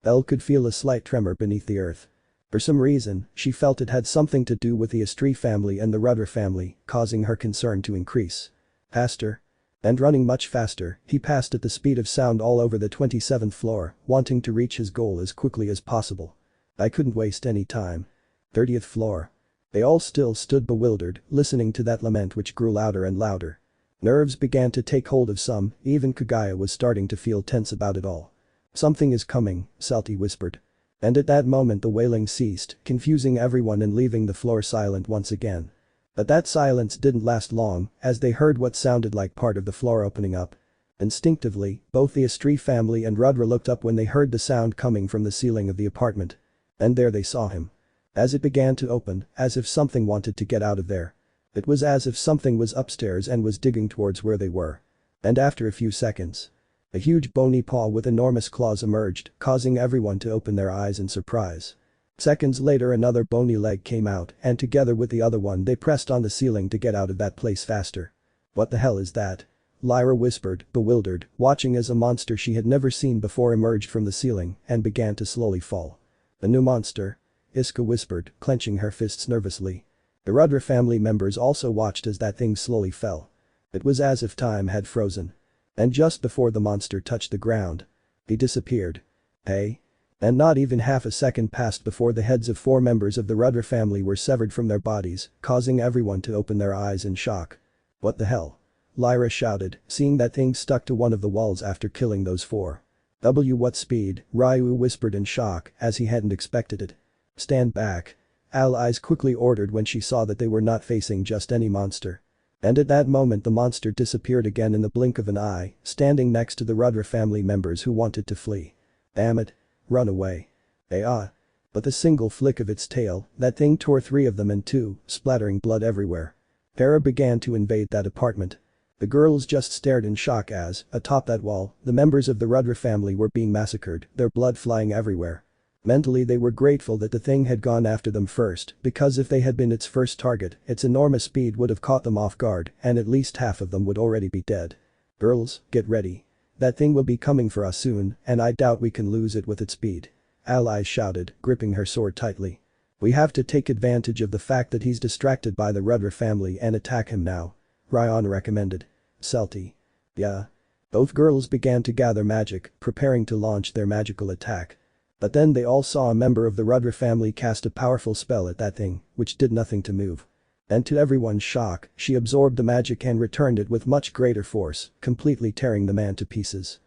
Belle could feel a slight tremor beneath the earth. For some reason, she felt it had something to do with the Astri family and the Rudder family, causing her concern to increase. Faster. And running much faster, he passed at the speed of sound all over the 27th floor, wanting to reach his goal as quickly as possible. "I couldn't waste any time." 30th floor. They all still stood bewildered, listening to that lament which grew louder and louder. Nerves began to take hold of some, even Kagaya was starting to feel tense about it all. "Something is coming," Celty whispered. And at that moment the wailing ceased, confusing everyone and leaving the floor silent once again. But that silence didn't last long, as they heard what sounded like part of the floor opening up. Instinctively, both the Astri family and Rudra looked up when they heard the sound coming from the ceiling of the apartment. And there they saw him. As it began to open, as if something wanted to get out of there. It was as if something was upstairs and was digging towards where they were. And after a few seconds, a huge bony paw with enormous claws emerged, causing everyone to open their eyes in surprise. Seconds later another bony leg came out and together with the other one they pressed on the ceiling to get out of that place faster. "What the hell is that?" Lyra whispered, bewildered, watching as a monster she had never seen before emerged from the ceiling and began to slowly fall. "A new monster?" Iska whispered, clenching her fists nervously. The Rudra family members also watched as that thing slowly fell. It was as if time had frozen. And just before the monster touched the ground, he disappeared. Hey? And not even half a second passed before the heads of 4 members of the Rudra family were severed from their bodies, causing everyone to open their eyes in shock. "What the hell?" Lyra shouted, seeing that thing stuck to one of the walls after killing those 4. What speed?" Ryu whispered in shock as he hadn't expected it. "Stand back." Allies quickly ordered when she saw that they were not facing just any monster. And at that moment the monster disappeared again in the blink of an eye, standing next to the Rudra family members who wanted to flee. Damn it. Run away. But the single flick of its tail, that thing tore three of them in two, splattering blood everywhere. Terror began to invade that apartment. The girls just stared in shock as, atop that wall, the members of the Rudra family were being massacred, their blood flying everywhere. Mentally they were grateful that the thing had gone after them first, because if they had been its first target, its enormous speed would have caught them off guard, and at least half of them would already be dead. Girls, get ready. That thing will be coming for us soon, and I doubt we can lose it with its speed. Allies shouted, gripping her sword tightly. We have to take advantage of the fact that he's distracted by the Rudra family and attack him now. Ryan recommended. Celty. Yeah. Both girls began to gather magic, preparing to launch their magical attack. But then they all saw a member of the Rudra family cast a powerful spell at that thing, which did nothing to move. And to everyone's shock, she absorbed the magic and returned it with much greater force, completely tearing the man to pieces.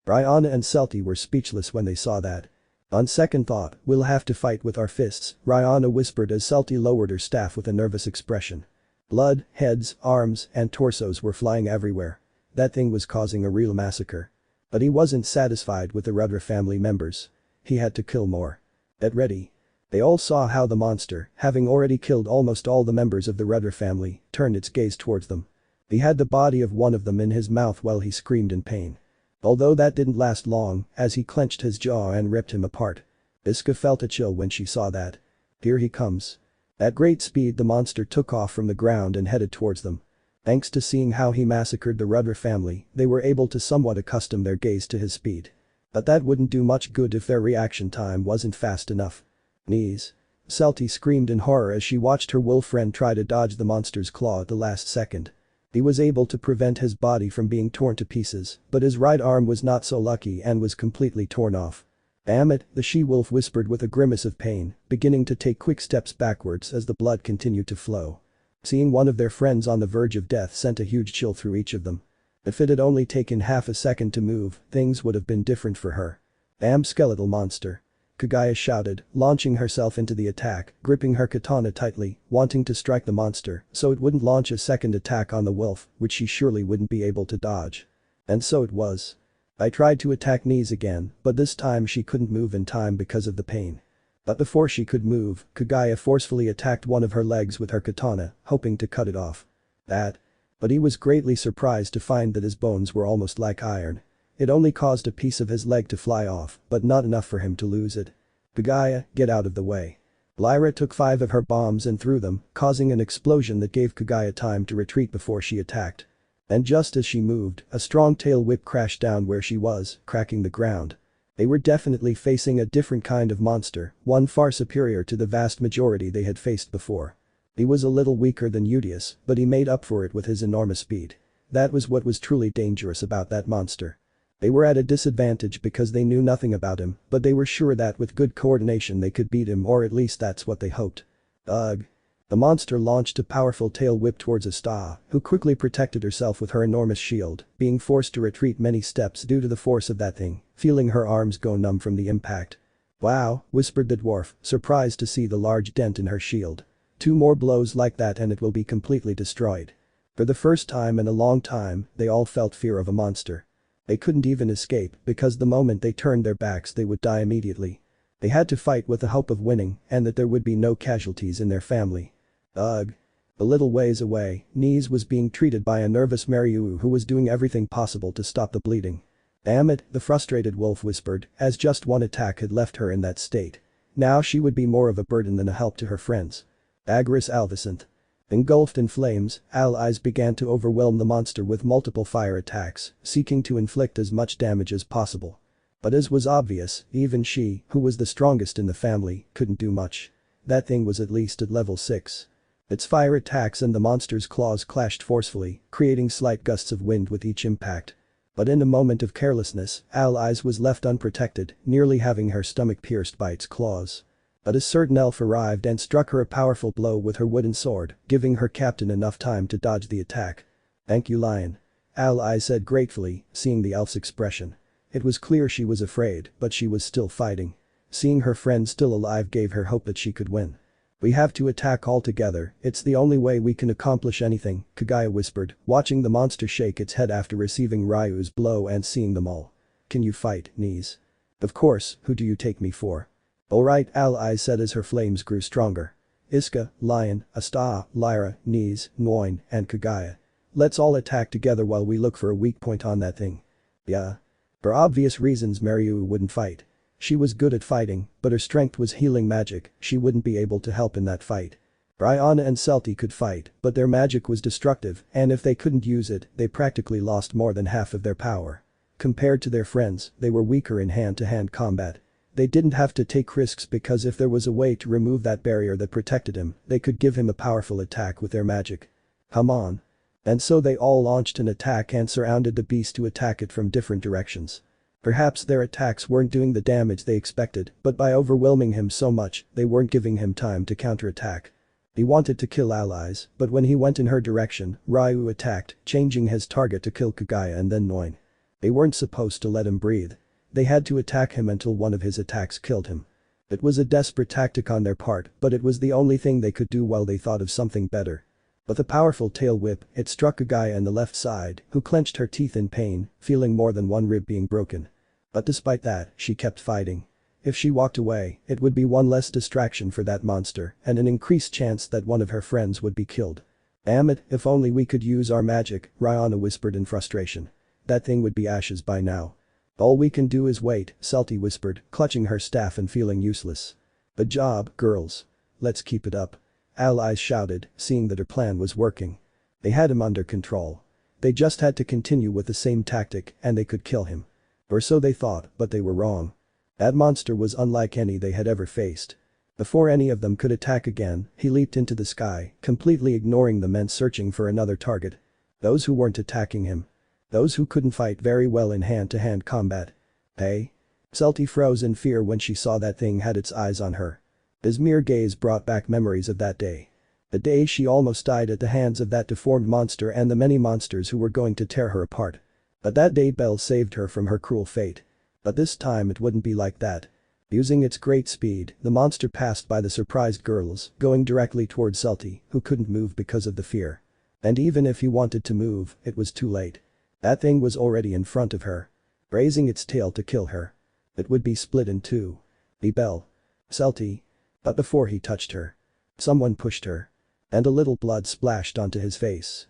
Ryan and Celty were speechless when they saw that. On second thought, we'll have to fight with our fists, Ryan whispered as Celty lowered her staff with a nervous expression. Blood, heads, arms, and torsos were flying everywhere. That thing was causing a real massacre. But he wasn't satisfied with the Rudra family members. He had to kill more. Get ready. They all saw how the monster, having already killed almost all the members of the Rudra family, turned its gaze towards them. He had the body of one of them in his mouth while he screamed in pain. Although that didn't last long, as he clenched his jaw and ripped him apart. Iska felt a chill when she saw that. Here he comes. At great speed the monster took off from the ground and headed towards them. Thanks to seeing how he massacred the Rudra family, they were able to somewhat accustom their gaze to his speed. But that wouldn't do much good if their reaction time wasn't fast enough. Knees. Celty screamed in horror as she watched her wolf friend try to dodge the monster's claw at the last second. He was able to prevent his body from being torn to pieces, but his right arm was not so lucky and was completely torn off. Damn it, the she-wolf whispered with a grimace of pain, beginning to take quick steps backwards as the blood continued to flow. Seeing one of their friends on the verge of death sent a huge chill through each of them. If it had only taken half a second to move, things would have been different for her. Damn skeletal monster. Kaguya shouted, launching herself into the attack, gripping her katana tightly, wanting to strike the monster so it wouldn't launch a second attack on the wolf, which she surely wouldn't be able to dodge. And so it was. I tried to attack Knees again, but this time she couldn't move in time because of the pain. But before she could move, Kaguya forcefully attacked one of her legs with her katana, hoping to cut it off. But he was greatly surprised to find that his bones were almost like iron. It only caused a piece of his leg to fly off, but not enough for him to lose it. Kaguya, get out of the way. Lyra took 5 of her bombs and threw them, causing an explosion that gave Kaguya time to retreat before she attacked. And just as she moved, a strong tail whip crashed down where she was, cracking the ground. They were definitely facing a different kind of monster, one far superior to the vast majority they had faced before. He was a little weaker than Udius, but he made up for it with his enormous speed. That was what was truly dangerous about that monster. They were at a disadvantage because they knew nothing about him, but they were sure that with good coordination they could beat him, or at least that's what they hoped. Ugh. The monster launched a powerful tail whip towards Asta, who quickly protected herself with her enormous shield, being forced to retreat many steps due to the force of that thing, feeling her arms go numb from the impact. Wow, whispered the dwarf, surprised to see the large dent in her shield. 2 more blows like that and it will be completely destroyed. For the first time in a long time, they all felt fear of a monster. They couldn't even escape because the moment they turned their backs they would die immediately. They had to fight with the hope of winning and that there would be no casualties in their family. Ugh. A little ways away, Knees was being treated by a nervous Mariu who was doing everything possible to stop the bleeding. Damn it, the frustrated wolf whispered, as just one attack had left her in that state. Now she would be more of a burden than a help to her friends. Agris Alvicent. Engulfed in flames, allies began to overwhelm the monster with multiple fire attacks, seeking to inflict as much damage as possible. But as was obvious, even she, who was the strongest in the family, couldn't do much. That thing was at least at level 6. Its fire attacks and the monster's claws clashed forcefully, creating slight gusts of wind with each impact. But in a moment of carelessness, Allies was left unprotected, nearly having her stomach pierced by its claws. But a certain elf arrived and struck her a powerful blow with her wooden sword, giving her captain enough time to dodge the attack. Thank you, Lion. Ally said gratefully, seeing the elf's expression. It was clear she was afraid, but she was still fighting. Seeing her friend still alive gave her hope that she could win. We have to attack all together, it's the only way we can accomplish anything, Kagaya whispered, watching the monster shake its head after receiving Ryu's blow and seeing them all. Can you fight, knees? Of course, who do you take me for? Alright, Allies said as her flames grew stronger. Iska, Lion, Asta, Lyra, Knees, Noin, and Kagaya. Let's all attack together while we look for a weak point on that thing. Yeah. For obvious reasons Maryu wouldn't fight. She was good at fighting, but her strength was healing magic, she wouldn't be able to help in that fight. Brianna and Celty could fight, but their magic was destructive, and if they couldn't use it, they practically lost more than half of their power. Compared to their friends, they were weaker in hand-to-hand combat. They didn't have to take risks because if there was a way to remove that barrier that protected him, they could give him a powerful attack with their magic. Come on. And so they all launched an attack and surrounded the beast to attack it from different directions. Perhaps their attacks weren't doing the damage they expected, but by overwhelming him so much, they weren't giving him time to counterattack. He wanted to kill allies, but when he went in her direction, Ryu attacked, changing his target to kill Kagaya and then Noin. They weren't supposed to let him breathe. They had to attack him until one of his attacks killed him. It was a desperate tactic on their part, but it was the only thing they could do while they thought of something better. With a powerful tail whip, it struck Kagaya in the left side, who clenched her teeth in pain, feeling more than one rib being broken. But despite that, she kept fighting. If she walked away, it would be one less distraction for that monster and an increased chance that one of her friends would be killed. Damn it, if only we could use our magic, Rihanna whispered in frustration. That thing would be ashes by now. All we can do is wait, Celty whispered, clutching her staff and feeling useless. Good job, girls. Let's keep it up. Allies shouted, seeing that her plan was working. They had him under control. They just had to continue with the same tactic and they could kill him. Or so they thought, but they were wrong. That monster was unlike any they had ever faced. Before any of them could attack again, he leaped into the sky, completely ignoring them and searching for another target. Those who weren't attacking him. Those who couldn't fight very well in hand-to-hand combat. Hey? Celty froze in fear when she saw that thing had its eyes on her. His mere gaze brought back memories of that day. The day she almost died at the hands of that deformed monster and the many monsters who were going to tear her apart. But that day Belle saved her from her cruel fate. But this time it wouldn't be like that. Using its great speed, the monster passed by the surprised girls, going directly towards Celty, who couldn't move because of the fear. And even if he wanted to move, it was too late. That thing was already in front of her. Raising its tail to kill her. It would be split in two. Be Belle. Celty. But before he touched her. Someone pushed her. And a little blood splashed onto his face.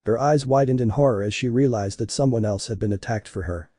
Her eyes widened in horror as she realized that someone else had been attacked for her.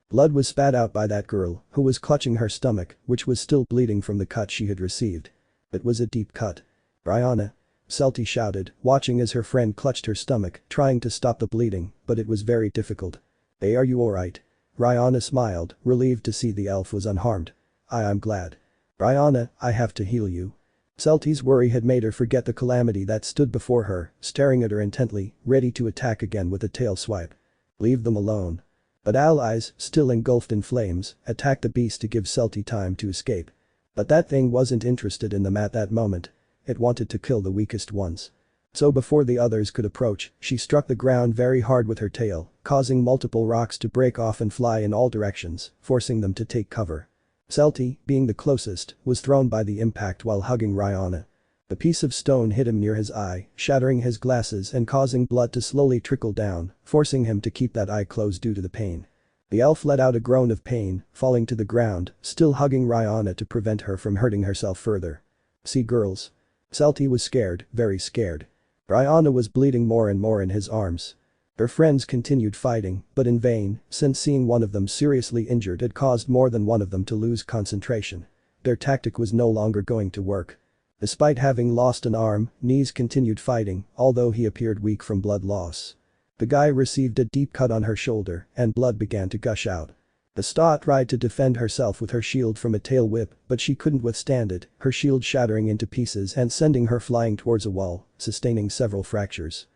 Blood was spat out by that girl, who was clutching her stomach, which was still bleeding from the cut she had received. It was a deep cut. Brianna. Celty shouted, watching as her friend clutched her stomach, trying to stop the bleeding, but it was very difficult. Hey, are you alright? Brianna smiled, relieved to see the elf was unharmed. I'm glad. Brianna, I have to heal you. Celty's worry had made her forget the calamity that stood before her, staring at her intently, ready to attack again with a tail swipe. Leave them alone. But allies, still engulfed in flames, attacked the beast to give Celty time to escape. But that thing wasn't interested in them at that moment. It wanted to kill the weakest ones. So before the others could approach, she struck the ground very hard with her tail, causing multiple rocks to break off and fly in all directions, forcing them to take cover. Celty, being the closest, was thrown by the impact while hugging Rihanna. The piece of stone hit him near his eye, shattering his glasses and causing blood to slowly trickle down, forcing him to keep that eye closed due to the pain. The elf let out a groan of pain, falling to the ground, still hugging Rihanna to prevent her from hurting herself further. See girls. Celty was scared, very scared. Rihanna was bleeding more and more in his arms. Her friends continued fighting, but in vain, since seeing one of them seriously injured had caused more than one of them to lose concentration. Their tactic was no longer going to work. Despite having lost an arm, Knees continued fighting, although he appeared weak from blood loss. The guy received a deep cut on her shoulder, and blood began to gush out. Asta tried to defend herself with her shield from a tail whip, but she couldn't withstand it, her shield shattering into pieces and sending her flying towards a wall, sustaining several fractures.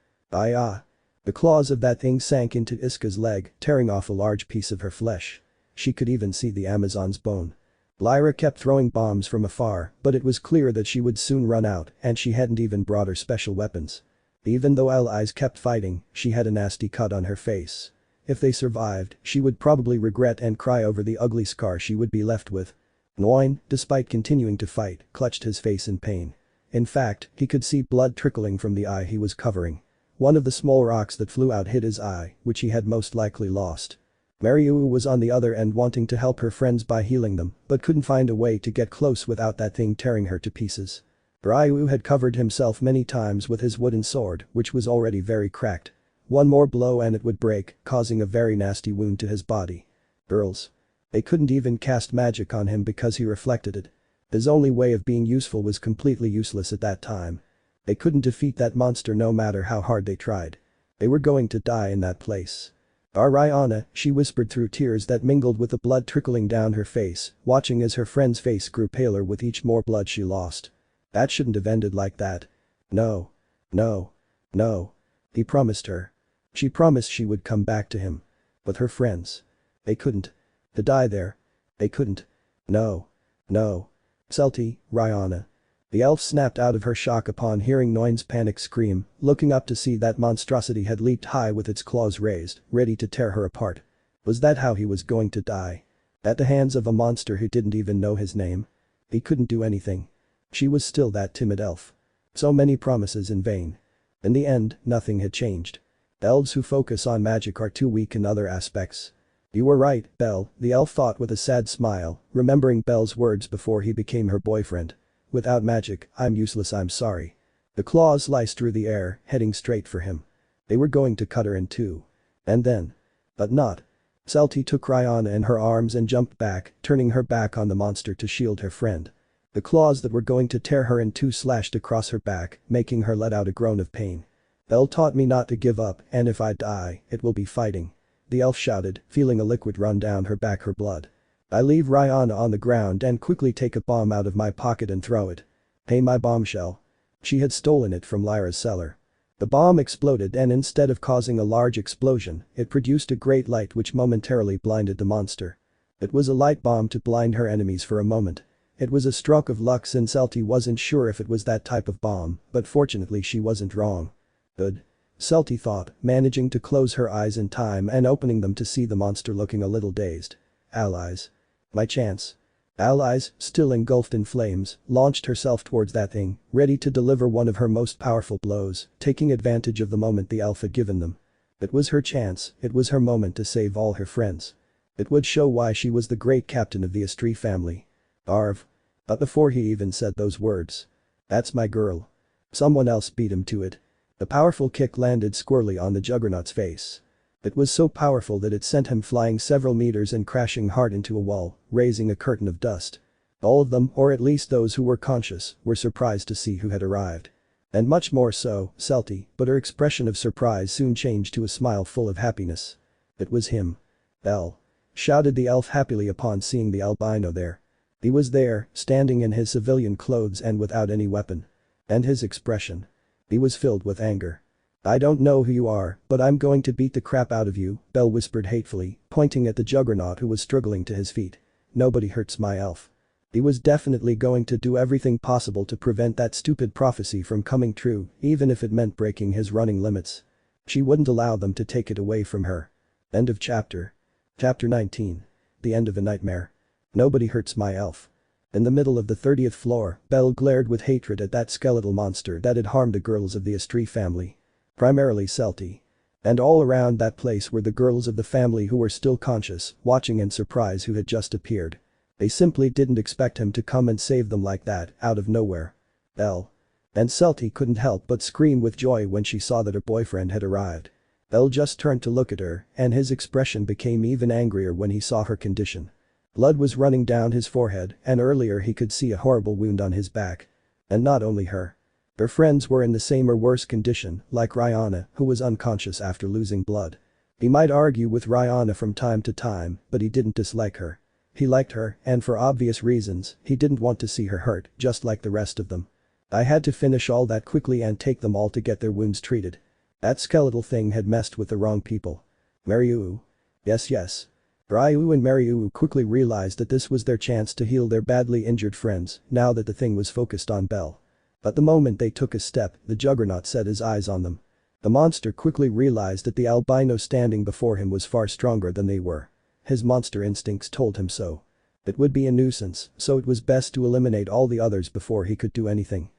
The claws of that thing sank into Iska's leg, tearing off a large piece of her flesh. She could even see the Amazon's bone. Lyra kept throwing bombs from afar, but it was clear that she would soon run out and she hadn't even brought her special weapons. Even though allies kept fighting, she had a nasty cut on her face. If they survived, she would probably regret and cry over the ugly scar she would be left with. Nguyen, despite continuing to fight, clutched his face in pain. In fact, he could see blood trickling from the eye he was covering. One of the small rocks that flew out hit his eye, which he had most likely lost. Mariu was on the other end wanting to help her friends by healing them, but couldn't find a way to get close without that thing tearing her to pieces. Ryu had covered himself many times with his wooden sword, which was already very cracked. One more blow and it would break, causing a very nasty wound to his body. Girls. They couldn't even cast magic on him because he reflected it. His only way of being useful was completely useless at that time. They couldn't defeat that monster no matter how hard they tried. They were going to die in that place. Ariana, she whispered through tears that mingled with the blood trickling down her face, watching as her friend's face grew paler with each more blood she lost. That shouldn't have ended like that. No. No. No. He promised her. She promised she would come back to him. But her friends. They couldn't. To die there. They couldn't. No. No. Celty, Rihanna. The elf snapped out of her shock upon hearing Nguyen's panic scream, looking up to see that monstrosity had leaped high with its claws raised, ready to tear her apart. Was that how he was going to die? At the hands of a monster who didn't even know his name? He couldn't do anything. She was still that timid elf. So many promises in vain. In the end, nothing had changed. Elves who focus on magic are too weak in other aspects. You were right, Belle, the elf thought with a sad smile, remembering Belle's words before he became her boyfriend. Without magic, I'm useless, I'm sorry. The claws sliced through the air, heading straight for him. They were going to cut her in two. And then. But not. Celty took Rihanna in her arms and jumped back, turning her back on the monster to shield her friend. The claws that were going to tear her in two slashed across her back, making her let out a groan of pain. Belle taught me not to give up, and if I die, it will be fighting. The elf shouted, feeling a liquid run down her back, her blood. I leave Rihanna on the ground and quickly take a bomb out of my pocket and throw it. Hey, my bombshell. She had stolen it from Lyra's cellar. The bomb exploded and instead of causing a large explosion, it produced a great light which momentarily blinded the monster. It was a light bomb to blind her enemies for a moment. It was a stroke of luck since Celty wasn't sure if it was that type of bomb, but fortunately she wasn't wrong. Good. Celty thought, managing to close her eyes in time and opening them to see the monster looking a little dazed. Allies. My chance. Allies, still engulfed in flames, launched herself towards that thing, ready to deliver one of her most powerful blows, taking advantage of the moment the elf had given them. It was her chance, it was her moment to save all her friends. It would show why she was the great captain of the Astri family. Arv. But before he even said those words. That's my girl. Someone else beat him to it. The powerful kick landed squarely on the Juggernaut's face. It was so powerful that it sent him flying several meters and crashing hard into a wall, raising a curtain of dust. All of them, or at least those who were conscious, were surprised to see who had arrived. And much more so, Celty, but her expression of surprise soon changed to a smile full of happiness. It was him. Belle. Shouted the elf happily upon seeing the albino there. He was there, standing in his civilian clothes and without any weapon. And his expression. He was filled with anger. I don't know who you are, but I'm going to beat the crap out of you, Belle whispered hatefully, pointing at the Juggernaut who was struggling to his feet. Nobody hurts my elf. He was definitely going to do everything possible to prevent that stupid prophecy from coming true, even if it meant breaking his running limits. She wouldn't allow them to take it away from her. End of chapter. Chapter 19. The end of a nightmare. Nobody hurts my elf. In the middle of the 30th floor, Belle glared with hatred at that skeletal monster that had harmed the girls of the Astri family. Primarily Celty. And all around that place were the girls of the family who were still conscious, watching in surprise who had just appeared. They simply didn't expect him to come and save them like that, out of nowhere. Belle. And Celty couldn't help but scream with joy when she saw that her boyfriend had arrived. Belle just turned to look at her, and his expression became even angrier when he saw her condition. Blood was running down his forehead, and earlier he could see a horrible wound on his back. And not only her. Her friends were in the same or worse condition, like Rihanna, who was unconscious after losing blood. He might argue with Rihanna from time to time, but he didn't dislike her. He liked her, and for obvious reasons, he didn't want to see her hurt, just like the rest of them. I had to finish all that quickly and take them all to get their wounds treated. That skeletal thing had messed with the wrong people. Mariu. Yes. Ryu and Mariu quickly realized that this was their chance to heal their badly injured friends, now that the thing was focused on Belle. But the moment they took a step, the Juggernaut set his eyes on them. The monster quickly realized that the albino standing before him was far stronger than they were. His monster instincts told him so. It would be a nuisance, so it was best to eliminate all the others before he could do anything.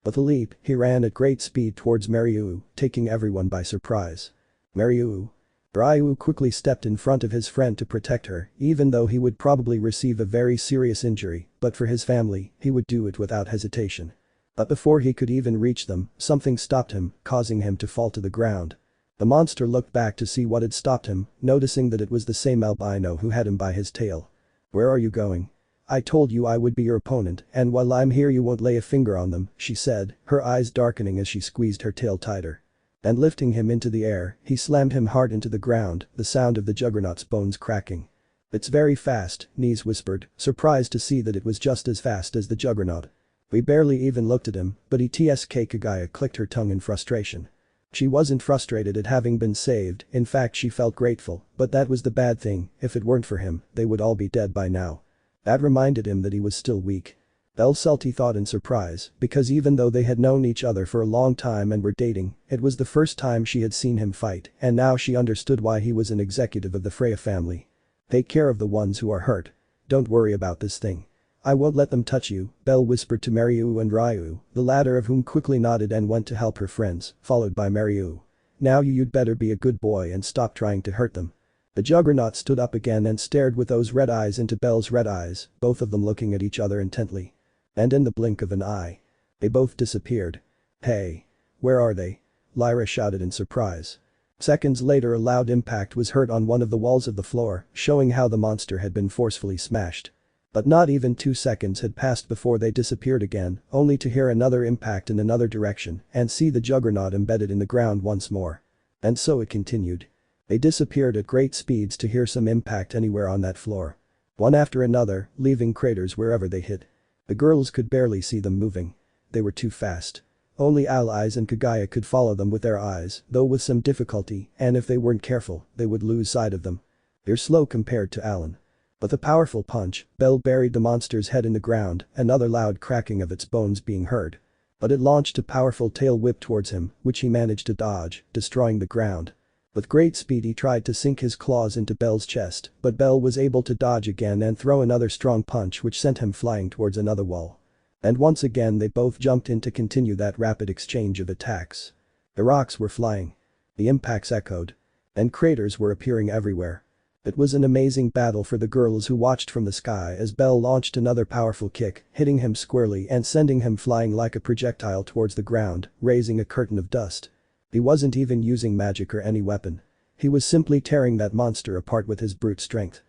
With a leap, he ran at great speed towards Mariu, taking everyone by surprise. Mariu. Ryu quickly stepped in front of his friend to protect her, even though he would probably receive a very serious injury, but for his family, he would do it without hesitation. But before he could even reach them, something stopped him, causing him to fall to the ground. The monster looked back to see what had stopped him, noticing that it was the same albino who had him by his tail. "Where are you going? I told you I would be your opponent, and while I'm here you won't lay a finger on them," she said, her eyes darkening as she squeezed her tail tighter. And lifting him into the air, he slammed him hard into the ground, the sound of the juggernaut's bones cracking. "It's very fast," Knees whispered, surprised to see that it was just as fast as the juggernaut. "We barely even looked at him, but ETSK Kagaya clicked her tongue in frustration. She wasn't frustrated at having been saved, in fact she felt grateful, but that was the bad thing, if it weren't for him, they would all be dead by now. That reminded him that he was still weak. Celty thought in surprise, because even though they had known each other for a long time and were dating, it was the first time she had seen him fight, and now she understood why he was an executive of the Freya family. "Take care of the ones who are hurt. Don't worry about this thing. I won't let them touch you," Belle whispered to Mariu and Ryu, the latter of whom quickly nodded and went to help her friends, followed by Mariu. "Now you'd better be a good boy and stop trying to hurt them." The juggernaut stood up again and stared with those red eyes into Belle's red eyes, both of them looking at each other intently. And in the blink of an eye, they both disappeared. "Hey! Where are they?" Lyra shouted in surprise. Seconds later a loud impact was heard on one of the walls of the floor, showing how the monster had been forcefully smashed. But not even 2 seconds had passed before they disappeared again, only to hear another impact in another direction and see the juggernaut embedded in the ground once more. And so it continued. They disappeared at great speeds to hear some impact anywhere on that floor. One after another, leaving craters wherever they hit. The girls could barely see them moving. They were too fast. Only allies and Kagaya could follow them with their eyes, though with some difficulty, and if they weren't careful, they would lose sight of them. They're slow compared to Alan. With a powerful punch, Belle buried the monster's head in the ground, another loud cracking of its bones being heard. But it launched a powerful tail whip towards him, which he managed to dodge, destroying the ground. With great speed he tried to sink his claws into Belle's chest, but Belle was able to dodge again and throw another strong punch which sent him flying towards another wall. And once again they both jumped in to continue that rapid exchange of attacks. The rocks were flying. The impacts echoed. And craters were appearing everywhere. It was an amazing battle for the girls who watched from the sky as Belle launched another powerful kick, hitting him squarely and sending him flying like a projectile towards the ground, raising a curtain of dust. He wasn't even using magic or any weapon. He was simply tearing that monster apart with his brute strength.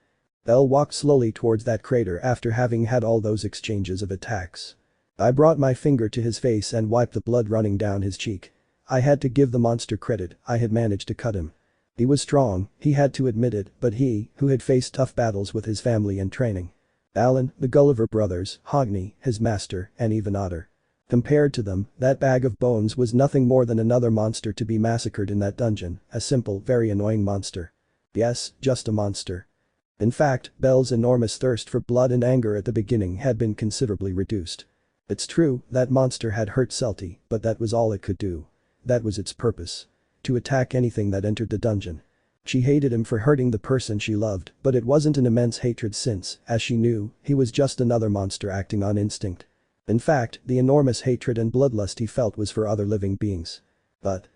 Belle walked slowly towards that crater after having had all those exchanges of attacks. I brought my finger to his face and wiped the blood running down his cheek. I had to give the monster credit, I had managed to cut him. He was strong, he had to admit it, but he, who had faced tough battles with his family and training. Alan, the Gulliver brothers, Hogni, his master, and even Otter. Compared to them, that bag of bones was nothing more than another monster to be massacred in that dungeon, a simple, very annoying monster. Yes, just a monster. In fact, Belle's enormous thirst for blood and anger at the beginning had been considerably reduced. It's true, that monster had hurt Celty, but that was all it could do. That was its purpose. To attack anything that entered the dungeon. She hated him for hurting the person she loved, but it wasn't an immense hatred since, as she knew, he was just another monster acting on instinct. In fact, the enormous hatred and bloodlust he felt was for other living beings. But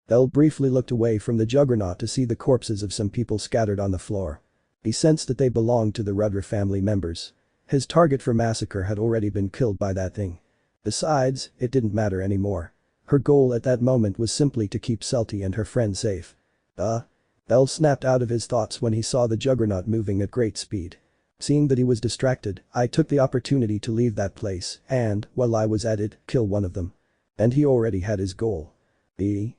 Belle briefly looked away from the juggernaut to see the corpses of some people scattered on the floor. He sensed that they belonged to the Rudra family members. His target for massacre had already been killed by that thing. Besides, it didn't matter anymore. Her goal at that moment was simply to keep Celty and her friend safe. Belle snapped out of his thoughts when he saw the juggernaut moving at great speed. Seeing that he was distracted, I took the opportunity to leave that place and, while I was at it, kill one of them. And he already had his goal. The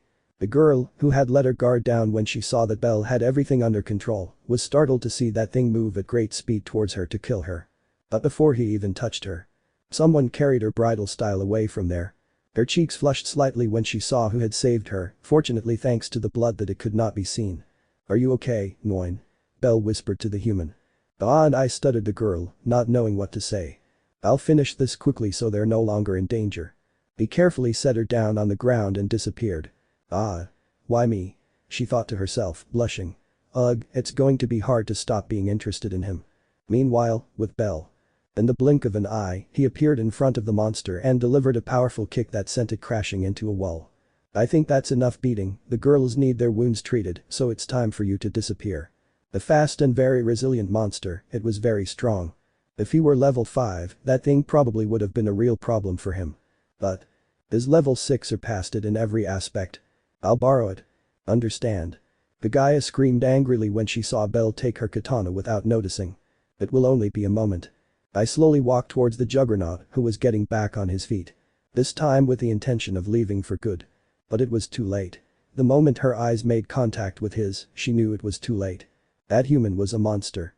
girl, who had let her guard down when she saw that Belle had everything under control, was startled to see that thing move at great speed towards her to kill her. But before he even touched her, someone carried her bridal style away from there. Her cheeks flushed slightly when she saw who had saved her, fortunately thanks to the blood that it could not be seen. "Are you okay, Noin?" Belle whispered to the human. And I stuttered the girl, not knowing what to say. "I'll finish this quickly so they're no longer in danger." He carefully set her down on the ground and disappeared. Why me? She thought to herself, blushing. Ugh, it's going to be hard to stop being interested in him. Meanwhile, with Bell. In the blink of an eye, he appeared in front of the monster and delivered a powerful kick that sent it crashing into a wall. I think that's enough beating, the girls need their wounds treated, so it's time for you to disappear. The fast and very resilient monster, it was very strong. If he were level 5, that thing probably would have been a real problem for him. But his level 6 surpassed it in every aspect. I'll borrow it. Understand? Kagaya screamed angrily when she saw Belle take her katana without noticing. It will only be a moment. I slowly walked towards the juggernaut, who was getting back on his feet. This time with the intention of leaving for good. But it was too late. The moment her eyes made contact with his, she knew it was too late. That human was a monster.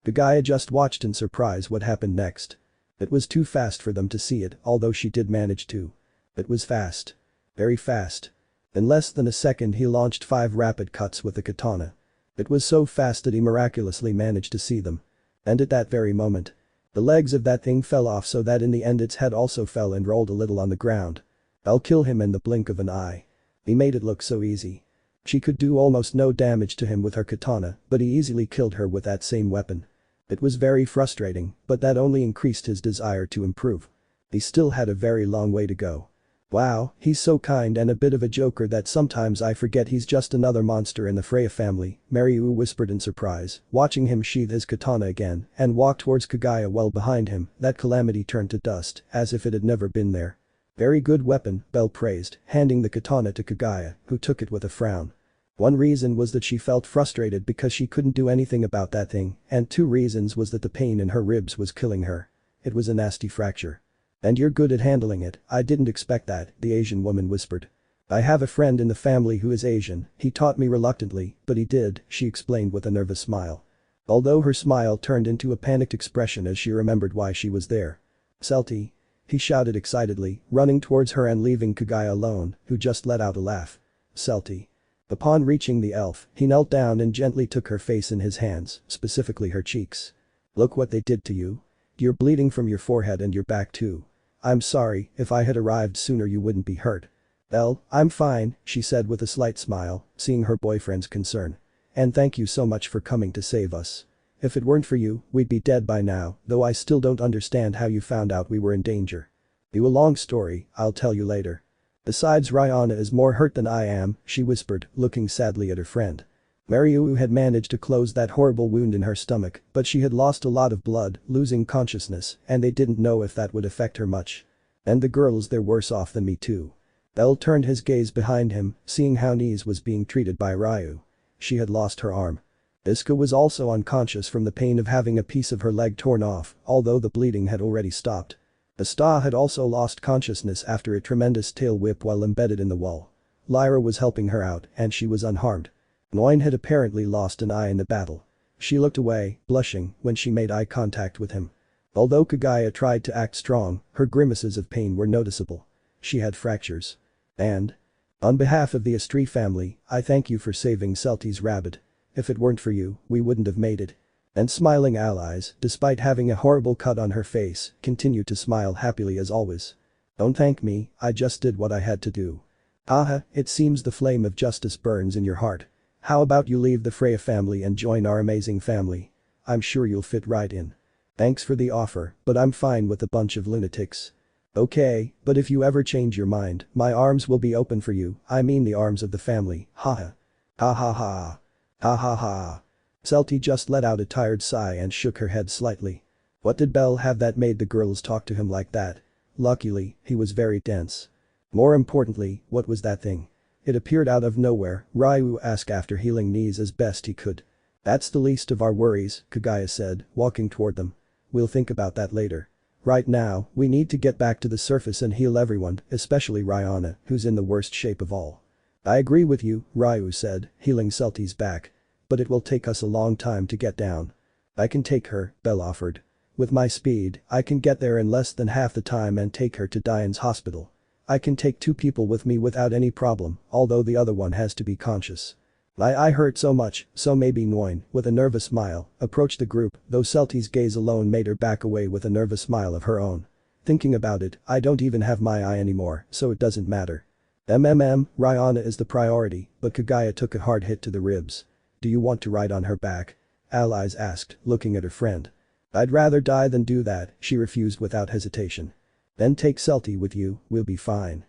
Kagaya just watched in surprise what happened next. It was too fast for them to see it, although she did manage to. It was fast. Very fast. In less than a second he launched 5 rapid cuts with the katana. It was so fast that he miraculously managed to see them. And at that very moment, the legs of that thing fell off so that in the end its head also fell and rolled a little on the ground. I'll kill him in the blink of an eye. He made it look so easy. She could do almost no damage to him with her katana, but he easily killed her with that same weapon. It was very frustrating, but that only increased his desire to improve. He still had a very long way to go. Wow, he's so kind and a bit of a joker that sometimes I forget he's just another monster in the Freya family, Maryu whispered in surprise, watching him sheath his katana again and walk towards Kagaya well behind him. That calamity turned to dust, as if it had never been there. Very good weapon, Belle praised, handing the katana to Kagaya, who took it with a frown. One reason was that she felt frustrated because she couldn't do anything about that thing, and 2 reasons was that the pain in her ribs was killing her. It was a nasty fracture. And you're good at handling it, I didn't expect that, the Asian woman whispered. I have a friend in the family who is Asian, he taught me reluctantly, but he did, she explained with a nervous smile. Although her smile turned into a panicked expression as she remembered why she was there. Celty. He shouted excitedly, running towards her and leaving Kagaya alone, who just let out a laugh. Celty. Upon reaching the elf, he knelt down and gently took her face in his hands, specifically her cheeks. Look what they did to you. You're bleeding from your forehead and your back too. I'm sorry, if I had arrived sooner you wouldn't be hurt. Elle, I'm fine, she said with a slight smile, seeing her boyfriend's concern. And thank you so much for coming to save us. If it weren't for you, we'd be dead by now, though I still don't understand how you found out we were in danger. You a long story, I'll tell you later. Besides, Rihanna is more hurt than I am, she whispered, looking sadly at her friend. Maryu had managed to close that horrible wound in her stomach, but she had lost a lot of blood, losing consciousness, and they didn't know if that would affect her much. And the girls, they're worse off than me too. Elle turned his gaze behind him, seeing how Nise was being treated by Ryu. She had lost her arm. Iska was also unconscious from the pain of having a piece of her leg torn off, although the bleeding had already stopped. Asta had also lost consciousness after a tremendous tail whip while embedded in the wall. Lyra was helping her out, and she was unharmed. Nguyen had apparently lost an eye in the battle. She looked away, blushing, when she made eye contact with him. Although Kagaya tried to act strong, her grimaces of pain were noticeable. She had fractures. And? On behalf of the Astri family, I thank you for saving Celty's rabbit. If it weren't for you, we wouldn't have made it. And smiling allies, despite having a horrible cut on her face, continued to smile happily as always. Don't thank me, I just did what I had to do. Haha, it seems the flame of justice burns in your heart. How about you leave the Freya family and join our amazing family? I'm sure you'll fit right in. Thanks for the offer, but I'm fine with a bunch of lunatics. Okay, but if you ever change your mind, my arms will be open for you, I mean the arms of the family, haha. Ha ha ha. Ha ha ha. Celty just let out a tired sigh and shook her head slightly. What did Belle have that made the girls talk to him like that? Luckily, he was very dense. More importantly, what was that thing? It appeared out of nowhere, Ryu asked after healing Nise as best he could. That's the least of our worries, Kagaya said, walking toward them. We'll think about that later. Right now, we need to get back to the surface and heal everyone, especially Rihanna, who's in the worst shape of all. I agree with you, Ryu said, healing Celty's back. But it will take us a long time to get down. I can take her, Belle offered. With my speed, I can get there in less than half the time and take her to Diane's hospital. I can take 2 people with me without any problem, although the other one has to be conscious. I hurt so much, so maybe Nguyen, with a nervous smile, approached the group, though Celty's gaze alone made her back away with a nervous smile of her own. Thinking about it, I don't even have my eye anymore, so it doesn't matter. Rihanna is the priority, but Kagaya took a hard hit to the ribs. Do you want to ride on her back? Allies asked, looking at her friend. I'd rather die than do that, she refused without hesitation. Then take Celty with you, we'll be fine.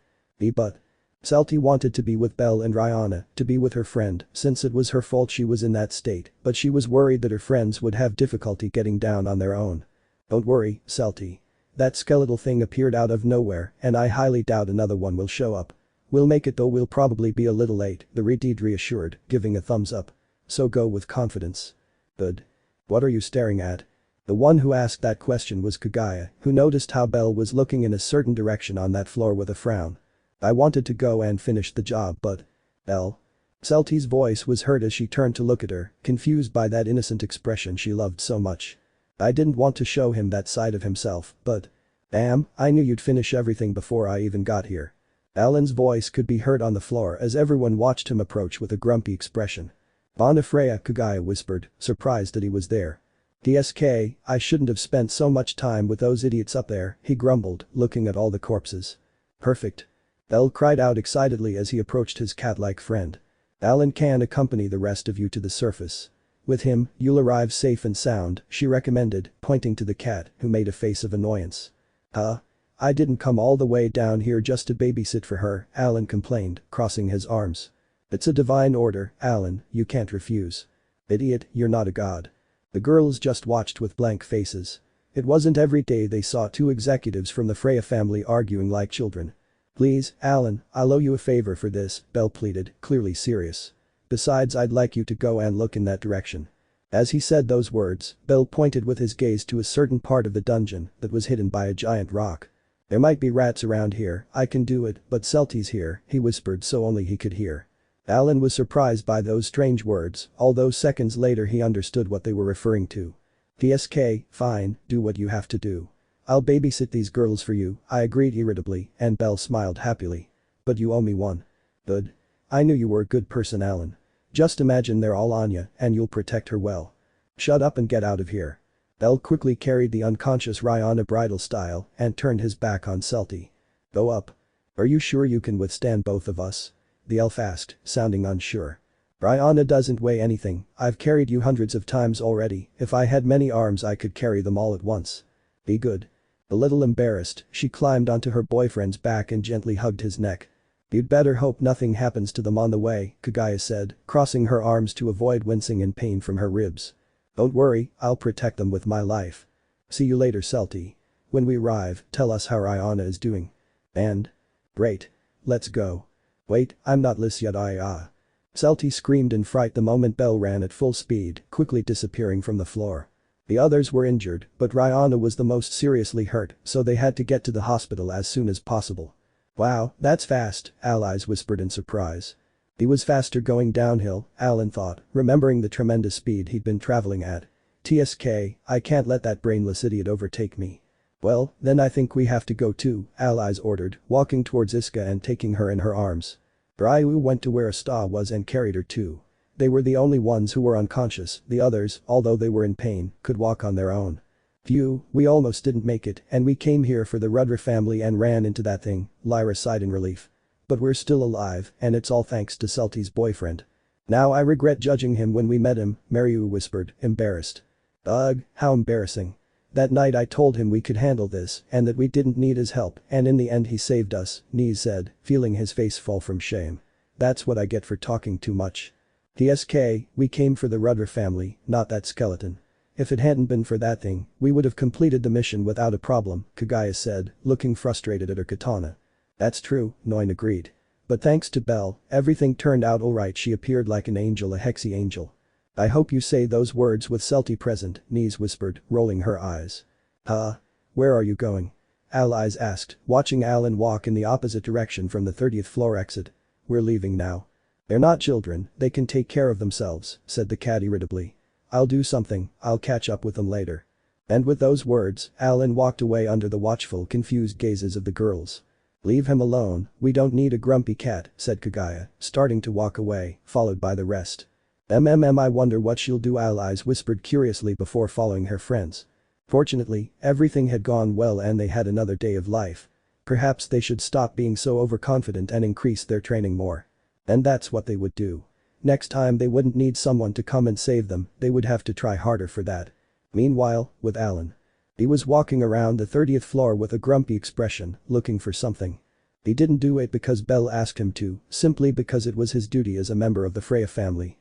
But. Celty wanted to be with Belle and Rihanna, to be with her friend, since it was her fault she was in that state, but she was worried that her friends would have difficulty getting down on their own. Don't worry, Celty. That skeletal thing appeared out of nowhere, and I highly doubt another one will show up. We'll make it, though we'll probably be a little late, the Redeed reassured, giving a thumbs up. So go with confidence. Good. What are you staring at? The one who asked that question was Kagaya, who noticed how Belle was looking in a certain direction on that floor with a frown. I wanted to go and finish the job, but. Belle. Celty's voice was heard as she turned to look at her, confused by that innocent expression she loved so much. I didn't want to show him that side of himself, but. Damn, I knew you'd finish everything before I even got here. Alan's voice could be heard on the floor as everyone watched him approach with a grumpy expression. Bonafreya, Kagaya whispered, surprised that he was there. DSK, I shouldn't have spent so much time with those idiots up there, he grumbled, looking at all the corpses. Perfect. Belle cried out excitedly as he approached his cat-like friend. Alan can accompany the rest of you to the surface. With him, you'll arrive safe and sound, she recommended, pointing to the cat, who made a face of annoyance. Huh? I didn't come all the way down here just to babysit for her, Alan complained, crossing his arms. It's a divine order, Alan, you can't refuse. Idiot, you're not a god. The girls just watched with blank faces. It wasn't every day they saw two executives from the Freya family arguing like children. Please, Alan, I'll owe you a favor for this, Belle pleaded, clearly serious. Besides, I'd like you to go and look in that direction. As he said those words, Belle pointed with his gaze to a certain part of the dungeon that was hidden by a giant rock. There might be rats around here, I can do it, but Celty's here, he whispered so only he could hear. Alan was surprised by those strange words, although seconds later he understood what they were referring to. DSK, fine, do what you have to do. I'll babysit these girls for you, I agreed irritably, and Belle smiled happily. But you owe me one. Good. I knew you were a good person, Alan. Just imagine they're all on you, and you'll protect her well. Shut up and get out of here. Belle quickly carried the unconscious Rihanna bridal style and turned his back on Celty. Go up. Are you sure you can withstand both of us? The elf asked, sounding unsure. Rihanna doesn't weigh anything, I've carried you hundreds of times already, if I had many arms I could carry them all at once. Be good. A little embarrassed, she climbed onto her boyfriend's back and gently hugged his neck. You'd better hope nothing happens to them on the way, Kagaya said, crossing her arms to avoid wincing in pain from her ribs. Don't worry, I'll protect them with my life. See you later, Celty. When we arrive, tell us how Rihanna is doing. And? Great. Let's go. Wait, I'm not Liz yet. Celty screamed in fright the moment Belle ran at full speed, quickly disappearing from the floor. The others were injured, but Rihanna was the most seriously hurt, so they had to get to the hospital as soon as possible. Wow, that's fast, Allies whispered in surprise. He was faster going downhill, Alan thought, remembering the tremendous speed he'd been traveling at. TSK, I can't let that brainless idiot overtake me. Well, then I think we have to go too, Allies ordered, walking towards Iska and taking her in her arms. Ryu went to where Asta was and carried her too. They were the only ones who were unconscious, the others, although they were in pain, could walk on their own. Phew, we almost didn't make it, and we came here for the Rudder family and ran into that thing, Lyra sighed in relief. But we're still alive, and it's all thanks to Celty's boyfriend. Now I regret judging him when we met him, Mariu whispered, embarrassed. Ugh, how embarrassing. That night I told him we could handle this and that we didn't need his help, and in the end he saved us, Niz said, feeling his face fall from shame. That's what I get for talking too much. TSK, we came for the Rudder family, not that skeleton. If it hadn't been for that thing, we would have completed the mission without a problem, Kagaya said, looking frustrated at her katana. That's true, Noin agreed. But thanks to Belle, everything turned out alright. She appeared like an angel, a hexy angel. I hope you say those words with Celty present, Niz whispered, rolling her eyes. Where are you going? Allies asked, watching Alan walk in the opposite direction from the 30th floor exit. We're leaving now. They're not children, they can take care of themselves, said the cat irritably. I'll do something, I'll catch up with them later. And with those words, Alan walked away under the watchful, confused gazes of the girls. Leave him alone, we don't need a grumpy cat, said Kagaya, starting to walk away, followed by the rest. I wonder what she'll do, Allies whispered curiously before following her friends. Fortunately, everything had gone well and they had another day of life. Perhaps they should stop being so overconfident and increase their training more. And that's what they would do. Next time they wouldn't need someone to come and save them, they would have to try harder for that. Meanwhile, with Alan. He was walking around the 30th floor with a grumpy expression, looking for something. He didn't do it because Belle asked him to, simply because it was his duty as a member of the Freya family.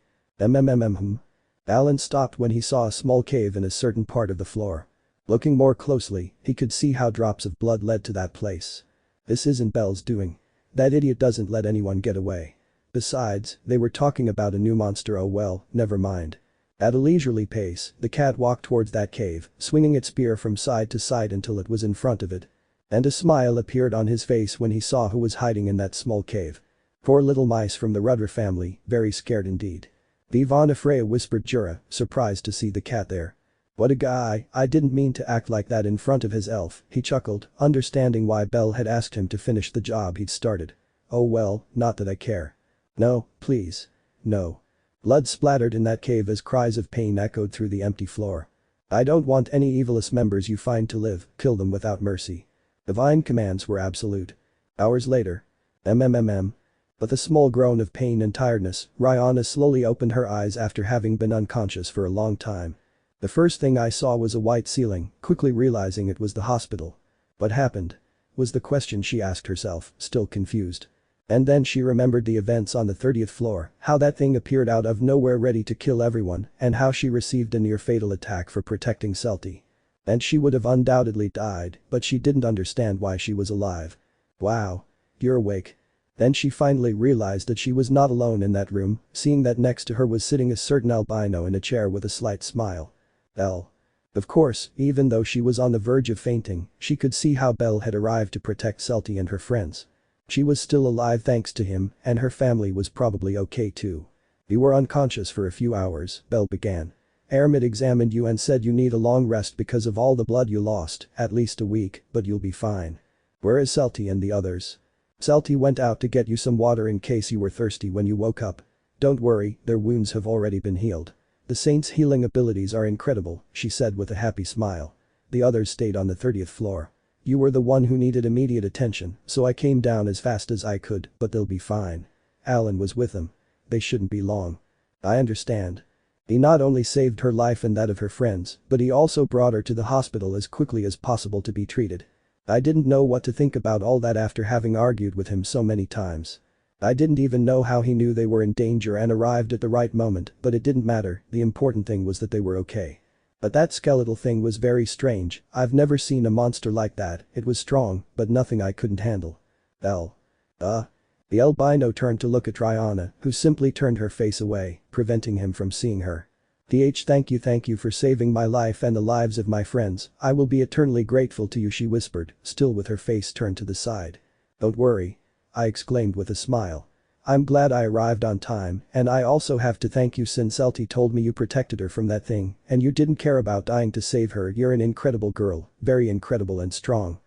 Alan stopped when he saw a small cave in a certain part of the floor. Looking more closely, he could see how drops of blood led to that place. This isn't Belle's doing. That idiot doesn't let anyone get away. Besides, they were talking about a new monster. Oh well, never mind. At a leisurely pace, the cat walked towards that cave, swinging its spear from side to side until it was in front of it. And a smile appeared on his face when he saw who was hiding in that small cave. 4 little mice from the Rudder family, very scared indeed. Vivana Freya, whispered Jura, surprised to see the cat there. What a guy, I didn't mean to act like that in front of his elf, he chuckled, understanding why Belle had asked him to finish the job he'd started. Oh well, not that I care. No, please. No. Blood splattered in that cave as cries of pain echoed through the empty floor. I don't want any evilest members you find to live, kill them without mercy. Divine commands were absolute. Hours later. With a small groan of pain and tiredness, Rihanna slowly opened her eyes after having been unconscious for a long time. The first thing I saw was a white ceiling, quickly realizing it was the hospital. What happened? Was the question she asked herself, still confused. And then she remembered the events on the 30th floor, how that thing appeared out of nowhere ready to kill everyone, and how she received a near-fatal attack for protecting Celty. And she would have undoubtedly died, but she didn't understand why she was alive. Wow. You're awake. Then she finally realized that she was not alone in that room, seeing that next to her was sitting a certain albino in a chair with a slight smile. Belle. Of course, even though she was on the verge of fainting, she could see how Belle had arrived to protect Celty and her friends. She was still alive thanks to him, and her family was probably okay too. You were unconscious for a few hours, Belle began. Aramid examined you and said you need a long rest because of all the blood you lost, at least a week, but you'll be fine. Where is Celty and the others? Celty went out to get you some water in case you were thirsty when you woke up. Don't worry, their wounds have already been healed. The saint's healing abilities are incredible, she said with a happy smile. The others stayed on the 30th floor. You were the one who needed immediate attention, so I came down as fast as I could, but they'll be fine. Alan was with them. They shouldn't be long. I understand. He not only saved her life and that of her friends, but he also brought her to the hospital as quickly as possible to be treated. I didn't know what to think about all that after having argued with him so many times. I didn't even know how he knew they were in danger and arrived at the right moment, but it didn't matter, the important thing was that they were okay. But that skeletal thing was very strange, I've never seen a monster like that, it was strong, but nothing I couldn't handle. Belle. The albino turned to look at Rihanna, who simply turned her face away, preventing him from seeing her. Thank you for saving my life and the lives of my friends, I will be eternally grateful to you, she whispered, still with her face turned to the side. Don't worry. I exclaimed with a smile. I'm glad I arrived on time, and I also have to thank you since Celty told me you protected her from that thing, and you didn't care about dying to save her. You're an incredible girl, very incredible and strong.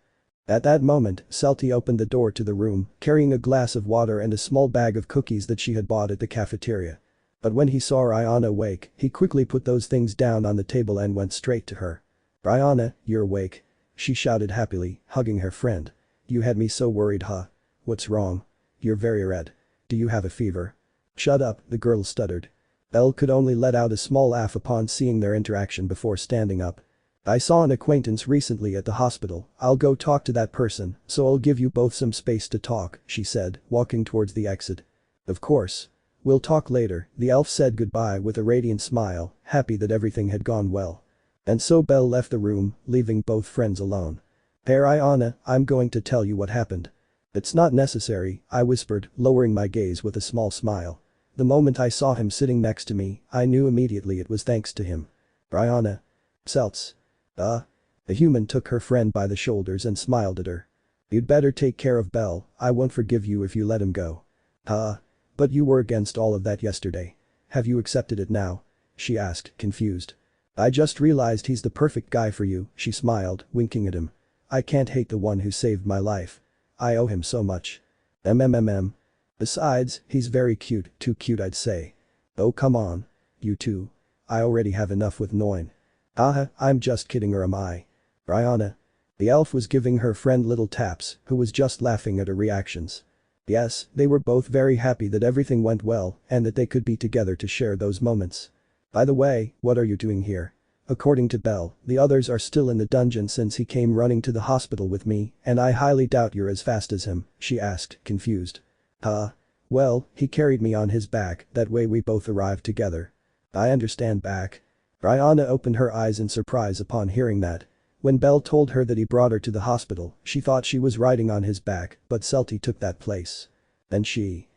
At that moment, Celty opened the door to the room, carrying a glass of water and a small bag of cookies that she had bought at the cafeteria. But when he saw Rihanna awake, he quickly put those things down on the table and went straight to her. Rihanna, you're awake. She shouted happily, hugging her friend. You had me so worried, huh? What's wrong? You're very red. Do you have a fever? Shut up, the girl stuttered. Belle could only let out a small laugh upon seeing their interaction before standing up. I saw an acquaintance recently at the hospital, I'll go talk to that person, so I'll give you both some space to talk, she said, walking towards the exit. Of course. We'll talk later, the elf said goodbye with a radiant smile, happy that everything had gone well. And so Belle left the room, leaving both friends alone. Hey Rihanna, I'm going to tell you what happened. It's not necessary, I whispered, lowering my gaze with a small smile. The moment I saw him sitting next to me, I knew immediately it was thanks to him. Rihanna. Celts. The human took her friend by the shoulders and smiled at her. You'd better take care of Belle, I won't forgive you if you let him go. But you were against all of that yesterday. Have you accepted it now? She asked, confused. I just realized he's the perfect guy for you, she smiled, winking at him. I can't hate the one who saved my life. I owe him so much. Besides, he's very cute, too cute I'd say. Oh come on. You too. I already have enough with Noin. I'm just kidding, or am I? Rihanna. The elf was giving her friend little taps, who was just laughing at her reactions. Yes, they were both very happy that everything went well and that they could be together to share those moments. By the way, what are you doing here? According to Belle, the others are still in the dungeon since he came running to the hospital with me, and I highly doubt you're as fast as him, she asked, confused. Huh? Well, he carried me on his back, that way we both arrived together. I understand back. Rihanna opened her eyes in surprise upon hearing that. When Belle told her that he brought her to the hospital, she thought she was riding on his back, but Celty took that place. Then she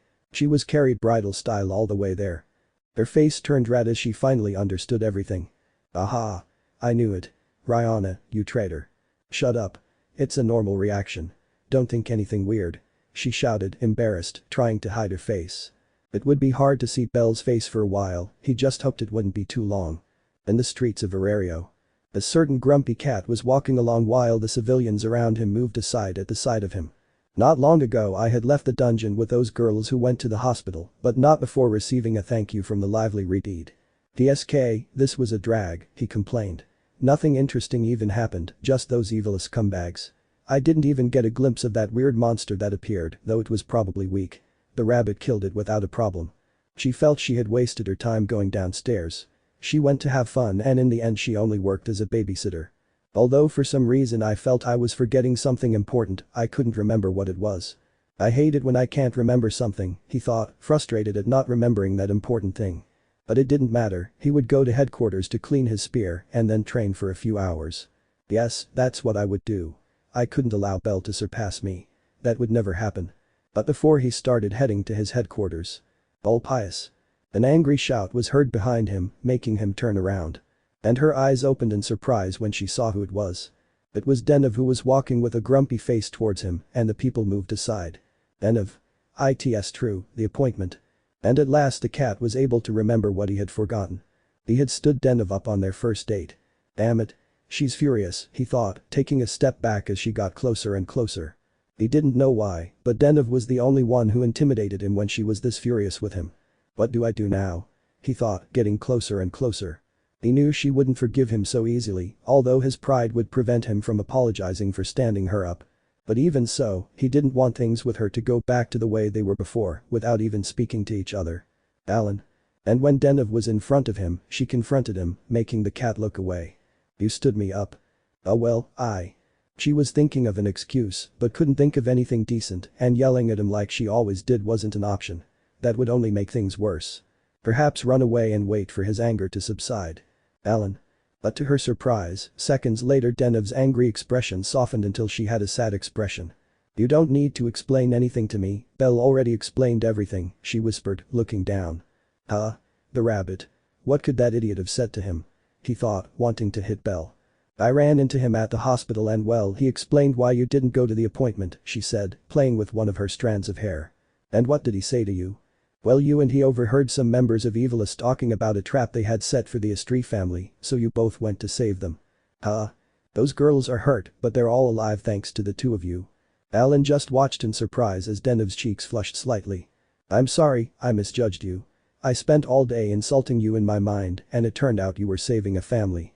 was carried bridal style all the way there. Her face turned red as she finally understood everything. Aha. I knew it. Rihanna, you traitor. Shut up. It's a normal reaction. Don't think anything weird. She shouted, embarrassed, trying to hide her face. It would be hard to see Belle's face for a while, he just hoped it wouldn't be too long. In the streets of Arario. A certain grumpy cat was walking along while the civilians around him moved aside at the sight of him. Not long ago I had left the dungeon with those girls who went to the hospital, but not before receiving a thank you from the lively Reed. DSK, this was a drag, he complained. Nothing interesting even happened, just those evil scumbags. I didn't even get a glimpse of that weird monster that appeared, though it was probably weak. The rabbit killed it without a problem. She felt she had wasted her time going downstairs. She went to have fun and in the end she only worked as a babysitter. Although for some reason I felt I was forgetting something important, I couldn't remember what it was. I hate it when I can't remember something, he thought, frustrated at not remembering that important thing. But it didn't matter, he would go to headquarters to clean his spear and then train for a few hours. Yes, that's what I would do. I couldn't allow Belle to surpass me. That would never happen. But before he started heading to his headquarters. Bull pious. An angry shout was heard behind him, making him turn around. And her eyes opened in surprise when she saw who it was. It was Denov who was walking with a grumpy face towards him and the people moved aside. Denov. It's true, the appointment. And at last the cat was able to remember what he had forgotten. He had stood Denov up on their first date. Damn it. She's furious, he thought, taking a step back as she got closer and closer. He didn't know why, but Denov was the only one who intimidated him when she was this furious with him. What do I do now? He thought, getting closer and closer. He knew she wouldn't forgive him so easily, although his pride would prevent him from apologizing for standing her up. But even so, he didn't want things with her to go back to the way they were before, without even speaking to each other. Alan. And when Denov was in front of him, she confronted him, making the cat look away. You stood me up. Oh well, She was thinking of an excuse, but couldn't think of anything decent, and yelling at him like she always did wasn't an option. That would only make things worse. Perhaps run away and wait for his anger to subside. Alan. But to her surprise, seconds later Denov's angry expression softened until she had a sad expression. You don't need to explain anything to me, Belle already explained everything, she whispered, looking down. Huh? The rabbit. What could that idiot have said to him? He thought, wanting to hit Belle. I ran into him at the hospital and well he explained why you didn't go to the appointment, she said, playing with one of her strands of hair. And what did he say to you? Well you and he overheard some members of Evilist talking about a trap they had set for the Estrie family, so you both went to save them. Huh? Those girls are hurt, but they're all alive thanks to the two of you. Alan just watched in surprise as Denov's cheeks flushed slightly. I'm sorry, I misjudged you. I spent all day insulting you in my mind and it turned out you were saving a family.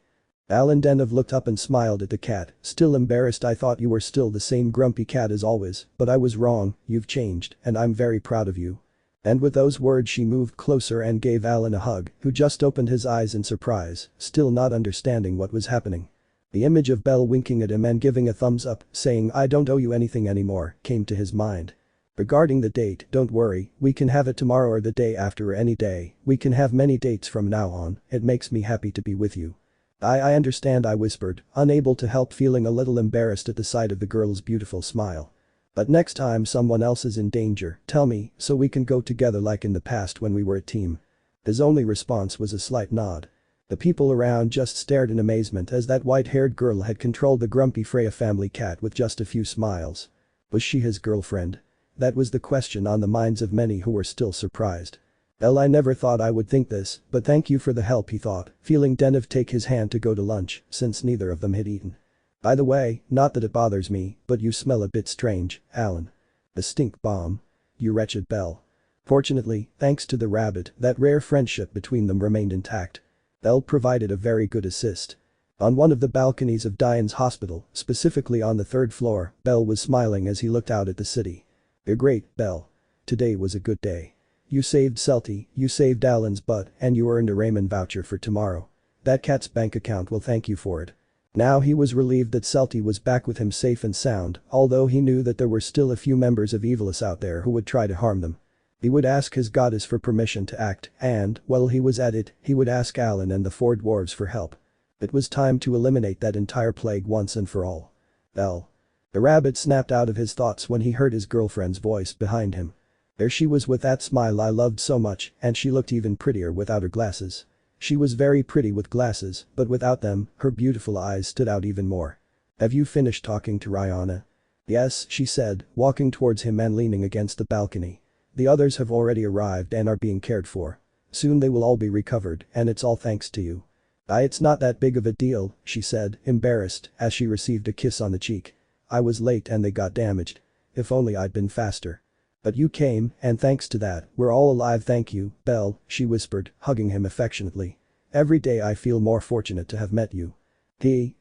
Alan Denov looked up and smiled at the cat, still embarrassed. I thought you were still the same grumpy cat as always, but I was wrong, you've changed, and I'm very proud of you. And with those words she moved closer and gave Alan a hug, who just opened his eyes in surprise, still not understanding what was happening. The image of Belle winking at him and giving a thumbs up, saying I don't owe you anything anymore, came to his mind. Regarding the date, don't worry, we can have it tomorrow or the day after or any day, we can have many dates from now on, it makes me happy to be with you. I understand, I whispered, unable to help feeling a little embarrassed at the sight of the girl's beautiful smile. But next time someone else is in danger, tell me, so we can go together like in the past when we were a team. His only response was a slight nod. The people around just stared in amazement as that white-haired girl had controlled the grumpy Freya family cat with just a few smiles. Was she his girlfriend? That was the question on the minds of many who were still surprised. Well, I never thought I would think this, but thank you for the help, he thought, feeling Denov take his hand to go to lunch, since neither of them had eaten. By the way, not that it bothers me, but you smell a bit strange, Alan. The stink bomb. You wretched Belle. Fortunately, thanks to the rabbit, that rare friendship between them remained intact. Belle provided a very good assist. On one of the balconies of Diane's hospital, specifically on the third floor, Belle was smiling as he looked out at the city. You're great, Belle. Today was a good day. You saved Celty, you saved Alan's butt, and you earned a Raymond voucher for tomorrow. That cat's bank account will thank you for it. Now he was relieved that Celty was back with him safe and sound, although he knew that there were still a few members of Evilus out there who would try to harm them. He would ask his goddess for permission to act and, while he was at it, he would ask Alan and the 4 dwarves for help. It was time to eliminate that entire plague once and for all. Belle. The rabbit snapped out of his thoughts when he heard his girlfriend's voice behind him. There she was with that smile I loved so much, and she looked even prettier without her glasses. She was very pretty with glasses, but without them, her beautiful eyes stood out even more. Have you finished talking to Rihanna? Yes, she said, walking towards him and leaning against the balcony. The others have already arrived and are being cared for. Soon they will all be recovered, and it's all thanks to you. It's not that big of a deal, she said, embarrassed, as she received a kiss on the cheek. I was late and they got damaged. If only I'd been faster. But you came, and thanks to that, we're all alive. Thank you, Belle, she whispered, hugging him affectionately. Every day I feel more fortunate to have met you.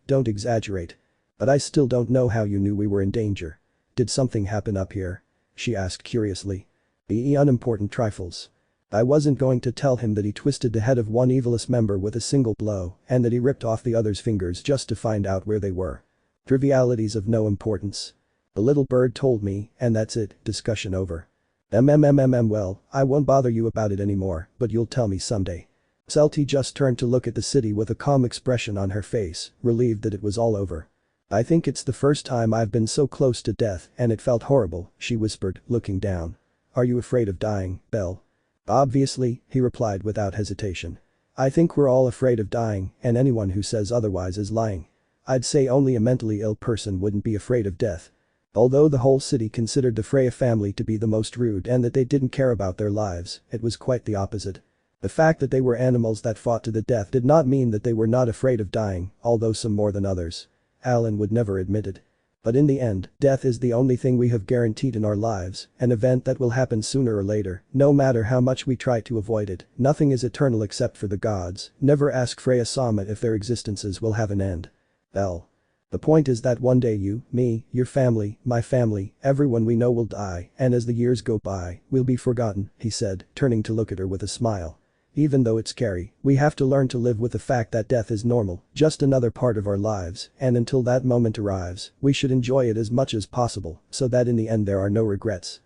Don't exaggerate. But I still don't know how you knew we were in danger. Did something happen up here? She asked curiously. Unimportant trifles. I wasn't going to tell him that he twisted the head of one Evilus member with a single blow and that he ripped off the other's fingers just to find out where they were. Trivialities of no importance. The little bird told me, and that's it, discussion over. Well, I won't bother you about it anymore, but you'll tell me someday. Celty just turned to look at the city with a calm expression on her face, relieved that it was all over. I think it's the first time I've been so close to death and it felt horrible, she whispered, looking down. Are you afraid of dying, Belle? Obviously, he replied without hesitation. I think we're all afraid of dying, and anyone who says otherwise is lying. I'd say only a mentally ill person wouldn't be afraid of death. Although the whole city considered the Freya family to be the most rude and that they didn't care about their lives, it was quite the opposite. The fact that they were animals that fought to the death did not mean that they were not afraid of dying, although some more than others. Alan would never admit it. But in the end, death is the only thing we have guaranteed in our lives, an event that will happen sooner or later, no matter how much we try to avoid it. Nothing is eternal except for the gods. Never ask Freya Sama if their existences will have an end. Belle. The point is that one day you, me, your family, my family, everyone we know will die, and as the years go by, we'll be forgotten, he said, turning to look at her with a smile. Even though it's scary, we have to learn to live with the fact that death is normal, just another part of our lives, and until that moment arrives, we should enjoy it as much as possible, so that in the end there are no regrets.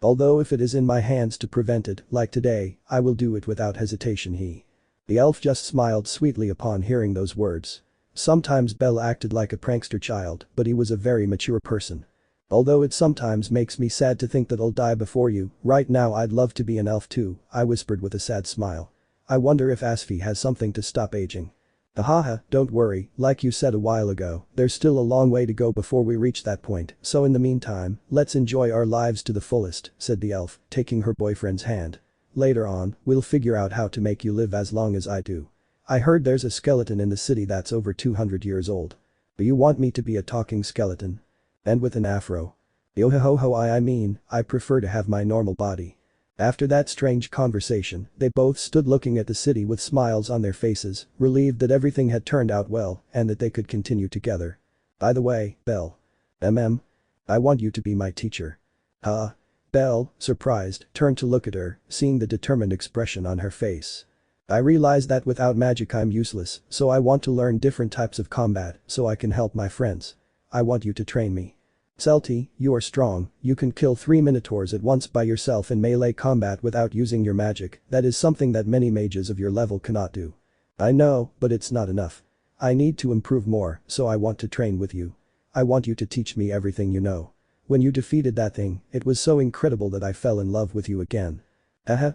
Although if it is in my hands to prevent it, like today, I will do it without hesitation. The elf just smiled sweetly upon hearing those words. Sometimes Belle acted like a prankster child, but he was a very mature person. Although it sometimes makes me sad to think that I'll die before you, right now I'd love to be an elf too, I whispered with a sad smile. I wonder if Asfi has something to stop aging. Haha, don't worry, like you said a while ago, there's still a long way to go before we reach that point, so in the meantime, let's enjoy our lives to the fullest, said the elf, taking her boyfriend's hand. Later on, we'll figure out how to make you live as long as I do. I heard there's a skeleton in the city that's over 200 years old. Do you want me to be a talking skeleton? And with an afro. I mean, I prefer to have my normal body. After that strange conversation, they both stood looking at the city with smiles on their faces, relieved that everything had turned out well and that they could continue together. By the way, Belle. I want you to be my teacher. Huh? Belle, surprised, turned to look at her, seeing the determined expression on her face. I realize that without magic I'm useless, so I want to learn different types of combat so I can help my friends. I want you to train me. Celty, you are strong, you can kill 3 minotaurs at once by yourself in melee combat without using your magic, that is something that many mages of your level cannot do. I know, but it's not enough. I need to improve more, so I want to train with you. I want you to teach me everything you know. When you defeated that thing, it was so incredible that I fell in love with you again.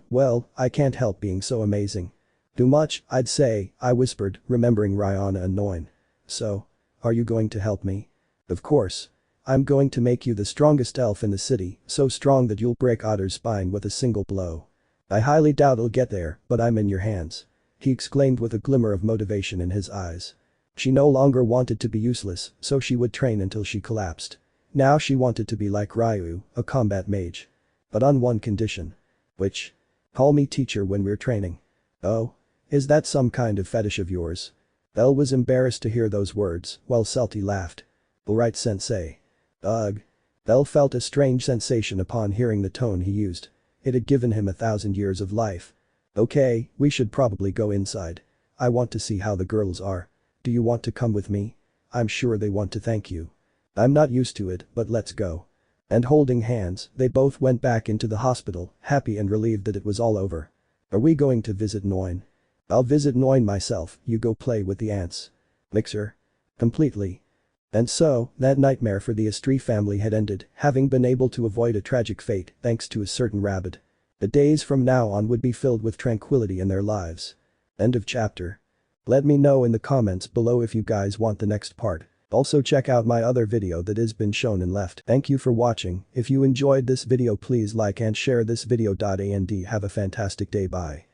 Well, I can't help being so amazing. Too much, I'd say, I whispered, remembering Rihanna and Noin. So, are you going to help me? Of course. I'm going to make you the strongest elf in the city, so strong that you'll break Otter's spine with a single blow. I highly doubt I'll get there, but I'm in your hands. He exclaimed with a glimmer of motivation in his eyes. She no longer wanted to be useless, so she would train until she collapsed. Now she wanted to be like Ryu, a combat mage. But on one condition. Which? Call me teacher when we're training. Oh? Is that some kind of fetish of yours? Belle was embarrassed to hear those words, while Celty laughed. Alright sensei. Ugh. Belle felt a strange sensation upon hearing the tone he used. It had given him 1,000 years of life. Okay, we should probably go inside. I want to see how the girls are. Do you want to come with me? I'm sure they want to thank you. I'm not used to it, but let's go. And holding hands, they both went back into the hospital, happy and relieved that it was all over. Are we going to visit Noin? I'll visit Noin myself, you go play with the ants. Mixer. Completely. And so, that nightmare for the Estrie family had ended, having been able to avoid a tragic fate thanks to a certain rabbit. The days from now on would be filled with tranquility in their lives. End of chapter. Let me know in the comments below if you guys want the next part. Also check out my other video that has been shown and left. Thank you for watching. If you enjoyed this video please like and share this video. And have a fantastic day. Bye.